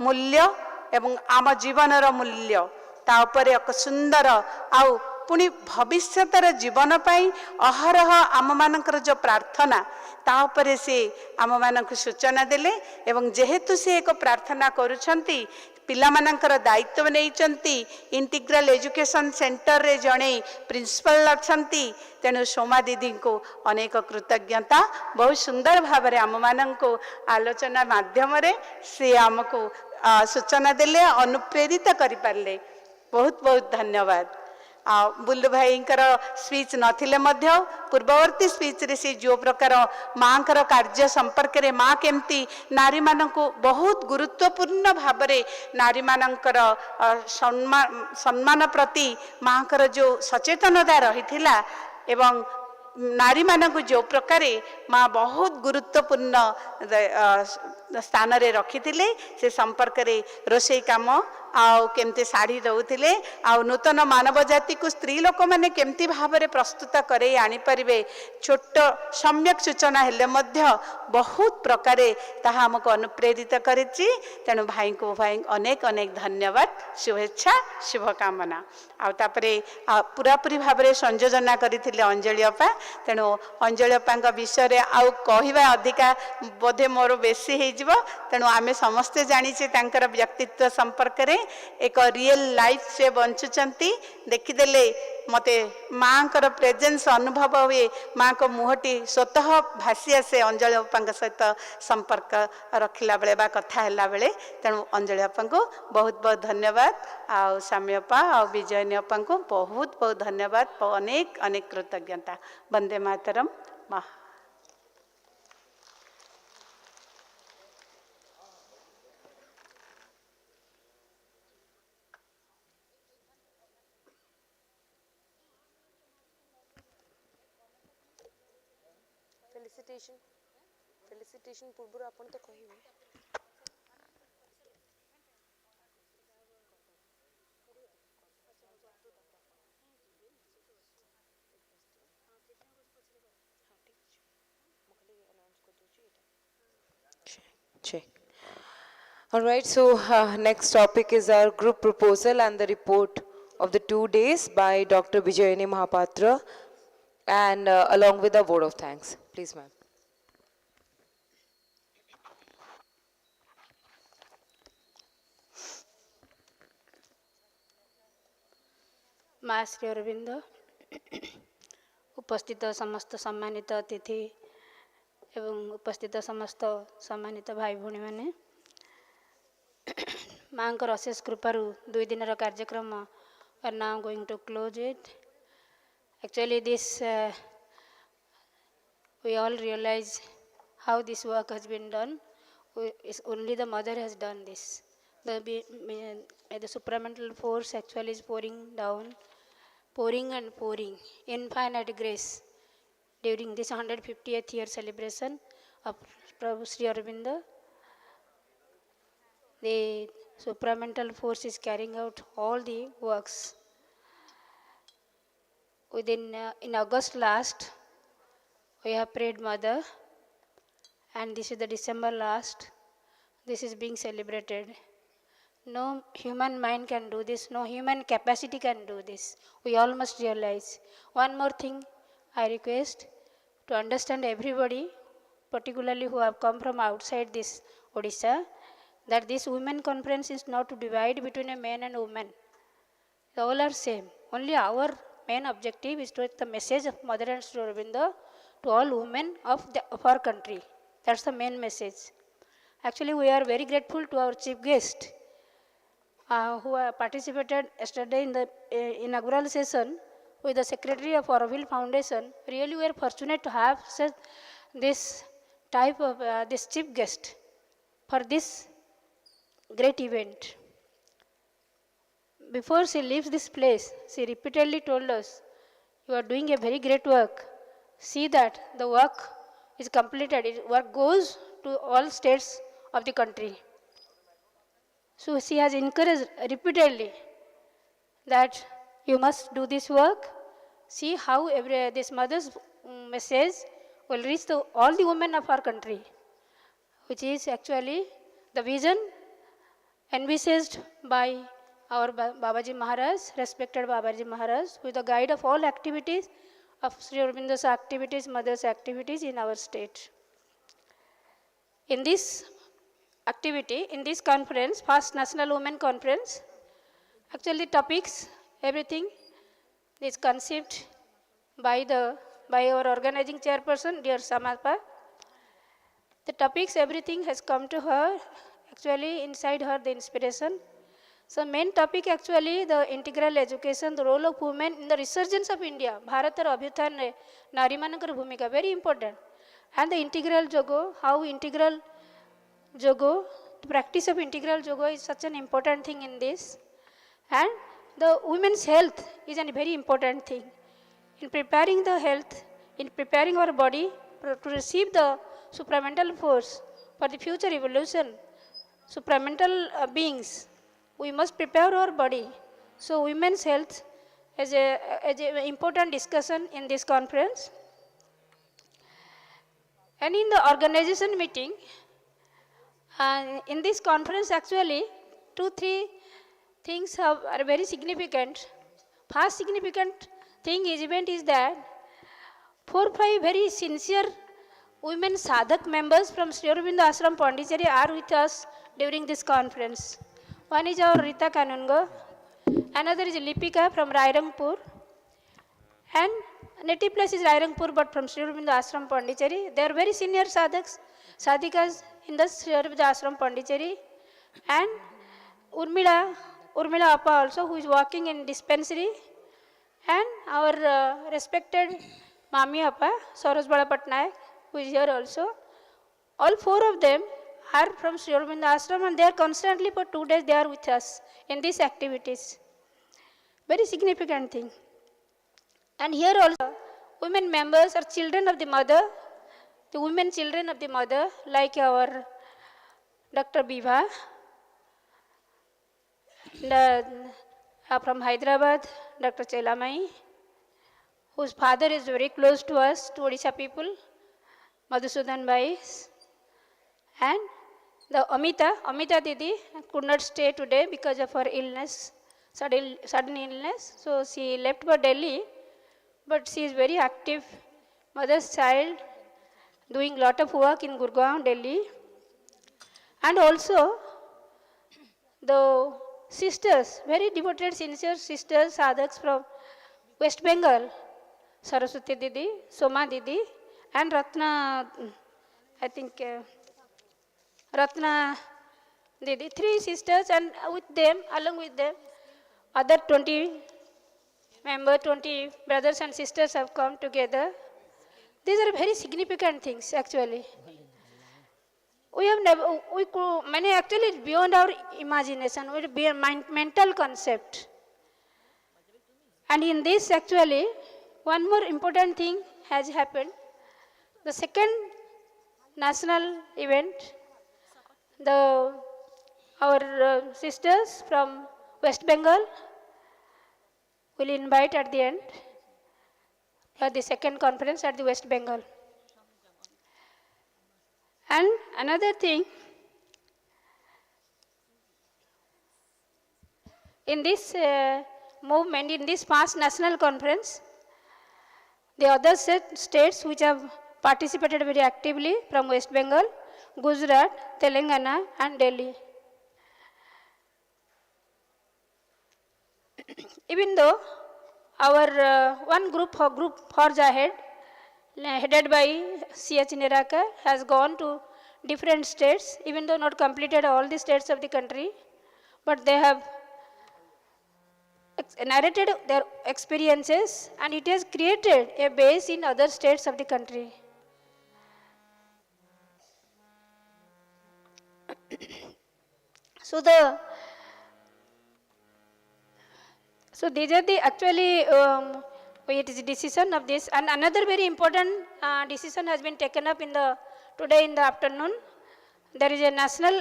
मूल्य एवं आम जीवनर मूल्य ता उपरे एक सुंदर आउ पुणी भविष्यतर जीवन पाई अहरह आम मानकर जो प्रार्थना ता उपरे से आम मानक सूचना देले एवं जेहेतु से एक प्रार्थना करुछंती पिला मानकर दायित्व नहीं इंटीग्रल एजुकेशन सेंटर रे जड़े प्रिंसिपल अच्छी तेणु सोमा दीदी को अनेक कृतज्ञता। बहुत सुंदर भाव में आम मान आलोचना माध्यम से आमको सूचना देले अनुप्रेरित करि पारले। बहुत बहुत धन्यवाद। बुल्लु भाई स्पीच नथिले मध्य पूर्ववर्ती स्पीच रे से जो प्रकार माँ कार्य संपर्क रे माँ केमती नारी मानक बहुत गुरुत्वपूर्ण भाव रे नारी मानकर सम्मान प्रति माँ जो सचेतनता रही थिला एवं नारी मानक जो प्रकार माँ बहुत गुरुत्वपूर्ण स्थान रे रखी थिले से संपर्क रे रोषे काम आउ केमती साड़ी दौले आउ नूतन मानव जाति को स्त्री लोक मैंने केमती भाव में प्रस्तुत करे आनी परिबे छोट सम्यक सूचना हेले मध्य बहुत प्रकार ताहा हमको अनुप्रेरित करिछि। तेणु भाई को भाई अनेक अनेक धन्यवाद शुभेच्छा शुभकामना। आउे पूरापूरी भाव में संयोजना करथिले अंजलि अपा। तेणु अंजलि अपा विषय रे आउ कहिबा अधिका बोधे मोर बेसी हेजिबो। तेणु आमे समस्ते जानिछे तांकर व्यक्तित्व संपर्क रे एक रियल लाइफ से बंचुचंती देखिदेले मते माँ कर प्रेजेंस अनुभव हुए। माँ को मुहटी स्वतः भासी आसे अंजलि अपा सहित संपर्क रखिला बेले बा कथा हैला बेले। तेणु अंजलि अपा को बहुत बहुत धन्यवाद। आउ साम्य अपा आउ विजयनी अपा को बहुत बहुत धन्यवाद। अनेक अनेक कृतज्ञता। वंदे मातरम। फेलिसिटेशन पूर्व आपण तो कहिबे। All right, so next topic is our group proposal and the report of the 2 days by Dr. Vijayani Mahapatra and along with a vote of thanks. Please, ma'am. माँ श्री अरविंद उपस्थित समस्त सम्मानित अतिथि एवं उपस्थित समस्त सम्मानित भाई भौणी मैंने माँ अशेष कृपारू 2 दिन कार्यक्रम are now going to close it. Actually this we all realize how this work has been done. Only the mother has done this. The supramental force actually is pouring down, pouring and pouring infinite grace during this 150th year celebration of Prabhu Sri Aurobindo. The supramental force is carrying out all the works. In August last, we have prayed Mother, and this is the December last. This is being celebrated. No human mind can do this. No human capacity can do this. We all must realize. One more thing I request to understand everybody, particularly who have come from outside this Odisha, that this women conference is not to divide between a man and woman. They all are same. Only our main objective is to take the message of Mother and Sri Aurobindo to all women of our country. That's the main message. Actually, we are very grateful to our chief guest who participated yesterday in the inaugural session with the Secretary of Aurobindo Foundation. Really, we are fortunate to have this type of this chief guest for this great event. before she leaves this place, she repeatedly told us, "You are doing a very great work. See that the work is completed. Work goes to all states of the country." So she has encouraged repeatedly that you must do this work. See how this mother's message will reach to all the women of our country, which is actually the vision envisaged by our Babaji Maharaj, respected Babaji Maharaj, who is the guide of all activities of Sri Aurobindo's activities, mother's activities in our state. In this activity, in this conference, first National Women Conference, actually topics, everything is conceived by our organizing chairperson, dear Samapa. The topics, everything has come to her, actually inside her the inspiration. So main topic actually the integral education, the role of women in the resurgence of India, Bharatar Abhyuthan re Nari Manankar Bhumika, very important. And the integral yoga, how integral yoga, the practice of integral yoga is such an important thing in this. And the women's health is a very important thing. In preparing the health, in preparing our body to receive the supramental force for the future evolution, supramental beings, we must prepare our body. So women's health is an important discussion in this conference. And in the organization meeting, in this conference actually 2-3 things are very significant. First significant event is that 4-5 very sincere women sadhak members from Sri Aurobindo Ashram Pondicherry are with us during this conference. One is our Rita Kanungo, another is Lipika from Rairangpur, and native place is Rairangpur but from Sri Aurobindo Ashram Pondicherry. They are very senior sadhaks, sadhikas in the Sri Aurobindo Ashram Pondicherry, and Urmila Appa also, who is working in dispensary, and our respected Mami Appa, Saroj Bala Patnaik, who is here also. All 4 of them are from Sri Aurobindo Ashram and they are constantly for 2 days they are with us in these activities. Very significant thing. And here also women members are children of the mother, the women children of the mother, like our Dr. Biva from Hyderabad, Dr. Chelamai, whose father is very close to us, to Odisha people, Madhusudan Bhai, and the Amita Didi could not stay today because of her illness, sudden illness. So she left for Delhi, but she is very active, mother's child, doing lot of work in Gurgaon, Delhi. And also the sisters, very devoted, sincere sisters, sadhaks from West Bengal, Saraswati Didi, Soma Didi, and Ratna, I think Ratna Didi, 3 sisters, and with them, along with them, other 20 brothers and sisters have come together. These are very significant things actually. We have never, many actually beyond our imagination, beyond mental concept. And in this actually, one more important thing has happened. The second national event, our sisters from West Bengal will invite at the end the second conference at the West Bengal. And another thing, in this movement, in this past national conference, the other states which have participated very actively from West Bengal, Gujarat, Telangana and Delhi. Even though our one group Forge Ahead, headed by C.H. Niraka, has gone to different states, even though not completed all the states of the country, but they have narrated their experiences and it has created a base in other states of the country. So So these are the actually it is decision of this, and another very important decision has been taken up in the today in the afternoon. There is a national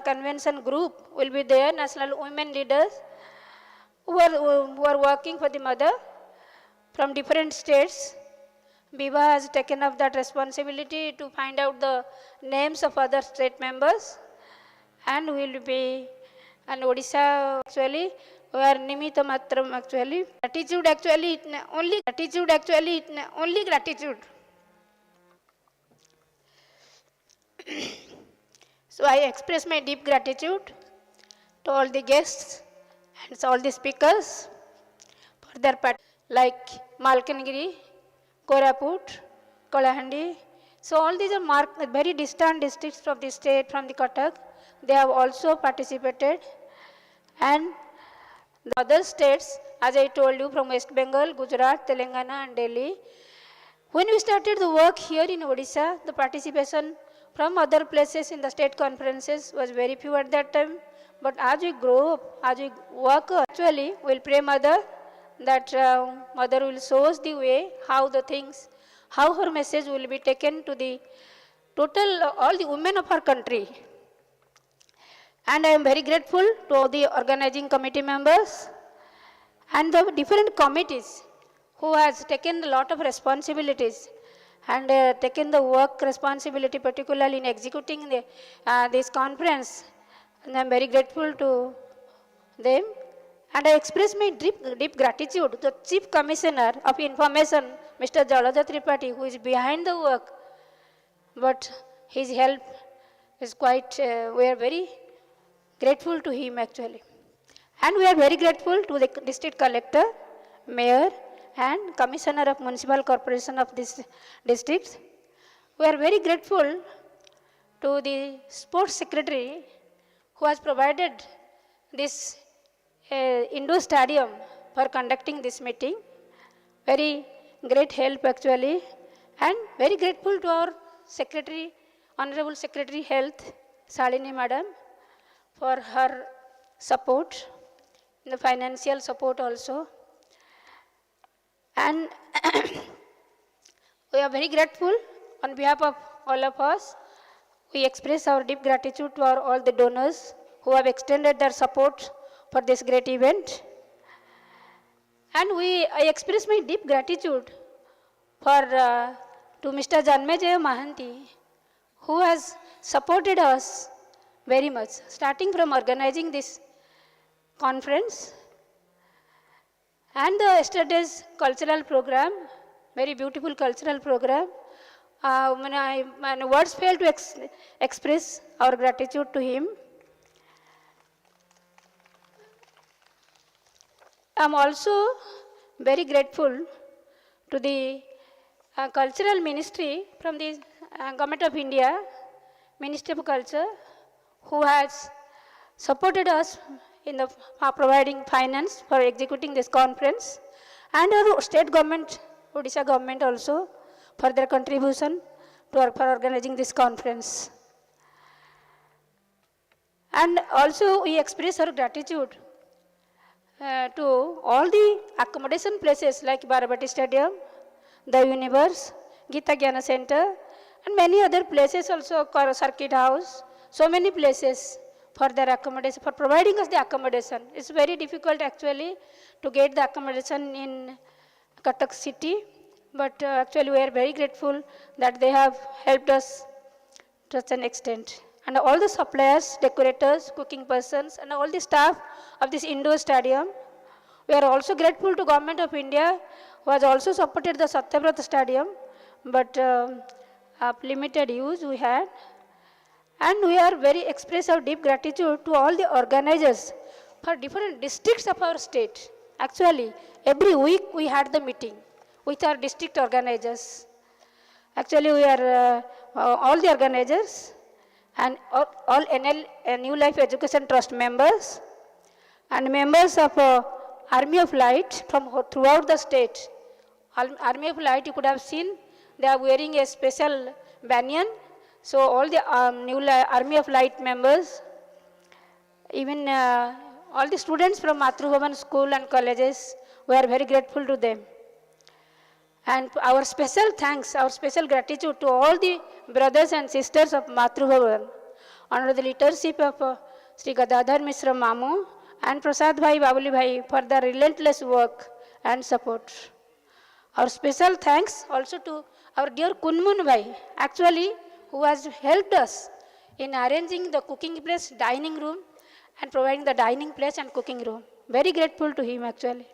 convention group will be there, national women leaders who are working for the mother from different states. Biba has taken up that responsibility to find out the names of other state members, and will be, and Odisha actually, we are nimita matram actually, gratitude actually, only gratitude. So I express my deep gratitude to all the guests and all the speakers for their part, like Malkanagiri, Koraput, Kalahandi. So all these are very distant districts from the state, from the Cuttack. They have also participated, and the other states, as I told you, from West Bengal, Gujarat, Telangana and Delhi. When we started the work here in Odisha, the participation from other places in the state conferences was very few at that time. But as we grow up, as we work, actually, we'll pray Mother that Mother will show us the way, how the things, how her message will be taken to the total, all the women of our country. And I am very grateful to all the organizing committee members and the different committees who has taken a lot of responsibilities and taken the work responsibility, particularly in executing this conference. And I am very grateful to them. And I express my deep gratitude to the Chief Commissioner of Information, Mr. Jaladha Tripathi, who is behind the work. But his help is quite, we are very grateful to him actually. And we are very grateful to the District Collector, Mayor and Commissioner of Municipal Corporation of this district. We are very grateful to the Sports Secretary who has provided this indoor stadium for conducting this meeting. Very great help actually, and very grateful to our Secretary, Honorable Secretary Health, Shalini Madam, for her support, the financial support also. And we are very grateful on behalf of all of us. We express our deep gratitude to all the donors who have extended their support for this great event. And I express my deep gratitude for to Mr. Janmejaya Mahanti, who has supported us very much, starting from organizing this conference and yesterday's cultural program, very beautiful cultural program. My words fail to express our gratitude to him. I am also very grateful to the Cultural Ministry from the Government of India, Ministry of Culture, who has supported us in the providing finance for executing this conference, and our state government, Odisha government also, for their contribution for organizing this conference. And also we express our gratitude to all the accommodation places like Barabati Stadium, the Universe, Gita Gyana Center, and many other places also, Circuit House, so many places for their accommodation, for providing us the accommodation. It's very difficult actually to get the accommodation in Cuttack city, but actually we are very grateful that they have helped us to such an extent. And all the suppliers, decorators, cooking persons, and all the staff of this indoor stadium. We are also grateful to Government of India, who has also supported the Satyavrata Stadium, but of limited use we had. And we are very express our deep gratitude to all the organizers for different districts of our state. Actually, every week we had the meeting with our district organizers. Actually, we are all the organizers and all New Life Education Trust members and members of Army of Light from throughout the state. Army of Light, you could have seen, they are wearing a special banyan. So all the Army of Light members, even all the students from Mathrubhavan school and colleges, we are very grateful to them. And our special thanks, our special gratitude to all the brothers and sisters of Mathrubhavan under the leadership of Sri Gadadhar Mishra Mamu and Prasad Bhai Babuli Bhai for their relentless work and support. Our special thanks also to our dear Kunmun Bhai, actually, who has helped us in arranging the cooking place, dining room, and providing the dining place and cooking room. Very grateful to him, actually.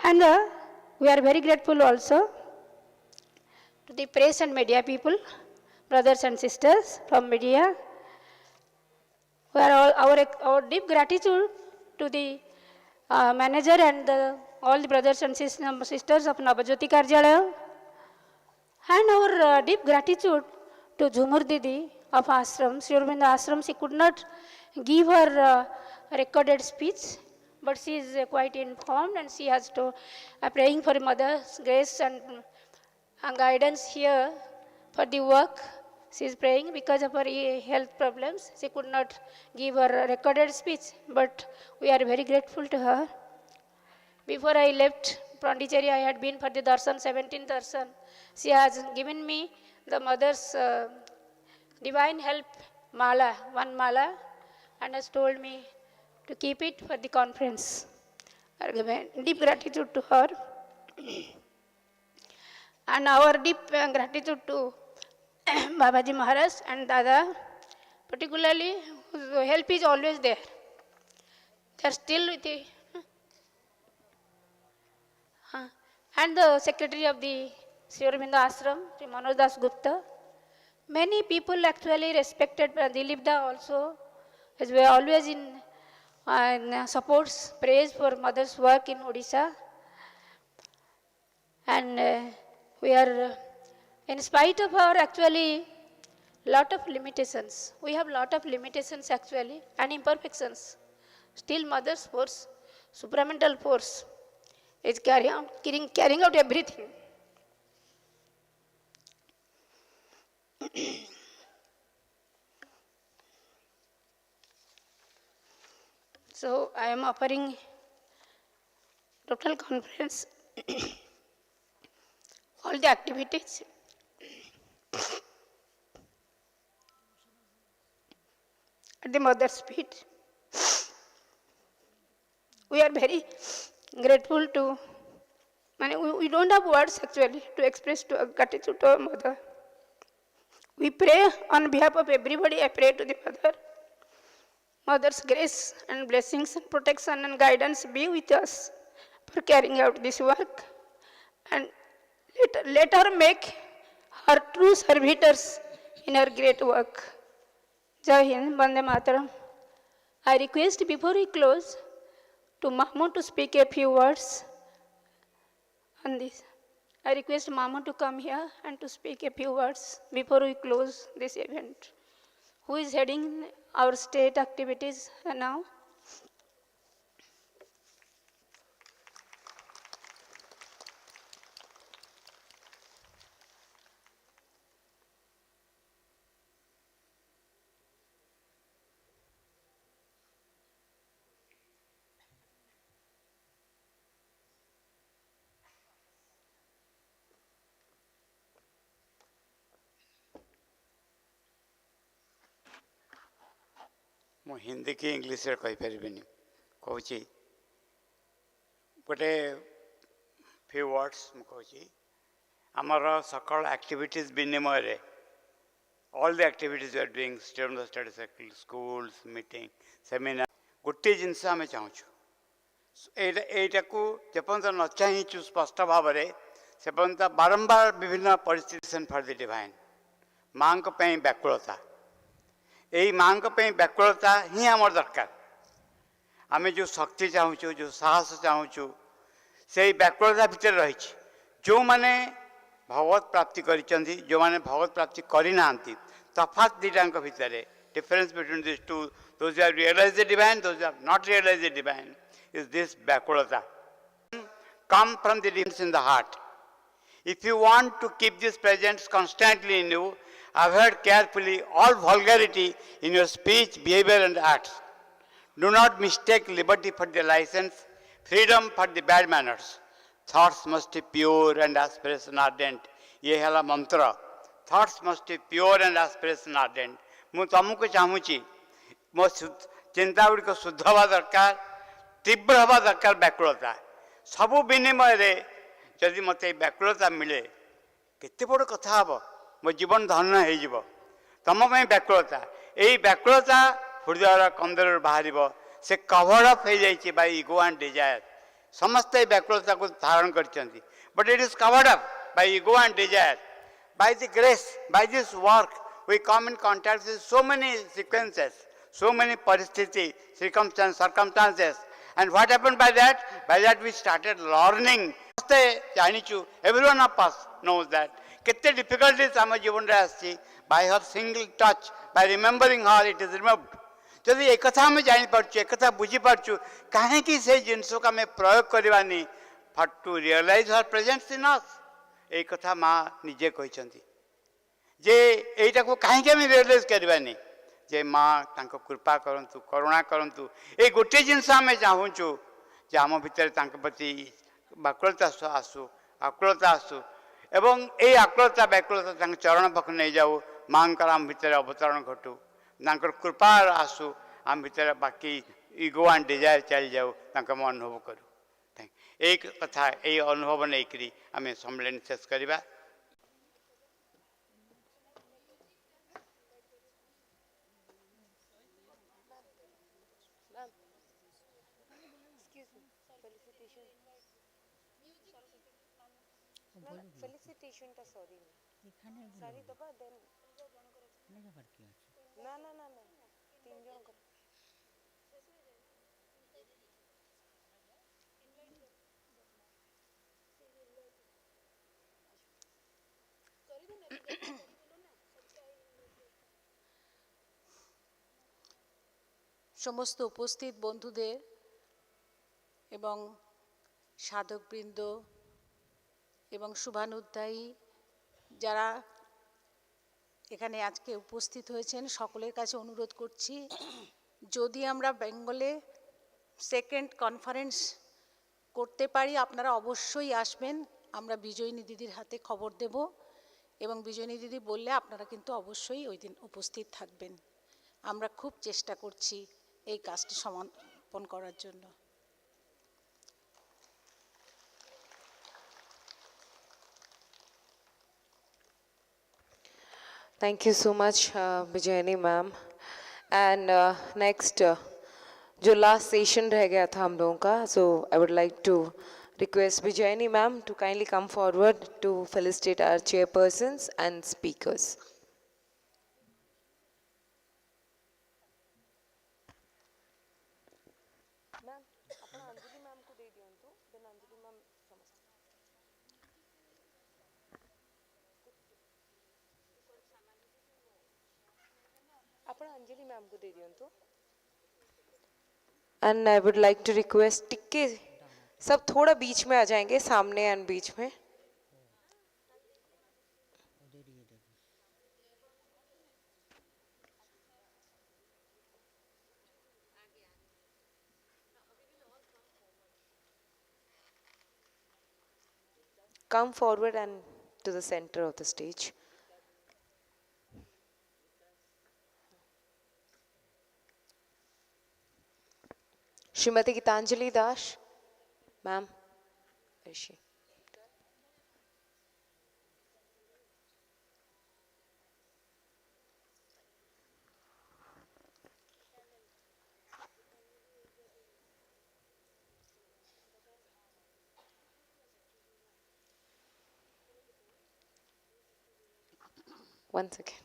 And we are very grateful also to the press and media people, brothers and sisters from media. We are all, our deep gratitude to the manager and all the brothers and sisters of Navajyoti Karyalaya, and our deep gratitude to Jhumur Didi of Ashram, Sri Aurobindo Ashram. She could not give her recorded speech, but she is quite informed and she has to praying for mother's grace and guidance here for the work. She is praying because of her health problems. She could not give her recorded speech, but we are very grateful to her. Before I left Pondicherry, I had been for the darshan, 17th darshan. She has given me the mother's divine help mala, one mala, and has told me to keep it for the conference. Deep gratitude to her. And our deep gratitude to Babaji Maharaj and Dada, particularly whose help is always there. They are still with the and the secretary of the Sri Aurobindo Ashram, Sri Manoj Das Gupta. Many people actually respected Dilip Da also, as we are always in supports, praise for mother's work in Odisha. And we are, in spite of our actually lot of limitations, we have lot of limitations actually and imperfections. Still mother's force, supramental force is carrying out everything. So I am offering total conference, all the activities at the mother's feet. We are very grateful to, we don't have words actually to express to gratitude to our mother. We pray on behalf of everybody. I pray to the mother. Mother's grace and blessings and protection and guidance be with us for carrying out this work. And let her make her true servitors in her great work. Jai Hind, Vande Mataram. I request before we close to Mamu to speak a few words on this. I request Mamu to come here and to speak a few words before we close this event. Who is heading our state activities now? ମୁଁ ହିନ୍ଦୀ କି ଇଂଲିଶରେ କହିପାରିବିନି, କହୁଛି ଗୋଟେ few words ମୁଁ କହୁଛି। ଆମର ସକଳ activities ବିନିମୟରେ, all the activities we are doing, student study circle, schools, meeting, seminar, ଗୋଟିଏ ଜିନିଷ ଆମେ ଚାହୁଁଛୁ, ଏଇଟାକୁ ଯେପର୍ଯ୍ୟନ୍ତ ନ ଚାହିଁଛୁ ସ୍ପଷ୍ଟ ଭାବରେ, ସେ ପର୍ଯ୍ୟନ୍ତ ବାରମ୍ବାର ବିଭିନ୍ନ ପରିସ୍ଥିତି ଫର ଦି ଡିଭାଇନ୍, ମାଙ୍କ ପାଇଁ ବ୍ୟାକୁଳତା, এই ମାଙ୍କ ପାଇଁ ବ୍ୟାକୁଳତା ହିଁ ଆମର ଦରକାର। ଆମେ ଯେଉଁ ଶକ୍ତି ଚାହୁଁଛୁ, ଯେଉଁ ସାହସ ଚାହୁଁଛୁ, ସେଇ ବ୍ୟାକୁଳତା ଭିତରେ ରହିଛି। ଯେଉଁମାନେ ଭଗବତ ପ୍ରାପ୍ତି କରିଛନ୍ତି, ଯେଉଁମାନେ ଭଗବତ ପ୍ରାପ୍ତି କରିନାହାନ୍ତି, ତଫାତ ଦୁଇଟାଙ୍କ ଭିତରେ, difference between these two, those who have realized the divine, those who have not realized the divine, is this byakulata. Come from the depths in the heart. If you want to keep this presence constantly in you, avoid carefully all vulgarity in your speech, behavior and acts. Do not mistake liberty for the license, freedom for the bad manners. Thoughts must be pure and aspiration ardent. ये है मंत्र. Thoughts must be pure and aspiration ardent. ମୁଁ ତମକୁ ଚାହୁଁଛି ମୋ ଚିନ୍ତା ଗୁଡ଼ିକ ଶୁଦ୍ଧ ହେବା ଦରକାର, ତୀବ୍ର ହେବା ଦରକାର ବ୍ୟାକୁଳତା. ସବୁ ବିନିମୟରେ ଯଦି ମୋତେ ଏ ବ୍ୟାକୁଳତା ମିଳେ କେତେ ବଡ଼ କଥା ହେବ, ମୋ ଜୀବନ ଧନ୍ୟ ହେଇଯିବ. ତମ ପାଇଁ ବ୍ୟାକୁଳତା, ଏଇ ବ୍ୟାକୁଳତା ହୃଦୟର କନ୍ଦରରୁ ବାହାରିବ. ସେ କଭର୍ଡ ଅପ୍ ହେଇଯାଇଛି ବାଇ ଇଗୋ ଆଣ୍ଡ ଡିଜାୟାର. ସମସ୍ତେ ଏ ବ୍ୟାକୁଳତାକୁ ଧାରଣ କରିଛନ୍ତି, but it is covered up by ego and desire. By the grace, by this work, we come in contact with so many sequences, so many paristhiti, circumstances. And what happened by that? By that we started learning. Every one of us knows that. Kette difficulties our जीवन रे आसी, by her single touch, by remembering her, it is removed. जदि एक कथा में जानी पड़चु, एक कथा बुझी पड़चु, काहे कि से जिनसों का मैं प्रयोग करवानी, for to realize her presence in us. एक कथा माँ निजे कोई चंदी. जे एटा को काहे कि मैं realize करवानी, जे माँ तांको कृपा करंतु, करुणा करंतु. एक गोटे जिनस हमें चाहूँचु, जे आम भीतर तांको प्रति व्याकुलता आसु, आकुलता आसु, एवं ए आकुलता व्याकुलता तांको चरण पाख नहीं जाऊ, माँ का आम भीतर अवतरण घटू. तांकर कृपा आसु, आम भीतर बाकी इगो एंड डिजायर चल जाऊ, तांको हम अनुभव करूँ. एक कथा ये अनुभव नहीं करी आम सम्मेलन शेष करवा. फेलिसिटेशन टा सॉरी सारी दबा देन ना ना ना ना तीन जन को সমস্ত উপস্থিত বন্ধুদের এবং সাধকবৃন্দ এবং শুভানুধ্যায়ী যারা এখানে আজকে উপস্থিত হয়েছেন সকলের কাছে অনুরোধ করছি, যদি আমরা বেঙ্গলে সেকেন্ড কনফারেন্স করতে পারি আপনারা অবশ্যই আসবেন. আমরা বিজয়িনী দিদির হাতে খবর দেব এবং বিজয়িনী দিদি বললে আপনারা কিন্তু অবশ্যই ওই দিন উপস্থিত থাকবেন. আমরা খুব চেষ্টা করছি এই কাজটি সমাপন করার জন্য. Thank you so much, Vijayani ma'am. And next, जो last session रह गया था हम लोगों का, so I would like to request Vijayani ma'am to kindly come forward to felicitate our chairpersons and speakers. And I would like to request टिक्के सब थोड़ा बीच में आ जाएंगे, सामने एंड बीच में. Come forward and to the center of the stage. Shrimati Gitanjali Dash, ma'am, where is she? Once again.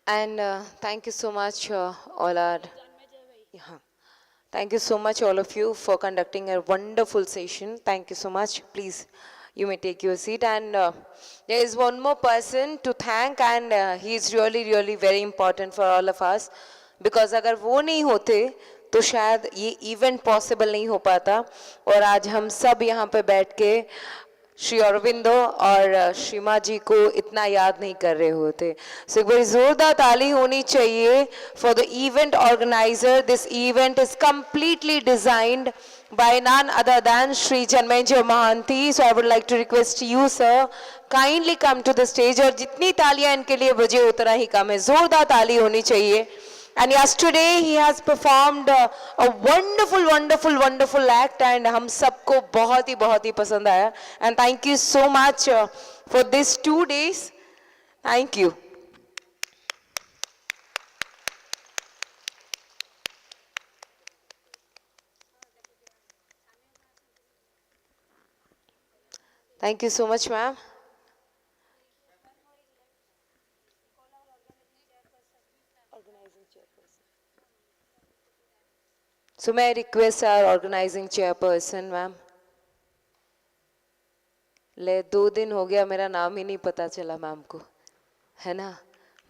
And thank you so much, all our. Yeah. Thank you so much, all of you, for conducting a wonderful session. Thank you so much. Please, you may take your seat. And there is one more person to thank, and he is really, really very important for all of us. Because अगर वो नहीं होते तो शायद ये event possible नहीं हो पाता और आज हम सब यहाँ पे बैठ के श्री अरविंदो और श्रीमा जी को इतना याद नहीं कर रहे होते. सो एक बड़ी जोरदार ताली होनी चाहिए for the event organiser. This event is completely designed by none other than Shri Janmenjay Mahanti. So I would like to request you, sir, kindly come to the stage. और जितनी तालियां इनके लिए बजे उतना ही कम है. जोरदार ताली होनी चाहिए. And yesterday he has performed a wonderful, wonderful, wonderful act, and हम सबको बहुत ही पसंद आया. And thank you so much for these 2 days. Thank you. Thank you so much, ma'am. So may I request our organizing chairperson, ma'am? ले 2 दिन हो गया मेरा नाम ही नहीं पता चला मैम को, है ना.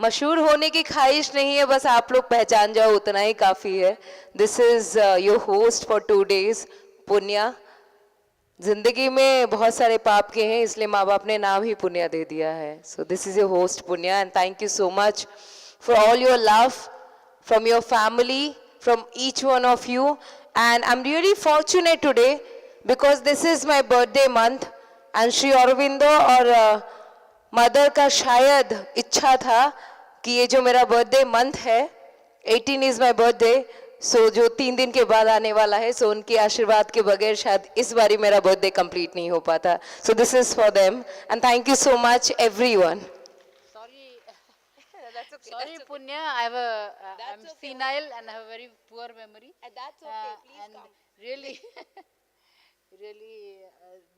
मशहूर होने की ख्वाहिश नहीं है, बस आप लोग पहचान जाओ उतना ही काफी है. This is your host for 2 days, पुण्या. जिंदगी में बहुत सारे पाप के हैं, इसलिए माँ बाप ने नाम ही पुण्या दे दिया है. So this is your host पुण्या, and thank you so much for all your love from your family, from each one of you. And I'm really fortunate today because this is my birthday month, and Shri Aurobindo और mother का शायद इच्छा था कि ये जो मेरा birthday month है, 18 इज माई बर्थडे, सो जो 3 दिन के बाद आने वाला है, सो उनके आशीर्वाद के बगैर शायद इस बारी मेरा बर्थडे कंप्लीट नहीं हो पाता. सो this is for them, and thank you so much everyone. Sorry, Punya, I'm senile and I have a very poor memory. That's okay, please and come. Really,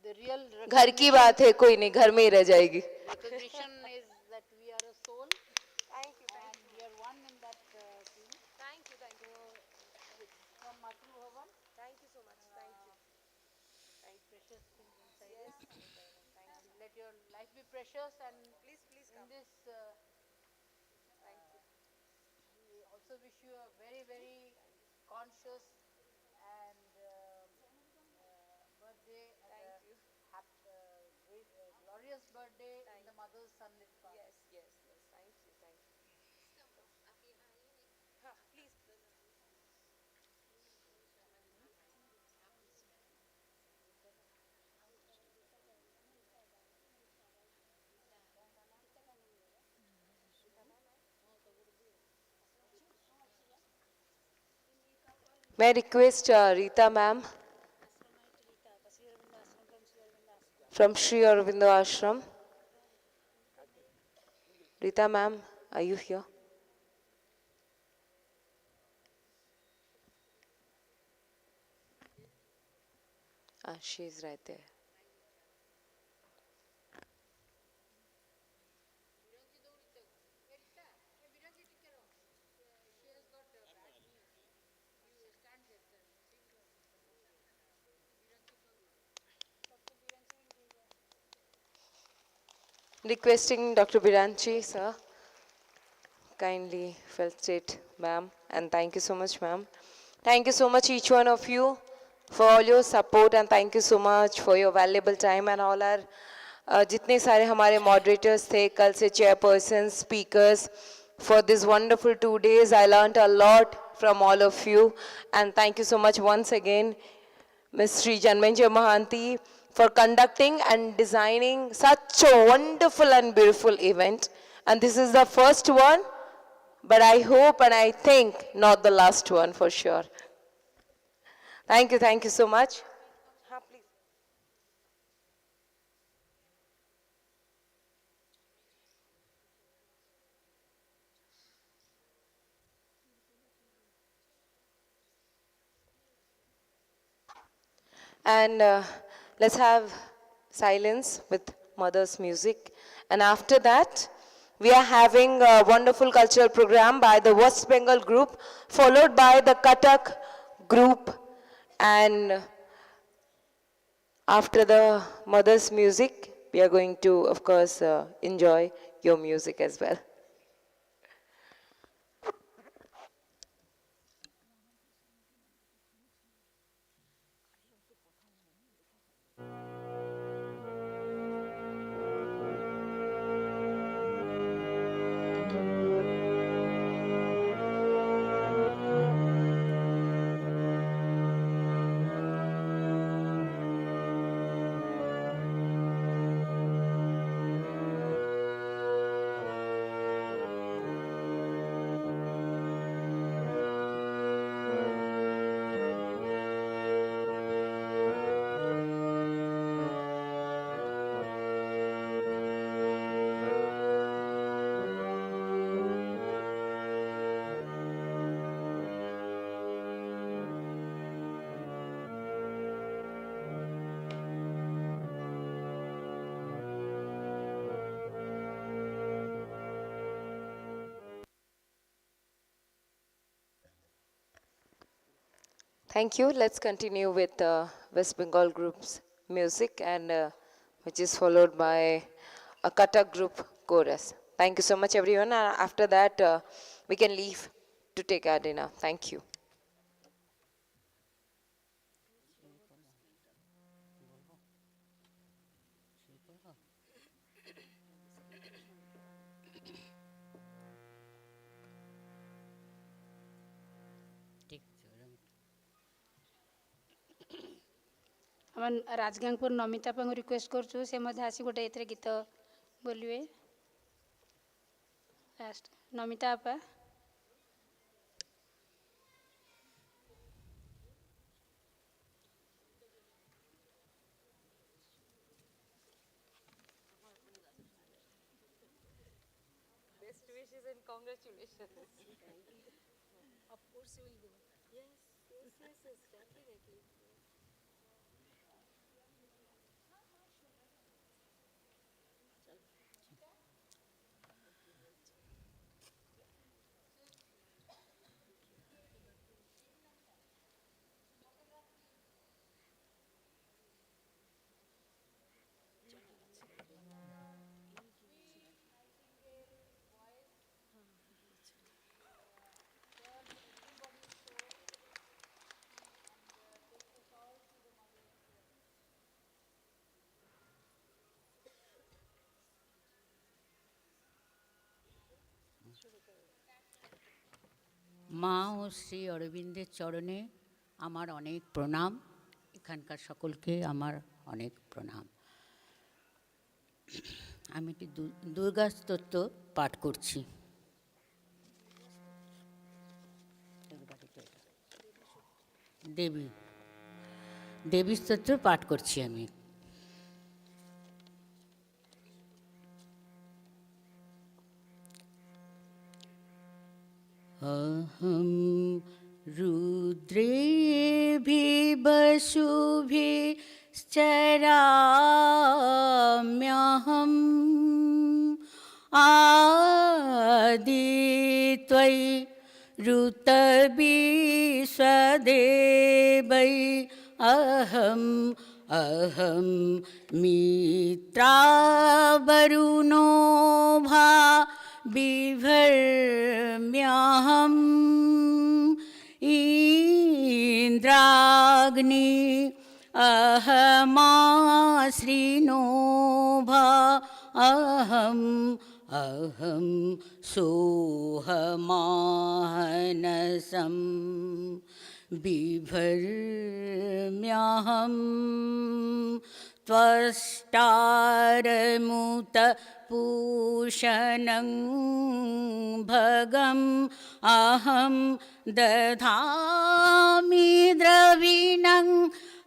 the real घर की बात है, कोई नहीं, घर में ही रह जाएगी. recognition is that we are a soul. Thank you. And we are one in that thing. Thank you. From Matru Bhavan. Thank you so much. Thank you. Precious things inside us. Let your life be precious, and please in this we also wish you a very, very conscious and birthday. Thank you. Great, glorious birthday in the mother's sunlit path. Yes. Thank you. Please. May I request Rita ma'am from Shri Aurobindo Ashram. Rita ma'am, are you here? She is right there. Requesting Dr. Biranchi, sir. Kindly felicitate, ma'am, and thank you so much, ma'am. Thank you so much, each one of you, for all your support, and thank you so much for your valuable time. And all our जितने सारे हमारे moderators थे, कल से chairpersons, speakers, for this wonderful 2 days, I learned a lot from all of you, and thank you so much once again, Ms. Sri Janmenjay Mahanti, for conducting and designing such a wonderful and beautiful event. And this is the first one, but I hope and I think not the last one for sure. Thank you so much. Please. And let's have silence with mother's music. And after that, we are having a wonderful cultural program by the West Bengal group, followed by the Cuttack group, and after the mother's music, we are going to, of course, enjoy your music as well. Thank you. Let's continue with West Bengal group's music, and which is followed by a Cuttack group chorus. Thank you so much, everyone. After that, we can leave to take our dinner. Thank you. हम राजगांगपुर नमिता पे request करछु से मध्य आसी गोटे एथरे गीत बोलिए last Namita आपा Best wishes and congratulations. Of course you will go. Yes, definitely. মা ও শ্রী অরবিন্দের চরণে আমার অনেক প্রণাম, এখানকার সকলকে আমার অনেক প্রণাম। আমি একটি দুর্গা স্তোত্র পাঠ করছি। দেবী স্তোত্র পাঠ করছি আমি। अहं रुद्रेभिर्वसुभिश्चराम्यहम् आदित्यै ऋतविश्वदेवै अहं मित्रावरुणो भा बिभर्म्यहम् इन्द्राग्नि अहमाश्रिनोभा अहं सोहमाहनसं बिभर्म्यहम् त्वष्टारमुत पूषणं भगम् अहं दधामि द्रविणं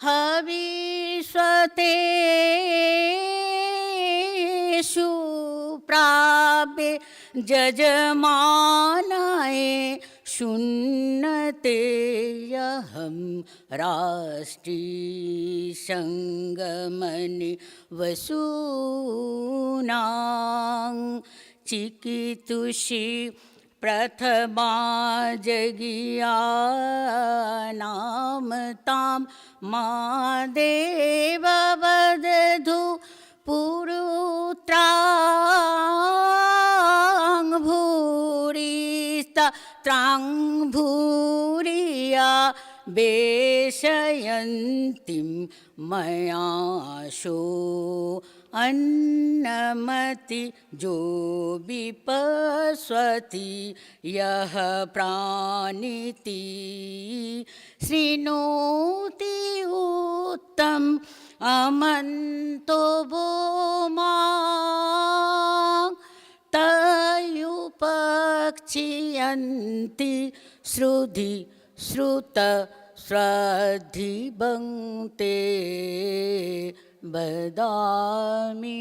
हविष्वतेषु प्राप्य जजमानाय शुन्नते यहं राष्ट्रीसङ्गमनि वसूनां चिकितुषी प्रथमा जगिया नाम ताम महादेव वदधु पुरुत्रांग भूरिस्ता त्रांग भूरिया बेशयन्तीं मयाशो अन्नमति जो विपस्वति यः प्राणिति शृणोति उत्तम अमन्तो भूमा तयुपक्षियन्ति श्रुधि श्रुत श्रद्धि बंते बदामि।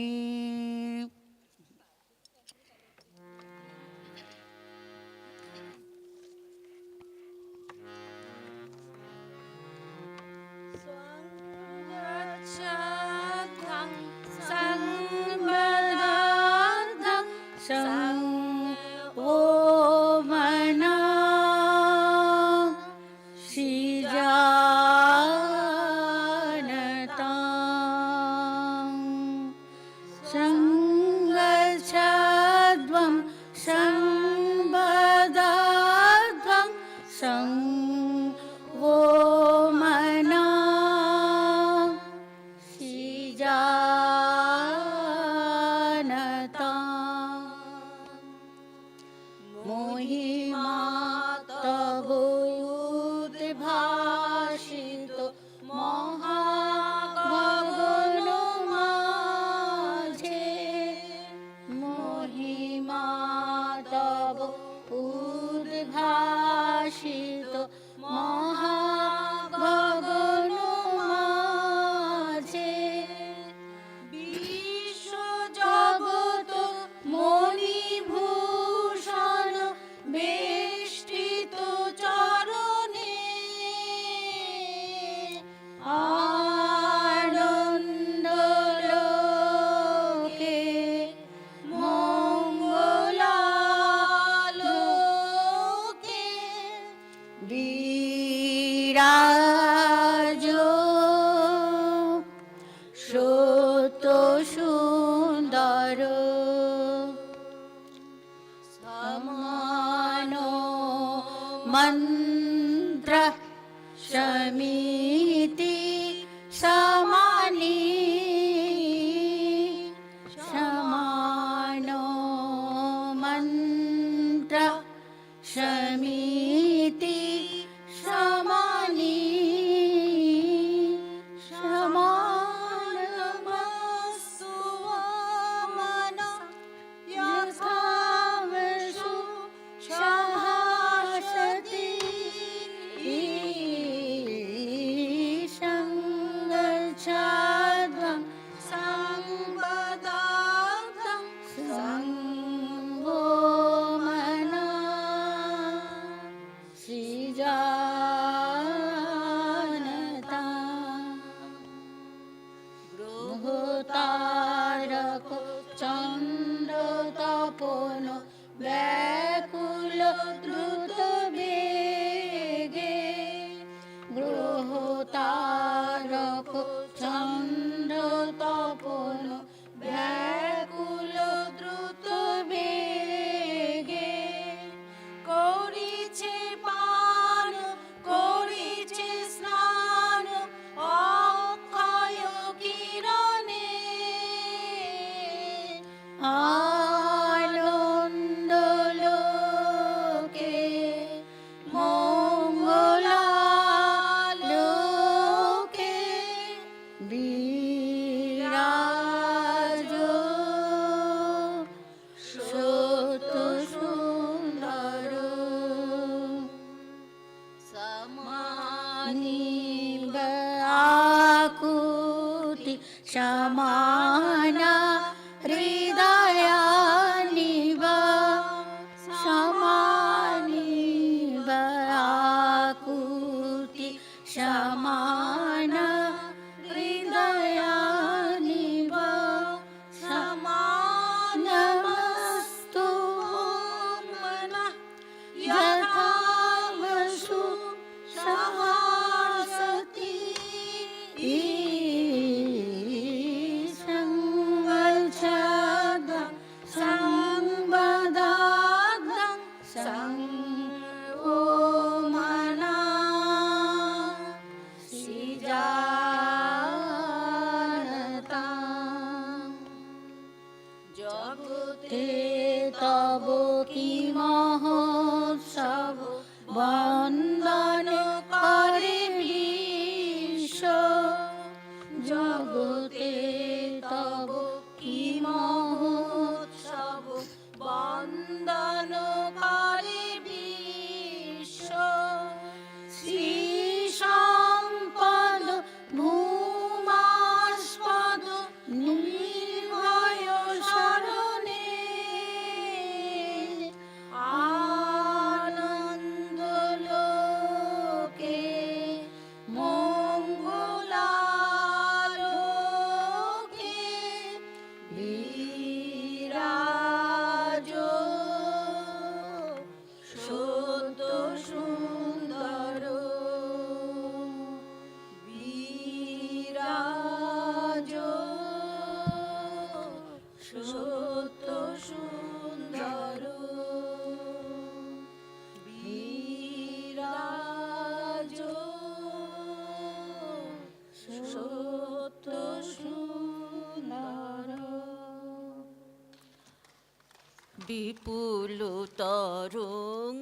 मंत्र शमीति समानी समानो मंत्र शमीति समानी समानमस्तु वामन यथावशु शहासति संगच्छध्वं संवदातं संभो मना सृजानता गृहतारको चन्द्रतपोनो व्याकुल द्रुत वेगे गृहतारको चन्द्रतपोनो व्याकुल द्रुत वेगे करिছে পান করিছে স্নান অক্ষয় কিরণে আনন্দ লোকে মঙ্গলা লোকে বিরাজ সত সুন্দর समानी आकुति समाना हृदयानिवा समानी आकुति समाना हृदयानिवा समानमस्तु বিপুল তরঙ্গরে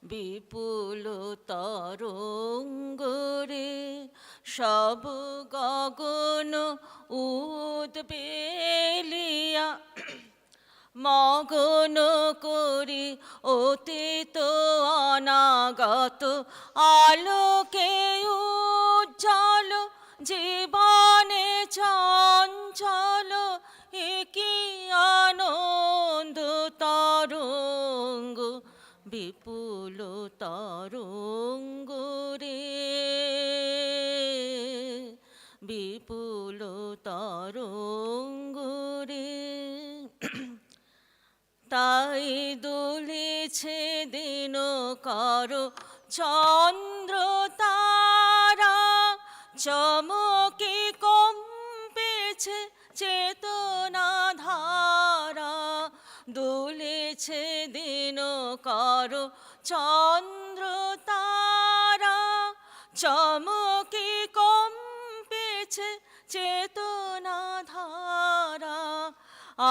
বিপুল তরঙ্গরে সব গগন উদ্বেলিয়া মগন করি অতীত অনাগত আলোকে উজ্জ্বল জীবনে চঞ্চল একই আনন্দ তরঙ্গ বিপুল তরঙ্গ রে বিপুল তরঙ্গ রে তাই দুলেছে দিন কর চন্দ্র তারা চমকে কম্পেছে চেতনা ধারা দুলেছে দিন কর চন্দ্র তারা চমকে কম্পেছে চেতনা ধারা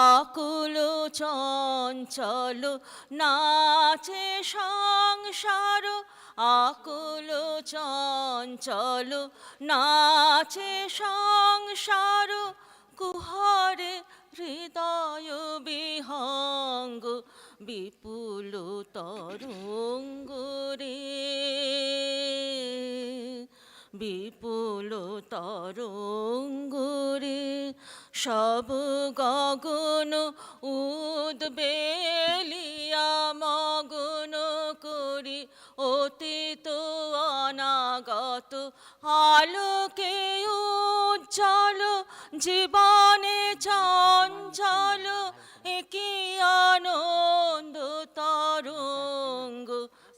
আকুল চঞ্চল নাচে সংসার আকুল চঞ্চল নাচে সংসার কুহরে হৃদয় বিহঙ্গ বিপুল তরঙ্গ রে বিপুল তরঙ্গ রে সব গগন উদ্বেলিয়া মগন করি অতীত অনাগত আলোকে উজ্জ্বল জীবনে চঞ্চল একই আনন্দ তরঙ্গ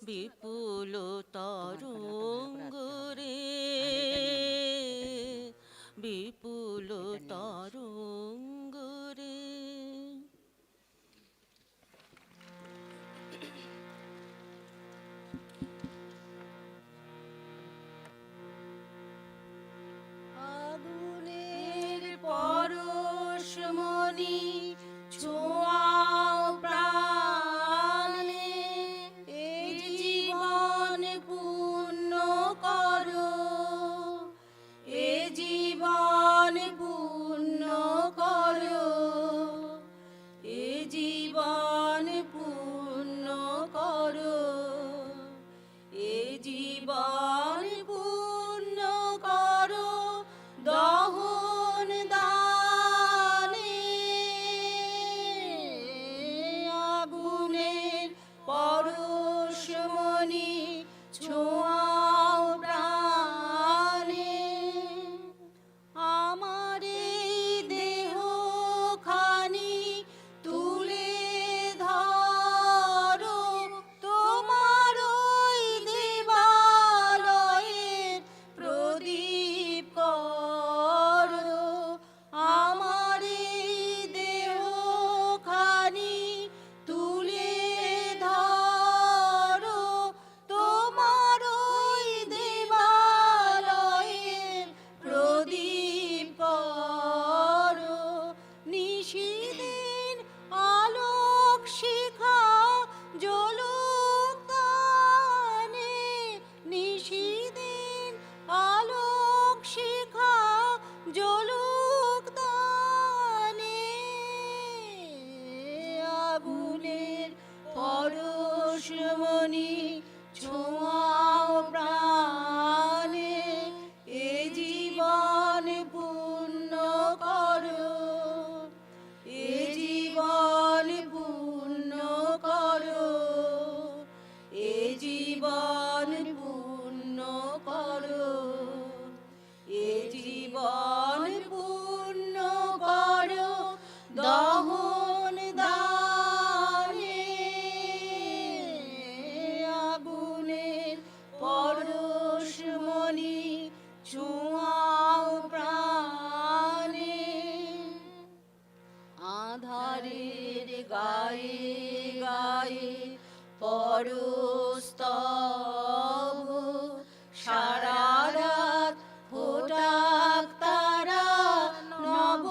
বিপুল তরঙ্গ রে বিপুল তরঙ্গ রে আগুনের পরশমণি ছোঁয়াও প্রাণে এই জীবন পূর্ণ করো এ জীবন পূর্ণ করো এ জীবন পূর্ণ করো এ জীবন পূর্ণ করো দহন দানে আগুনের পরশমণি ছোঁয়াও প্রাণে আমার এই দেহখানি তুলে ধরো তোমার ওই দেবালয়ের প্রদীপ করো আমার এই দেহখানি তুলে ধরো তোমার ওই দেবালয়ের প্রদীপ করো নিশিদিন আলোক শিখা জ্বলুক দানে নিশিদিন আলোক শিখা জ্বলুক দানে আগুনের পরশমণি ছোঁয়াও প্রাণে এ জীবন পূর্ণ করো এ জীবন পূর্ণ করো এ জীবন পূর্ণ করো এ জীবন পূর্ণ করো দহন দানে আগুনের পরশমণি ছোঁয়াও প্রাণে আধারের গায়ে গায়ে পরস্তব সারা রাত ফোটাক তারা নব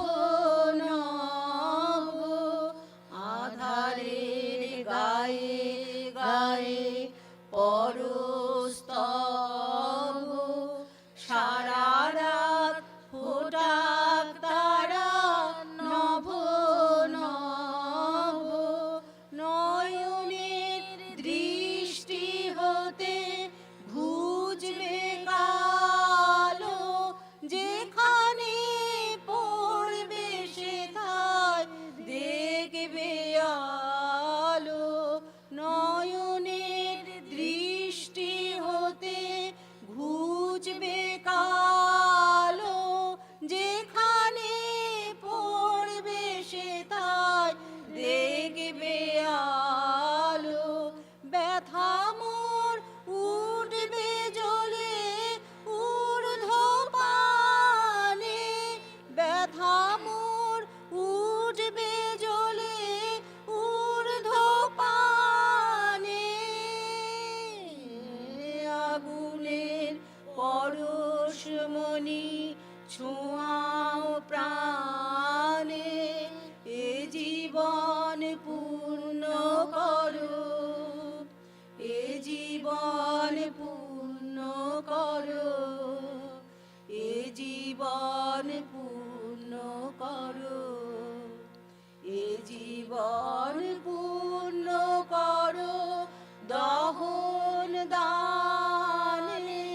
ছুঁয়াও প্রাণে এ জীবন পূর্ণ করো, এ জীবন পূর্ণ করো, এ জীবন পূর্ণ করো, এ জীবন পূর্ণ করো দহন দানে,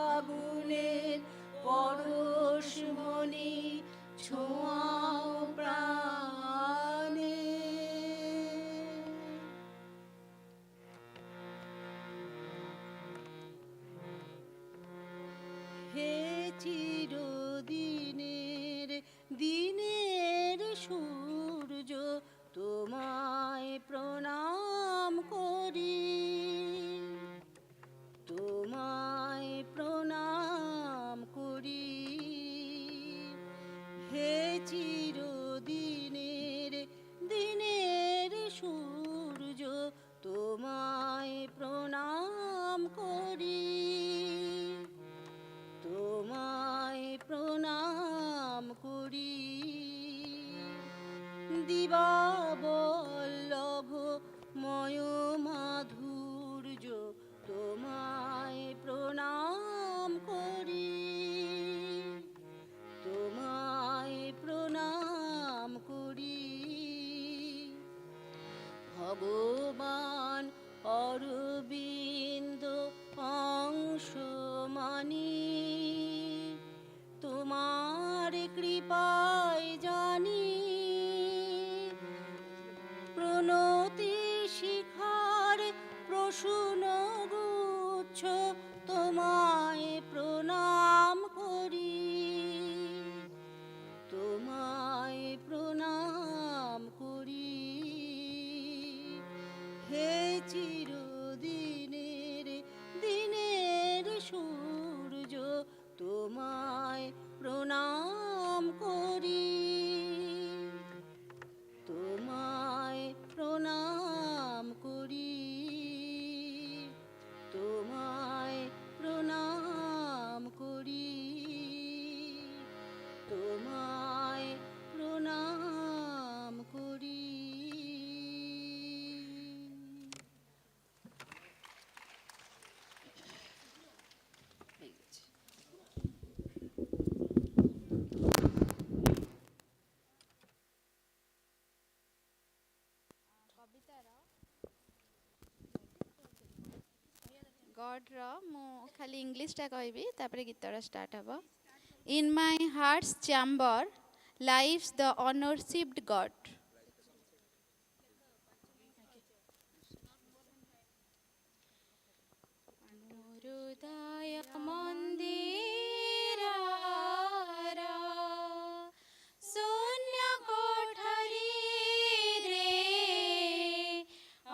আগুনের পরশমণি ছোঁয়াও প্রাণে। হে চিরদিনের দিনের সূর্য তোমায় প্রণাম করি, তোমায় প্রণাম করি। হে চিরদিনের দিনের সূর্য তোমায় প্রণাম করি, তোমায় প্রণাম করি। দিবাবল্লভ ময় মাধুর্য তোমায় প্রণাম করি, তোমায় প্রণাম করি। ভগবান অরবিন্দ অংশ মানি, তোমার কৃপায় জানি প্রণতি শিখার প্রসূন গুচ্ছ তোমায় প্রণাম করি, তোমায় প্রণাম করি। হে চিরদিনের দিনের সূর্য তোমায় প্রণাম করি, তোমায় প্রণাম করি, তোমায় প্রণাম করি, তোমায় প্রণাম করি। गॉड्र मु खाली इंग्लिशटा कहबी तापर गीतटा स्टार्ट हम। In my heart's chamber lives the unworshipped God. हृदय मंदिर शून्य कोठरी रे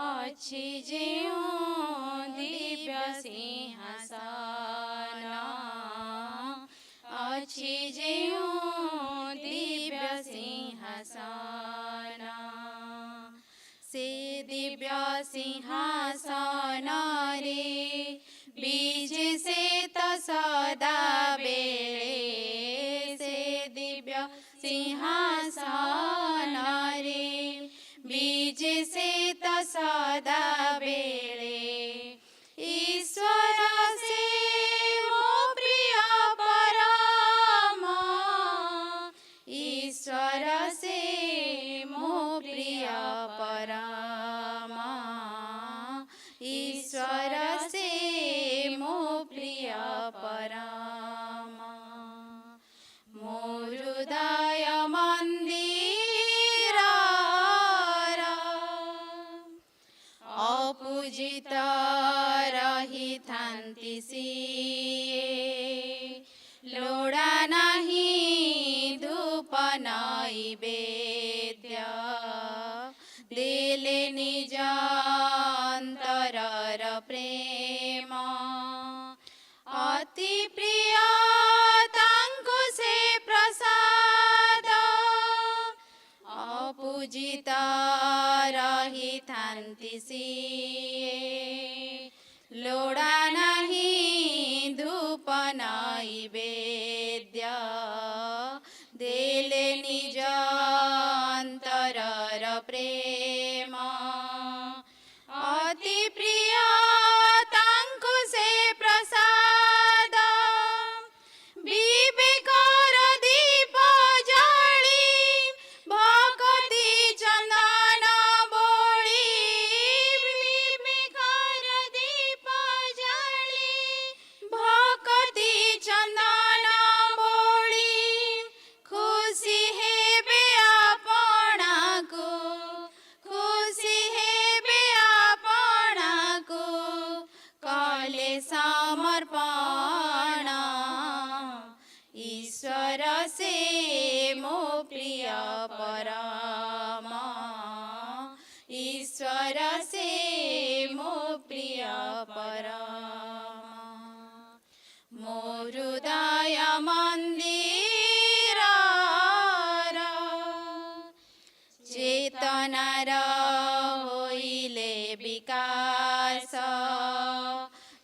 अच्छी जेऊ दिव्य सिंहासन, अच्छी जेऊ दिव्य सिंहासन। से दिव्य सिंहासन रे बीज से तो सदा बेले, से दिव्य सिंहासन रे बीज से तो सदा बेले। ईश्वर से मो प्रिय परम, ईश्वर से मो प्रिय परम, ईश्वर से मो प्रिय परम। मो हृदय मंदिर अपूजित रही थांती सिए, लोड़ा नहीं धूप नैवेद्य, देले निज अंतरर प्रेम। अति प्रिय तांको से प्रसाद, अपूजित रही थांती सिए, लोड़ा नहीं धूप नैवेद्य।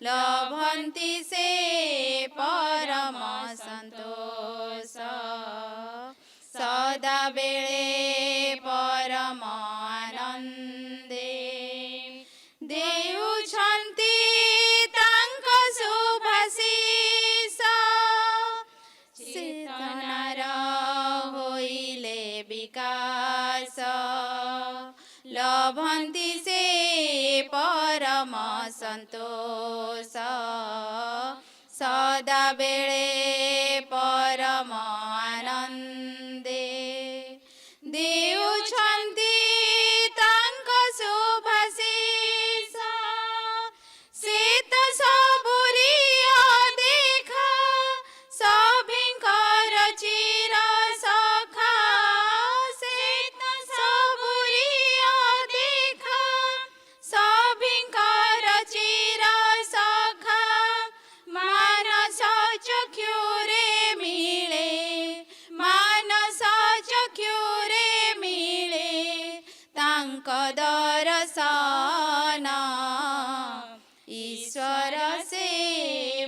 लभन्ति से परम सन्तोष सदा बेले परम आनन्दे देउछन्ति तांक शुभाशिष चेतनार होइले विकास लभन्ति से परम सन्तोष सदा बेले परम आनन्दे देउछन्ति तांक शुभाशिष से त सबुरिय देखा सभिंकर चिर सखा से त सबुरिय देखा सभिंकर चिर सखा मानस चक्षुरे मिले मानस चक्षुरे मिले तांक दर्शन ईश्वर से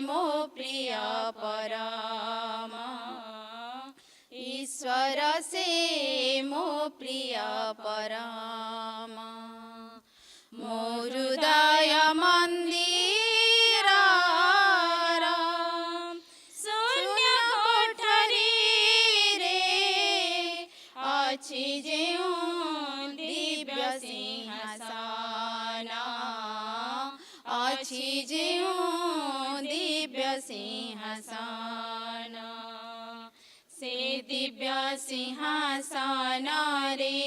मो प्रिय परम ईश्वर से मो प्रिय परम मो हृदय मंदिर शून्य कोठरी रे अछि जेउ दिव्य सिंहासन अछि जेउ दिव्य सिंहासन से दिव्य सिंहासन रे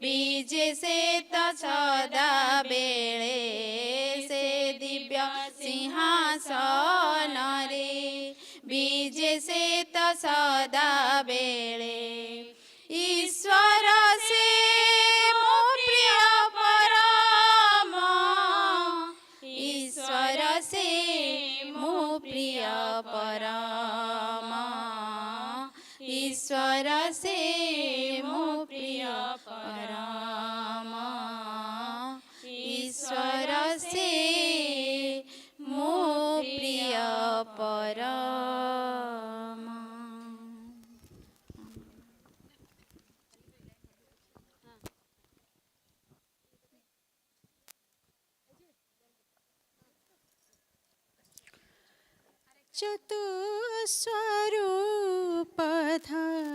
बीजे से त सदा बेले से दिव्य सिंहासन रे बीजे से त सदा बेले ईश्वर से मो प्रिय परम ईश्वर से मो प्रिय परम ईश्वर से मो प्रिय परम ईश्वर से मो प्रिय परम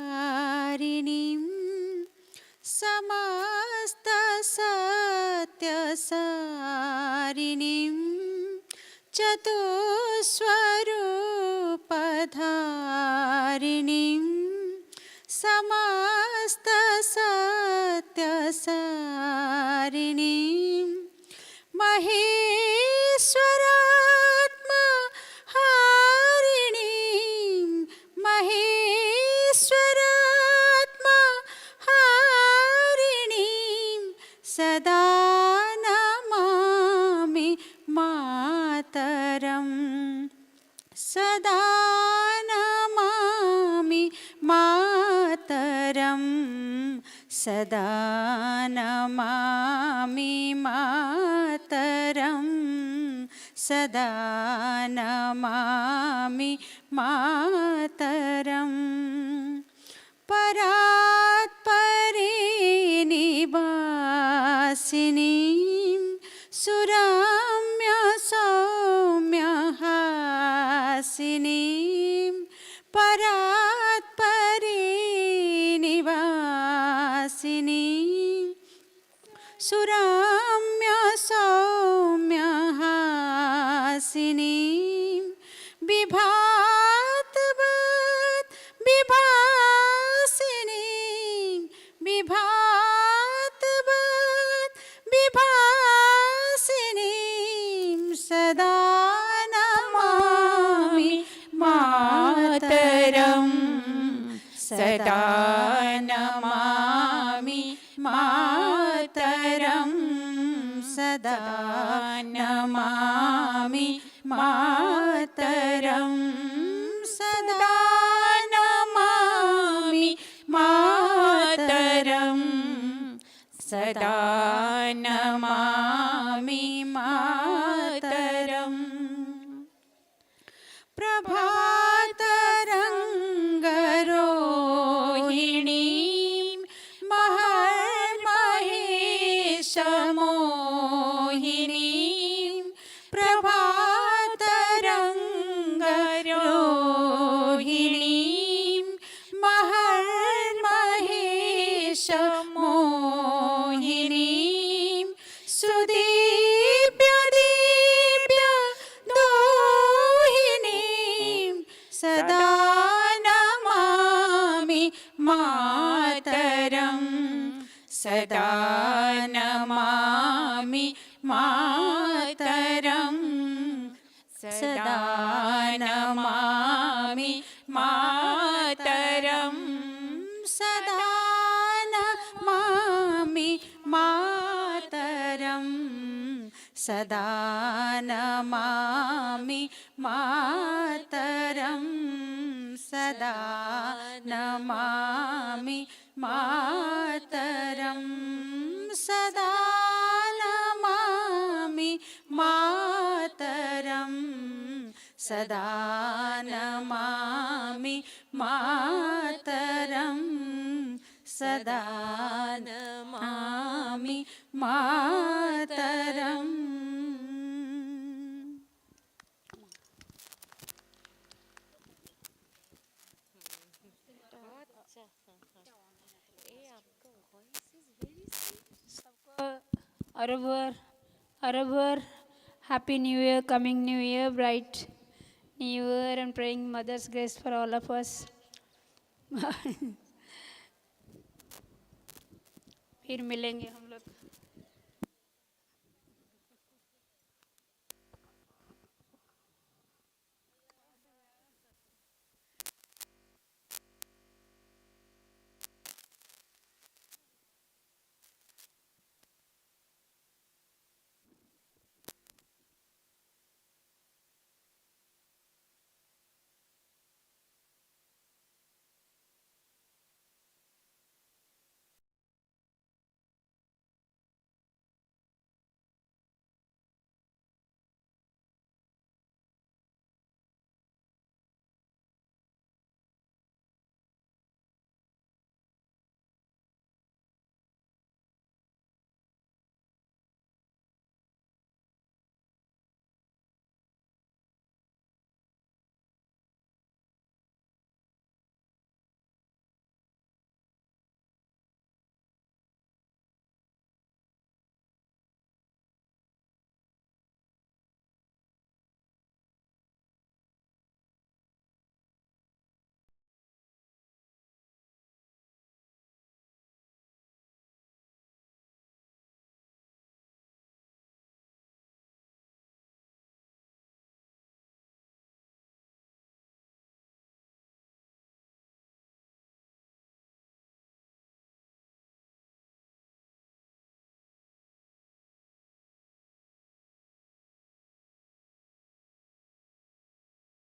चतुस्वरूपधारिणीं समस्तसत्यसारिणीं चतुस्वरूपधारिणीं समस्तसत्यसारिणीं महेश्वरात्मा हारिणीं महेश्वरात्मा हारिणीं सदा नमामि मातरं सदा नमामि मातरं सदा नमामि मातरं सदा नमामि मातरं परात्परे निवासिनीं सुरम्य सौम्यहासिनीं परात्परे निवासिनीं सुरम्य सौम्यहासिनीं विभातवत् विभासिनीं विभातवत् विभासिनीं सदा नमामि मातरं सदा नमामि मातरं सदा नमामि मातरं सदा नमामि मातरं सदा नमामि मातरम् प्रभातरङ्गरोहिणीं महर्महेशमोहिनीं प्रभातरङ्गरोहिणीं महर्महेशमोहिनीं सुदीप्य दीप्य दोहिनीं सदा नमामि मातरं सदा नमामि मातरं सदा नमामि मातरं सदा नमामि मातरं सदा नमामि मातरं सदा नमामि मातरं सदा नमामि मातरं सदा नमामि मातरं सदा नमामि मातरम् Aurobindo, Happy New Year, coming New Year, bright New Year, and praying Mother's grace for all of us. फिर मिलेंगे हम लोग.